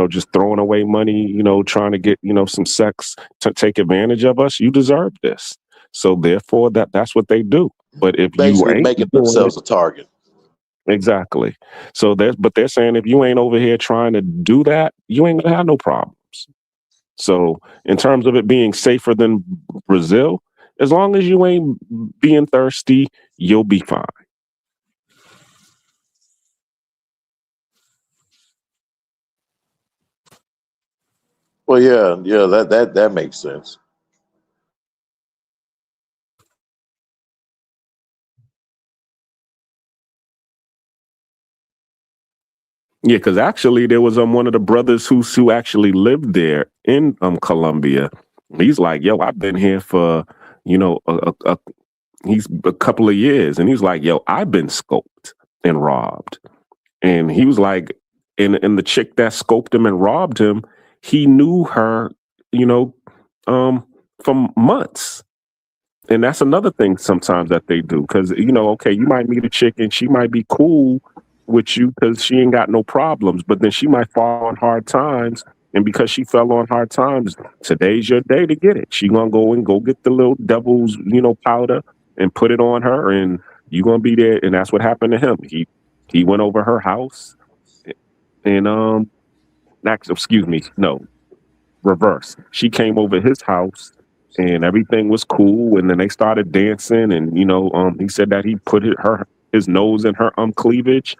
just throwing away money, trying to get, some sex to take advantage of us. You deserve this. So therefore that's what they do. But if basically you ain't making themselves a target. Exactly. So they're saying if you ain't over here trying to do that, you ain't gonna have no problems. So in terms of it being safer than Brazil, as long as you ain't being thirsty, you'll be fine. Well, yeah, that makes sense. Yeah, because actually there was one of the brothers who actually lived there in Colombia. He's like, yo, I've been here for he's a couple of years, and he's like, yo, I've been scoped and robbed. And he was like, and the chick that scoped him and robbed him, he knew her, from months. And that's another thing sometimes that they do, because okay, you might meet a chick and she might be cool with you because she ain't got no problems, but then she might fall on hard times, and because she fell on hard times, today's your day to get it. She gonna go get the little devil's powder and put it on her, and you gonna be there. And that's what happened to him. He went over her house, and excuse me, no, reverse. She came over his house, and everything was cool, and then they started dancing, and he said that he put his nose in her cleavage,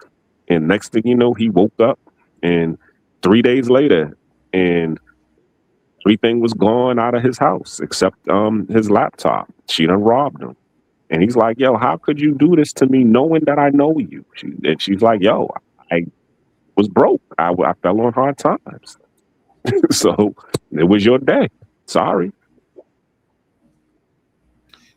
and next thing you know, he woke up, and 3 days later, and everything was gone out of his house except his laptop. She done robbed him, and he's like, "Yo, how could you do this to me, knowing that I know you?" And she's like, "Yo, I was broke. I fell on hard times, so it was your day. Sorry."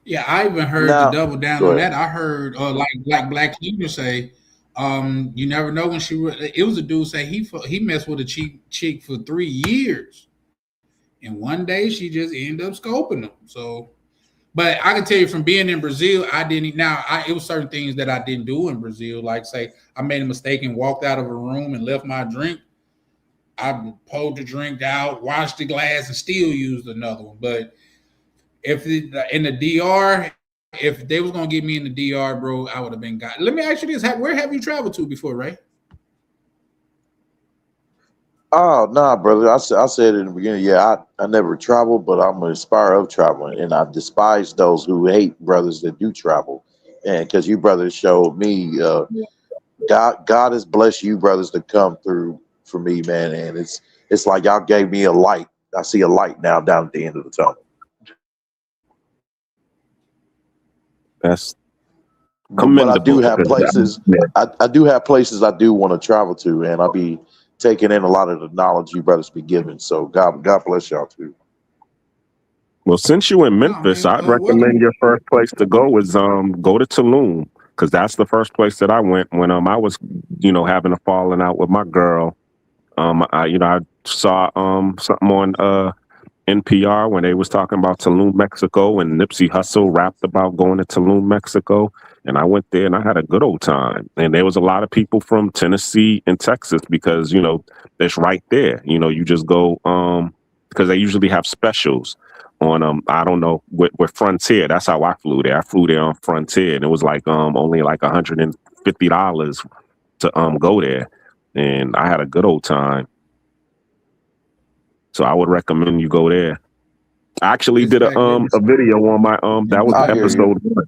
Yeah, I even heard Now, to double down go on ahead. that. I heard like Black Cleaner say, you never know when it was a dude say he messed with a chick for 3 years, and one day she just ended up scoping him. So, but I can tell you from being in Brazil, I didn't. It was certain things that I didn't do in Brazil, like say I made a mistake and walked out of a room and left my drink. I pulled the drink out, washed the glass, and still used another one. But if in the DR, if they was gonna get me in the DR, bro, I would have been got. Let me ask you this: where have you traveled to before, Ray? Oh, nah, brother. I said in the beginning, yeah, I never traveled, but I'm an inspirer of traveling, and I despise those who hate brothers that do travel. And because you brothers showed me, God has blessed you brothers to come through for me, man, and it's like y'all gave me a light. I see a light now down at the end of the tunnel. That's But I do commendable. have places. I do have places I do want to travel to, and I'll be taking in a lot of the knowledge you brothers be giving. So God bless y'all too. Well, since you in Memphis, I'd recommend your first place to go is go to Tulum, because that's the first place that I went when I was having a falling out with my girl. I saw something on NPR when they was talking about Tulum, Mexico, and Nipsey Hussle rapped about going to Tulum, Mexico, and I went there and I had a good old time. And there was a lot of people from Tennessee and Texas because it's right there. You just go because they usually have specials on I don't know with Frontier. That's how I flew there. I flew there on Frontier, and it was like only like $150 to go there, and I had a good old time. So I would recommend you go there. I actually did a video on my that was episode 1.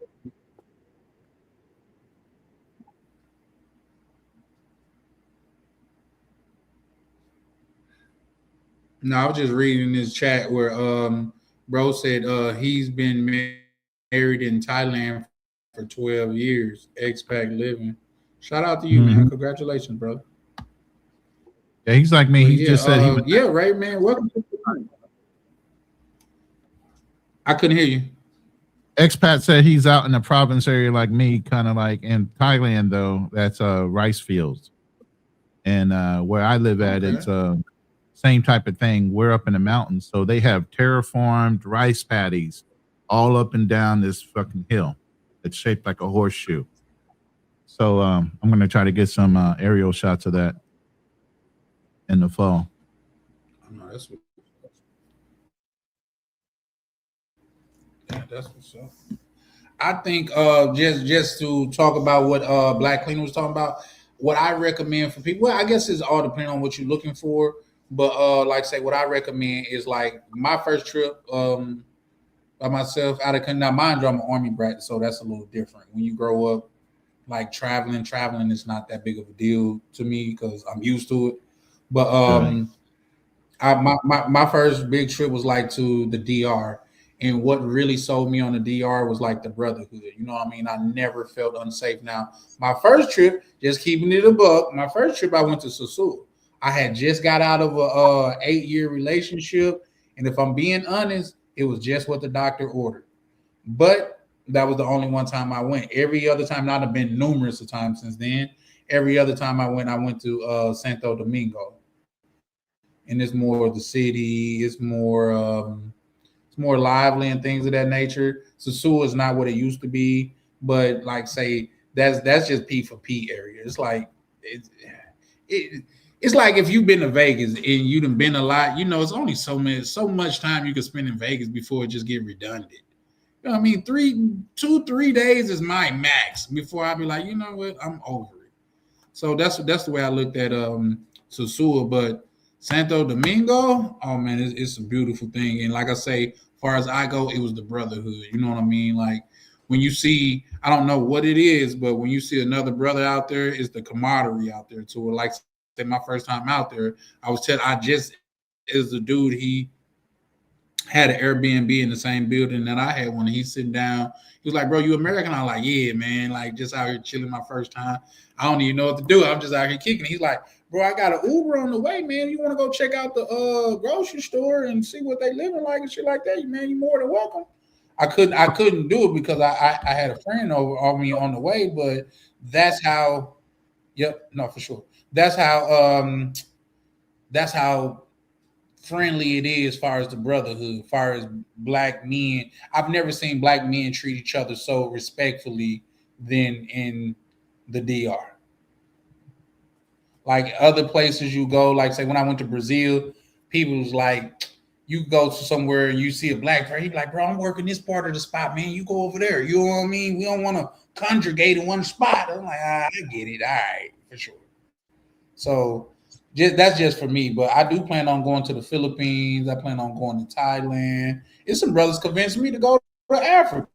No, I was just reading this chat where bro said he's been married in Thailand for 12 years, expat living. Shout out to you, man. Congratulations, brother. Yeah, he's like me. He just said he was. Yeah, right, man. Welcome to the night. I couldn't hear you. Expat said he's out in the province area like me, kind of like in Thailand, though. That's rice fields. And where I live at, it's same type of thing. We're up in the mountains. So they have terraformed rice paddies all up and down this fucking hill. It's shaped like a horseshoe. So I'm going to try to get some aerial shots of that in the fall. That's what's up. I think just to talk about what Black Cleaner was talking about, what I recommend for people, well, I guess it's all depending on what you're looking for. But like I say, what I recommend is like my first trip by myself out of country. Now, mind you, I'm an Army brat, so that's a little different. When you grow up, like traveling is not that big of a deal to me because I'm used to it. But My first big trip was like to the DR. And what really sold me on the DR was like the brotherhood. You know what I mean? I never felt unsafe. Now, my first trip, just keeping it a buck, my first trip I went to Sasua. I had just got out of a 8-year relationship. And if I'm being honest, it was just what the doctor ordered. But that was the only one time I went. Every other time, not have been numerous of times since then. Every other time I went to Santo Domingo. And it's more of the city, it's more lively and things of that nature. Sasua is not what it used to be, but like say that's just P for P area. It's like it's like if you've been to Vegas and you done been a lot, you know, it's only so much time you can spend in Vegas before it just get redundant. You know what I mean? 3 days is my max before I be like, you know what, I'm over it. So that's the way I looked at Sasua, but Santo Domingo, oh man, it's a beautiful thing. And like I say, as far as I go, it was the brotherhood. You know what I mean? Like when you see, I don't know what it is, but when you see another brother out there, it's the camaraderie out there too. Like say my first time out there, is the dude, he had an Airbnb in the same building that I had one. And he's sitting down. He was like, bro, you American? I'm like, yeah, man. Like just out here chilling my first time. I don't even know what to do. I'm just out here kicking. He's like, bro, I got an Uber on the way, man. You want to go check out the grocery store and see what they living like and shit like that? Man, you more than welcome. I couldn't do it because I had a friend over on me on the way, but that's how. Yep, no, for sure. That's how friendly it is as far as the brotherhood, as far as black men. I've never seen black men treat each other so respectfully than in the DR. Like other places you go, like say when I went to Brazil, people was like, you go to somewhere and you see a black person, he be like, bro, I'm working this part of the spot, man. You go over there. You know what I mean? We don't want to congregate in one spot. I'm like, I get it. All right, for sure. So that's just for me. But I do plan on going to the Philippines. I plan on going to Thailand. It's some brothers convinced me to go to Africa.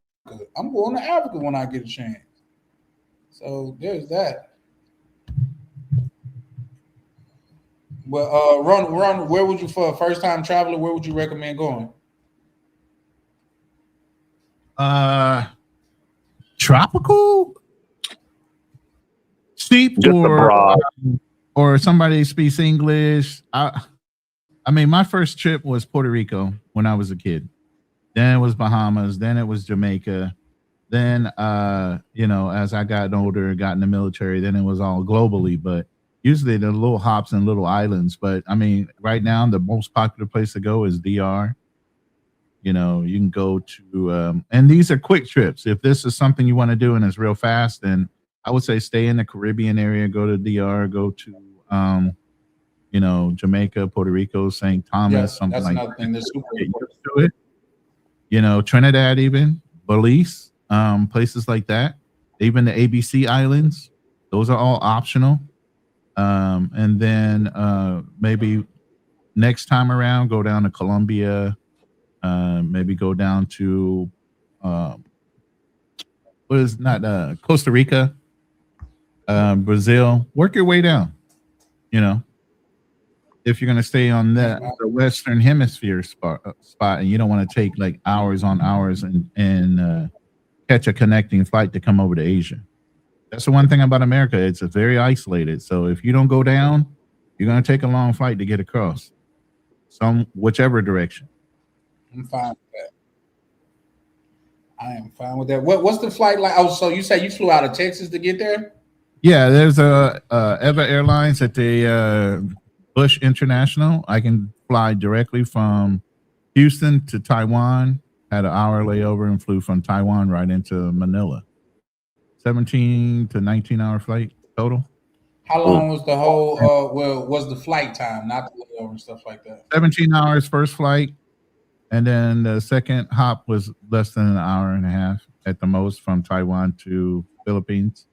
I'm going to Africa when I get a chance. So there's that. Well, Ron, where would you, for a first time traveler, where would you recommend going? Tropical, steep, or somebody speaks English. I mean, my first trip was Puerto Rico when I was a kid. Then it was Bahamas. Then it was Jamaica. Then, as I got older, got in the military, then it was all globally. But usually the little hops and little islands. But I mean, right now, the most popular place to go is DR. You can go to, and these are quick trips. If this is something you want to do and it's real fast, then I would say stay in the Caribbean area, go to DR, go to, Jamaica, Puerto Rico, St. Thomas, something like that. Thing that's super important. Trinidad, even Belize, places like that. Even the ABC Islands, those are all optional. And then maybe next time around, go down to Colombia, maybe go down to Costa Rica, Brazil. Work your way down. If you're gonna stay on the Western Hemisphere spot, and you don't want to take like hours on hours and catch a connecting flight to come over to Asia. That's the one thing about America. It's very isolated. So if you don't go down, you're going to take a long flight to get across whichever direction. I'm fine with that. I am fine with that. What's the flight like? Oh, so you say you flew out of Texas to get there? Yeah, there's EVA Airlines at the Bush International. I can fly directly from Houston to Taiwan. Had an hour layover and flew from Taiwan right into Manila. 17 to 19 hour flight total. How long was the whole was the flight time, not the layover and stuff like that? 17 hours first flight, and then the second hop was less than an hour and a half at the most from Taiwan to Philippines.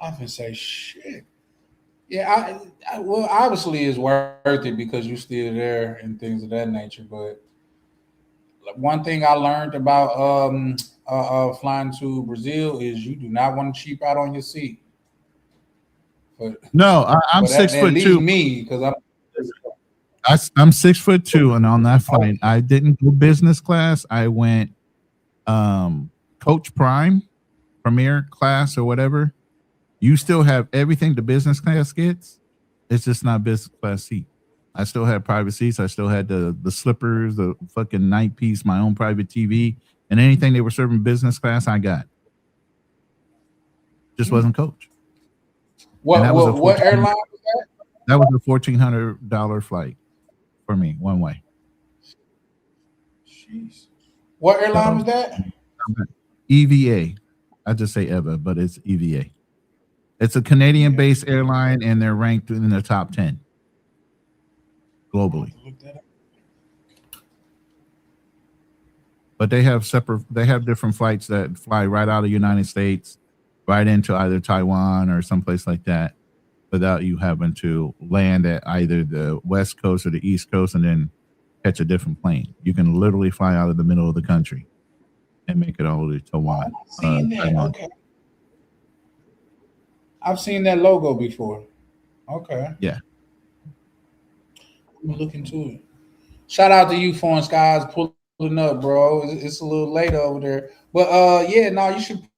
I can say shit. Yeah, well, obviously it's worth it because you're still there and things of that nature. But one thing I learned about flying to Brazil is you do not want to cheap out on your seat. But no, I'm 6'2". Me because I'm I'm 6'2", and on that flight, I didn't go business class. I went Coach Premier class or whatever. You still have everything the business class gets. It's just not business class seat. I still had private seats. I still had the slippers, the fucking night piece, my own private TV, and anything they were serving business class, I got. Just wasn't Coach. What airline was that? That was a $1,400 flight for me, one way. Jeez. What airline was that? EVA. I just say EVA, but it's EVA. It's a Canadian-based airline, and they're ranked in the top 10 globally. But they have different flights that fly right out of the United States, right into either Taiwan or someplace like that, without you having to land at either the West Coast or the East Coast and then catch a different plane. You can literally fly out of the middle of the country and make it all the way to Taiwan. Okay. I've seen that logo before. Okay. Yeah. I'm gonna look into it. Shout out to you, Foreign Skies, pulling up, bro. It's a little late over there, but you should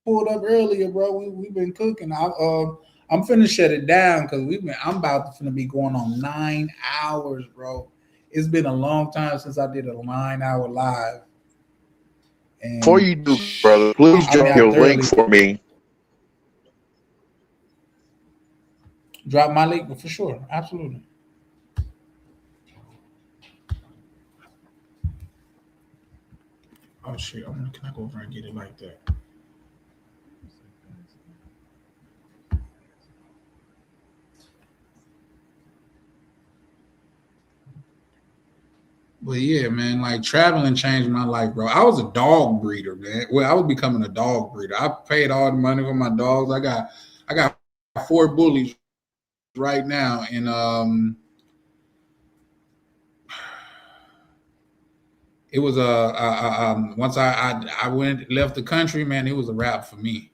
pull it up earlier, bro. We've been cooking. I'm finna shut it down because I'm about to be going on 9 hours, bro. It's been a long time since I did a 9-hour live. And before you do, brother, please drop your link for me. Drop my link for sure, absolutely. Oh shit! Can I go over and get it like that? But yeah, man, like traveling changed my life, bro. I was a dog breeder, man. Well, I was becoming a dog breeder. I paid all the money for my dogs. I got 4 bullies right now, and it was once I left the country, man, it was a wrap for me.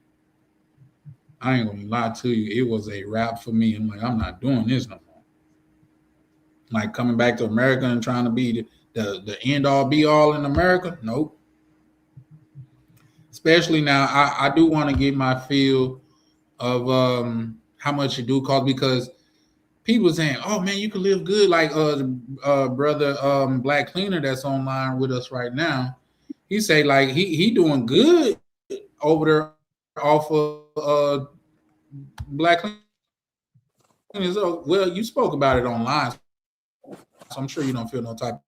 I ain't gonna lie to you, it was a wrap for me. I'm like, I'm not doing this no more. Like coming back to America and trying to be the end all be all in America. Nope. Especially now, I do want to get my feel of how much it do cost, because people saying, "Oh man, you can live good." Like brother Black Cleaner that's online with us right now. He say like he doing good over there off of Black Cleaner. So, well, you spoke about it online, so I'm sure you don't feel no type.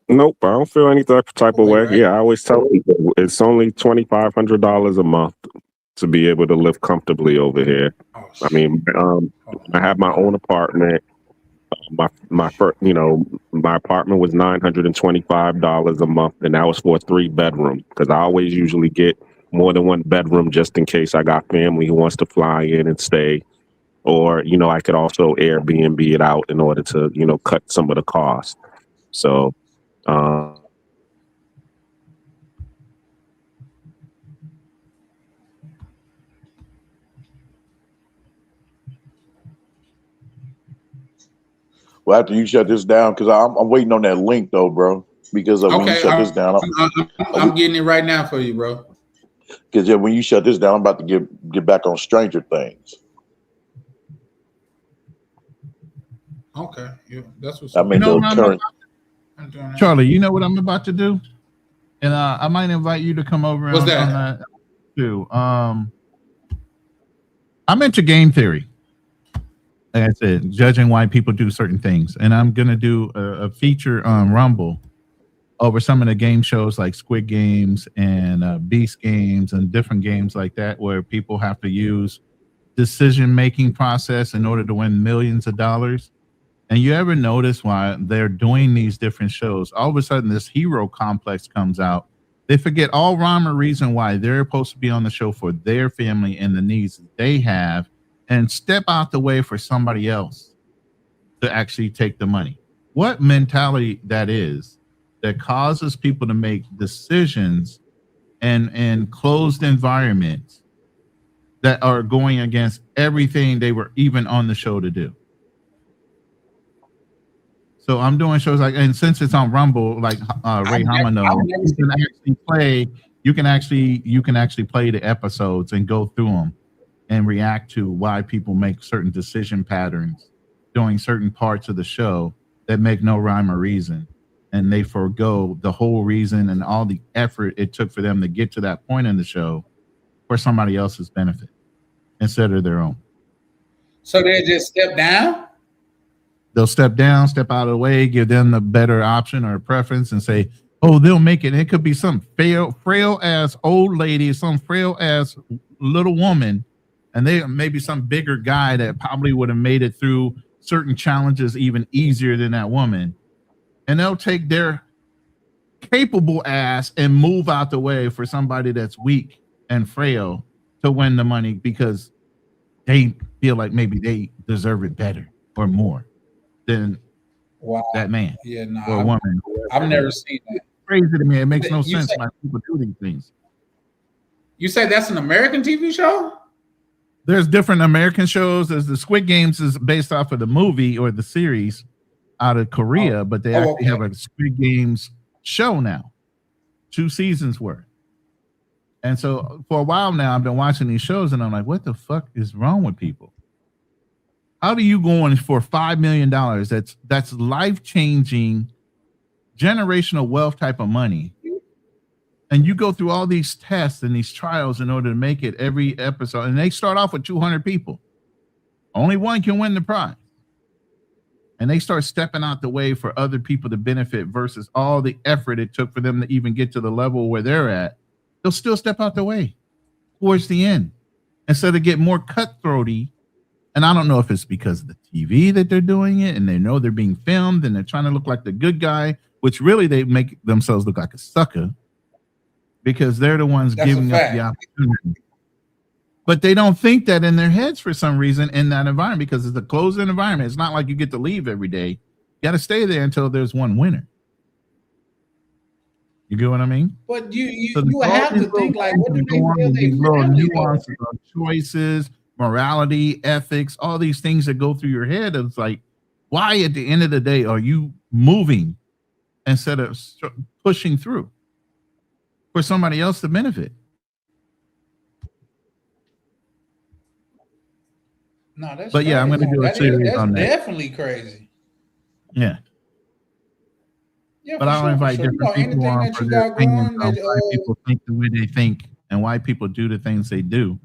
Nope, I don't feel any type of way. Right? Yeah, I always tell people it's only $2,500 a month to be able to live comfortably over here. I mean, I have my own apartment. My first, my apartment was $925 a month, and that was for a 3-bedroom, because I always usually get more than 1 bedroom just in case I got family who wants to fly in and stay, or I could also Airbnb it out in order to cut some of the costs. So. Well, after you shut this down, because I'm waiting on that link though, bro. Because when you shut this down, I'm getting it right now for you, bro. Because when you shut this down, I'm about to get back on Stranger Things. Okay, yeah, that's what's. Charlie, you know what I'm about to do, and I might invite you to come over. What's that? On that too. I'm into game theory. Like I said, judging why people do certain things, and I'm gonna do a feature on Rumble over some of the game shows like Squid Games and Beast Games and different games like that, where people have to use decision-making process in order to win millions of dollars. And you ever notice why they're doing these different shows? All of a sudden, this hero complex comes out. They forget all rhyme or reason why they're supposed to be on the show for their family and the needs they have, and step out the way for somebody else to actually take the money. What mentality that is that causes people to make decisions and closed environments that are going against everything they were even on the show to do. So I'm doing shows like, and since it's on Rumble, like Ray Hamano, you can actually play the episodes and go through them and react to why people make certain decision patterns during certain parts of the show that make no rhyme or reason, and they forego the whole reason and all the effort it took for them to get to that point in the show for somebody else's benefit instead of their own. So they just step down? They'll step down, step out of the way, give them the better option or preference and say, oh, they'll make it. It could be some frail ass old lady, some frail ass little woman, and they maybe some bigger guy that probably would have made it through certain challenges even easier than that woman. And they'll take their capable ass and move out the way for somebody that's weak and frail to win the money because they feel like maybe they deserve it better or more than that man or woman. I've never seen that. Crazy to me. It makes no sense why people do these things. You say that's an American TV show? There's different American shows. There's the Squid Games is based off of the movie or the series out of Korea, but they actually have a Squid Games show now, 2 seasons worth. And so for a while now, I've been watching these shows and I'm like, what the fuck is wrong with people? How do you go in for $5 million? That's life-changing, generational wealth type of money. And you go through all these tests and these trials in order to make it every episode. And they start off with 200 people. Only one can win the prize. And they start stepping out the way for other people to benefit versus all the effort it took for them to even get to the level where they're at. They'll still step out the way towards the end instead of get more cutthroaty. And I don't know if it's because of the TV that they're doing it and they know they're being filmed and they're trying to look like the good guy, which really they make themselves look like a sucker because they're the ones giving up the opportunity. But they don't think that in their heads for some reason in that environment because it's a closed environment. It's not like you get to leave every day. You got to stay there until there's one winner. You get what I mean? But you have to think like, what do they feel these little nuances of choices, morality, ethics, all these things that go through your head. It's like, why at the end of the day are you moving instead of pushing through for somebody else to benefit? No, that's but yeah, I'm going to do a series on that. Definitely crazy. Yeah. Yeah, but I'll invite different people on for their opinions on why people think the way they think and why people do the things they do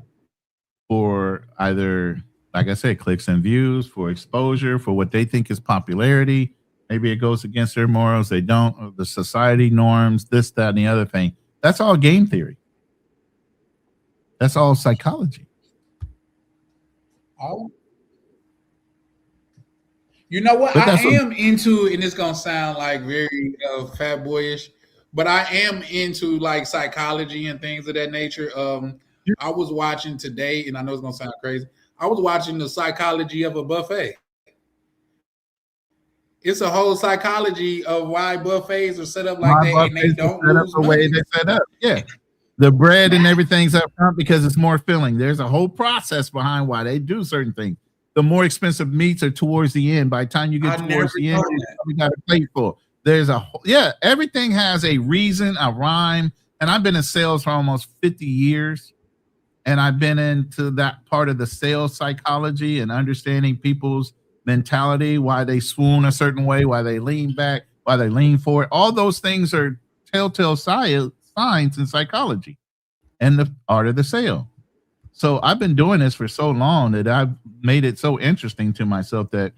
for either, like I said, clicks and views, for exposure, for what they think is popularity. Maybe it goes against their morals. They don't, or the society norms, this, that, and the other thing. That's all game theory. That's all psychology. Oh. You know what? I am into, and it's gonna sound like very fat boyish, but I am into like psychology and things of that nature. I was watching today, and I know it's gonna sound crazy. I was watching the psychology of a buffet. It's a whole psychology of why buffets are set up like that, and they don't lose the way they're set up. Yeah, the bread and everything's up front because it's more filling. There's a whole process behind why they do certain things. The more expensive meats are towards the end. By the time you get towards the end, you got a plate full. There's everything has a reason, a rhyme. And I've been in sales for almost 50 years. And I've been into that part of the sales psychology and understanding people's mentality, why they swoon a certain way, why they lean back, why they lean forward. All those things are telltale signs in psychology and the art of the sale. So I've been doing this for so long that I've made it so interesting to myself that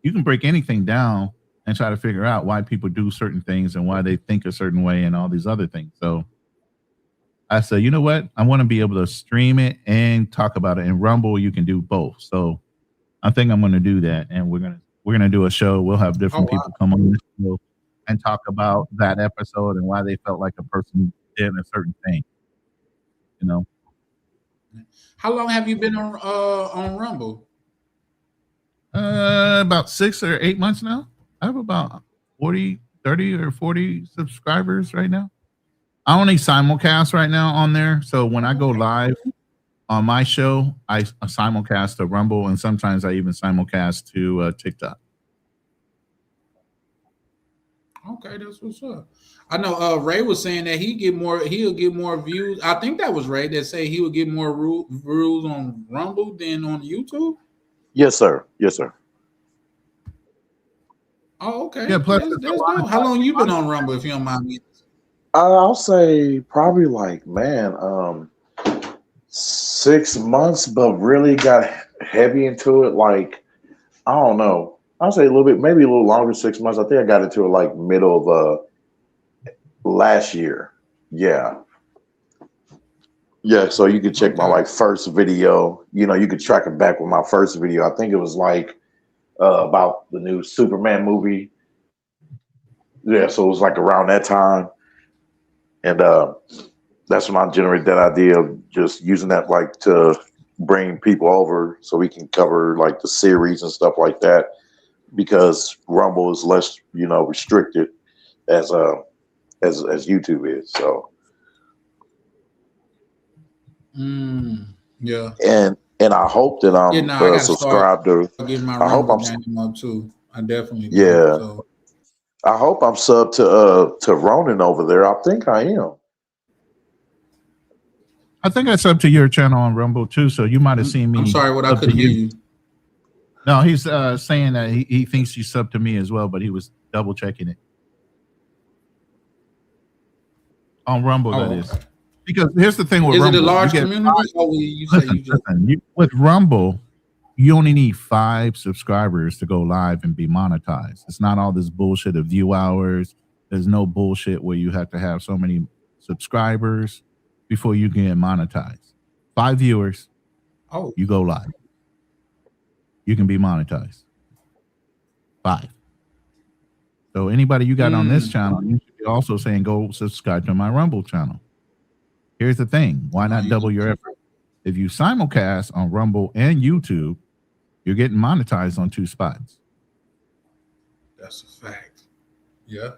you can break anything down and try to figure out why people do certain things and why they think a certain way and all these other things. So I said, you know what? I want to be able to stream it and talk about it. In Rumble, you can do both. So I think I'm going to do that. And we're going to do a show. We'll have different people come on the show and talk about that episode and why they felt like a person did a certain thing, you know? How long have you been on Rumble? About 6 or 8 months now. I have about 30 or 40 subscribers right now. I only simulcast right now on there. So when I go live on my show, I simulcast to Rumble, and sometimes I even simulcast to TikTok. Okay, that's what's up. I know Ray was saying that he'll get more views. I think that was Ray that say he would get more views on Rumble than on YouTube. Yes, sir. Yes, sir. Oh, okay. Yeah, plus That's dope. How long you been on Rumble, if you don't mind me? I'll say probably like, man, 6 months, but really got heavy into it. Like, I don't know. I'll say a little bit, maybe a little longer, 6 months. I think I got into it like middle of last year. Yeah. Yeah, so you could check my like first video. You know, you could track it back with my first video. I think it was like about the new Superman movie. Yeah, so it was like around that time. And that's when I generated that idea of just using that like to bring people over so we can cover like the series and stuff like that, because Rumble is less, you know, restricted as YouTube is. So yeah. And I hope that I'm subscribed to. Getting my I hope Rumble I'm game up too. I definitely do. yeah. So. I hope I'm subbed to Ronan over there. I think I am. I think I subbed to your channel on Rumble too, so you might have seen me. I'm sorry, what I couldn't hear you. No, he's saying that he thinks you subbed to me as well, but he was double checking it on Rumble. That is because here's the thing with Rumble. Is it a large community? With Rumble, you only need 5 subscribers to go live and be monetized. It's not all this bullshit of view hours. There's no bullshit where you have to have so many subscribers before you get monetized. 5 viewers, you go live. You can be monetized. 5. So anybody you got on this channel, you should be also saying go subscribe to my Rumble channel. Here's the thing. Why not double your effort? If you simulcast on Rumble and YouTube, you're getting monetized on 2 spots. That's a fact. Yeah.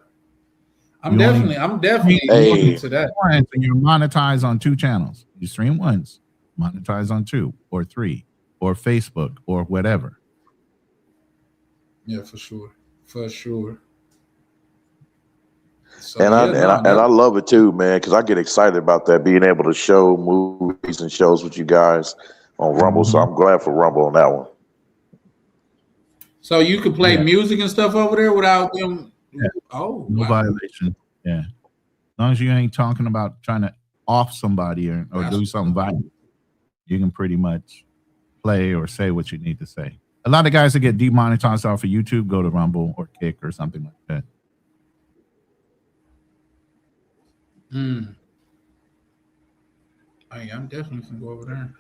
I'm definitely looking into that. And you're monetized on 2 channels. You stream once, monetize on 2 or 3 or Facebook or whatever. Yeah, for sure. For sure. So, And I love it too, man, because I get excited about that, being able to show movies and shows with you guys on Rumble. So I'm glad for Rumble on that one. So you could play music and stuff over there without them. Yeah. Oh, no violation. Yeah. As long as you ain't talking about trying to off somebody or do something violent, you can pretty much play or say what you need to say. A lot of guys that get demonetized off of YouTube go to Rumble or Kick or something like that. Hey, I'm definitely gonna go over there.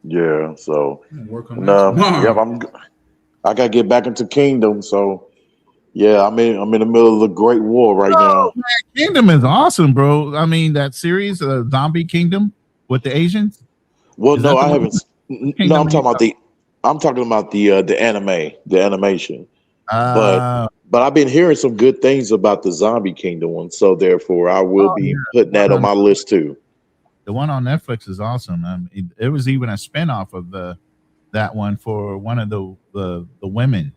Yeah. So work on that I gotta get back into Kingdom. So yeah, I'm in the middle of the Great War right now. Man, Kingdom is awesome, bro. I mean, that series, Zombie Kingdom with the Asians. Well, no, I haven't. No, I'm talking about the animation. But I've been hearing some good things about the Zombie Kingdom one, so therefore I will be putting that on my list too. The one on Netflix is awesome. I mean, it was even a spinoff of that one for one of the women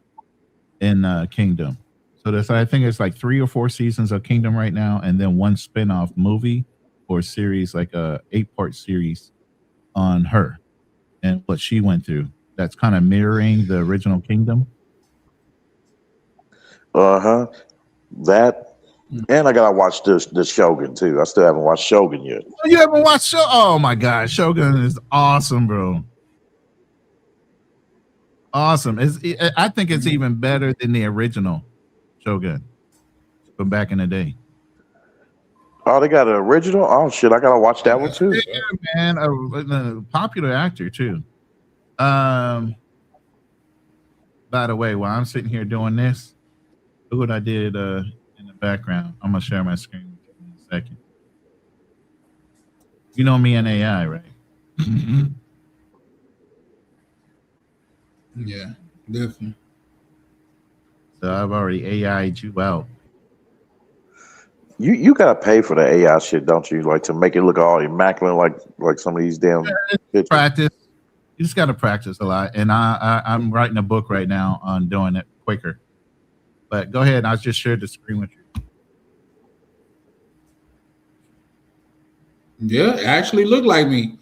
in Kingdom. So I think it's like 3 or 4 seasons of Kingdom right now, and then one spinoff movie or series, like a 8-part series on her and what she went through. That's kind of mirroring the original Kingdom. That, and I gotta watch the Shogun too. I still haven't watched Shogun yet. Oh, you haven't watched Shogun? Oh my God, Shogun is awesome, bro. Awesome. I think it's even better than the original Shogun from back in the day. Oh, they got an original? Oh shit, I gotta watch that one too. Yeah, man, a popular actor too. By the way, while I'm sitting here doing this, look what I did in the background. I'm gonna share my screen with you in a second. You know me and AI, right? Yeah, definitely. So I've already AI'd you out. You gotta pay for the AI shit, don't you? Like to make it look all immaculate, like some of these damn pictures. Practice. You just gotta practice a lot. And I'm writing a book right now on doing it quicker. But go ahead. I just shared the screen with you. Yeah, it actually looked like me.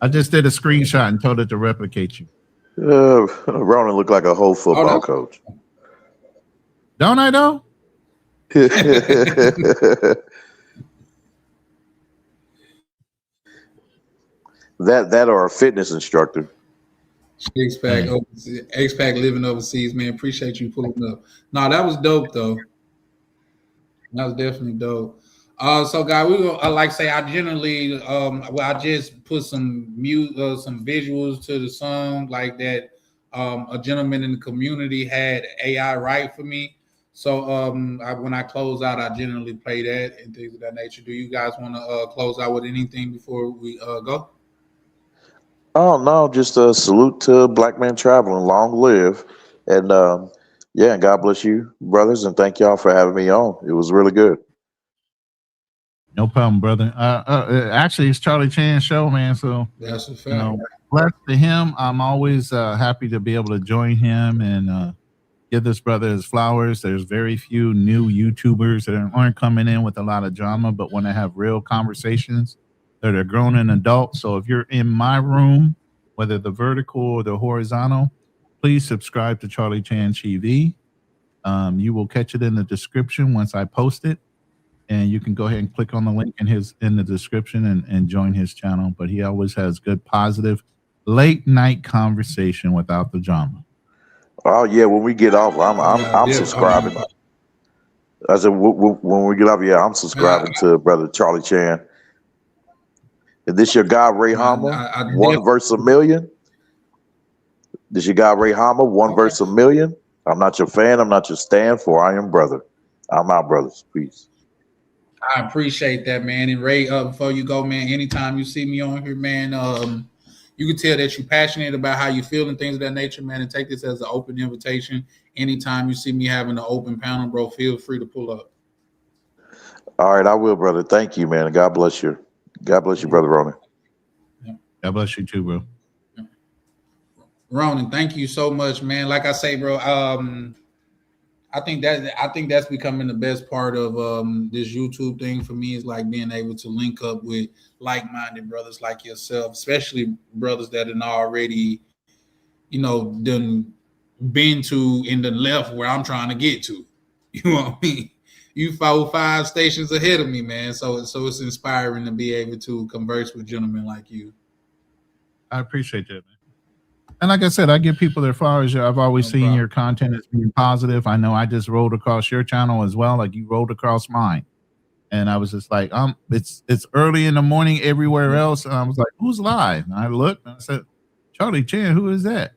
I just did a screenshot and told it to replicate you. Ronan looked like a whole football coach. Don't I though? that or a fitness instructor. X-Pac living overseas, man. Appreciate you pulling up. No, that was dope though. That was definitely dope. So guys, we go like say I generally I just put some some visuals to the song like that. A gentleman in the community had AI write for me. So when I close out, I generally play that and things of that nature. Do you guys want to close out with anything before we go? Oh no, just a salute to Black Man Traveling. Long live, and yeah, and God bless you, brothers, and thank y'all for having me on. It was really good. No problem, brother. Actually, it's Charlie Chan's show, man. So that's a fact. Blessed to him. I'm always happy to be able to join him and give this brother his flowers. There's very few new YouTubers that aren't coming in with a lot of drama, but want to have real conversations that are grown and adult. So if you're in my room, whether the vertical or the horizontal, please subscribe to Charlie Chan TV. You will catch it in the description once I post it. And you can go ahead and click on the link in the description and join his channel. But he always has good, positive, late night conversation without the drama. Oh yeah, when we get off, I'm subscribing. I said when we get off, yeah, I'm subscribing to Brother Charlie Chan. Is this your guy Ray Hama? One verse a million. This your guy Ray Hama? One verse a million. I'm not your fan. I'm not your stand for. I am brother. I'm out, brothers. Peace. I appreciate that, man. And Ray, before you go, man, anytime you see me on here, man, you can tell that you're passionate about how you feel and things of that nature, man, and take this as an open invitation. Anytime you see me having an open panel, bro, feel free to pull up. All right, I will, brother. Thank you, man. God bless you. God bless you, Brother Ronan. God bless you too, bro. Ronan, thank you so much, man. Like I say, bro, I think that's becoming the best part of this YouTube thing for me is like being able to link up with like-minded brothers like yourself, especially brothers that have already, done been to and done left where I'm trying to get to. You know what I mean? You 4-5 stations ahead of me, man. So it's inspiring to be able to converse with gentlemen like you. I appreciate that, man. And like I said, I give people their flowers. I've always seen your content as being positive. I know I just rolled across your channel as well, like you rolled across mine. And I was just like, it's early in the morning everywhere else. And I was like, who's live? And I looked and I said, Charlie Chan, who is that?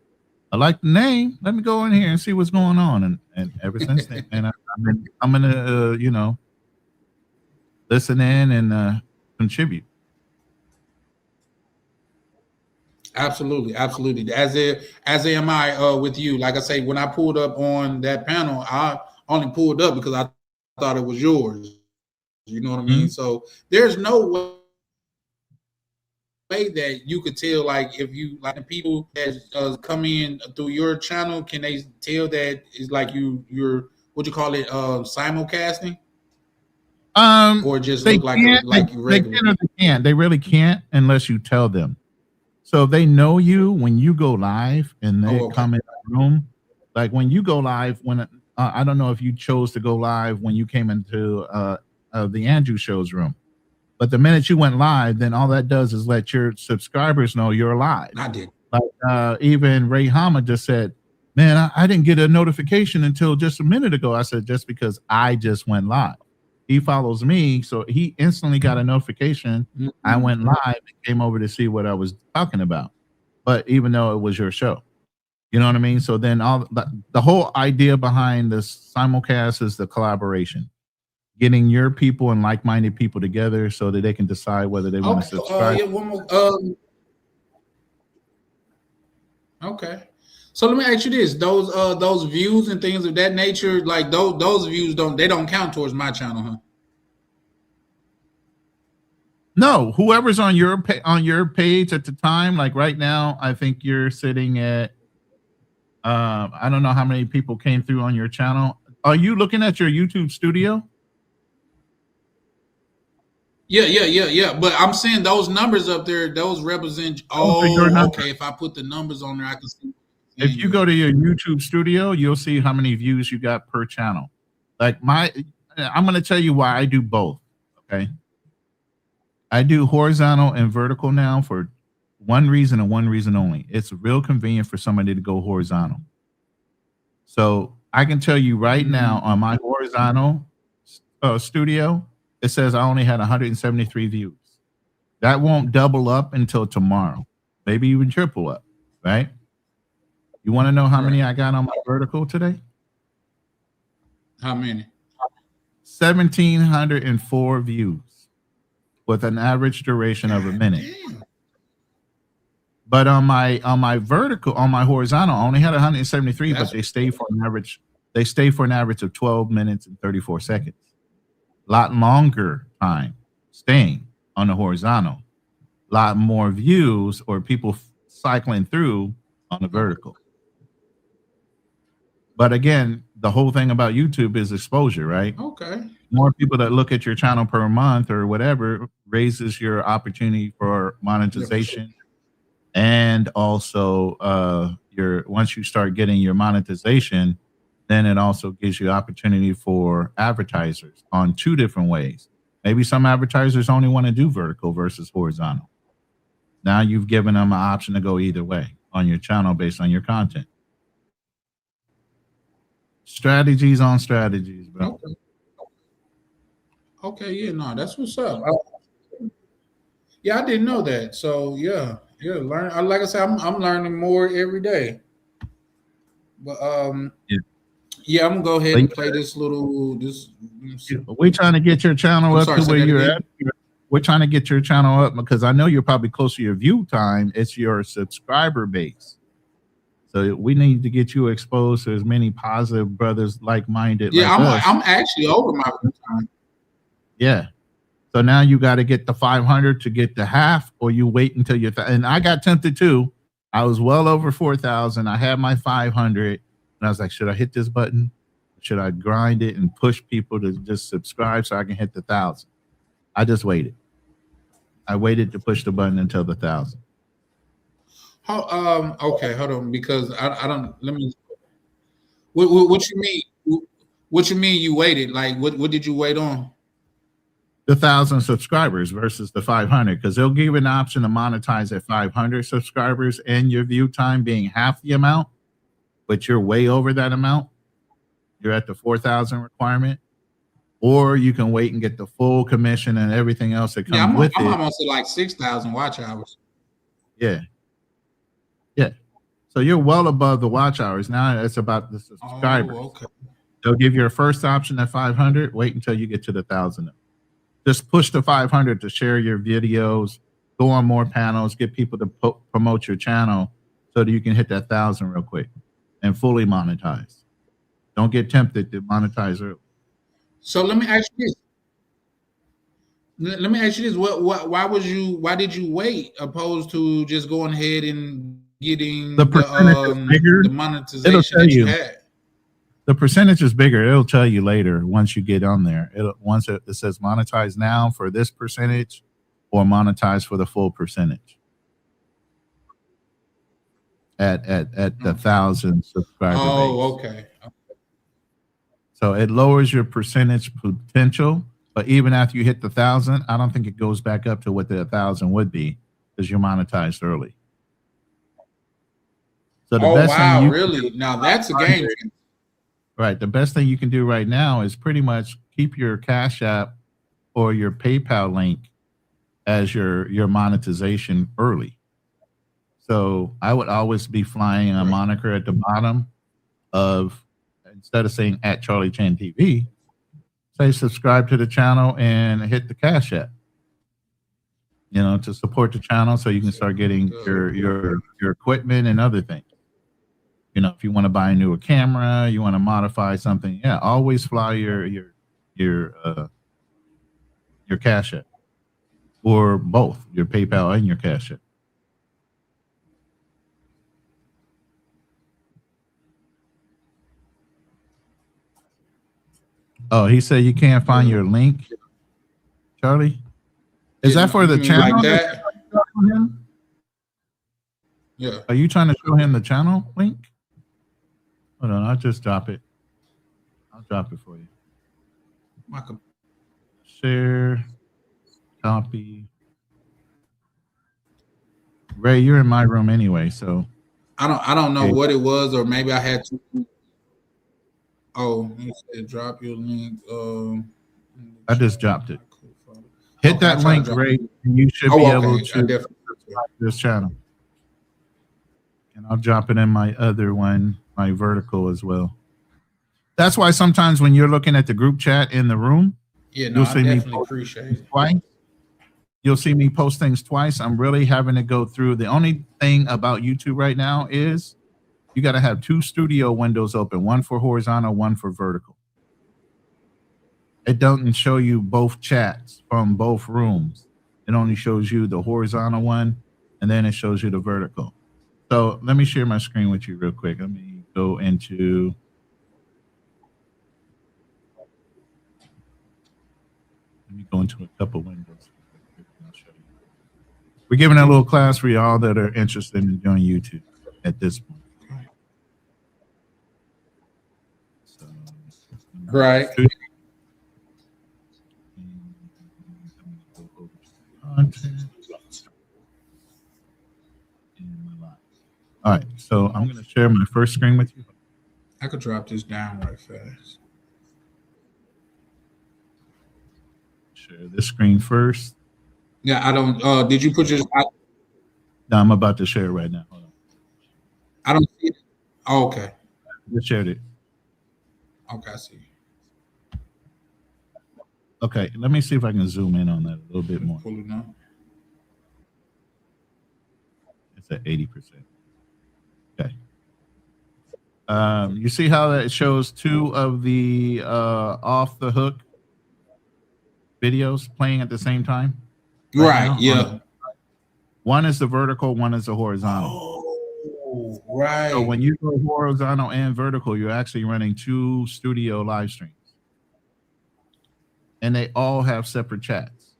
I like the name. Let me go in here and see what's going on. And ever since then, and I'm gonna listen in and contribute. Absolutely. As am I with you. Like I say, when I pulled up on that panel, I only pulled up because I thought it was yours. You know what I mean? So there's no way that you could tell, like, if you like the people that come in through your channel, can they tell that it's like you're what you call it, simulcasting? Or just look like you regular? They can or they can't. They really can't unless you tell them. So they know you when you go live and they come in the room. Like when you go live, when I don't know if you chose to go live when you came into the Andrew Show's room, but the minute you went live, then all that does is let your subscribers know you're live. I did. Like even Ray Hama just said, man, I didn't get a notification until just a minute ago. I said, just because I just went live. He follows me, so he instantly got a notification. I went live and came over to see what I was talking about. But even though it was your show, you know what I mean? So then the whole idea behind this simulcast is the collaboration, getting your people and like-minded people together so that they can decide whether they want to subscribe. One more. Okay. So let me ask you this: those views and things of that nature, like those views don't count towards my channel, huh? No, whoever's on your page at the time, like right now, I think you're sitting at I don't know how many people came through on your channel. Are you looking at your YouTube studio? Yeah. But I'm saying those numbers up there, those represent. Those are your numbers. Okay. If I put the numbers on there, I can see. If you go to your YouTube studio, you'll see how many views you got per channel. Like I'm going to tell you why I do both. Okay. I do horizontal and vertical now for one reason and one reason only. It's real convenient for somebody to go horizontal. So I can tell you right now on my horizontal studio, it says I only had 173 views. That won't double up until tomorrow, maybe even triple up, right? You want to know how many I got on my vertical today? How many? 1,704 views with an average duration of a minute. Damn. But on my vertical, on my horizontal, I only had 173, but they stay for an average. They stay for an average of 12 minutes and 34 seconds. A lot longer time staying on the horizontal. A lot more views or people cycling through on the vertical. But again, the whole thing about YouTube is exposure, right? Okay. More people that look at your channel per month or whatever raises your opportunity for monetization. And also once you start getting your monetization, then it also gives you opportunity for advertisers on two different ways. Maybe some advertisers only want to do vertical versus horizontal. Now you've given them an option to go either way on your channel based on your content. Strategies on strategies, bro. Okay, yeah, no, that's what's up. Yeah, I didn't know that. So yeah, learn. Like I said, I'm learning more every day. But yeah, I'm gonna go ahead and play this little. We're trying to get your channel I'm up sorry, to say where that you're again? at. We're trying to get your channel up because I know you're probably close to your view time. It's your subscriber base. So we need to get you exposed to as many positive brothers, like-minded. Yeah, like us. I'm actually over my time. Yeah. So now you got to get the 500 to get the half, or you wait until you're. And I got tempted too. I was well over 4,000. I had my 500, and I was like, should I hit this button? Should I grind it and push people to just subscribe so I can hit the 1,000? I just waited. I waited to push the button until the 1,000. Okay, hold on, because I don't. Let me. What you mean? What you mean you waited? Like what did you wait on? The 1,000 subscribers versus the 500, because they'll give you an option to monetize at 500 subscribers and your view time being half the amount, but you're way over that amount. You're at the 4,000 requirement, or you can wait and get the full commission and everything else that comes with I'm it. almost at like 6,000 watch hours. Yeah. So you're well above the watch hours. Now it's about the subscribers. Oh, okay. They'll give you a first option at 500. Wait until you get to the 1,000. Just push the 500 to share your videos, go on more panels, get people to promote your channel so that you can hit that 1,000 real quick and fully monetize. Don't get tempted to monetize early. So let me ask you this. Why did you wait opposed to just going ahead and getting the percentage is bigger. the monetization that you had? The percentage is bigger. It'll tell you later once you get on there. Once it says monetize now for this percentage or monetize for the full percentage at the 1,000 subscriber base. Oh, okay. So it lowers your percentage potential, but even after you hit the 1,000, I don't think it goes back up to what the 1,000 would be because you're monetized early. So the best thing you really? Now that's a game changer. Right. The best thing you can do right now is pretty much keep your Cash App or your PayPal link as your monetization early. So I would always be flying a moniker at the bottom of, instead of saying at Charlie Chan TV, say subscribe to the channel and hit the Cash App, to support the channel so you can start getting your equipment and other things. If you want to buy a newer camera, you want to modify something, always fly your Cash App, or both your PayPal and your Cash App. Oh, he said you can't find your link, Charlie. Is that for the You mean channel? like that? Yeah. Are you trying to show him the channel link? Hold on, I'll just drop it. I'll drop it for you. Michael. Share, copy. Ray, you're in my room anyway, so I don't know what it was, or maybe I had to. Oh, it said drop your link. I just dropped it. Hit Okay, that link, Ray, and you should be okay. able I to definitely- subscribe to this channel. And I'll drop it in my other one, my vertical as well. That's why sometimes when you're looking at the group chat in the room, Yeah, no, you'll I see me definitely post appreciate things it. twice. You'll see me post things twice. I'm really having to go through. The only thing about YouTube right now is you got to have 2 studio windows open, one for horizontal, one for vertical. It doesn't show you both chats from both rooms. It only shows you the horizontal one, and then it shows you the vertical. So let me share my screen with you real quick. Let me go into a couple windows. I'll show you. We're giving a little class for y'all that are interested in doing YouTube at this point. So, Right. All right, so I'm going to share my first screen with you. I could drop this down right fast. Share this screen first. Yeah, I don't. Did you put your? No, I'm about to share it right now. Hold on. I don't see it. Oh, okay. I just shared it. Okay, I see. Okay, let me see if I can zoom in on that a little bit more. Pull it down. It's at 80%. Okay. You see how that shows 2 of the off the hook videos playing at the same time? Right, now? yeah. One is the vertical, one is the horizontal. Oh, right. So when you go horizontal and vertical, you're actually running 2 studio live streams. And they all have separate chats.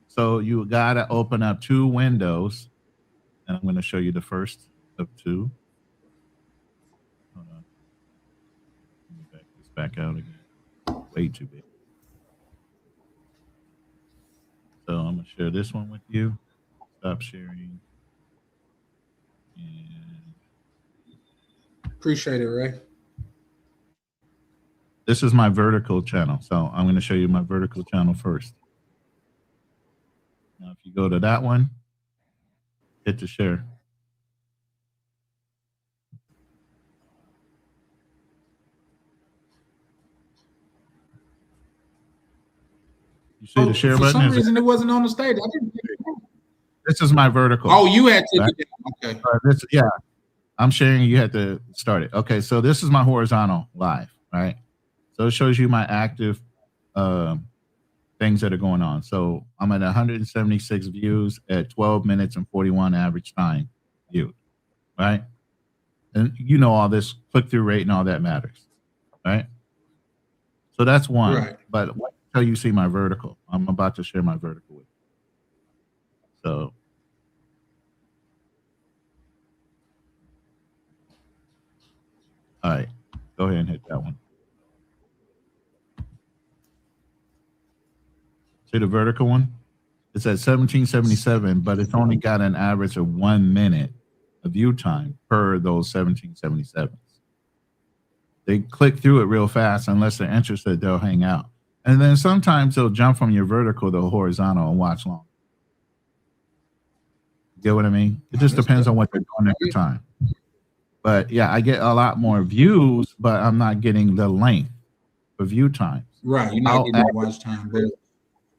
So you gotta open up 2 windows. And I'm gonna show you the first of 2. Hold on. Let me back this back out again. Way too big. So I'm gonna share this one with you. Stop sharing. And Appreciate it, Ray. this is my vertical channel. So I'm gonna show you my vertical channel first. Now, if you go to that one, hit to share. You see the share For button? some reason, it wasn't on the stage. I didn't. This is my vertical. Oh, you had to. Right? Okay. Yeah, I'm sharing. You had to start it. Okay, so this is my horizontal live, right? So it shows you my active things that are going on. So I'm at 176 views at 12 minutes and 41 average time viewed, right? And you know all this click-through rate and all that matters, right? So that's one. Right. But wait until you see my vertical. I'm about to share my vertical with you. So all right, go ahead and hit that one. See the vertical one? It's at 1777, but it's only got an average of 1 minute of view time per those 1777s. They click through it real fast. Unless they're interested, they'll hang out. And then sometimes they'll jump from your vertical to horizontal and watch long. Get what I mean? It just depends on what they're doing at the time. But yeah, I get a lot more views, but I'm not getting the length for view times. Right. You're not getting the watch time. But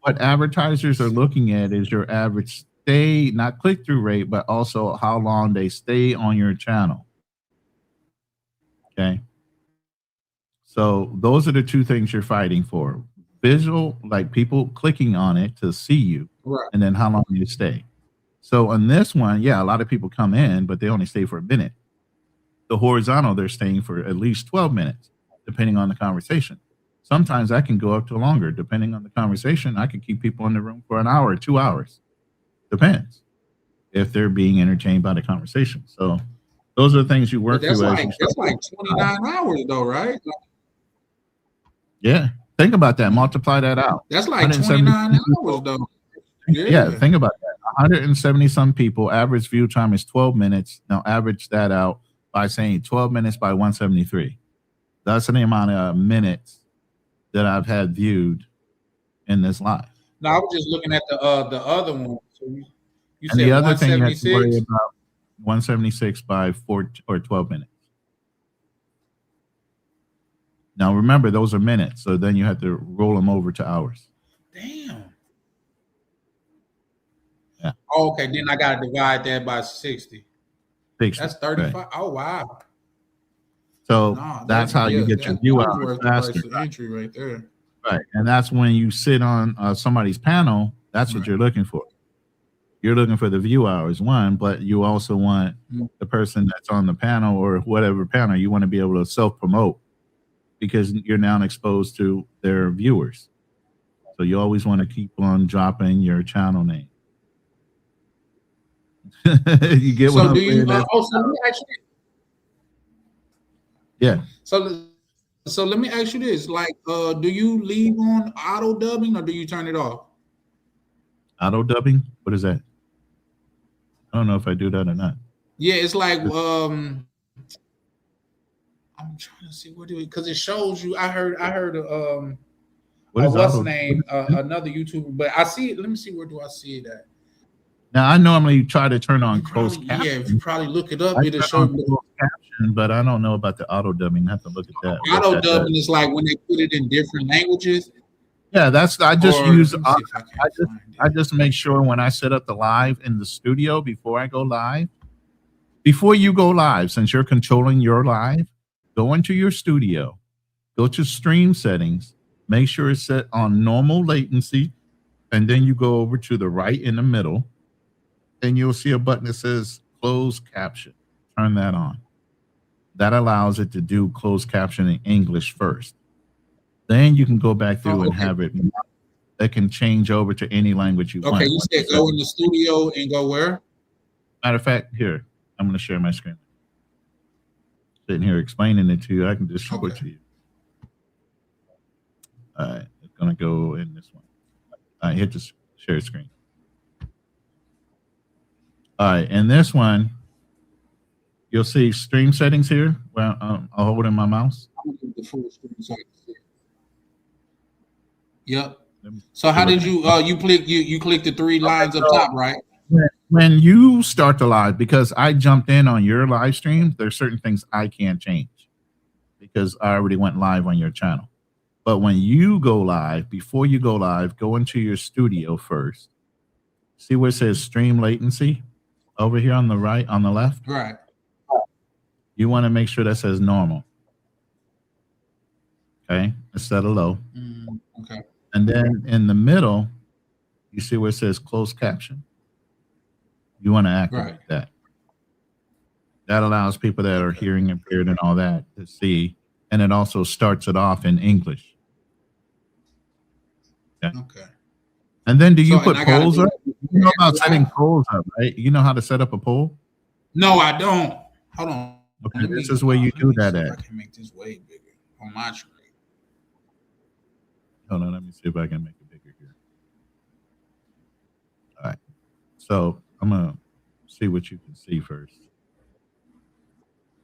what advertisers are looking at is your average stay, not click-through rate, but also how long they stay on your channel. Okay. So those are the 2 things you're fighting for. Visual, like people clicking on it to see you, right. And then how long you stay. So on this one, yeah, a lot of people come in, but they only stay for a minute. The horizontal, they're staying for at least 12 minutes, depending on the conversation. Sometimes that can go up to longer, depending on the conversation. I could keep people in the room for an hour or 2 hours. Depends if they're being entertained by the conversation. So those are the things you work But that's through as like you start. 29 hours though, right? Yeah. Think about that. Multiply that out. That's like 170 29 people. hours though. Yeah, think about that. 170 some people, average view time is 12 minutes. Now average that out by saying 12 minutes by 173. That's the amount of minutes that I've had viewed in this live. No, I was just looking at the other one. So you And said the other thing you have to worry 176? about 176 by 4 or 12 minutes. Now remember, those are minutes, so then you have to roll them over to hours. Damn. Yeah. Oh, okay, then I gotta divide that by 60. 60, That's 35. right. Oh wow. So No, that's how you get your view that was hours worth the price faster. of entry right there. Right. And that's when you sit on somebody's panel, that's what you're looking for. You're looking for the view hours, one, but you also want the person that's on the panel or whatever panel, you want to be able to self-promote because you're now exposed to their viewers. So you always want to keep on dropping your channel name. You get what So I'm do you saying? so let me ask you Yeah. so let me ask you this. Like do you leave on auto dubbing or do you turn it off? Auto dubbing? What is that? I don't know if I do that or not. Yeah, it's like I'm trying to see what do it because it shows you. I heard What is what's auto- name another YouTuber, but I see it. Let me see where do I see it at? Now I normally try to turn on closed caption. Yeah, if you probably look it up, I it'll turn show on you. closed caption, but I don't know about the auto dubbing. I have to look at that. what Auto that dubbing does. is like when they put it in different languages. Yeah, I just Or- use let me see if I just make sure when I set up the live in the studio before I go live. Before you go live, since you're controlling your live, go into your studio, go to stream settings, make sure it's set on normal latency, and then you go over to the right in the middle, and you'll see a button that says closed caption. Turn that on. That allows it to do closed caption in English first. Then you can go back through and have it that can change over to any language you want. Okay, you said go in the studio and go where? Matter of fact, here, I'm going to share my screen. Sitting here explaining it to you, I can just show it to you. All right, it's going to go in this one. All right, hit the share screen. All right, and this one, you'll see stream settings here. Where I'll hold in my mouse. I'm gonna do the full screen so I can see it. Yep. So how did you you click the three lines up top, right? When you start the live, because I jumped in on your live stream, there's certain things I can't change because I already went live on your channel. But when you go live, before you go live, go into your studio first. See where it says stream latency over here on the right, on the left? Right. You want to make sure that says normal. Okay, instead of low. Okay. And then in the middle, you see where it says closed caption. You want to activate that. That allows people that are hearing impaired and all that to see, and it also starts it off in English. Okay. And then do you So, put and I gotta polls do up? You know about setting polls up, right? You know how to set up a poll? No, I don't. Hold on. Okay, this is where you do that I at. can make this way bigger on my screen. Hold on, let me see if I can make it bigger here. All right. So I'm going to see what you can see first.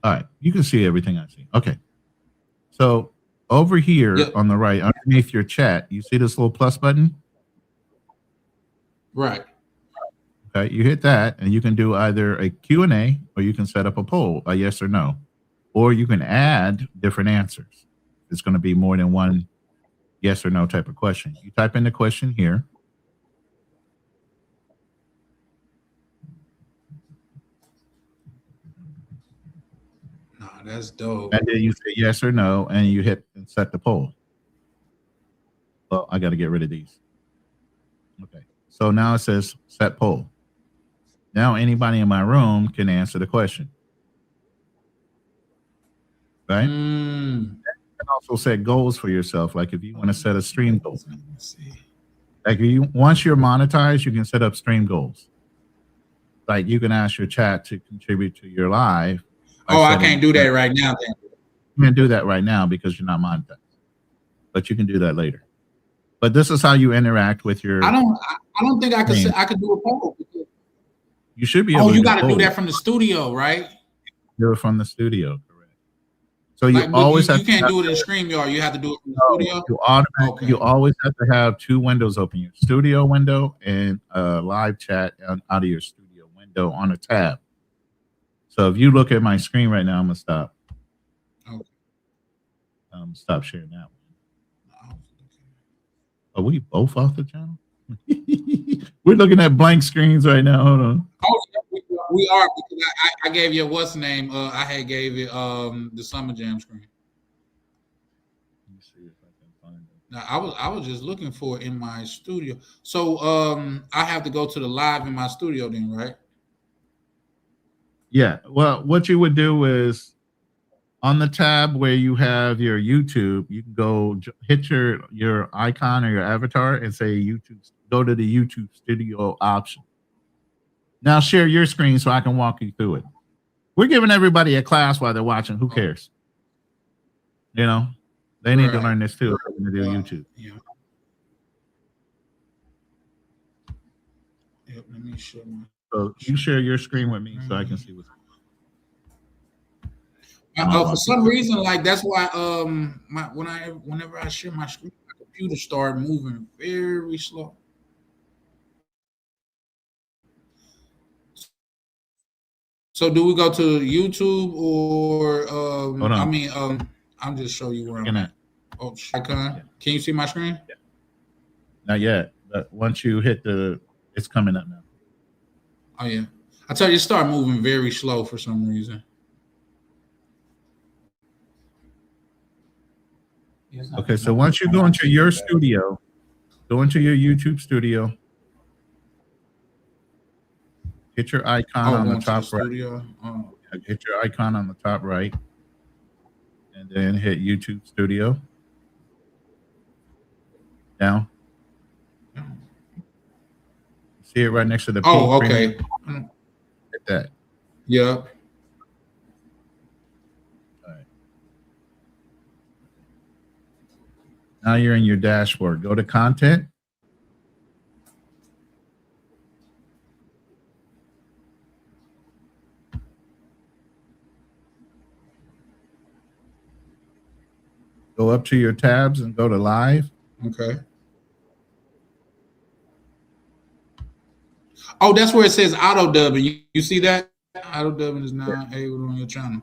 All right. You can see everything I see. Okay. So over here on the right, underneath your chat, you see this little plus button? Right. Okay. You hit that and you can do either a Q&A or you can set up a poll, a yes or no, or you can add different answers. It's going to be more than one yes or no type of question. You type in the question here. No, that's dope. And then you say yes or no, and you hit and set the poll. Well, I got to get rid of these. Okay. So now it says set poll. Now anybody in my room can answer the question. Right? also set goals for yourself. Like if you want to set a stream goal, like once you're monetized, you can set up stream goals. Like you can ask your chat to contribute to your live. Oh, I can't do that right now. Then. You can't do that right now because you're not monetized, but you can do that later. But this is how you interact with your. I don't think I could. I could do a poll. You should be able. Oh, you got to do that from the studio, right? Do it from the studio, correct? So you like, always you can't do it in StreamYard. You have to do it from the studio. You always have to have two windows open: your studio window and a live chat out of your studio window on a tab. So if you look at my screen right now, I'm gonna stop. Okay. Stop sharing that one. Are we both off the channel? We're looking at blank screens right now. Hold on. Oh, we are because I gave you what's the name? I had gave you the Summer Jam screen. Let me see if I can find it. Now I was just looking for it in my studio. So I have to go to the live in my studio then, right? Yeah. Well, what you would do is on the tab where you have your YouTube, you can go hit your icon or your avatar and say YouTube. Go to the YouTube studio option. Now share your screen so I can walk you through it. We're giving everybody a class while they're watching. Who cares? You know, they need to learn this too. To do YouTube. Yeah. Yep, let me show my. So you share your screen with me so I can see what's going on. For some reason, like that's why whenever I share my screen, my computer start moving very slow. So do we go to YouTube or I mean I'm just show you where I'm at. Oh, icon. Can you see my screen? Yeah. Not yet, but once you hit it's coming up now. Oh yeah. I tell you, it start moving very slow for some reason. Okay, so once you go into your studio, go into your YouTube studio, hit your icon on the top right. Hit your icon on the top right, and then hit YouTube Studio. Down. See it right next to the. Oh, okay. Hit that. Yep. Now you're in your dashboard. Go to content. Go up to your tabs and go to live. Okay. Oh, that's where it says auto dubbing. You see that? Auto dubbing is now able on your channel.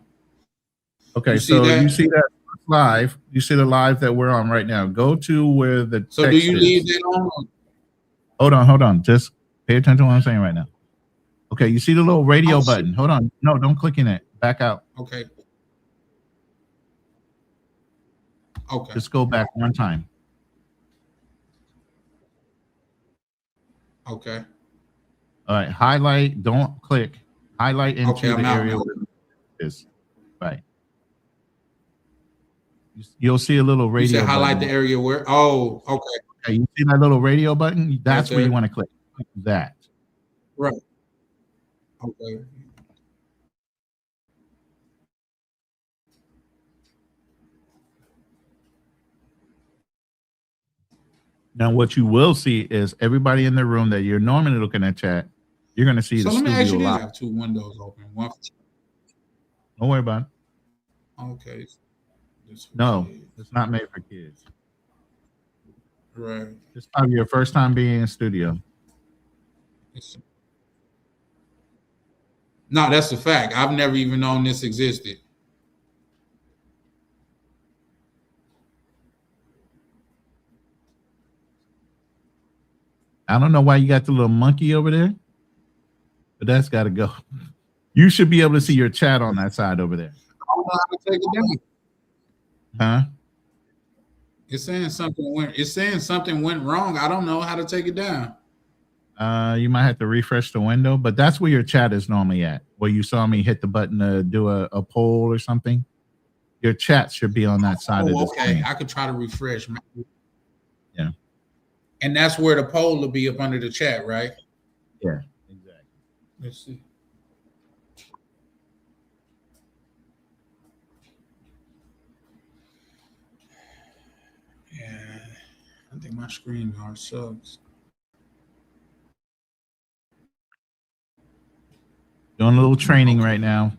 Okay, so you see that live. You see the live that we're on right now. Go to where the so do you leave that on? Hold on. Just pay attention to what I'm saying right now. Okay, you see the little radio button. Hold on. No, don't click in it. Back out. Okay. Okay. Just go back one time. Okay. All right. Highlight. Don't click. Highlight into the area where it is. Right. You'll see a little radio. You said highlight the area where. Oh, okay. Okay. You see that little radio button? That's where you want to click. Click that. Right. Okay. Now, what you will see is everybody in the room that you're normally looking at chat. You're going to see the studio live. So let me ask you this: I have two windows open. One. Don't worry about it. Okay. No, it's not made for kids. Right. It's probably your first time being in studio. No, that's a fact. I've never even known this existed. I don't know why you got the little monkey over there, but that's got to go. You should be able to see your chat on that side over there. I don't know how to take it down. Huh? It's saying something went wrong. I don't know how to take it down. You might have to refresh the window, but that's where your chat is normally at. Where you saw me hit the button to do a poll or something. your chat should be on that side of the okay. screen. I could try to refresh. Yeah. And that's where the poll will be up under the chat, right? Yeah, exactly. Let's see. Yeah, I think my screen guard sucks. Doing a little training right now.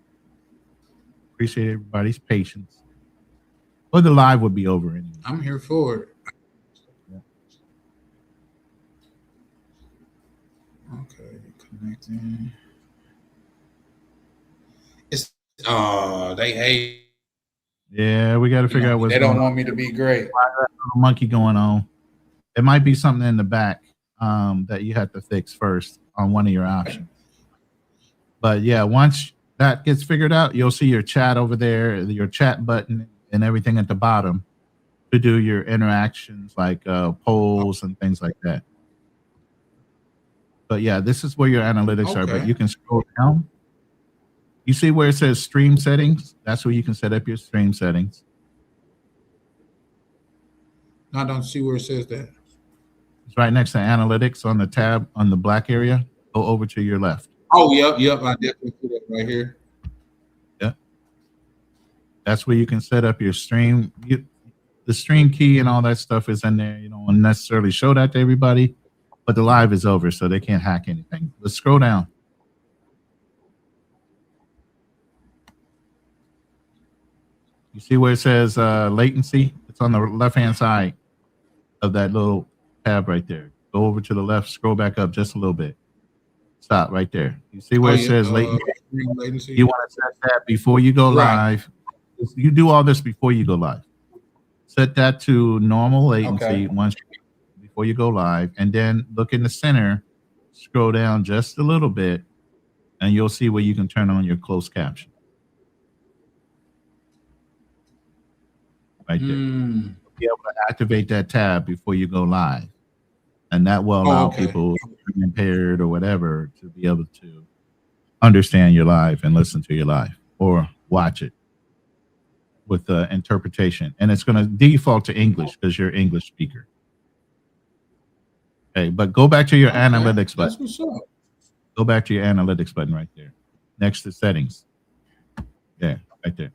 Appreciate everybody's patience. Or the live would be over anyway. I'm here for it. Yeah. Okay, connecting. It's they hate. Yeah, we got to figure out what's They going don't on. want me to be great. Monkey going on. It might be something in the back that you have to fix first on one of your options. But yeah, once that gets figured out, you'll see your chat over there, your chat button, and everything at the bottom to do your interactions like polls and things like that. But yeah, this is where your analytics are. But Okay. you can scroll down. You see where it says stream settings? That's where you can set up your stream settings. I don't see where it says that. It's right next to analytics on the tab on the black area. Go over to your left. Oh, yep. I definitely see that right here. Yeah. That's where you can set up your stream. The stream key and all that stuff is in there. You don't want to necessarily show that to everybody, but the live is over, so they can't hack anything. Let's scroll down. You see where it says latency? It's on the left-hand side of that little tab right there. Go over to the left, scroll back up just a little bit. Stop right there. You see where it says latency? You want to set that before you go live. You do all this before you go live. Set that to normal latency before you go live, and then look in the center, scroll down just a little bit, and you'll see where you can turn on your closed caption. Right there. You'll be able to activate that tab before you go live. And that will allow people who are impaired or whatever to be able to understand your live and listen to your live or watch it with the interpretation. And it's going to default to English because you're an English speaker. Okay, but go back to your analytics button. That's what's up. Go back to your analytics button right there, next to settings. Yeah, right there.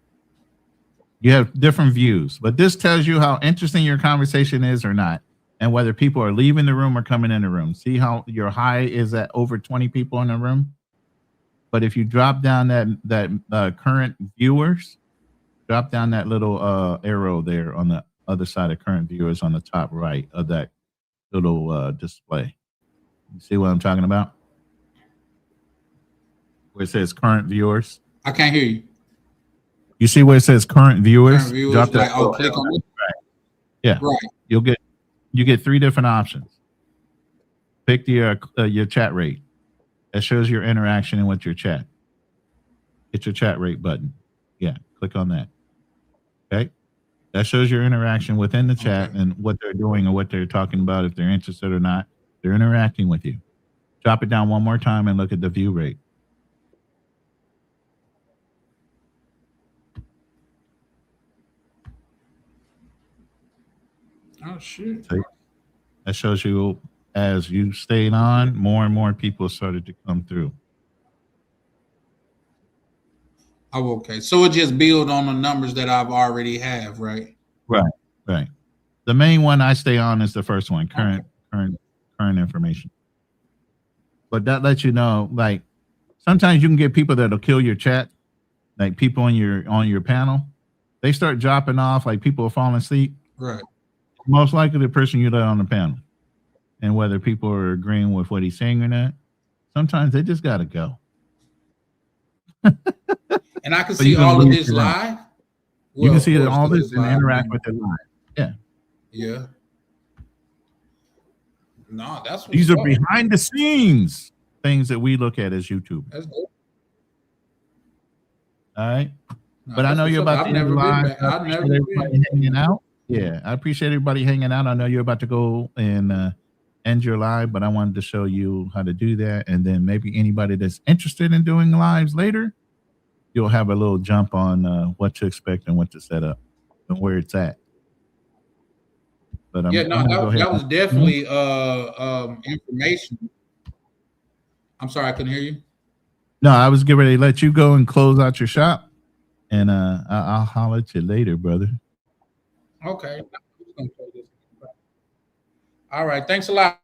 You have different views, but this tells you how interesting your conversation is or not, and whether people are leaving the room or coming in the room. See how your high is at over 20 people in the room? But if you drop down that current viewers, drop down that little arrow there on the other side of current viewers on the top right of that little display. You see what I'm talking about? Where it says current viewers. I can't hear you. You see where it says current viewers? Current viewers, Drop that. like, oh, click on it. Right. Yeah. Right. You get three different options. Pick your chat rate. That shows your interaction with your chat. Hit your chat rate button. Yeah, click on that. Okay. That shows your interaction within the chat and what they're doing or what they're talking about, if they're interested or not. They're interacting with you. Drop it down one more time and look at the view rate. Oh, shit. See? That shows you as you stayed on, more and more people started to come through. Oh, okay. So it just build on the numbers that I've already have, right? Right. The main one I stay on is the first one, current information. But that lets you know, like, sometimes you can get people that'll kill your chat, like people on your panel. They start dropping off, like people are falling asleep. Right. Most likely the person you let on the panel. And whether people are agreeing with what he's saying or not, sometimes they just got to go. And I can see all of this live? You can see all this and interact with it live. Yeah. Yeah. No, that's what These are behind the scenes things that we look at as YouTube. That's good. All right. But I know you're about to end live. I appreciate everybody hanging out. Yeah, I appreciate everybody hanging out. I know you're about to go and end your live, but I wanted to show you how to do that. And then maybe anybody that's interested in doing lives later, you'll have a little jump on what to expect and what to set up and where it's at. But I'm gonna go ahead. That was definitely information. I'm sorry, I couldn't hear you. No, I was getting ready to let you go and close out your shop, and I'll holler at you later, brother. Okay. All right. Thanks a lot,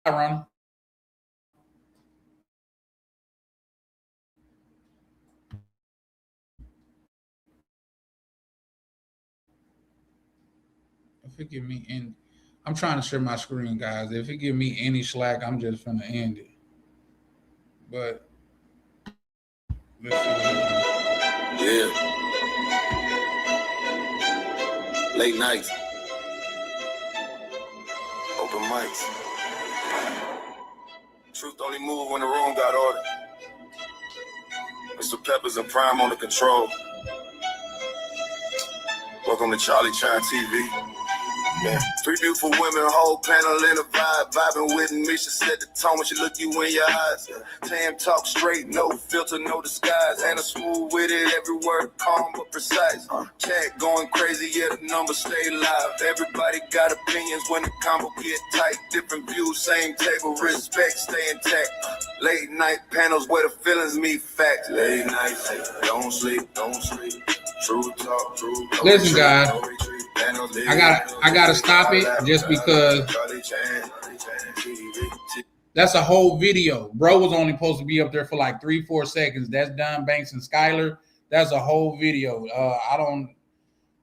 Ron. If it give me any, I'm trying to share my screen, guys. If it give me any slack, I'm just gonna end it. But let's see. Yeah. Late nights. Open mics. Truth only move when the room got order. Mr. Peppers and Prime on the control. Welcome to Charlie Chan TV. Yeah. 3 beautiful women, whole panel in a vibe. Vibing with me, she set the tone when she look you in your eyes. Tam talk straight, no filter, no disguise. And a smooth with it, every word calm but precise. Chat going crazy, yeah, the numbers stay live. Everybody got opinions when the combo get tight. Different views, same table, respect, stay intact. Late night panels where the feelings meet facts. Late nights, don't sleep, don't sleep. True talk, true talk. Listen, guys. I gotta stop it just because that's a whole video. Bro was only supposed to be up there for like 3-4 seconds. That's Don Banks and Skylar. That's a whole video.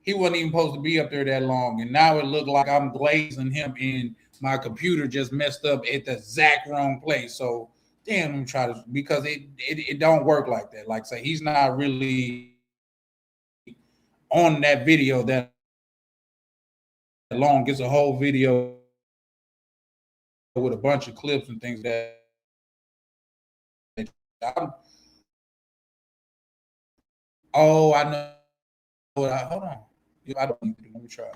He wasn't even supposed to be up there that long. And now it looked like I'm glazing him and my computer just messed up at the exact wrong place. So damn, I'm trying to, because it don't work like that. Like say he's not really on that video that long. It's a whole video with a bunch of clips and things that I know. Hold on. I don't need to. Let me try.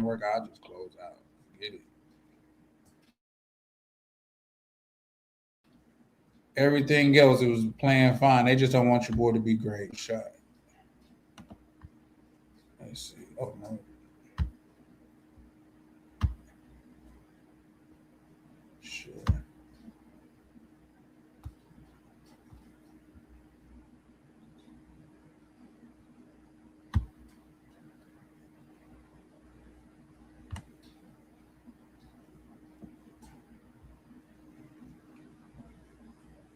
Work. I'll just close out. Get it. Everything else, it was playing fine. They just don't want your boy to be great. Shot. Let's see. Oh no.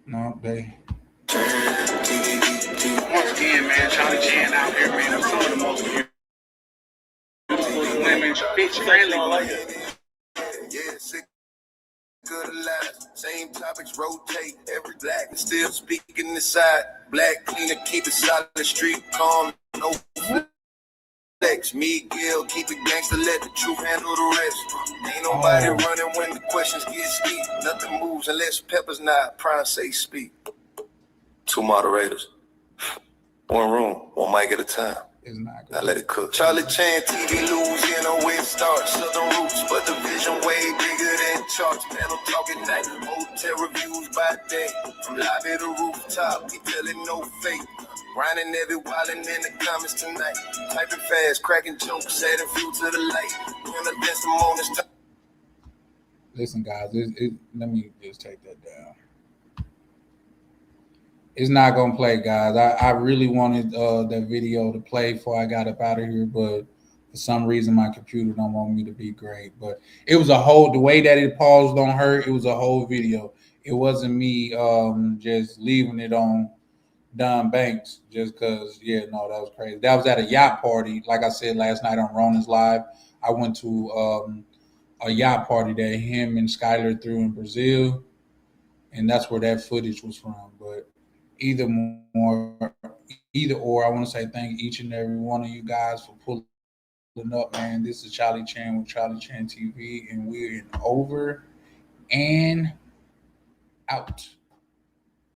No, they. Once again, man, Charlie Chan out here, man. I'm some of the most beautiful women, bitch friendly women. Good lies, same topics rotate. Every black is still speaking inside. Black cleaner, keep it solid. Street calm, no flex. Miguel, keep it gangster. Let the truth handle the rest. Ain't nobody running when the questions get steep. Nothing moves unless Pepper's not. Prime say speak. 2 moderators, 1 room, 1 mic at a time. Now let it cook. Charlie Chan TV Louisiana where it starts. Southern roots, but the vision way bigger than charts. Panel talking night, hotel reviews by day. From lobby to rooftop, we telling no fake. Grinding every wildin' in the comments tonight. Typing fast, cracking jokes, adding fuel to the light. Gonna dance some on this time. Listen, guys, let me just take that down. It's not gonna play, guys. I really wanted that video to play before I got up out of here, but for some reason my computer don't want me to be great. But it was the way that it paused on her, it was a whole video. It wasn't me just leaving it on Don Banks just because, that was crazy. That was at a yacht party. Like I said last night on Ronan's Live, I went to a yacht party that him and Skylar threw in Brazil, and that's where that footage was from. But either or, I want to say thank each and every one of you guys for pulling up, man. This is Charlie Chan with Charlie Chan TV, and we're in over and out.